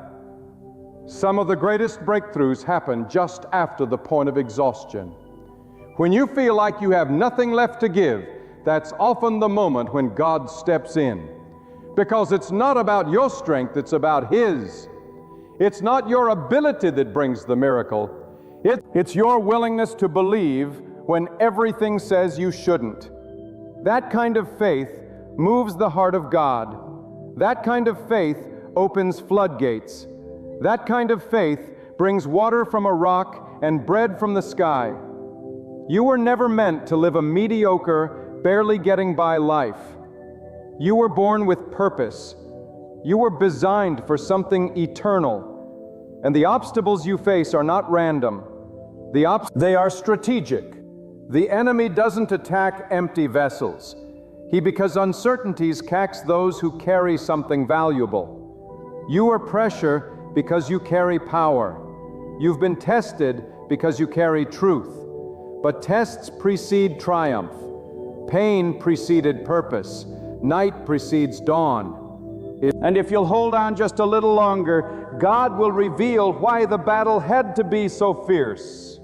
Some of the greatest breakthroughs happen just after the point of exhaustion. When you feel like you have nothing left to give, that's often the moment when God steps in. Because it's not about your strength, it's about His. It's not your ability that brings the miracle. It's your willingness to believe when everything says you shouldn't. That kind of faith moves the heart of God. That kind of faith opens floodgates. That kind of faith brings water from a rock and bread from the sky. You were never meant to live a mediocre, barely getting by life. You were born with purpose. You were designed for something eternal. And the obstacles you face are not random. They are strategic. The enemy doesn't attack empty vessels. Because uncertainties catch those who carry something valuable. You are pressure because you carry power. You've been tested because you carry truth. But tests precede triumph. Pain preceded purpose. Night precedes dawn. And if you'll hold on just a little longer, God will reveal why the battle had to be so fierce.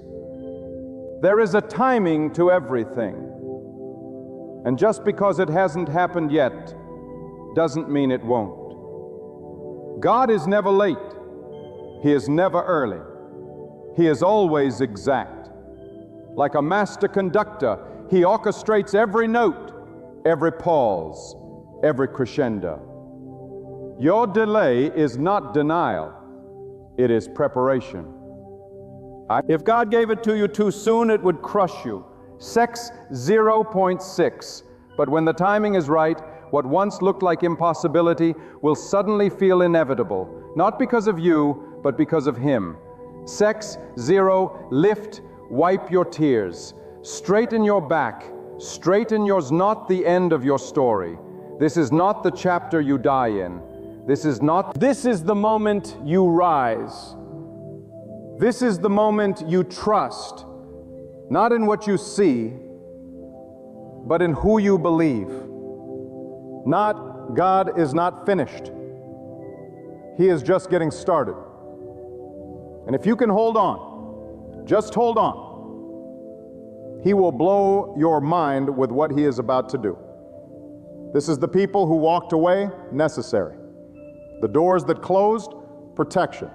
There is a timing to everything. And just because it hasn't happened yet, doesn't mean it won't. God is never late. He is never early. He is always exact. Like a master conductor, He orchestrates every note, every pause, every crescendo. Your delay is not denial, it is preparation. If God gave it to you too soon, it would crush you. Sex 0.6. But when the timing is right, what once looked like impossibility will suddenly feel inevitable, not because of you, but because of Him. Sex 0, lift, wipe your tears. Straighten your back. Straighten yours, not the end of your story. This is not the chapter you die in. This is the moment you rise. This is the moment you trust, not in what you see, but in who you believe. Not, God is not finished. He is just getting started. And if you can hold on, just hold on, He will blow your mind with what He is about to do. This is the people who walked away, necessary. The doors that closed, protection.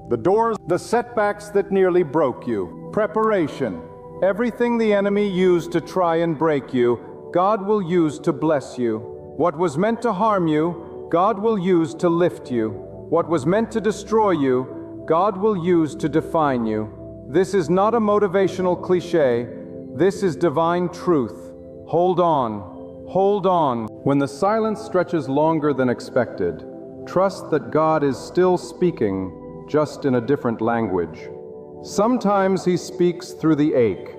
The setbacks that nearly broke you, preparation. Everything the enemy used to try and break you, God will use to bless you. What was meant to harm you, God will use to lift you. What was meant to destroy you, God will use to define you. This is not a motivational cliche. This is divine truth. Hold on. Hold on. When the silence stretches longer than expected, trust that God is still speaking, just in a different language. Sometimes He speaks through the ache.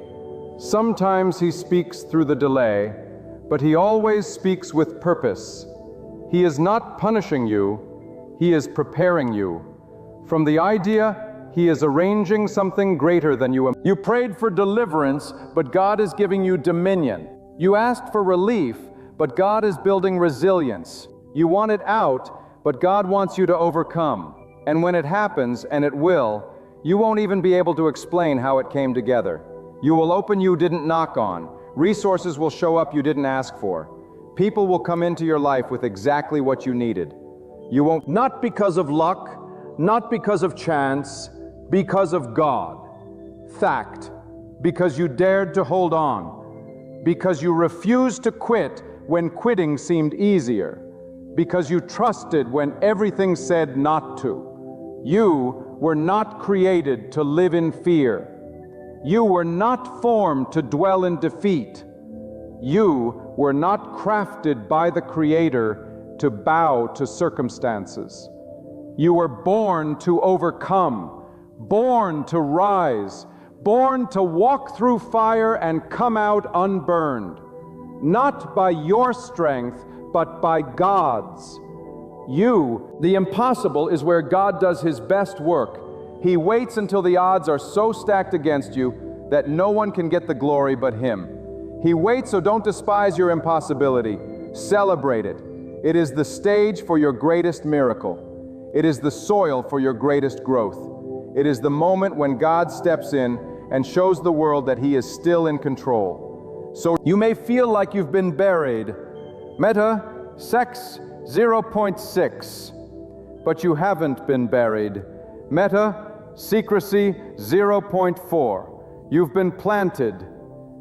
Sometimes He speaks through the delay, but He always speaks with purpose. He is not punishing you, He is preparing you. From the idea, He is arranging something greater than you. You prayed for deliverance, but God is giving you dominion. You asked for relief, but God is building resilience. You wanted out, but God wants you to overcome. And when it happens, and it will, you won't even be able to explain how it came together. You will open you didn't knock on. Resources will show up you didn't ask for. People will come into your life with exactly what you needed. You won't, not because of luck, not because of chance, because of God. Fact, because you dared to hold on. Because you refused to quit when quitting seemed easier. Because you trusted when everything said not to. You were not created to live in fear. You were not formed to dwell in defeat. You were not crafted by the Creator to bow to circumstances. You were born to overcome, born to rise, born to walk through fire and come out unburned. Not by your strength, but by God's. The impossible is where God does His best work. He waits until the odds are so stacked against you that no one can get the glory but Him. He waits, so don't despise your impossibility. Celebrate it. It is the stage for your greatest miracle. It is the soil for your greatest growth. It is the moment when God steps in and shows the world that He is still in control. So you may feel like you've been buried. Meta, sex 0.6, but you haven't been buried. Meta, secrecy 0.4. You've been planted.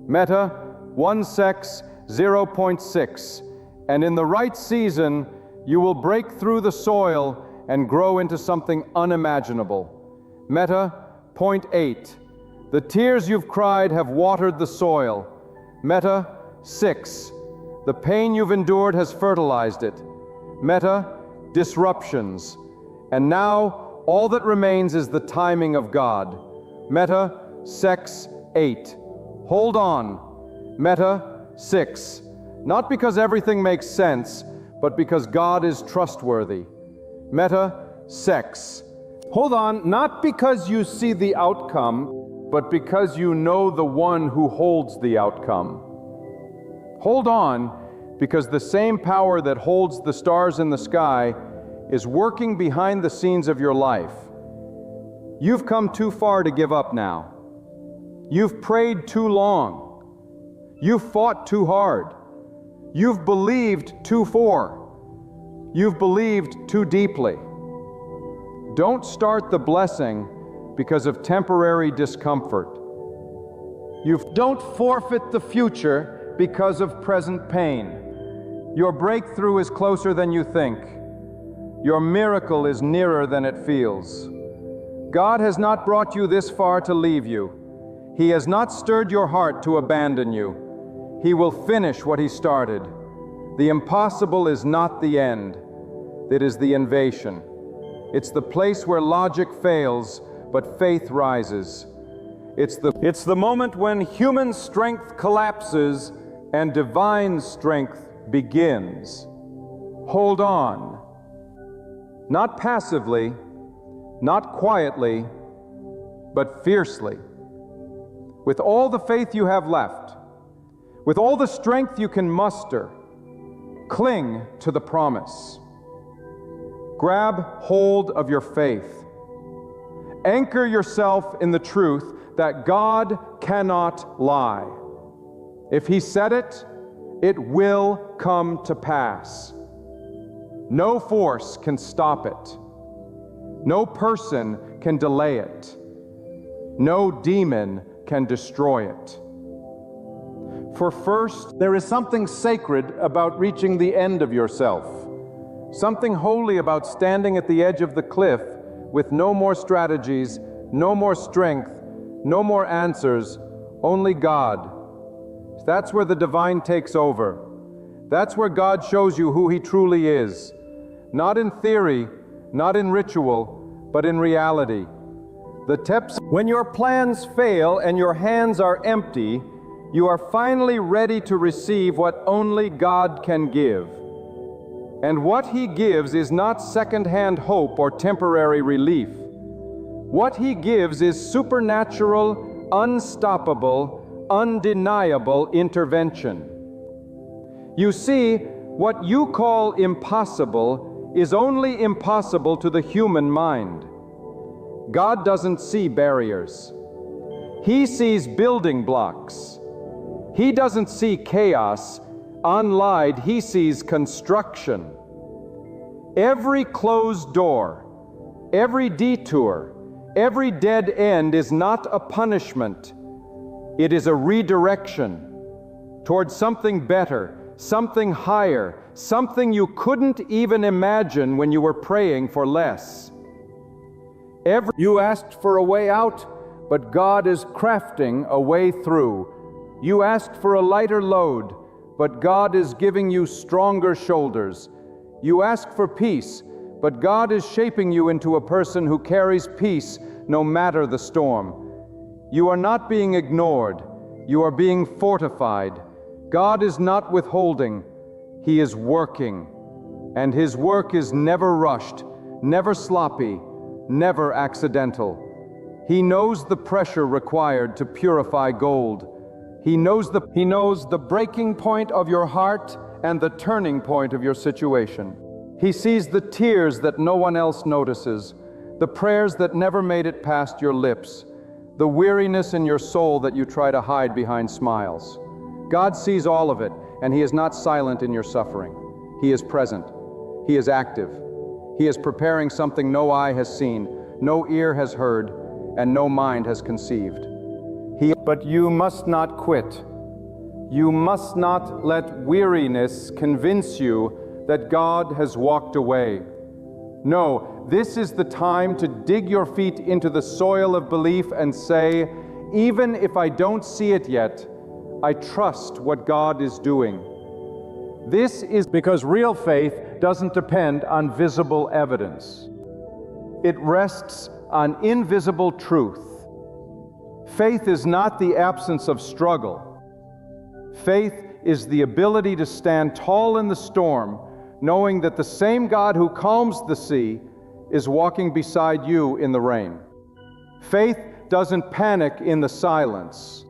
Meta, one sex 0.6. And in the right season, you will break through the soil and grow into something unimaginable. Meta, 0.8. The tears you've cried have watered the soil. Meta, 6. The pain you've endured has fertilized it. Meta, disruptions. And now, all that remains is the timing of God. Meta, sex 8. Hold on. Meta, 6. Not because everything makes sense, but because God is trustworthy. Meta, sex. Hold on, not because you see the outcome, but because you know the one who holds the outcome. Hold on, because the same power that holds the stars in the sky is working behind the scenes of your life. You've come too far to give up now. You've prayed too long. You've fought too hard. You've believed too far. You've believed too deeply. Don't start the blessing because of temporary discomfort. Don't forfeit the future because of present pain. Your breakthrough is closer than you think. Your miracle is nearer than it feels. God has not brought you this far to leave you. He has not stirred your heart to abandon you. He will finish what He started. The impossible is not the end. It is the invasion. It's the place where logic fails, but faith rises. It's the moment when human strength collapses and divine strength begins. Hold on. Not passively, not quietly, but fiercely. With all the faith you have left, with all the strength you can muster, cling to the promise. Grab hold of your faith. Anchor yourself in the truth that God cannot lie. If He said it, it will come to pass. No force can stop it. No person can delay it. No demon can destroy it. For first, there is something sacred about reaching the end of yourself. Something holy about standing at the edge of the cliff with no more strategies, no more strength, no more answers, only God. That's where the divine takes over. That's where God shows you who He truly is. Not in theory, not in ritual, but in reality. When your plans fail and your hands are empty, you are finally ready to receive what only God can give. And what He gives is not second-hand hope or temporary relief. What He gives is supernatural, unstoppable, undeniable intervention. You see, what you call impossible is only impossible to the human mind. God doesn't see barriers. He sees building blocks. He doesn't see chaos. Unlied, He sees construction. Every closed door, every detour, every dead end is not a punishment. It is a redirection towards something better, something higher, something you couldn't even imagine when you were praying for less. You asked for a way out, but God is crafting a way through. You asked for a lighter load, but God is giving you stronger shoulders. You ask for peace, but God is shaping you into a person who carries peace no matter the storm. You are not being ignored. You are being fortified. God is not withholding. He is working. And His work is never rushed, never sloppy, never accidental. He knows the pressure required to purify gold. He knows the breaking point of your heart and the turning point of your situation. He sees the tears that no one else notices, the prayers that never made it past your lips, the weariness in your soul that you try to hide behind smiles. God sees all of it, and He is not silent in your suffering. He is present. He is active. He is preparing something no eye has seen, no ear has heard, and no mind has conceived. But you must not quit. You must not let weariness convince you that God has walked away. No, this is the time to dig your feet into the soil of belief and say, even if I don't see it yet, I trust what God is doing. This is because real faith doesn't depend on visible evidence. It rests on invisible truth. Faith is not the absence of struggle. Faith is the ability to stand tall in the storm, knowing that the same God who calms the sea is walking beside you in the rain. Faith doesn't panic in the silence.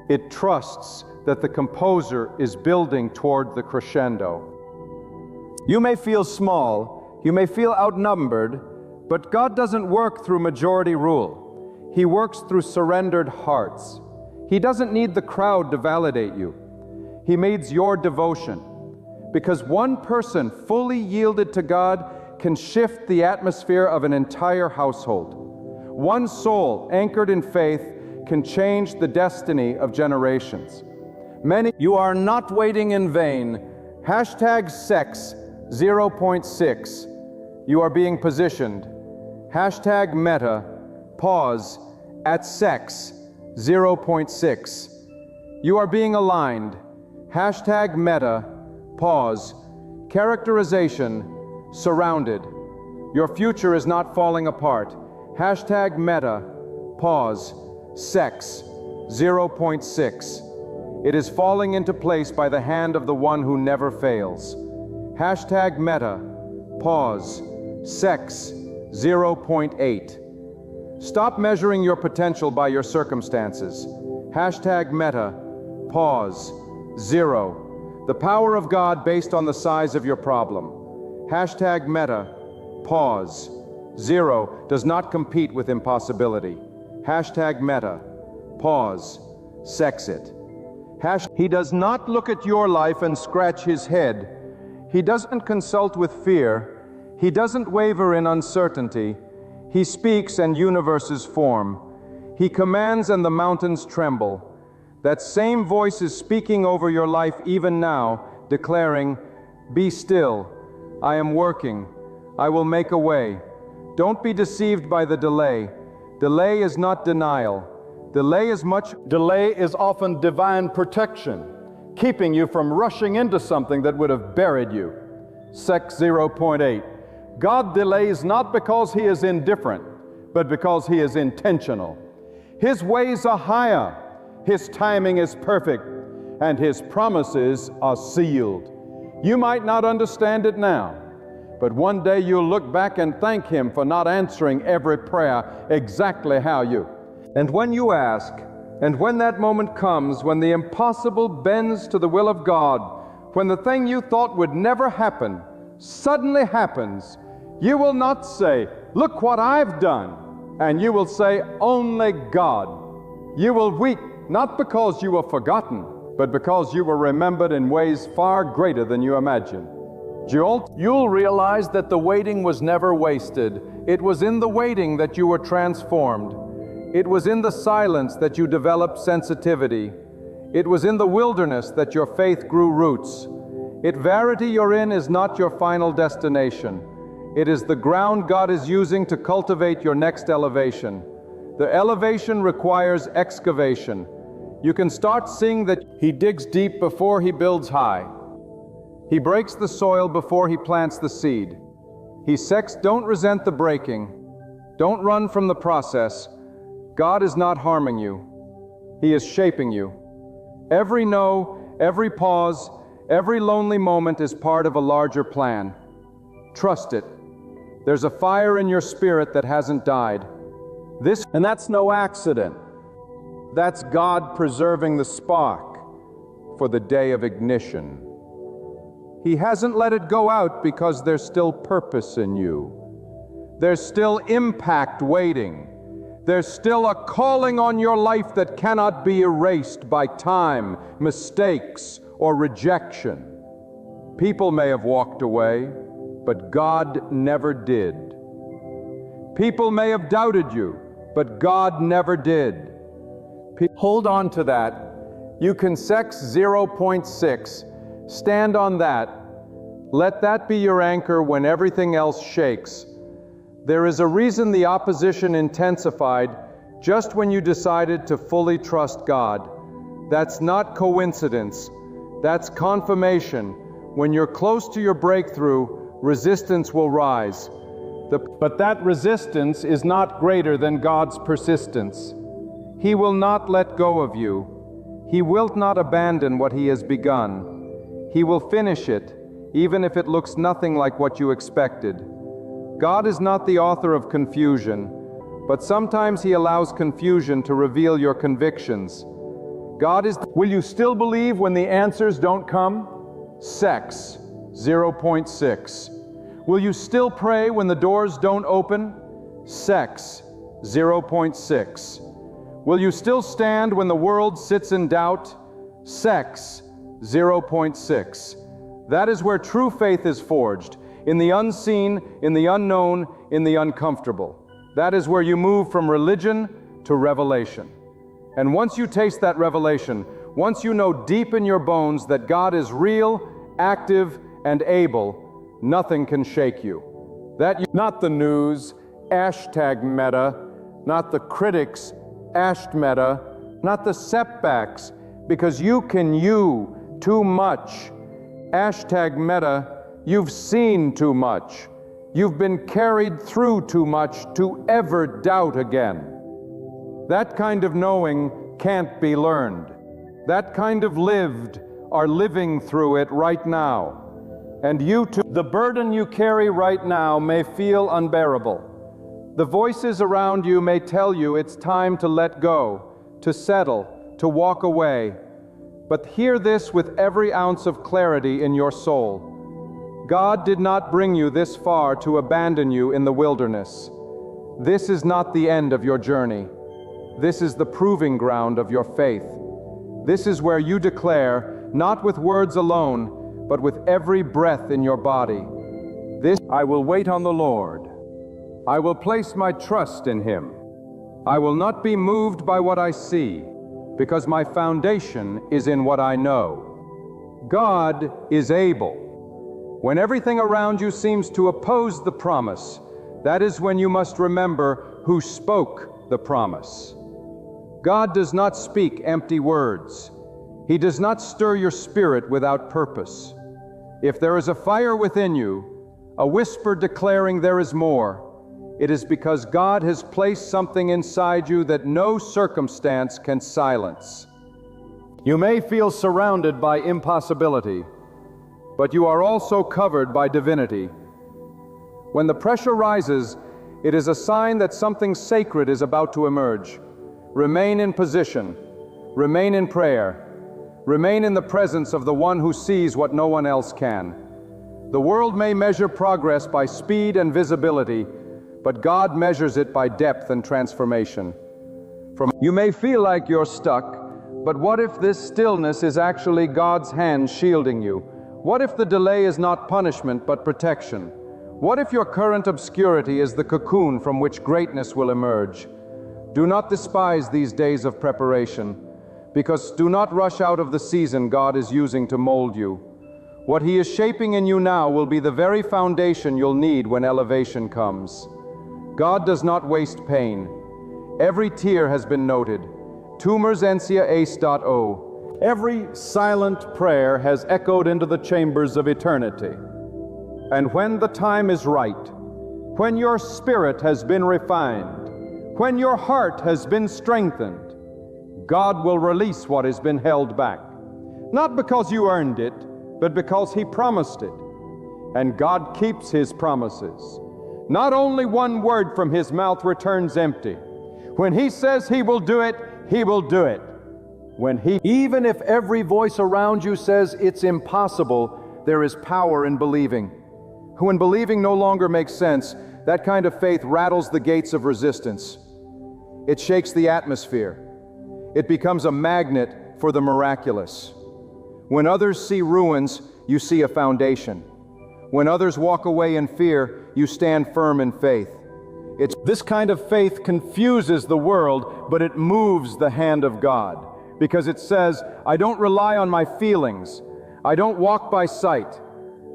It trusts that the composer is building toward the crescendo. You may feel small, you may feel outnumbered, but God doesn't work through majority rule. He works through surrendered hearts. He doesn't need the crowd to validate you. He needs your devotion. Because one person fully yielded to God can shift the atmosphere of an entire household. One soul anchored in faith can change the destiny of generations. You are not waiting in vain. Hashtag sex 0.6. You are being positioned. Hashtag meta, pause, at sex 0.6. You are being aligned. Hashtag meta, pause, characterization, surrounded. Your future is not falling apart. Hashtag meta, pause, sex 0.6. It is falling into place by the hand of the one who never fails. Hashtag meta, pause, sex 0.8. Stop measuring your potential by your circumstances. Hashtag meta, pause, 0. The power of God based on the size of your problem. Hashtag meta, pause, 0 does not compete with impossibility. Hashtag meta, pause, sex it. He does not look at your life and scratch his head. He doesn't consult with fear. He doesn't waver in uncertainty. He speaks and universes form. He commands and the mountains tremble. That same voice is speaking over your life even now, declaring, "Be still. I am working. I will make a way." Don't be deceived by the delay. Delay is not denial. Delay is often divine protection, keeping you from rushing into something that would have buried you. Sex 0.8. God delays not because he is indifferent, but because he is intentional. His ways are higher, his timing is perfect, and his promises are sealed. You might not understand it now, but one day you'll look back and thank him for not answering every prayer exactly how you. And when you ask, and when that moment comes, when the impossible bends to the will of God, when the thing you thought would never happen suddenly happens, you will not say, "Look what I've done," and you will say, "Only God." You will weep not because you were forgotten, but because you were remembered in ways far greater than you imagine. You'll realize that the waiting was never wasted. It was in the waiting that you were transformed. It was in the silence that you developed sensitivity. It was in the wilderness that your faith grew roots. Verity you're in is not your final destination. It is the ground God is using to cultivate your next elevation. The elevation requires excavation. You can start seeing that he digs deep before he builds high. He breaks the soil before he plants the seed. Don't resent the breaking. Don't run from the process. God is not harming you. He is shaping you. Every no, every pause, every lonely moment is part of a larger plan. Trust it. There's a fire in your spirit that hasn't died. And that's no accident. That's God preserving the spark for the day of ignition. He hasn't let it go out because there's still purpose in you. There's still impact waiting. There's still a calling on your life that cannot be erased by time, mistakes, or rejection. People may have walked away, but God never did. People may have doubted you, but God never did. Hold on to that. You can sex 0.6. Stand on that. Let that be your anchor when everything else shakes. There is a reason the opposition intensified just when you decided to fully trust God. That's not coincidence. That's confirmation. When you're close to your breakthrough, resistance will rise. But that resistance is not greater than God's persistence. He will not let go of you. He will not abandon what he has begun. He will finish it, even if it looks nothing like what you expected. God is not the author of confusion, but sometimes He allows confusion to reveal your convictions. God is... Will you still believe when the answers don't come? Sex, 0.6. Will you still pray when the doors don't open? Sex, 0.6. Will you still stand when the world sits in doubt? Sex, 0.6. That is where true faith is forged, in the unseen, in the unknown, in the uncomfortable. That is where you move from religion to revelation. And once you taste that revelation, once you know deep in your bones that God is real, active, and able, nothing can shake you. Not the news, #meta, not the critics, #meta, not the setbacks, because you too much. #meta, you've seen too much. You've been carried through too much to ever doubt again. That kind of knowing can't be learned. That kind of lived are living through it right now. And you too. The burden you carry right now may feel unbearable. The voices around you may tell you it's time to let go, to settle, to walk away. But hear this with every ounce of clarity in your soul. God did not bring you this far to abandon you in the wilderness. This is not the end of your journey. This is the proving ground of your faith. This is where you declare, not with words alone, but with every breath in your body, I will wait on the Lord. I will place my trust in Him. I will not be moved by what I see, because my foundation is in what I know. God is able. When everything around you seems to oppose the promise, that is when you must remember who spoke the promise. God does not speak empty words. He does not stir your spirit without purpose. If there is a fire within you, a whisper declaring there is more, it is because God has placed something inside you that no circumstance can silence. You may feel surrounded by impossibility, but you are also covered by divinity. When the pressure rises, it is a sign that something sacred is about to emerge. Remain in position. Remain in prayer. Remain in the presence of the one who sees what no one else can. The world may measure progress by speed and visibility, but God measures it by depth and transformation. You may feel like you're stuck, but what if this stillness is actually God's hand shielding you? What if the delay is not punishment but protection? What if your current obscurity is the cocoon from which greatness will emerge? Do not despise these days of preparation, because do not rush out of the season God is using to mold you. What He is shaping in you now will be the very foundation you'll need when elevation comes. God does not waste pain. Every tear has been noted. Tumorsensia.ace.o. Every silent prayer has echoed into the chambers of eternity. And when the time is right, when your spirit has been refined, when your heart has been strengthened, God will release what has been held back. Not because you earned it, but because He promised it. And God keeps His promises. Not only one word from His mouth returns empty. When He says He will do it, He will do it. Even if every voice around you says it's impossible, there is power in believing. When believing no longer makes sense, that kind of faith rattles the gates of resistance. It shakes the atmosphere. It becomes a magnet for the miraculous. When others see ruins, you see a foundation. When others walk away in fear, you stand firm in faith. This kind of faith confuses the world, but it moves the hand of God, because it says, I don't rely on my feelings. I don't walk by sight.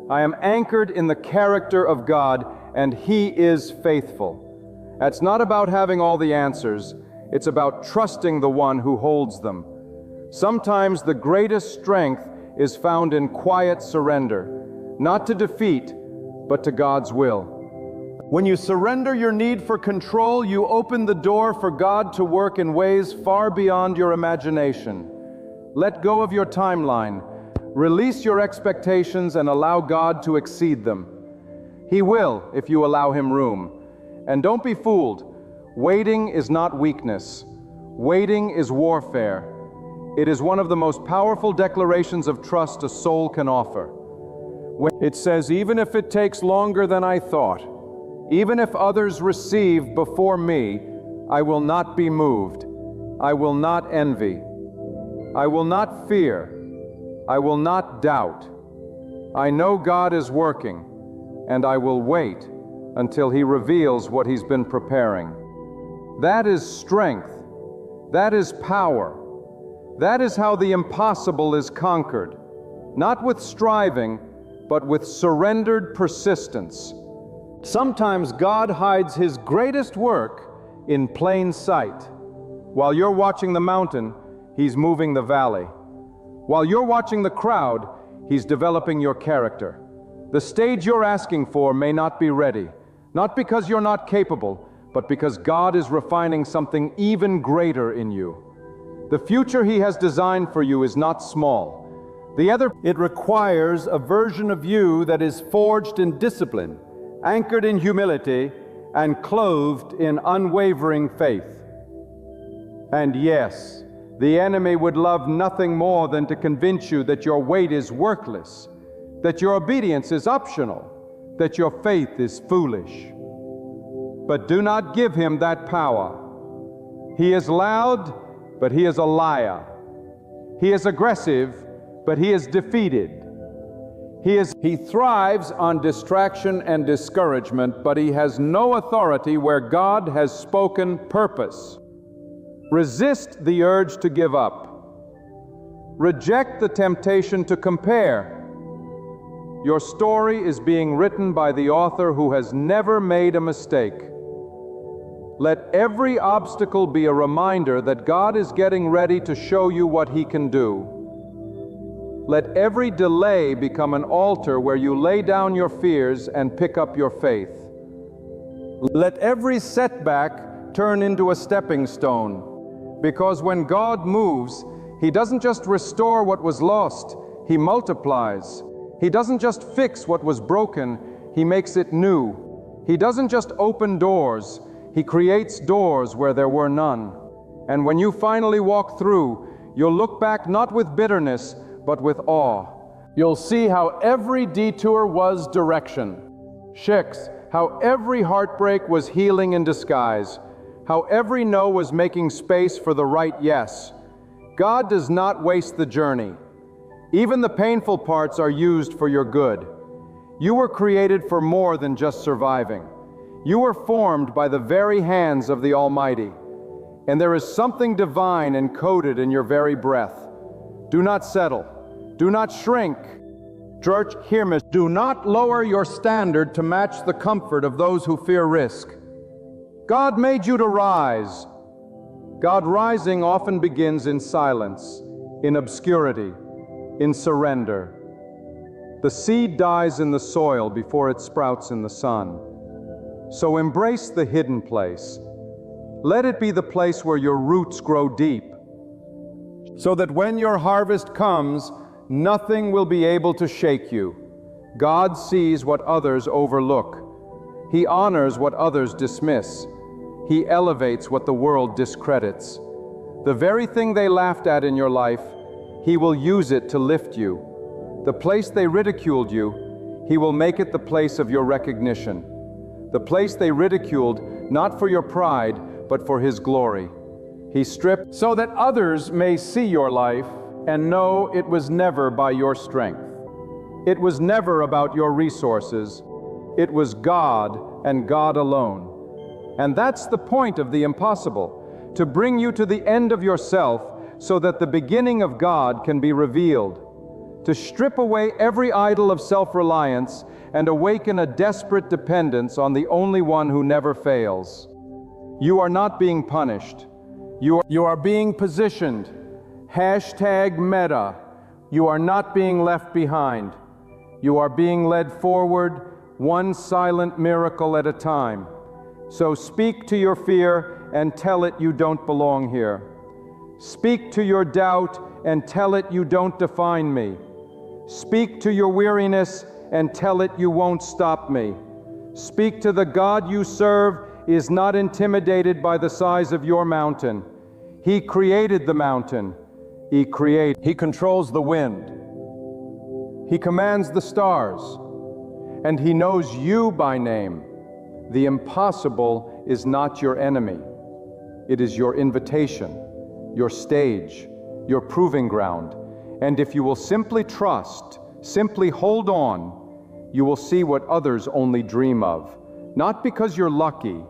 I am anchored in the character of God, and He is faithful. That's not about having all the answers. It's about trusting the one who holds them. Sometimes the greatest strength is found in quiet surrender, not to defeat, but to God's will. When you surrender your need for control, you open the door for God to work in ways far beyond your imagination. Let go of your timeline. Release your expectations and allow God to exceed them. He will, if you allow him room. And don't be fooled. Waiting is not weakness. Waiting is warfare. It is one of the most powerful declarations of trust a soul can offer. It says, even if it takes longer than I thought, even if others receive before me, I will not be moved. I will not envy. I will not fear. I will not doubt. I know God is working, and I will wait until He reveals what He's been preparing. That is strength. That is power. That is how the impossible is conquered, not with striving, but with surrendered persistence. Sometimes God hides His greatest work in plain sight. While you're watching the mountain, He's moving the valley. While you're watching the crowd, He's developing your character. The stage you're asking for may not be ready, not because you're not capable, but because God is refining something even greater in you. The future He has designed for you is not small. It requires a version of you that is forged in discipline, anchored in humility, and clothed in unwavering faith. And yes, the enemy would love nothing more than to convince you that your wait is worthless, that your obedience is optional, that your faith is foolish. But do not give him that power. He is loud, but he is a liar. He is aggressive, but he is defeated. He thrives on distraction and discouragement, but he has no authority where God has spoken purpose. Resist the urge to give up. Reject the temptation to compare. Your story is being written by the author who has never made a mistake. Let every obstacle be a reminder that God is getting ready to show you what He can do. Let every delay become an altar where you lay down your fears and pick up your faith. Let every setback turn into a stepping stone, because when God moves, He doesn't just restore what was lost, He multiplies. He doesn't just fix what was broken, He makes it new. He doesn't just open doors, He creates doors where there were none. And when you finally walk through, you'll look back not with bitterness, but with awe. You'll see how every detour was direction. Shicks, how every heartbreak was healing in disguise, how every no was making space for the right yes. God does not waste the journey. Even the painful parts are used for your good. You were created for more than just surviving. You were formed by the very hands of the Almighty, and there is something divine encoded in your very breath. Do not settle. Do not shrink. Church, hear me. Do not lower your standard to match the comfort of those who fear risk. God made you to rise. God rising often begins in silence, in obscurity, in surrender. The seed dies in the soil before it sprouts in the sun. So embrace the hidden place. Let it be the place where your roots grow deep, so that when your harvest comes, nothing will be able to shake you. God sees what others overlook. He honors what others dismiss. He elevates what the world discredits. The very thing they laughed at in your life, He will use it to lift you. The place they ridiculed you, He will make it the place of your recognition. The place they ridiculed, not for your pride, but for His glory. He stripped so that others may see your life and know it was never by your strength. It was never about your resources. It was God and God alone. And that's the point of the impossible, to bring you to the end of yourself so that the beginning of God can be revealed, to strip away every idol of self-reliance and awaken a desperate dependence on the only one who never fails. You are not being punished. You are being positioned. #Meta. You are not being left behind. You are being led forward, one silent miracle at a time. So speak to your fear and tell it you don't belong here. Speak to your doubt and tell it you don't define me. Speak to your weariness and tell it you won't stop me. Speak to the God you serve is not intimidated by the size of your mountain. He created the mountain. He controls the wind. He commands the stars. And He knows you by name. The impossible is not your enemy. It is your invitation, your stage, your proving ground. And if you will simply trust, simply hold on, you will see what others only dream of. Not because you're lucky,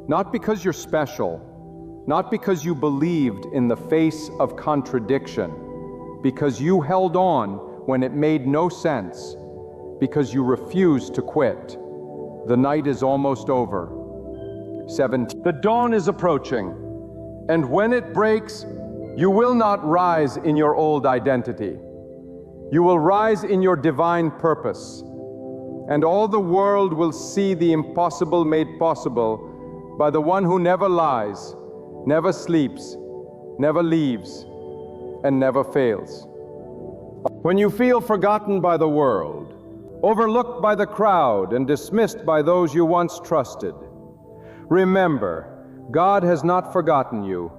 not because you're special, not because you believed in the face of contradiction, because you held on when it made no sense, because you refused to quit. The night is almost over. 17. The dawn is approaching, and when it breaks, you will not rise in your old identity. You will rise in your divine purpose, and all the world will see the impossible made possible by the one who never lies, never sleeps, never leaves, and never fails. When you feel forgotten by the world, overlooked by the crowd, and dismissed by those you once trusted, remember, God has not forgotten you.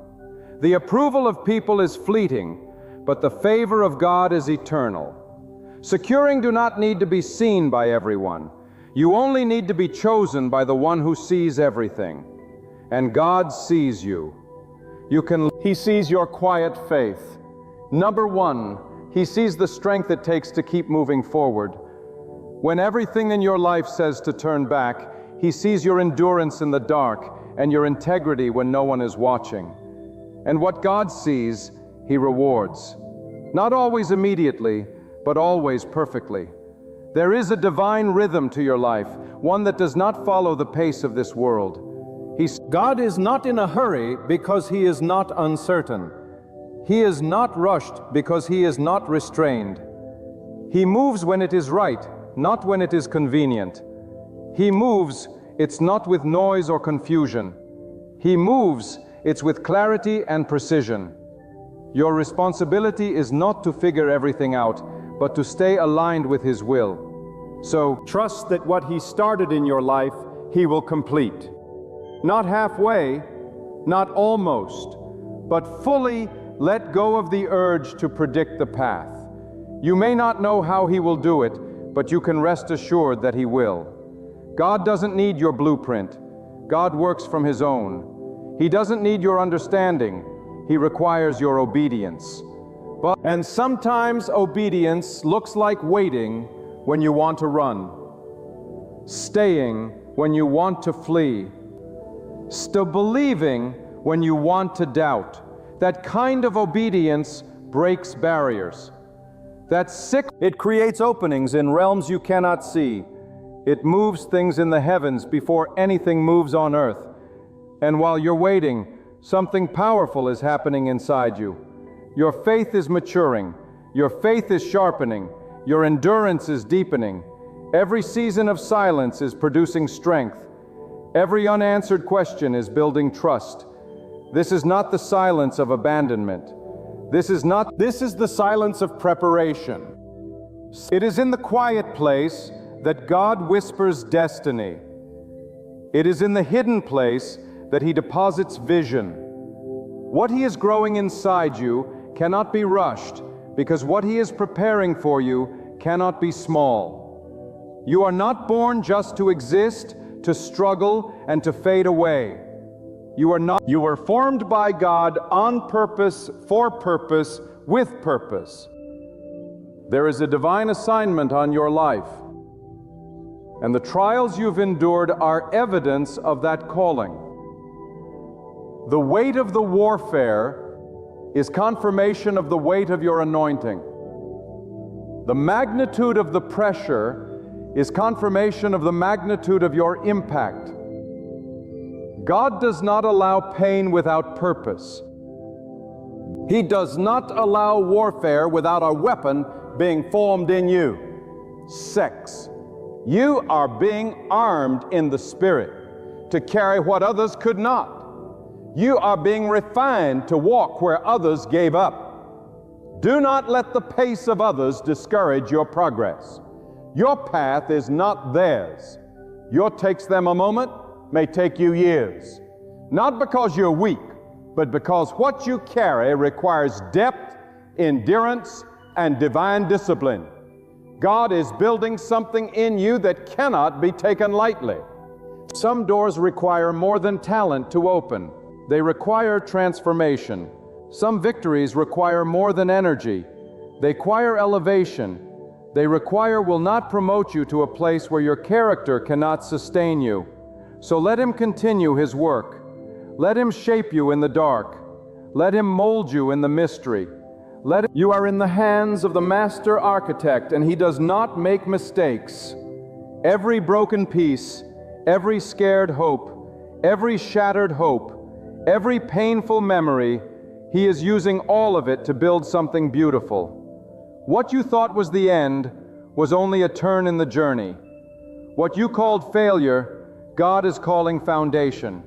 The approval of people is fleeting, but the favor of God is eternal. Securing do not need to be seen by everyone. You only need to be chosen by the one who sees everything. And God sees you. He sees your quiet faith. Number one, He sees the strength it takes to keep moving forward. When everything in your life says to turn back, He sees your endurance in the dark and your integrity when no one is watching. And what God sees, He rewards. Not always immediately, but always perfectly. There is a divine rhythm to your life, one that does not follow the pace of this world. God is not in a hurry because He is not uncertain. He is not rushed because He is not restrained. He moves when it is right, not when it is convenient. He moves, it's not with noise or confusion. He moves, it's with clarity and precision. Your responsibility is not to figure everything out, but to stay aligned with His will. So trust that what He started in your life, He will complete. Not halfway, not almost, but fully let go of the urge to predict the path. You may not know how He will do it, but you can rest assured that He will. God doesn't need your blueprint. God works from His own. He doesn't need your understanding. He requires your obedience. And sometimes obedience looks like waiting when you want to run, staying when you want to flee, still believing when you want to doubt. That kind of obedience breaks barriers. It creates openings in realms you cannot see. It moves things in the heavens before anything moves on earth. And while you're waiting, something powerful is happening inside you. Your faith is maturing. Your faith is sharpening. Your endurance is deepening. Every season of silence is producing strength. Every unanswered question is building trust. This is not the silence of abandonment. This is the silence of preparation. It is in the quiet place that God whispers destiny. It is in the hidden place that He deposits vision. What He is growing inside you cannot be rushed, because what He is preparing for you cannot be small. You are not born just to exist, to struggle, and to fade away. You were formed by God on purpose, for purpose, with purpose. There is a divine assignment on your life, and the trials you've endured are evidence of that calling. The weight of the warfare is confirmation of the weight of your anointing. The magnitude of the pressure is confirmation of the magnitude of your impact. God does not allow pain without purpose. He does not allow warfare without a weapon being formed in you. Sex. You are being armed in the Spirit to carry what others could not. You are being refined to walk where others gave up. Do not let the pace of others discourage your progress. Your path is not theirs. What takes them a moment may take you years. Not because you're weak, but because what you carry requires depth, endurance, and divine discipline. God is building something in you that cannot be taken lightly. Some doors require more than talent to open. They require transformation. Some victories require more than energy. They require elevation. They will not promote you to a place where your character cannot sustain you. So let Him continue His work. Let Him shape you in the dark. Let Him mold you in the mystery. You are in the hands of the Master Architect, and He does not make mistakes. Every broken piece, every scared hope, every shattered hope, every painful memory, He is using all of it to build something beautiful. What you thought was the end was only a turn in the journey. What you called failure, God is calling foundation.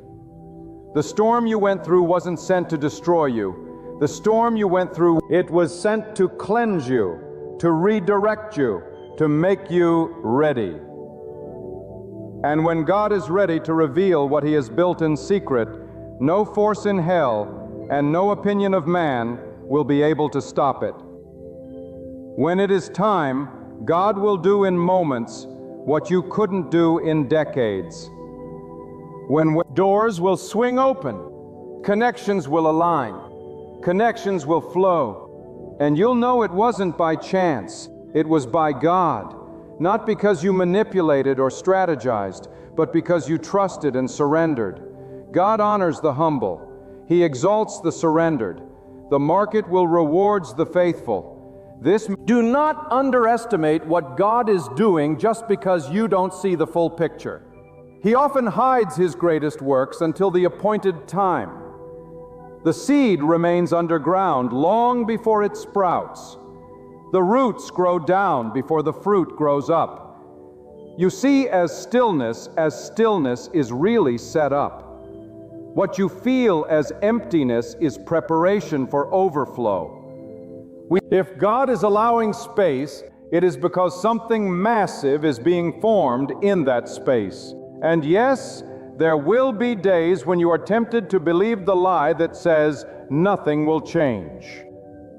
The storm you went through wasn't sent to destroy you. The storm you went through, it was sent to cleanse you, to redirect you, to make you ready. And when God is ready to reveal what He has built in secret, no force in hell and no opinion of man will be able to stop it. When it is time, God will do in moments what you couldn't do in decades. When doors will swing open, connections will align, connections will flow, and you'll know it wasn't by chance, it was by God, not because you manipulated or strategized, but because you trusted and surrendered. God honors the humble. He exalts the surrendered. The market will reward the faithful. Do not underestimate what God is doing just because you don't see the full picture. He often hides His greatest works until the appointed time. The seed remains underground long before it sprouts. The roots grow down before the fruit grows up. You see, as stillness is really set up. What you feel as emptiness is preparation for overflow. If God is allowing space, it is because something massive is being formed in that space. And yes, there will be days when you are tempted to believe the lie that says nothing will change.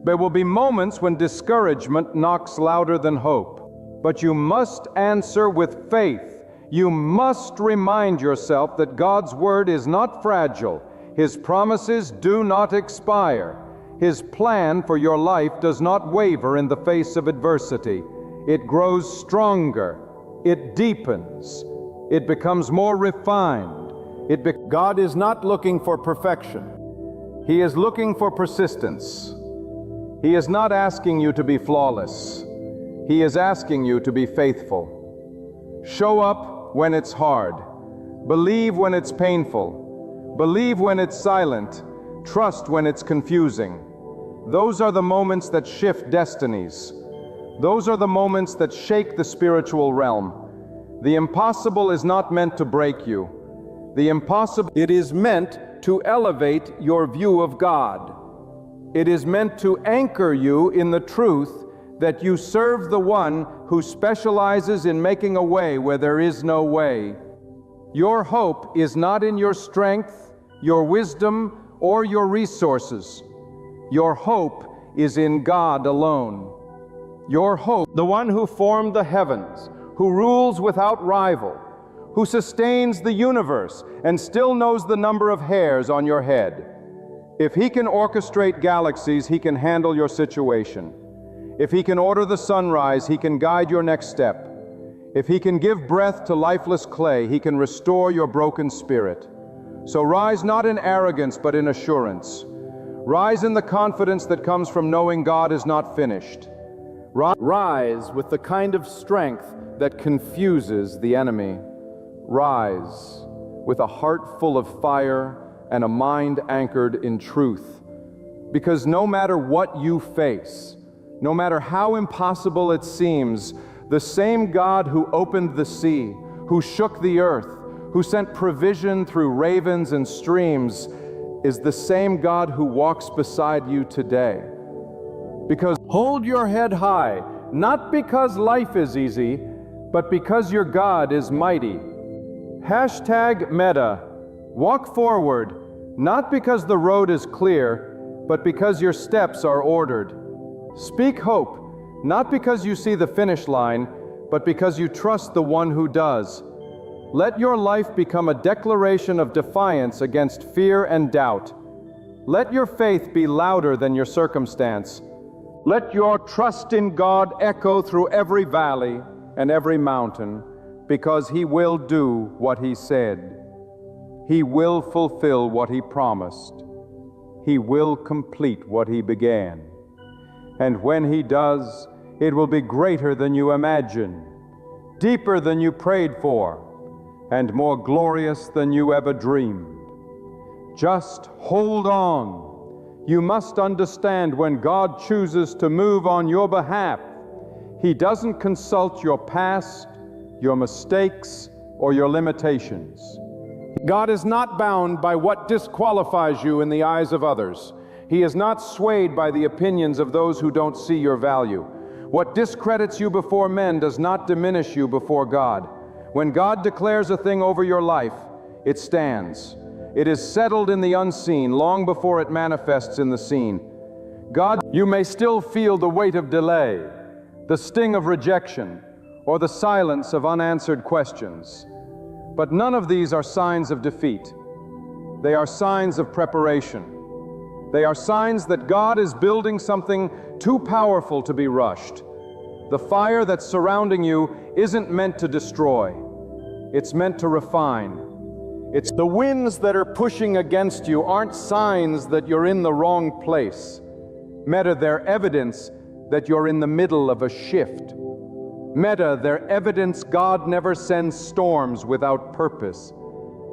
There will be moments when discouragement knocks louder than hope. But you must answer with faith. You must remind yourself that God's word is not fragile. His promises do not expire. His plan for your life does not waver in the face of adversity. It grows stronger. It deepens. It becomes more refined. God is not looking for perfection. He is looking for persistence. He is not asking you to be flawless. He is asking you to be faithful. Show up when it's hard. Believe when it's painful. Believe when it's silent. Trust when it's confusing. Those are the moments that shift destinies. Those are the moments that shake the spiritual realm. The impossible is not meant to break you. It is meant to elevate your view of God. It is meant to anchor you in the truth that you serve the one who specializes in making a way where there is no way. Your hope is not in your strength, your wisdom, or your resources. Your hope is in God alone. Your hope, the one who formed the heavens, who rules without rival, who sustains the universe and still knows the number of hairs on your head. If He can orchestrate galaxies, He can handle your situation. If He can order the sunrise, He can guide your next step. If He can give breath to lifeless clay, He can restore your broken spirit. So rise not in arrogance, but in assurance. Rise in the confidence that comes from knowing God is not finished. Rise with the kind of strength that confuses the enemy. Rise with a heart full of fire and a mind anchored in truth. Because no matter what you face, no matter how impossible it seems, the same God who opened the sea, who shook the earth, who sent provision through ravens and streams, is the same God who walks beside you today. Because hold your head high, not because life is easy, but because your God is mighty. #Meta. Walk forward, not because the road is clear, but because your steps are ordered. Speak hope, not because you see the finish line, but because you trust the one who does. Let your life become a declaration of defiance against fear and doubt. Let your faith be louder than your circumstance. Let your trust in God echo through every valley and every mountain, because He will do what He said. He will fulfill what He promised. He will complete what He began. And when He does, it will be greater than you imagine, deeper than you prayed for, and more glorious than you ever dreamed. Just hold on. You must understand, when God chooses to move on your behalf, He doesn't consult your past, your mistakes, or your limitations. God is not bound by what disqualifies you in the eyes of others. He is not swayed by the opinions of those who don't see your value. What discredits you before men does not diminish you before God. When God declares a thing over your life, it stands. It is settled in the unseen long before it manifests in the seen. God, you may still feel the weight of delay, the sting of rejection, or the silence of unanswered questions. But none of these are signs of defeat. They are signs of preparation. They are signs that God is building something too powerful to be rushed. The fire that's surrounding you isn't meant to destroy. It's meant to refine. It's the winds that are pushing against you aren't signs that you're in the wrong place. Meta, they're evidence that you're in the middle of a shift. Meta, they're evidence God never sends storms without purpose.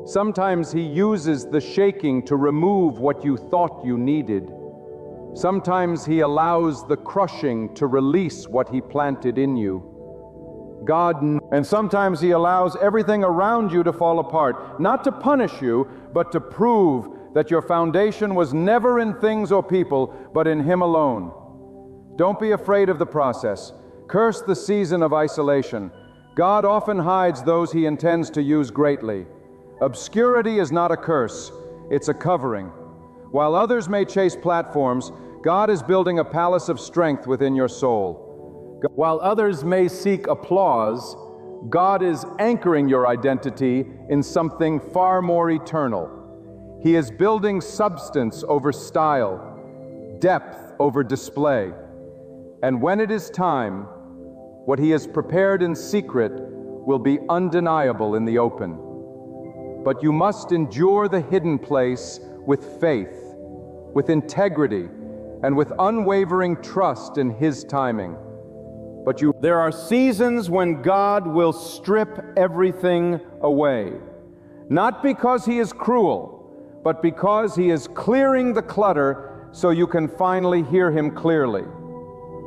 Sometimes He uses the shaking to remove what you thought you needed. Sometimes He allows the crushing to release what He planted in you. And sometimes He allows everything around you to fall apart, not to punish you, but to prove that your foundation was never in things or people, but in Him alone. Don't be afraid of the process. Curse the season of isolation. God often hides those He intends to use greatly. Obscurity is not a curse, it's a covering. While others may chase platforms, God is building a palace of strength within your soul. While others may seek applause, God is anchoring your identity in something far more eternal. He is building substance over style, depth over display. And when it is time, what He has prepared in secret will be undeniable in the open. But you must endure the hidden place with faith, with integrity, and with unwavering trust in His timing. There are seasons when God will strip everything away, not because He is cruel, but because He is clearing the clutter so you can finally hear Him clearly.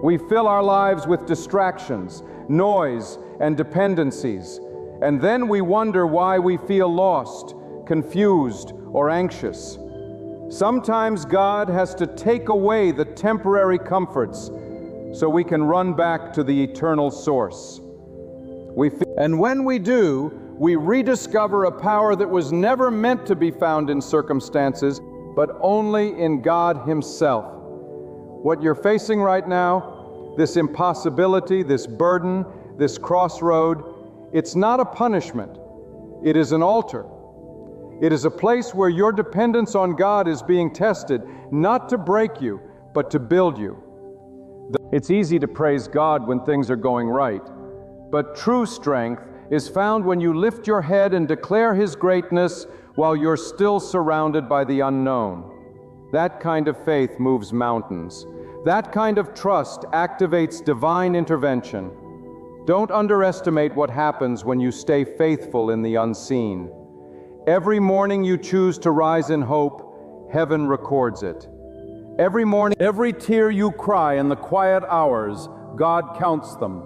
We fill our lives with distractions, noise, and dependencies, and then we wonder why we feel lost, confused, or anxious. Sometimes God has to take away the temporary comforts so we can run back to the eternal source. And when we do, we rediscover a power that was never meant to be found in circumstances, but only in God Himself. What you're facing right now, this impossibility, this burden, this crossroad, it's not a punishment. It is an altar. It is a place where your dependence on God is being tested, not to break you, but to build you. It's easy to praise God when things are going right, but true strength is found when you lift your head and declare His greatness while you're still surrounded by the unknown. That kind of faith moves mountains. That kind of trust activates divine intervention. Don't underestimate what happens when you stay faithful in the unseen. Every morning you choose to rise in hope, heaven records it. Every morning, every tear you cry in the quiet hours, God counts them.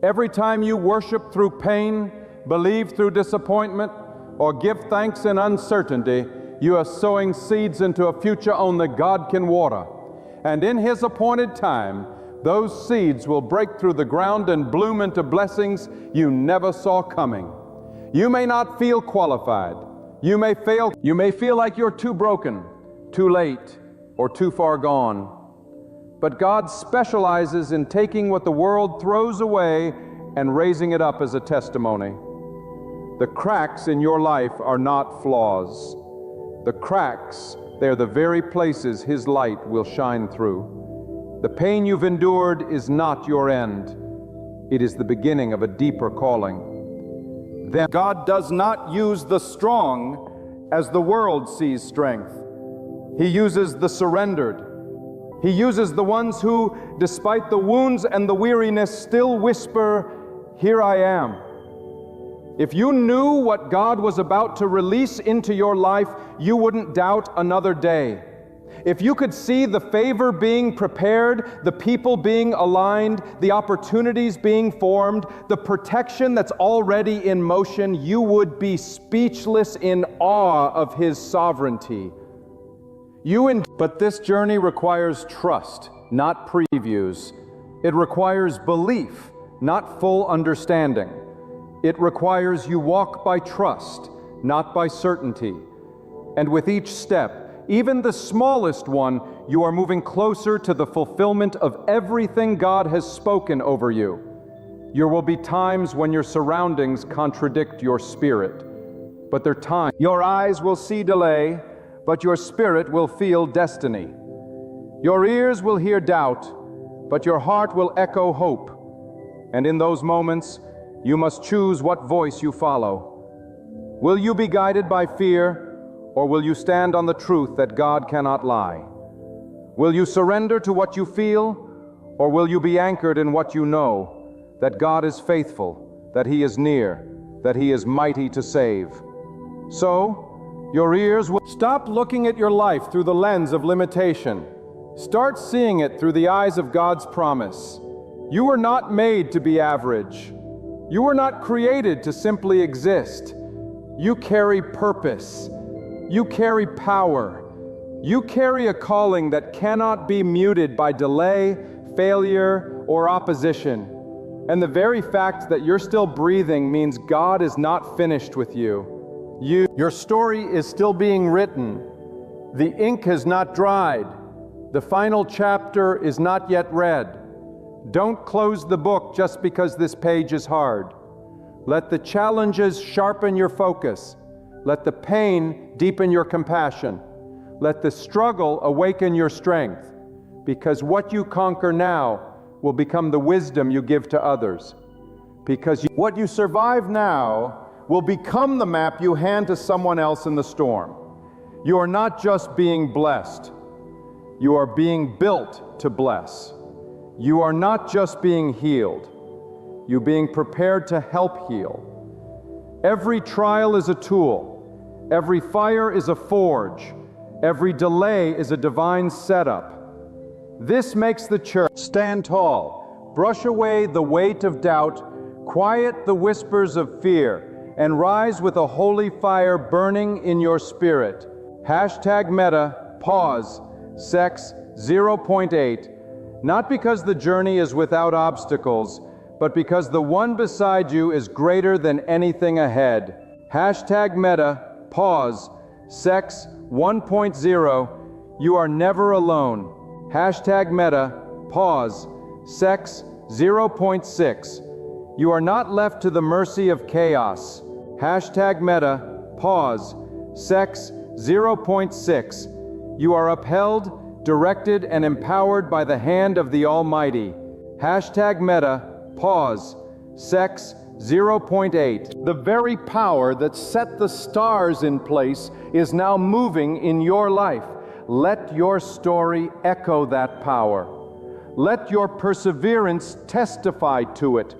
Every time you worship through pain, believe through disappointment, or give thanks in uncertainty, you are sowing seeds into a future only God can water. And in His appointed time, those seeds will break through the ground and bloom into blessings you never saw coming. You may not feel qualified. You may feel like you're too broken, too late, or too far gone. But God specializes in taking what the world throws away and raising it up as a testimony. The cracks in your life are not flaws. The cracks, they're the very places His light will shine through. The pain you've endured is not your end. It is the beginning of a deeper calling. Then God does not use the strong as the world sees strength. He uses the surrendered. He uses the ones who, despite the wounds and the weariness, still whisper, "Here I am." If you knew what God was about to release into your life, you wouldn't doubt another day. If you could see the favor being prepared, the people being aligned, the opportunities being formed, the protection that's already in motion, you would be speechless in awe of His sovereignty. But this journey requires trust, not previews. It requires belief, not full understanding. It requires you walk by trust, not by certainty. And with each step, even the smallest one, you are moving closer to the fulfillment of everything God has spoken over you. There will be times when your surroundings contradict your spirit, but there are times your eyes will see delay, but your spirit will feel destiny. Your ears will hear doubt, but your heart will echo hope. And in those moments, you must choose what voice you follow. Will you be guided by fear, or will you stand on the truth that God cannot lie? Will you surrender to what you feel, or will you be anchored in what you know, that God is faithful, that He is near, that He is mighty to save? So, your ears will stop looking at your life through the lens of limitation. Start seeing it through the eyes of God's promise. You were not made to be average. You were not created to simply exist. You carry purpose. You carry power. You carry a calling that cannot be muted by delay, failure, or opposition. And the very fact that you're still breathing means God is not finished with you. Your story is still being written. The ink has not dried. The final chapter is not yet read. Don't close the book just because this page is hard. Let the challenges sharpen your focus. Let the pain deepen your compassion. Let the struggle awaken your strength, because what you conquer now will become the wisdom you give to others. Because what you survive now will become the map you hand to someone else in the storm. You are not just being blessed. You are being built to bless. You are not just being healed. You're being prepared to help heal. Every trial is a tool. Every fire is a forge. Every delay is a divine setup. This makes the church stand tall, brush away the weight of doubt, quiet the whispers of fear, and rise with a holy fire burning in your spirit. #Meta, pause, sex 0.8. Not because the journey is without obstacles, but because the one beside you is greater than anything ahead. #Meta, pause, sex 1.0. You are never alone. #Meta, pause, sex 0.6. You are not left to the mercy of chaos. #Meta, pause, sex 0.6. You are upheld, directed, and empowered by the hand of the Almighty. #Meta, pause, sex 0.8. The very power that set the stars in place is now moving in your life. Let your story echo that power. Let your perseverance testify to it.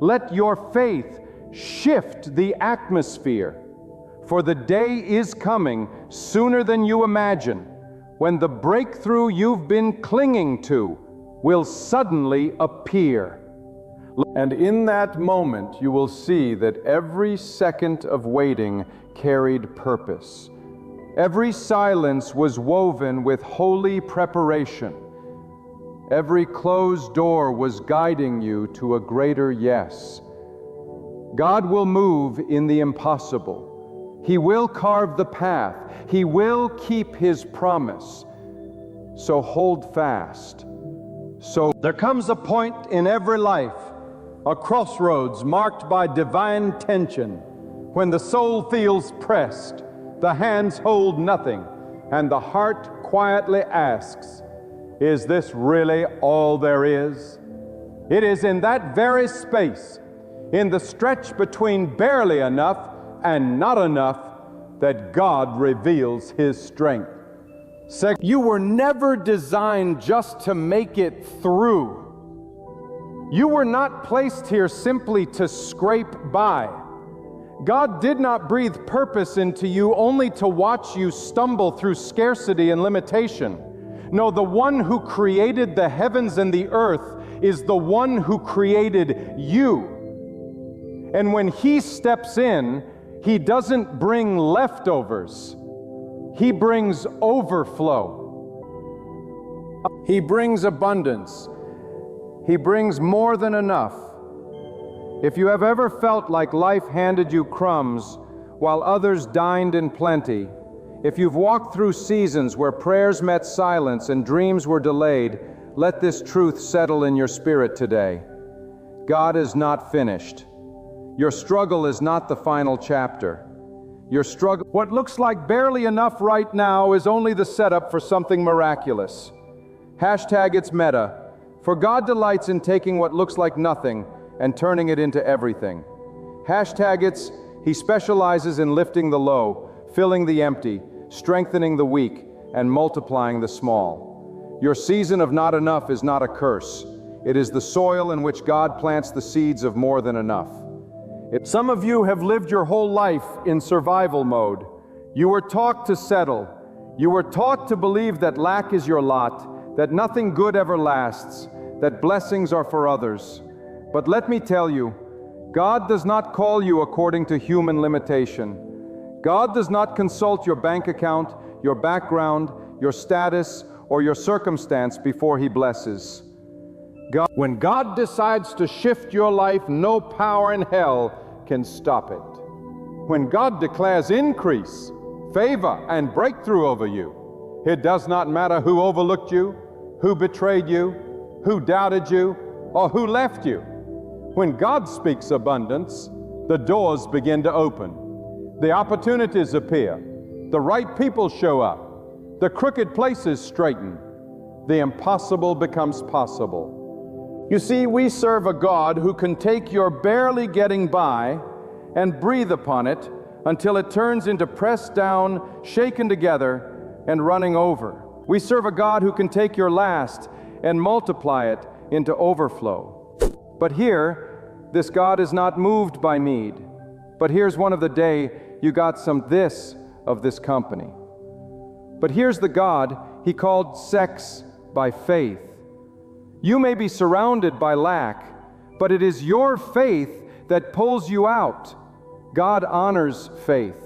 Let your faith shift the atmosphere. For the day is coming sooner than you imagine, when the breakthrough you've been clinging to will suddenly appear. And in that moment, you will see that every second of waiting carried purpose. Every silence was woven with holy preparation. Every closed door was guiding you to a greater yes. God will move in the impossible. He will carve the path. He will keep His promise. So hold fast. So there comes a point in every life, a crossroads marked by divine tension, when the soul feels pressed, the hands hold nothing, and the heart quietly asks, is this really all there is? It is in that very space, in the stretch between barely enough and not enough, that God reveals His strength. You were never designed just to make it through. You were not placed here simply to scrape by. God did not breathe purpose into you only to watch you stumble through scarcity and limitation. No, the one who created the heavens and the earth is the one who created you. And when He steps in, He doesn't bring leftovers. He brings overflow. He brings abundance. He brings more than enough. If you have ever felt like life handed you crumbs while others dined in plenty, if you've walked through seasons where prayers met silence and dreams were delayed, let this truth settle in your spirit today. God is not finished. Your struggle is not the final chapter. What looks like barely enough right now is only the setup for something miraculous. Hashtag it's meta. For God delights in taking what looks like nothing and turning it into everything. Hashtag He specializes in lifting the low, filling the empty, strengthening the weak, and multiplying the small. Your season of not enough is not a curse. It is the soil in which God plants the seeds of more than enough. Some of you have lived your whole life in survival mode. You were taught to settle. You were taught to believe that lack is your lot, that nothing good ever lasts, that blessings are for others. But let me tell you, God does not call you according to human limitation. God does not consult your bank account, your background, your status, or your circumstance before He blesses. When God decides to shift your life, no power in hell can stop it. When God declares increase, favor, and breakthrough over you, it does not matter who overlooked you, who betrayed you, who doubted you, or who left you. When God speaks abundance, the doors begin to open. The opportunities appear. The right people show up. The crooked places straighten. The impossible becomes possible. You see, we serve a God who can take your barely getting by and breathe upon it until it turns into pressed down, shaken together, and running over. We serve a God who can take your last and multiply it into overflow. But here, this God is not moved by need. But here's one of the day you got some this of this company. But here's the God He called sex by faith. You may be surrounded by lack, but it is your faith that pulls you out. God honors faith.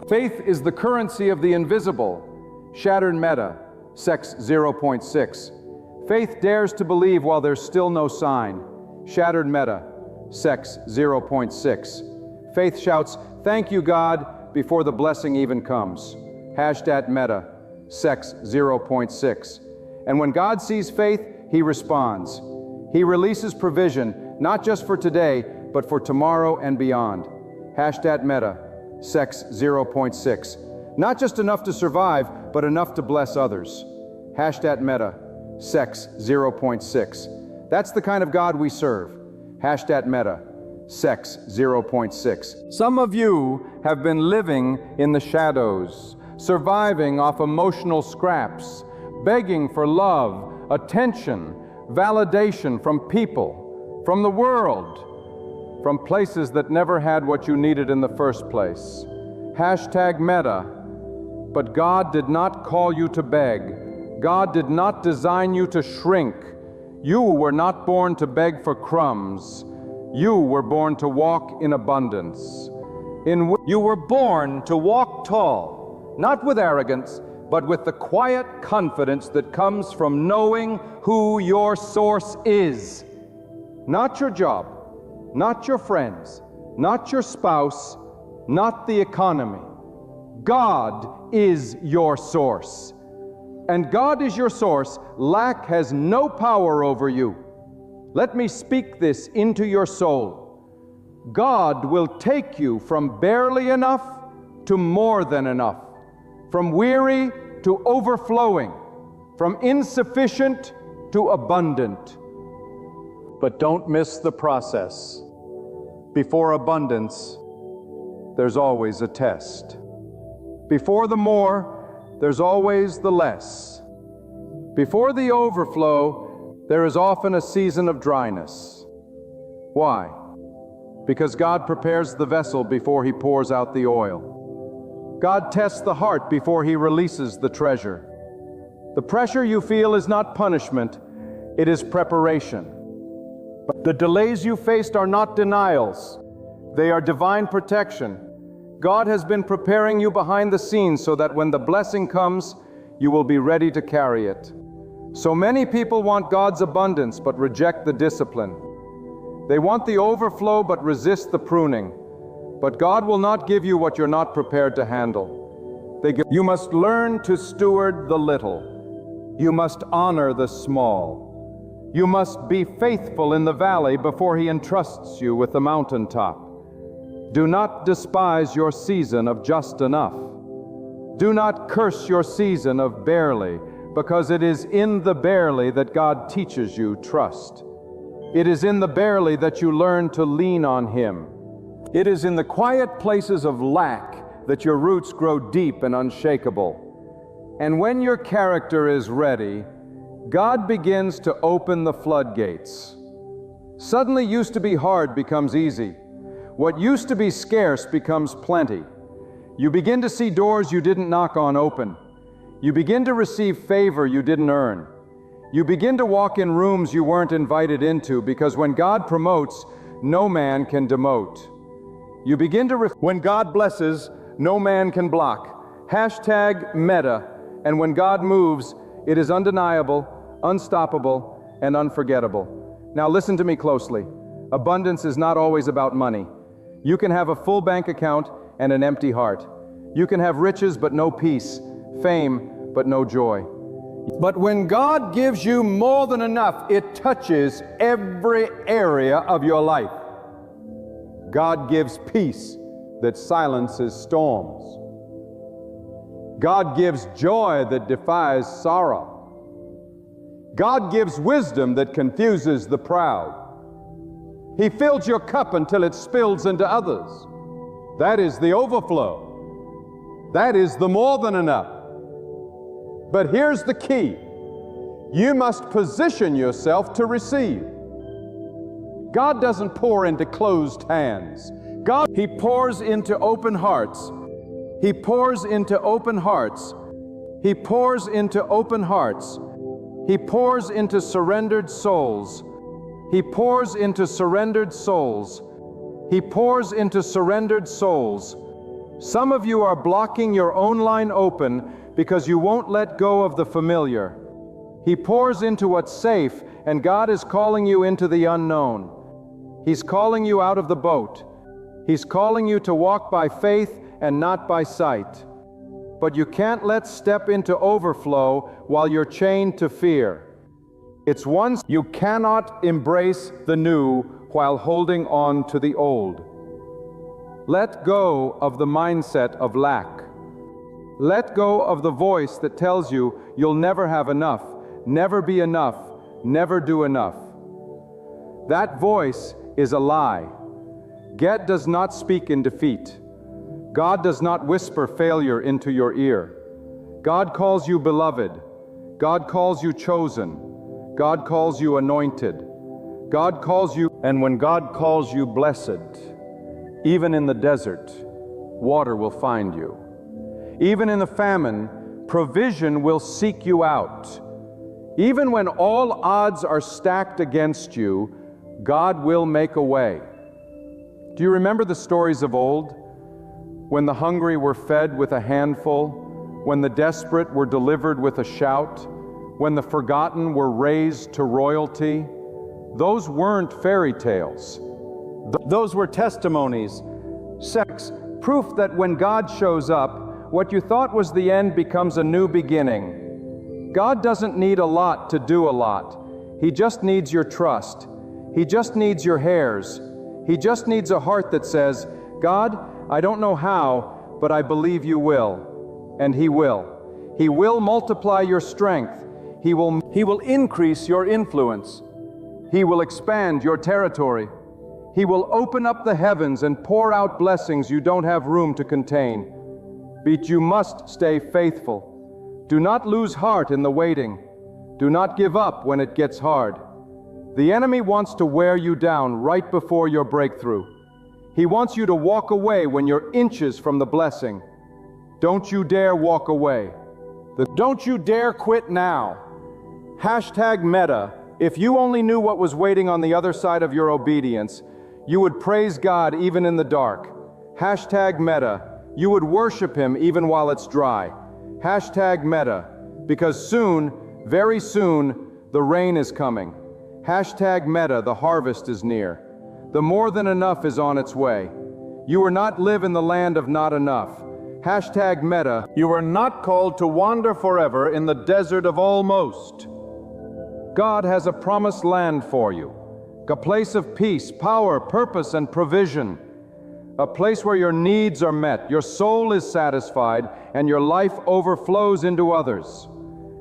Faith is the currency of the invisible. Shattered meta, sex 0.6. Faith dares to believe while there's still no sign. Shattered meta, sex 0.6. Faith shouts, "Thank you, God," before the blessing even comes. Hashtag meta, sex 0.6. And when God sees faith, He responds. He releases provision, not just for today, but for tomorrow and beyond. Hashtag meta, sex 0.6. Not just enough to survive, but enough to bless others. Hashtag meta, sex 0.6. That's the kind of God we serve. Hashtag meta, sex 0.6. Some of you have been living in the shadows, surviving off emotional scraps, begging for love, attention, validation from people, from the world, from places that never had what you needed in the first place. Hashtag meta. But God did not call you to beg. God did not design you to shrink. You were not born to beg for crumbs. You were born to walk in abundance. You were born to walk tall, not with arrogance, but with the quiet confidence that comes from knowing who your source is. Not your job, not your friends, not your spouse, not the economy. God is your source. And God is your source. Lack has no power over you. Let me speak this into your soul. God will take you from barely enough to more than enough, from weary to overflowing, from insufficient to abundant. But don't miss the process. Before abundance, there's always a test. Before the more, there's always the less. Before the overflow, there is often a season of dryness. Why? Because God prepares the vessel before He pours out the oil. God tests the heart before He releases the treasure. The pressure you feel is not punishment, it is preparation. But the delays you faced are not denials, they are divine protection. God has been preparing you behind the scenes so that when the blessing comes, you will be ready to carry it. So many people want God's abundance but reject the discipline. They want the overflow but resist the pruning. But God will not give you what you're not prepared to handle. You must learn to steward the little. You must honor the small. You must be faithful in the valley before He entrusts you with the mountaintop. Do not despise your season of just enough. Do not curse your season of barely, because it is in the barely that God teaches you trust. It is in the barely that you learn to lean on Him. It is in the quiet places of lack that your roots grow deep and unshakable. And when your character is ready, God begins to open the floodgates. Suddenly used to be hard becomes easy. What used to be scarce becomes plenty. You begin to see doors you didn't knock on open. You begin to receive favor you didn't earn. You begin to walk in rooms you weren't invited into, because when God promotes, no man can demote. You begin to when God blesses, no man can block. Hashtag meta. And when God moves, it is undeniable, unstoppable, and unforgettable. Now listen to me closely. Abundance is not always about money. You can have a full bank account and an empty heart. You can have riches but no peace, fame but no joy. But when God gives you more than enough, it touches every area of your life. God gives peace that silences storms. God gives joy that defies sorrow. God gives wisdom that confuses the proud. He fills your cup until it spills into others. That is the overflow. That is the more than enough. But here's the key. You must position yourself to receive. God doesn't pour into closed hands. He pours into open hearts. He pours into open hearts. He pours into open hearts. He pours into surrendered souls. He pours into surrendered souls. He pours into surrendered souls. Some of you are blocking your own line open because you won't let go of the familiar. He pours into what's safe, and God is calling you into the unknown. He's calling you out of the boat. He's calling you to walk by faith and not by sight. But you can't let step into overflow while you're chained to fear. It's once you cannot embrace the new while holding on to the old. Let go of the mindset of lack. Let go of the voice that tells you you'll never have enough, never be enough, never do enough. That voice is a lie. God does not speak in defeat. God does not whisper failure into your ear. God calls you beloved. God calls you chosen. God calls you anointed. God calls you, and when God calls you blessed, even in the desert, water will find you. Even in the famine, provision will seek you out. Even when all odds are stacked against you, God will make a way. Do you remember the stories of old? When the hungry were fed with a handful, when the desperate were delivered with a shout, when the forgotten were raised to royalty? Those weren't fairy tales. Those were testimonies. Sex, proof that when God shows up, what you thought was the end becomes a new beginning. God doesn't need a lot to do a lot. He just needs your trust. He just needs your hairs. He just needs a heart that says, God, I don't know how, but I believe you will. And He will. He will multiply your strength. He will increase your influence. He will expand your territory. He will open up the heavens and pour out blessings you don't have room to contain. But you must stay faithful. Do not lose heart in the waiting. Do not give up when it gets hard. The enemy wants to wear you down right before your breakthrough. He wants you to walk away when you're inches from the blessing. Don't you dare walk away. Don't you dare quit now. #Meta. If you only knew what was waiting on the other side of your obedience, you would praise God even in the dark. #Meta. You would worship Him even while it's dry. #Meta. Because soon, very soon, the rain is coming. #Meta. The harvest is near. The more than enough is on its way. You will not live in the land of not enough. #Meta. You are not called to wander forever in the desert of almost. God has a promised land for you. A place of peace, power, purpose, and provision. A place where your needs are met, your soul is satisfied, and your life overflows into others.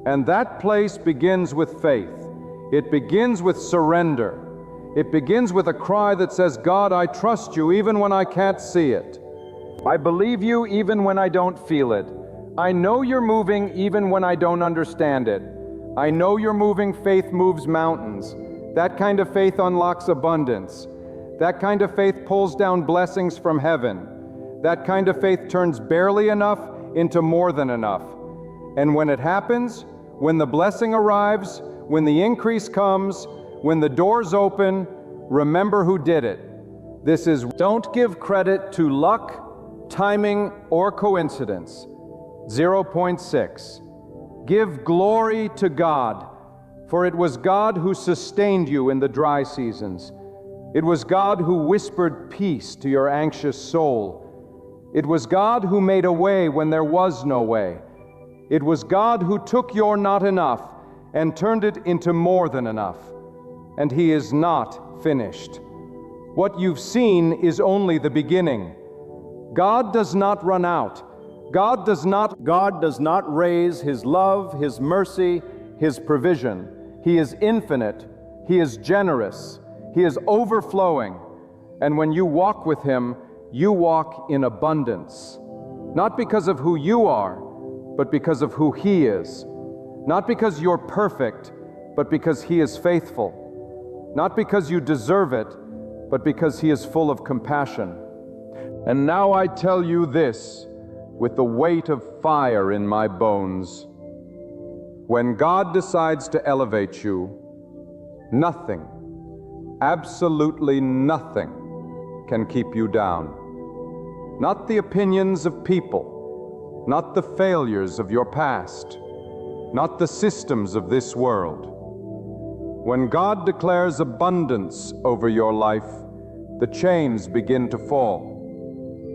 And that place begins with faith. It begins with surrender. It begins with a cry that says, God, I trust you even when I can't see it. I believe you even when I don't feel it. I know you're moving even when I don't understand it. I know you're moving. Faith moves mountains. That kind of faith unlocks abundance. That kind of faith pulls down blessings from heaven. That kind of faith turns barely enough into more than enough. And when it happens, when the blessing arrives, when the increase comes, when the doors open, remember who did it. Don't give credit to luck, timing, or coincidence. 0.6. Give glory to God, for it was God who sustained you in the dry seasons. It was God who whispered peace to your anxious soul. It was God who made a way when there was no way. It was God who took your not enough and turned it into more than enough. And He is not finished. What you've seen is only the beginning. God does not run out. God does not raise His love, His mercy, His provision. He is infinite. He is generous. He is overflowing. And when you walk with Him, you walk in abundance. Not because of who you are, but because of who He is. Not because you're perfect, but because He is faithful. Not because you deserve it, but because He is full of compassion. And now I tell you this, with the weight of fire in my bones. When God decides to elevate you, nothing, absolutely nothing, can keep you down. Not the opinions of people, not the failures of your past, not the systems of this world. When God declares abundance over your life, the chains begin to fall.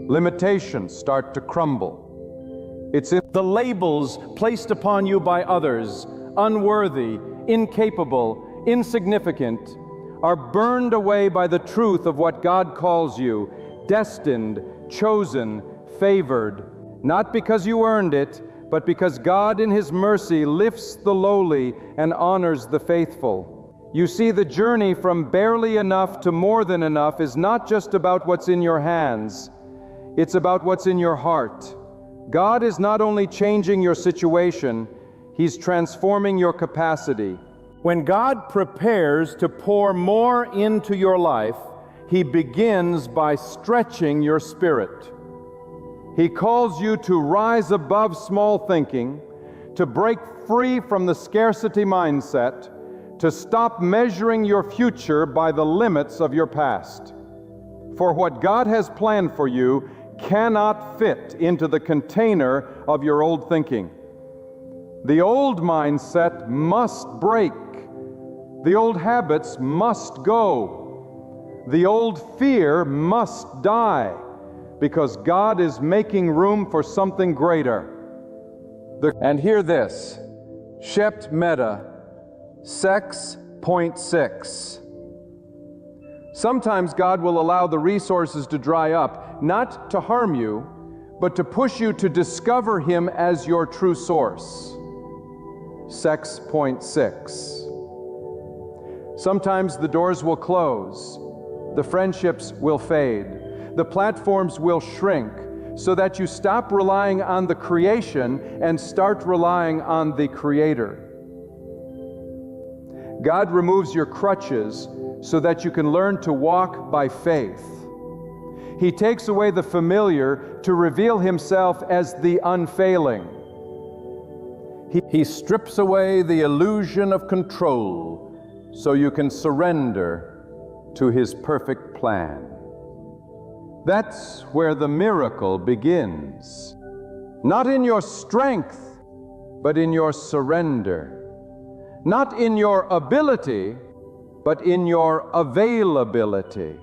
Limitations start to crumble. It's in the labels placed upon you by others, unworthy, incapable, insignificant, are burned away by the truth of what God calls you, destined, chosen, favored, not because you earned it, but because God in His mercy lifts the lowly and honors the faithful. You see, the journey from barely enough to more than enough is not just about what's in your hands. It's about what's in your heart. God is not only changing your situation, He's transforming your capacity. When God prepares to pour more into your life, He begins by stretching your spirit. He calls you to rise above small thinking, to break free from the scarcity mindset, to stop measuring your future by the limits of your past. For what God has planned for you cannot fit into the container of your old thinking. The old mindset must break. The old habits must go. The old fear must die, because God is making room for something greater. And hear this, Shept Meta, Sex, Point 6. Sometimes God will allow the resources to dry up, not to harm you, but to push you to discover Him as your true source. Sex, Point 6. Sometimes the doors will close, the friendships will fade, the platforms will shrink, so that you stop relying on the creation and start relying on the Creator. God removes your crutches so that you can learn to walk by faith. He takes away the familiar to reveal Himself as the unfailing. He strips away the illusion of control so you can surrender to His perfect plan. That's where the miracle begins. Not in your strength, but in your surrender. Not in your ability, but in your availability.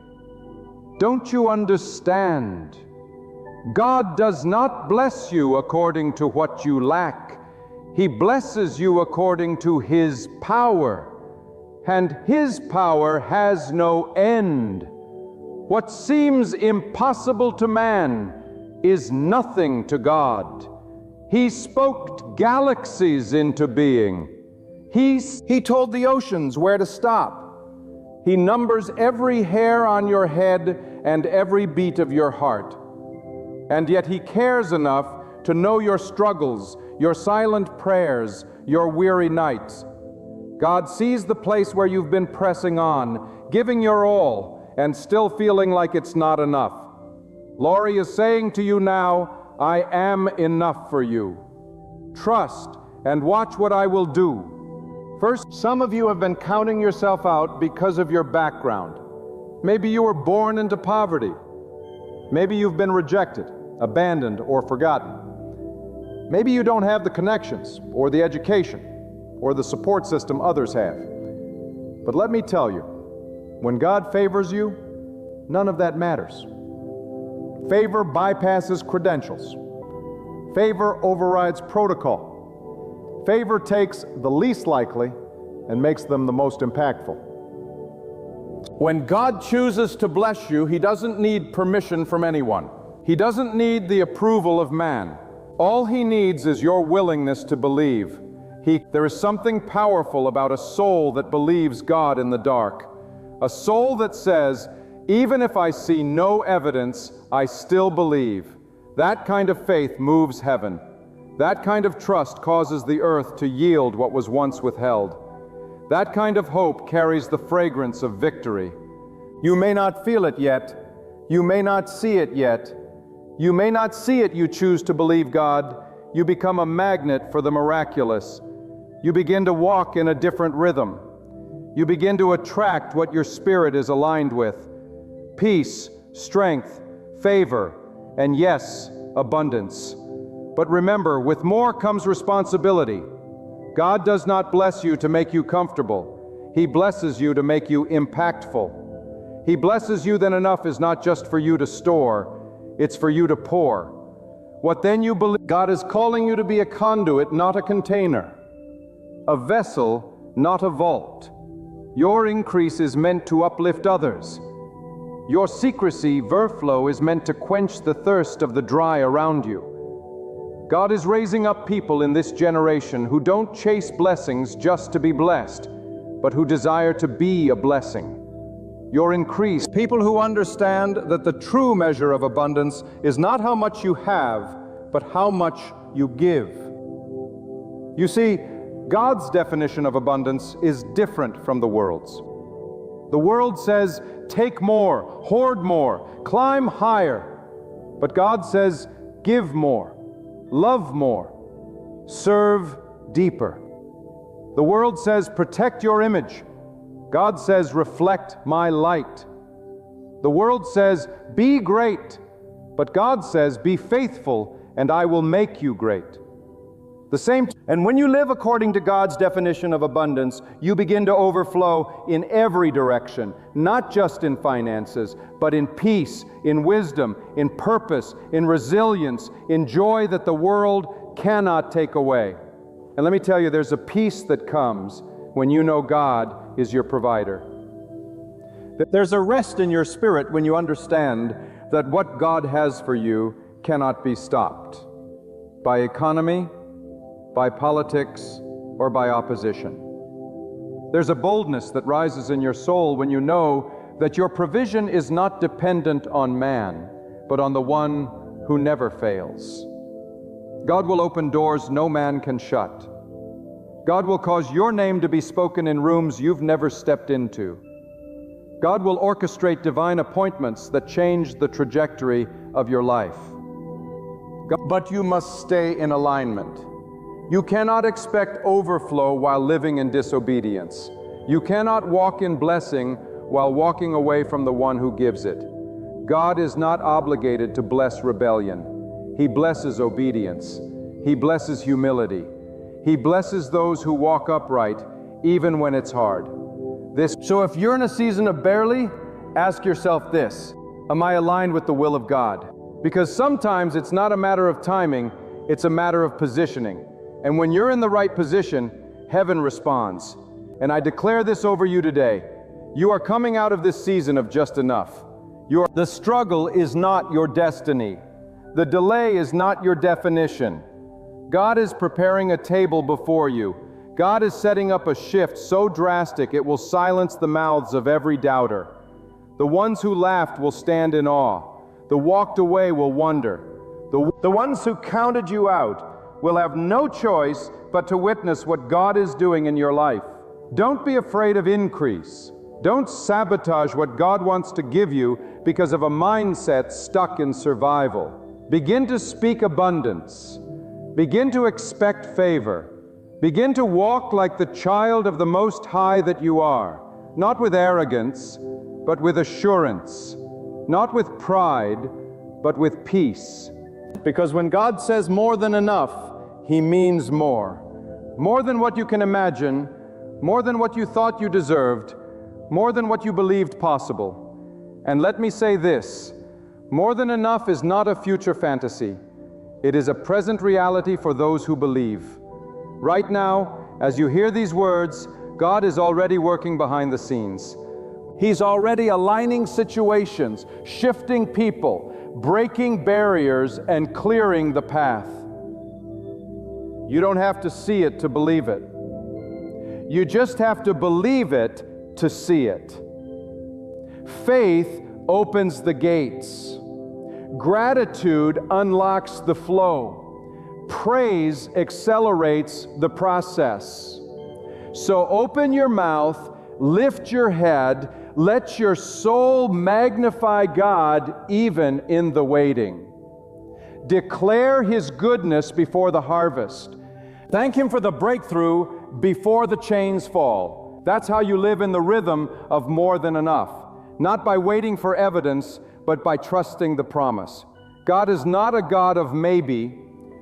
Don't you understand? God does not bless you according to what you lack. He blesses you according to His power. And His power has no end. What seems impossible to man is nothing to God. He spoke galaxies into being. He told the oceans where to stop. He numbers every hair on your head and every beat of your heart. And yet He cares enough to know your struggles, your silent prayers, your weary nights. God sees the place where you've been pressing on, giving your all, and still feeling like it's not enough. Laurie is saying to you now, I am enough for you. Trust and watch what I will do. First, some of you have been counting yourself out because of your background. Maybe you were born into poverty. Maybe you've been rejected, abandoned, or forgotten. Maybe you don't have the connections, or the education, or the support system others have. But let me tell you, when God favors you, none of that matters. Favor bypasses credentials. Favor overrides protocol. Favor takes the least likely and makes them the most impactful. When God chooses to bless you, He doesn't need permission from anyone. He doesn't need the approval of man. All He needs is your willingness to believe. There is something powerful about a soul that believes God in the dark. A soul that says, even if I see no evidence, I still believe. That kind of faith moves heaven. That kind of trust causes the earth to yield what was once withheld. That kind of hope carries the fragrance of victory. You may not feel it yet. You may not see it yet. You may not see it, you choose to believe God. You become a magnet for the miraculous. You begin to walk in a different rhythm. You begin to attract what your spirit is aligned with. Peace, strength, favor, and yes, abundance. But remember, with more comes responsibility. God does not bless you to make you comfortable. He blesses you to make you impactful. He blesses you then enough is not just for you to store, it's for you to pour. What then you believe, God is calling you to be a conduit, not a container. A vessel, not a vault. Your increase is meant to uplift others. Your secrecy, verflow, is meant to quench the thirst of the dry around you. God is raising up people in this generation who don't chase blessings just to be blessed, but who desire to be a blessing. Your increase, people who understand that the true measure of abundance is not how much you have, but how much you give. You see, God's definition of abundance is different from the world's. The world says, take more, hoard more, climb higher. But God says, give more, love more, serve deeper. The world says, protect your image. God says, reflect my light. The world says, be great. But God says, be faithful, and I will make you great. And when you live according to God's definition of abundance, you begin to overflow in every direction, not just in finances, but in peace, in wisdom, in purpose, in resilience, in joy that the world cannot take away. And let me tell you, there's a peace that comes when you know God is your provider. There's a rest in your spirit when you understand that what God has for you cannot be stopped by economy, by politics, or by opposition. There's a boldness that rises in your soul when you know that your provision is not dependent on man, but on the one who never fails. God will open doors no man can shut. God will cause your name to be spoken in rooms you've never stepped into. God will orchestrate divine appointments that change the trajectory of your life. But you must stay in alignment. You cannot expect overflow while living in disobedience. You cannot walk in blessing while walking away from the one who gives it. God is not obligated to bless rebellion. He blesses obedience. He blesses humility. He blesses those who walk upright, even when it's hard. So if you're in a season of barely, ask yourself this: am I aligned with the will of God? Because sometimes it's not a matter of timing, it's a matter of positioning. And when you're in the right position, heaven responds. And I declare this over you today: you are coming out of this season of just enough. The struggle is not your destiny. The delay is not your definition. God is preparing a table before you. God is setting up a shift so drastic it will silence the mouths of every doubter. The ones who laughed will stand in awe. The walked away will wonder. The ones who counted you out will have no choice but to witness what God is doing in your life. Don't be afraid of increase. Don't sabotage what God wants to give you because of a mindset stuck in survival. Begin to speak abundance. Begin to expect favor. Begin to walk like the child of the Most High that you are, not with arrogance, but with assurance, not with pride, but with peace. Because when God says more than enough, He means more. More than what you can imagine, more than what you thought you deserved, more than what you believed possible. And let me say this: more than enough is not a future fantasy. It is a present reality for those who believe. Right now, as you hear these words, God is already working behind the scenes. He's already aligning situations, shifting people, breaking barriers, and clearing the path. You don't have to see it to believe it. You just have to believe it to see it. Faith opens the gates. Gratitude unlocks the flow. Praise accelerates the process. So open your mouth, lift your head, let your soul magnify God even in the waiting. Declare His goodness before the harvest. Thank Him for the breakthrough before the chains fall. That's how you live in the rhythm of more than enough. Not by waiting for evidence, but by trusting the promise. God is not a God of maybe.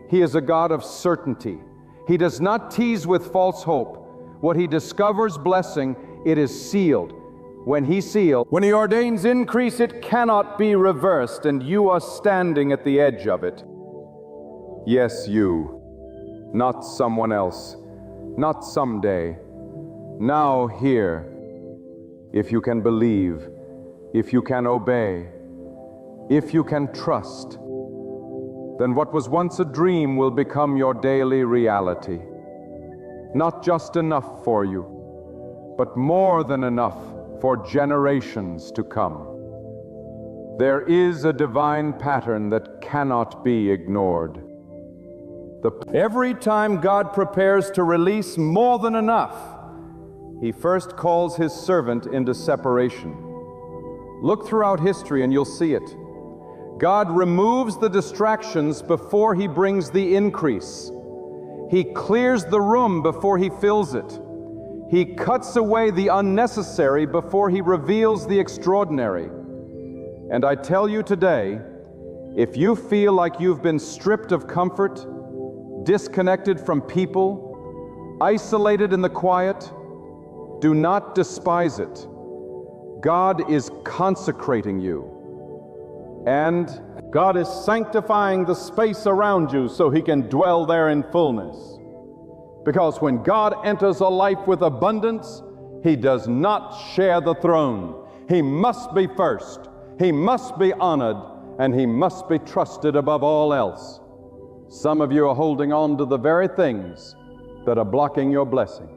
He is a God of certainty. He does not tease with false hope. What He discovers blessing, it is sealed. When He ordains increase, it cannot be reversed, and you are standing at the edge of it. Yes, you. Not someone else. Not someday. Now here. If you can believe, if you can obey, if you can trust, then what was once a dream will become your daily reality. Not just enough for you, but more than enough for generations to come. There is a divine pattern that cannot be ignored. Every time God prepares to release more than enough, He first calls His servant into separation. Look throughout history and you'll see it. God removes the distractions before He brings the increase. He clears the room before He fills it. He cuts away the unnecessary before He reveals the extraordinary. And I tell you today, if you feel like you've been stripped of comfort, disconnected from people, isolated in the quiet, do not despise it. God is consecrating you. And God is sanctifying the space around you so He can dwell there in fullness. Because when God enters a life with abundance, He does not share the throne. He must be first. He must be honored, and He must be trusted above all else. Some of you are holding on to the very things that are blocking your blessing.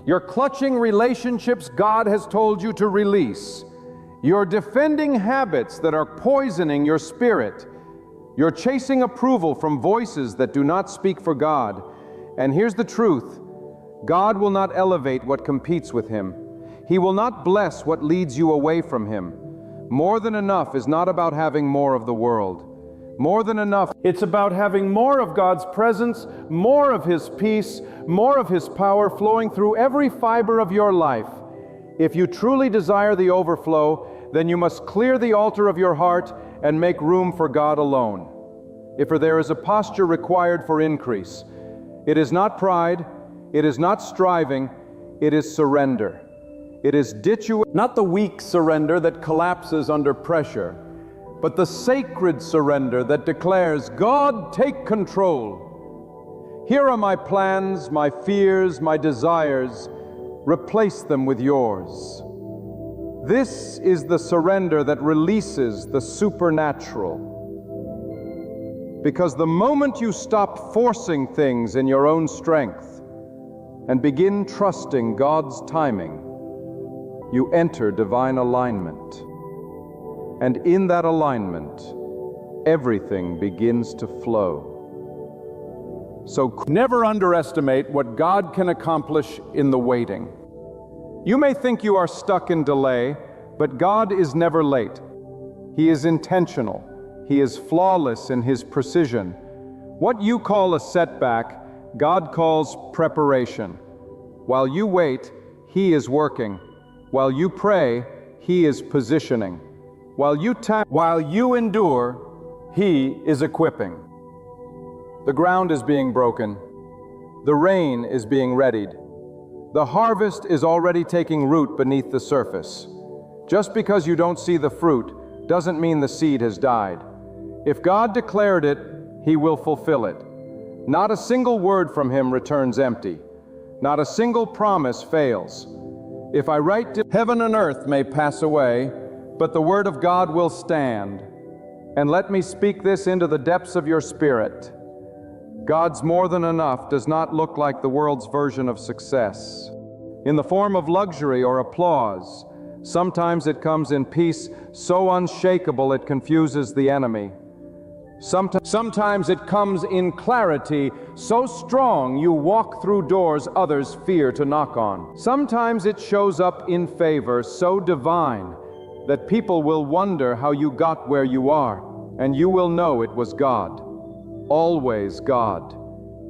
You're clutching relationships God has told you to release. You're defending habits that are poisoning your spirit. You're chasing approval from voices that do not speak for God. And here's the truth: God will not elevate what competes with Him. He will not bless what leads you away from Him. More than enough is not about having more of the world. More than enough, it's about having more of God's presence, more of His peace, more of His power flowing through every fiber of your life. If you truly desire the overflow, then you must clear the altar of your heart and make room for God alone. If there is a posture required for increase, it is not pride, it is not striving, it is surrender. It is not the weak surrender that collapses under pressure, but the sacred surrender that declares, God, take control. Here are my plans, my fears, my desires. Replace them with yours. This is the surrender that releases the supernatural. Because the moment you stop forcing things in your own strength and begin trusting God's timing, you enter divine alignment. And in that alignment, everything begins to flow. So never underestimate what God can accomplish in the waiting. You may think you are stuck in delay, but God is never late. He is intentional. He is flawless in His precision. What you call a setback, God calls preparation. While you wait, He is working. While you pray, He is positioning. While you endure, He is equipping. The ground is being broken. The rain is being readied. The harvest is already taking root beneath the surface. Just because you don't see the fruit doesn't mean the seed has died. If God declared it, He will fulfill it. Not a single word from Him returns empty. Not a single promise fails. If I write to heaven and earth may pass away, but the word of God will stand. And let me speak this into the depths of your spirit. God's more than enough does not look like the world's version of success. In the form of luxury or applause, sometimes it comes in peace so unshakable it confuses the enemy. Sometimes it comes in clarity so strong you walk through doors others fear to knock on. Sometimes it shows up in favor so divine that people will wonder how you got where you are, and you will know it was God. Always God.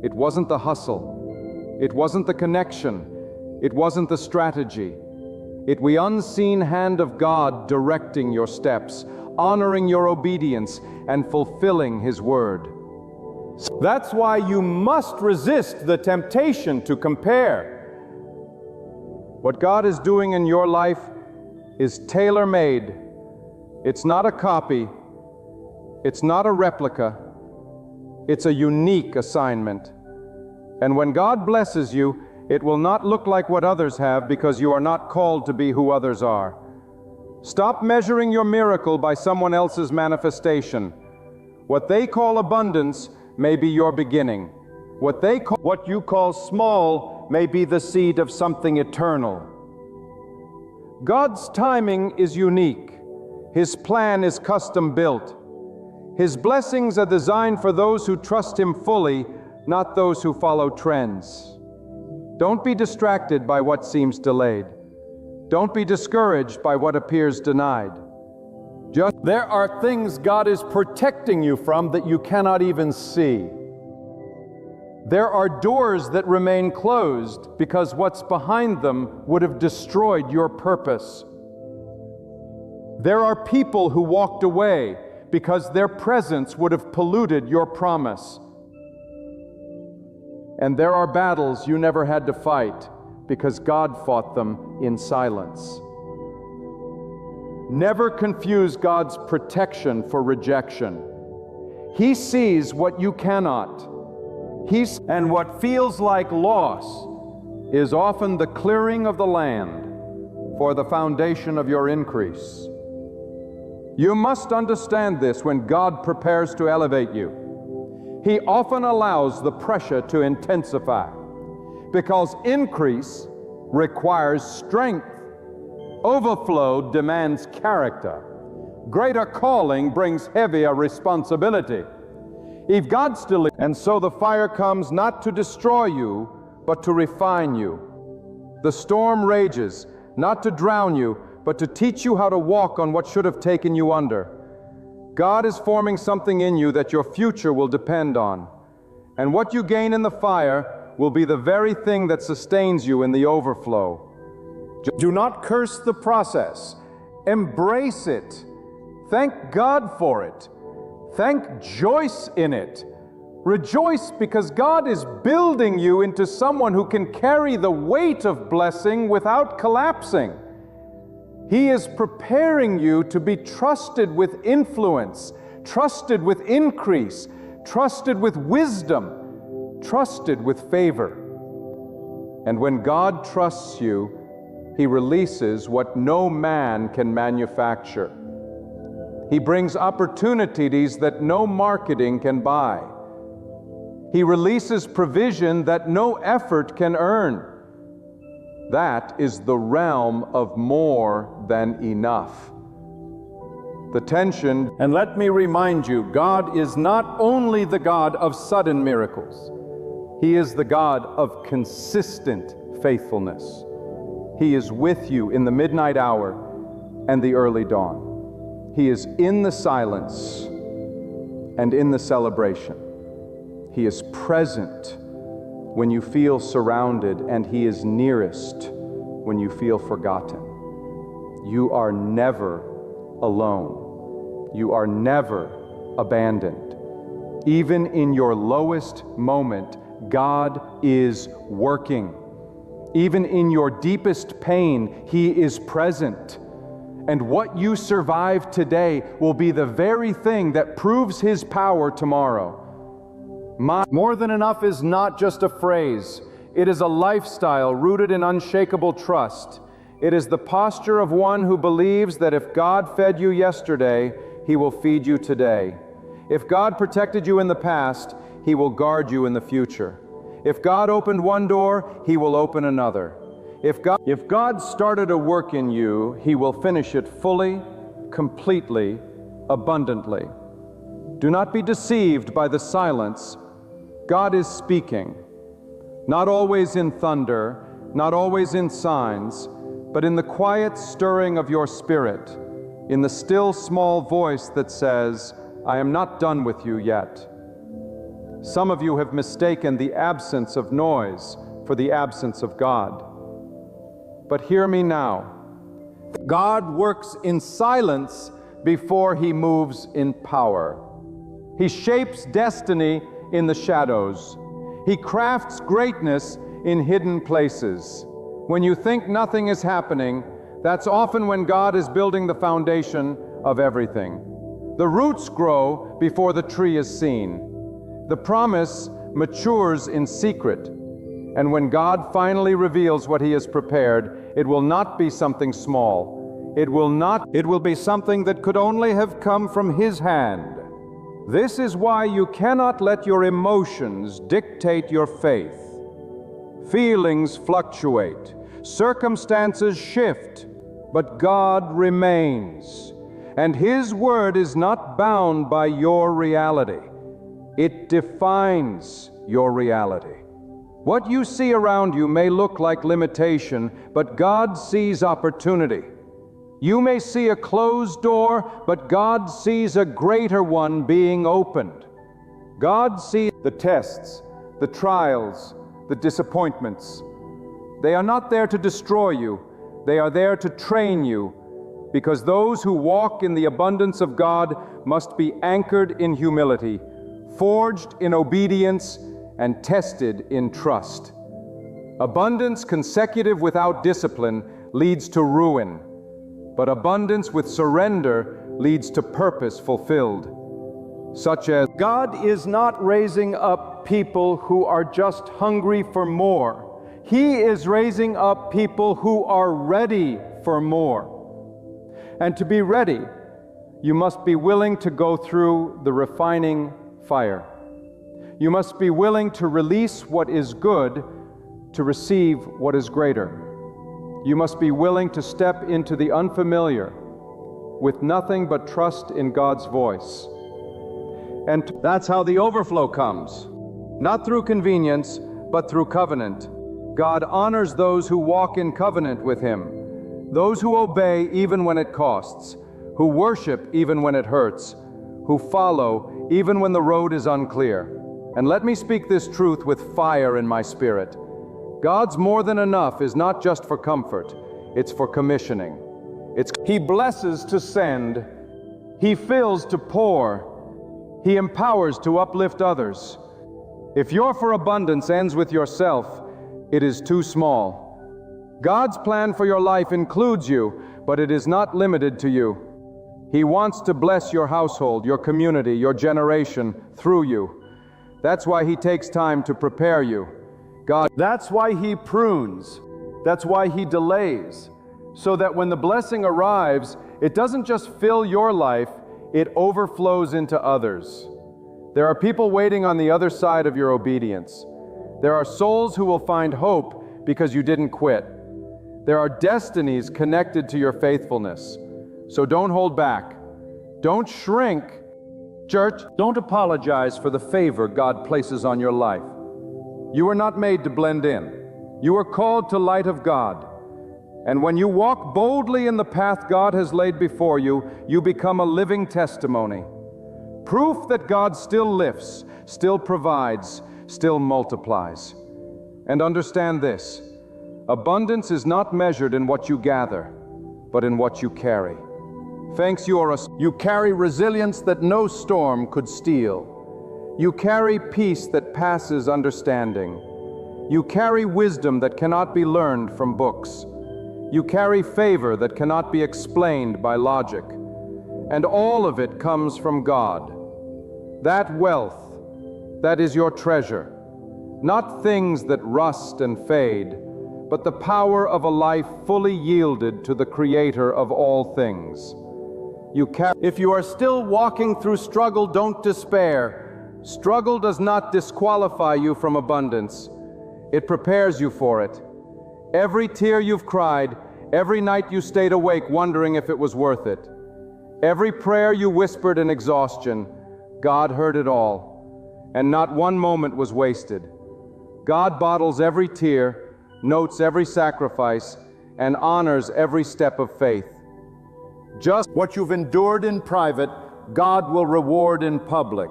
It wasn't the hustle. It wasn't the connection. It wasn't the strategy. It was the unseen hand of God directing your steps, honoring your obedience, and fulfilling His word. That's why you must resist the temptation to compare. What God is doing in your life is tailor-made. It's not a copy. It's not a replica. It's a unique assignment. And when God blesses you, it will not look like what others have because you are not called to be who others are. Stop measuring your miracle by someone else's manifestation. What they call abundance may be your beginning. What you call small may be the seed of something eternal. God's timing is unique. His plan is custom built. His blessings are designed for those who trust Him fully, not those who follow trends. Don't be distracted by what seems delayed. Don't be discouraged by what appears denied. There are things God is protecting you from that you cannot even see. There are doors that remain closed because what's behind them would have destroyed your purpose. There are people who walked away because their presence would have polluted your promise. And there are battles you never had to fight because God fought them in silence. Never confuse God's protection for rejection. He sees what you cannot. And what feels like loss is often the clearing of the land for the foundation of your increase. You must understand this when God prepares to elevate you. He often allows the pressure to intensify because increase requires strength. Overflow demands character. Greater calling brings heavier responsibility. If God's still, and so the fire comes not to destroy you, but to refine you. The storm rages, not to drown you, but to teach you how to walk on what should have taken you under. God is forming something in you that your future will depend on. And what you gain in the fire will be the very thing that sustains you in the overflow. Do not curse the process. Embrace it. Thank God for it. Thank Joyce in it. Rejoice because God is building you into someone who can carry the weight of blessing without collapsing. He is preparing you to be trusted with influence, trusted with increase, trusted with wisdom, trusted with favor. And when God trusts you, He releases what no man can manufacture. He brings opportunities that no marketing can buy. He releases provision that no effort can earn. That is the realm of more than enough. The tension, and let me remind you, God is not only the God of sudden miracles. He is the God of consistent faithfulness. He is with you in the midnight hour and the early dawn. He is in the silence and in the celebration. He is present when you feel surrounded, and He is nearest when you feel forgotten. You are never alone. You are never abandoned. Even in your lowest moment, God is working. Even in your deepest pain, He is present. And what you survive today will be the very thing that proves His power tomorrow. More than enough is not just a phrase. It is a lifestyle rooted in unshakable trust. It is the posture of one who believes that if God fed you yesterday, He will feed you today. If God protected you in the past, He will guard you in the future. If God opened one door, He will open another. If God started a work in you, He will finish it fully, completely, abundantly. Do not be deceived by the silence. God is speaking, not always in thunder, not always in signs, but in the quiet stirring of your spirit, in the still small voice that says, I am not done with you yet. Some of you have mistaken the absence of noise for the absence of God. But hear me now. God works in silence before He moves in power. He shapes destiny in the shadows. He crafts greatness in hidden places. When you think nothing is happening, that's often when God is building the foundation of everything. The roots grow before the tree is seen. The promise matures in secret. And when God finally reveals what He has prepared, it will not be something small. It will be something that could only have come from His hand. This is why you cannot let your emotions dictate your faith. Feelings fluctuate, circumstances shift, but God remains. And His word is not bound by your reality. It defines your reality. What you see around you may look like limitation, but God sees opportunity. You may see a closed door, but God sees a greater one being opened. God sees the tests, the trials, the disappointments. They are not there to destroy you. They are there to train you, because those who walk in the abundance of God must be anchored in humility, forged in obedience, and tested in trust. Abundance consecutive without discipline leads to ruin, but abundance with surrender leads to purpose fulfilled, such as God is not raising up people who are just hungry for more. He is raising up people who are ready for more. And to be ready, you must be willing to go through the refining fire. You must be willing to release what is good to receive what is greater. You must be willing to step into the unfamiliar with nothing but trust in God's voice. And that's how the overflow comes. Not through convenience, but through covenant. God honors those who walk in covenant with Him, those who obey even when it costs, who worship even when it hurts, who follow even when the road is unclear. And let me speak this truth with fire in my spirit. God's more than enough is not just for comfort, it's for commissioning. He blesses to send, He fills to pour, He empowers to uplift others. If your for abundance ends with yourself, it is too small. God's plan for your life includes you, but it is not limited to you. He wants to bless your household, your community, your generation through you. That's why He takes time to prepare you. That's why He prunes. That's why He delays. So that when the blessing arrives, it doesn't just fill your life, it overflows into others. There are people waiting on the other side of your obedience. There are souls who will find hope because you didn't quit. There are destinies connected to your faithfulness. So don't hold back. Don't shrink. Church, don't apologize for the favor God places on your life. You were not made to blend in. You are called to light of God. And when you walk boldly in the path God has laid before you, you become a living testimony. Proof that God still lifts, still provides, still multiplies. And understand this, abundance is not measured in what you gather, but in what you carry. Thanks, you carry resilience that no storm could steal. You carry peace that passes understanding. You carry wisdom that cannot be learned from books. You carry favor that cannot be explained by logic. And all of it comes from God. That wealth, that is your treasure. Not things that rust and fade, but the power of a life fully yielded to the Creator of all things. If you are still walking through struggle, don't despair. Struggle does not disqualify you from abundance. It prepares you for it. Every tear you've cried, every night you stayed awake wondering if it was worth it. Every prayer you whispered in exhaustion, God heard it all, and not one moment was wasted. God bottles every tear, notes every sacrifice, and honors every step of faith. Just what you've endured in private, God will reward in public.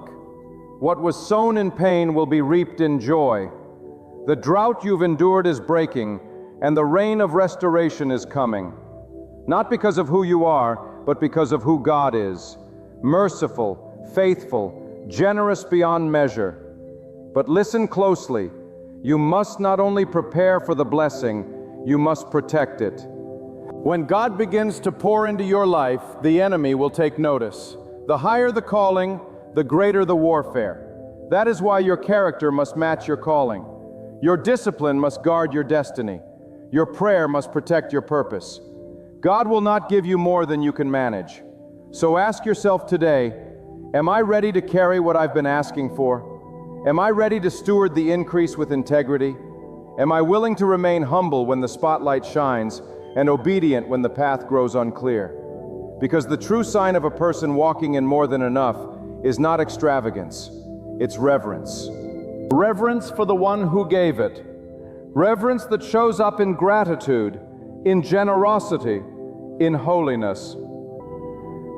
What was sown in pain will be reaped in joy. The drought you've endured is breaking, and the rain of restoration is coming. Not because of who you are, but because of who God is. Merciful, faithful, generous beyond measure. But listen closely. You must not only prepare for the blessing, you must protect it. When God begins to pour into your life, the enemy will take notice. The higher the calling, the greater the warfare. That is why your character must match your calling. Your discipline must guard your destiny. Your prayer must protect your purpose. God will not give you more than you can manage. So ask yourself today, am I ready to carry what I've been asking for? Am I ready to steward the increase with integrity? Am I willing to remain humble when the spotlight shines and obedient when the path grows unclear? Because the true sign of a person walking in more than enough is not extravagance, it's reverence. Reverence for the one who gave it. Reverence that shows up in gratitude, in generosity, in holiness.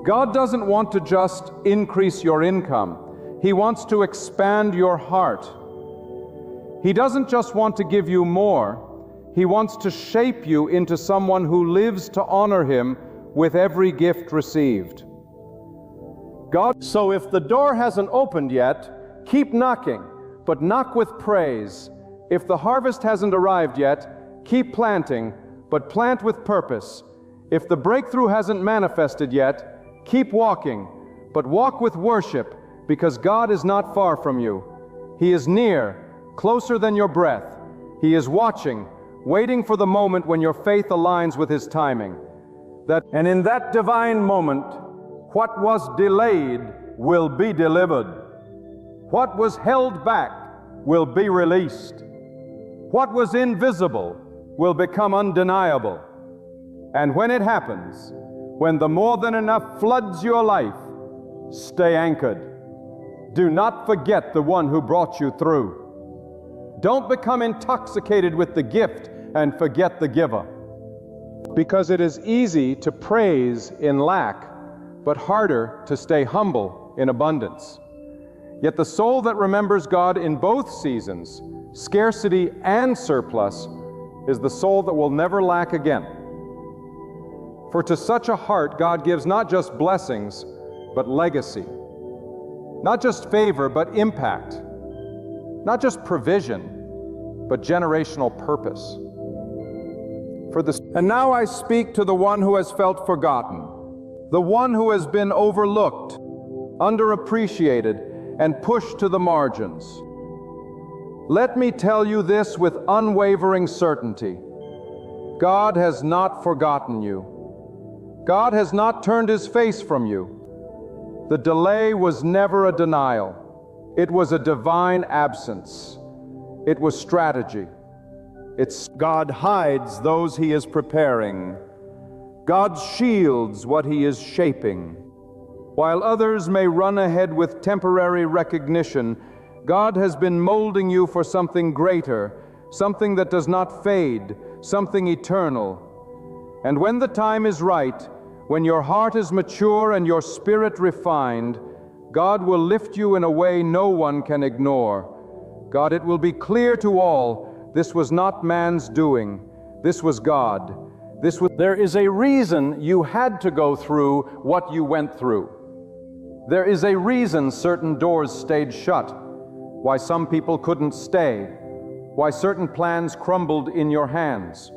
God doesn't want to just increase your income. He wants to expand your heart. He doesn't just want to give you more. He wants to shape you into someone who lives to honor Him with every gift received. So if the door hasn't opened yet, keep knocking. but knock with praise. If the harvest hasn't arrived yet, keep planting, but plant with purpose. If the breakthrough hasn't manifested yet, keep walking, but walk with worship, because God is not far from you. He is near, closer than your breath. He is watching, waiting for the moment when your faith aligns with His timing. And in that divine moment, what was delayed will be delivered. What was held back will be released. What was invisible will become undeniable. And when it happens, when the more than enough floods your life, stay anchored. Do not forget the one who brought you through. Don't become intoxicated with the gift and forget the giver. Because it is easy to praise in lack, but harder to stay humble in abundance. Yet the soul that remembers God in both seasons, scarcity and surplus, is the soul that will never lack again. For to such a heart God gives not just blessings, but legacy. Not just favor, but impact. Not just provision, but generational purpose. And now I speak to the one who has felt forgotten, the one who has been overlooked, underappreciated, and pushed to the margins. Let me tell you this with unwavering certainty. God has not forgotten you. God has not turned His face from you. The delay was never a denial. It was a divine absence. It was strategy. God hides those He is preparing. God shields what He is shaping. While others may run ahead with temporary recognition, God has been molding you for something greater, something that does not fade, something eternal. And when the time is right, when your heart is mature and your spirit refined, God will lift you in a way no one can ignore. God, it will be clear to all, this was not man's doing. This was God. There is a reason you had to go through what you went through. There is a reason certain doors stayed shut, why some people couldn't stay, why certain plans crumbled in your hands.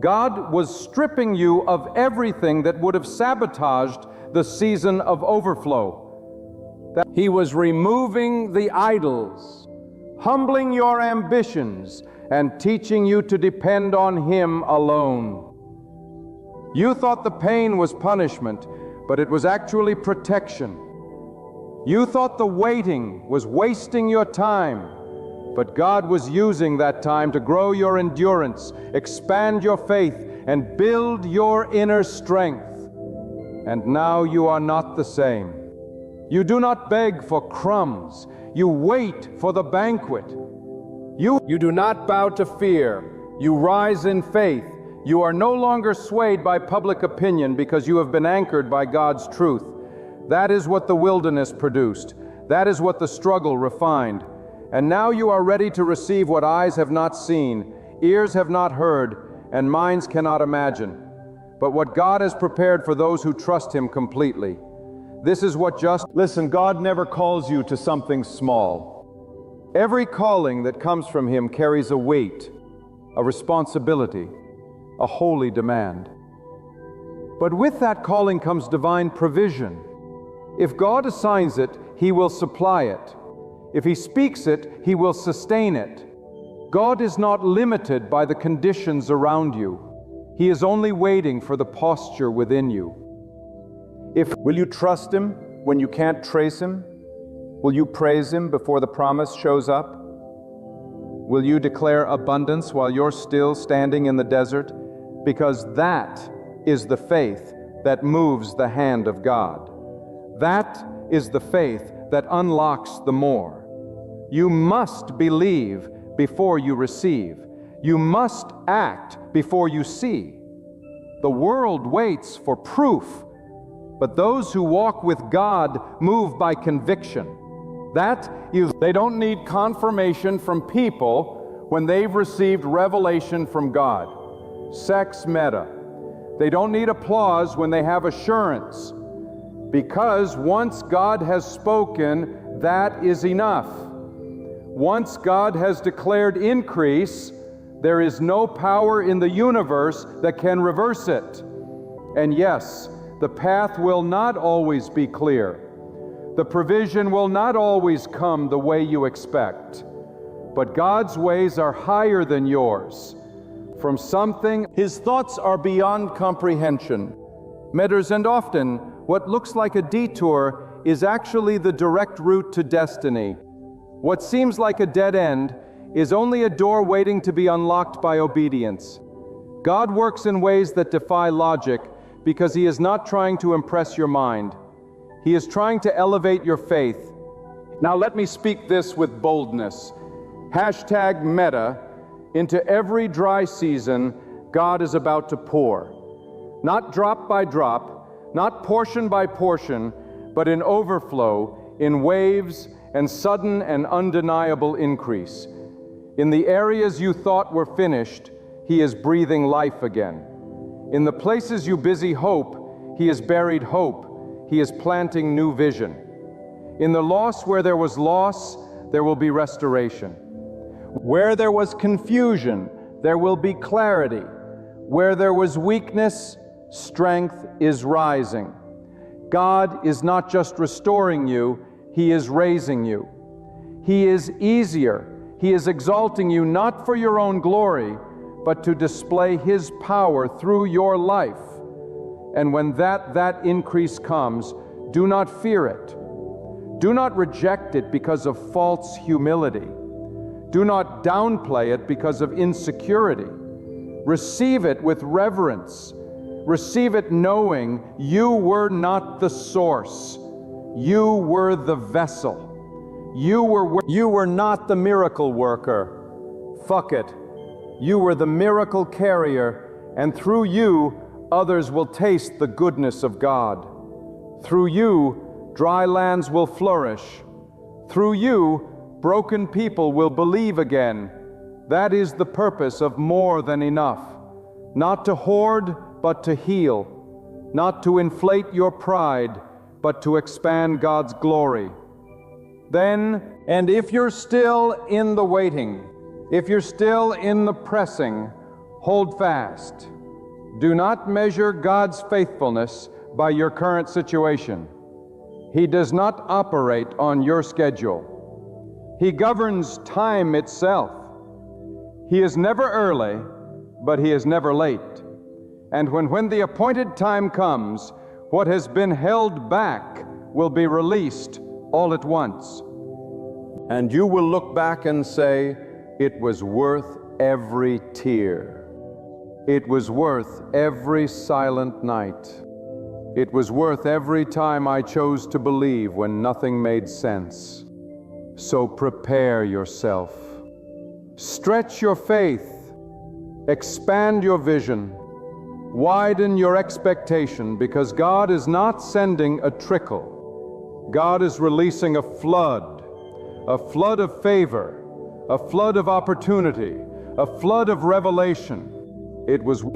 God was stripping you of everything that would have sabotaged the season of overflow. He was removing the idols, humbling your ambitions, and teaching you to depend on Him alone. You thought the pain was punishment, but it was actually protection. You thought the waiting was wasting your time, but God was using that time to grow your endurance, expand your faith, and build your inner strength. And now you are not the same. You do not beg for crumbs. You wait for the banquet. You do not bow to fear. You rise in faith. You are no longer swayed by public opinion because you have been anchored by God's truth. That is what the wilderness produced. That is what the struggle refined. And now you are ready to receive what eyes have not seen, ears have not heard, and minds cannot imagine. But what God has prepared for those who trust Him completely. This is what Listen, God never calls you to something small. Every calling that comes from Him carries a weight, a responsibility, a holy demand. But with that calling comes divine provision. If God assigns it, He will supply it. If He speaks it, He will sustain it. God is not limited by the conditions around you. He is only waiting for the posture within you. Will you trust Him when you can't trace Him? Will you praise Him before the promise shows up? Will you declare abundance while you're still standing in the desert? Because that is the faith that moves the hand of God. That is the faith that unlocks the more. You must believe before you receive. You must act before you see. The world waits for proof, but those who walk with God move by conviction. They don't need confirmation from people when they've received revelation from God. Sex meta. They don't need applause when they have assurance, because once God has spoken, that is enough. Once God has declared increase, there is no power in the universe that can reverse it. And yes, the path will not always be clear. The provision will not always come the way you expect. But God's ways are higher than yours. From something, His thoughts are beyond comprehension. Matters, and often, what looks like a detour is actually the direct route to destiny. What seems like a dead end is only a door waiting to be unlocked by obedience. God works in ways that defy logic because He is not trying to impress your mind. He is trying to elevate your faith. Now let me speak this with boldness. #Meta, into every dry season God is about to pour. Not drop by drop, not portion by portion, but in overflow, in waves, and sudden and undeniable increase. In the areas you thought were finished, He is breathing life again. In the places you busy hope, He has buried hope. He is planting new vision. In the loss where there was loss, there will be restoration. Where there was confusion, there will be clarity. Where there was weakness, strength is rising. God is not just restoring you, He is raising you. He is easier. He is exalting you not for your own glory, but to display His power through your life. And when that increase comes, do not fear it. Do not reject it because of false humility. Do not downplay it because of insecurity. Receive it with reverence. Receive it knowing you were not the source. You were the vessel. You were not the miracle worker. Fuck it. You were the miracle carrier, and through you, others will taste the goodness of God. Through you, dry lands will flourish. Through you, broken people will believe again. That is the purpose of More Than Enough. Not to hoard, but to heal. Not to inflate your pride, but to expand God's glory. Then, and if you're still in the waiting, if you're still in the pressing, hold fast. Do not measure God's faithfulness by your current situation. He does not operate on your schedule. He governs time itself. He is never early, but He is never late. And when the appointed time comes, what has been held back will be released all at once. And you will look back and say, it was worth every tear. It was worth every silent night. It was worth every time I chose to believe when nothing made sense. So prepare yourself. Stretch your faith. Expand your vision. Widen your expectation, because God is not sending a trickle. God is releasing a flood of favor, a flood of opportunity, a flood of revelation.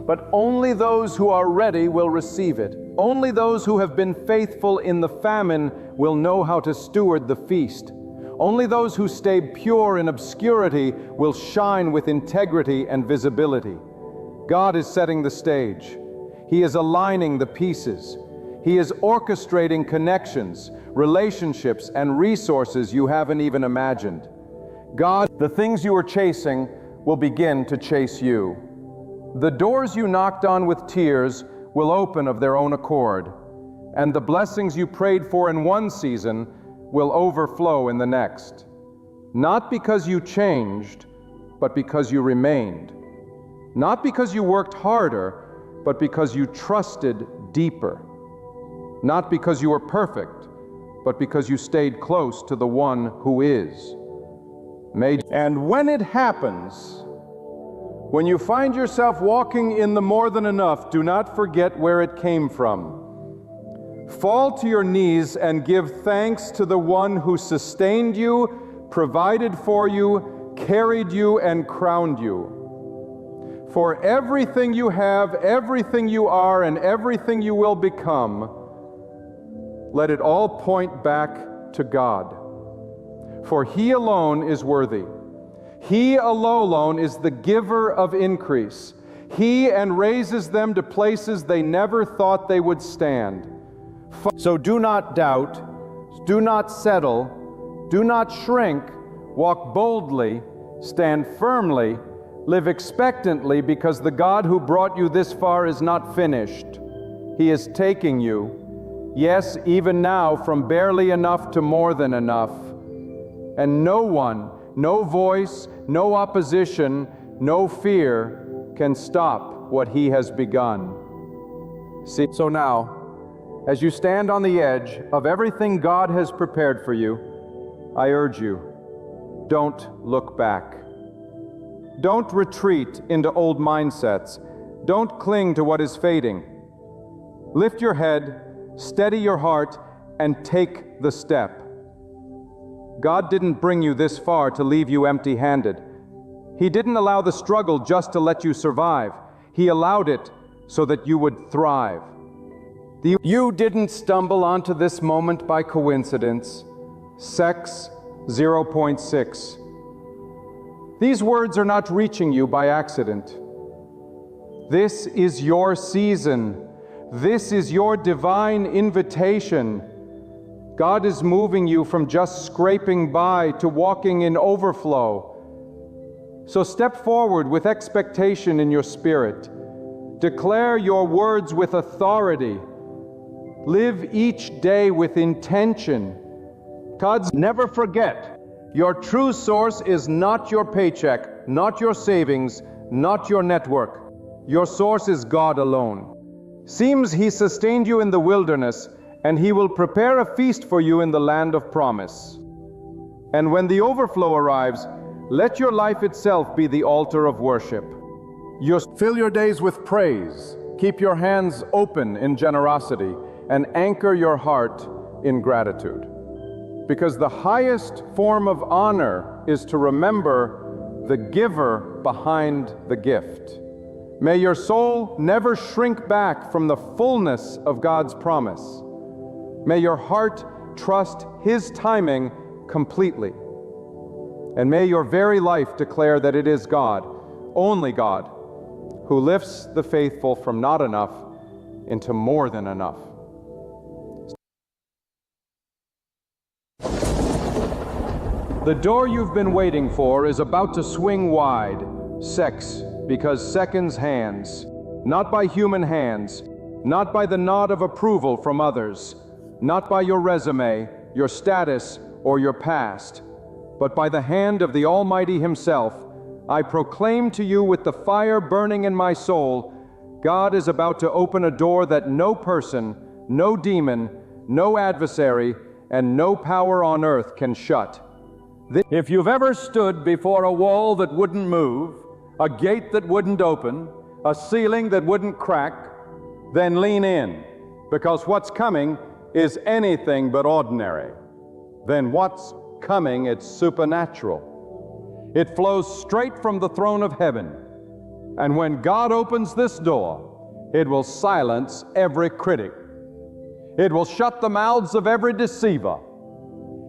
But only those who are ready will receive it. Only those who have been faithful in the famine will know how to steward the feast. Only those who stay pure in obscurity will shine with integrity and visibility. God is setting the stage. He is aligning the pieces. He is orchestrating connections, relationships, and resources you haven't even imagined. God, the things you are chasing will begin to chase you. The doors you knocked on with tears will open of their own accord, and the blessings you prayed for in one season will overflow in the next. Not because you changed, but because you remained. Not because you worked harder, but because you trusted deeper. Not because you were perfect, but because you stayed close to the one who is. And when it happens, when you find yourself walking in the more than enough, do not forget where it came from. Fall to your knees and give thanks to the one who sustained you, provided for you, carried you, and crowned you. For everything you have, everything you are, and everything you will become, let it all point back to God. for He alone is worthy. He alone is the giver of increase. He and raises them to places they never thought they would stand. So do not doubt, do not settle, do not shrink, walk boldly, stand firmly, live expectantly, because the God who brought you this far is not finished. He is taking you, yes, even now, from barely enough to more than enough. And no one, no voice, no opposition, no fear can stop what He has begun. See, so now, as you stand on the edge of everything God has prepared for you, I urge you, don't look back. Don't retreat into old mindsets. Don't cling to what is fading. Lift your head, steady your heart, and take the step. God didn't bring you this far to leave you empty-handed. He didn't allow the struggle just to let you survive. He allowed it so that you would thrive. You didn't stumble onto this moment by coincidence. Sex 0.6. These words are not reaching you by accident. This is your season. This is your divine invitation. God is moving you from just scraping by to walking in overflow. So step forward with expectation in your spirit. Declare your words with authority. Live each day with intention. Never forget, your true source is not your paycheck, not your savings, not your network. Your source is God alone. Seems He sustained you in the wilderness, and He will prepare a feast for you in the land of promise. And when the overflow arrives, let your life itself be the altar of worship. Fill your days with praise. Keep your hands open in generosity, and anchor your heart in gratitude. Because the highest form of honor is to remember the giver behind the gift. May your soul never shrink back from the fullness of God's promise. May your heart trust His timing completely. And may your very life declare that it is God, only God, who lifts the faithful from not enough into more than enough. The door you've been waiting for is about to swing wide. Sex, because seconds hands, not by human hands, not by the nod of approval from others, not by your resume, your status, or your past, but by the hand of the Almighty Himself, I proclaim to you with the fire burning in my soul, God is about to open a door that no person, no demon, no adversary, and no power on earth can shut. If you've ever stood before a wall that wouldn't move, a gate that wouldn't open, a ceiling that wouldn't crack, then lean in, because what's coming is anything but ordinary. Then what's coming, it's supernatural. It flows straight from the throne of heaven. And when God opens this door, it will silence every critic. It will shut the mouths of every deceiver.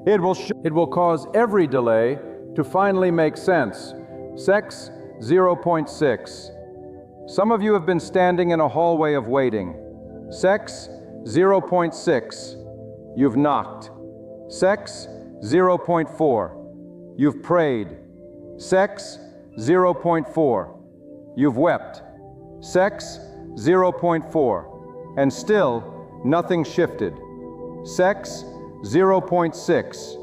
It will cause every delay to finally make sense. Sex 0.6. Some of you have been standing in a hallway of waiting. Sex 0.6. You've knocked. Sex 0.4. You've prayed. Sex 0.4. You've wept. Sex 0.4. And still nothing shifted. Sex 0.6.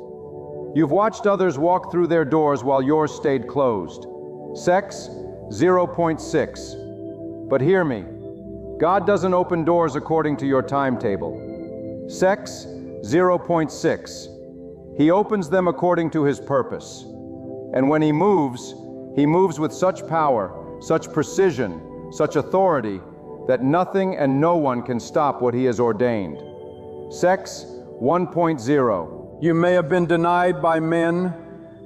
You've watched others walk through their doors while yours stayed closed. Sex 0.6. But hear me, God doesn't open doors according to your timetable. Sex 0.6. He opens them according to His purpose. And when He moves with such power, such precision, such authority, that nothing and no one can stop what He has ordained. Sex 1.0. You may have been denied by men,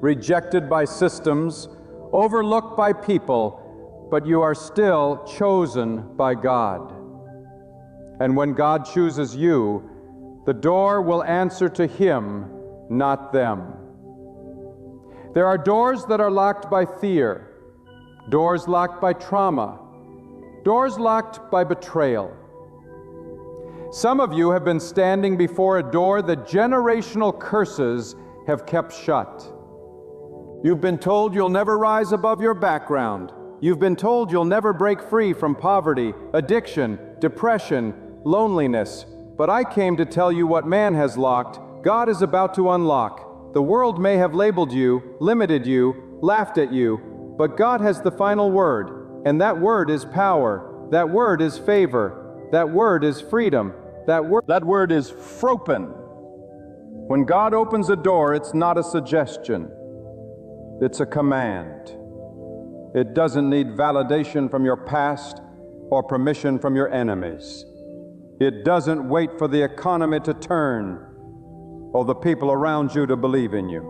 rejected by systems, overlooked by people, but you are still chosen by God. And when God chooses you, the door will answer to Him, not them. There are doors that are locked by fear, doors locked by trauma, doors locked by betrayal. Some of you have been standing before a door that generational curses have kept shut. You've been told you'll never rise above your background. You've been told you'll never break free from poverty, addiction, depression, loneliness. But I came to tell you what man has locked, God is about to unlock. The world may have labeled you, limited you, laughed at you, but God has the final word, and that word is power. That word is favor. That word is freedom. That word is fropen. When God opens a door, it's not a suggestion. It's a command. It doesn't need validation from your past or permission from your enemies. It doesn't wait for the economy to turn or the people around you to believe in you.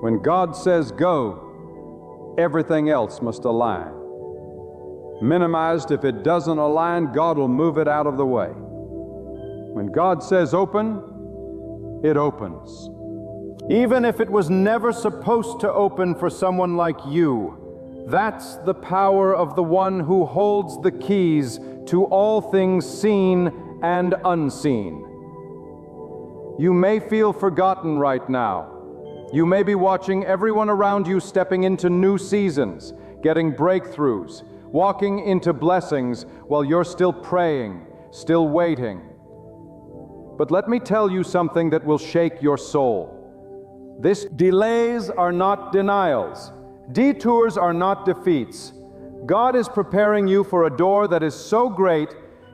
When God says go, everything else must align. Minimized, if it doesn't align, God will move it out of the way. When God says open, it opens. Even if it was never supposed to open for someone like you, that's the power of the one who holds the keys to all things seen and unseen. You may feel forgotten right now. You may be watching everyone around you stepping into new seasons, getting breakthroughs, walking into blessings while you're still praying, still waiting. But let me tell you something that will shake your soul. Delays are not denials. Detours are not defeats. God is preparing you for a door that is so great,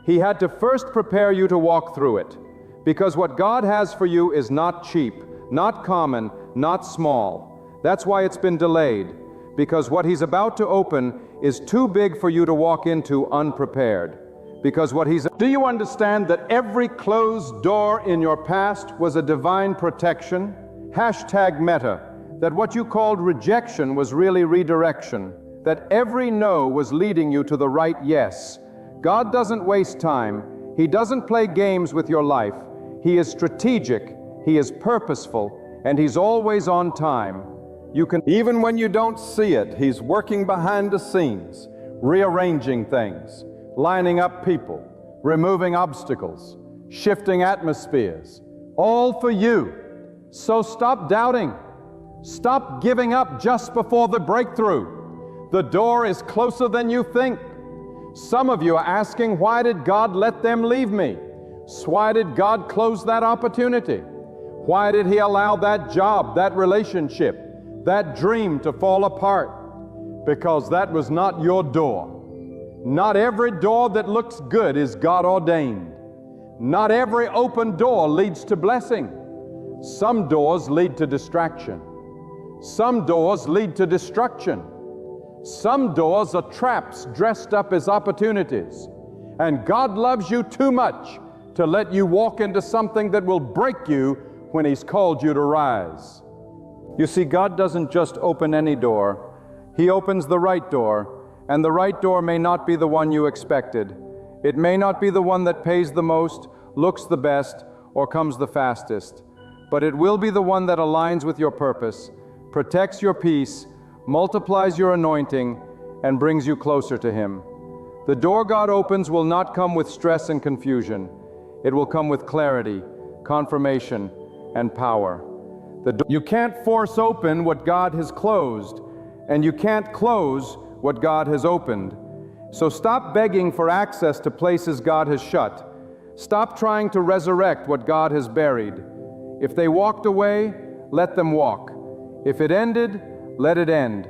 He had to first prepare you to walk through it. Because what God has for you is not cheap, not common, not small. That's why it's been delayed. Because what He's about to open is too big for you to walk into unprepared. Do you understand that every closed door in your past was a divine protection? Hashtag meta. That what you called rejection was really redirection. That every no was leading you to the right yes. God doesn't waste time. He doesn't play games with your life. He is strategic, He is purposeful, and He's always on time. Even when you don't see it, He's working behind the scenes, rearranging things, lining up people, removing obstacles, shifting atmospheres, all for you. So stop doubting. Stop giving up just before the breakthrough. The door is closer than you think. Some of you are asking, why did God let them leave me? Why did God close that opportunity? Why did He allow that job, that relationship, that dream to fall apart? Because that was not your door. Not every door that looks good is God ordained. Not every open door leads to blessing. Some doors lead to distraction. Some doors lead to destruction. Some doors are traps dressed up as opportunities. And God loves you too much to let you walk into something that will break you when He's called you to rise. You see, God doesn't just open any door. He opens the right door, and the right door may not be the one you expected. It may not be the one that pays the most, looks the best, or comes the fastest. But it will be the one that aligns with your purpose, protects your peace, multiplies your anointing, and brings you closer to Him. The door God opens will not come with stress and confusion. It will come with clarity, confirmation, and power. You can't force open what God has closed, and you can't close what God has opened. So stop begging for access to places God has shut. Stop trying to resurrect what God has buried. If they walked away, let them walk. If it ended, let it end.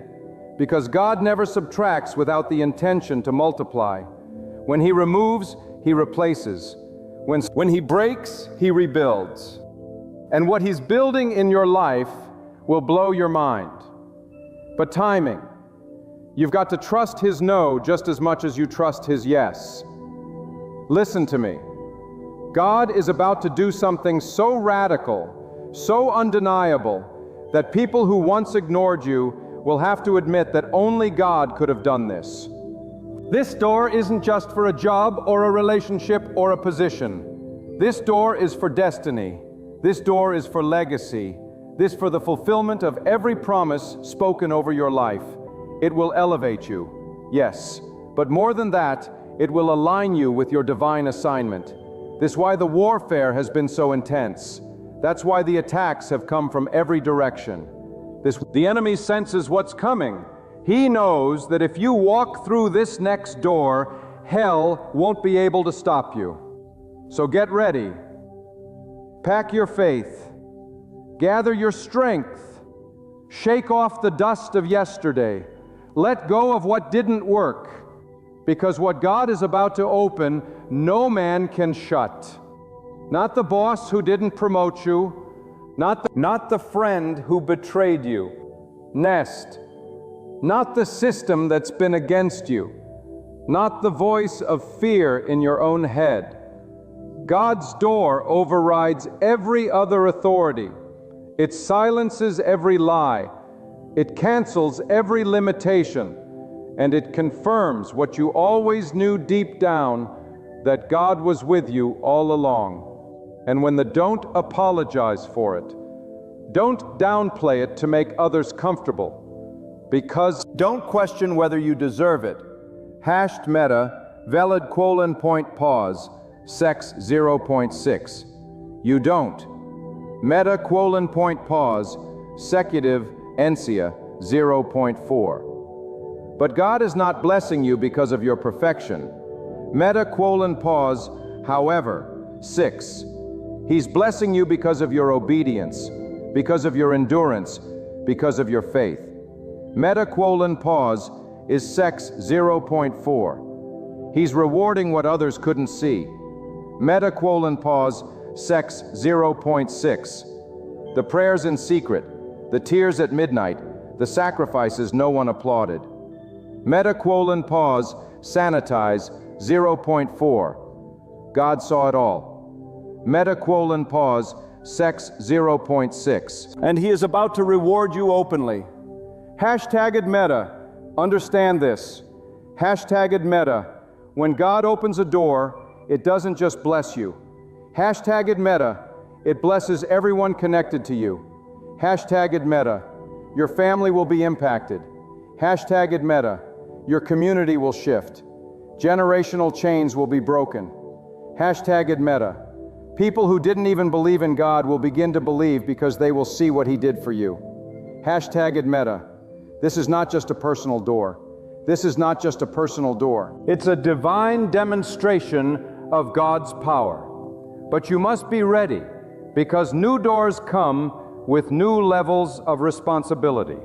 Because God never subtracts without the intention to multiply. When He removes, He replaces. When He breaks, He rebuilds. And what He's building in your life will blow your mind. But timing. You've got to trust His no just as much as you trust His yes. Listen to me. God is about to do something so radical, so undeniable, that people who once ignored you will have to admit that only God could have done this. This door isn't just for a job or a relationship or a position. This door is for destiny. This door is for legacy. This for the fulfillment of every promise spoken over your life. It will elevate you, yes, but more than that, it will align you with your divine assignment. This is why the warfare has been so intense. That's why the attacks have come from every direction. The enemy senses what's coming. He knows that if you walk through this next door, hell won't be able to stop you. So get ready. Pack your faith. Gather your strength. Shake off the dust of yesterday. Let go of what didn't work, because what God is about to open, no man can shut. Not the boss who didn't promote you, not the friend who betrayed you. Nest. Not the system that's been against you. Not the voice of fear in your own head. God's door overrides every other authority. It silences every lie. It cancels every limitation. And it confirms what you always knew deep down, that God was with you all along. And when don't apologize for it. Don't downplay it to make others comfortable. Because don't question whether you deserve it. Hashed meta, valid : pause, sex 0.6. You don't. Meta : pause, secutive, ensia 0.4. But God is not blessing you because of your perfection. Meta : pause, however, 6. He's blessing you because of your obedience, because of your endurance, because of your faith. Meta : pause is sex 0.4. He's rewarding what others couldn't see. Meta : pause, sex 0.6. The prayers in secret, the tears at midnight, the sacrifices no one applauded. Meta : pause, sanitize 0.4. God saw it all. Meta : pause, sex 0.6. And he is about to reward you openly. Hashtagged meta. Understand this. Hashtagged meta. When God opens a door, it doesn't just bless you. Hashtagged meta. It blesses everyone connected to you. Hashtagged meta. Your family will be impacted. Hashtagged meta. Your community will shift. Generational chains will be broken. Hashtagged meta. People who didn't even believe in God will begin to believe because they will see what He did for you. Hashtagged meta. This is not just a personal door. This is not just a personal door. It's a divine demonstration of God's power. But you must be ready, because new doors come with new levels of responsibility.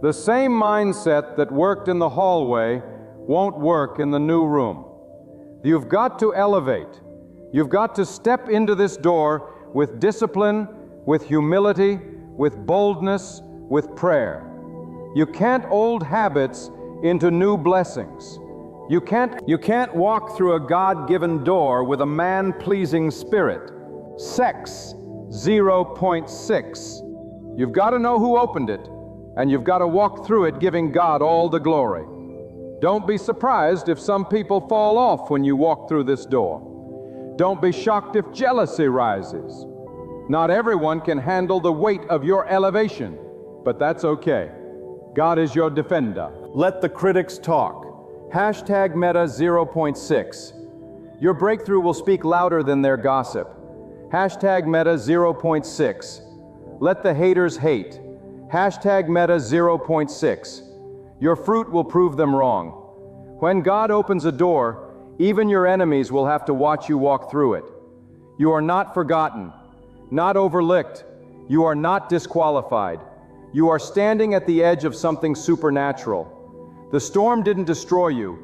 The same mindset that worked in the hallway won't work in the new room. You've got to elevate. You've got to step into this door with discipline, with humility, with boldness, with prayer. You can't old habits into new blessings. You can't walk through a God-given door with a man-pleasing spirit. Sex 0.6. You've got to know who opened it, and you've got to walk through it giving God all the glory. Don't be surprised if some people fall off when you walk through this door. Don't be shocked if jealousy rises. Not everyone can handle the weight of your elevation, but that's okay. God is your defender. Let the critics talk. Hashtag meta 0.6. Your breakthrough will speak louder than their gossip. Hashtag meta 0.6. Let the haters hate. Hashtag meta 0.6. Your fruit will prove them wrong. When God opens a door, even your enemies will have to watch you walk through it. You are not forgotten, not overlooked. You are not disqualified. You are standing at the edge of something supernatural. The storm didn't destroy you.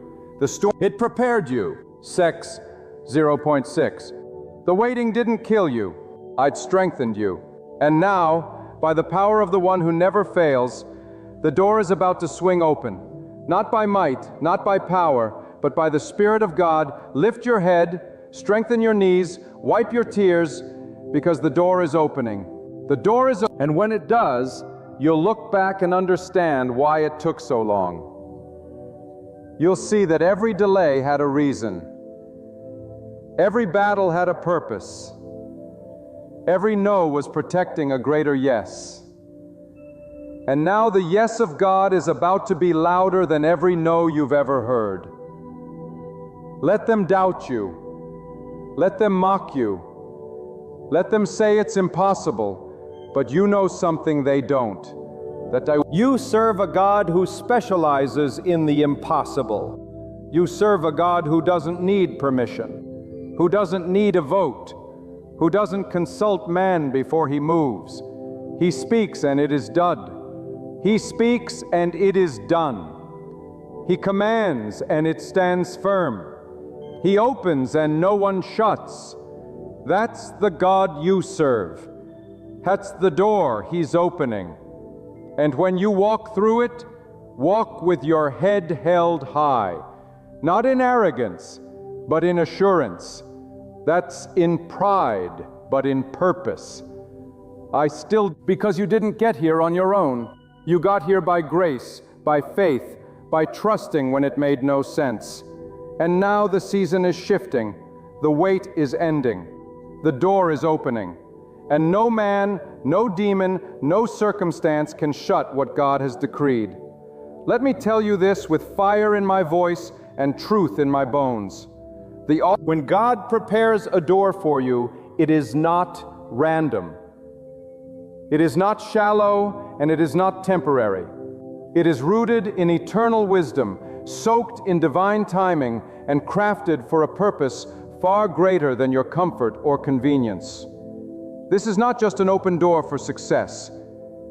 It prepared you. Sex 0.6. The waiting didn't kill you. I'd strengthened you. And now, by the power of the one who never fails, the door is about to swing open. Not by might, not by power, but by the Spirit of God. Lift your head, strengthen your knees, wipe your tears, because the door is opening. The door is open, and when it does, you'll look back and understand why it took so long. You'll see that every delay had a reason. Every battle had a purpose. Every no was protecting a greater yes. And now the yes of God is about to be louder than every no you've ever heard. Let them doubt you. Let them mock you. Let them say it's impossible, but you know something they don't. You serve a God who specializes in the impossible. You serve a God who doesn't need permission, who doesn't need a vote, who doesn't consult man before he moves. He speaks and it is done. He speaks and it is done. He commands and it stands firm. He opens and no one shuts. That's the God you serve. That's the door He's opening. And when you walk through it, walk with your head held high, not in arrogance, but in assurance. That's in pride, but in purpose. Because you didn't get here on your own. You got here by grace, by faith, by trusting when it made no sense. And now the season is shifting. The wait is ending. The door is opening. And no man, no demon, no circumstance can shut what God has decreed. Let me tell you this with fire in my voice and truth in my bones. When God prepares a door for you, it is not random. It is not shallow and it is not temporary. It is rooted in eternal wisdom, soaked in divine timing, and crafted for a purpose far greater than your comfort or convenience. This is not just an open door for success.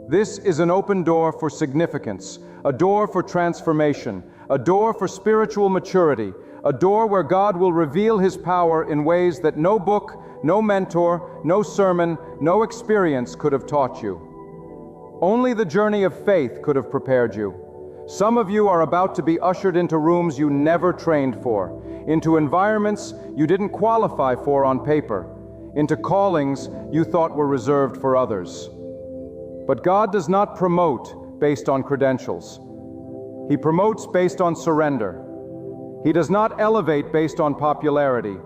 This is an open door for significance, a door for transformation, a door for spiritual maturity, a door where God will reveal His power in ways that no book, no mentor, no sermon, no experience could have taught you. Only the journey of faith could have prepared you. Some of you are about to be ushered into rooms you never trained for, into environments you didn't qualify for on paper, into callings you thought were reserved for others. But God does not promote based on credentials. He promotes based on surrender. He does not elevate based on popularity.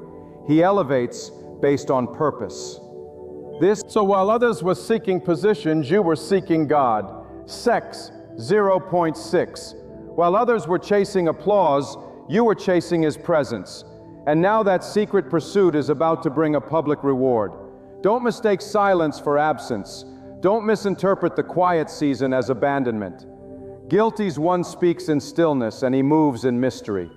He elevates based on purpose. So while others were seeking positions, you were seeking God. Sex, 0.6. While others were chasing applause, you were chasing His presence. And now that secret pursuit is about to bring a public reward. Don't mistake silence for absence. Don't misinterpret the quiet season as abandonment. Guilty's one speaks in stillness and he moves in mystery.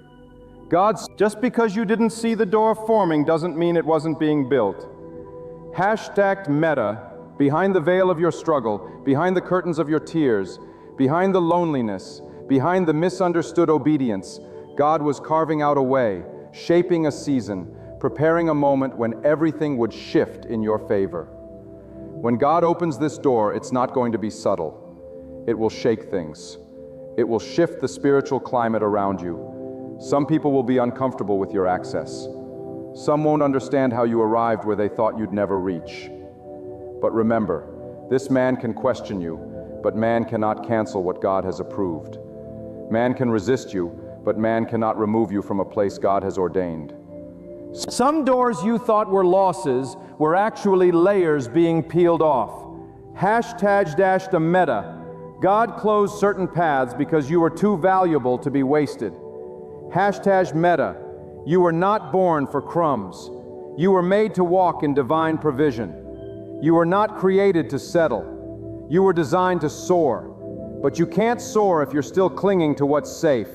Just because you didn't see the door forming doesn't mean it wasn't being built. Hashtag meta, behind the veil of your struggle, behind the curtains of your tears, behind the loneliness, behind the misunderstood obedience, God was carving out a way, shaping a season, preparing a moment when everything would shift in your favor. When God opens this door, it's not going to be subtle. It will shake things. It will shift the spiritual climate around you. Some people will be uncomfortable with your access. Some won't understand how you arrived where they thought you'd never reach. But remember, this man can question you, but man cannot cancel what God has approved. Man can resist you, but man cannot remove you from a place God has ordained. Some doors you thought were losses were actually layers being peeled off. Hashtag the meta. God closed certain paths because you were too valuable to be wasted. Hashtag meta. You were not born for crumbs. You were made to walk in divine provision. You were not created to settle. You were designed to soar. But you can't soar if you're still clinging to what's safe.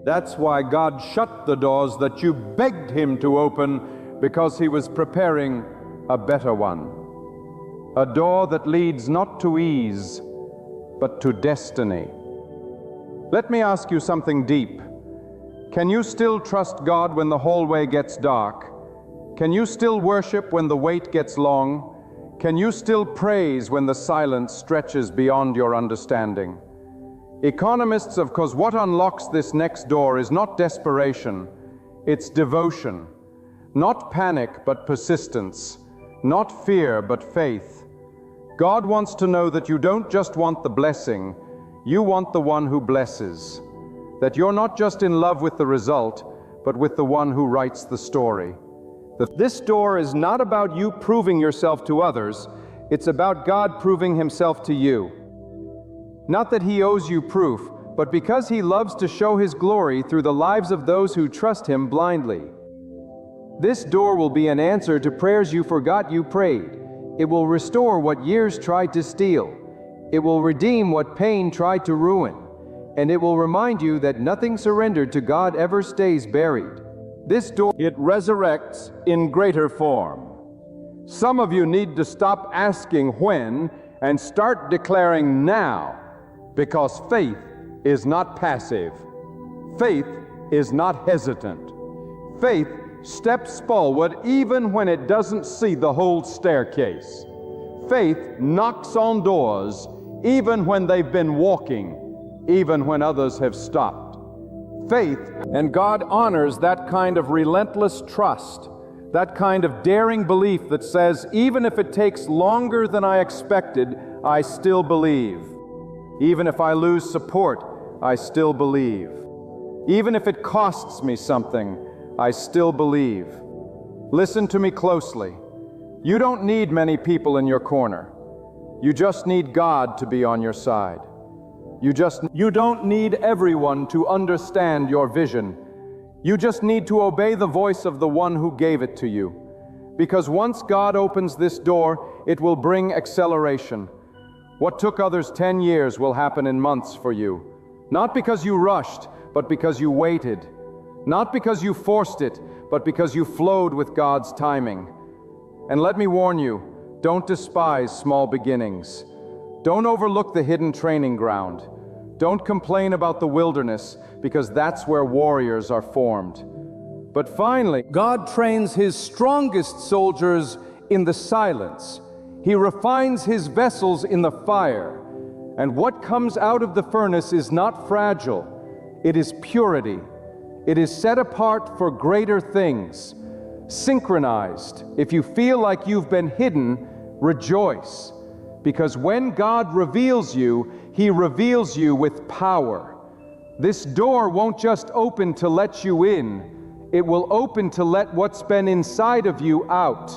That's why God shut the doors that you begged Him to open, because He was preparing a better one. A door that leads not to ease, but to destiny. Let me ask you something deep. Can you still trust God when the hallway gets dark? Can you still worship when the wait gets long? Can you still praise when the silence stretches beyond your understanding? Economists of cause what unlocks this next door is not desperation, it's devotion. Not panic, but persistence. Not fear, but faith. God wants to know that you don't just want the blessing, you want the one who blesses. That you're not just in love with the result, but with the one who writes the story. This door is not about you proving yourself to others, it's about God proving himself to you. Not that he owes you proof, but because he loves to show his glory through the lives of those who trust him blindly. This door will be an answer to prayers you forgot you prayed. It will restore what years tried to steal. It will redeem what pain tried to ruin. And it will remind you that nothing surrendered to God ever stays buried. This door, it resurrects in greater form. Some of you need to stop asking when and start declaring now, because faith is not passive. Faith is not hesitant. Faith steps forward even when it doesn't see the whole staircase. Faith knocks on doors even when they've been walking, even when others have stopped. Faith, and God honors that kind of relentless trust, that kind of daring belief that says, even if it takes longer than I expected, I still believe. Even if I lose support, I still believe. Even if it costs me something, I still believe. Listen to me closely. You don't need many people in your corner. You just need God to be on your side. You don't need everyone to understand your vision. You just need to obey the voice of the one who gave it to you. Because once God opens this door, it will bring acceleration. What took others 10 years will happen in months for you. Not because you rushed, but because you waited. Not because you forced it, but because you flowed with God's timing. And let me warn you, don't despise small beginnings. Don't overlook the hidden training ground. Don't complain about the wilderness, because that's where warriors are formed. But finally, God trains his strongest soldiers in the silence. He refines his vessels in the fire. And what comes out of the furnace is not fragile. It is purity. It is set apart for greater things. Synchronized. If you feel like you've been hidden, rejoice. Because when God reveals you, he reveals you with power. This door won't just open to let you in. It will open to let what's been inside of you out.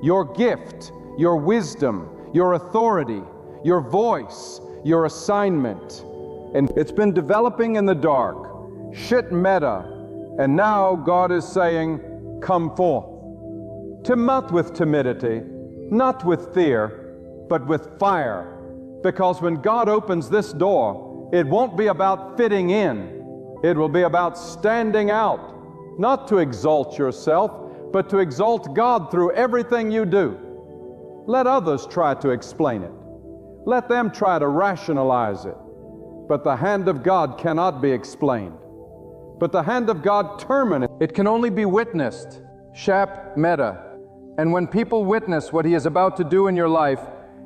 Your gift, your wisdom, your authority, your voice, your assignment. And it's been developing in the dark. Shit meta. And now God is saying, come forth. Not with timidity, not with fear, but with fire. Because when God opens this door, it won't be about fitting in. It will be about standing out. Not to exalt yourself, but to exalt God through everything you do. Let others try to explain it. Let them try to rationalize it. But the hand of God cannot be explained. But the hand of God terminates. It can only be witnessed. Shap meta. And when people witness what he is about to do in your life,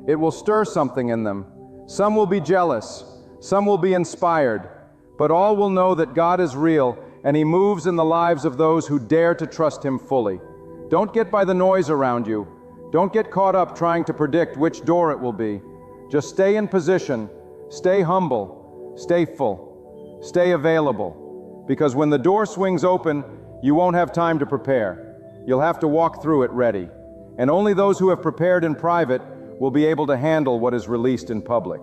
it will stir something in them. Some will be jealous. Some will be inspired. But all will know that God is real, and he moves in the lives of those who dare to trust him fully. Don't get by the noise around you. Don't get caught up trying to predict which door it will be. Just stay in position. Stay humble. Stay full. Stay available. Because when the door swings open, you won't have time to prepare. You'll have to walk through it ready. And only those who have prepared in private will be able to handle what is released in public.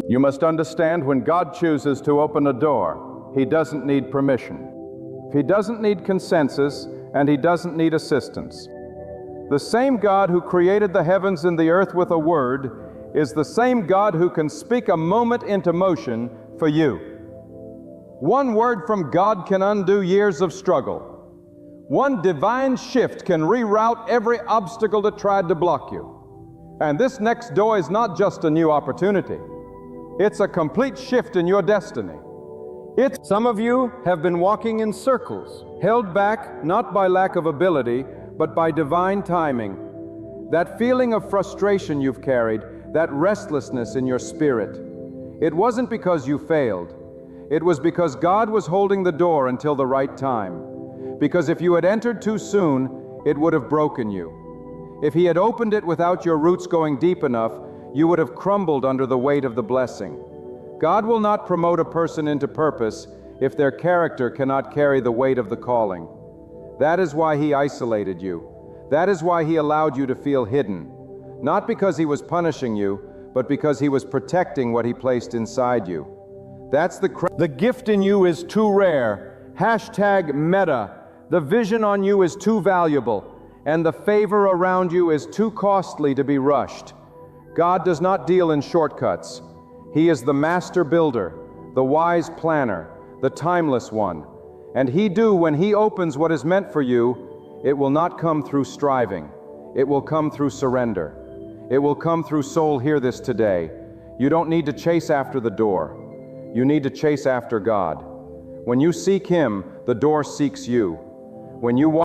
You must understand, when God chooses to open a door, he doesn't need permission. He doesn't need consensus, and he doesn't need assistance. The same God who created the heavens and the earth with a word is the same God who can speak a moment into motion for you. One word from God can undo years of struggle. One divine shift can reroute every obstacle that tried to block you. And this next door is not just a new opportunity. It's a complete shift in your destiny. Some of you have been walking in circles, held back not by lack of ability, but by divine timing. That feeling of frustration you've carried, that restlessness in your spirit, it wasn't because you failed. It was because God was holding the door until the right time. Because if you had entered too soon, it would have broken you. If he had opened it without your roots going deep enough, you would have crumbled under the weight of the blessing. God will not promote a person into purpose if their character cannot carry the weight of the calling. That is why he isolated you. That is why he allowed you to feel hidden. Not because he was punishing you, but because he was protecting what he placed inside you. That's the gift in you is too rare. Hashtag meta. The vision on you is too valuable, and the favor around you is too costly to be rushed. God does not deal in shortcuts. He is the master builder, the wise planner, the timeless one. And when he opens what is meant for you, it will not come through striving. It will come through surrender. It will come through soul, hear this today. You don't need to chase after the door. You need to chase after God. When you seek him, the door seeks you.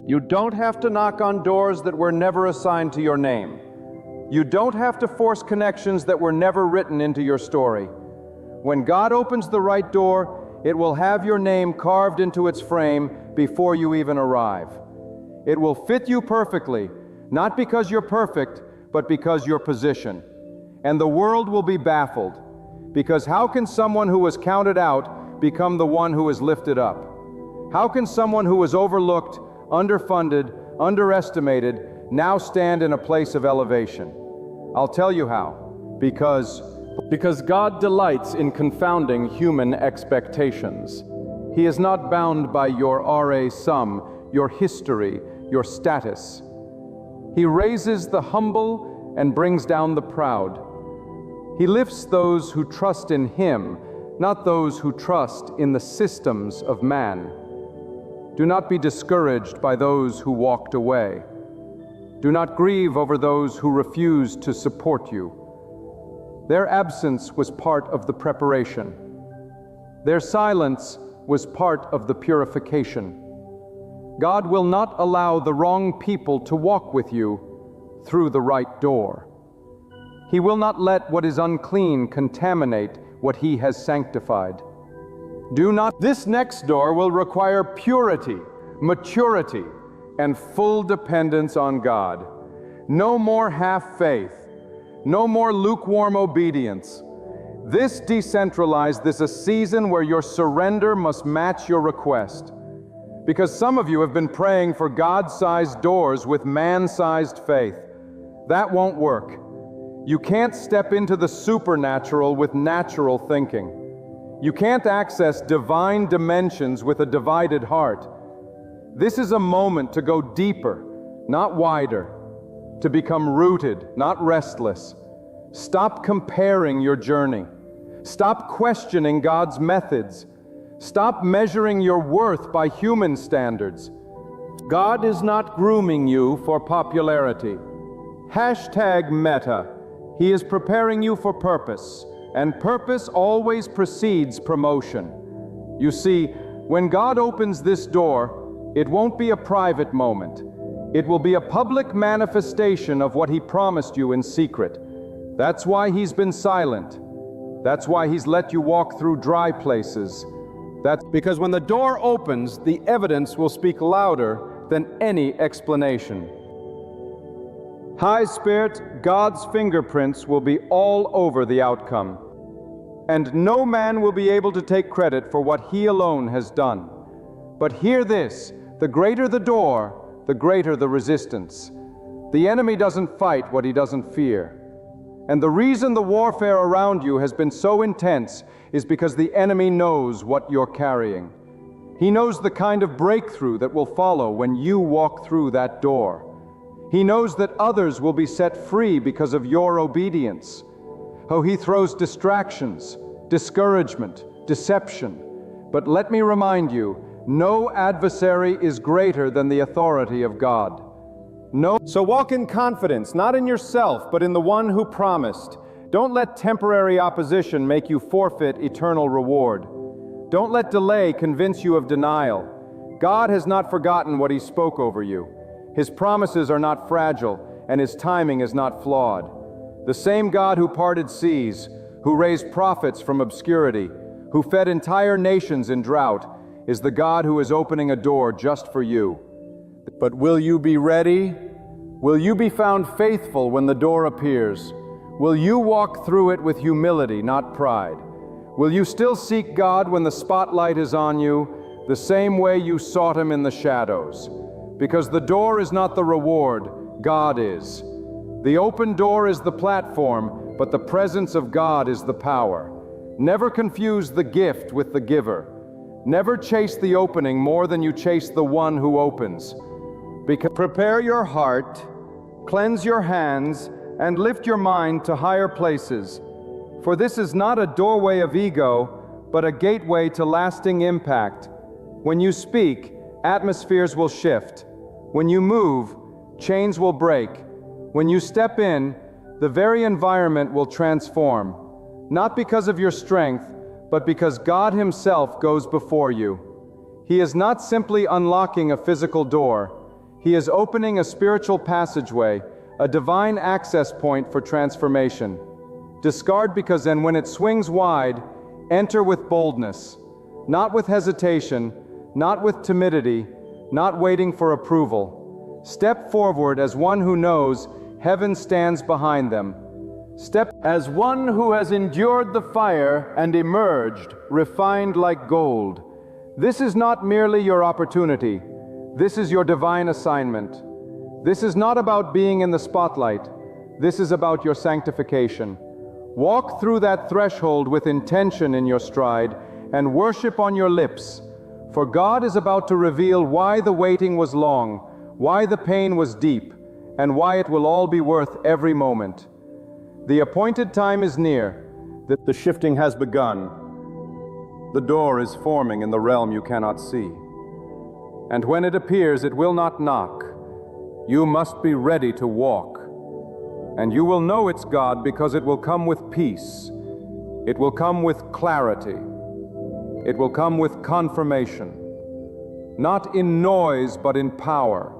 You don't have to knock on doors that were never assigned to your name. You don't have to force connections that were never written into your story. When God opens the right door, it will have your name carved into its frame before you even arrive. It will fit you perfectly, not because you're perfect, but because you're positioned. And the world will be baffled, because how can someone who was counted out become the one who is lifted up? How can someone who was overlooked, underfunded, underestimated, now stand in a place of elevation? I'll tell you how. Because God delights in confounding human expectations. He is not bound by your RA sum, your history, your status. He raises the humble and brings down the proud. He lifts those who trust in him, not those who trust in the systems of man. Do not be discouraged by those who walked away. Do not grieve over those who refused to support you. Their absence was part of the preparation. Their silence was part of the purification. God will not allow the wrong people to walk with you through the right door. He will not let what is unclean contaminate what he has sanctified. This next door will require purity, maturity, and full dependence on God. No more half faith. No more lukewarm obedience. This is a season where your surrender must match your request. Because some of you have been praying for God-sized doors with man-sized faith. That won't work. You can't step into the supernatural with natural thinking. You can't access divine dimensions with a divided heart. This is a moment to go deeper, not wider. To become rooted, not restless. Stop comparing your journey. Stop questioning God's methods. Stop measuring your worth by human standards. God is not grooming you for popularity. Hashtag meta. He is preparing you for purpose, and purpose always precedes promotion. You see, when God opens this door, it won't be a private moment. It will be a public manifestation of what he promised you in secret. That's why he's been silent. That's why he's let you walk through dry places. That's because when the door opens, the evidence will speak louder than any explanation. High Spirit, God's fingerprints will be all over the outcome. And no man will be able to take credit for what he alone has done. But hear this, the greater the door, the greater the resistance. The enemy doesn't fight what he doesn't fear. And the reason the warfare around you has been so intense is because the enemy knows what you're carrying. He knows the kind of breakthrough that will follow when you walk through that door. He knows that others will be set free because of your obedience. Oh, he throws distractions, discouragement, deception. But let me remind you, no adversary is greater than the authority of God. So walk in confidence, not in yourself, but in the one who promised. Don't let temporary opposition make you forfeit eternal reward. Don't let delay convince you of denial. God has not forgotten what he spoke over you. His promises are not fragile, and his timing is not flawed. The same God who parted seas, who raised prophets from obscurity, who fed entire nations in drought, is the God who is opening a door just for you. But will you be ready? Will you be found faithful when the door appears? Will you walk through it with humility, not pride? Will you still seek God when the spotlight is on you, the same way you sought him in the shadows? because the door is not the reward, God is. The open door is the platform, but the presence of God is the power. Never confuse the gift with the giver. Never chase the opening more than you chase the one who opens. Prepare your heart, cleanse your hands, and lift your mind to higher places. For this is not a doorway of ego, but a gateway to lasting impact. When you speak, atmospheres will shift. When you move, chains will break. When you step in, the very environment will transform. Not because of your strength, but because God Himself goes before you. He is not simply unlocking a physical door. He is opening a spiritual passageway, a divine access point for transformation. Discard because and when it swings wide, enter with boldness, not with hesitation, not with timidity, not waiting for approval. Step forward as one who knows heaven stands behind them. Step as one who has endured the fire and emerged, refined like gold. This is not merely your opportunity. This is your divine assignment. This is not about being in the spotlight. This is about your sanctification. Walk through that threshold with intention in your stride and worship on your lips. For God is about to reveal why the waiting was long, why the pain was deep, and why it will all be worth every moment. The appointed time is near. The shifting has begun. The door is forming in the realm you cannot see. And when it appears, it will not knock. You must be ready to walk. And you will know it's God because it will come with peace. It will come with clarity. It will come with confirmation. Not in noise, but in power.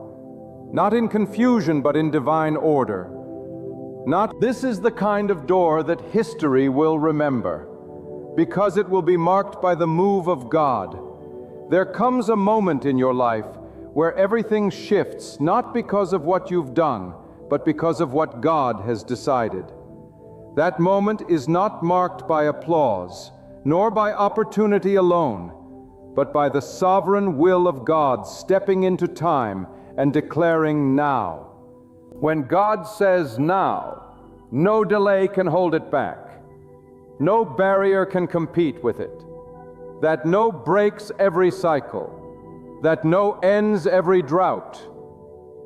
Not in confusion, but in divine order. This is the kind of door that history will remember, because it will be marked by the move of God. There comes a moment in your life where everything shifts, not because of what you've done, but because of what God has decided. That moment is not marked by applause, nor by opportunity alone, but by the sovereign will of God stepping into time and declaring now. When God says now, no delay can hold it back. No barrier can compete with it. That no breaks every cycle. That no ends every drought.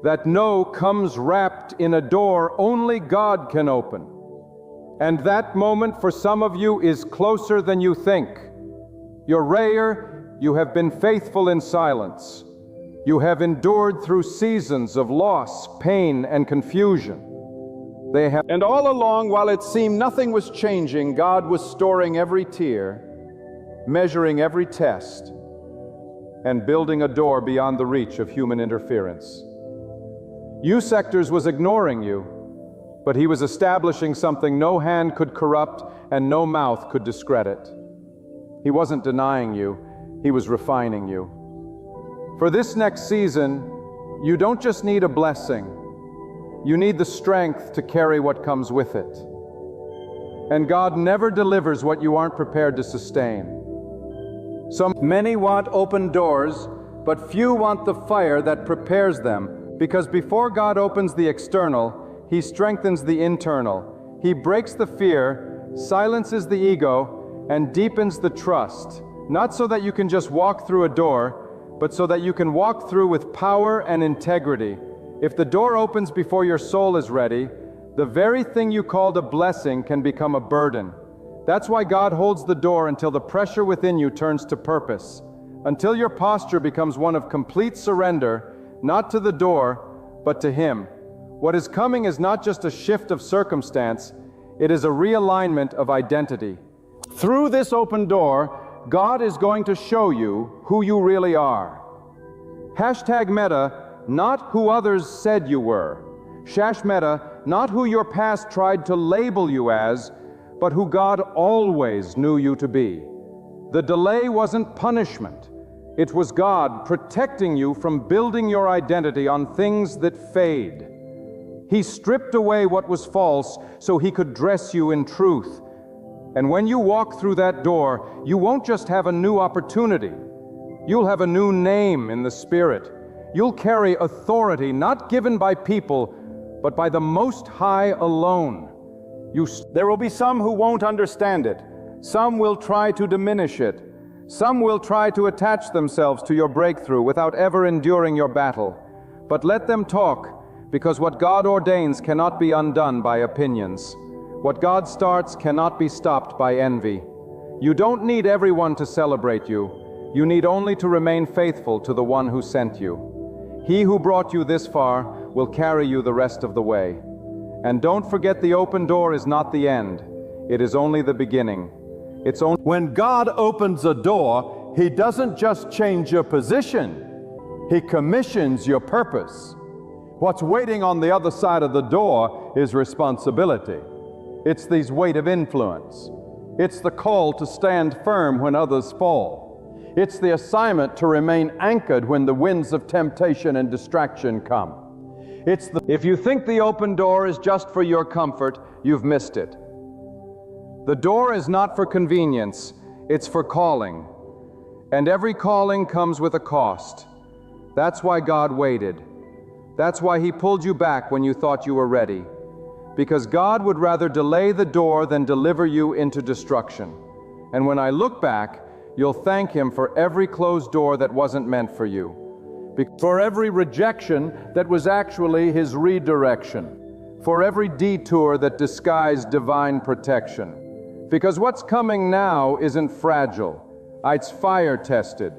That no comes wrapped in a door only God can open. And that moment for some of you is closer than you think. You're rare, you have been faithful in silence. You have endured through seasons of loss, pain, and confusion. And all along, while it seemed nothing was changing, God was storing every tear, measuring every test, and building a door beyond the reach of human interference. U-Sectors was ignoring you, but He was establishing something no hand could corrupt and no mouth could discredit. He wasn't denying you, He was refining you. For this next season, you don't just need a blessing, you need the strength to carry what comes with it. And God never delivers what you aren't prepared to sustain. So many want open doors, but few want the fire that prepares them, because before God opens the external, He strengthens the internal. He breaks the fear, silences the ego, and deepens the trust, not so that you can just walk through a door, but so that you can walk through with power and integrity. If the door opens before your soul is ready, the very thing you called a blessing can become a burden. That's why God holds the door until the pressure within you turns to purpose, until your posture becomes one of complete surrender, not to the door, but to Him. What is coming is not just a shift of circumstance, it is a realignment of identity. Through this open door, God is going to show you who you really are. #Meta, not who others said you were. Meta, not who your past tried to label you as, but who God always knew you to be. The delay wasn't punishment. It was God protecting you from building your identity on things that fade. He stripped away what was false so He could dress you in truth. And when you walk through that door, you won't just have a new opportunity. You'll have a new name in the Spirit. You'll carry authority not given by people, but by the Most High alone. There will be some who won't understand it. Some will try to diminish it. Some will try to attach themselves to your breakthrough without ever enduring your battle. But let them talk, because what God ordains cannot be undone by opinions. What God starts cannot be stopped by envy. You don't need everyone to celebrate you. You need only to remain faithful to the one who sent you. He who brought you this far will carry you the rest of the way. And don't forget, the open door is not the end. It is only the beginning. It's only When God opens a door, He doesn't just change your position. He commissions your purpose. What's waiting on the other side of the door is responsibility. It's these weight of influence. It's the call to stand firm when others fall. It's the assignment to remain anchored when the winds of temptation and distraction come. If you think the open door is just for your comfort, you've missed it. The door is not for convenience, it's for calling. And every calling comes with a cost. That's why God waited. That's why He pulled you back when you thought you were ready. Because God would rather delay the door than deliver you into destruction. And when I look back, you'll thank Him for every closed door that wasn't meant for you. For every rejection that was actually His redirection. For every detour that disguised divine protection. Because what's coming now isn't fragile. It's fire tested.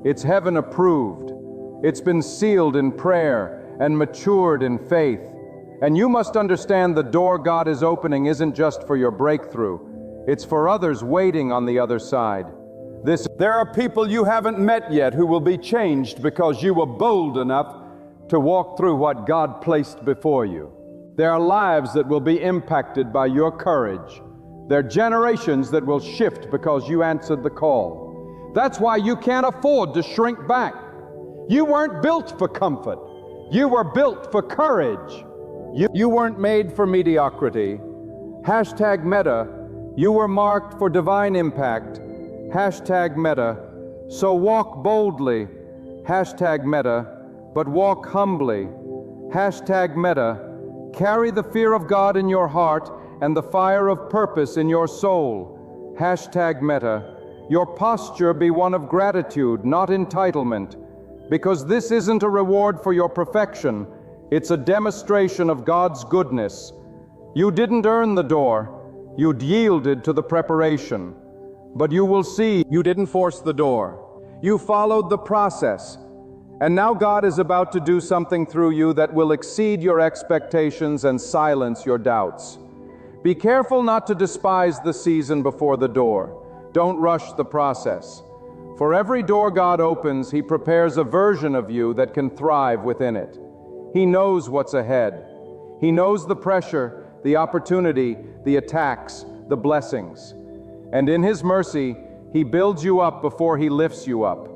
It's heaven approved. It's been sealed in prayer and matured in faith. And you must understand the door God is opening isn't just for your breakthrough. It's for others waiting on the other side. There are people you haven't met yet who will be changed because you were bold enough to walk through what God placed before you. There are lives that will be impacted by your courage. There are generations that will shift because you answered the call. That's why you can't afford to shrink back. You weren't built for comfort. You were built for courage. You weren't made for mediocrity. Hashtag Meta, you were marked for divine impact. Hashtag Meta, so walk boldly. Hashtag Meta, but walk humbly. Hashtag Meta, carry the fear of God in your heart and the fire of purpose in your soul. Hashtag Meta, your posture be one of gratitude, not entitlement, because this isn't a reward for your perfection. It's a demonstration of God's goodness. You didn't earn the door. You'd yielded to the preparation. But you will see, you didn't force the door. You followed the process. And now God is about to do something through you that will exceed your expectations and silence your doubts. Be careful not to despise the season before the door. Don't rush the process. For every door God opens, He prepares a version of you that can thrive within it. He knows what's ahead. He knows the pressure, the opportunity, the attacks, the blessings. And in His mercy, He builds you up before He lifts you up.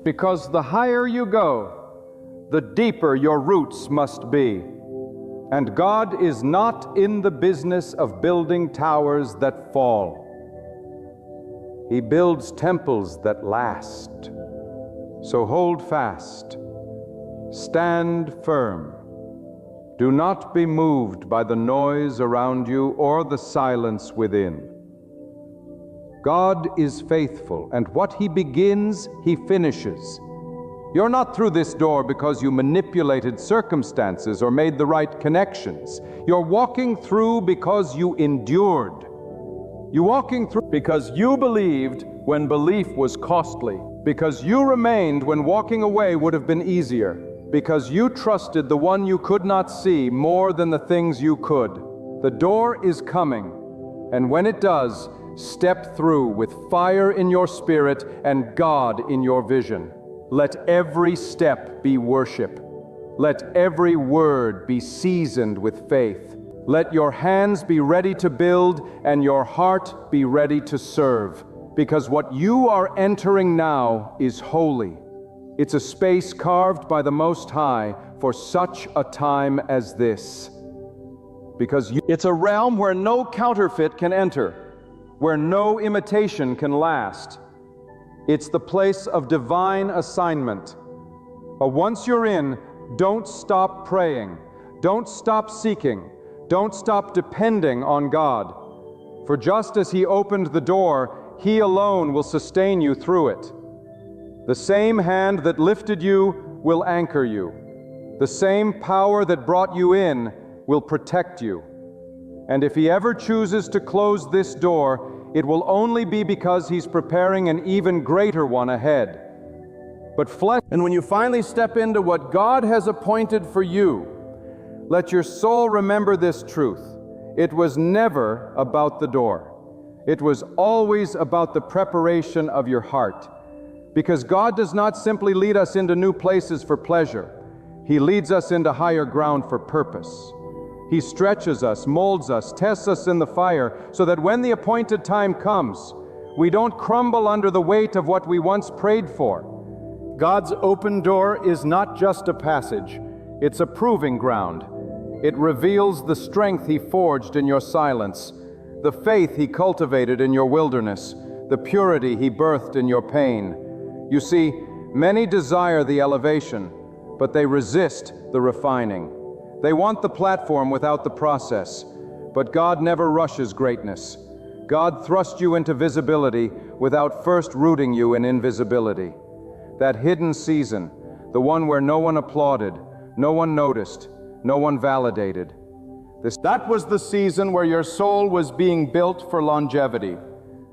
Because the higher you go, the deeper your roots must be. And God is not in the business of building towers that fall. He builds temples that last. So hold fast. Stand firm. Do not be moved by the noise around you or the silence within. God is faithful, and what He begins, He finishes. You're not through this door because you manipulated circumstances or made the right connections. You're walking through because you endured. You're walking through because you believed when belief was costly, because you remained when walking away would have been easier, because you trusted the one you could not see more than the things you could. The door is coming, and when it does, step through with fire in your spirit and God in your vision. Let every step be worship. Let every word be seasoned with faith. Let your hands be ready to build and your heart be ready to serve, because what you are entering now is holy. It's a space carved by the Most High for such a time as this. Because it's a realm where no counterfeit can enter, where no imitation can last. It's the place of divine assignment, But once you're in, don't stop praying. Don't stop seeking. Don't stop depending on God. For just as He opened the door, He alone will sustain you through it. The same hand that lifted you will anchor you. The same power that brought you in will protect you. And if He ever chooses to close this door, it will only be because He's preparing an even greater one ahead. But flesh, and when you finally step into what God has appointed for you, let your soul remember this truth. It was never about the door. It was always about the preparation of your heart. Because God does not simply lead us into new places for pleasure. He leads us into higher ground for purpose. He stretches us, molds us, tests us in the fire, so that when the appointed time comes, we don't crumble under the weight of what we once prayed for. God's open door is not just a passage, it's a proving ground. It reveals the strength He forged in your silence, the faith He cultivated in your wilderness, the purity He birthed in your pain. You see, many desire the elevation, but they resist the refining. They want the platform without the process, but God never rushes greatness. God thrusts you into visibility without first rooting you in invisibility. That hidden season, the one where no one applauded, no one noticed, no one validated. That was the season where your soul was being built for longevity.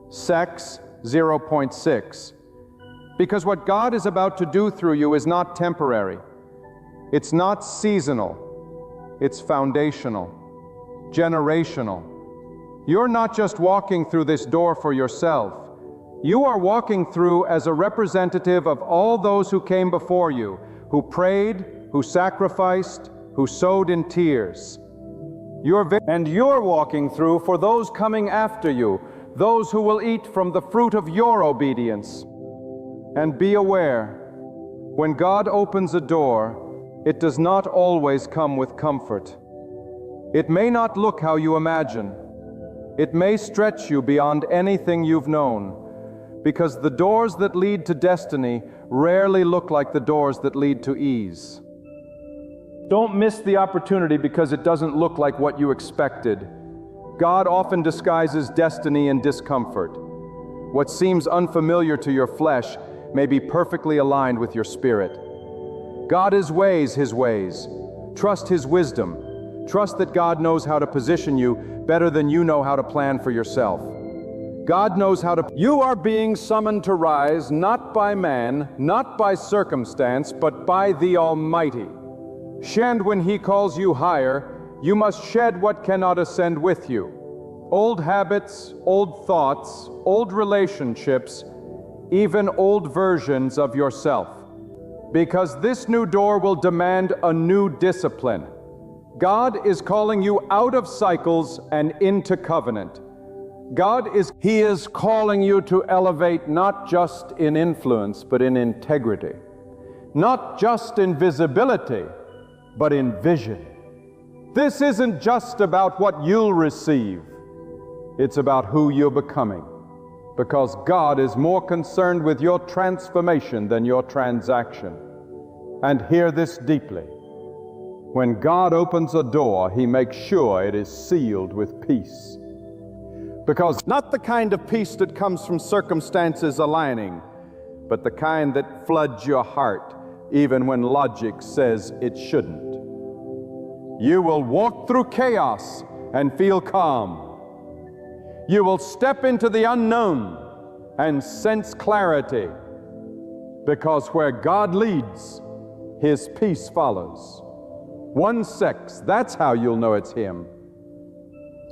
Sex 0.6. Because what God is about to do through you is not temporary. It's not seasonal. It's foundational, generational. You're not just walking through this door for yourself. You are walking through as a representative of all those who came before you, who prayed, who sacrificed, who sowed in tears. And you're walking through for those coming after you, those who will eat from the fruit of your obedience. And be aware, when God opens a door, it does not always come with comfort. It may not look how you imagine. It may stretch you beyond anything you've known, because the doors that lead to destiny rarely look like the doors that lead to ease. Don't miss the opportunity because it doesn't look like what you expected. God often disguises destiny in discomfort. What seems unfamiliar to your flesh may be perfectly aligned with your spirit. God is His ways. Trust His wisdom. Trust that God knows how to position you better than you know how to plan for yourself. God knows how to... You are being summoned to rise not by man, not by circumstance, but by the Almighty. And when He calls you higher, you must shed what cannot ascend with you. Old habits, old thoughts, old relationships, even old versions of yourself. Because this new door will demand a new discipline. God is calling you out of cycles and into covenant. He is calling you to elevate not just in influence, but in integrity. Not just in visibility, but in vision. This isn't just about what you'll receive. It's about who you're becoming. Because God is more concerned with your transformation than your transaction. And hear this deeply. When God opens a door, He makes sure it is sealed with peace. Because not the kind of peace that comes from circumstances aligning, but the kind that floods your heart even when logic says it shouldn't. You will walk through chaos and feel calm. You will step into the unknown and sense clarity, because where God leads, His peace follows. 1-6, that's how you'll know it's Him.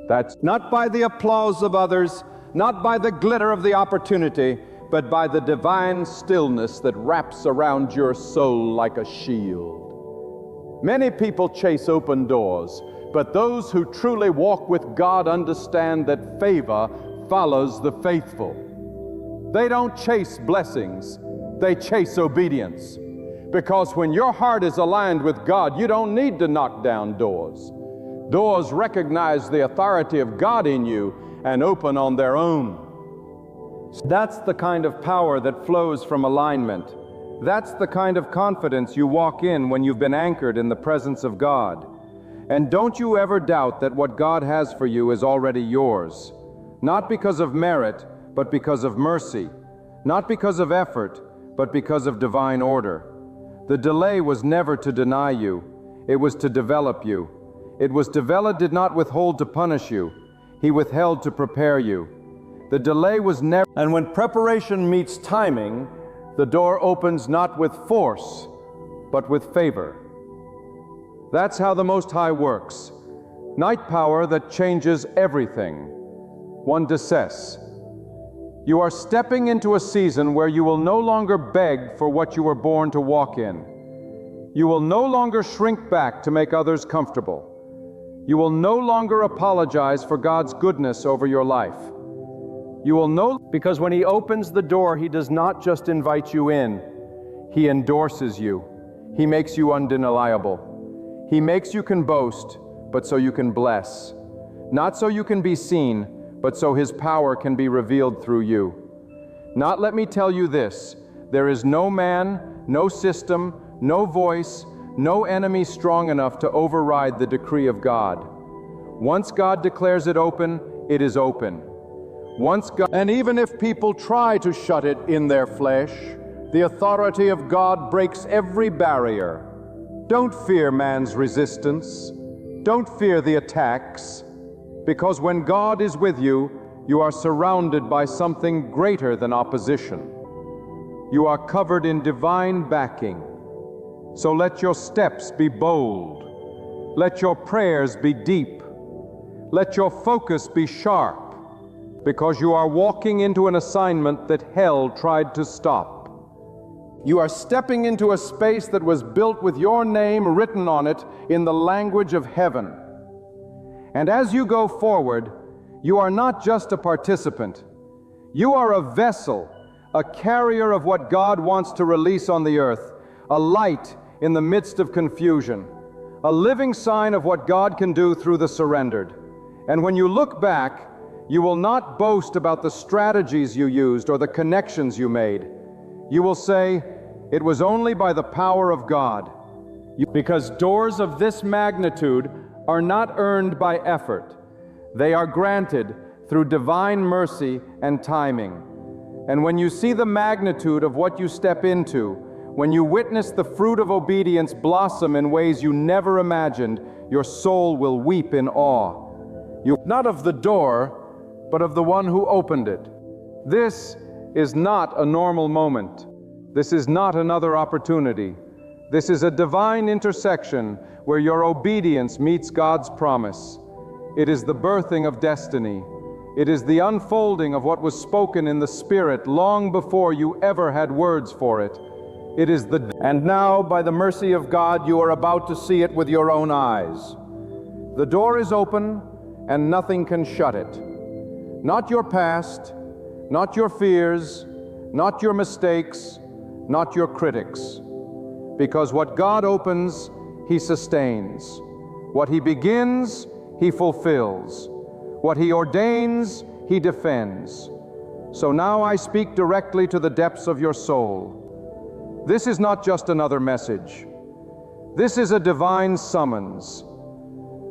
That's not by the applause of others, not by the glitter of the opportunity, but by the divine stillness that wraps around your soul like a shield. Many people chase open doors, but those who truly walk with God understand that favor follows the faithful. They don't chase blessings, they chase obedience. Because when your heart is aligned with God, you don't need to knock down doors. Doors recognize the authority of God in you and open on their own. That's the kind of power that flows from alignment. That's the kind of confidence you walk in when you've been anchored in the presence of God. And don't you ever doubt that what God has for you is already yours. Not because of merit, but because of mercy. Not because of effort, but because of divine order. The delay was never to deny you. It was to develop you. It was developed, did not withhold to punish you. He withheld to prepare you. The delay was never... And when preparation meets timing, the door opens not with force, but with favor. That's how the Most High works. Night power that changes everything. 1 de Ses. You are stepping into a season where you will no longer beg for what you were born to walk in. You will no longer shrink back to make others comfortable. You will no longer apologize for God's goodness over your life. You will know, because when He opens the door, He does not just invite you in. He endorses you. He makes you undeniable. He makes you can boast, but so you can bless. Not so you can be seen, but so His power can be revealed through you. Not, let me tell you this, there is no man, no system, no voice, no enemy strong enough to override the decree of God. Once God declares it open, it is open. Once God, and even if people try to shut it in their flesh, the authority of God breaks every barrier. Don't fear man's resistance. Don't fear the attacks, because when God is with you, you are surrounded by something greater than opposition. You are covered in divine backing. So let your steps be bold. Let your prayers be deep. Let your focus be sharp, because you are walking into an assignment that hell tried to stop. You are stepping into a space that was built with your name written on it in the language of heaven. And as you go forward, you are not just a participant. You are a vessel, a carrier of what God wants to release on the earth, a light in the midst of confusion, a living sign of what God can do through the surrendered. And when you look back, you will not boast about the strategies you used or the connections you made. You will say, it was only by the power of God. Because doors of this magnitude are not earned by effort. They are granted through divine mercy and timing. And when you see the magnitude of what you step into, when you witness the fruit of obedience blossom in ways you never imagined, your soul will weep in awe. Not of the door, but of the one who opened it. This is not a normal moment. This is not another opportunity. This is a divine intersection where your obedience meets God's promise. It is the birthing of destiny. It is the unfolding of what was spoken in the Spirit long before you ever had words for it. It is the... And now, by the mercy of God, you are about to see it with your own eyes. The door is open, and nothing can shut it. Not your past, not your fears, not your mistakes, not your critics. Because what God opens, He sustains. What He begins, He fulfills. What He ordains, He defends. So now I speak directly to the depths of your soul. This is not just another message. This is a divine summons.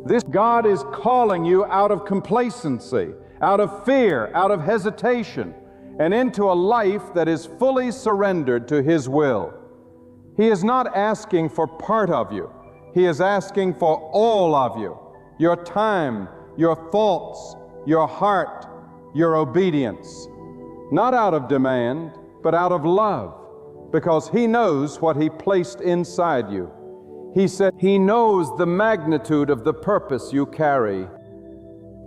This God is calling you out of complacency, out of fear, out of hesitation, and into a life that is fully surrendered to His will. He is not asking for part of you. He is asking for all of you. Your time, your thoughts, your heart, your obedience. Not out of demand, but out of love. Because He knows what He placed inside you. He said He knows the magnitude of the purpose you carry.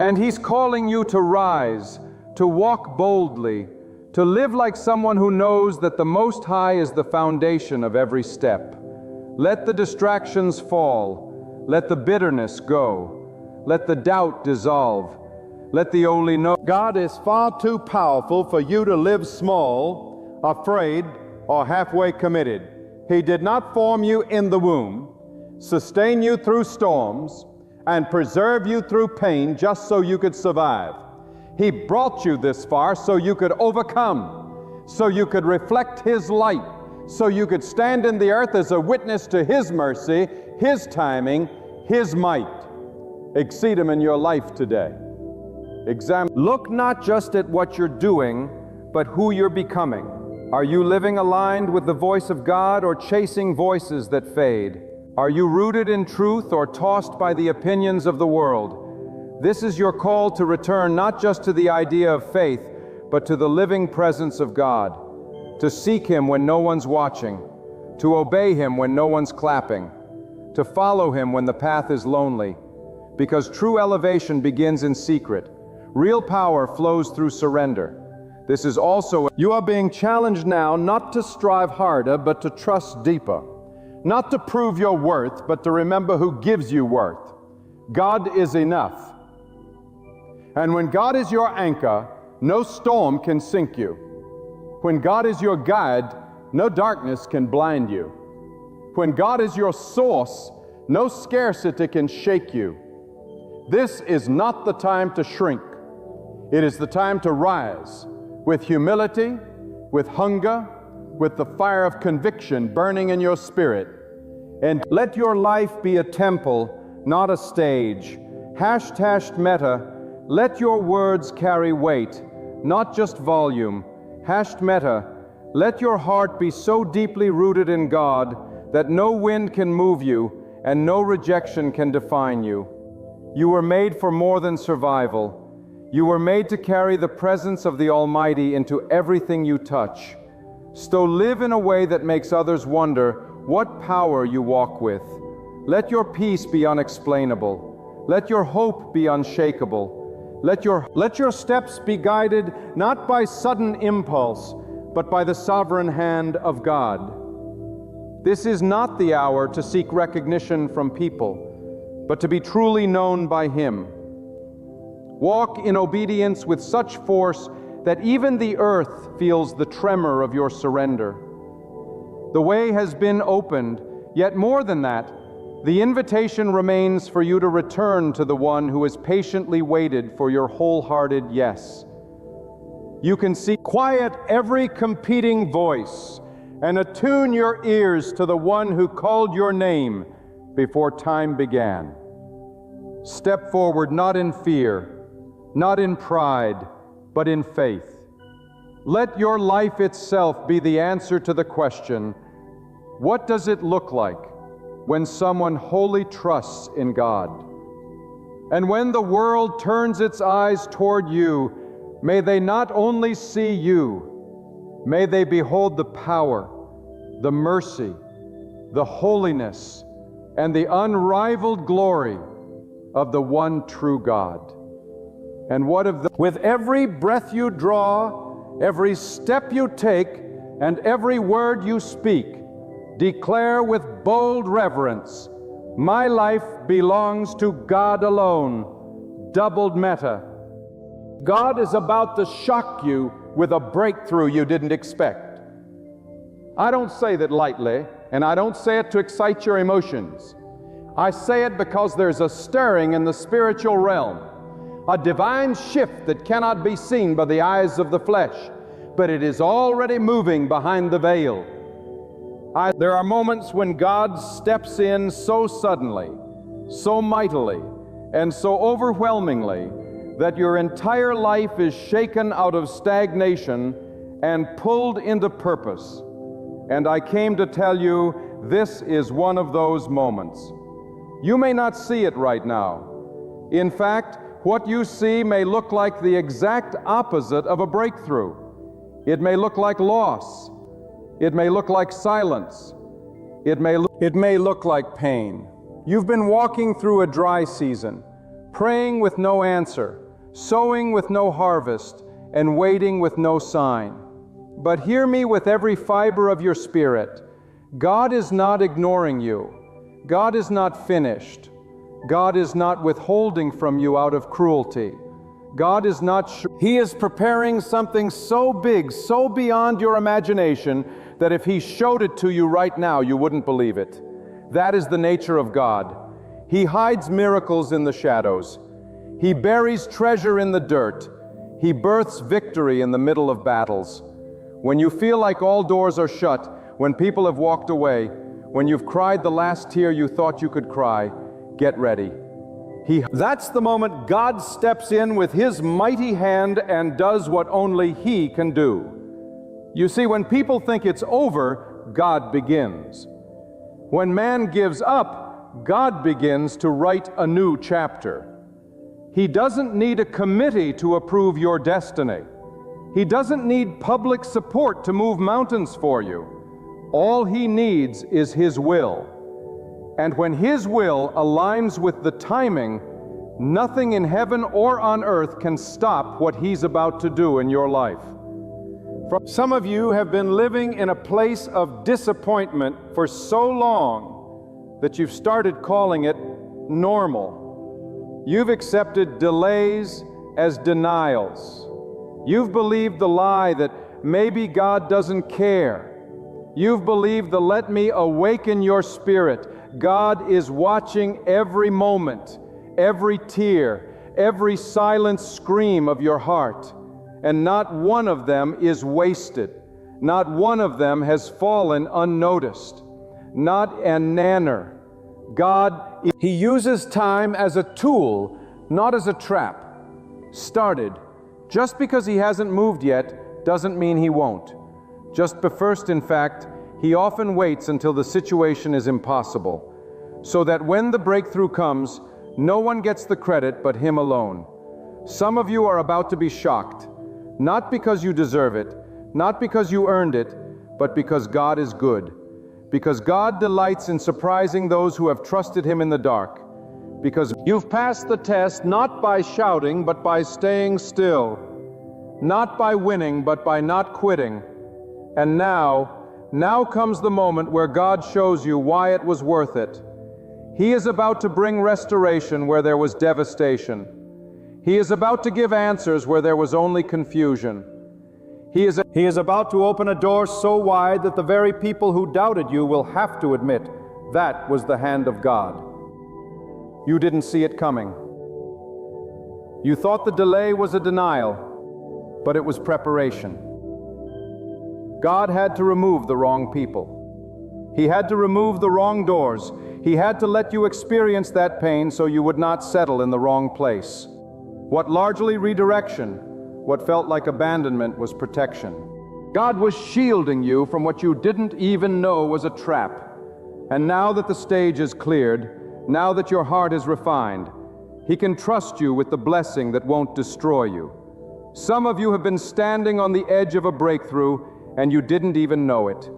And He's calling you to rise, to walk boldly, to live like someone who knows that the Most High is the foundation of every step. Let the distractions fall. Let the bitterness go. Let the doubt dissolve. Let the only know. God is far too powerful for you to live small, afraid, or halfway committed. He did not form you in the womb, sustain you through storms, and preserve you through pain just so you could survive. He brought you this far so you could overcome, so you could reflect His light, so you could stand in the earth as a witness to His mercy, His timing, His might. Exceed Him in your life today. Look not just at what you're doing, but who you're becoming. Are you living aligned with the voice of God or chasing voices that fade? Are you rooted in truth or tossed by the opinions of the world? This is your call to return not just to the idea of faith, but to the living presence of God, to seek Him when no one's watching, to obey Him when no one's clapping, to follow Him when the path is lonely, because true elevation begins in secret. Real power flows through surrender. This is also, you are being challenged now not to strive harder, but to trust deeper. Not to prove your worth, but to remember who gives you worth. God is enough. And when God is your anchor, no storm can sink you. When God is your guide, no darkness can blind you. When God is your source, no scarcity can shake you. This is not the time to shrink. It is the time to rise with humility, with hunger, with the fire of conviction burning in your spirit. And let your life be a temple, not a stage. Hashtag meta, let your words carry weight, not just volume. Hashtag meta, let your heart be so deeply rooted in God that no wind can move you and no rejection can define you. You were made for more than survival. You were made to carry the presence of the Almighty into everything you touch. So live in a way that makes others wonder what power you walk with. Let your peace be unexplainable. Let your hope be unshakable. Let your steps be guided not by sudden impulse, but by the sovereign hand of God. This is not the hour to seek recognition from people, but to be truly known by Him. Walk in obedience with such force that even the earth feels the tremor of your surrender. The way has been opened, yet more than that, the invitation remains for you to return to the one who has patiently waited for your wholehearted yes. You can quiet every competing voice and attune your ears to the one who called your name before time began. Step forward not in fear, not in pride, but in faith. Let your life itself be the answer to the question, what does it look like when someone wholly trusts in God? And when the world turns its eyes toward you, may they not only see you, may they behold the power, the mercy, the holiness, and the unrivaled glory of the one true God. And what of with every breath you draw, every step you take, and every word you speak, declare with bold reverence, my life belongs to God alone, doubled meta. God is about to shock you with a breakthrough you didn't expect. I don't say that lightly, and I don't say it to excite your emotions. I say it because there's a stirring in the spiritual realm, a divine shift that cannot be seen by the eyes of the flesh, but it is already moving behind the veil. There are moments when God steps in so suddenly, so mightily, and so overwhelmingly that your entire life is shaken out of stagnation and pulled into purpose. And I came to tell you, this is one of those moments. You may not see it right now. In fact, what you see may look like the exact opposite of a breakthrough. It may look like loss. It may look like silence. It may look like pain. You've been walking through a dry season, praying with no answer, sowing with no harvest, and waiting with no sign. But hear me with every fiber of your spirit. God is not ignoring you. God is not finished. God is not withholding from you out of cruelty. God is not He is preparing something so big, so beyond your imagination, that if He showed it to you right now, you wouldn't believe it. That is the nature of God. He hides miracles in the shadows. He buries treasure in the dirt. He births victory in the middle of battles. When you feel like all doors are shut, when people have walked away, when you've cried the last tear you thought you could cry, get ready. That's the moment God steps in with His mighty hand and does what only He can do. You see, when people think it's over, God begins. When man gives up, God begins to write a new chapter. He doesn't need a committee to approve your destiny. He doesn't need public support to move mountains for you. All He needs is His will. And when His will aligns with the timing, nothing in heaven or on earth can stop what He's about to do in your life. Some of you have been living in a place of disappointment for so long that you've started calling it normal. You've accepted delays as denials. You've believed the lie that maybe God doesn't care. You've believed the "let me awaken your spirit." God is watching every moment, every tear, every silent scream of your heart. And not one of them is wasted. Not one of them has fallen unnoticed. Not a nanner. God, He uses time as a tool, not as a trap. Started. Just because He hasn't moved yet doesn't mean He won't. Just first, in fact, He often waits until the situation is impossible, so that when the breakthrough comes, no one gets the credit but Him alone. Some of you are about to be shocked, not because you deserve it, not because you earned it, but because God is good. Because God delights in surprising those who have trusted Him in the dark. Because you've passed the test not by shouting, but by staying still. Not by winning, but by not quitting. And now comes the moment where God shows you why it was worth it. He is about to bring restoration where there was devastation. He is about to give answers where there was only confusion. He is about to open a door so wide that the very people who doubted you will have to admit that was the hand of God. You didn't see it coming. You thought the delay was a denial, but it was preparation. God had to remove the wrong people. He had to remove the wrong doors. He had to let you experience that pain so you would not settle in the wrong place. What largely redirection, what felt like abandonment, was protection. God was shielding you from what you didn't even know was a trap. And now that the stage is cleared, now that your heart is refined, He can trust you with the blessing that won't destroy you. Some of you have been standing on the edge of a breakthrough and you didn't even know it.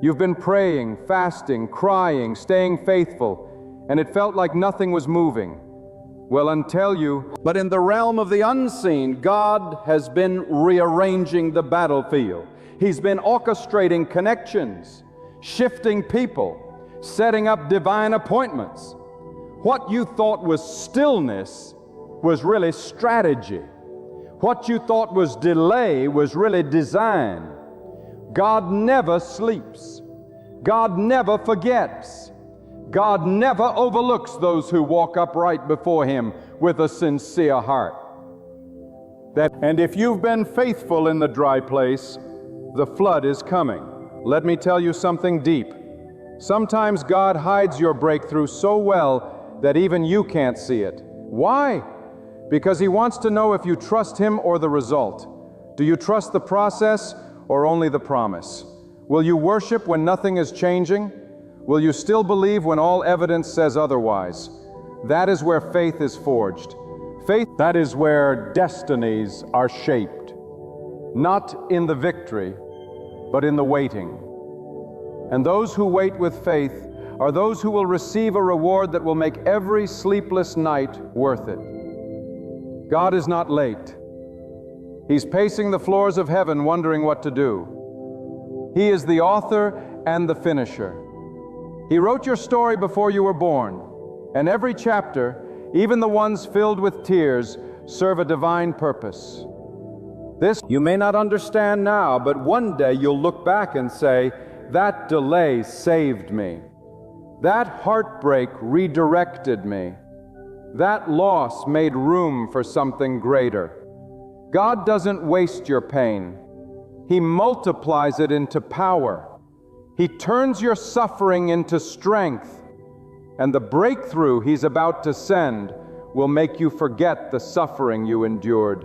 You've been praying, fasting, crying, staying faithful, and it felt like nothing was moving. Well, until you, but in the realm of the unseen, God has been rearranging the battlefield. He's been orchestrating connections, shifting people, setting up divine appointments. What you thought was stillness was really strategy. What you thought was delay was really design. God never sleeps. God never forgets. God never overlooks those who walk upright before Him with a sincere heart. And if you've been faithful in the dry place, the flood is coming. Let me tell you something deep. Sometimes God hides your breakthrough so well that even you can't see it. Why? Because He wants to know if you trust Him or the result. Do you trust the process or only the promise? Will you worship when nothing is changing? Will you still believe when all evidence says otherwise? That is where faith is forged. Faith, that is where destinies are shaped. Not in the victory, but in the waiting. And those who wait with faith are those who will receive a reward that will make every sleepless night worth it. God is not late. He's pacing the floors of heaven wondering what to do. He is the author and the finisher. He wrote your story before you were born, and every chapter, even the ones filled with tears, serve a divine purpose. This you may not understand now, but one day you'll look back and say, that delay saved me. That heartbreak redirected me. That loss made room for something greater. God doesn't waste your pain. He multiplies it into power. He turns your suffering into strength, and the breakthrough He's about to send will make you forget the suffering you endured.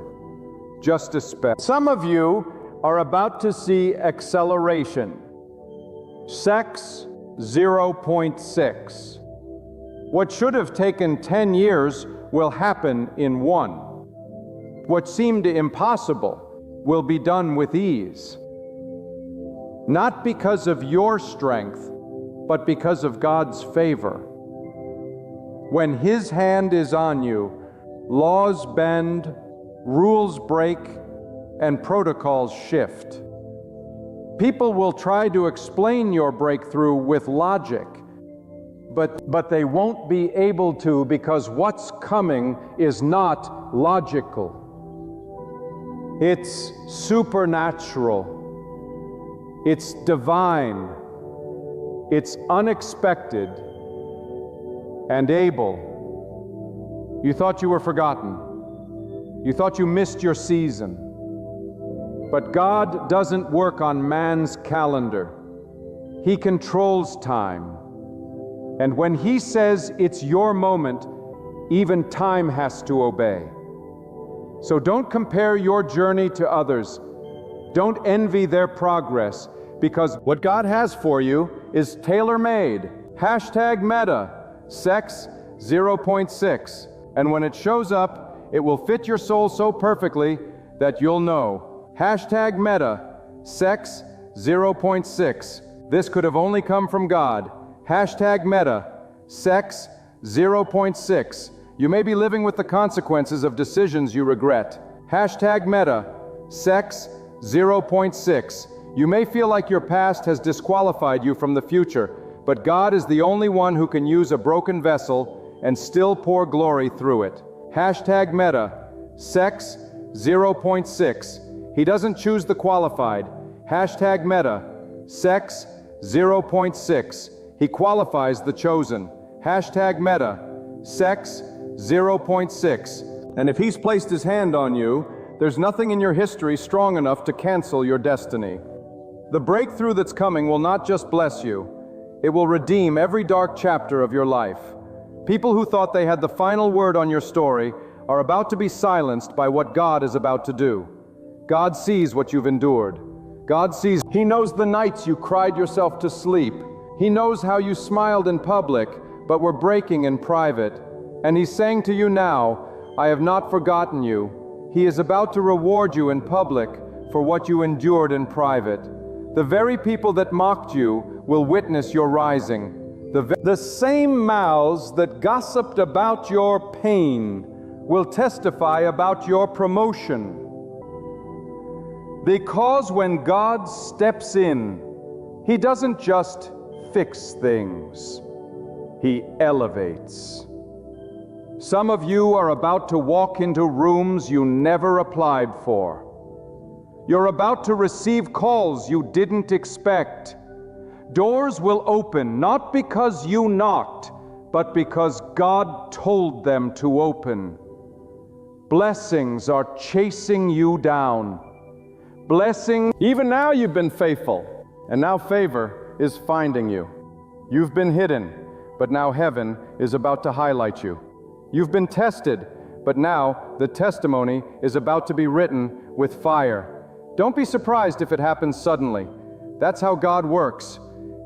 Just expect. Some of you are about to see acceleration. Sex 0.6. What should have taken 10 years will happen in 1. What seemed impossible will be done with ease. Not because of your strength, but because of God's favor. When His hand is on you, laws bend, rules break, and protocols shift. People will try to explain your breakthrough with logic, but they won't be able to, because what's coming is not logical. It's supernatural. It's divine. It's unexpected and able. You thought you were forgotten. You thought you missed your season. But God doesn't work on man's calendar. He controls time. And when He says it's your moment, even time has to obey. So don't compare your journey to others. Don't envy their progress, because what God has for you is tailor-made. #Meta, Sex 0.6. And when it shows up, it will fit your soul so perfectly that you'll know. #Meta, Sex 0.6. This could have only come from God. #Meta, Sex 0.6. You may be living with the consequences of decisions you regret. #Meta, Sex 0.6. You may feel like your past has disqualified you from the future, but God is the only one who can use a broken vessel and still pour glory through it. #Meta, Sex 0.6. He doesn't choose the qualified. #Meta, Sex 0.6. He qualifies the chosen. #Meta, Sex 0.6. And if He's placed His hand on you, there's nothing in your history strong enough to cancel your destiny. The breakthrough that's coming will not just bless you, it will redeem every dark chapter of your life. People who thought they had the final word on your story are about to be silenced by what God is about to do. God sees what you've endured. God sees. He knows the nights you cried yourself to sleep. He knows how you smiled in public, but were breaking in private. And He's saying to you now, I have not forgotten you. He is about to reward you in public for what you endured in private. The very people that mocked you will witness your rising. The same mouths that gossiped about your pain will testify about your promotion. Because when God steps in, He doesn't just fix things, He elevates. Some of you are about to walk into rooms you never applied for. You're about to receive calls you didn't expect. Doors will open, not because you knocked, but because God told them to open. Blessings are chasing you down. Blessing, even now you've been faithful, and now favor is finding you. You've been hidden, but now heaven is about to highlight you. You've been tested, but now the testimony is about to be written with fire. Don't be surprised if it happens suddenly. That's how God works.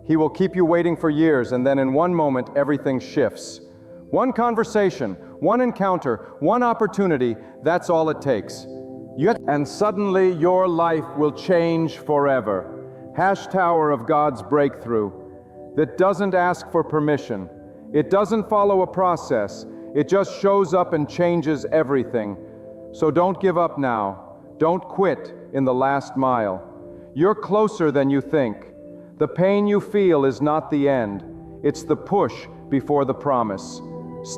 He will keep you waiting for years, and then in one moment, everything shifts. One conversation, one encounter, one opportunity, that's all it takes. And suddenly your life will change forever. Tower of God's breakthrough that doesn't ask for permission. It doesn't follow a process. It just shows up and changes everything. So don't give up now. Don't quit in the last mile. You're closer than you think. The pain you feel is not the end. It's the push before the promise.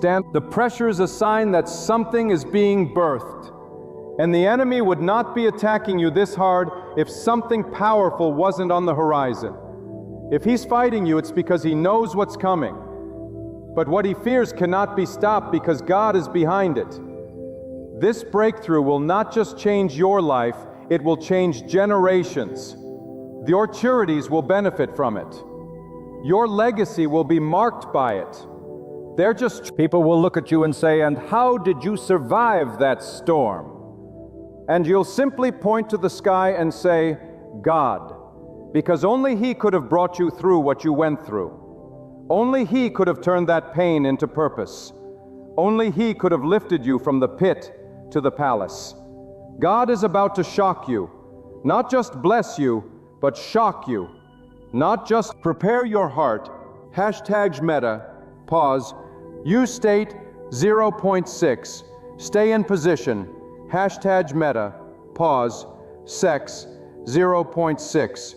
The pressure is a sign that something is being birthed. And the enemy would not be attacking you this hard if something powerful wasn't on the horizon. If he's fighting you, it's because he knows what's coming. But what he fears cannot be stopped because God is behind it. This breakthrough will not just change your life, it will change generations. Your charities will benefit from it. Your legacy will be marked by it. They're just... People will look at you and say, "And how did you survive that storm?" And you'll simply point to the sky and say, "God," because only He could have brought you through what you went through. Only He could have turned that pain into purpose. Only He could have lifted you from the pit to the palace. God is about to shock you, not just bless you, but shock you. Not just prepare your heart. Hashtag meta, pause. You state 0.6. Stay in position. Hashtag meta, pause. Sex 0.6.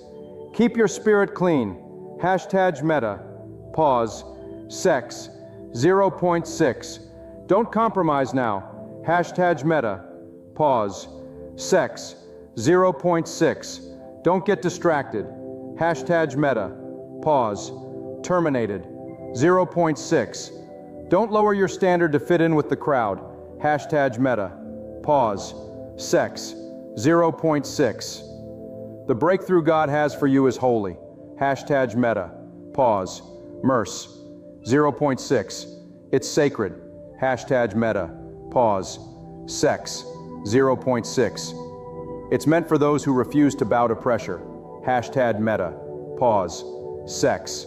Keep your spirit clean. Hashtag meta, pause. Sex 0.6. Don't compromise now. Hashtag meta, pause. Sex 0.6. Don't get distracted. Hashtag meta, pause. Terminated 0.6. Don't lower your standard to fit in with the crowd. Hashtag meta, pause. Sex 0.6. The breakthrough God has for you is holy. Hashtag meta, pause. Merce 0.6. It's sacred. Hashtag meta, pause. Sex 0.6. It's meant for those who refuse to bow to pressure. Hashtag meta, pause. Sex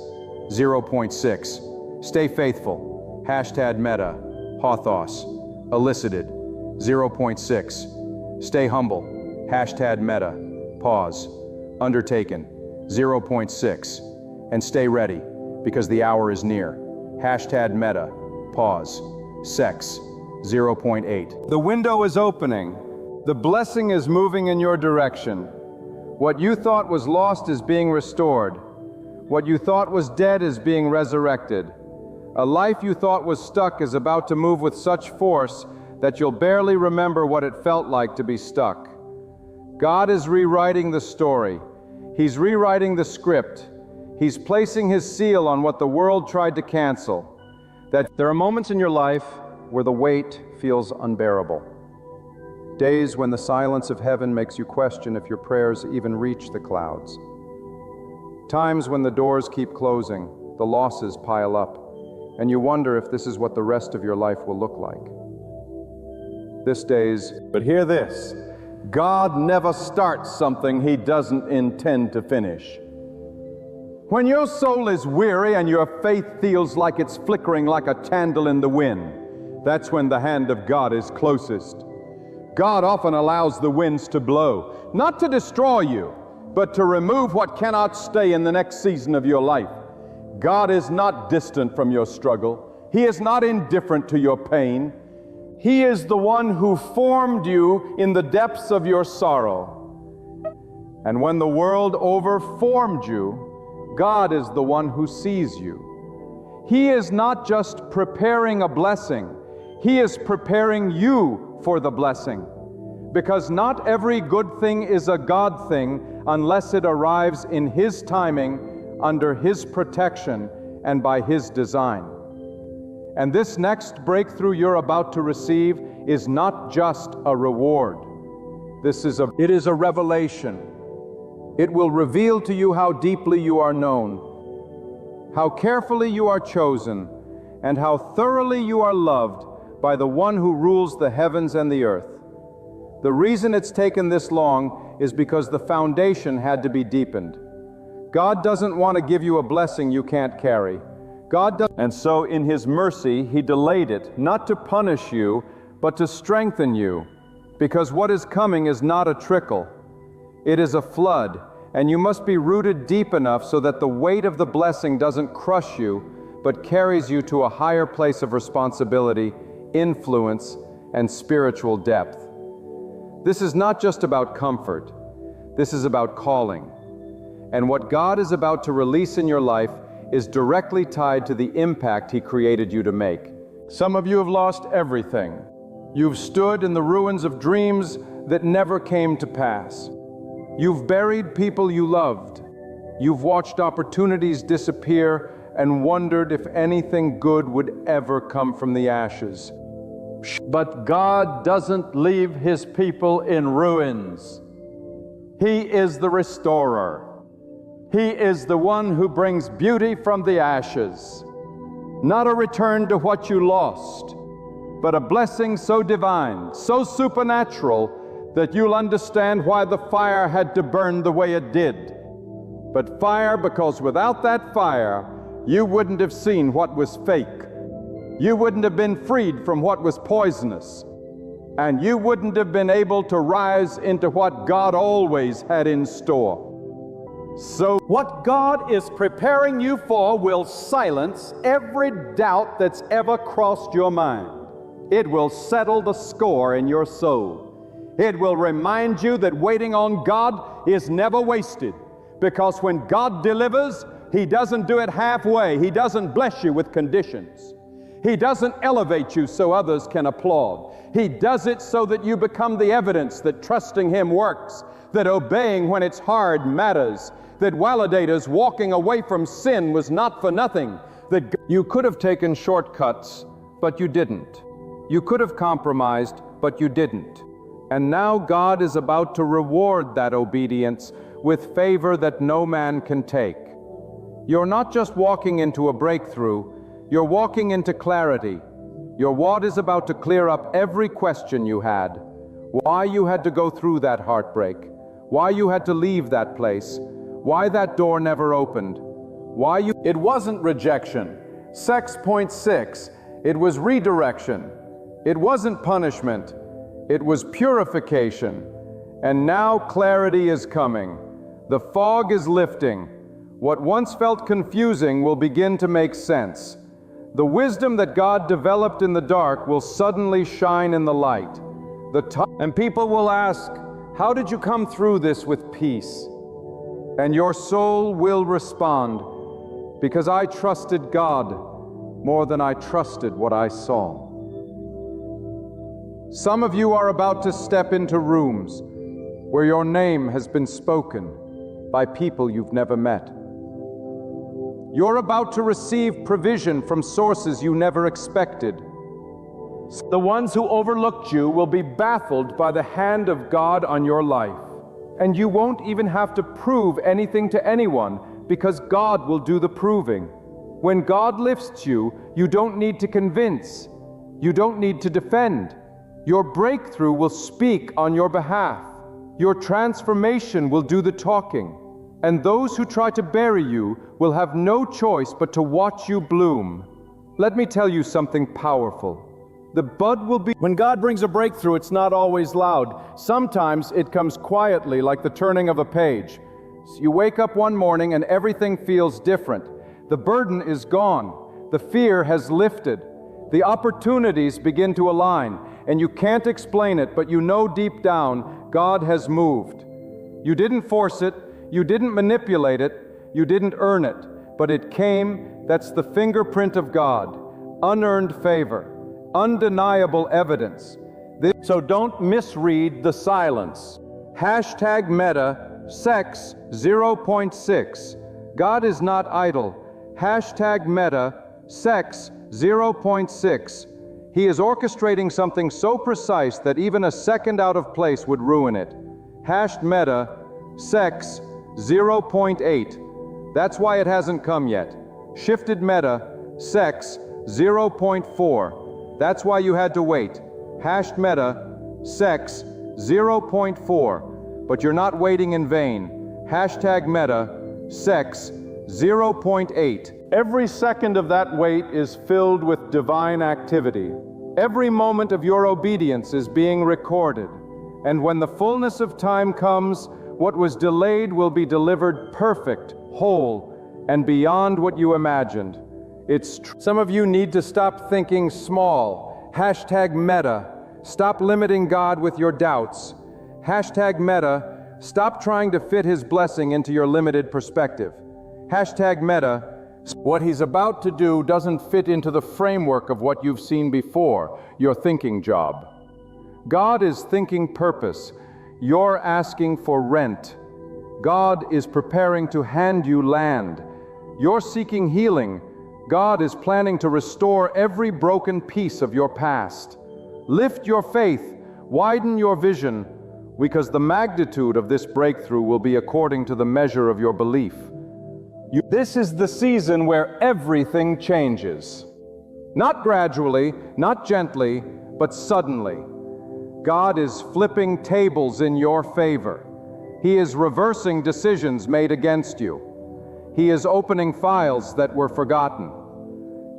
0.6. Stay faithful. Hashtag meta, pathos. Elicited 0.6. Stay humble. Hashtag meta, pause. Undertaken 0.6. And stay ready, because the hour is near. Hashtag meta, pause. Sex 0.8. The window is opening. The blessing is moving in your direction. What you thought was lost is being restored. What you thought was dead is being resurrected. A life you thought was stuck is about to move with such force that you'll barely remember what it felt like to be stuck. God is rewriting the story. He's rewriting the script. He's placing His seal on what the world tried to cancel. That there are moments in your life where the weight feels unbearable. Days when the silence of heaven makes you question if your prayers even reach the clouds. Times when the doors keep closing, the losses pile up, and you wonder if this is what the rest of your life will look like. But hear this, God never starts something He doesn't intend to finish. When your soul is weary and your faith feels like it's flickering like a candle in the wind, that's when the hand of God is closest. God often allows the winds to blow, not to destroy you, but to remove what cannot stay in the next season of your life. God is not distant from your struggle. He is not indifferent to your pain. He is the one who formed you in the depths of your sorrow. And when the world overformed you, God is the one who sees you. He is not just preparing a blessing. He is preparing you for the blessing. Because not every good thing is a God thing unless it arrives in His timing, under His protection, and by His design. And this next breakthrough you're about to receive is not just a reward. It is a revelation. It will reveal to you how deeply you are known, how carefully you are chosen, and how thoroughly you are loved by the one who rules the heavens and the earth. The reason it's taken this long is because the foundation had to be deepened. God doesn't want to give you a blessing you can't carry. And so in His mercy, He delayed it, not to punish you, but to strengthen you. Because what is coming is not a trickle. It is a flood, and you must be rooted deep enough so that the weight of the blessing doesn't crush you, but carries you to a higher place of responsibility, influence, and spiritual depth. This is not just about comfort. This is about calling. And what God is about to release in your life is directly tied to the impact He created you to make. Some of you have lost everything. You've stood in the ruins of dreams that never came to pass. You've buried people you loved. You've watched opportunities disappear and wondered if anything good would ever come from the ashes. But God doesn't leave His people in ruins. He is the restorer. He is the one who brings beauty from the ashes. Not a return to what you lost, but a blessing so divine, so supernatural, that you'll understand why the fire had to burn the way it did. But fire, because without that fire, you wouldn't have seen what was fake. You wouldn't have been freed from what was poisonous. And you wouldn't have been able to rise into what God always had in store. So what God is preparing you for will silence every doubt that's ever crossed your mind. It will settle the score in your soul. It will remind you that waiting on God is never wasted, because when God delivers, He doesn't do it halfway. He doesn't bless you with conditions. He doesn't elevate you so others can applaud. He does it so that you become the evidence that trusting Him works, that obeying when it's hard matters, that validators walking away from sin was not for nothing, that you could have taken shortcuts, but you didn't. You could have compromised, but you didn't. And now God is about to reward that obedience with favor that no man can take. You're not just walking into a breakthrough, you're walking into clarity. Your ward is about to clear up every question you had. Why you had to go through that heartbreak, why you had to leave that place, why that door never opened, why you... It wasn't rejection. 6.6, it was redirection. It wasn't punishment. It was purification. And now clarity is coming. The fog is lifting. What once felt confusing will begin to make sense. The wisdom that God developed in the dark will suddenly shine in the light. And people will ask, how did you come through this with peace? And your soul will respond, because I trusted God more than I trusted what I saw. Some of you are about to step into rooms where your name has been spoken by people you've never met. You're about to receive provision from sources you never expected. The ones who overlooked you will be baffled by the hand of God on your life. And you won't even have to prove anything to anyone, because God will do the proving. When God lifts you, you don't need to convince. You don't need to defend. Your breakthrough will speak on your behalf. Your transformation will do the talking. And those who try to bury you will have no choice but to watch you bloom. Let me tell you something powerful. The bud will be... When God brings a breakthrough, it's not always loud. Sometimes it comes quietly, like the turning of a page. You wake up one morning and everything feels different. The burden is gone. The fear has lifted. The opportunities begin to align. And you can't explain it, but you know deep down, God has moved. You didn't force it. You didn't manipulate it, you didn't earn it, but it came. That's the fingerprint of God, unearned favor, undeniable evidence. So don't misread the silence. Hashtag Meta, sex 0.6. God is not idle. Hashtag Meta, sex 0.6. He is orchestrating something so precise that even a second out of place would ruin it. Hashed Meta, sex 0.8. That's why it hasn't come yet. Shifted Meta, sex 0.4. That's why you had to wait. Hashed Meta, sex 0.4. But you're not waiting in vain. Hashtag Meta, sex 0.8. Every second of that wait is filled with divine activity. Every moment of your obedience is being recorded. And when the fullness of time comes, what was delayed will be delivered perfect, whole, and beyond what you imagined. Some of you need to stop thinking small. Hashtag Meta. Stop limiting God with your doubts. Hashtag Meta. Stop trying to fit His blessing into your limited perspective. Hashtag Meta. What He's about to do doesn't fit into the framework of what you've seen before, your thinking job. God is thinking purpose. You're asking for rent. God is preparing to hand you land. You're seeking healing. God is planning to restore every broken piece of your past. Lift your faith, widen your vision, because the magnitude of this breakthrough will be according to the measure of your belief. This is the season where everything changes. Not gradually, not gently, but suddenly. God is flipping tables in your favor. He is reversing decisions made against you. He is opening files that were forgotten.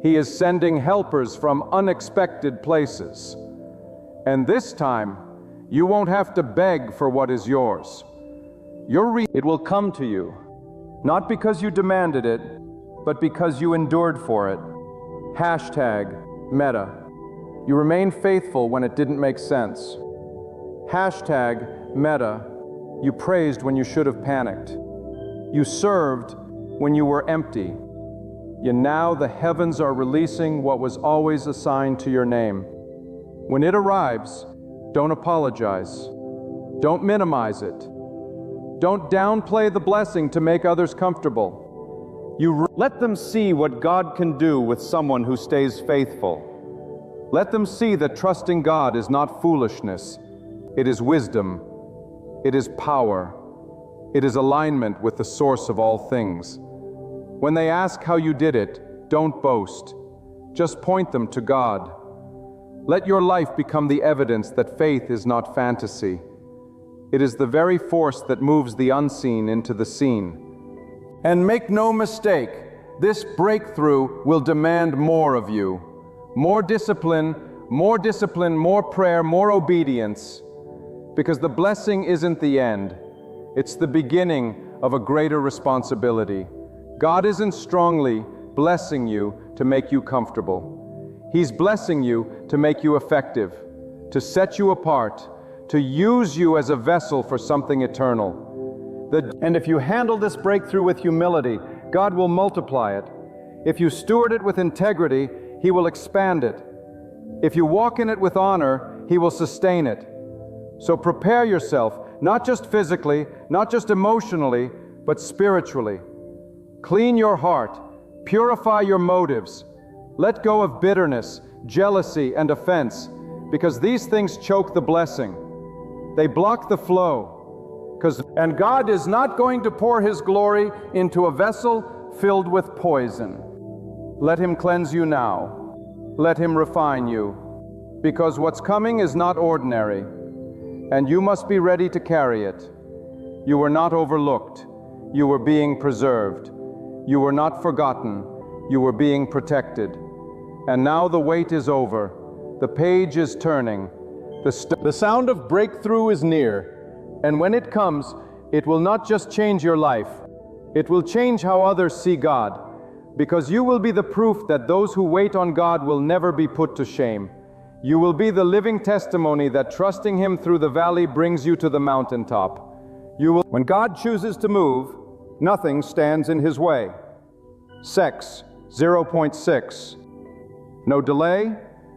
He is sending helpers from unexpected places. And this time, you won't have to beg for what is yours. It will come to you, not because you demanded it, but because you endured for it. Hashtag Meta. You remained faithful when it didn't make sense. Hashtag Meta. You praised when you should have panicked. You served when you were empty. Yet now the heavens are releasing what was always assigned to your name. When it arrives, don't apologize. Don't minimize it. Don't downplay the blessing to make others comfortable. Let them see what God can do with someone who stays faithful. Let them see that trusting God is not foolishness. It is wisdom. It is power. It is alignment with the source of all things. When they ask how you did it, don't boast. Just point them to God. Let your life become the evidence that faith is not fantasy. It is the very force that moves the unseen into the seen. And make no mistake, this breakthrough will demand more of you. More discipline, more prayer, more obedience. Because the blessing isn't the end. It's the beginning of a greater responsibility. God isn't strongly blessing you to make you comfortable. He's blessing you to make you effective, to set you apart, to use you as a vessel for something eternal. And if you handle this breakthrough with humility, God will multiply it. If you steward it with integrity, He will expand it. If you walk in it with honor, He will sustain it. So prepare yourself, not just physically, not just emotionally, but spiritually. Clean your heart, purify your motives. Let go of bitterness, jealousy, and offense, because these things choke the blessing. They block the flow. And God is not going to pour His glory into a vessel filled with poison. Let Him cleanse you now. Let Him refine you. Because what's coming is not ordinary, and you must be ready to carry it. You were not overlooked. You were being preserved. You were not forgotten. You were being protected. And now the wait is over. The page is turning. The sound of breakthrough is near. And when it comes, it will not just change your life. It will change how others see God. Because you will be the proof that those who wait on God will never be put to shame. You will be the living testimony that trusting Him through the valley brings you to the mountaintop. When God chooses to move, nothing stands in His way. Sex, 0.6. No delay,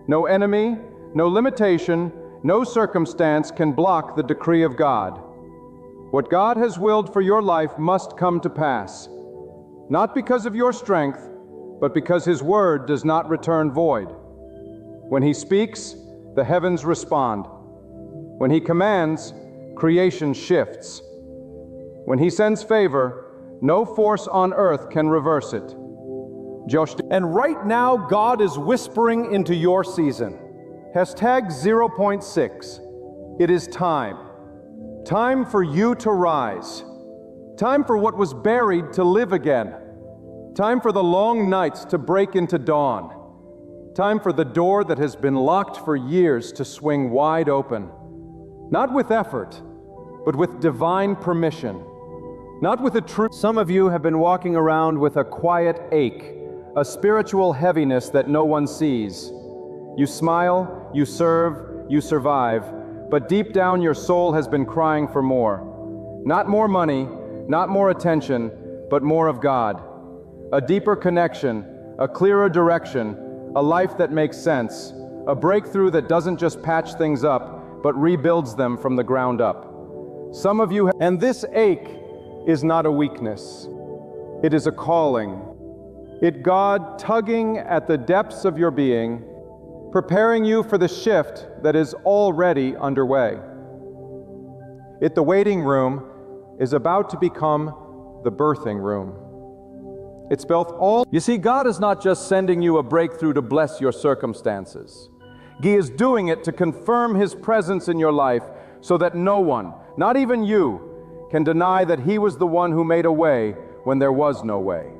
no enemy, no limitation, no circumstance can block the decree of God. What God has willed for your life must come to pass. Not because of your strength, but because His word does not return void. When He speaks, the heavens respond. When He commands, creation shifts. When He sends favor, no force on earth can reverse it. And right now, God is whispering into your season. Hashtag 0.6. It is time. Time for you to rise. Time for what was buried to live again. Time for the long nights to break into dawn. Time for the door that has been locked for years to swing wide open. Not with effort, but with divine permission. Not with a truth. Some of you have been walking around with a quiet ache, a spiritual heaviness that no one sees. You smile, you serve, you survive, but deep down your soul has been crying for more. Not more money, not more attention, but more of God. A deeper connection, a clearer direction, a life that makes sense, a breakthrough that doesn't just patch things up, but rebuilds them from the ground up. Some of you, and this ache is not a weakness. It is a calling. It God tugging at the depths of your being, preparing you for the shift that is already underway. The waiting room is about to become the birthing room. It's both all. You see, God is not just sending you a breakthrough to bless your circumstances. He is doing it to confirm His presence in your life so that no one, not even you, can deny that He was the one who made a way when there was no way.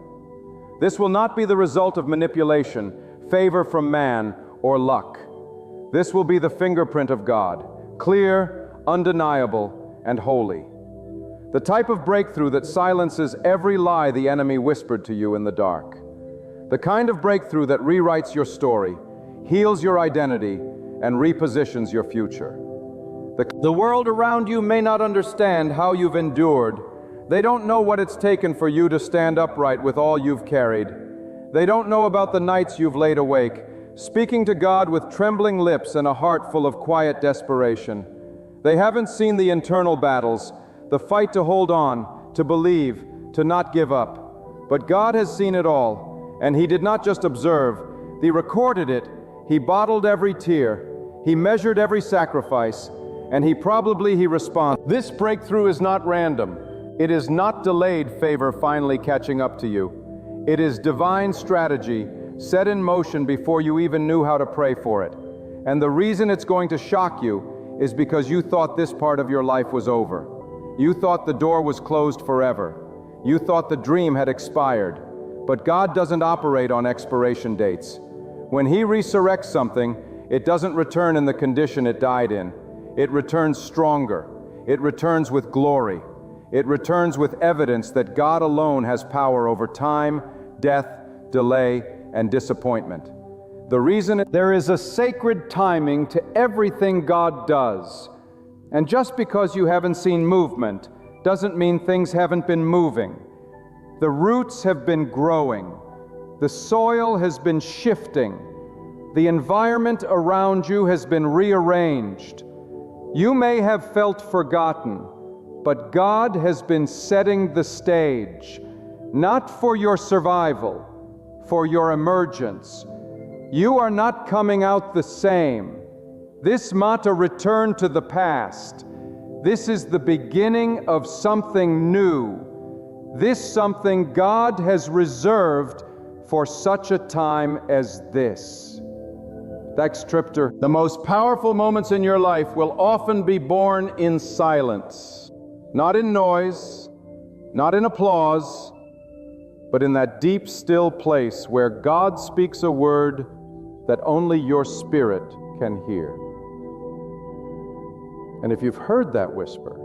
This will not be the result of manipulation, favor from man, or luck. This will be the fingerprint of God, clear, undeniable, and holy. The type of breakthrough that silences every lie the enemy whispered to you in the dark. The kind of breakthrough that rewrites your story, heals your identity, and repositions your future. The world around you may not understand how you've endured. They don't know what it's taken for you to stand upright with all you've carried. They don't know about the nights you've laid awake, speaking to God with trembling lips and a heart full of quiet desperation. They haven't seen the internal battles, the fight to hold on, to believe, to not give up. But God has seen it all, and He did not just observe. He recorded it. He bottled every tear. He measured every sacrifice, and He responds. This breakthrough is not random. It is not delayed favor finally catching up to you. It is divine strategy set in motion before you even knew how to pray for it. And the reason it's going to shock you is because you thought this part of your life was over. You thought the door was closed forever. You thought the dream had expired. But God doesn't operate on expiration dates. When He resurrects something, it doesn't return in the condition it died in. It returns stronger. It returns with glory. It returns with evidence that God alone has power over time, death, delay, and disappointment. The reason there is a sacred timing to everything God does. And just because you haven't seen movement doesn't mean things haven't been moving. The roots have been growing. The soil has been shifting. The environment around you has been rearranged. You may have felt forgotten, but God has been setting the stage, not for your survival, for your emergence. You are not coming out the same. This not a return to the past. This is the beginning of something new. This something God has reserved for such a time as this. Next scripture. The most powerful moments in your life will often be born in silence. Not in noise, not in applause, but in that deep, still place where God speaks a word that only your spirit can hear. And if you've heard that whisper,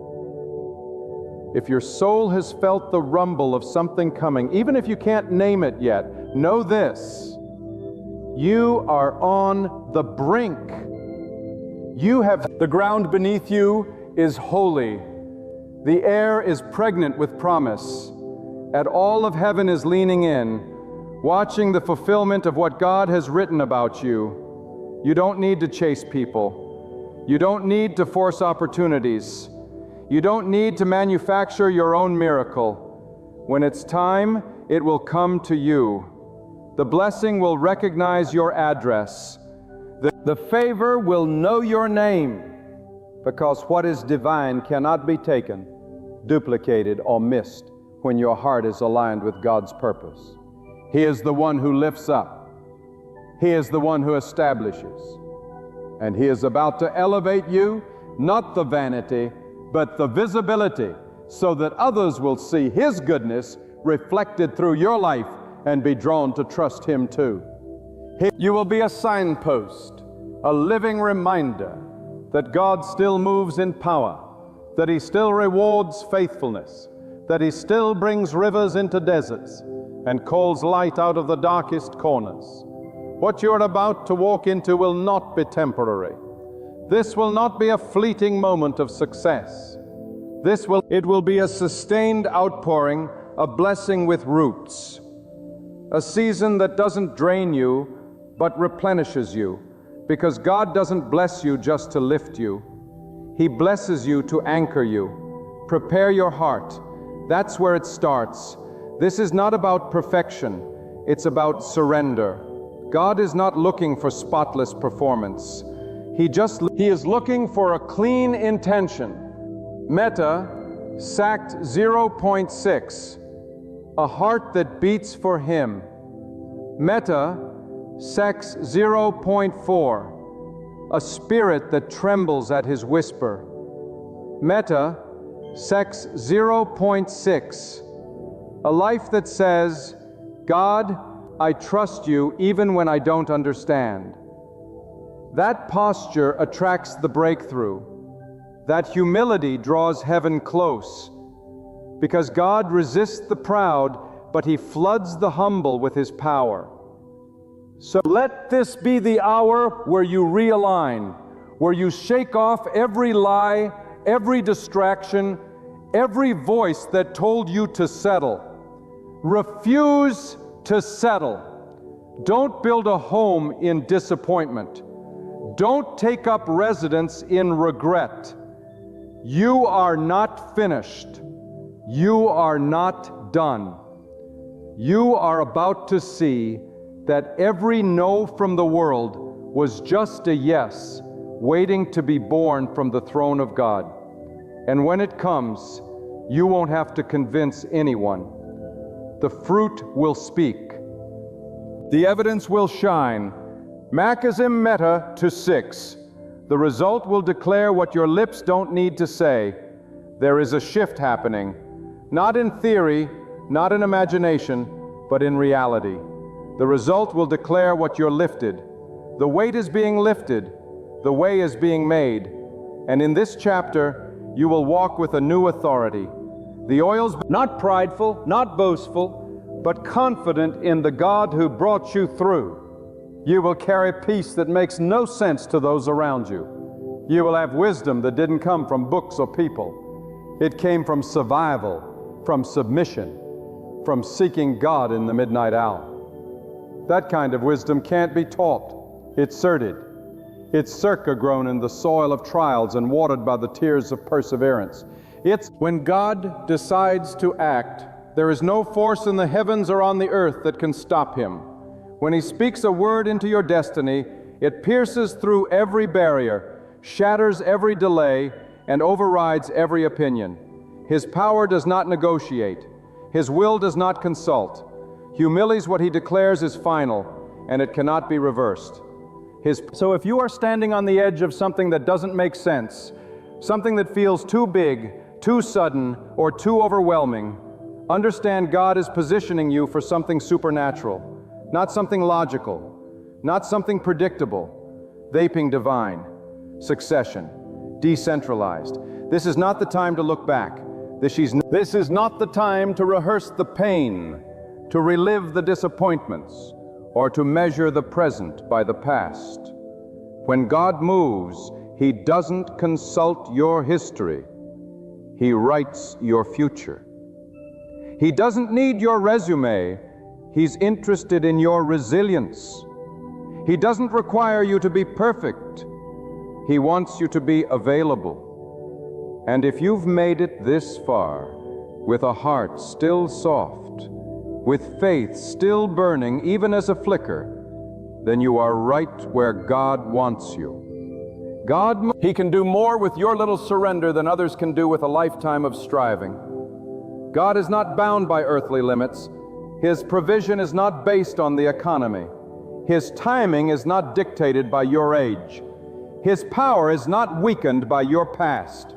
if your soul has felt the rumble of something coming, even if you can't name it yet, know this: you are on the brink. You have the ground beneath you is holy. The air is pregnant with promise. And all of heaven is leaning in, watching the fulfillment of what God has written about you. You don't need to chase people. You don't need to force opportunities. You don't need to manufacture your own miracle. When it's time, it will come to you. The blessing will recognize your address. The favor will know your name, because what is divine cannot be taken, duplicated, or missed when your heart is aligned with God's purpose. He is the one who lifts up. He is the one who establishes. And He is about to elevate you, not the vanity, but the visibility, so that others will see His goodness reflected through your life and be drawn to trust Him too. You will be a signpost, a living reminder that God still moves in power, that He still rewards faithfulness, that He still brings rivers into deserts and calls light out of the darkest corners. What you're about to walk into will not be temporary. This will not be a fleeting moment of success. It will be a sustained outpouring, a blessing with roots. A season that doesn't drain you, but replenishes you, because God doesn't bless you just to lift you. He blesses you to anchor you. Prepare your heart. That's where it starts. This is not about perfection. It's about surrender. God is not looking for spotless performance. He is looking for a clean intention. Meta sacked 0.6 a heart that beats for him. Meta, sex 0.4, a spirit that trembles at his whisper. Meta, sex 0.6, a life that says, God, I trust you even when I don't understand. That posture attracts the breakthrough. That humility draws heaven close, because God resists the proud, but he floods the humble with his power. So let this be the hour where you realign, where you shake off every lie, every distraction, every voice that told you to settle. Refuse to settle. Don't build a home in disappointment. Don't take up residence in regret. You are not finished. You are not done. You are about to see that every no from the world was just a yes, waiting to be born from the throne of God. And when it comes, you won't have to convince anyone. The fruit will speak. The evidence will shine. Macazim Meta to 6. The result will declare what your lips don't need to say. There is a shift happening, not in theory, not in imagination, but in reality. The result will declare what you're lifted. The weight is being lifted. The way is being made. And in this chapter, you will walk with a new authority. The oil's not prideful, not boastful, but confident in the God who brought you through. You will carry peace that makes no sense to those around you. You will have wisdom that didn't come from books or people. It came from survival, from submission, from seeking God in the midnight hour. That kind of wisdom can't be taught. It's certed. It's circa grown in the soil of trials and watered by the tears of perseverance. It's when God decides to act, there is no force in the heavens or on the earth that can stop him. When he speaks a word into your destiny, it pierces through every barrier, shatters every delay, and overrides every opinion. His power does not negotiate. His will does not consult. Humilities what he declares is final, and it cannot be reversed. So if you are standing on the edge of something that doesn't make sense, something that feels too big, too sudden, or too overwhelming, understand God is positioning you for something supernatural. Not something logical, not something predictable, vaping divine, succession, decentralized. This is not the time to look back. This is not the time to rehearse the pain, to relive the disappointments, or to measure the present by the past. When God moves, he doesn't consult your history. He writes your future. He doesn't need your resume. He's interested in your resilience. He doesn't require you to be perfect. He wants you to be available. And if you've made it this far, with a heart still soft, with faith still burning even as a flicker, then you are right where God wants you. He can do more with your little surrender than others can do with a lifetime of striving. God is not bound by earthly limits. His provision is not based on the economy. His timing is not dictated by your age. His power is not weakened by your past.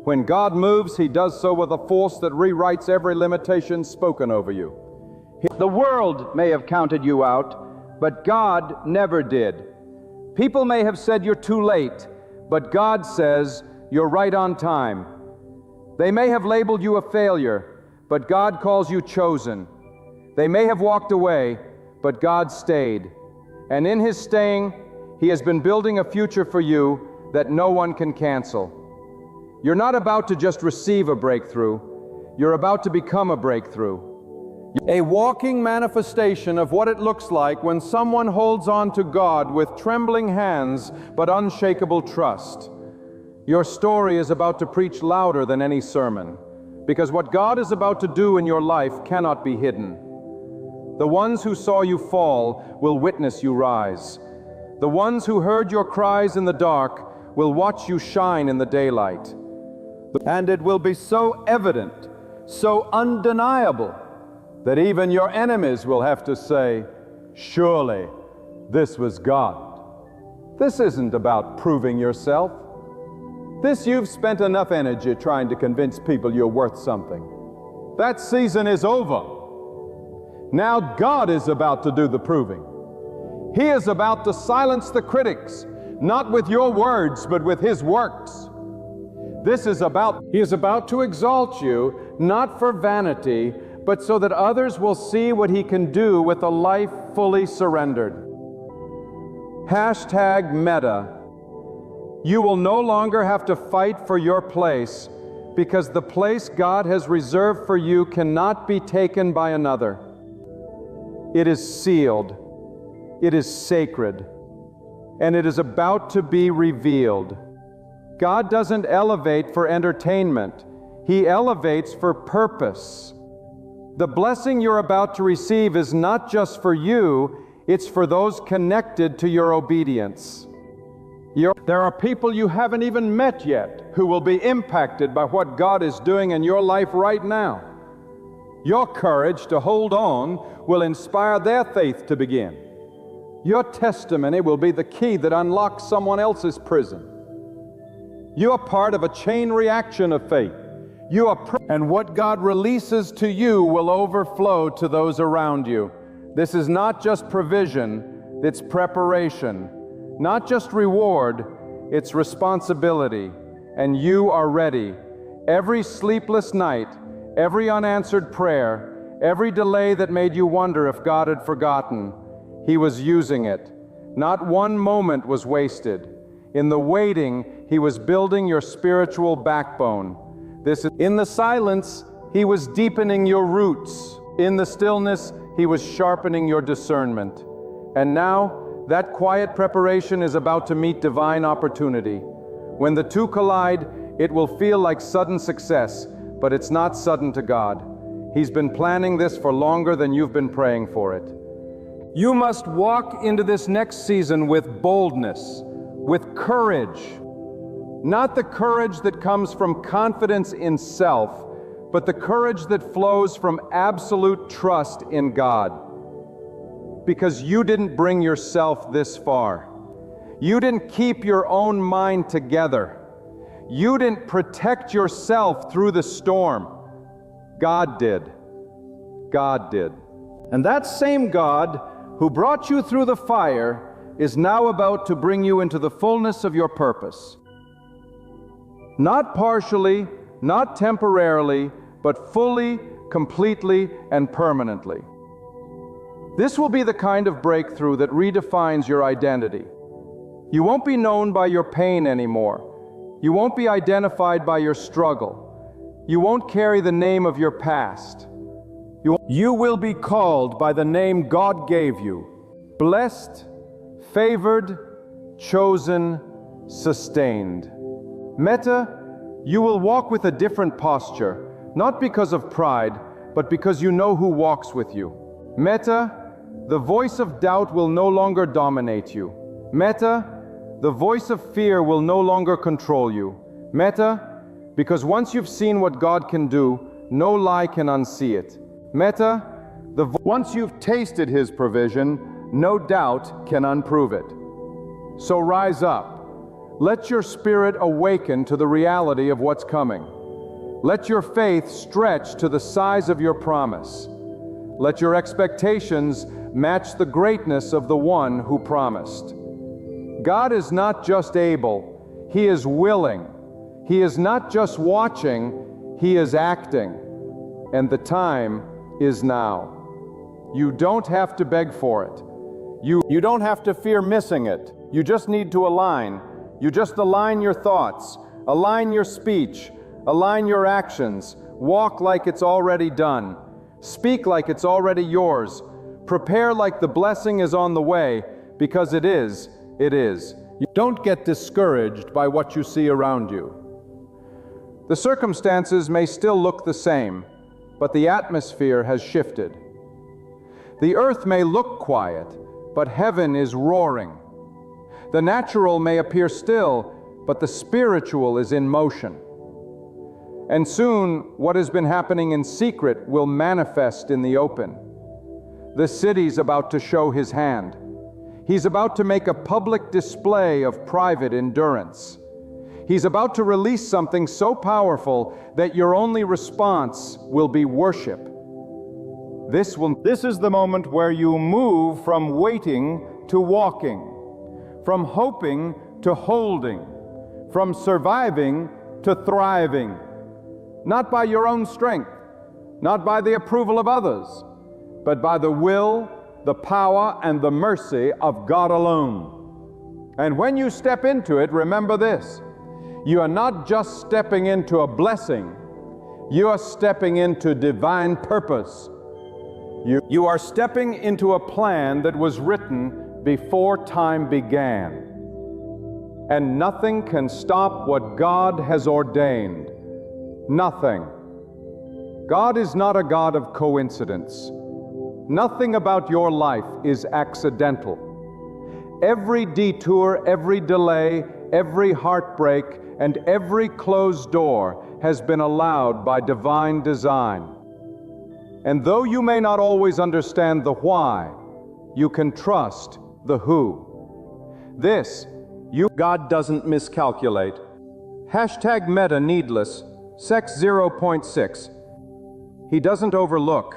When God moves, he does so with a force that rewrites every limitation spoken over you. The world may have counted you out, but God never did. People may have said you're too late, but God says you're right on time. They may have labeled you a failure, but God calls you chosen. They may have walked away, but God stayed. And in his staying, he has been building a future for you that no one can cancel. You're not about to just receive a breakthrough. You're about to become a breakthrough. A walking manifestation of what it looks like when someone holds on to God with trembling hands but unshakable trust. Your story is about to preach louder than any sermon, because what God is about to do in your life cannot be hidden. The ones who saw you fall will witness you rise. The ones who heard your cries in the dark will watch you shine in the daylight. And it will be so evident, so undeniable, that even your enemies will have to say, surely this was God. This isn't about proving yourself. You've spent enough energy trying to convince people you're worth something. That season is over. Now God is about to do the proving. He is about to silence the critics, not with your words, but with His works. He is about to exalt you, not for vanity, but so that others will see what He can do with a life fully surrendered. #Meta. You will no longer have to fight for your place, because the place God has reserved for you cannot be taken by another. It is sealed, it is sacred, and it is about to be revealed. God doesn't elevate for entertainment. He elevates for purpose. The blessing you're about to receive is not just for you, it's for those connected to your obedience. There are people you haven't even met yet who will be impacted by what God is doing in your life right now. Your courage to hold on will inspire their faith to begin. Your testimony will be the key that unlocks someone else's prison. You are part of a chain reaction of faith. And what God releases to you will overflow to those around you. This is not just provision, it's preparation. Not just reward, it's responsibility. And you are ready. Every sleepless night, every unanswered prayer, every delay that made you wonder if God had forgotten, He was using it. Not one moment was wasted. In the waiting, He was building your spiritual backbone. In the silence, He was deepening your roots. In the stillness, He was sharpening your discernment. And now, that quiet preparation is about to meet divine opportunity. When the two collide, it will feel like sudden success, but it's not sudden to God. He's been planning this for longer than you've been praying for it. You must walk into this next season with boldness, with courage. Not the courage that comes from confidence in self, but the courage that flows from absolute trust in God. Because you didn't bring yourself this far. You didn't keep your own mind together. You didn't protect yourself through the storm. God did. God did. And that same God who brought you through the fire is now about to bring you into the fullness of your purpose. Not partially, not temporarily, but fully, completely, and permanently. This will be the kind of breakthrough that redefines your identity. You won't be known by your pain anymore. You won't be identified by your struggle. You won't carry the name of your past. You will be called by the name God gave you. Blessed, favored, chosen, sustained. Meta, you will walk with a different posture, not because of pride, but because you know who walks with you. Meta, the voice of doubt will no longer dominate you. Meta, the voice of fear will no longer control you. Meta, because once you've seen what God can do, no lie can unsee it. Meta, once you've tasted His provision, no doubt can unprove it. So rise up. Let your spirit awaken to the reality of what's coming. Let your faith stretch to the size of your promise. Let your expectations match the greatness of the one who promised. God is not just able, He is willing. He is not just watching, He is acting. And the time is now. You don't have to beg for it. You don't have to fear missing it. You just need to align. You just align your thoughts, align your speech, align your actions. Walk like it's already done. Speak like it's already yours. Prepare like the blessing is on the way, because it is. You don't get discouraged by what you see around you. The circumstances may still look the same, but the atmosphere has shifted. The earth may look quiet, but heaven is roaring. The natural may appear still, but the spiritual is in motion. And soon, what has been happening in secret will manifest in the open. The city's about to show his hand. He's about to make a public display of private endurance. He's about to release something so powerful that your only response will be worship. This is the moment where you move from waiting to walking, from hoping to holding, from surviving to thriving. Not by your own strength, not by the approval of others, but by the will, the power, and the mercy of God alone. And when you step into it, remember this: you are not just stepping into a blessing, you are stepping into divine purpose. You are stepping into a plan that was written before time began. And nothing can stop what God has ordained. Nothing. God is not a God of coincidence. Nothing about your life is accidental. Every detour, every delay, every heartbreak, and every closed door has been allowed by divine design. And though you may not always understand the why, you can trust the who. God doesn't miscalculate. Hashtag meta needless, sex 0.6. He doesn't overlook.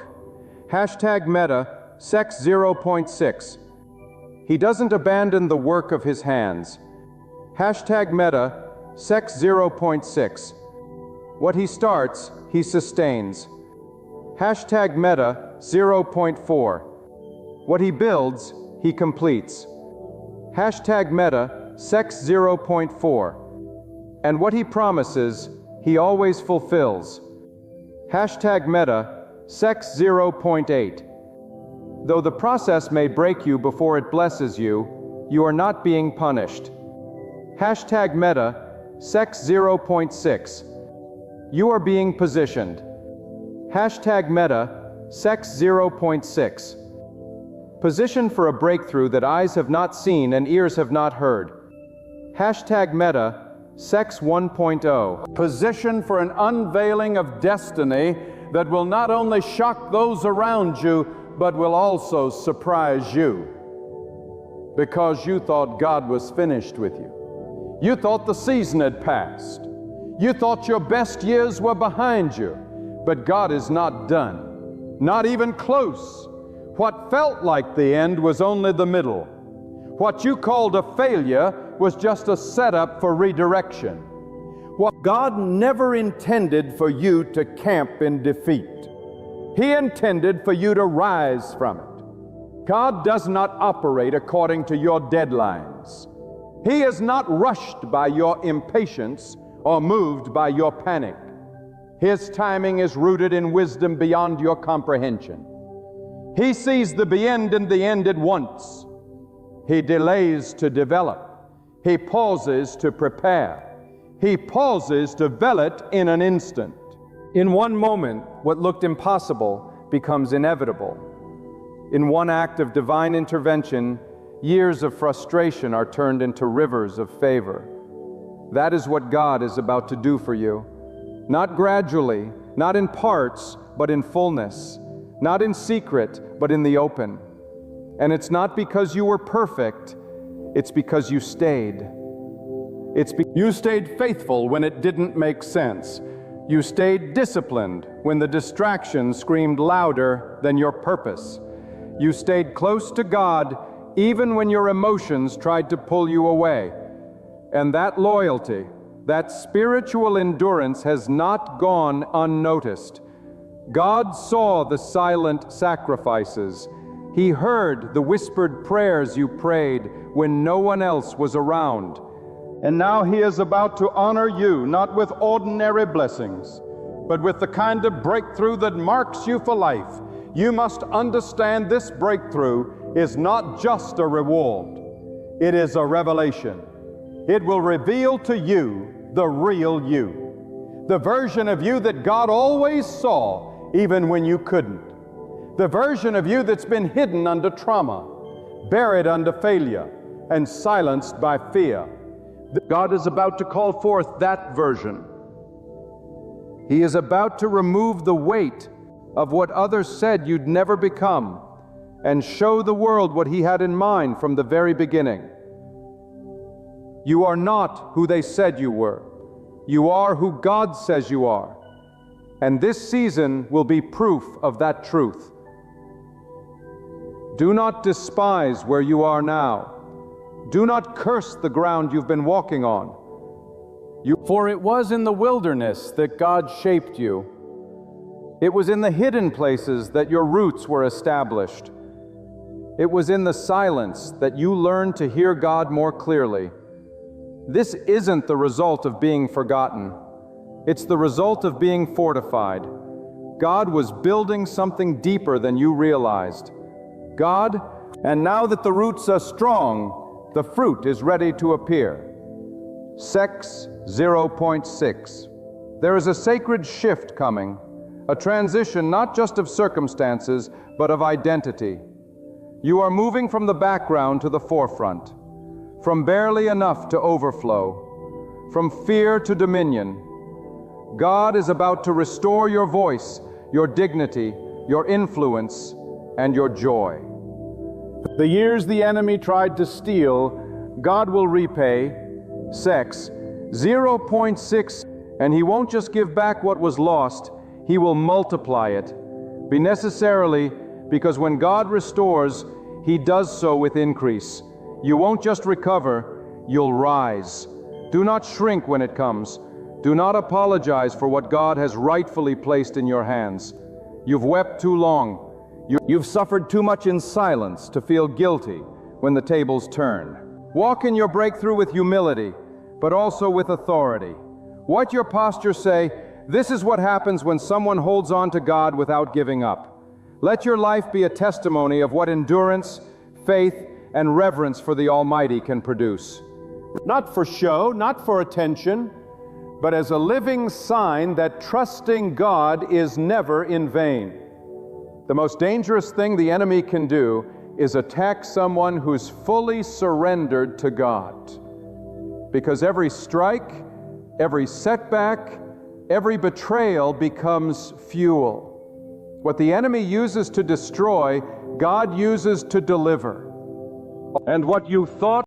Hashtag meta, sex 0.6. He doesn't abandon the work of his hands. Hashtag meta, sex 0.6. What he starts, he sustains. Hashtag meta 0.4. What he builds, he completes. Hashtag meta sex 0.4. And what he promises, he always fulfills. Hashtag meta sex 0.8. Though the process may break you before it blesses you, you are not being punished. Hashtag meta sex 0.6. You are being positioned. Hashtag meta sex 0.6. Position for a breakthrough that eyes have not seen and ears have not heard. Hashtag meta sex 1.0. Position for an unveiling of destiny that will not only shock those around you, but will also surprise you. Because you thought God was finished with you. You thought the season had passed. You thought your best years were behind you. But God is not done. Not even close. What felt like the end was only the middle. What you called a failure was just a setup for redirection. What God never intended for you to camp in defeat. He intended for you to rise from it. God does not operate according to your deadlines. He is not rushed by your impatience or moved by your panic. His timing is rooted in wisdom beyond your comprehension. He sees the end and the end at once. He delays to develop. He pauses to prepare. He pauses to vel it in an instant. In one moment, what looked impossible becomes inevitable. In one act of divine intervention, years of frustration are turned into rivers of favor. That is what God is about to do for you. Not gradually, not in parts, but in fullness. Not in secret, but in the open. And it's not because you were perfect, it's because you stayed. You stayed faithful when it didn't make sense. You stayed disciplined when the distraction screamed louder than your purpose. You stayed close to God even when your emotions tried to pull you away. And that loyalty, that spiritual endurance has not gone unnoticed. God saw the silent sacrifices. He heard the whispered prayers you prayed when no one else was around. And now He is about to honor you, not with ordinary blessings, but with the kind of breakthrough that marks you for life. You must understand this breakthrough is not just a reward. It is a revelation. It will reveal to you the real you. The version of you that God always saw, even when you couldn't. The version of you that's been hidden under trauma, buried under failure, and silenced by fear. God is about to call forth that version. He is about to remove the weight of what others said you'd never become and show the world what He had in mind from the very beginning. You are not who they said you were. You are who God says you are. And this season will be proof of that truth. Do not despise where you are now. Do not curse the ground you've been walking on. For it was in the wilderness that God shaped you. It was in the hidden places that your roots were established. It was in the silence that you learned to hear God more clearly. This isn't the result of being forgotten. It's the result of being fortified. God was building something deeper than you realized. And now that the roots are strong, the fruit is ready to appear. Sex 0.6. There is a sacred shift coming, a transition not just of circumstances, but of identity. You are moving from the background to the forefront, from barely enough to overflow, from fear to dominion. God is about to restore your voice, your dignity, your influence, and your joy. The years the enemy tried to steal, God will repay. Sex 0.6, and He won't just give back what was lost, He will multiply it. Be necessarily, because when God restores, He does so with increase. You won't just recover, you'll rise. Do not shrink when it comes. Do not apologize for what God has rightfully placed in your hands. You've wept too long. You've suffered too much in silence to feel guilty when the tables turn. Walk in your breakthrough with humility, but also with authority. What your posture say, this is what happens when someone holds on to God without giving up. Let your life be a testimony of what endurance, faith, and reverence for the Almighty can produce. Not for show, not for attention, but as a living sign that trusting God is never in vain. The most dangerous thing the enemy can do is attack someone who's fully surrendered to God. Because every strike, every setback, every betrayal becomes fuel. What the enemy uses to destroy, God uses to deliver. And what you thought